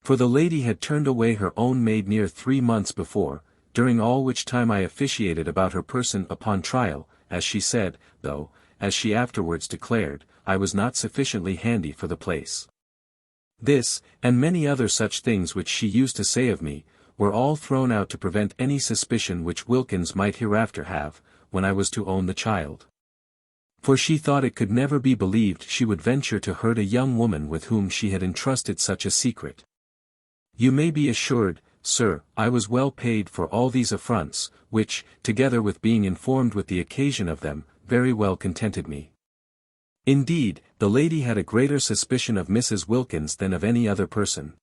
For the lady had turned away her own maid near 3 months before, during all which time I officiated about her person upon trial, as she said, though, as she afterwards declared, I was not sufficiently handy for the place. This, and many other such things which she used to say of me, were all thrown out to prevent any suspicion which Wilkins might hereafter have, when I was to own the child. For she thought it could never be believed she would venture to hurt a young woman with whom she had entrusted such a secret. You may be assured, sir, I was well paid for all these affronts, which, together with being informed with the occasion of them, very well contented me. Indeed, the lady had a greater suspicion of Mrs. Wilkins than of any other person.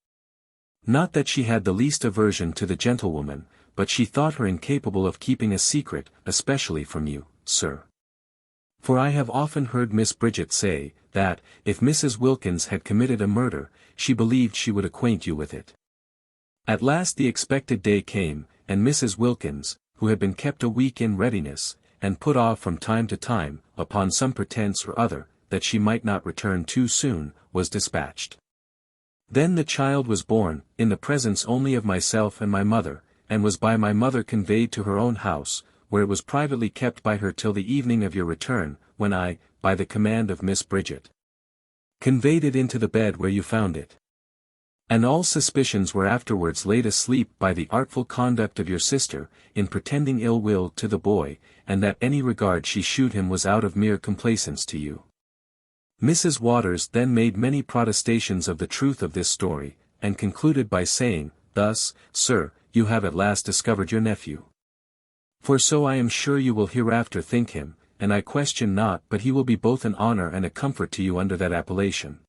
Not that she had the least aversion to the gentlewoman, but she thought her incapable of keeping a secret, especially from you, sir. For I have often heard Miss Bridget say, that, if Mrs. Wilkins had committed a murder, she believed she would acquaint you with it. At last the expected day came, and Mrs. Wilkins, who had been kept a week in readiness, and put off from time to time, upon some pretence or other, that she might not return too soon, was dispatched. Then the child was born, in the presence only of myself and my mother, and was by my mother conveyed to her own house, where it was privately kept by her till the evening of your return, when I, by the command of Miss Bridget, conveyed it into the bed where you found it. And all suspicions were afterwards laid asleep by the artful conduct of your sister, in pretending ill will to the boy, and that any regard she shewed him was out of mere complaisance to you. Mrs. Waters then made many protestations of the truth of this story, and concluded by saying, Thus, sir, you have at last discovered your nephew. For so I am sure you will hereafter think him, and I question not but he will be both an honour and a comfort to you under that appellation.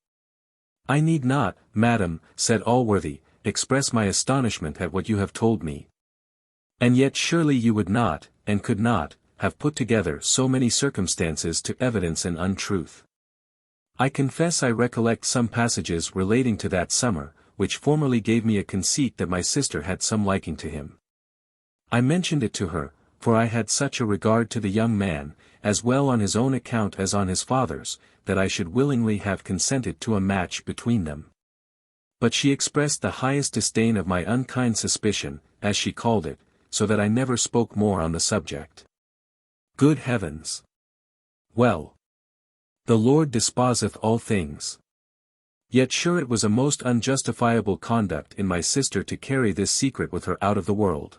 I need not, madam, said Allworthy, express my astonishment at what you have told me. And yet surely you would not, and could not, have put together so many circumstances to evidence an untruth. I confess I recollect some passages relating to that summer, which formerly gave me a conceit that my sister had some liking to him. I mentioned it to her, for I had such a regard to the young man, as well on his own account as on his father's, that I should willingly have consented to a match between them. But she expressed the highest disdain of my unkind suspicion, as she called it, so that I never spoke more on the subject. Good heavens! Well, the Lord disposeth all things. Yet sure it was a most unjustifiable conduct in my sister to carry this secret with her out of the world.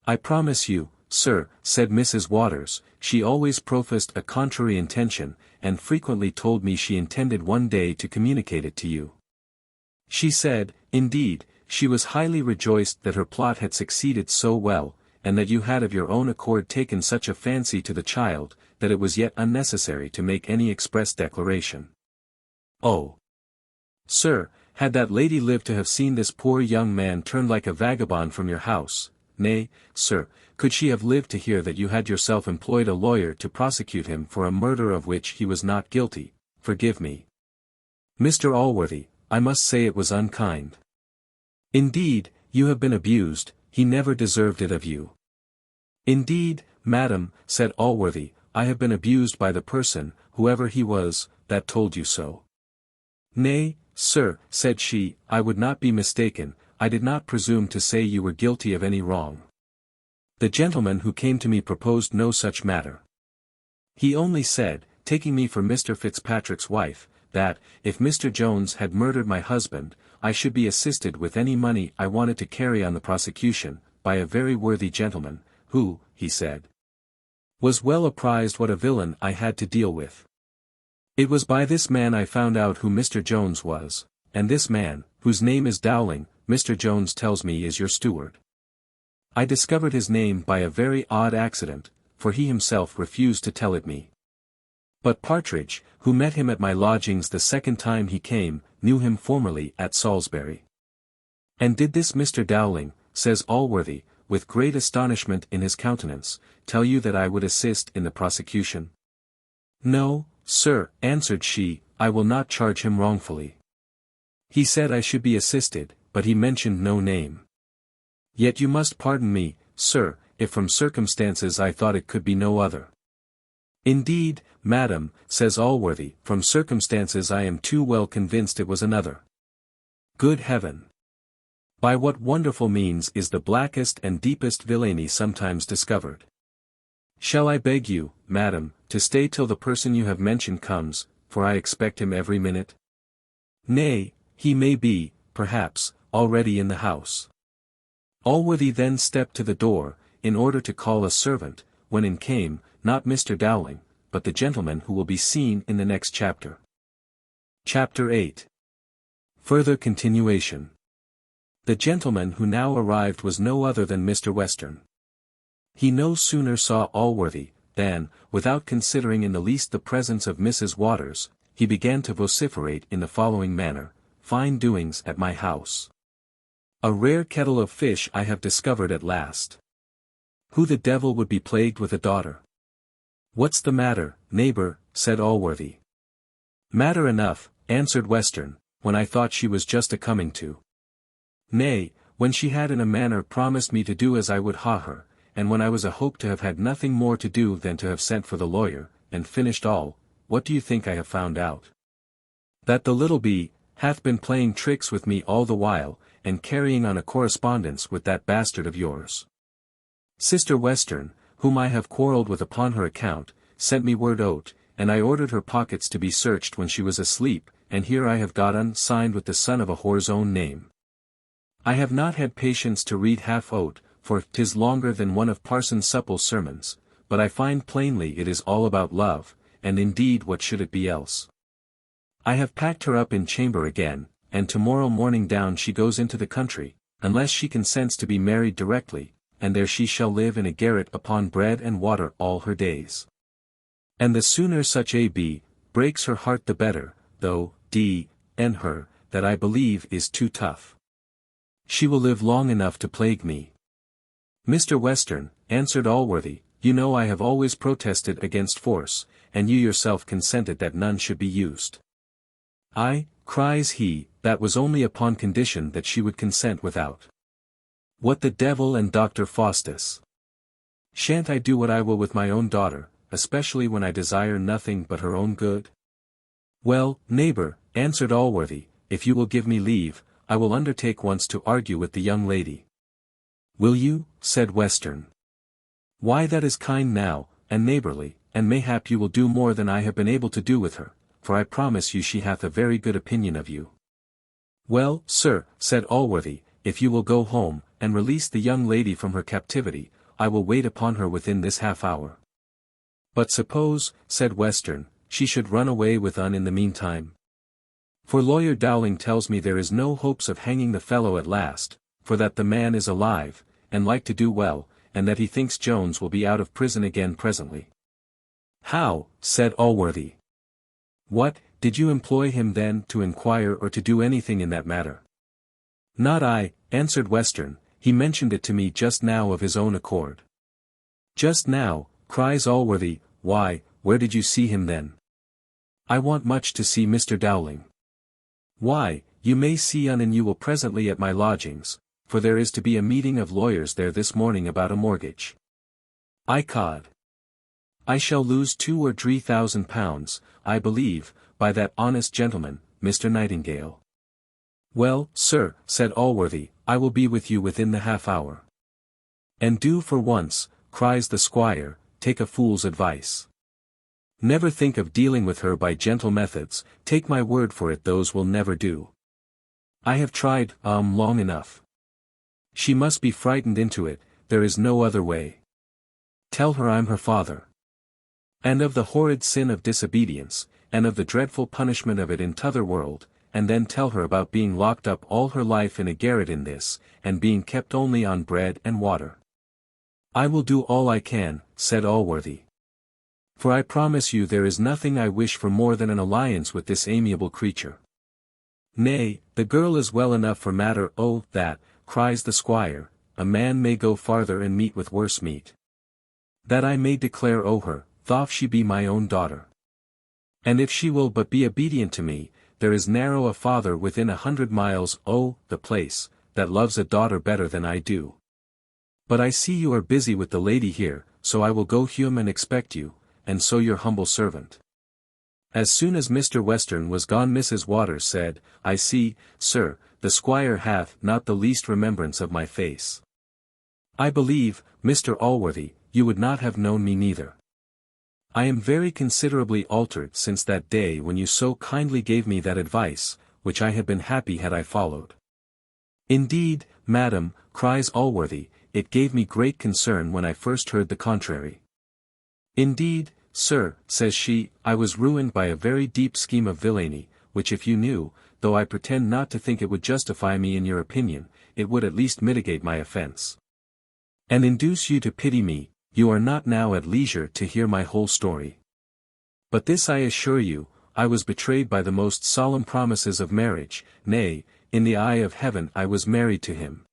I promise you, sir, said Mrs. Waters, she always professed a contrary intention, and frequently told me she intended one day to communicate it to you. She said, indeed, she was highly rejoiced that her plot had succeeded so well, and that you had of your own accord taken such a fancy to the child, that it was yet unnecessary to make any express declaration. Oh! Sir, had that lady lived to have seen this poor young man turned like a vagabond from your house, nay, sir, could she have lived to hear that you had yourself employed a lawyer to prosecute him for a murder of which he was not guilty, forgive me, Mr. Allworthy, I must say it was unkind. Indeed, you have been abused, he never deserved it of you. Indeed, madam, said Allworthy, I have been abused by the person, whoever he was, that told you so. Nay, sir, said she, I would not be mistaken, I did not presume to say you were guilty of any wrong. The gentleman who came to me proposed no such matter. He only said, taking me for Mr. Fitzpatrick's wife, that, if Mr. Jones had murdered my husband, I should be assisted with any money I wanted to carry on the prosecution, by a very worthy gentleman, who, he said, was well apprised what a villain I had to deal with. It was by this man I found out who Mr. Jones was, and this man, whose name is Dowling, Mr. Jones tells me is your steward. I discovered his name by a very odd accident, for he himself refused to tell it me. But Partridge, who met him at my lodgings the second time he came, knew him formerly at Salisbury. And did this Mr. Dowling, says Allworthy, with great astonishment in his countenance, tell you that I would assist in the prosecution? No, sir, answered she, I will not charge him wrongfully. He said I should be assisted, but he mentioned no name. Yet you must pardon me, sir, if from circumstances I thought it could be no other. Indeed, madam, says Allworthy, from circumstances I am too well convinced it was another. Good heaven! By what wonderful means is the blackest and deepest villainy sometimes discovered? Shall I beg you, madam, to stay till the person you have mentioned comes, for I expect him every minute? Nay, he may be, perhaps, already in the house. Allworthy then stepped to the door, in order to call a servant, when in came, not Mr. Dowling, but the gentleman who will be seen in the next chapter. Chapter 8. Further continuation. The gentleman who now arrived was no other than Mr. Western. He no sooner saw Allworthy, than, without considering in the least the presence of Mrs. Waters, he began to vociferate in the following manner, fine doings at my house. A rare kettle of fish I have discovered at last. Who the devil would be plagued with a daughter? What's the matter, neighbour, said Allworthy. Matter enough, answered Western, when I thought she was just a-coming to. Nay, when she had in a manner promised me to do as I would ha her, and when I was a hope to have had nothing more to do than to have sent for the lawyer, and finished all, what do you think I have found out? That the little bee hath been playing tricks with me all the while, and carrying on a correspondence with that bastard of yours. Sister Western, whom I have quarrelled with upon her account, sent me word o't, and I ordered her pockets to be searched when she was asleep, and here I have got unsigned with the son of a whore's own name. I have not had patience to read half o't, for 'tis longer than one of Parson Supple's sermons, but I find plainly it is all about love, and indeed what should it be else? I have packed her up in chamber again, and tomorrow morning down she goes into the country, unless she consents to be married directly, and there she shall live in a garret upon bread and water all her days. And the sooner such a b breaks her heart the better, though d-n her, that I believe is too tough. She will live long enough to plague me. Mr. Western, answered Allworthy, you know I have always protested against force, and you yourself consented that none should be used. Ay, cries he, that was only upon condition that she would consent without. What the devil and Dr. Faustus! Shan't I do what I will with my own daughter, especially when I desire nothing but her own good? Well, neighbour, answered Allworthy, if you will give me leave, I will undertake once to argue with the young lady. Will you? Said Western. Why that is kind now, and neighbourly, and mayhap you will do more than I have been able to do with her, for I promise you she hath a very good opinion of you. Well, sir, said Allworthy, if you will go home, and release the young lady from her captivity, I will wait upon her within this half hour. But suppose, said Western, she should run away with Un in the meantime? For lawyer Dowling tells me there is no hopes of hanging the fellow at last, for that the man is alive, and like to do well, and that he thinks Jones will be out of prison again presently. How, said Allworthy. What, did you employ him then to inquire or to do anything in that matter? Not I, answered Western, he mentioned it to me just now of his own accord. Just now, cries Allworthy, why, where did you see him then? I want much to see Mr. Dowling. Why, you may see Un and you will presently at my lodgings, for there is to be a meeting of lawyers there this morning about a mortgage. Icod. I shall lose 2 or 3,000 pounds, I believe, by that honest gentleman, Mr. Nightingale. Well, sir, said Allworthy, I will be with you within the half hour. And do for once, cries the squire, take a fool's advice. Never think of dealing with her by gentle methods, take my word for it those will never do. I have tried, long enough. She must be frightened into it, there is no other way. Tell her I'm her father. And of the horrid sin of disobedience, and of the dreadful punishment of it in t'other world, and then tell her about being locked up all her life in a garret in this, and being kept only on bread and water. I will do all I can, said Allworthy. For I promise you there is nothing I wish for more than an alliance with this amiable creature. Nay, the girl is well enough for matter that, cries the squire, a man may go farther and meet with worse meat. That I may declare her, though she be my own daughter. And if she will but be obedient to me, there is narrow a father within 100 miles the place, that loves a daughter better than I do. But I see you are busy with the lady here, so I will go home and expect you, and so your humble servant. As soon as Mr. Western was gone Mrs. Waters said, I see, sir, the squire hath not the least remembrance of my face. I believe, Mr. Allworthy, you would not have known me neither. I am very considerably altered since that day when you so kindly gave me that advice, which I had been happy had I followed. Indeed, madam, cries Allworthy, it gave me great concern when I first heard the contrary. Indeed, sir, says she, I was ruined by a very deep scheme of villainy, which if you knew, though I pretend not to think it would justify me in your opinion, it would at least mitigate my offence. And induce you to pity me, you are not now at leisure to hear my whole story. But this I assure you, I was betrayed by the most solemn promises of marriage, nay, in the eye of heaven I was married to him.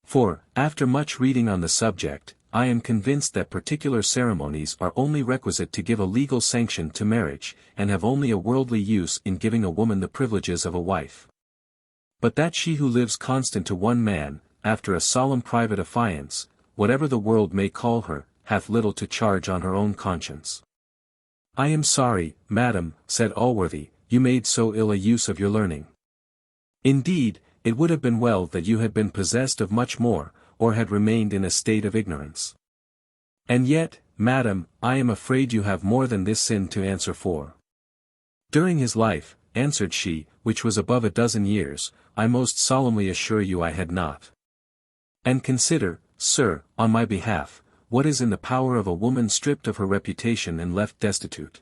For, after much reading on the subject, I am convinced that particular ceremonies are only requisite to give a legal sanction to marriage, and have only a worldly use in giving a woman the privileges of a wife. But that she who lives constant to one man, after a solemn private affiance, whatever the world may call her, hath little to charge on her own conscience. I am sorry, madam, said Allworthy, you made so ill a use of your learning. Indeed, it would have been well that you had been possessed of much more, or had remained in a state of ignorance. And yet, madam, I am afraid you have more than this sin to answer for. During his life, answered she, which was above 12 years, I most solemnly assure you I had not. And consider, sir, on my behalf, what is in the power of a woman stripped of her reputation and left destitute.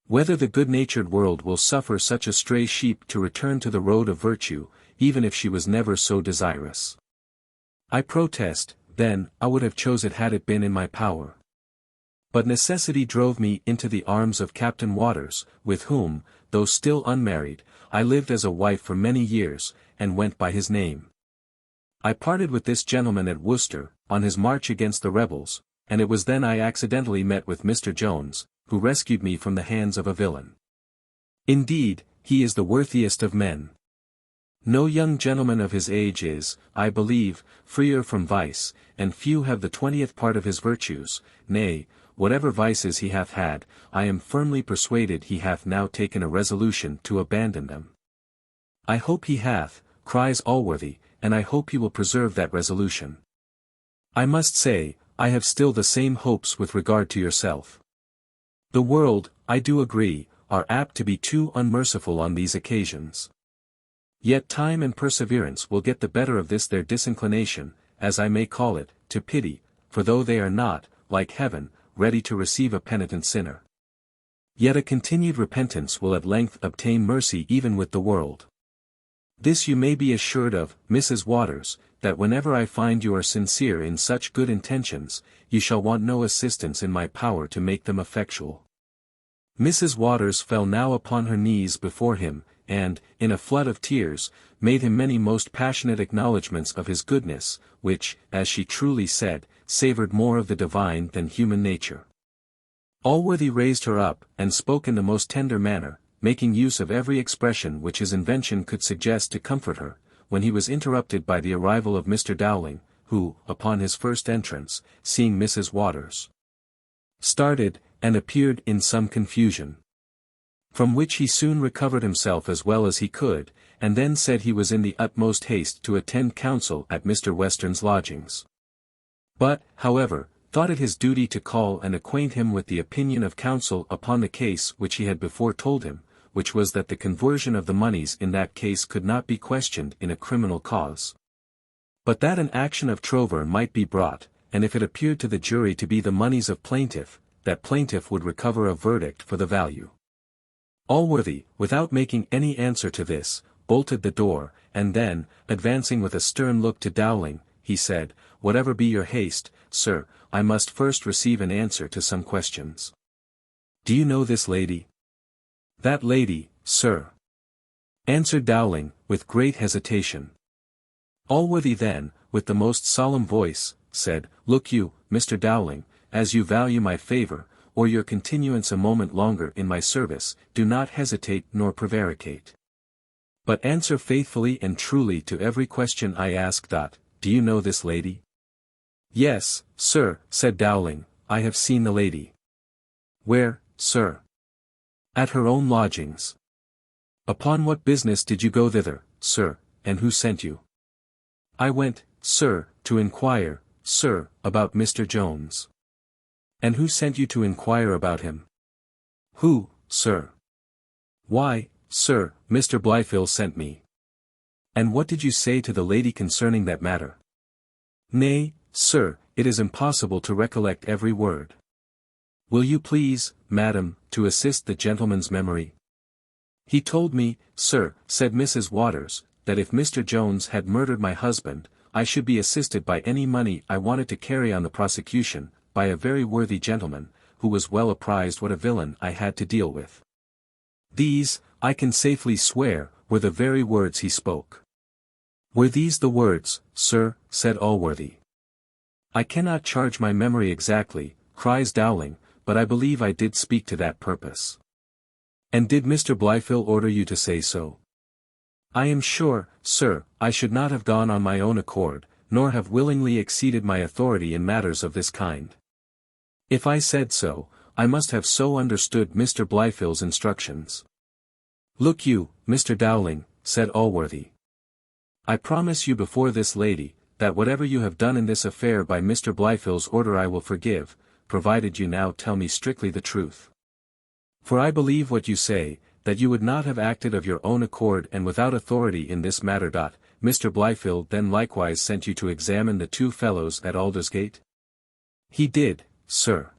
Whether the good-natured world will suffer such a stray sheep to return to the road of virtue, even if she was never so desirous. I protest, then, I would have chose it had it been in my power. But necessity drove me into the arms of Captain Waters, with whom, though still unmarried, I lived as a wife for many years, and went by his name. I parted with this gentleman at Worcester, on his march against the rebels, and it was then I accidentally met with Mr. Jones, who rescued me from the hands of a villain. Indeed, he is the worthiest of men. No young gentleman of his age is, I believe, freer from vice, and few have the 20th part of his virtues, nay, whatever vices he hath had, I am firmly persuaded he hath now taken a resolution to abandon them. I hope he hath, cries Allworthy, and I hope he will preserve that resolution. I must say, I have still the same hopes with regard to yourself. The world, I do agree, are apt to be too unmerciful on these occasions. Yet time and perseverance will get the better of this their disinclination, as I may call it, to pity, for though they are not, like heaven, ready to receive a penitent sinner, yet a continued repentance will at length obtain mercy even with the world. This you may be assured of, Mrs. Waters, that whenever I find you are sincere in such good intentions, you shall want no assistance in my power to make them effectual. Mrs. Waters fell now upon her knees before him, and, in a flood of tears, made him many most passionate acknowledgments of his goodness, which, as she truly said, savoured more of the divine than human nature. Allworthy raised her up, and spoke in the most tender manner, making use of every expression which his invention could suggest to comfort her, when he was interrupted by the arrival of Mr. Dowling, who, upon his first entrance, seeing Mrs. Waters, started, and appeared in some confusion, from which he soon recovered himself as well as he could, and then said he was in the utmost haste to attend council at Mr. Western's lodgings, but, however, thought it his duty to call and acquaint him with the opinion of counsel upon the case which he had before told him, which was that the conversion of the moneys in that case could not be questioned in a criminal cause, but that an action of trover might be brought, and if it appeared to the jury to be the moneys of plaintiff, that plaintiff would recover a verdict for the value. Allworthy, without making any answer to this, bolted the door, and then, advancing with a stern look to Dowling, he said, "Whatever be your haste, sir, I must first receive an answer to some questions. Do you know this lady?" "That lady, sir," answered Dowling, with great hesitation. Allworthy then, with the most solemn voice, said, "Look you, Mr. Dowling, as you value my favour, or your continuance a moment longer in my service, do not hesitate nor prevaricate, but answer faithfully and truly to every question I ask. Do you know this lady?" "Yes, sir," said Dowling, "I have seen the lady." "Where, sir?" "At her own lodgings." "Upon what business did you go thither, sir, and who sent you?" "I went, sir, to inquire, sir, about Mr. Jones." "And who sent you to inquire about him?" "Who, sir?" "Why, sir, Mr. Blyfill sent me." "And what did you say to the lady concerning that matter?" "Nay, sir, it is impossible to recollect every word." "Will you please, madam, to assist the gentleman's memory?" "He told me, sir," said Mrs. Waters, "that if Mr. Jones had murdered my husband, I should be assisted by any money I wanted to carry on the prosecution, by a very worthy gentleman, who was well apprised what a villain I had to deal with. These, I can safely swear, were the very words he spoke." "Were these the words, sir?" said Allworthy. "I cannot charge my memory exactly," cries Dowling, "but I believe I did speak to that purpose." "And did Mr. Blyfill order you to say so?" "I am sure, sir, I should not have gone on my own accord, nor have willingly exceeded my authority in matters of this kind. If I said so, I must have so understood Mr. Blyfill's instructions." "Look you, Mr. Dowling," said Allworthy, "I promise you before this lady, that whatever you have done in this affair by Mr. Blyfill's order I will forgive, provided you now tell me strictly the truth. For I believe what you say, that you would not have acted of your own accord and without authority in this matter. Mr. Blyfill then likewise sent you to examine the two fellows at Aldersgate?" "He did, sir."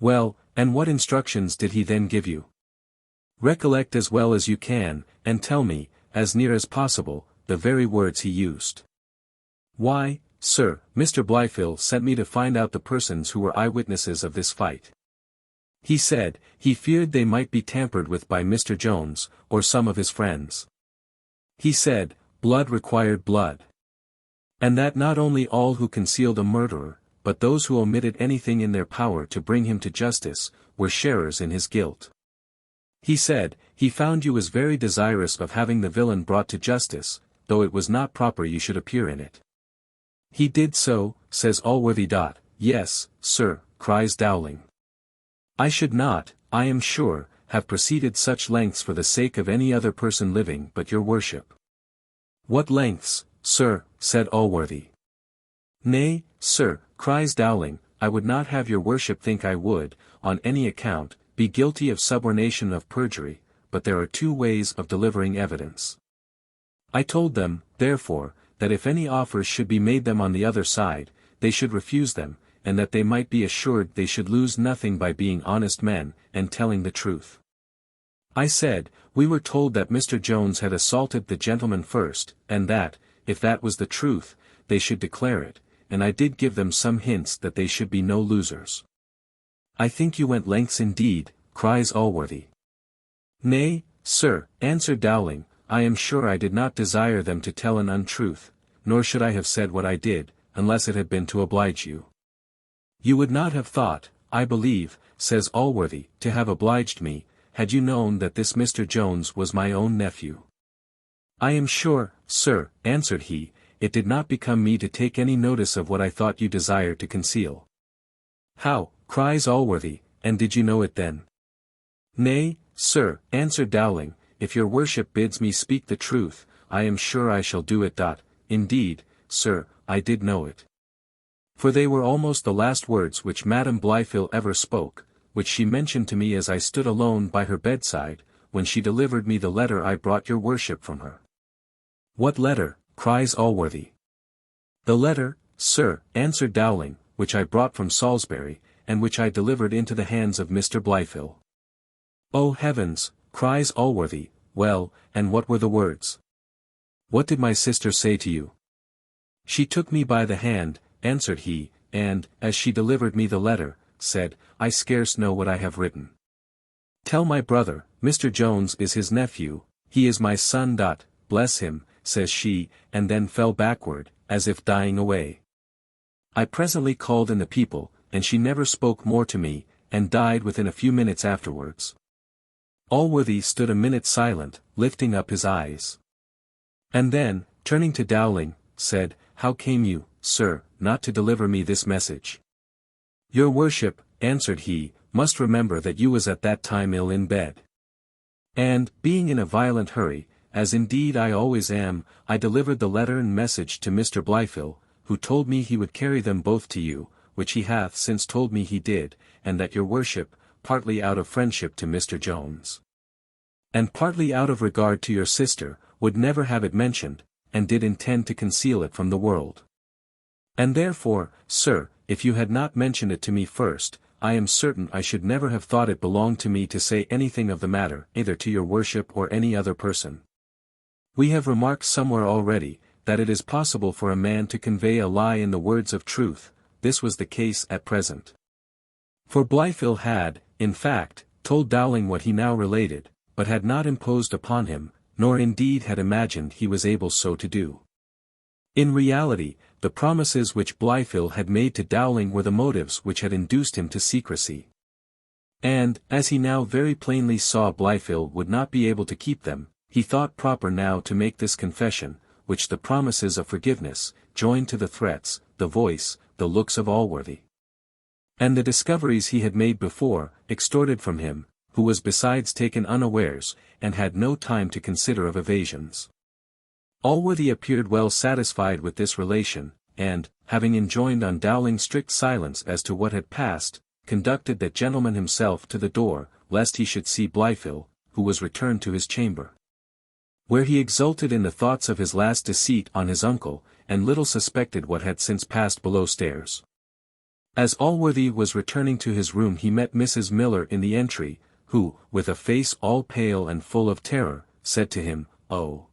"Well, and what instructions did he then give you? Recollect as well as you can, and tell me, as near as possible, the very words he used." "Why, sir, Mr. Blyfill sent me to find out the persons who were eyewitnesses of this fight. He said, he feared they might be tampered with by Mr. Jones, or some of his friends. He said, blood required blood. And that not only all who concealed a murderer, but those who omitted anything in their power to bring him to justice, were sharers in his guilt. He said, he found you was very desirous of having the villain brought to justice, though it was not proper you should appear in it." "He did so," says Allworthy. "Yes, sir," cries Dowling. "I should not, I am sure, have proceeded such lengths for the sake of any other person living but your worship." "What lengths, sir?" said Allworthy. "Nay, sir," cries Dowling, "I would not have your worship think I would, on any account, be guilty of subornation of perjury, but there are two ways of delivering evidence. I told them, therefore, that if any offers should be made them on the other side, they should refuse them, and that they might be assured they should lose nothing by being honest men, and telling the truth. I said, we were told that Mr. Jones had assaulted the gentleman first, and that, if that was the truth, they should declare it, and I did give them some hints that they should be no losers. I think you went lengths indeed, cries Allworthy. Nay, sir, answered Dowling, I am sure I did not desire them to tell an untruth, nor should I have said what I did, unless it had been to oblige you. You would not have thought, I believe, says Allworthy, to have obliged me, had you known that this Mr. Jones was my own nephew. I am sure, sir, answered he, it did not become me to take any notice of what I thought you desired to conceal. How, cries Allworthy, and did you know it then? Nay, sir, answered Dowling, if your worship bids me speak the truth, I am sure I shall do it. Indeed, sir, I did know it. For they were almost the last words which Madam Blyfill ever spoke, which she mentioned to me as I stood alone by her bedside, when she delivered me the letter I brought your worship from her. What letter, cries Allworthy. The letter, sir, answered Dowling, which I brought from Salisbury, and which I delivered into the hands of Mr. Blyfill. O heavens, cries Allworthy, well, and what were the words? What did my sister say to you? She took me by the hand, answered he, and, as she delivered me the letter, said, I scarce know what I have written. Tell my brother, Mr. Jones is his nephew, he is my son. Bless him, says she, and then fell backward, as if dying away. I presently called in the people, and she never spoke more to me, and died within a few minutes afterwards. Allworthy stood a minute silent, lifting up his eyes. And then, turning to Dowling, said, How came you, sir, not to deliver me this message? Your worship, answered he, must remember that you was at that time ill in bed. And, being in a violent hurry, as indeed I always am, I delivered the letter and message to Mr. Blyfill, who told me he would carry them both to you, which he hath since told me he did, and that your worship, partly out of friendship to Mr. Jones, and partly out of regard to your sister, would never have it mentioned, and did intend to conceal it from the world. And therefore, sir, if you had not mentioned it to me first, I am certain I should never have thought it belonged to me to say anything of the matter, either to your worship or any other person. We have remarked somewhere already, that it is possible for a man to convey a lie in the words of truth. This was the case at present. For Blyfill had, in fact, told Dowling what he now related, but had not imposed upon him, nor indeed had imagined he was able so to do. In reality, the promises which Blyfill had made to Dowling were the motives which had induced him to secrecy. And, as he now very plainly saw Blyfill would not be able to keep them, he thought proper now to make this confession, which the promises of forgiveness, joined to the threats, the voice, the looks of Allworthy, and the discoveries he had made before, extorted from him, who was besides taken unawares, and had no time to consider of evasions. Allworthy appeared well satisfied with this relation, and, having enjoined on Dowling strict silence as to what had passed, conducted that gentleman himself to the door, lest he should see Blyfill, who was returned to his chamber, where he exulted in the thoughts of his last deceit on his uncle, and little suspected what had since passed below stairs. As Allworthy was returning to his room he met Mrs. Miller in the entry, who, with a face all pale and full of terror, said to him, Oh,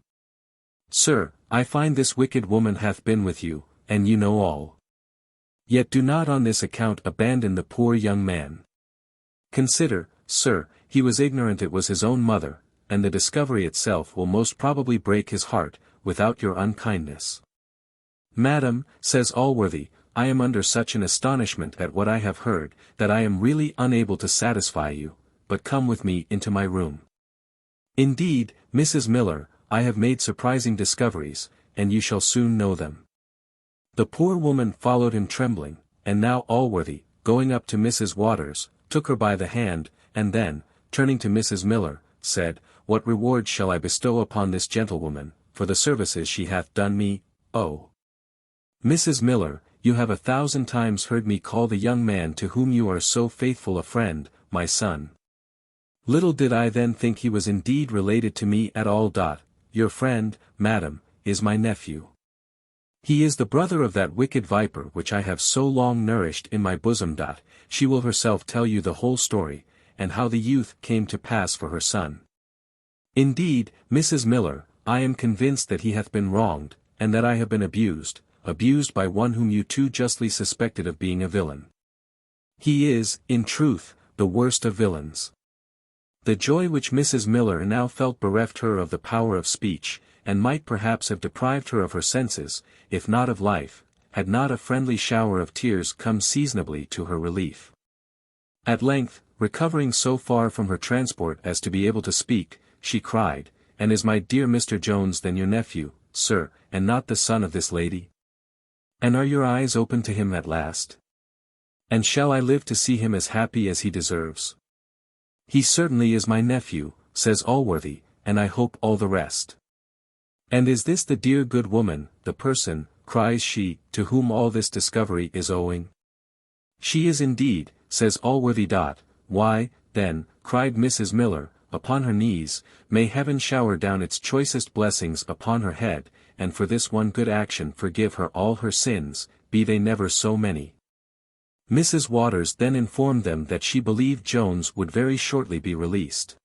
sir, I find this wicked woman hath been with you, and you know all. Yet do not on this account abandon the poor young man. Consider, sir, he was ignorant it was his own mother, and the discovery itself will most probably break his heart, without your unkindness. Madam, says Allworthy, I am under such an astonishment at what I have heard, that I am really unable to satisfy you, but come with me into my room. Indeed, Mrs. Miller, I have made surprising discoveries, and you shall soon know them. The poor woman followed him trembling, and now Allworthy, going up to Mrs. Waters, took her by the hand, and then, turning to Mrs. Miller, said, What reward shall I bestow upon this gentlewoman, for the services she hath done me? Oh, Mrs. Miller, you have 1,000 times heard me call the young man to whom you are so faithful a friend, my son. Little did I then think he was indeed related to me at all. Your friend, madam, is my nephew. He is the brother of that wicked viper which I have so long nourished in my bosom. She will herself tell you the whole story, and how the youth came to pass for her son. Indeed, Mrs. Miller, I am convinced that he hath been wronged, and that I have been abused by one whom you too justly suspected of being a villain. He is, in truth, the worst of villains. The joy which Mrs. Miller now felt bereft her of the power of speech, and might perhaps have deprived her of her senses, if not of life, had not a friendly shower of tears come seasonably to her relief. At length, recovering so far from her transport as to be able to speak, she cried, "And is my dear Mr. Jones then your nephew, sir, and not the son of this lady? And are your eyes open to him at last? And shall I live to see him as happy as he deserves?" "He certainly is my nephew," says Allworthy, "and I hope all the rest." "And is this the dear good woman, the person," cries she, "to whom all this discovery is owing?" "She is indeed," says Allworthy. "Why, then," cried Mrs. Miller, upon her knees, "may heaven shower down its choicest blessings upon her head, and for this one good action forgive her all her sins, be they never so many." Mrs. Waters then informed them that she believed Jones would very shortly be released.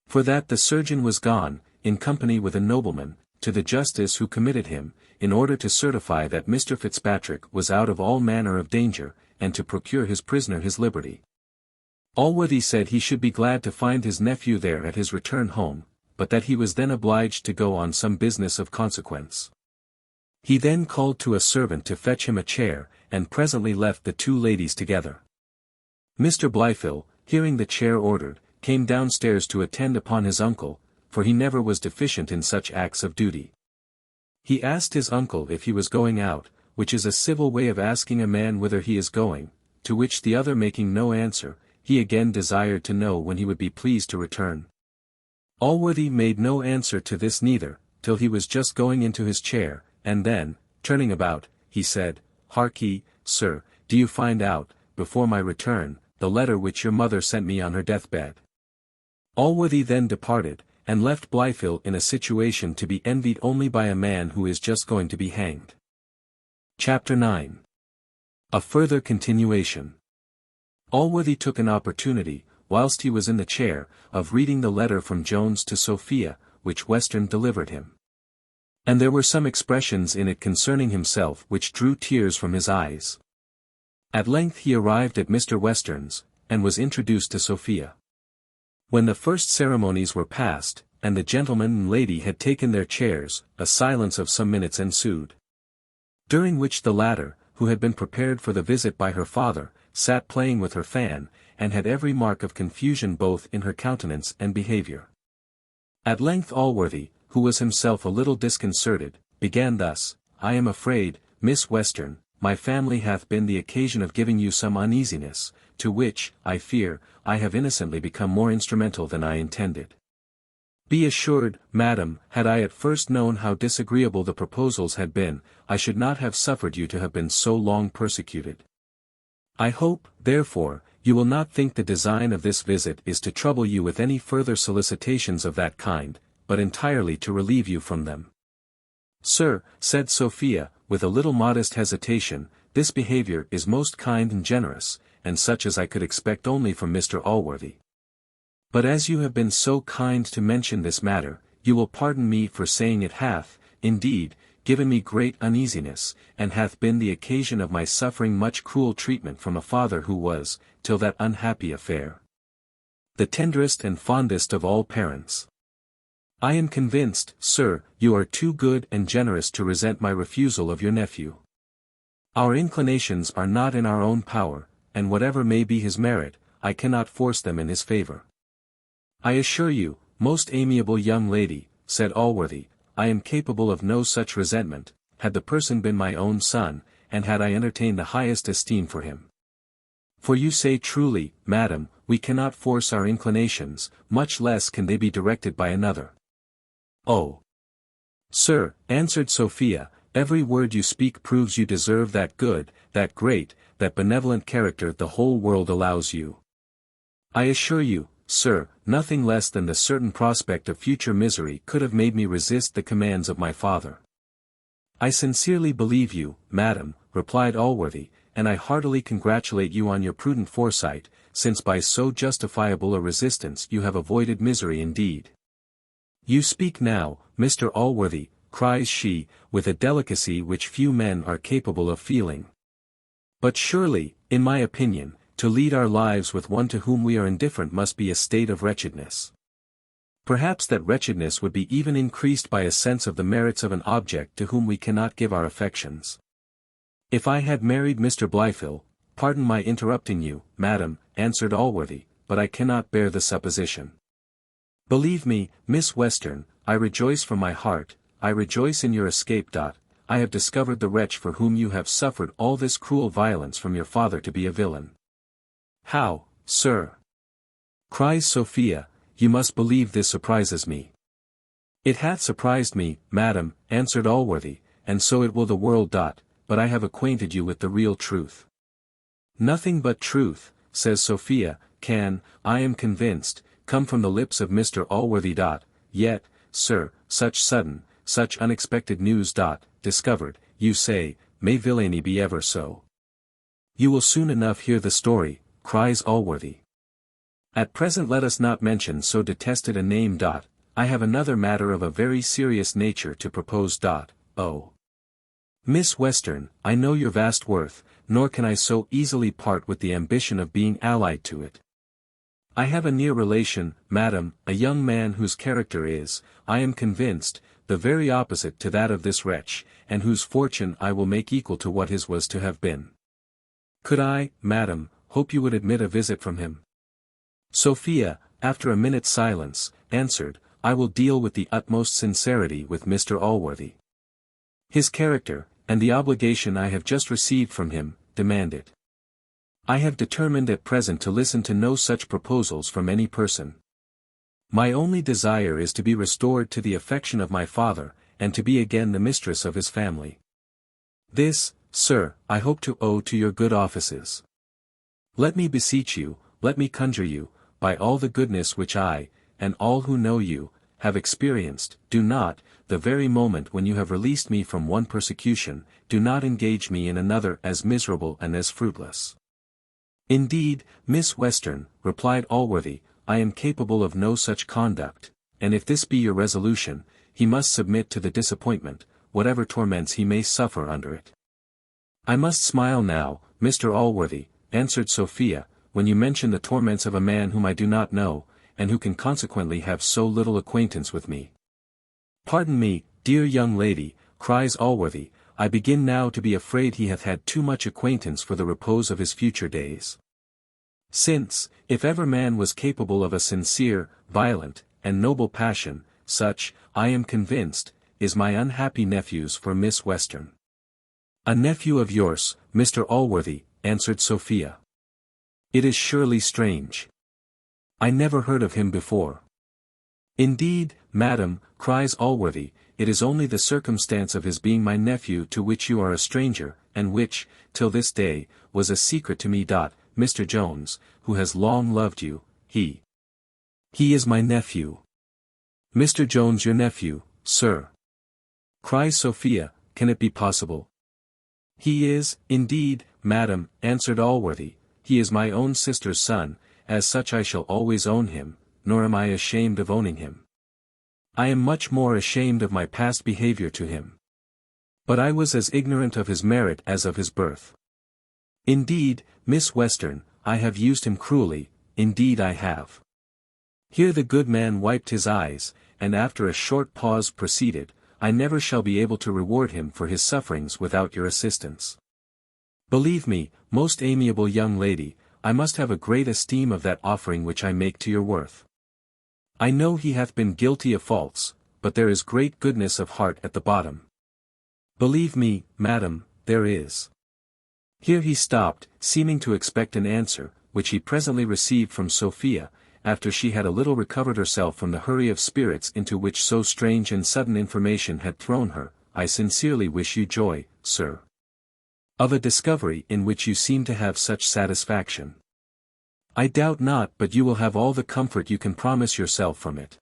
For that the surgeon was gone, in company with a nobleman, to the justice who committed him, in order to certify that Mr. Fitzpatrick was out of all manner of danger, and to procure his prisoner his liberty. Allworthy said he should be glad to find his nephew there at his return home, but that he was then obliged to go on some business of consequence. He then called to a servant to fetch him a chair, and presently left the two ladies together. Mr. Blyfill, hearing the chair ordered, came downstairs to attend upon his uncle, for he never was deficient in such acts of duty. He asked his uncle if he was going out, which is a civil way of asking a man whither he is going, to which the other making no answer, he again desired to know when he would be pleased to return. Allworthy made no answer to this neither, till he was just going into his chair, and then, turning about, he said, "Hark ye, sir, do you find out, before my return, the letter which your mother sent me on her deathbed?" Allworthy then departed, and left Blyfill in a situation to be envied only by a man who is just going to be hanged. Chapter 9. A further continuation. Allworthy took an opportunity, whilst he was in the chair, of reading the letter from Jones to Sophia, which Western delivered him. And there were some expressions in it concerning himself which drew tears from his eyes. At length he arrived at Mr. Western's, and was introduced to Sophia. When the first ceremonies were past, and the gentleman and lady had taken their chairs, a silence of some minutes ensued, during which the latter, who had been prepared for the visit by her father, sat playing with her fan, and had every mark of confusion both in her countenance and behaviour. At length Allworthy, who was himself a little disconcerted, began thus: "I am afraid, Miss Western, my family hath been the occasion of giving you some uneasiness, to which, I fear, I have innocently become more instrumental than I intended. Be assured, madam, had I at first known how disagreeable the proposals had been, I should not have suffered you to have been so long persecuted. I hope, therefore, you will not think the design of this visit is to trouble you with any further solicitations of that kind, but entirely to relieve you from them." "Sir," said Sophia, with a little modest hesitation, "this behaviour is most kind and generous, and such as I could expect only from Mr. Allworthy. But as you have been so kind to mention this matter, you will pardon me for saying it hath, indeed, given me great uneasiness, and hath been the occasion of my suffering much cruel treatment from a father who was, till that unhappy affair, the tenderest and fondest of all parents. I am convinced, sir, you are too good and generous to resent my refusal of your nephew. Our inclinations are not in our own power, and whatever may be his merit, I cannot force them in his favour. I assure you, most amiable young lady, said Allworthy, I am capable of no such resentment, had the person been my own son, and had I entertained the highest esteem for him. For you say truly, madam, we cannot force our inclinations, much less can they be directed by another. Oh! Sir, answered Sophia, every word you speak proves you deserve that good, that great, that benevolent character the whole world allows you. I assure you, sir, nothing less than the certain prospect of future misery could have made me resist the commands of my father. I sincerely believe you, madam, replied Allworthy, and I heartily congratulate you on your prudent foresight, since by so justifiable a resistance you have avoided misery indeed. You speak now, Mr. Allworthy, cries she, with a delicacy which few men are capable of feeling. But surely, in my opinion, to lead our lives with one to whom we are indifferent must be a state of wretchedness. Perhaps that wretchedness would be even increased by a sense of the merits of an object to whom we cannot give our affections. If I had married Mr. Blyfill, pardon my interrupting you, madam, answered Allworthy, but I cannot bear the supposition. Believe me, Miss Western, I rejoice from my heart, I rejoice in your escape. I have discovered the wretch for whom you have suffered all this cruel violence from your father to be a villain. How, sir? Cries Sophia, you must believe this surprises me. It hath surprised me, madam, answered Allworthy, and so it will the world. But I have acquainted you with the real truth. Nothing but truth, says Sophia, can, I am convinced, come from the lips of Mr. Allworthy. Yet, sir, such sudden, such unexpected news. Discovered, you say, may villainy be ever so? You will soon enough hear the story, cries Allworthy. At present let us not mention so detested a name. I have another matter of a very serious nature to propose. Oh. Miss Western, I know your vast worth, nor can I so easily part with the ambition of being allied to it. I have a near relation, madam, a young man whose character is, I am convinced, the very opposite to that of this wretch, and whose fortune I will make equal to what his was to have been. Could I, madam, hope you would admit a visit from him? Sophia, after a minute's silence, answered, I will deal with the utmost sincerity with Mr. Allworthy. His character, and the obligation I have just received from him, demand it. I have determined at present to listen to no such proposals from any person. My only desire is to be restored to the affection of my father, and to be again the mistress of his family. This, sir, I hope to owe to your good offices. Let me beseech you, let me conjure you, by all the goodness which I, and all who know you, have experienced, do not, the very moment when you have released me from one persecution, do not engage me in another as miserable and as fruitless. Indeed, Miss Western, replied Allworthy, I am capable of no such conduct, and if this be your resolution, he must submit to the disappointment, whatever torments he may suffer under it. I must smile now, Mr. Allworthy, answered Sophia, when you mention the torments of a man whom I do not know, and who can consequently have so little acquaintance with me. Pardon me, dear young lady, cries Allworthy, I begin now to be afraid he hath had too much acquaintance for the repose of his future days. Since, if ever man was capable of a sincere, violent, and noble passion, such, I am convinced, is my unhappy nephew's for Miss Western. A nephew of yours, Mr. Allworthy, answered Sophia. It is surely strange. I never heard of him before. Indeed, madam, cries Allworthy, it is only the circumstance of his being my nephew to which you are a stranger, and which, till this day, was a secret to me. Mr. Jones, who has long loved you, he is my nephew. Mr. Jones your nephew, sir? Cries Sophia, can it be possible? He is, indeed, madam, answered Allworthy, he is my own sister's son, as such I shall always own him, nor am I ashamed of owning him. I am much more ashamed of my past behavior to him. But I was as ignorant of his merit as of his birth. Indeed, Miss Western, I have used him cruelly, indeed I have. Here the good man wiped his eyes, and after a short pause proceeded, I never shall be able to reward him for his sufferings without your assistance. Believe me, most amiable young lady, I must have a great esteem of that offering which I make to your worth. I know he hath been guilty of faults, but there is great goodness of heart at the bottom. Believe me, madam, there is. Here he stopped, seeming to expect an answer, which he presently received from Sophia, after she had a little recovered herself from the hurry of spirits into which so strange and sudden information had thrown her. I sincerely wish you joy, sir, of a discovery in which you seem to have such satisfaction. I doubt not but you will have all the comfort you can promise yourself from it.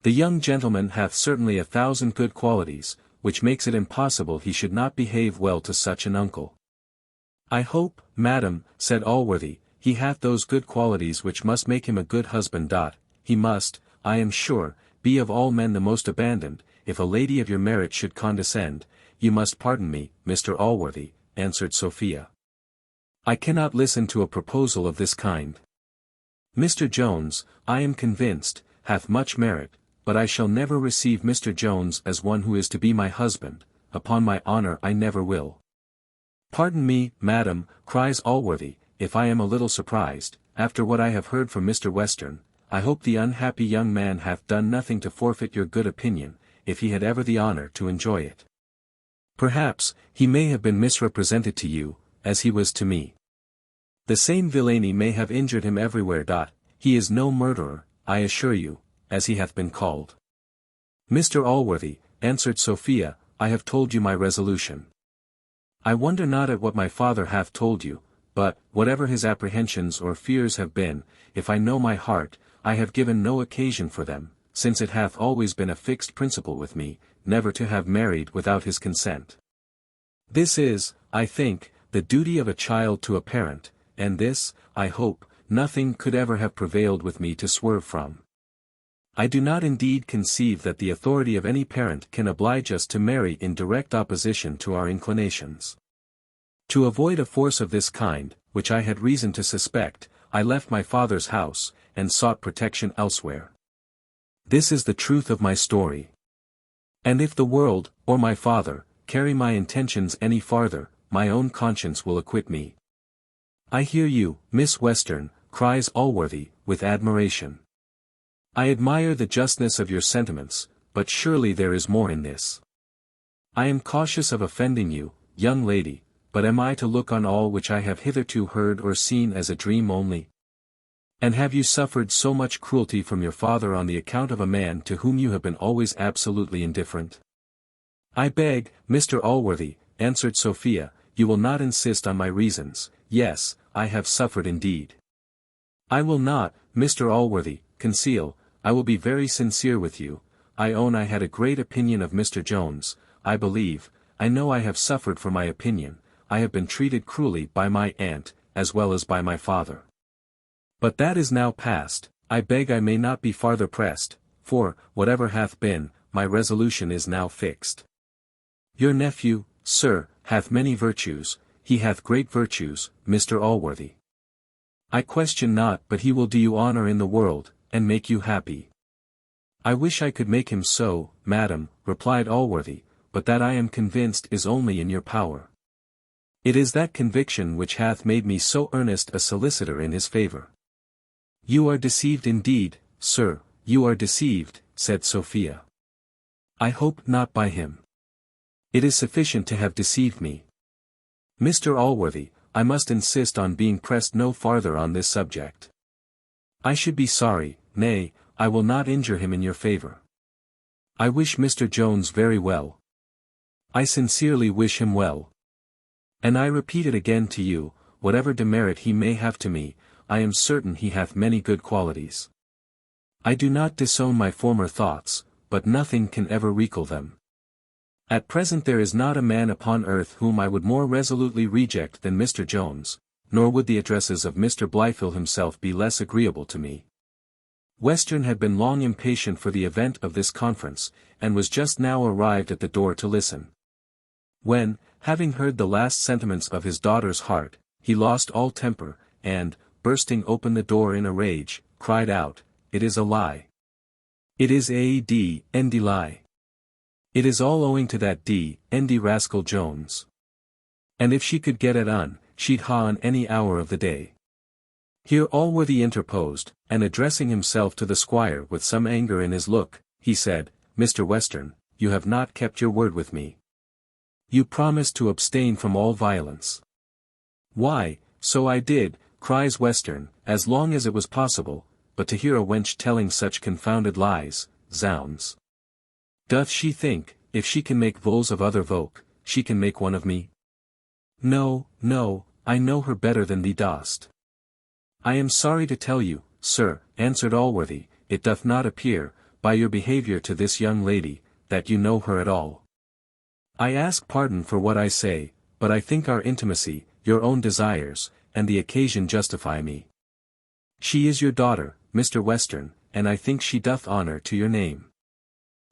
The young gentleman hath certainly 1,000 good qualities, which makes it impossible he should not behave well to such an uncle. I hope, madam, said Allworthy, he hath those good qualities which must make him a good husband. He must, I am sure, be of all men the most abandoned. If a lady of your merit should condescend, you must pardon me, Mr. Allworthy, answered Sophia. I cannot listen to a proposal of this kind. Mr. Jones, I am convinced, hath much merit, but I shall never receive Mr. Jones as one who is to be my husband, upon my honour I never will. Pardon me, madam, cries Allworthy, if I am a little surprised, after what I have heard from Mr. Western. I hope the unhappy young man hath done nothing to forfeit your good opinion, if he had ever the honour to enjoy it. Perhaps, he may have been misrepresented to you, as he was to me. The same villainy may have injured him everywhere. He is no murderer, I assure you, as he hath been called. Mr. Allworthy, answered Sophia, I have told you my resolution. I wonder not at what my father hath told you, but, whatever his apprehensions or fears have been, if I know my heart, I have given no occasion for them, since it hath always been a fixed principle with me, never to have married without his consent. This is, I think, the duty of a child to a parent, and this, I hope, nothing could ever have prevailed with me to swerve from. I do not indeed conceive that the authority of any parent can oblige us to marry in direct opposition to our inclinations. To avoid a force of this kind, which I had reason to suspect, I left my father's house, and sought protection elsewhere. This is the truth of my story. And if the world, or my father, carry my intentions any farther, my own conscience will acquit me. I hear you, Miss Western, cries Allworthy, with admiration. I admire the justness of your sentiments, but surely there is more in this. I am cautious of offending you, young lady, but am I to look on all which I have hitherto heard or seen as a dream only? And have you suffered so much cruelty from your father on the account of a man to whom you have been always absolutely indifferent? I beg, Mr. Allworthy, answered Sophia, you will not insist on my reasons. Yes, I have suffered indeed. I will not, Mr. Allworthy, conceal, I will be very sincere with you. I own I had a great opinion of Mr. Jones. I believe, I know I have suffered for my opinion. I have been treated cruelly by my aunt, as well as by my father. But that is now past. I beg I may not be farther pressed, for, whatever hath been, my resolution is now fixed. Your nephew, sir, hath many virtues, he hath great virtues, Mr. Allworthy. I question not but he will do you honour in the world, and make you happy. I wish I could make him so, madam, replied Allworthy, but that I am convinced is only in your power. It is that conviction which hath made me so earnest a solicitor in his favour. You are deceived indeed, sir, you are deceived, said Sophia. I hope not by him. It is sufficient to have deceived me. Mr. Allworthy, I must insist on being pressed no farther on this subject. I should be sorry, nay, I will not injure him in your favour. I wish Mr. Jones very well. I sincerely wish him well. And I repeat it again to you, whatever demerit he may have to me, I am certain he hath many good qualities. I do not disown my former thoughts, but nothing can ever recall them. At present there is not a man upon earth whom I would more resolutely reject than Mr. Jones, nor would the addresses of Mr. Blyfield himself be less agreeable to me. Western had been long impatient for the event of this conference, and was just now arrived at the door to listen. When, having heard the last sentiments of his daughter's heart, he lost all temper, and, bursting open the door in a rage, cried out, "It is a lie. It is a d-n-d lie. It is all owing to that d-n-d rascal Jones. And if she could get it on, she'd ha on any hour of the day." Here Allworthy interposed, and addressing himself to the squire with some anger in his look, he said, "Mr. Western, you have not kept your word with me. You promised to abstain from all violence." "Why, so I did," cries Western, "as long as it was possible, but to hear a wench telling such confounded lies, zounds. Doth she think, if she can make voles of other folk, she can make one of me? No, no, I know her better than thee dost. I am sorry to tell you, sir, answered Allworthy, it doth not appear, by your behaviour to this young lady, that you know her at all. I ask pardon for what I say, but I think our intimacy, your own desires, and the occasion justify me. She is your daughter, Mr. Western, and I think she doth honour to your name.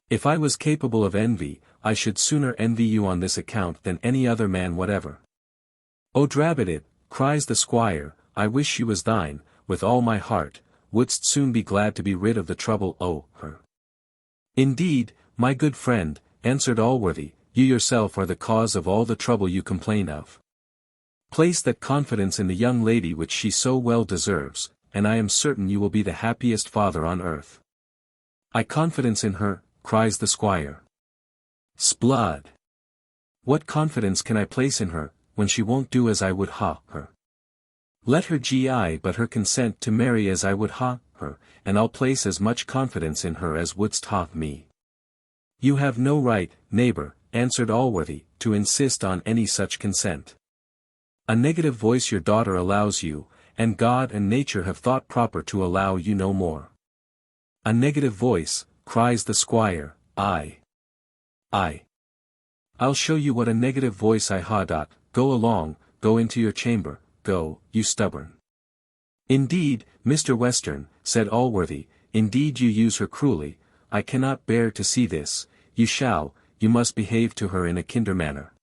If I was capable of envy, I should sooner envy you on this account than any other man whatever. O Drabbit, cries the squire, I wish she was thine, with all my heart, wouldst soon be glad to be rid of the trouble o' her. Indeed, my good friend, answered Allworthy, you yourself are the cause of all the trouble you complain of. Place that confidence in the young lady which she so well deserves, and I am certain you will be the happiest father on earth. I confidence in her, cries the squire. Sblood! What confidence can I place in her, when she won't do as I would ha her? Let her gi but her consent to marry as I would ha her, and I'll place as much confidence in her as wouldst ha me. You have no right, neighbour, answered Allworthy, to insist on any such consent. A negative voice your daughter allows you, and God and nature have thought proper to allow you no more. A negative voice, cries the squire, I'll show you what a negative voice I ha. Go along, go into your chamber, go, you stubborn. Indeed, Mr. Western, said Allworthy, indeed you use her cruelly, I cannot bear to see this, you must behave to her in a kinder manner.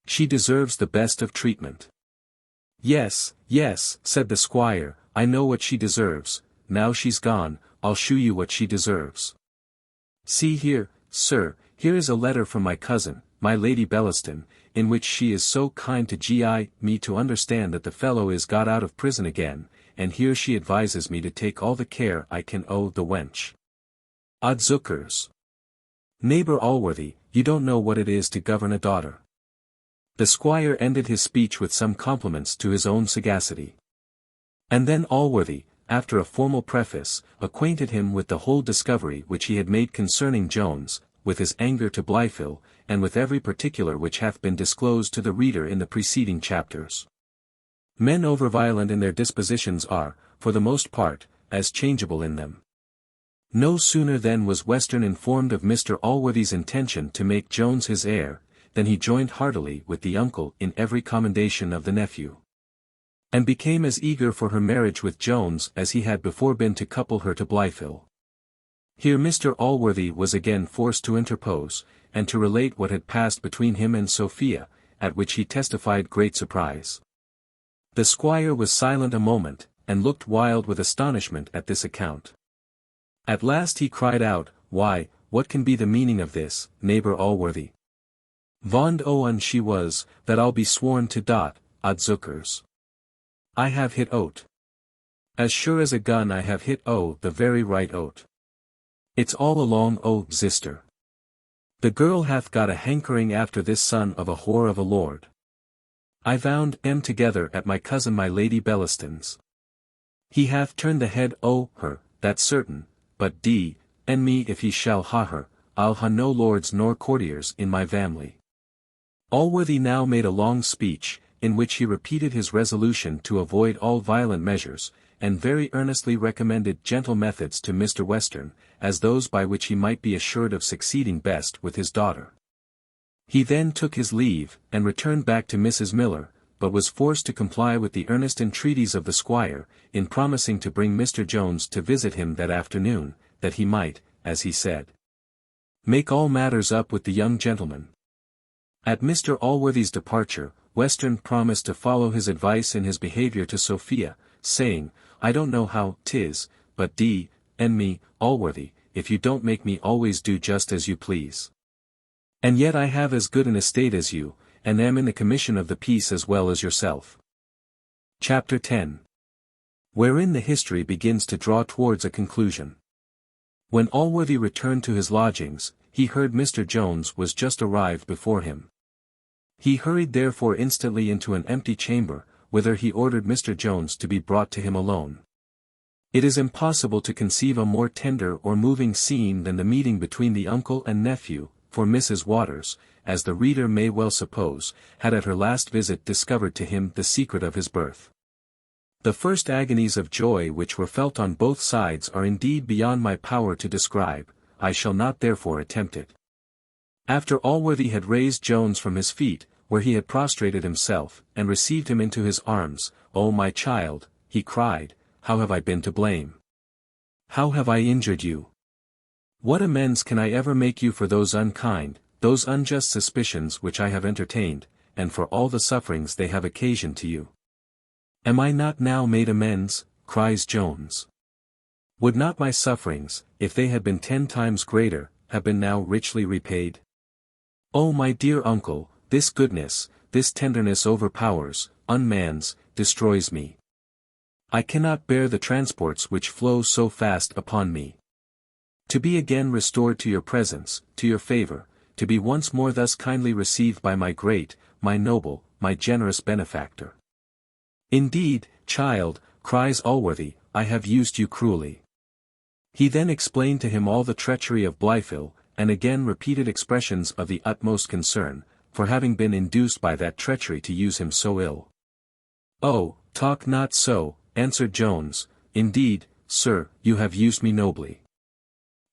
She deserves the best of treatment. Yes, said the squire, I know what she deserves, now she's gone, I'll shew you what she deserves. See here, sir, here is a letter from my cousin, my Lady Bellaston, in which she is so kind to gi me to understand that the fellow is got out of prison again, and here she advises me to take all the care I can o' the wench. Odzookers. Neighbour Allworthy, you don't know what it is to govern a daughter. The squire ended his speech with some compliments to his own sagacity. And then Allworthy, after a formal preface, acquainted him with the whole discovery which he had made concerning Jones, with his anger to Blyfil, and with every particular which hath been disclosed to the reader in the preceding chapters. Men over-violent in their dispositions are, for the most part, as changeable in them. No sooner then was Western informed of Mr. Allworthy's intention to make Jones his heir, than he joined heartily with the uncle in every commendation of the nephew. And became as eager for her marriage with Jones as he had before been to couple her to Blyfil. Here Mr. Allworthy was again forced to interpose, and to relate what had passed between him and Sophia, at which he testified great surprise. The squire was silent a moment, and looked wild with astonishment at this account. At last he cried out, Why, what can be the meaning of this, neighbour Allworthy? Vond oan she was, that I'll be sworn to odzookers. I have hit oat. As sure as a gun I have hit the very right oat. It's all along zister. The girl hath got a hankering after this son of a whore of a lord. I vound together at my cousin my Lady Bellaston's. He hath turned the head o' her, that's certain, but me if he shall ha her, I'll ha no lords nor courtiers in my family. Allworthy now made a long speech, in which he repeated his resolution to avoid all violent measures, and very earnestly recommended gentle methods to Mr. Western, as those by which he might be assured of succeeding best with his daughter. He then took his leave, and returned back to Mrs. Miller, but was forced to comply with the earnest entreaties of the squire, in promising to bring Mr. Jones to visit him that afternoon, that he might, as he said, make all matters up with the young gentleman. At Mr. Allworthy's departure, Western promised to follow his advice in his behaviour to Sophia, saying, I don't know how 'tis, but me, Allworthy, if you don't make me always do just as you please. And yet I have as good an estate as you, and am in the commission of the peace as well as yourself. Chapter 10. Wherein the history begins to draw towards a conclusion. When Allworthy returned to his lodgings, he heard Mr. Jones was just arrived before him. He hurried therefore instantly into an empty chamber, whither he ordered Mr. Jones to be brought to him alone. It is impossible to conceive a more tender or moving scene than the meeting between the uncle and nephew, for Mrs. Waters, as the reader may well suppose, had at her last visit discovered to him the secret of his birth. The first agonies of joy which were felt on both sides are indeed beyond my power to describe, I shall not therefore attempt it. After Allworthy had raised Jones from his feet, where he had prostrated himself, and received him into his arms, "Oh my child," he cried, "how have I been to blame? How have I injured you? What amends can I ever make you for those unkind, those unjust suspicions which I have entertained, and for all the sufferings they have occasioned to you? Am I not now made amends?" cries Jones. "Would not my sufferings, if they had been 10 times greater, have been now richly repaid? Oh my dear uncle, this goodness, this tenderness overpowers, unmans, destroys me. I cannot bear the transports which flow so fast upon me. To be again restored to your presence, to your favor, to be once more thus kindly received by my great, my noble, my generous benefactor. Indeed, child," cries Allworthy, "I have used you cruelly." He then explained to him all the treachery of Befel, and again repeated expressions of the utmost concern, for having been induced by that treachery to use him so ill. "Oh, talk not so," answered Jones, "indeed, sir, you have used me nobly.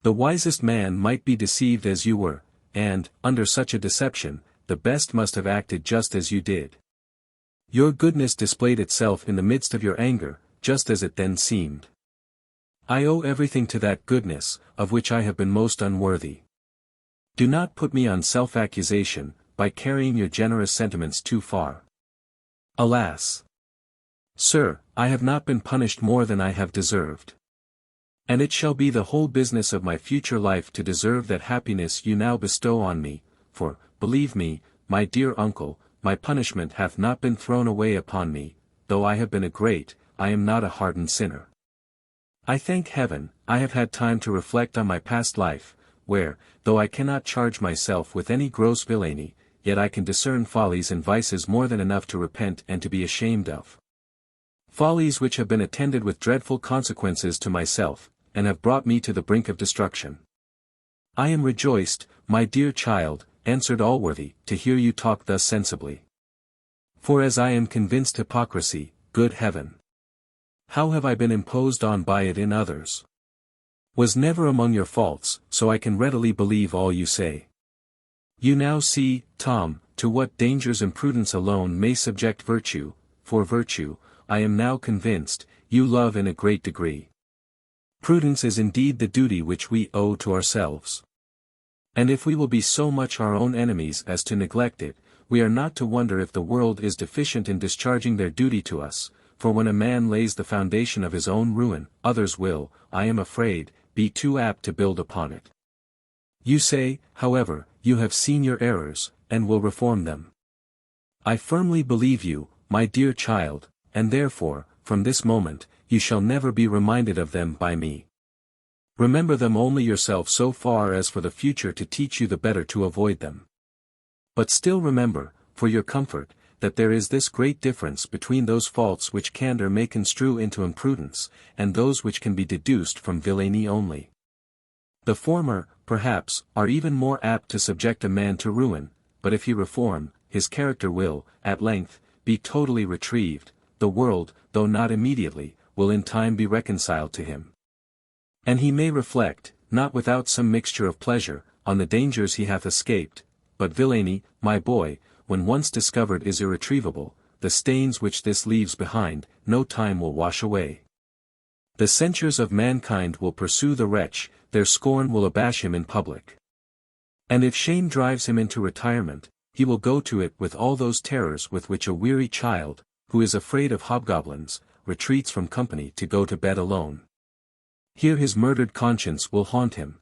The wisest man might be deceived as you were, and, under such a deception, the best must have acted just as you did. Your goodness displayed itself in the midst of your anger, just as it then seemed. I owe everything to that goodness, of which I have been most unworthy. Do not put me on self-accusation, by carrying your generous sentiments too far. Alas! Sir, I have not been punished more than I have deserved. And it shall be the whole business of my future life to deserve that happiness you now bestow on me, for, believe me, my dear uncle, my punishment hath not been thrown away upon me, though I have been a great, I am not a hardened sinner. I thank heaven, I have had time to reflect on my past life, where, though I cannot charge myself with any gross villainy, yet I can discern follies and vices more than enough to repent and to be ashamed of. Follies which have been attended with dreadful consequences to myself, and have brought me to the brink of destruction. I am rejoiced, my dear child," answered Allworthy, "to hear you talk thus sensibly. For as I am convinced hypocrisy, good heaven! How have I been imposed on by it in others? Was never among your faults, so I can readily believe all you say. You now see, Tom, to what dangers imprudence alone may subject virtue, for virtue, I am now convinced, you love in a great degree. Prudence is indeed the duty which we owe to ourselves. And if we will be so much our own enemies as to neglect it, we are not to wonder if the world is deficient in discharging their duty to us, for when a man lays the foundation of his own ruin, others will, I am afraid, be too apt to build upon it. You say, however, you have seen your errors, and will reform them. I firmly believe you, my dear child, and therefore, from this moment, you shall never be reminded of them by me. Remember them only yourself so far as for the future to teach you the better to avoid them. But still remember, for your comfort, that there is this great difference between those faults which candour may construe into imprudence, and those which can be deduced from villainy only. The former, perhaps, are even more apt to subject a man to ruin, but if he reform, his character will, at length, be totally retrieved, the world, though not immediately, will in time be reconciled to him. And he may reflect, not without some mixture of pleasure, on the dangers he hath escaped, but villainy, my boy, when once discovered is irretrievable, the stains which this leaves behind, no time will wash away. The censures of mankind will pursue the wretch, their scorn will abash him in public. And if shame drives him into retirement, he will go to it with all those terrors with which a weary child, who is afraid of hobgoblins, retreats from company to go to bed alone. Here his murdered conscience will haunt him.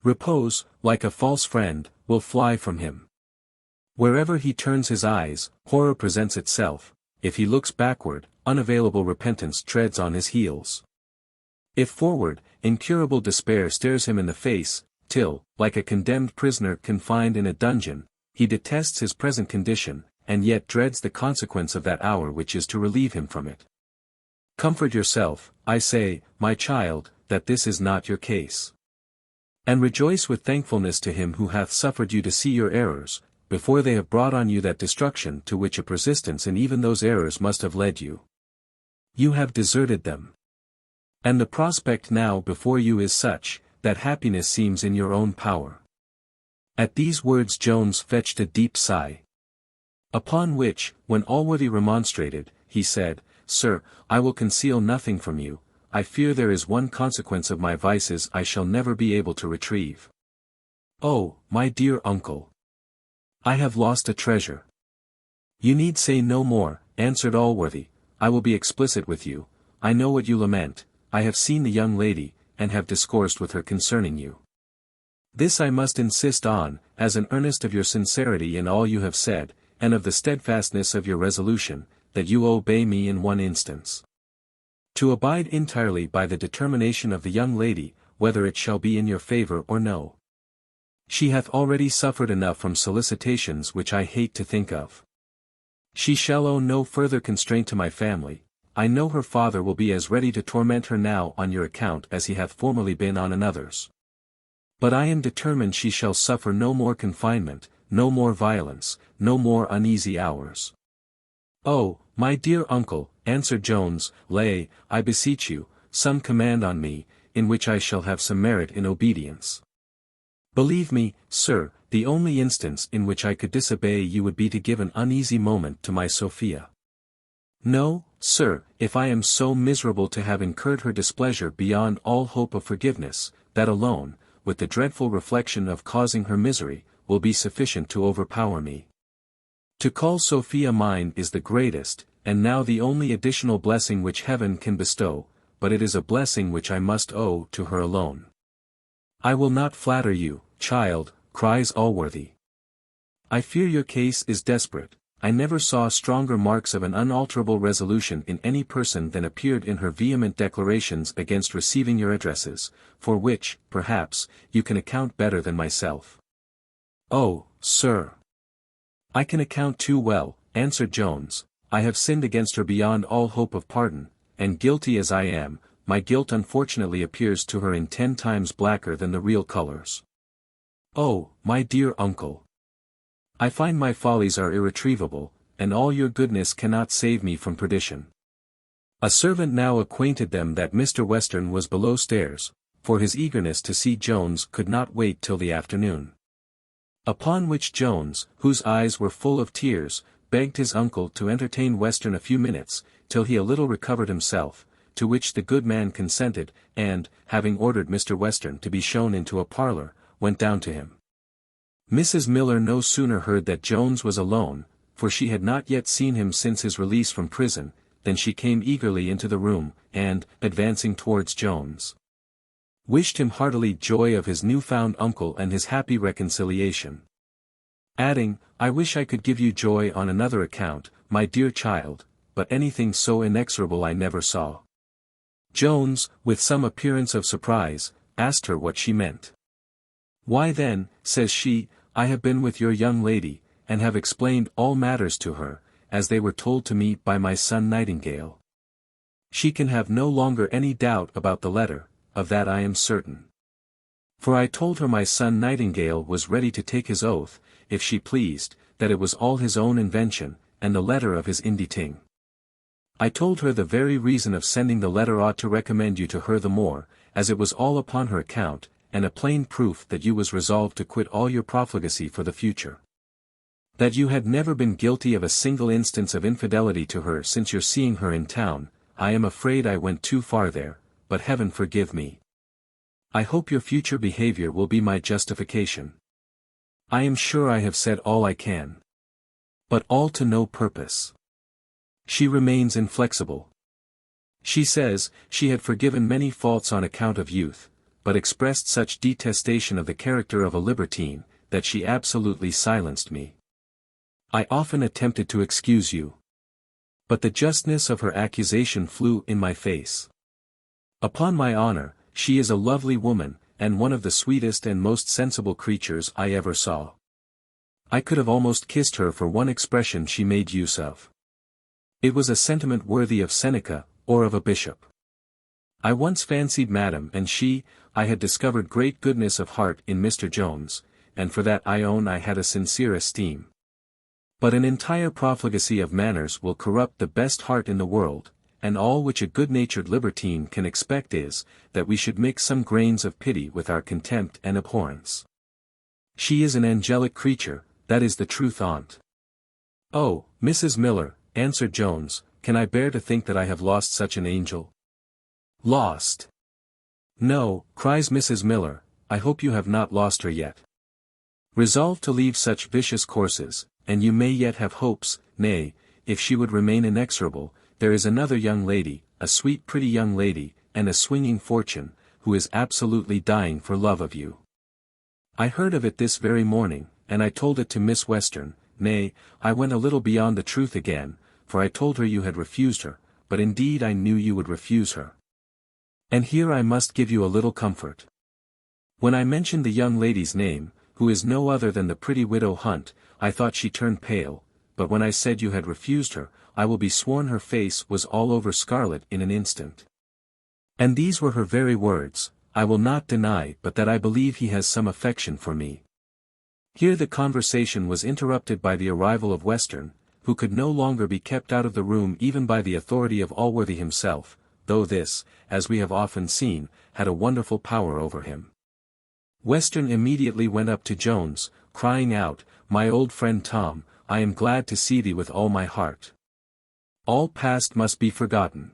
Repose, like a false friend, will fly from him. Wherever he turns his eyes, horror presents itself. If he looks backward, unavailable repentance treads on his heels. If forward, incurable despair stares him in the face, till, like a condemned prisoner confined in a dungeon, he detests his present condition, and yet dreads the consequence of that hour which is to relieve him from it. Comfort yourself, I say, my child, that this is not your case. And rejoice with thankfulness to him who hath suffered you to see your errors, before they have brought on you that destruction to which a persistence in even those errors must have led you. You have deserted them. And the prospect now before you is such, that happiness seems in your own power. At these words Jones fetched a deep sigh. Upon which, when Allworthy remonstrated, he said, Sir, I will conceal nothing from you. I fear there is one consequence of my vices I shall never be able to retrieve. Oh, my dear uncle! I have lost a treasure. You need say no more, answered Allworthy. I will be explicit with you. I know what you lament. I have seen the young lady, and have discoursed with her concerning you. This I must insist on, as an earnest of your sincerity in all you have said, and of the steadfastness of your resolution, that you obey me in one instance. To abide entirely by the determination of the young lady, whether it shall be in your favour or no. She hath already suffered enough from solicitations which I hate to think of. She shall owe no further constraint to my family. I know her father will be as ready to torment her now on your account as he hath formerly been on another's. But I am determined she shall suffer no more confinement, no more violence, no more uneasy hours. Oh, my dear uncle, answered Jones, lay, I beseech you, some command on me, in which I shall have some merit in obedience. Believe me, sir, the only instance in which I could disobey you would be to give an uneasy moment to my Sophia. No, sir, if I am so miserable to have incurred her displeasure beyond all hope of forgiveness, that alone, with the dreadful reflection of causing her misery, will be sufficient to overpower me. To call Sophia mine is the greatest, and now the only additional blessing which heaven can bestow, but it is a blessing which I must owe to her alone. I will not flatter you, child, cries Allworthy. I fear your case is desperate. I never saw stronger marks of an unalterable resolution in any person than appeared in her vehement declarations against receiving your addresses, for which, perhaps, you can account better than myself. Oh, sir! I can account too well, answered Jones. I have sinned against her beyond all hope of pardon, and guilty as I am, my guilt unfortunately appears to her in 10 times blacker than the real colours. Oh, my dear uncle! I find my follies are irretrievable, and all your goodness cannot save me from perdition. A servant now acquainted them that Mr. Western was below stairs, for his eagerness to see Jones could not wait till the afternoon. Upon which Jones, whose eyes were full of tears, begged his uncle to entertain Western a few minutes, till he a little recovered himself, to which the good man consented, and, having ordered Mr. Western to be shown into a parlour, went down to him. Mrs. Miller no sooner heard that Jones was alone, for she had not yet seen him since his release from prison, than she came eagerly into the room, and, advancing towards Jones, wished him heartily joy of his new-found uncle and his happy reconciliation. Adding, I wish I could give you joy on another account, my dear child, but anything so inexorable I never saw. Jones, with some appearance of surprise, asked her what she meant. Why then, says she, I have been with your young lady, and have explained all matters to her, as they were told to me by my son Nightingale. She can have no longer any doubt about the letter, of that I am certain. For I told her my son Nightingale was ready to take his oath, if she pleased, that it was all his own invention, and the letter of his inditing. I told her the very reason of sending the letter ought to recommend you to her the more, as it was all upon her account, and a plain proof that you was resolved to quit all your profligacy for the future. That you had never been guilty of a single instance of infidelity to her since your seeing her in town. I am afraid I went too far there, but heaven forgive me. I hope your future behavior will be my justification. I am sure I have said all I can. But all to no purpose. She remains inflexible. She says, she had forgiven many faults on account of youth, but expressed such detestation of the character of a libertine, that she absolutely silenced me. I often attempted to excuse you. But the justness of her accusation flew in my face. Upon my honour, she is a lovely woman, and one of the sweetest and most sensible creatures I ever saw. I could have almost kissed her for one expression she made use of. It was a sentiment worthy of Seneca, or of a bishop. I once fancied Madam and she, I had discovered great goodness of heart in Mr. Jones, and for that I own I had a sincere esteem. But an entire profligacy of manners will corrupt the best heart in the world, and all which a good-natured libertine can expect is, that we should mix some grains of pity with our contempt and abhorrence. She is an angelic creature, that is the truth on't. Oh, Mrs. Miller, answered Jones, can I bear to think that I have lost such an angel? Lost? No, cries Mrs. Miller, I hope you have not lost her yet. Resolve to leave such vicious courses, and you may yet have hopes. Nay, if she would remain inexorable, there is another young lady, a sweet pretty young lady, and a swinging fortune, who is absolutely dying for love of you. I heard of it this very morning, and I told it to Miss Western. Nay, I went a little beyond the truth again, for I told her you had refused her, but indeed I knew you would refuse her. And here I must give you a little comfort. When I mentioned the young lady's name, who is no other than the pretty widow Hunt, I thought she turned pale, but when I said you had refused her, I will be sworn her face was all over scarlet in an instant. And these were her very words, I will not deny but that I believe he has some affection for me. Here the conversation was interrupted by the arrival of Western, who could no longer be kept out of the room even by the authority of Allworthy himself, though this, as we have often seen, had a wonderful power over him. Western immediately went up to Jones, crying out, My old friend Tom, I am glad to see thee with all my heart. All past must be forgotten.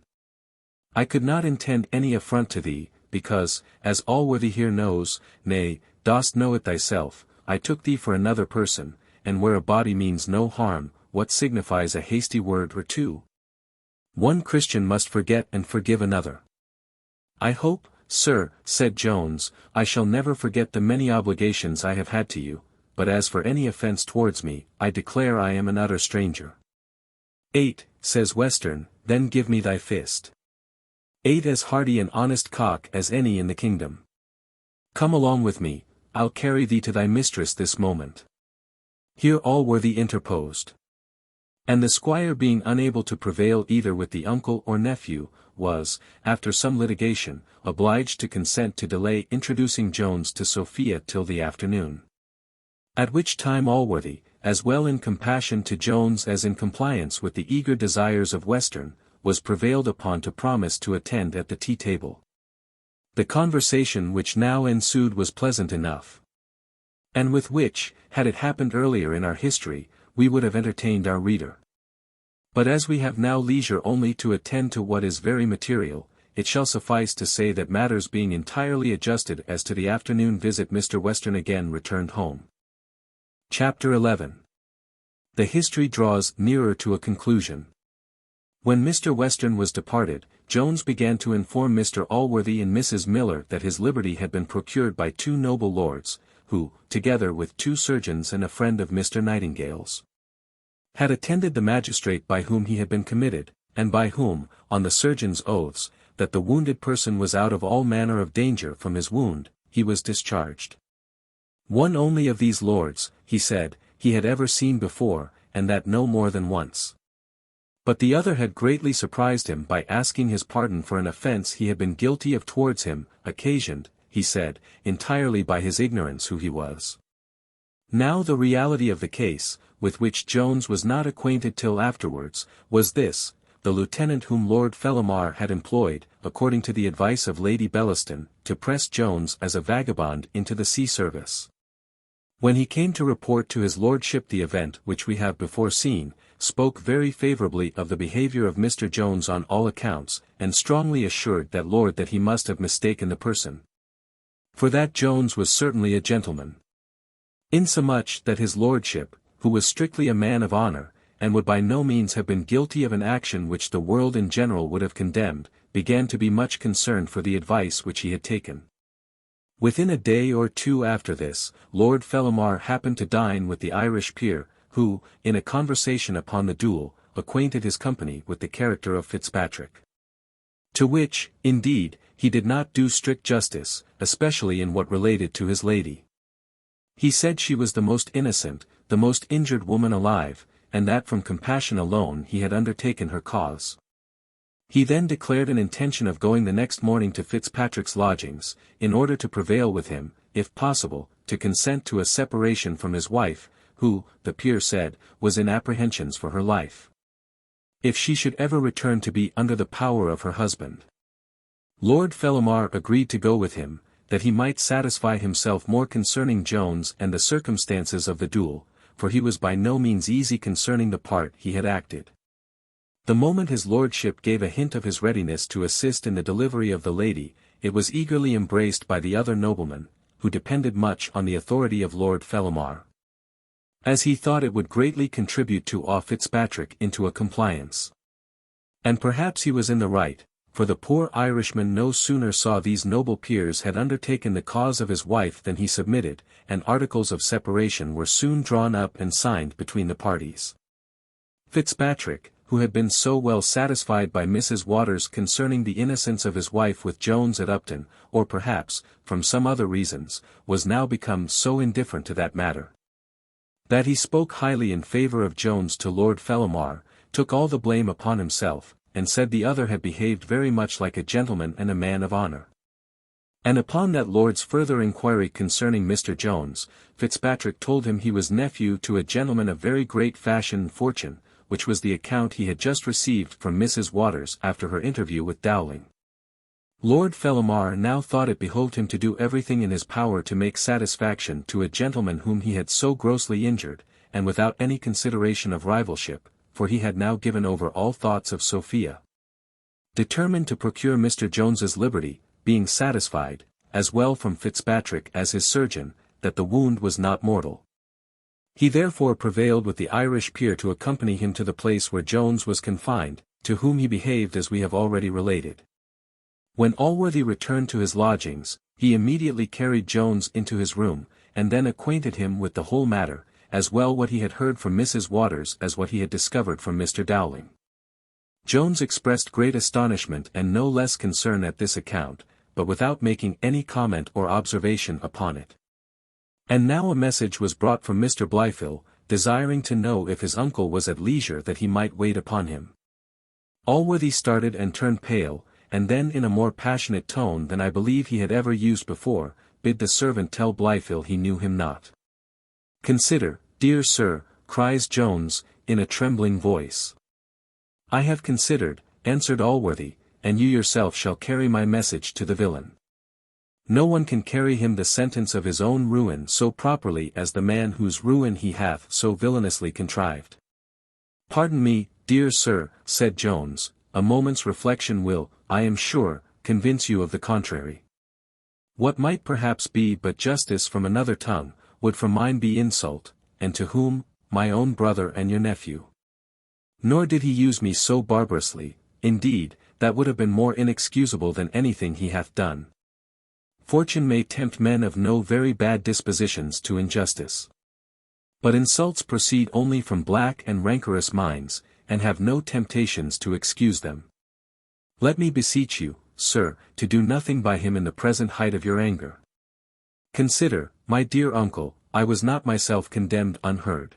I could not intend any affront to thee, because, as Allworthy here knows, nay, dost know it thyself, I took thee for another person, and where a body means no harm, what signifies a hasty word or two? One Christian must forget and forgive another. I hope, sir, said Jones, I shall never forget the many obligations I have had to you, but as for any offence towards me, I declare I am an utter stranger. 8, says Western, then give me thy fist. 8 as hearty and honest cock as any in the kingdom. Come along with me, I'll carry thee to thy mistress this moment. Here Allworthy interposed. And the squire being unable to prevail either with the uncle or nephew, was, after some litigation, obliged to consent to delay introducing Jones to Sophia till the afternoon. At which time Allworthy, as well in compassion to Jones as in compliance with the eager desires of Western, was prevailed upon to promise to attend at the tea-table. The conversation which now ensued was pleasant enough, and with which, had it happened earlier in our history, we would have entertained our reader. But as we have now leisure only to attend to what is very material, it shall suffice to say that matters being entirely adjusted as to the afternoon visit, Mr. Western again returned home. Chapter 11. The history draws nearer to a conclusion. When Mr. Western was departed, Jones began to inform Mr. Allworthy and Mrs. Miller that his liberty had been procured by 2 noble lords, who, together with 2 surgeons and a friend of Mr. Nightingale's, had attended the magistrate by whom he had been committed, and by whom, on the surgeon's oaths, that the wounded person was out of all manner of danger from his wound, he was discharged. One only of these lords, he said, he had ever seen before, and that no more than once. But the other had greatly surprised him by asking his pardon for an offence he had been guilty of towards him, occasioned, he said, entirely by his ignorance who he was. Now the reality of the case, with which Jones was not acquainted till afterwards, was this: the lieutenant whom Lord Fellamar had employed, according to the advice of Lady Bellaston, to press Jones as a vagabond into the sea service. When he came to report to his lordship the event which we have before seen, spoke very favourably of the behaviour of Mr. Jones on all accounts, and strongly assured that lord that he must have mistaken the person. For that Jones was certainly a gentleman. Insomuch that his lordship, who was strictly a man of honour, and would by no means have been guilty of an action which the world in general would have condemned, began to be much concerned for the advice which he had taken. Within a day or 2 after this, Lord Fellamar happened to dine with the Irish peer, who, in a conversation upon the duel, acquainted his company with the character of Fitzpatrick. To which, indeed, he did not do strict justice, especially in what related to his lady. He said she was the most innocent, the most injured woman alive, and that from compassion alone he had undertaken her cause. He then declared an intention of going the next morning to Fitzpatrick's lodgings, in order to prevail with him, if possible, to consent to a separation from his wife, who, the peer said, was in apprehensions for her life. if she should ever return to be under the power of her husband. Lord Fellamar agreed to go with him, that he might satisfy himself more concerning Jones and the circumstances of the duel, for he was by no means easy concerning the part he had acted. The moment his lordship gave a hint of his readiness to assist in the delivery of the lady, it was eagerly embraced by the other noblemen, who depended much on the authority of Lord Fellamar, as he thought it would greatly contribute to awe Fitzpatrick into a compliance. And perhaps he was in the right, for the poor Irishman no sooner saw these noble peers had undertaken the cause of his wife than he submitted, and articles of separation were soon drawn up and signed between the parties. Fitzpatrick, who had been so well satisfied by Mrs. Waters concerning the innocence of his wife with Jones at Upton, or perhaps, from some other reasons, was now become so indifferent to that matter, that he spoke highly in favour of Jones to Lord Fellamar, took all the blame upon himself, and said the other had behaved very much like a gentleman and a man of honour. And upon that lord's further inquiry concerning Mr. Jones, Fitzpatrick told him he was nephew to a gentleman of very great fashion and fortune, which was the account he had just received from Mrs. Waters after her interview with Dowling. Lord Fellamar now thought it behoved him to do everything in his power to make satisfaction to a gentleman whom he had so grossly injured, and without any consideration of rivalship, for he had now given over all thoughts of Sophia. Determined to procure Mr. Jones's liberty, being satisfied, as well from Fitzpatrick as his surgeon, that the wound was not mortal. He therefore prevailed with the Irish peer to accompany him to the place where Jones was confined, to whom he behaved as we have already related. When Allworthy returned to his lodgings, he immediately carried Jones into his room, and then acquainted him with the whole matter, as well what he had heard from Mrs. Waters as what he had discovered from Mr. Dowling. Jones expressed great astonishment and no less concern at this account, but without making any comment or observation upon it. And now a message was brought from Mr. Blyfill, desiring to know if his uncle was at leisure that he might wait upon him. Allworthy started and turned pale, and then in a more passionate tone than I believe he had ever used before, bid the servant tell Blyfill he knew him not. "Consider, dear sir," cries Jones, in a trembling voice. "I have considered," answered Allworthy, "and you yourself shall carry my message to the villain. No one can carry him the sentence of his own ruin so properly as the man whose ruin he hath so villainously contrived." "Pardon me, dear sir," said Jones, "a moment's reflection will, I am sure, convince you of the contrary. What might perhaps be but justice from another tongue, would from mine be insult, and to whom? My own brother and your nephew. Nor did he use me so barbarously, indeed, that would have been more inexcusable than anything he hath done. Fortune may tempt men of no very bad dispositions to injustice. But insults proceed only from black and rancorous minds, and have no temptations to excuse them. Let me beseech you, sir, to do nothing by him in the present height of your anger. Consider, my dear uncle, I was not myself condemned unheard."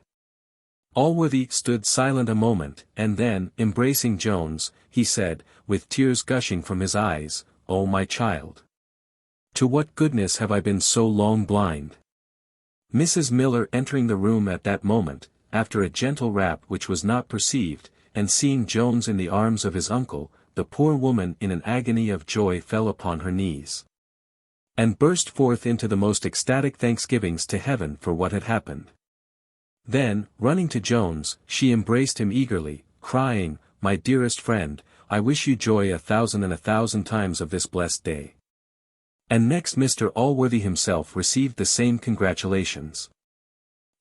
Allworthy stood silent a moment, and then, embracing Jones, he said, with tears gushing from his eyes, "O my child! To what goodness have I been so long blind?" Mrs. Miller entering the room at that moment, after a gentle rap which was not perceived, and seeing Jones in the arms of his uncle, the poor woman in an agony of joy fell upon her knees, and burst forth into the most ecstatic thanksgivings to heaven for what had happened. Then, running to Jones, she embraced him eagerly, crying, "My dearest friend, I wish you joy 1,000 times of this blessed day." And next Mr. Allworthy himself received the same congratulations.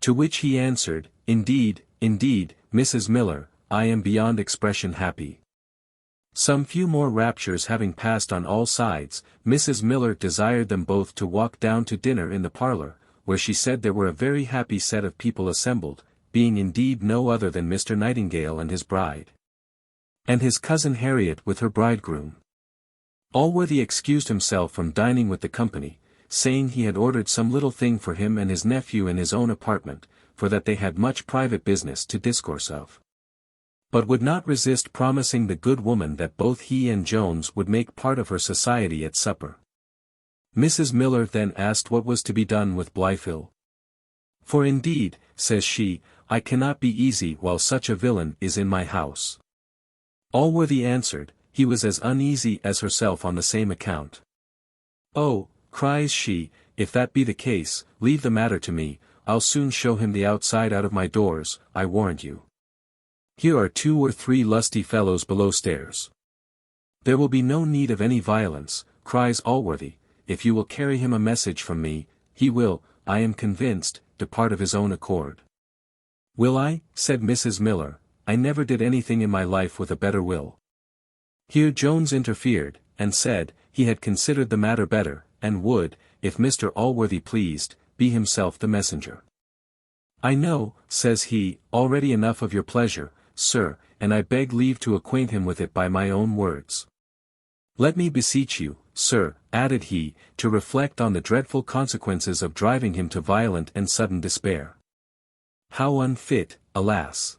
To which he answered, "Indeed, indeed, Mrs. Miller, I am beyond expression happy." Some few more raptures having passed on all sides, Mrs. Miller desired them both to walk down to dinner in the parlour, where she said there were a very happy set of people assembled, being indeed no other than Mr. Nightingale and his bride, and his cousin Harriet with her bridegroom. Allworthy excused himself from dining with the company, saying he had ordered some little thing for him and his nephew in his own apartment, for that they had much private business to discourse of, but would not resist promising the good woman that both he and Jones would make part of her society at supper. Mrs. Miller then asked what was to be done with Blyfill. "For indeed," says she, "I cannot be easy while such a villain is in my house. Allworthy answered, he was as uneasy as herself on the same account. "Oh," cries she, "if that be the case, leave the matter to me, I'll soon show him the outside out of my doors, I warrant you. Here are 2 or 3 lusty fellows below stairs." "There will be no need of any violence," cries Allworthy, "if you will carry him a message from me, he will, I am convinced, depart of his own accord." "Will I?" said Mrs. Miller, "I never did anything in my life with a better will." Here Jones interfered, and said, he had considered the matter better, and would, if Mr. Allworthy pleased, be himself the messenger. "I know," says he, "already enough of your pleasure, sir, and I beg leave to acquaint him with it by my own words. Let me beseech you, sir," added he, "to reflect on the dreadful consequences of driving him to violent and sudden despair. How unfit, alas!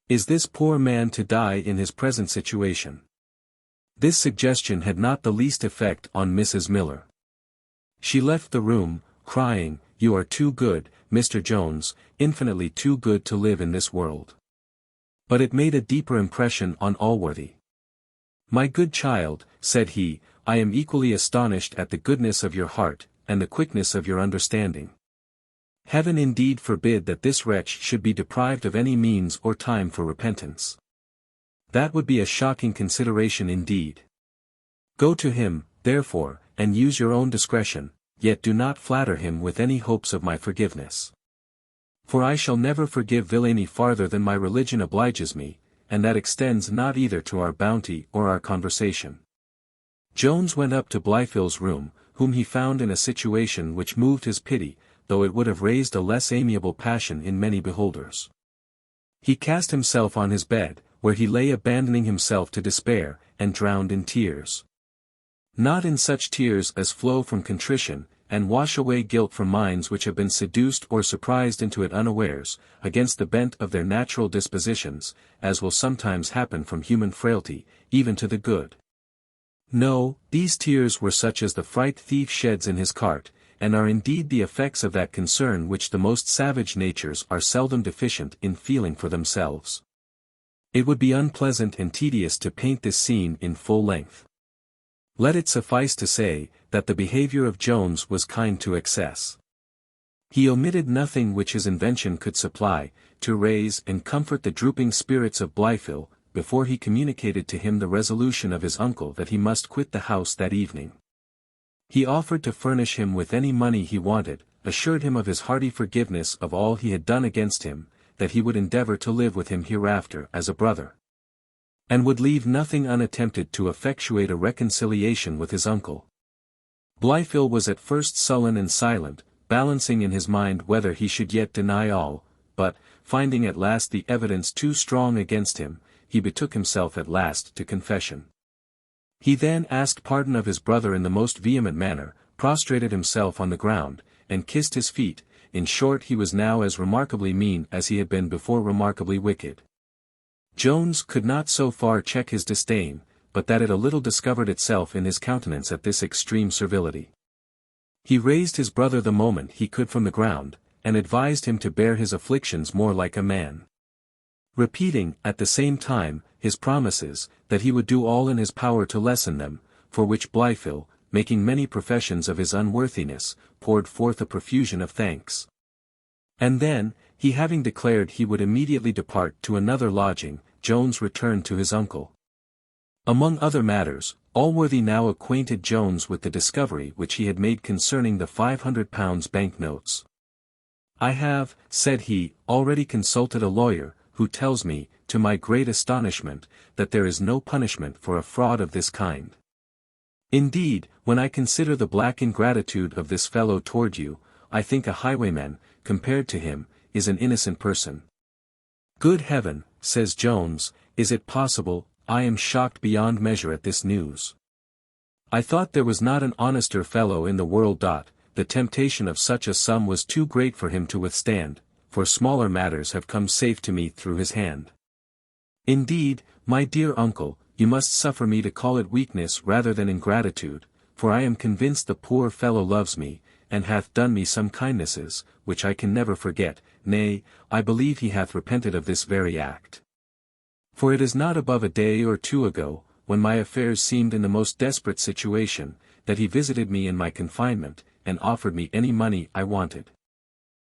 is this poor man to die in his present situation." This suggestion had not the least effect on Mrs. Miller. She left the room, crying, "You are too good, Mr. Jones, infinitely too good to live in this world." But it made a deeper impression on Allworthy. "My good child," said he, "I am equally astonished at the goodness of your heart, and the quickness of your understanding. Heaven indeed forbid that this wretch should be deprived of any means or time for repentance. That would be a shocking consideration indeed. Go to him, therefore, and use your own discretion, yet do not flatter him with any hopes of my forgiveness. For I shall never forgive villainy farther than my religion obliges me, and that extends not either to our bounty or our conversation." Jones went up to Blifil's room, whom he found in a situation which moved his pity, though it would have raised a less amiable passion in many beholders. He cast himself on his bed, where he lay abandoning himself to despair, and drowned in tears. Not in such tears as flow from contrition, and wash away guilt from minds which have been seduced or surprised into it unawares, against the bent of their natural dispositions, as will sometimes happen from human frailty, even to the good. No, these tears were such as the fright thief sheds in his cart, and are indeed the effects of that concern which the most savage natures are seldom deficient in feeling for themselves. It would be unpleasant and tedious to paint this scene in full length. Let it suffice to say, that the behavior of Jones was kind to excess. He omitted nothing which his invention could supply, to raise and comfort the drooping spirits of Blifil, before he communicated to him the resolution of his uncle that he must quit the house that evening. He offered to furnish him with any money he wanted, assured him of his hearty forgiveness of all he had done against him, that he would endeavour to live with him hereafter as a brother, and would leave nothing unattempted to effectuate a reconciliation with his uncle. Blifil was at first sullen and silent, balancing in his mind whether he should yet deny all, but, finding at last the evidence too strong against him, he betook himself at last to confession. He then asked pardon of his brother in the most vehement manner, prostrated himself on the ground, and kissed his feet. In short, he was now as remarkably mean as he had been before remarkably wicked. Jones could not so far check his disdain, but that it a little discovered itself in his countenance at this extreme servility. He raised his brother the moment he could from the ground, and advised him to bear his afflictions more like a man, repeating, at the same time, his promises, that he would do all in his power to lessen them, for which Blifil, making many professions of his unworthiness, poured forth a profusion of thanks. And then, he having declared he would immediately depart to another lodging, Jones returned to his uncle. Among other matters, Allworthy now acquainted Jones with the discovery which he had made concerning the £500 bank notes. "I have," said he, "already consulted a lawyer, who tells me, to my great astonishment, that there is no punishment for a fraud of this kind. Indeed, when I consider the black ingratitude of this fellow toward you, I think a highwayman, compared to him, is an innocent person." "Good heaven," says Jones, "is it possible? I am shocked beyond measure at this news. I thought there was not an honester fellow in the world. The temptation of such a sum was too great for him to withstand, for smaller matters have come safe to me through his hand. Indeed, my dear uncle, you must suffer me to call it weakness rather than ingratitude, for I am convinced the poor fellow loves me, and hath done me some kindnesses, which I can never forget. Nay, I believe he hath repented of this very act. For it is not above a day or two ago, when my affairs seemed in the most desperate situation, that he visited me in my confinement, and offered me any money I wanted.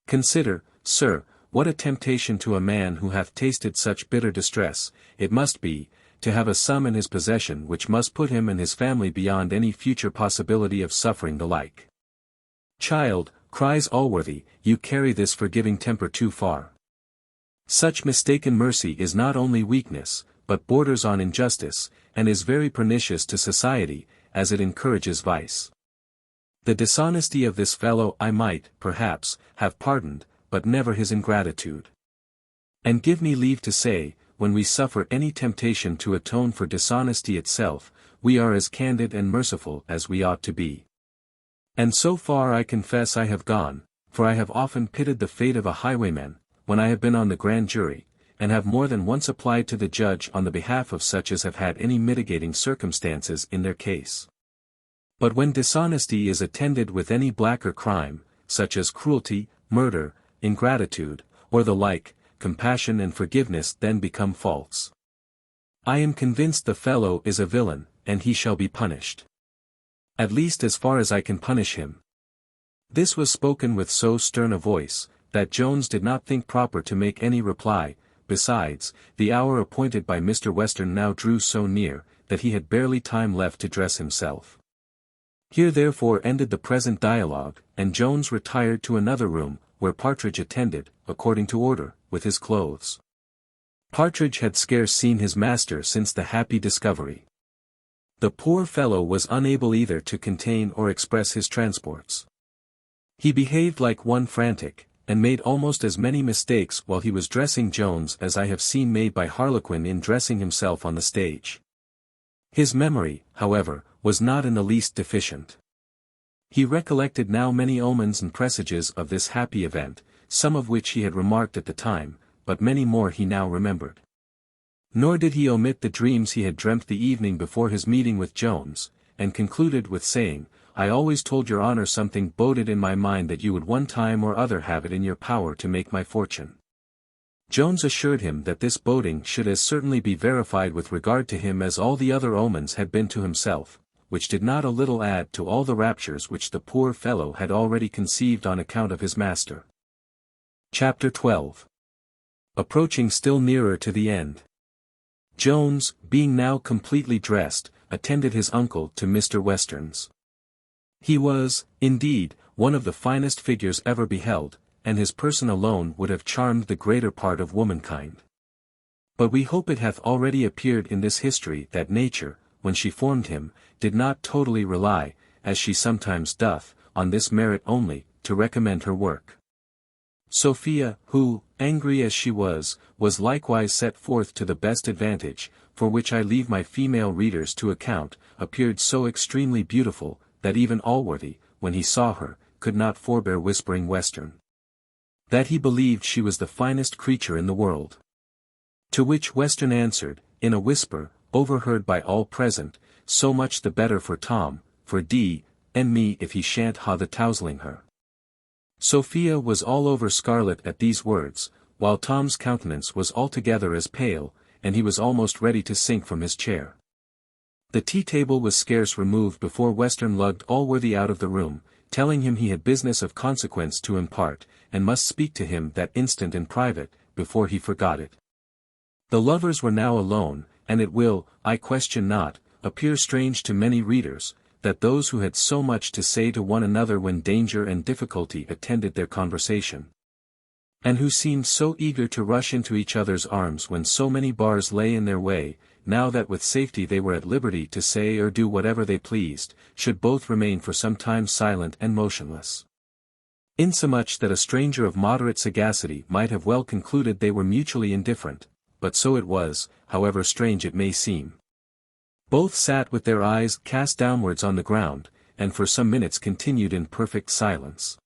Consider, sir, what a temptation to a man who hath tasted such bitter distress, it must be, to have a sum in his possession which must put him and his family beyond any future possibility of suffering the like. Child, cries Allworthy, you carry this forgiving temper too far. Such mistaken mercy is not only weakness, but borders on injustice, and is very pernicious to society, as it encourages vice. The dishonesty of this fellow I might, perhaps, have pardoned, but never his ingratitude. And give me leave to say, when we suffer any temptation to atone for dishonesty itself, we are as candid and merciful as we ought to be. And so far I confess I have gone, for I have often pitied the fate of a highwayman, when I have been on the grand jury, and have more than once applied to the judge on the behalf of such as have had any mitigating circumstances in their case. But when dishonesty is attended with any blacker crime, such as cruelty, murder, ingratitude, or the like, compassion and forgiveness then become false. I am convinced the fellow is a villain, and he shall be punished. At least as far as I can punish him. This was spoken with so stern a voice, that Jones did not think proper to make any reply. Besides, the hour appointed by Mr. Western now drew so near, that he had barely time left to dress himself. Here therefore ended the present dialogue, and Jones retired to another room, where Partridge attended, according to order, with his clothes. Partridge had scarce seen his master since the happy discovery. The poor fellow was unable either to contain or express his transports. He behaved like one frantic, and made almost as many mistakes while he was dressing Jones as I have seen made by Harlequin in dressing himself on the stage. His memory, however, was not in the least deficient. He recollected now many omens and presages of this happy event, some of which he had remarked at the time, but many more he now remembered. Nor did he omit the dreams he had dreamt the evening before his meeting with Jones, and concluded with saying, I always told your honour something boded in my mind that you would one time or other have it in your power to make my fortune. Jones assured him that this boding should as certainly be verified with regard to him as all the other omens had been to himself, which did not a little add to all the raptures which the poor fellow had already conceived on account of his master. Chapter 12. Approaching still nearer to the end. Jones, being now completely dressed, attended his uncle to Mr. Western's. He was, indeed, one of the finest figures ever beheld, and his person alone would have charmed the greater part of womankind. But we hope it hath already appeared in this history that nature, when she formed him, did not totally rely, as she sometimes doth, on this merit only, to recommend her work. Sophia, who, angry as she was likewise set forth to the best advantage, for which I leave my female readers to account, appeared so extremely beautiful, that even Allworthy, when he saw her, could not forbear whispering Western that he believed she was the finest creature in the world. To which Western answered, in a whisper, overheard by all present, so much the better for Tom, for D. and me if he shan't ha the tousling her. Sophia was all over scarlet at these words, while Tom's countenance was altogether as pale, and he was almost ready to sink from his chair. The tea-table was scarce removed before Western lugged Allworthy out of the room, telling him he had business of consequence to impart, and must speak to him that instant in private, before he forgot it. The lovers were now alone, and it will, I question not, appear strange to many readers, that those who had so much to say to one another when danger and difficulty attended their conversation, and who seemed so eager to rush into each other's arms when so many bars lay in their way, now that with safety they were at liberty to say or do whatever they pleased, should both remain for some time silent and motionless. Insomuch that a stranger of moderate sagacity might have well concluded they were mutually indifferent, but so it was, however strange it may seem. Both sat with their eyes cast downwards on the ground, and for some minutes continued in perfect silence.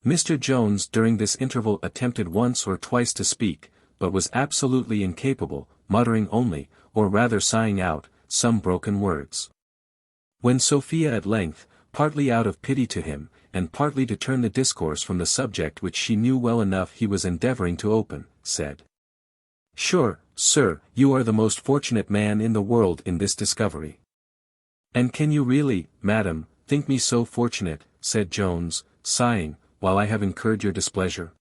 Mr. Jones during this interval attempted once or twice to speak, but was absolutely incapable, muttering only, or rather sighing out, some broken words. When Sophia at length, partly out of pity to him, and partly to turn the discourse from the subject which she knew well enough he was endeavouring to open, said, Sure, sir, you are the most fortunate man in the world in this discovery. And can you really, madam, think me so fortunate, said Jones, sighing, while I have incurred your displeasure?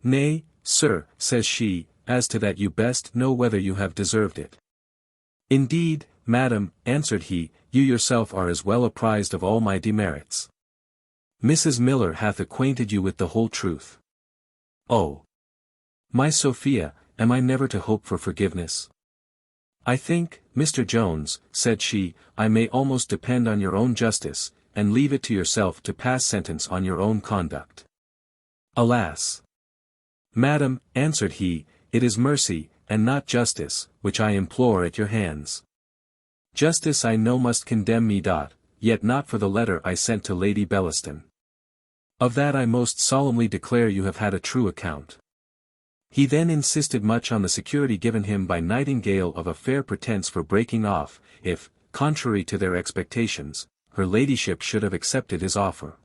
Nay, sir, says she, as to that you best know whether you have deserved it. Indeed, madam, answered he, you yourself are as well apprised of all my demerits. Mrs. Miller hath acquainted you with the whole truth. Oh! My Sophia, am I never to hope for forgiveness? I think, Mr. Jones, said she, I may almost depend on your own justice, and leave it to yourself to pass sentence on your own conduct. Alas! Madam, answered he, it is mercy, and not justice, which I implore at your hands. Justice I know must condemn me, yet not for the letter I sent to Lady Bellaston. Of that I most solemnly declare you have had a true account. He then insisted much on the security given him by Nightingale of a fair pretence for breaking off, if, contrary to their expectations, her ladyship should have accepted his offer.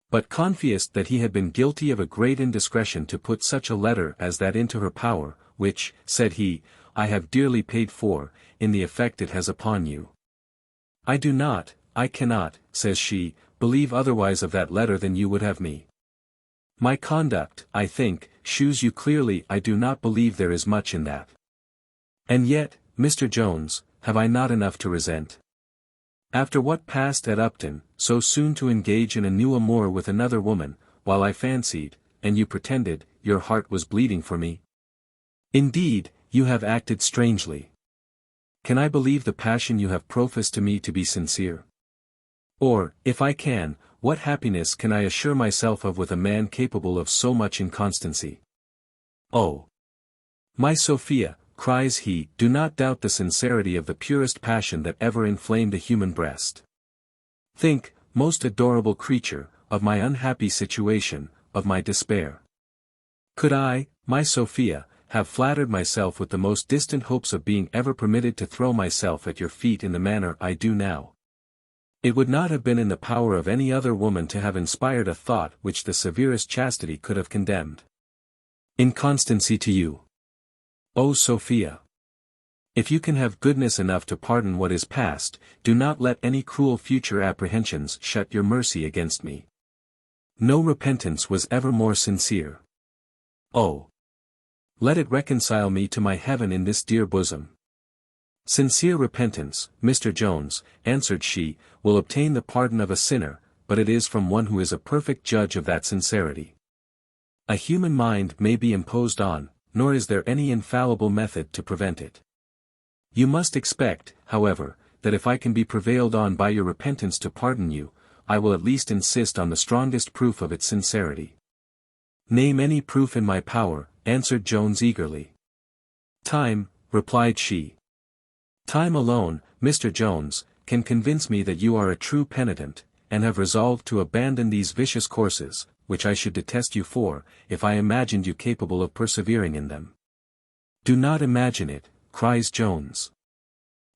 But confessed that he had been guilty of a great indiscretion to put such a letter as that into her power, which, said he, I have dearly paid for, in the effect it has upon you. I do not, I cannot, says she, believe otherwise of that letter than you would have me. My conduct, I think, shews you clearly I do not believe there is much in that. And yet, Mr. Jones, have I not enough to resent? After what passed at Upton, so soon to engage in a new amour with another woman, while I fancied, and you pretended, your heart was bleeding for me? Indeed, you have acted strangely. Can I believe the passion you have professed to me to be sincere? Or, if I can, what happiness can I assure myself of with a man capable of so much inconstancy? Oh! My Sophia, cries he, do not doubt the sincerity of the purest passion that ever inflamed a human breast. Think, most adorable creature, of my unhappy situation, of my despair. Could I, my Sophia, have flattered myself with the most distant hopes of being ever permitted to throw myself at your feet in the manner I do now? It would not have been in the power of any other woman to have inspired a thought which the severest chastity could have condemned. Inconstancy to you. O Sophia! If you can have goodness enough to pardon what is past, do not let any cruel future apprehensions shut your mercy against me. No repentance was ever more sincere. Oh! Let it reconcile me to my heaven in this dear bosom. Sincere repentance, Mr. Jones, answered she, will obtain the pardon of a sinner, but it is from one who is a perfect judge of that sincerity. A human mind may be imposed on, nor is there any infallible method to prevent it. You must expect, however, that if I can be prevailed on by your repentance to pardon you, I will at least insist on the strongest proof of its sincerity. Name any proof in my power, answered Jones eagerly. Time, replied she. Time alone, Mr. Jones, can convince me that you are a true penitent, and have resolved to abandon these vicious courses, which I should detest you for, if I imagined you capable of persevering in them. Do not imagine it, cries Jones.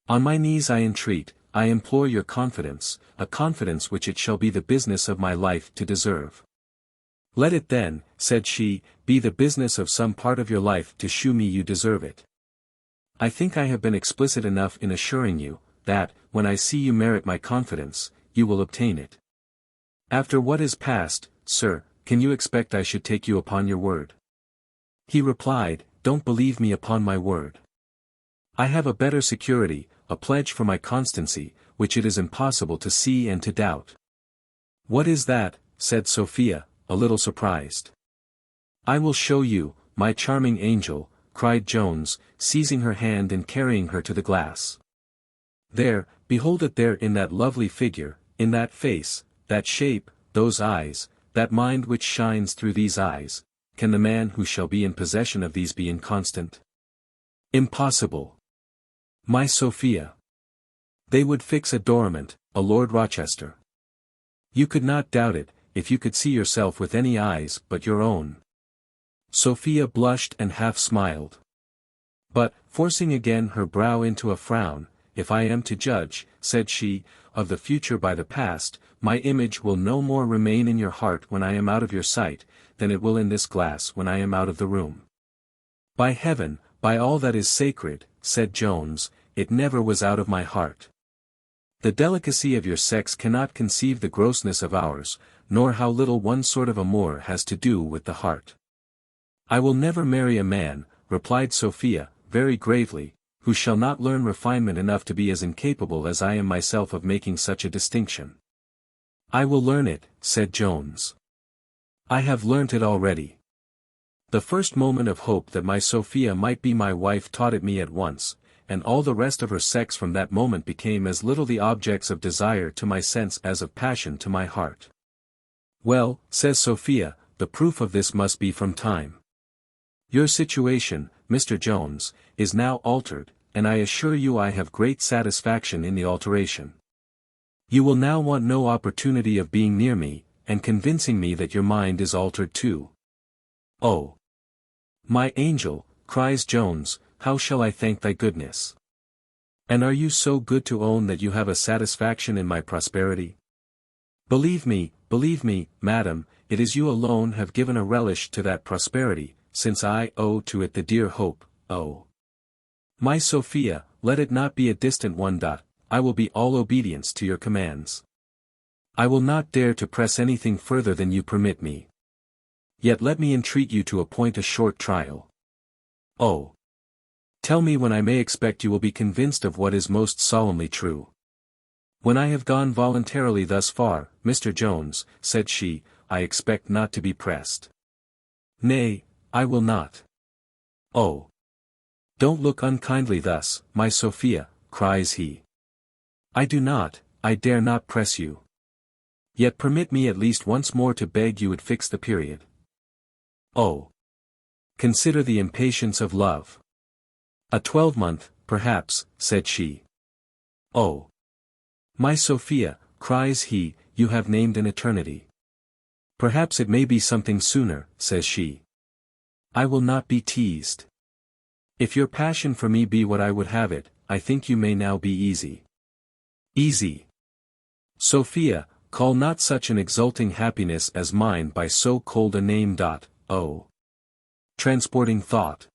On my knees I entreat, I implore your confidence, a confidence which it shall be the business of my life to deserve. Let it then, said she, be the business of some part of your life to shew me you deserve it. I think I have been explicit enough in assuring you, that, when I see you merit my confidence, you will obtain it. After what is past, sir, can you expect I should take you upon your word? He replied, don't believe me upon my word. I have a better security, a pledge for my constancy, which it is impossible to see and to doubt. What is that? Said Sophia, a little surprised. I will show you, my charming angel, cried Jones, seizing her hand and carrying her to the glass. There, behold it there in that lovely figure, in that face, that shape, those eyes, that mind which shines through these eyes. Can the man who shall be in possession of these be inconstant? Impossible. My Sophia. They would fix a Dorimant, a Lord Rochester. You could not doubt it, if you could see yourself with any eyes but your own. Sophia blushed and half smiled. But, forcing again her brow into a frown, if I am to judge, said she, of the future by the past, my image will no more remain in your heart when I am out of your sight, than it will in this glass when I am out of the room. By heaven, by all that is sacred, said Jones, it never was out of my heart. The delicacy of your sex cannot conceive the grossness of ours, nor how little one sort of amour has to do with the heart. I will never marry a man, replied Sophia, very gravely, who shall not learn refinement enough to be as incapable as I am myself of making such a distinction. I will learn it, said Jones. I have learnt it already. The first moment of hope that my Sophia might be my wife taught it me at once, and all the rest of her sex from that moment became as little the objects of desire to my sense as of passion to my heart. Well, says Sophia, the proof of this must be from time. Your situation, Mr. Jones, is now altered, and I assure you I have great satisfaction in the alteration. You will now want no opportunity of being near me, and convincing me that your mind is altered too. Oh! My angel, cries Jones, how shall I thank thy goodness? And are you so good to own that you have a satisfaction in my prosperity? Believe me, madam, it is you alone have given a relish to that prosperity, since I owe to it the dear hope, oh. My Sophia, let it not be a distant one. I will be all obedience to your commands. I will not dare to press anything further than you permit me. Yet let me entreat you to appoint a short trial. Oh! Tell me when I may expect you will be convinced of what is most solemnly true. When I have gone voluntarily thus far, Mr. Jones, said she, I expect not to be pressed. Nay, I will not. Oh! Don't look unkindly thus, my Sophia, cries he. I do not, I dare not press you. Yet permit me at least once more to beg you would fix the period. Oh! Consider the impatience of love. A 12-month, perhaps, said she. Oh! My Sophia, cries he, you have named an eternity. Perhaps it may be something sooner, says she. I will not be teased. If your passion for me be what I would have it, I think you may now be easy. Easy. Sophia, call not such an exulting happiness as mine by so cold a name. Oh! Transporting thought!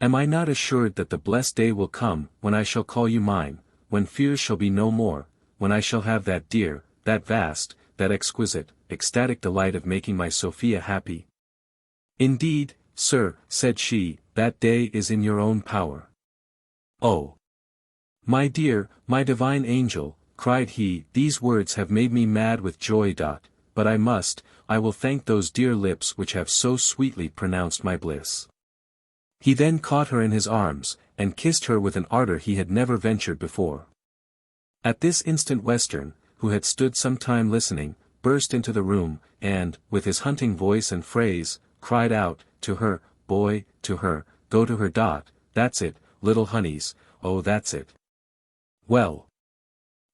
Am I not assured that the blessed day will come, when I shall call you mine, when fears shall be no more, when I shall have that dear, that vast, that exquisite, ecstatic delight of making my Sophia happy? Indeed, sir, said she, that day is in your own power. Oh! My dear, my divine angel, cried he, these words have made me mad with joy. But I will thank those dear lips which have so sweetly pronounced my bliss. He then caught her in his arms, and kissed her with an ardor he had never ventured before. At this instant Western, who had stood some time listening, burst into the room, and, with his hunting voice and phrase, cried out, to her, boy, to her, go to her. That's it, little honeys, oh that's it. Well.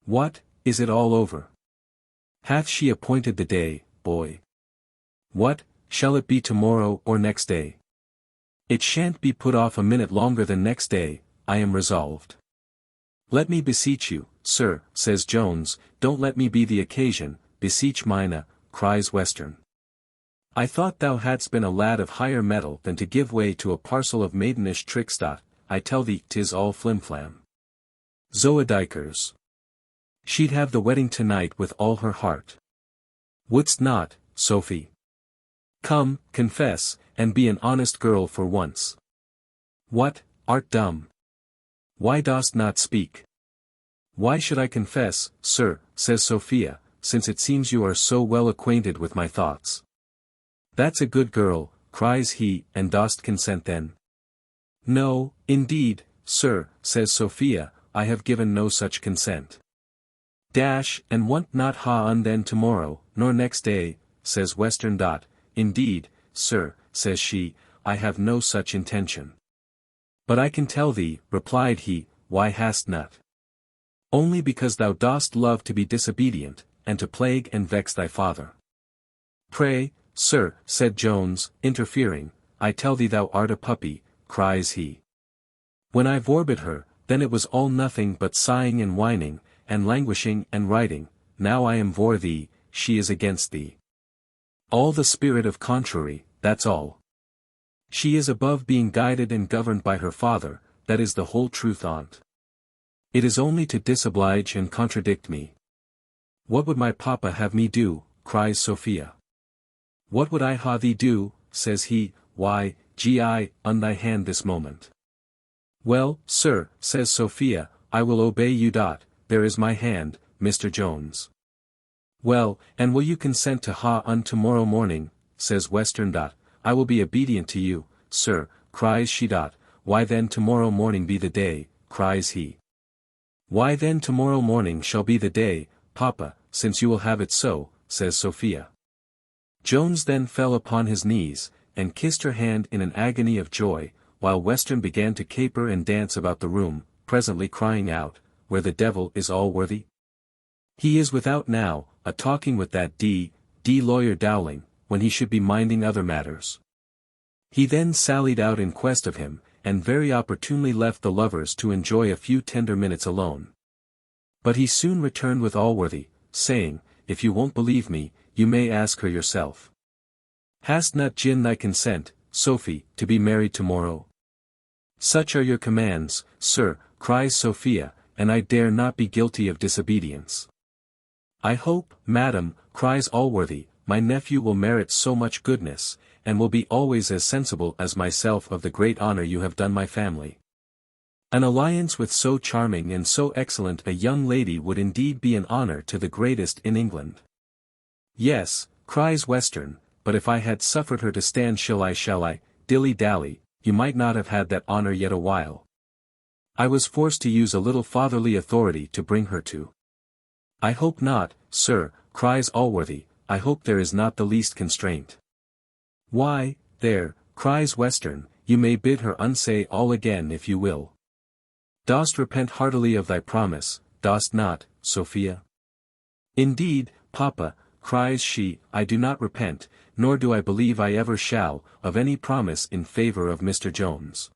What, is it all over? Hath she appointed the day, boy? What, shall it be tomorrow or next day? It shan't be put off a minute longer than next day, I am resolved. Let me beseech you, sir, says Jones, don't let me be the occasion, beseech mina, cries Western. I thought thou hadst been a lad of higher mettle than to give way to a parcel of maidenish tricks. I tell thee 'tis all flimflam. Zoodikers. She'd have the wedding tonight with all her heart. Wouldst not, Sophie? Come, confess, and be an honest girl for once. What, art dumb? Why dost not speak? Why should I confess, sir, says Sophia, since it seems you are so well acquainted with my thoughts? That's a good girl, cries he, and dost consent then? No, indeed, sir, says Sophia, I have given no such consent. Dash, and want not ha-un then tomorrow, nor next day, says Western. Indeed, sir, says she, I have no such intention. But I can tell thee, replied he, why hast not? Only because thou dost love to be disobedient, and to plague and vex thy father. Pray, sir, said Jones, interfering, I tell thee thou art a puppy, cries he. When I vorbid her, then it was all nothing but sighing and whining, and languishing and writing, now I am vor thee, she is against thee. All the spirit of contrary, that's all. She is above being guided and governed by her father, that is the whole truth on't. It is only to disoblige and contradict me. What would my papa have me do, cries Sophia. What would I ha thee do, says he, why, on thy hand this moment. Well, sir, says Sophia, I will obey you. There is my hand, Mr. Jones. Well, and will you consent to ha un tomorrow morning, says Western. I will be obedient to you, sir, cries she. Why then tomorrow morning be the day, cries he. Why then tomorrow morning shall be the day, papa, since you will have it so, says Sophia. Jones then fell upon his knees, and kissed her hand in an agony of joy, while Western began to caper and dance about the room, presently crying out, Where the devil is Allworthy? He is without now, a-talking with that lawyer Dowling, when he should be minding other matters. He then sallied out in quest of him, and very opportunely left the lovers to enjoy a few tender minutes alone. But he soon returned with Allworthy, saying, If you won't believe me, you may ask her yourself. Hast not gin thy consent, Sophie, to be married tomorrow? Such are your commands, sir, cries Sophia, and I dare not be guilty of disobedience. I hope, madam, cries Allworthy, my nephew will merit so much goodness, and will be always as sensible as myself of the great honor you have done my family. An alliance with so charming and so excellent a young lady would indeed be an honor to the greatest in England. Yes, cries Western, but if I had suffered her to stand shall I, dilly-dally, you might not have had that honor yet a while. I was forced to use a little fatherly authority to bring her to. I hope not, sir, cries Allworthy, I hope there is not the least constraint. Why, there, cries Western, you may bid her unsay all again if you will. Dost repent heartily of thy promise, dost not, Sophia? Indeed, papa, cries she, I do not repent, nor do I believe I ever shall, of any promise in favor of Mr. Jones.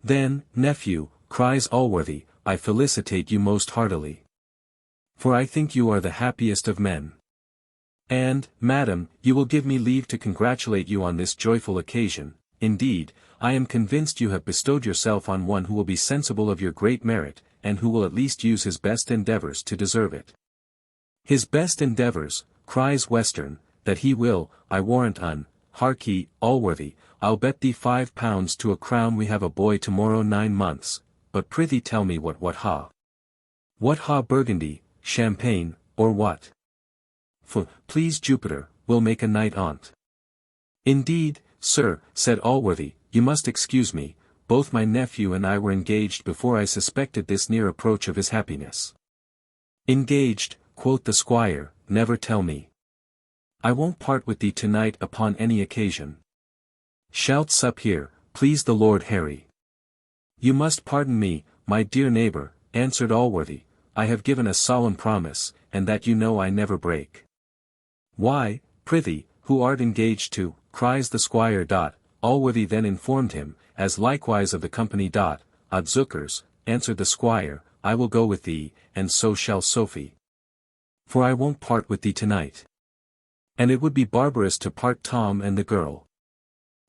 Then, nephew, cries Allworthy, I felicitate you most heartily. For I think you are the happiest of men. And, madam, you will give me leave to congratulate you on this joyful occasion. Indeed, I am convinced you have bestowed yourself on one who will be sensible of your great merit, and who will at least use his best endeavors to deserve it. His best endeavors, cries Western, that he will, I warrant harkee, Allworthy, I'll bet thee £5 to a crown we have a boy tomorrow 9 months, but prithee tell me what ha? What ha Burgundy, Champagne, or what? Please Jupiter, we'll make a night on't. Indeed, sir, said Allworthy, you must excuse me, both my nephew and I were engaged before I suspected this near approach of his happiness. Engaged, quoth the squire, never tell me. I won't part with thee tonight upon any occasion. Shalt sup here, please the Lord Harry. You must pardon me, my dear neighbour, answered Allworthy, I have given a solemn promise, and that you know I never break. Why, prithee, who art engaged to, cries the squire. Allworthy then informed him, as likewise of the company. Odzookers, answered the squire, I will go with thee, and so shall Sophie. For I won't part with thee tonight. And it would be barbarous to part Tom and the girl.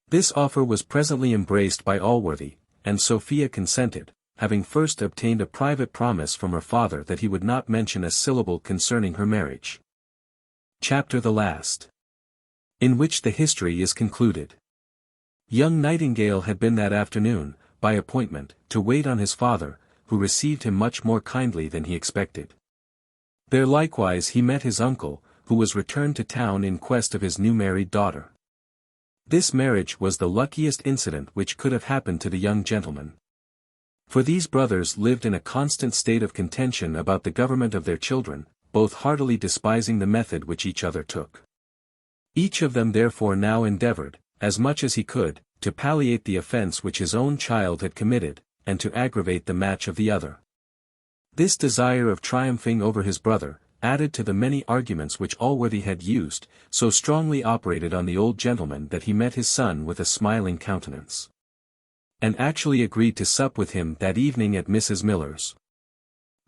This offer was presently embraced by Allworthy, and Sophia consented, having first obtained a private promise from her father that he would not mention a syllable concerning her marriage. Chapter the last. In which the history is concluded. Young Nightingale had been that afternoon, by appointment, to wait on his father, who received him much more kindly than he expected. There likewise he met his uncle, who was returned to town in quest of his new married daughter. This marriage was the luckiest incident which could have happened to the young gentleman. For these brothers lived in a constant state of contention about the government of their children, both heartily despising the method which each other took. Each of them therefore now endeavored, as much as he could, to palliate the offence which his own child had committed, and to aggravate the match of the other. This desire of triumphing over his brother, added to the many arguments which Allworthy had used, so strongly operated on the old gentleman that he met his son with a smiling countenance, and actually agreed to sup with him that evening at Mrs. Miller's.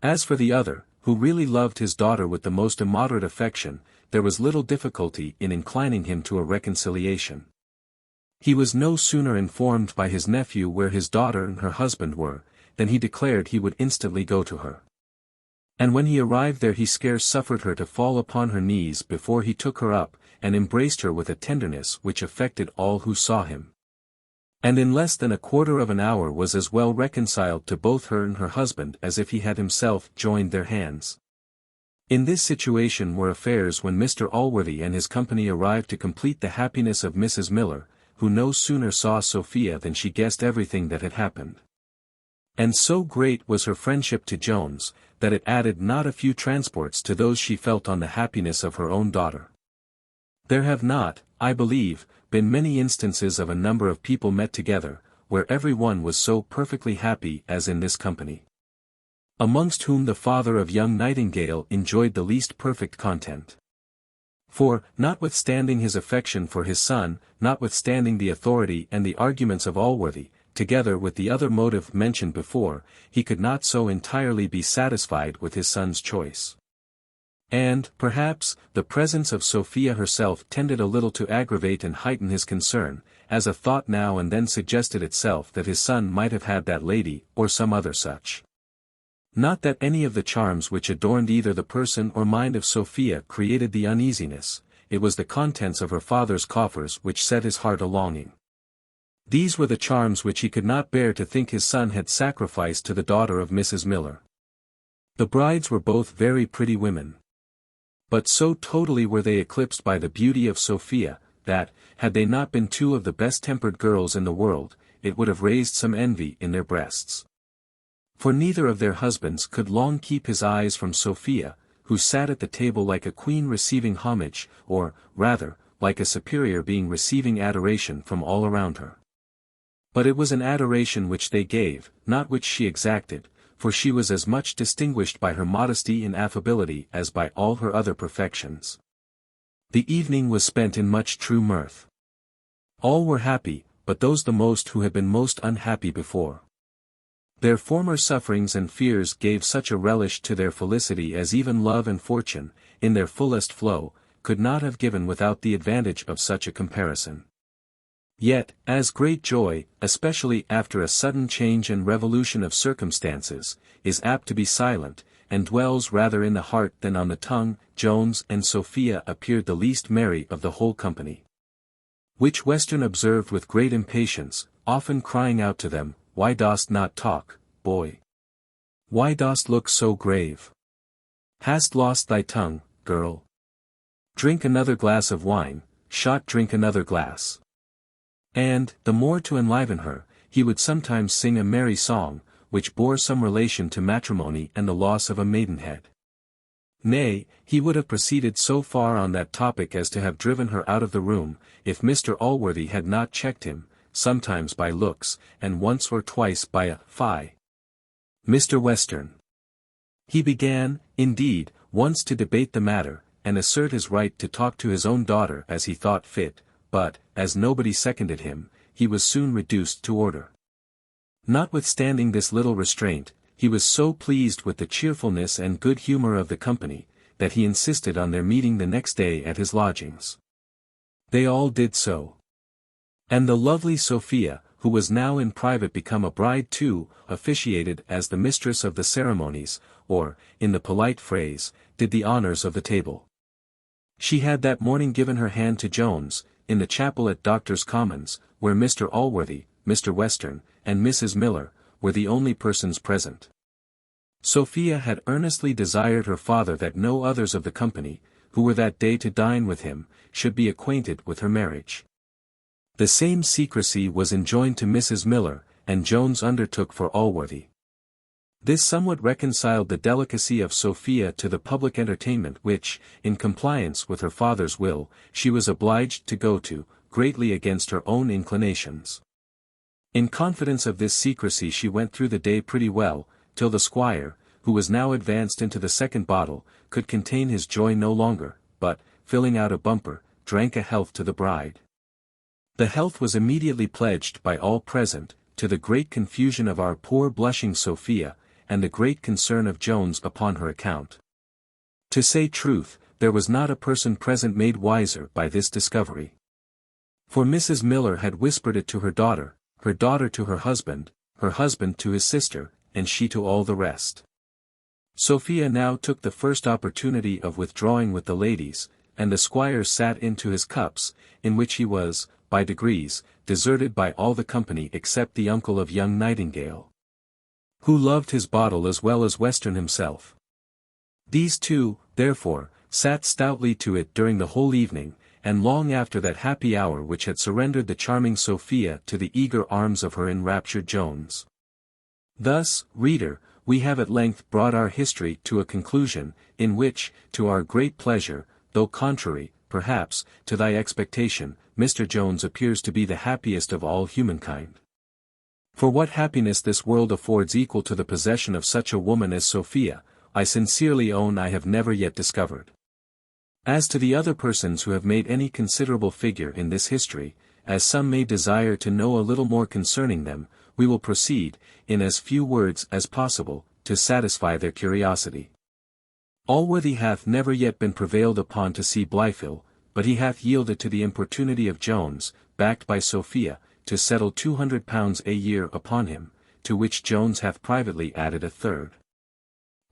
As for the other, who really loved his daughter with the most immoderate affection, there was little difficulty in inclining him to a reconciliation. He was no sooner informed by his nephew where his daughter and her husband were, than he declared he would instantly go to her. And when he arrived there he scarce suffered her to fall upon her knees before he took her up, and embraced her with a tenderness which affected all who saw him. And in less than a quarter of an hour was as well reconciled to both her and her husband as if he had himself joined their hands. In this situation were affairs when Mr. Allworthy and his company arrived to complete the happiness of Mrs. Miller, who no sooner saw Sophia than she guessed everything that had happened. And so great was her friendship to Jones, that it added not a few transports to those she felt on the happiness of her own daughter. There have not, I believe, been many instances of a number of people met together, where every one was so perfectly happy as in this company. Amongst whom the father of young Nightingale enjoyed the least perfect content. For, notwithstanding his affection for his son, notwithstanding the authority and the arguments of Allworthy, together with the other motive mentioned before, he could not so entirely be satisfied with his son's choice. And, perhaps, the presence of Sophia herself tended a little to aggravate and heighten his concern, as a thought now and then suggested itself that his son might have had that lady, or some other such. Not that any of the charms which adorned either the person or mind of Sophia created the uneasiness, it was the contents of her father's coffers which set his heart a-longing. These were the charms which he could not bear to think his son had sacrificed to the daughter of Mrs. Miller. The brides were both very pretty women. But so totally were they eclipsed by the beauty of Sophia, that, had they not been two of the best-tempered girls in the world, it would have raised some envy in their breasts. For neither of their husbands could long keep his eyes from Sophia, who sat at the table like a queen receiving homage, or, rather, like a superior being receiving adoration from all around her. But it was an adoration which they gave, not which she exacted, for she was as much distinguished by her modesty and affability as by all her other perfections. The evening was spent in much true mirth. All were happy, but those the most who had been most unhappy before. Their former sufferings and fears gave such a relish to their felicity as even love and fortune, in their fullest flow, could not have given without the advantage of such a comparison. Yet, as great joy, especially after a sudden change and revolution of circumstances, is apt to be silent, and dwells rather in the heart than on the tongue, Jones and Sophia appeared the least merry of the whole company. Which Western observed with great impatience, often crying out to them, "Why dost not talk, boy? Why dost look so grave? Hast lost thy tongue, girl? Drink another glass of wine, shot drink another glass." And, the more to enliven her, he would sometimes sing a merry song, which bore some relation to matrimony and the loss of a maidenhead. Nay, he would have proceeded so far on that topic as to have driven her out of the room, if Mr. Allworthy had not checked him, sometimes by looks, and once or twice by a "Fie, Mr. Western." He began, indeed, once to debate the matter, and assert his right to talk to his own daughter as he thought fit, but, as nobody seconded him, he was soon reduced to order. Notwithstanding this little restraint, he was so pleased with the cheerfulness and good humour of the company, that he insisted on their meeting the next day at his lodgings. They all did so. And the lovely Sophia, who was now in private become a bride too, officiated as the mistress of the ceremonies, or, in the polite phrase, did the honours of the table. She had that morning given her hand to Jones, in the chapel at Doctors' Commons, where Mr. Allworthy, Mr. Western, and Mrs. Miller, were the only persons present. Sophia had earnestly desired her father that no others of the company, who were that day to dine with him, should be acquainted with her marriage. The same secrecy was enjoined to Mrs. Miller, and Jones undertook for Allworthy. This somewhat reconciled the delicacy of Sophia to the public entertainment which, in compliance with her father's will, she was obliged to go to, greatly against her own inclinations. In confidence of this secrecy she went through the day pretty well, till the squire, who was now advanced into the second bottle, could contain his joy no longer, but, filling out a bumper, drank a health to the bride. The health was immediately pledged by all present, to the great confusion of our poor blushing Sophia, and the great concern of Jones upon her account. To say truth, there was not a person present made wiser by this discovery. For Mrs. Miller had whispered it to her daughter to her husband to his sister, and she to all the rest. Sophia now took the first opportunity of withdrawing with the ladies, and the squire sat into his cups, in which he was, by degrees, deserted by all the company except the uncle of young Nightingale, who loved his bottle as well as Western himself. These two, therefore, sat stoutly to it during the whole evening, and long after that happy hour which had surrendered the charming Sophia to the eager arms of her enraptured Jones. Thus, reader, we have at length brought our history to a conclusion, in which, to our great pleasure, though contrary, perhaps, to thy expectation, Mr. Jones appears to be the happiest of all humankind. For what happiness this world affords equal to the possession of such a woman as Sophia, I sincerely own I have never yet discovered. As to the other persons who have made any considerable figure in this history, as some may desire to know a little more concerning them, we will proceed, in as few words as possible, to satisfy their curiosity. Allworthy hath never yet been prevailed upon to see Blytheville, but he hath yielded to the importunity of Jones, backed by Sophia, to settle £200 a year upon him, to which Jones hath privately added a third.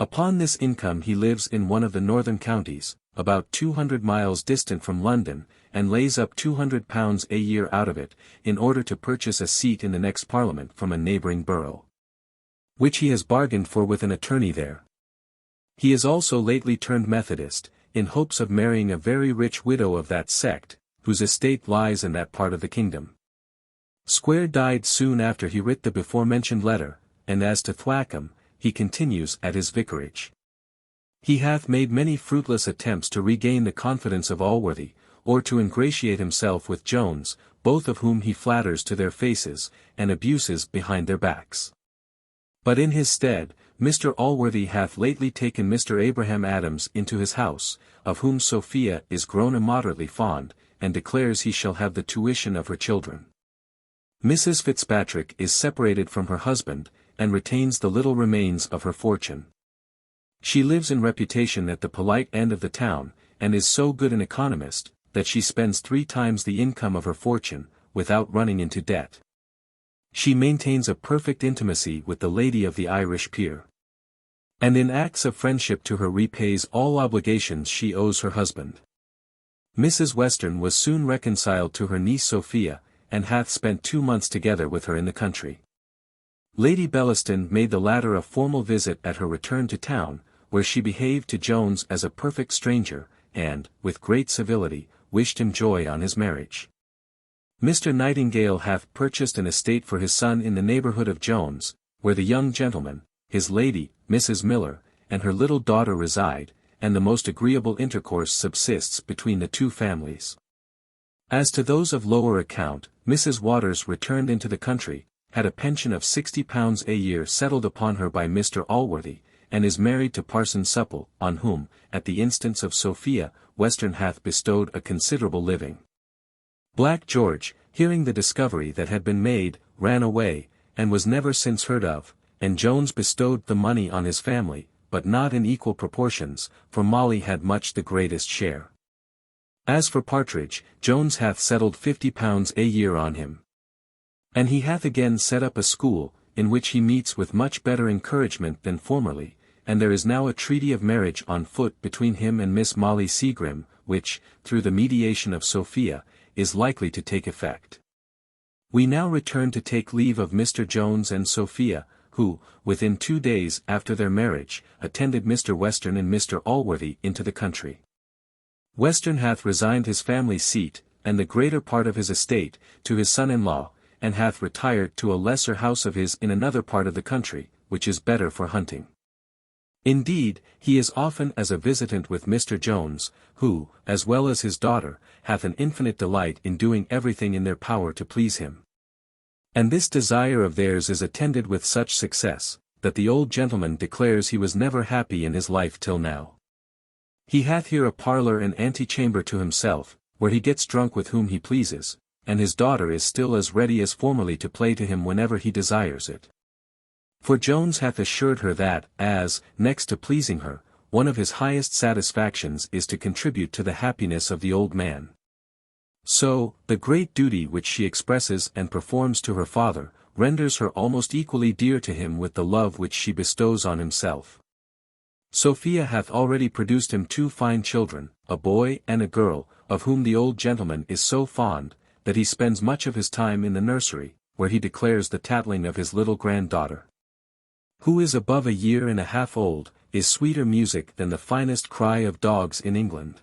Upon this income he lives in one of the northern counties, about 200 miles distant from London, and lays up £200 a year out of it, in order to purchase a seat in the next Parliament from a neighbouring borough, which he has bargained for with an attorney there. He is also lately turned Methodist, in hopes of marrying a very rich widow of that sect, whose estate lies in that part of the kingdom. Squire died soon after he writ the before-mentioned letter, and as to Thwackum, he continues at his vicarage. He hath made many fruitless attempts to regain the confidence of Allworthy, or to ingratiate himself with Jones, both of whom he flatters to their faces, and abuses behind their backs. But in his stead, Mr. Allworthy hath lately taken Mr. Abraham Adams into his house, of whom Sophia is grown immoderately fond, and declares he shall have the tuition of her children. Mrs. Fitzpatrick is separated from her husband, and retains the little remains of her fortune. She lives in reputation at the polite end of the town, and is so good an economist, that she spends 3 times the income of her fortune, without running into debt. She maintains a perfect intimacy with the lady of the Irish peer, and in acts of friendship to her repays all obligations she owes her husband. Mrs. Western was soon reconciled to her niece Sophia, and hath spent 2 months together with her in the country. Lady Bellaston made the latter a formal visit at her return to town, where she behaved to Jones as a perfect stranger, and, with great civility, wished him joy on his marriage. Mr. Nightingale hath purchased an estate for his son in the neighbourhood of Jones, where the young gentleman, his lady, Mrs. Miller, and her little daughter reside, and the most agreeable intercourse subsists between the two families. As to those of lower account, Mrs. Waters returned into the country, had a pension of £60 a year settled upon her by Mr. Allworthy, and is married to Parson Supple, on whom, at the instance of Sophia, Western hath bestowed a considerable living. Black George, hearing the discovery that had been made, ran away, and was never since heard of, and Jones bestowed the money on his family, but not in equal proportions, for Molly had much the greatest share. As for Partridge, Jones hath settled £50 a year on him. And he hath again set up a school, in which he meets with much better encouragement than formerly, and there is now a treaty of marriage on foot between him and Miss Molly Seagrim, which, through the mediation of Sophia, is likely to take effect. We now return to take leave of Mr. Jones and Sophia, who, within 2 days after their marriage, attended Mr. Western and Mr. Allworthy into the country. Western hath resigned his family seat, and the greater part of his estate, to his son-in-law, and hath retired to a lesser house of his in another part of the country, which is better for hunting. Indeed, he is often as a visitant with Mr. Jones, who, as well as his daughter, hath an infinite delight in doing everything in their power to please him. And this desire of theirs is attended with such success, that the old gentleman declares he was never happy in his life till now. He hath here a parlour and antechamber to himself, where he gets drunk with whom he pleases, and his daughter is still as ready as formerly to play to him whenever he desires it. For Jones hath assured her that, as, next to pleasing her, one of his highest satisfactions is to contribute to the happiness of the old man. So, the great duty which she expresses and performs to her father, renders her almost equally dear to him with the love which she bestows on himself. Sophia hath already produced him 2 fine children, a boy and a girl, of whom the old gentleman is so fond, that he spends much of his time in the nursery, where he declares the tattling of his little granddaughter, who is above a year and a half old, is sweeter music than the finest cry of dogs in England.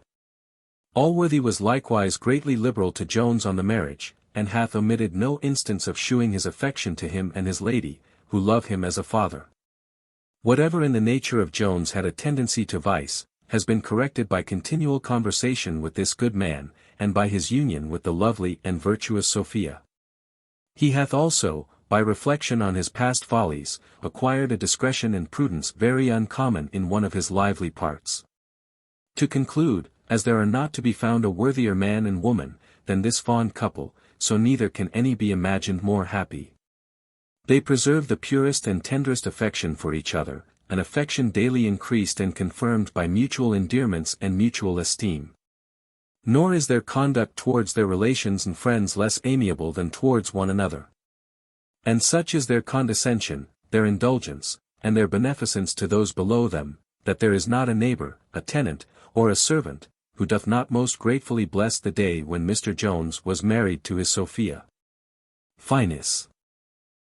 Allworthy was likewise greatly liberal to Jones on the marriage, and hath omitted no instance of shewing his affection to him and his lady, who love him as a father. Whatever in the nature of Jones had a tendency to vice, has been corrected by continual conversation with this good man, and by his union with the lovely and virtuous Sophia. He hath also, by reflection on his past follies, acquired a discretion and prudence very uncommon in one of his lively parts. To conclude, as there are not to be found a worthier man and woman, than this fond couple, so neither can any be imagined more happy. They preserve the purest and tenderest affection for each other, an affection daily increased and confirmed by mutual endearments and mutual esteem. Nor is their conduct towards their relations and friends less amiable than towards one another. And such is their condescension, their indulgence, and their beneficence to those below them, that there is not a neighbour, a tenant, or a servant, who doth not most gratefully bless the day when Mr. Jones was married to his Sophia. Finis.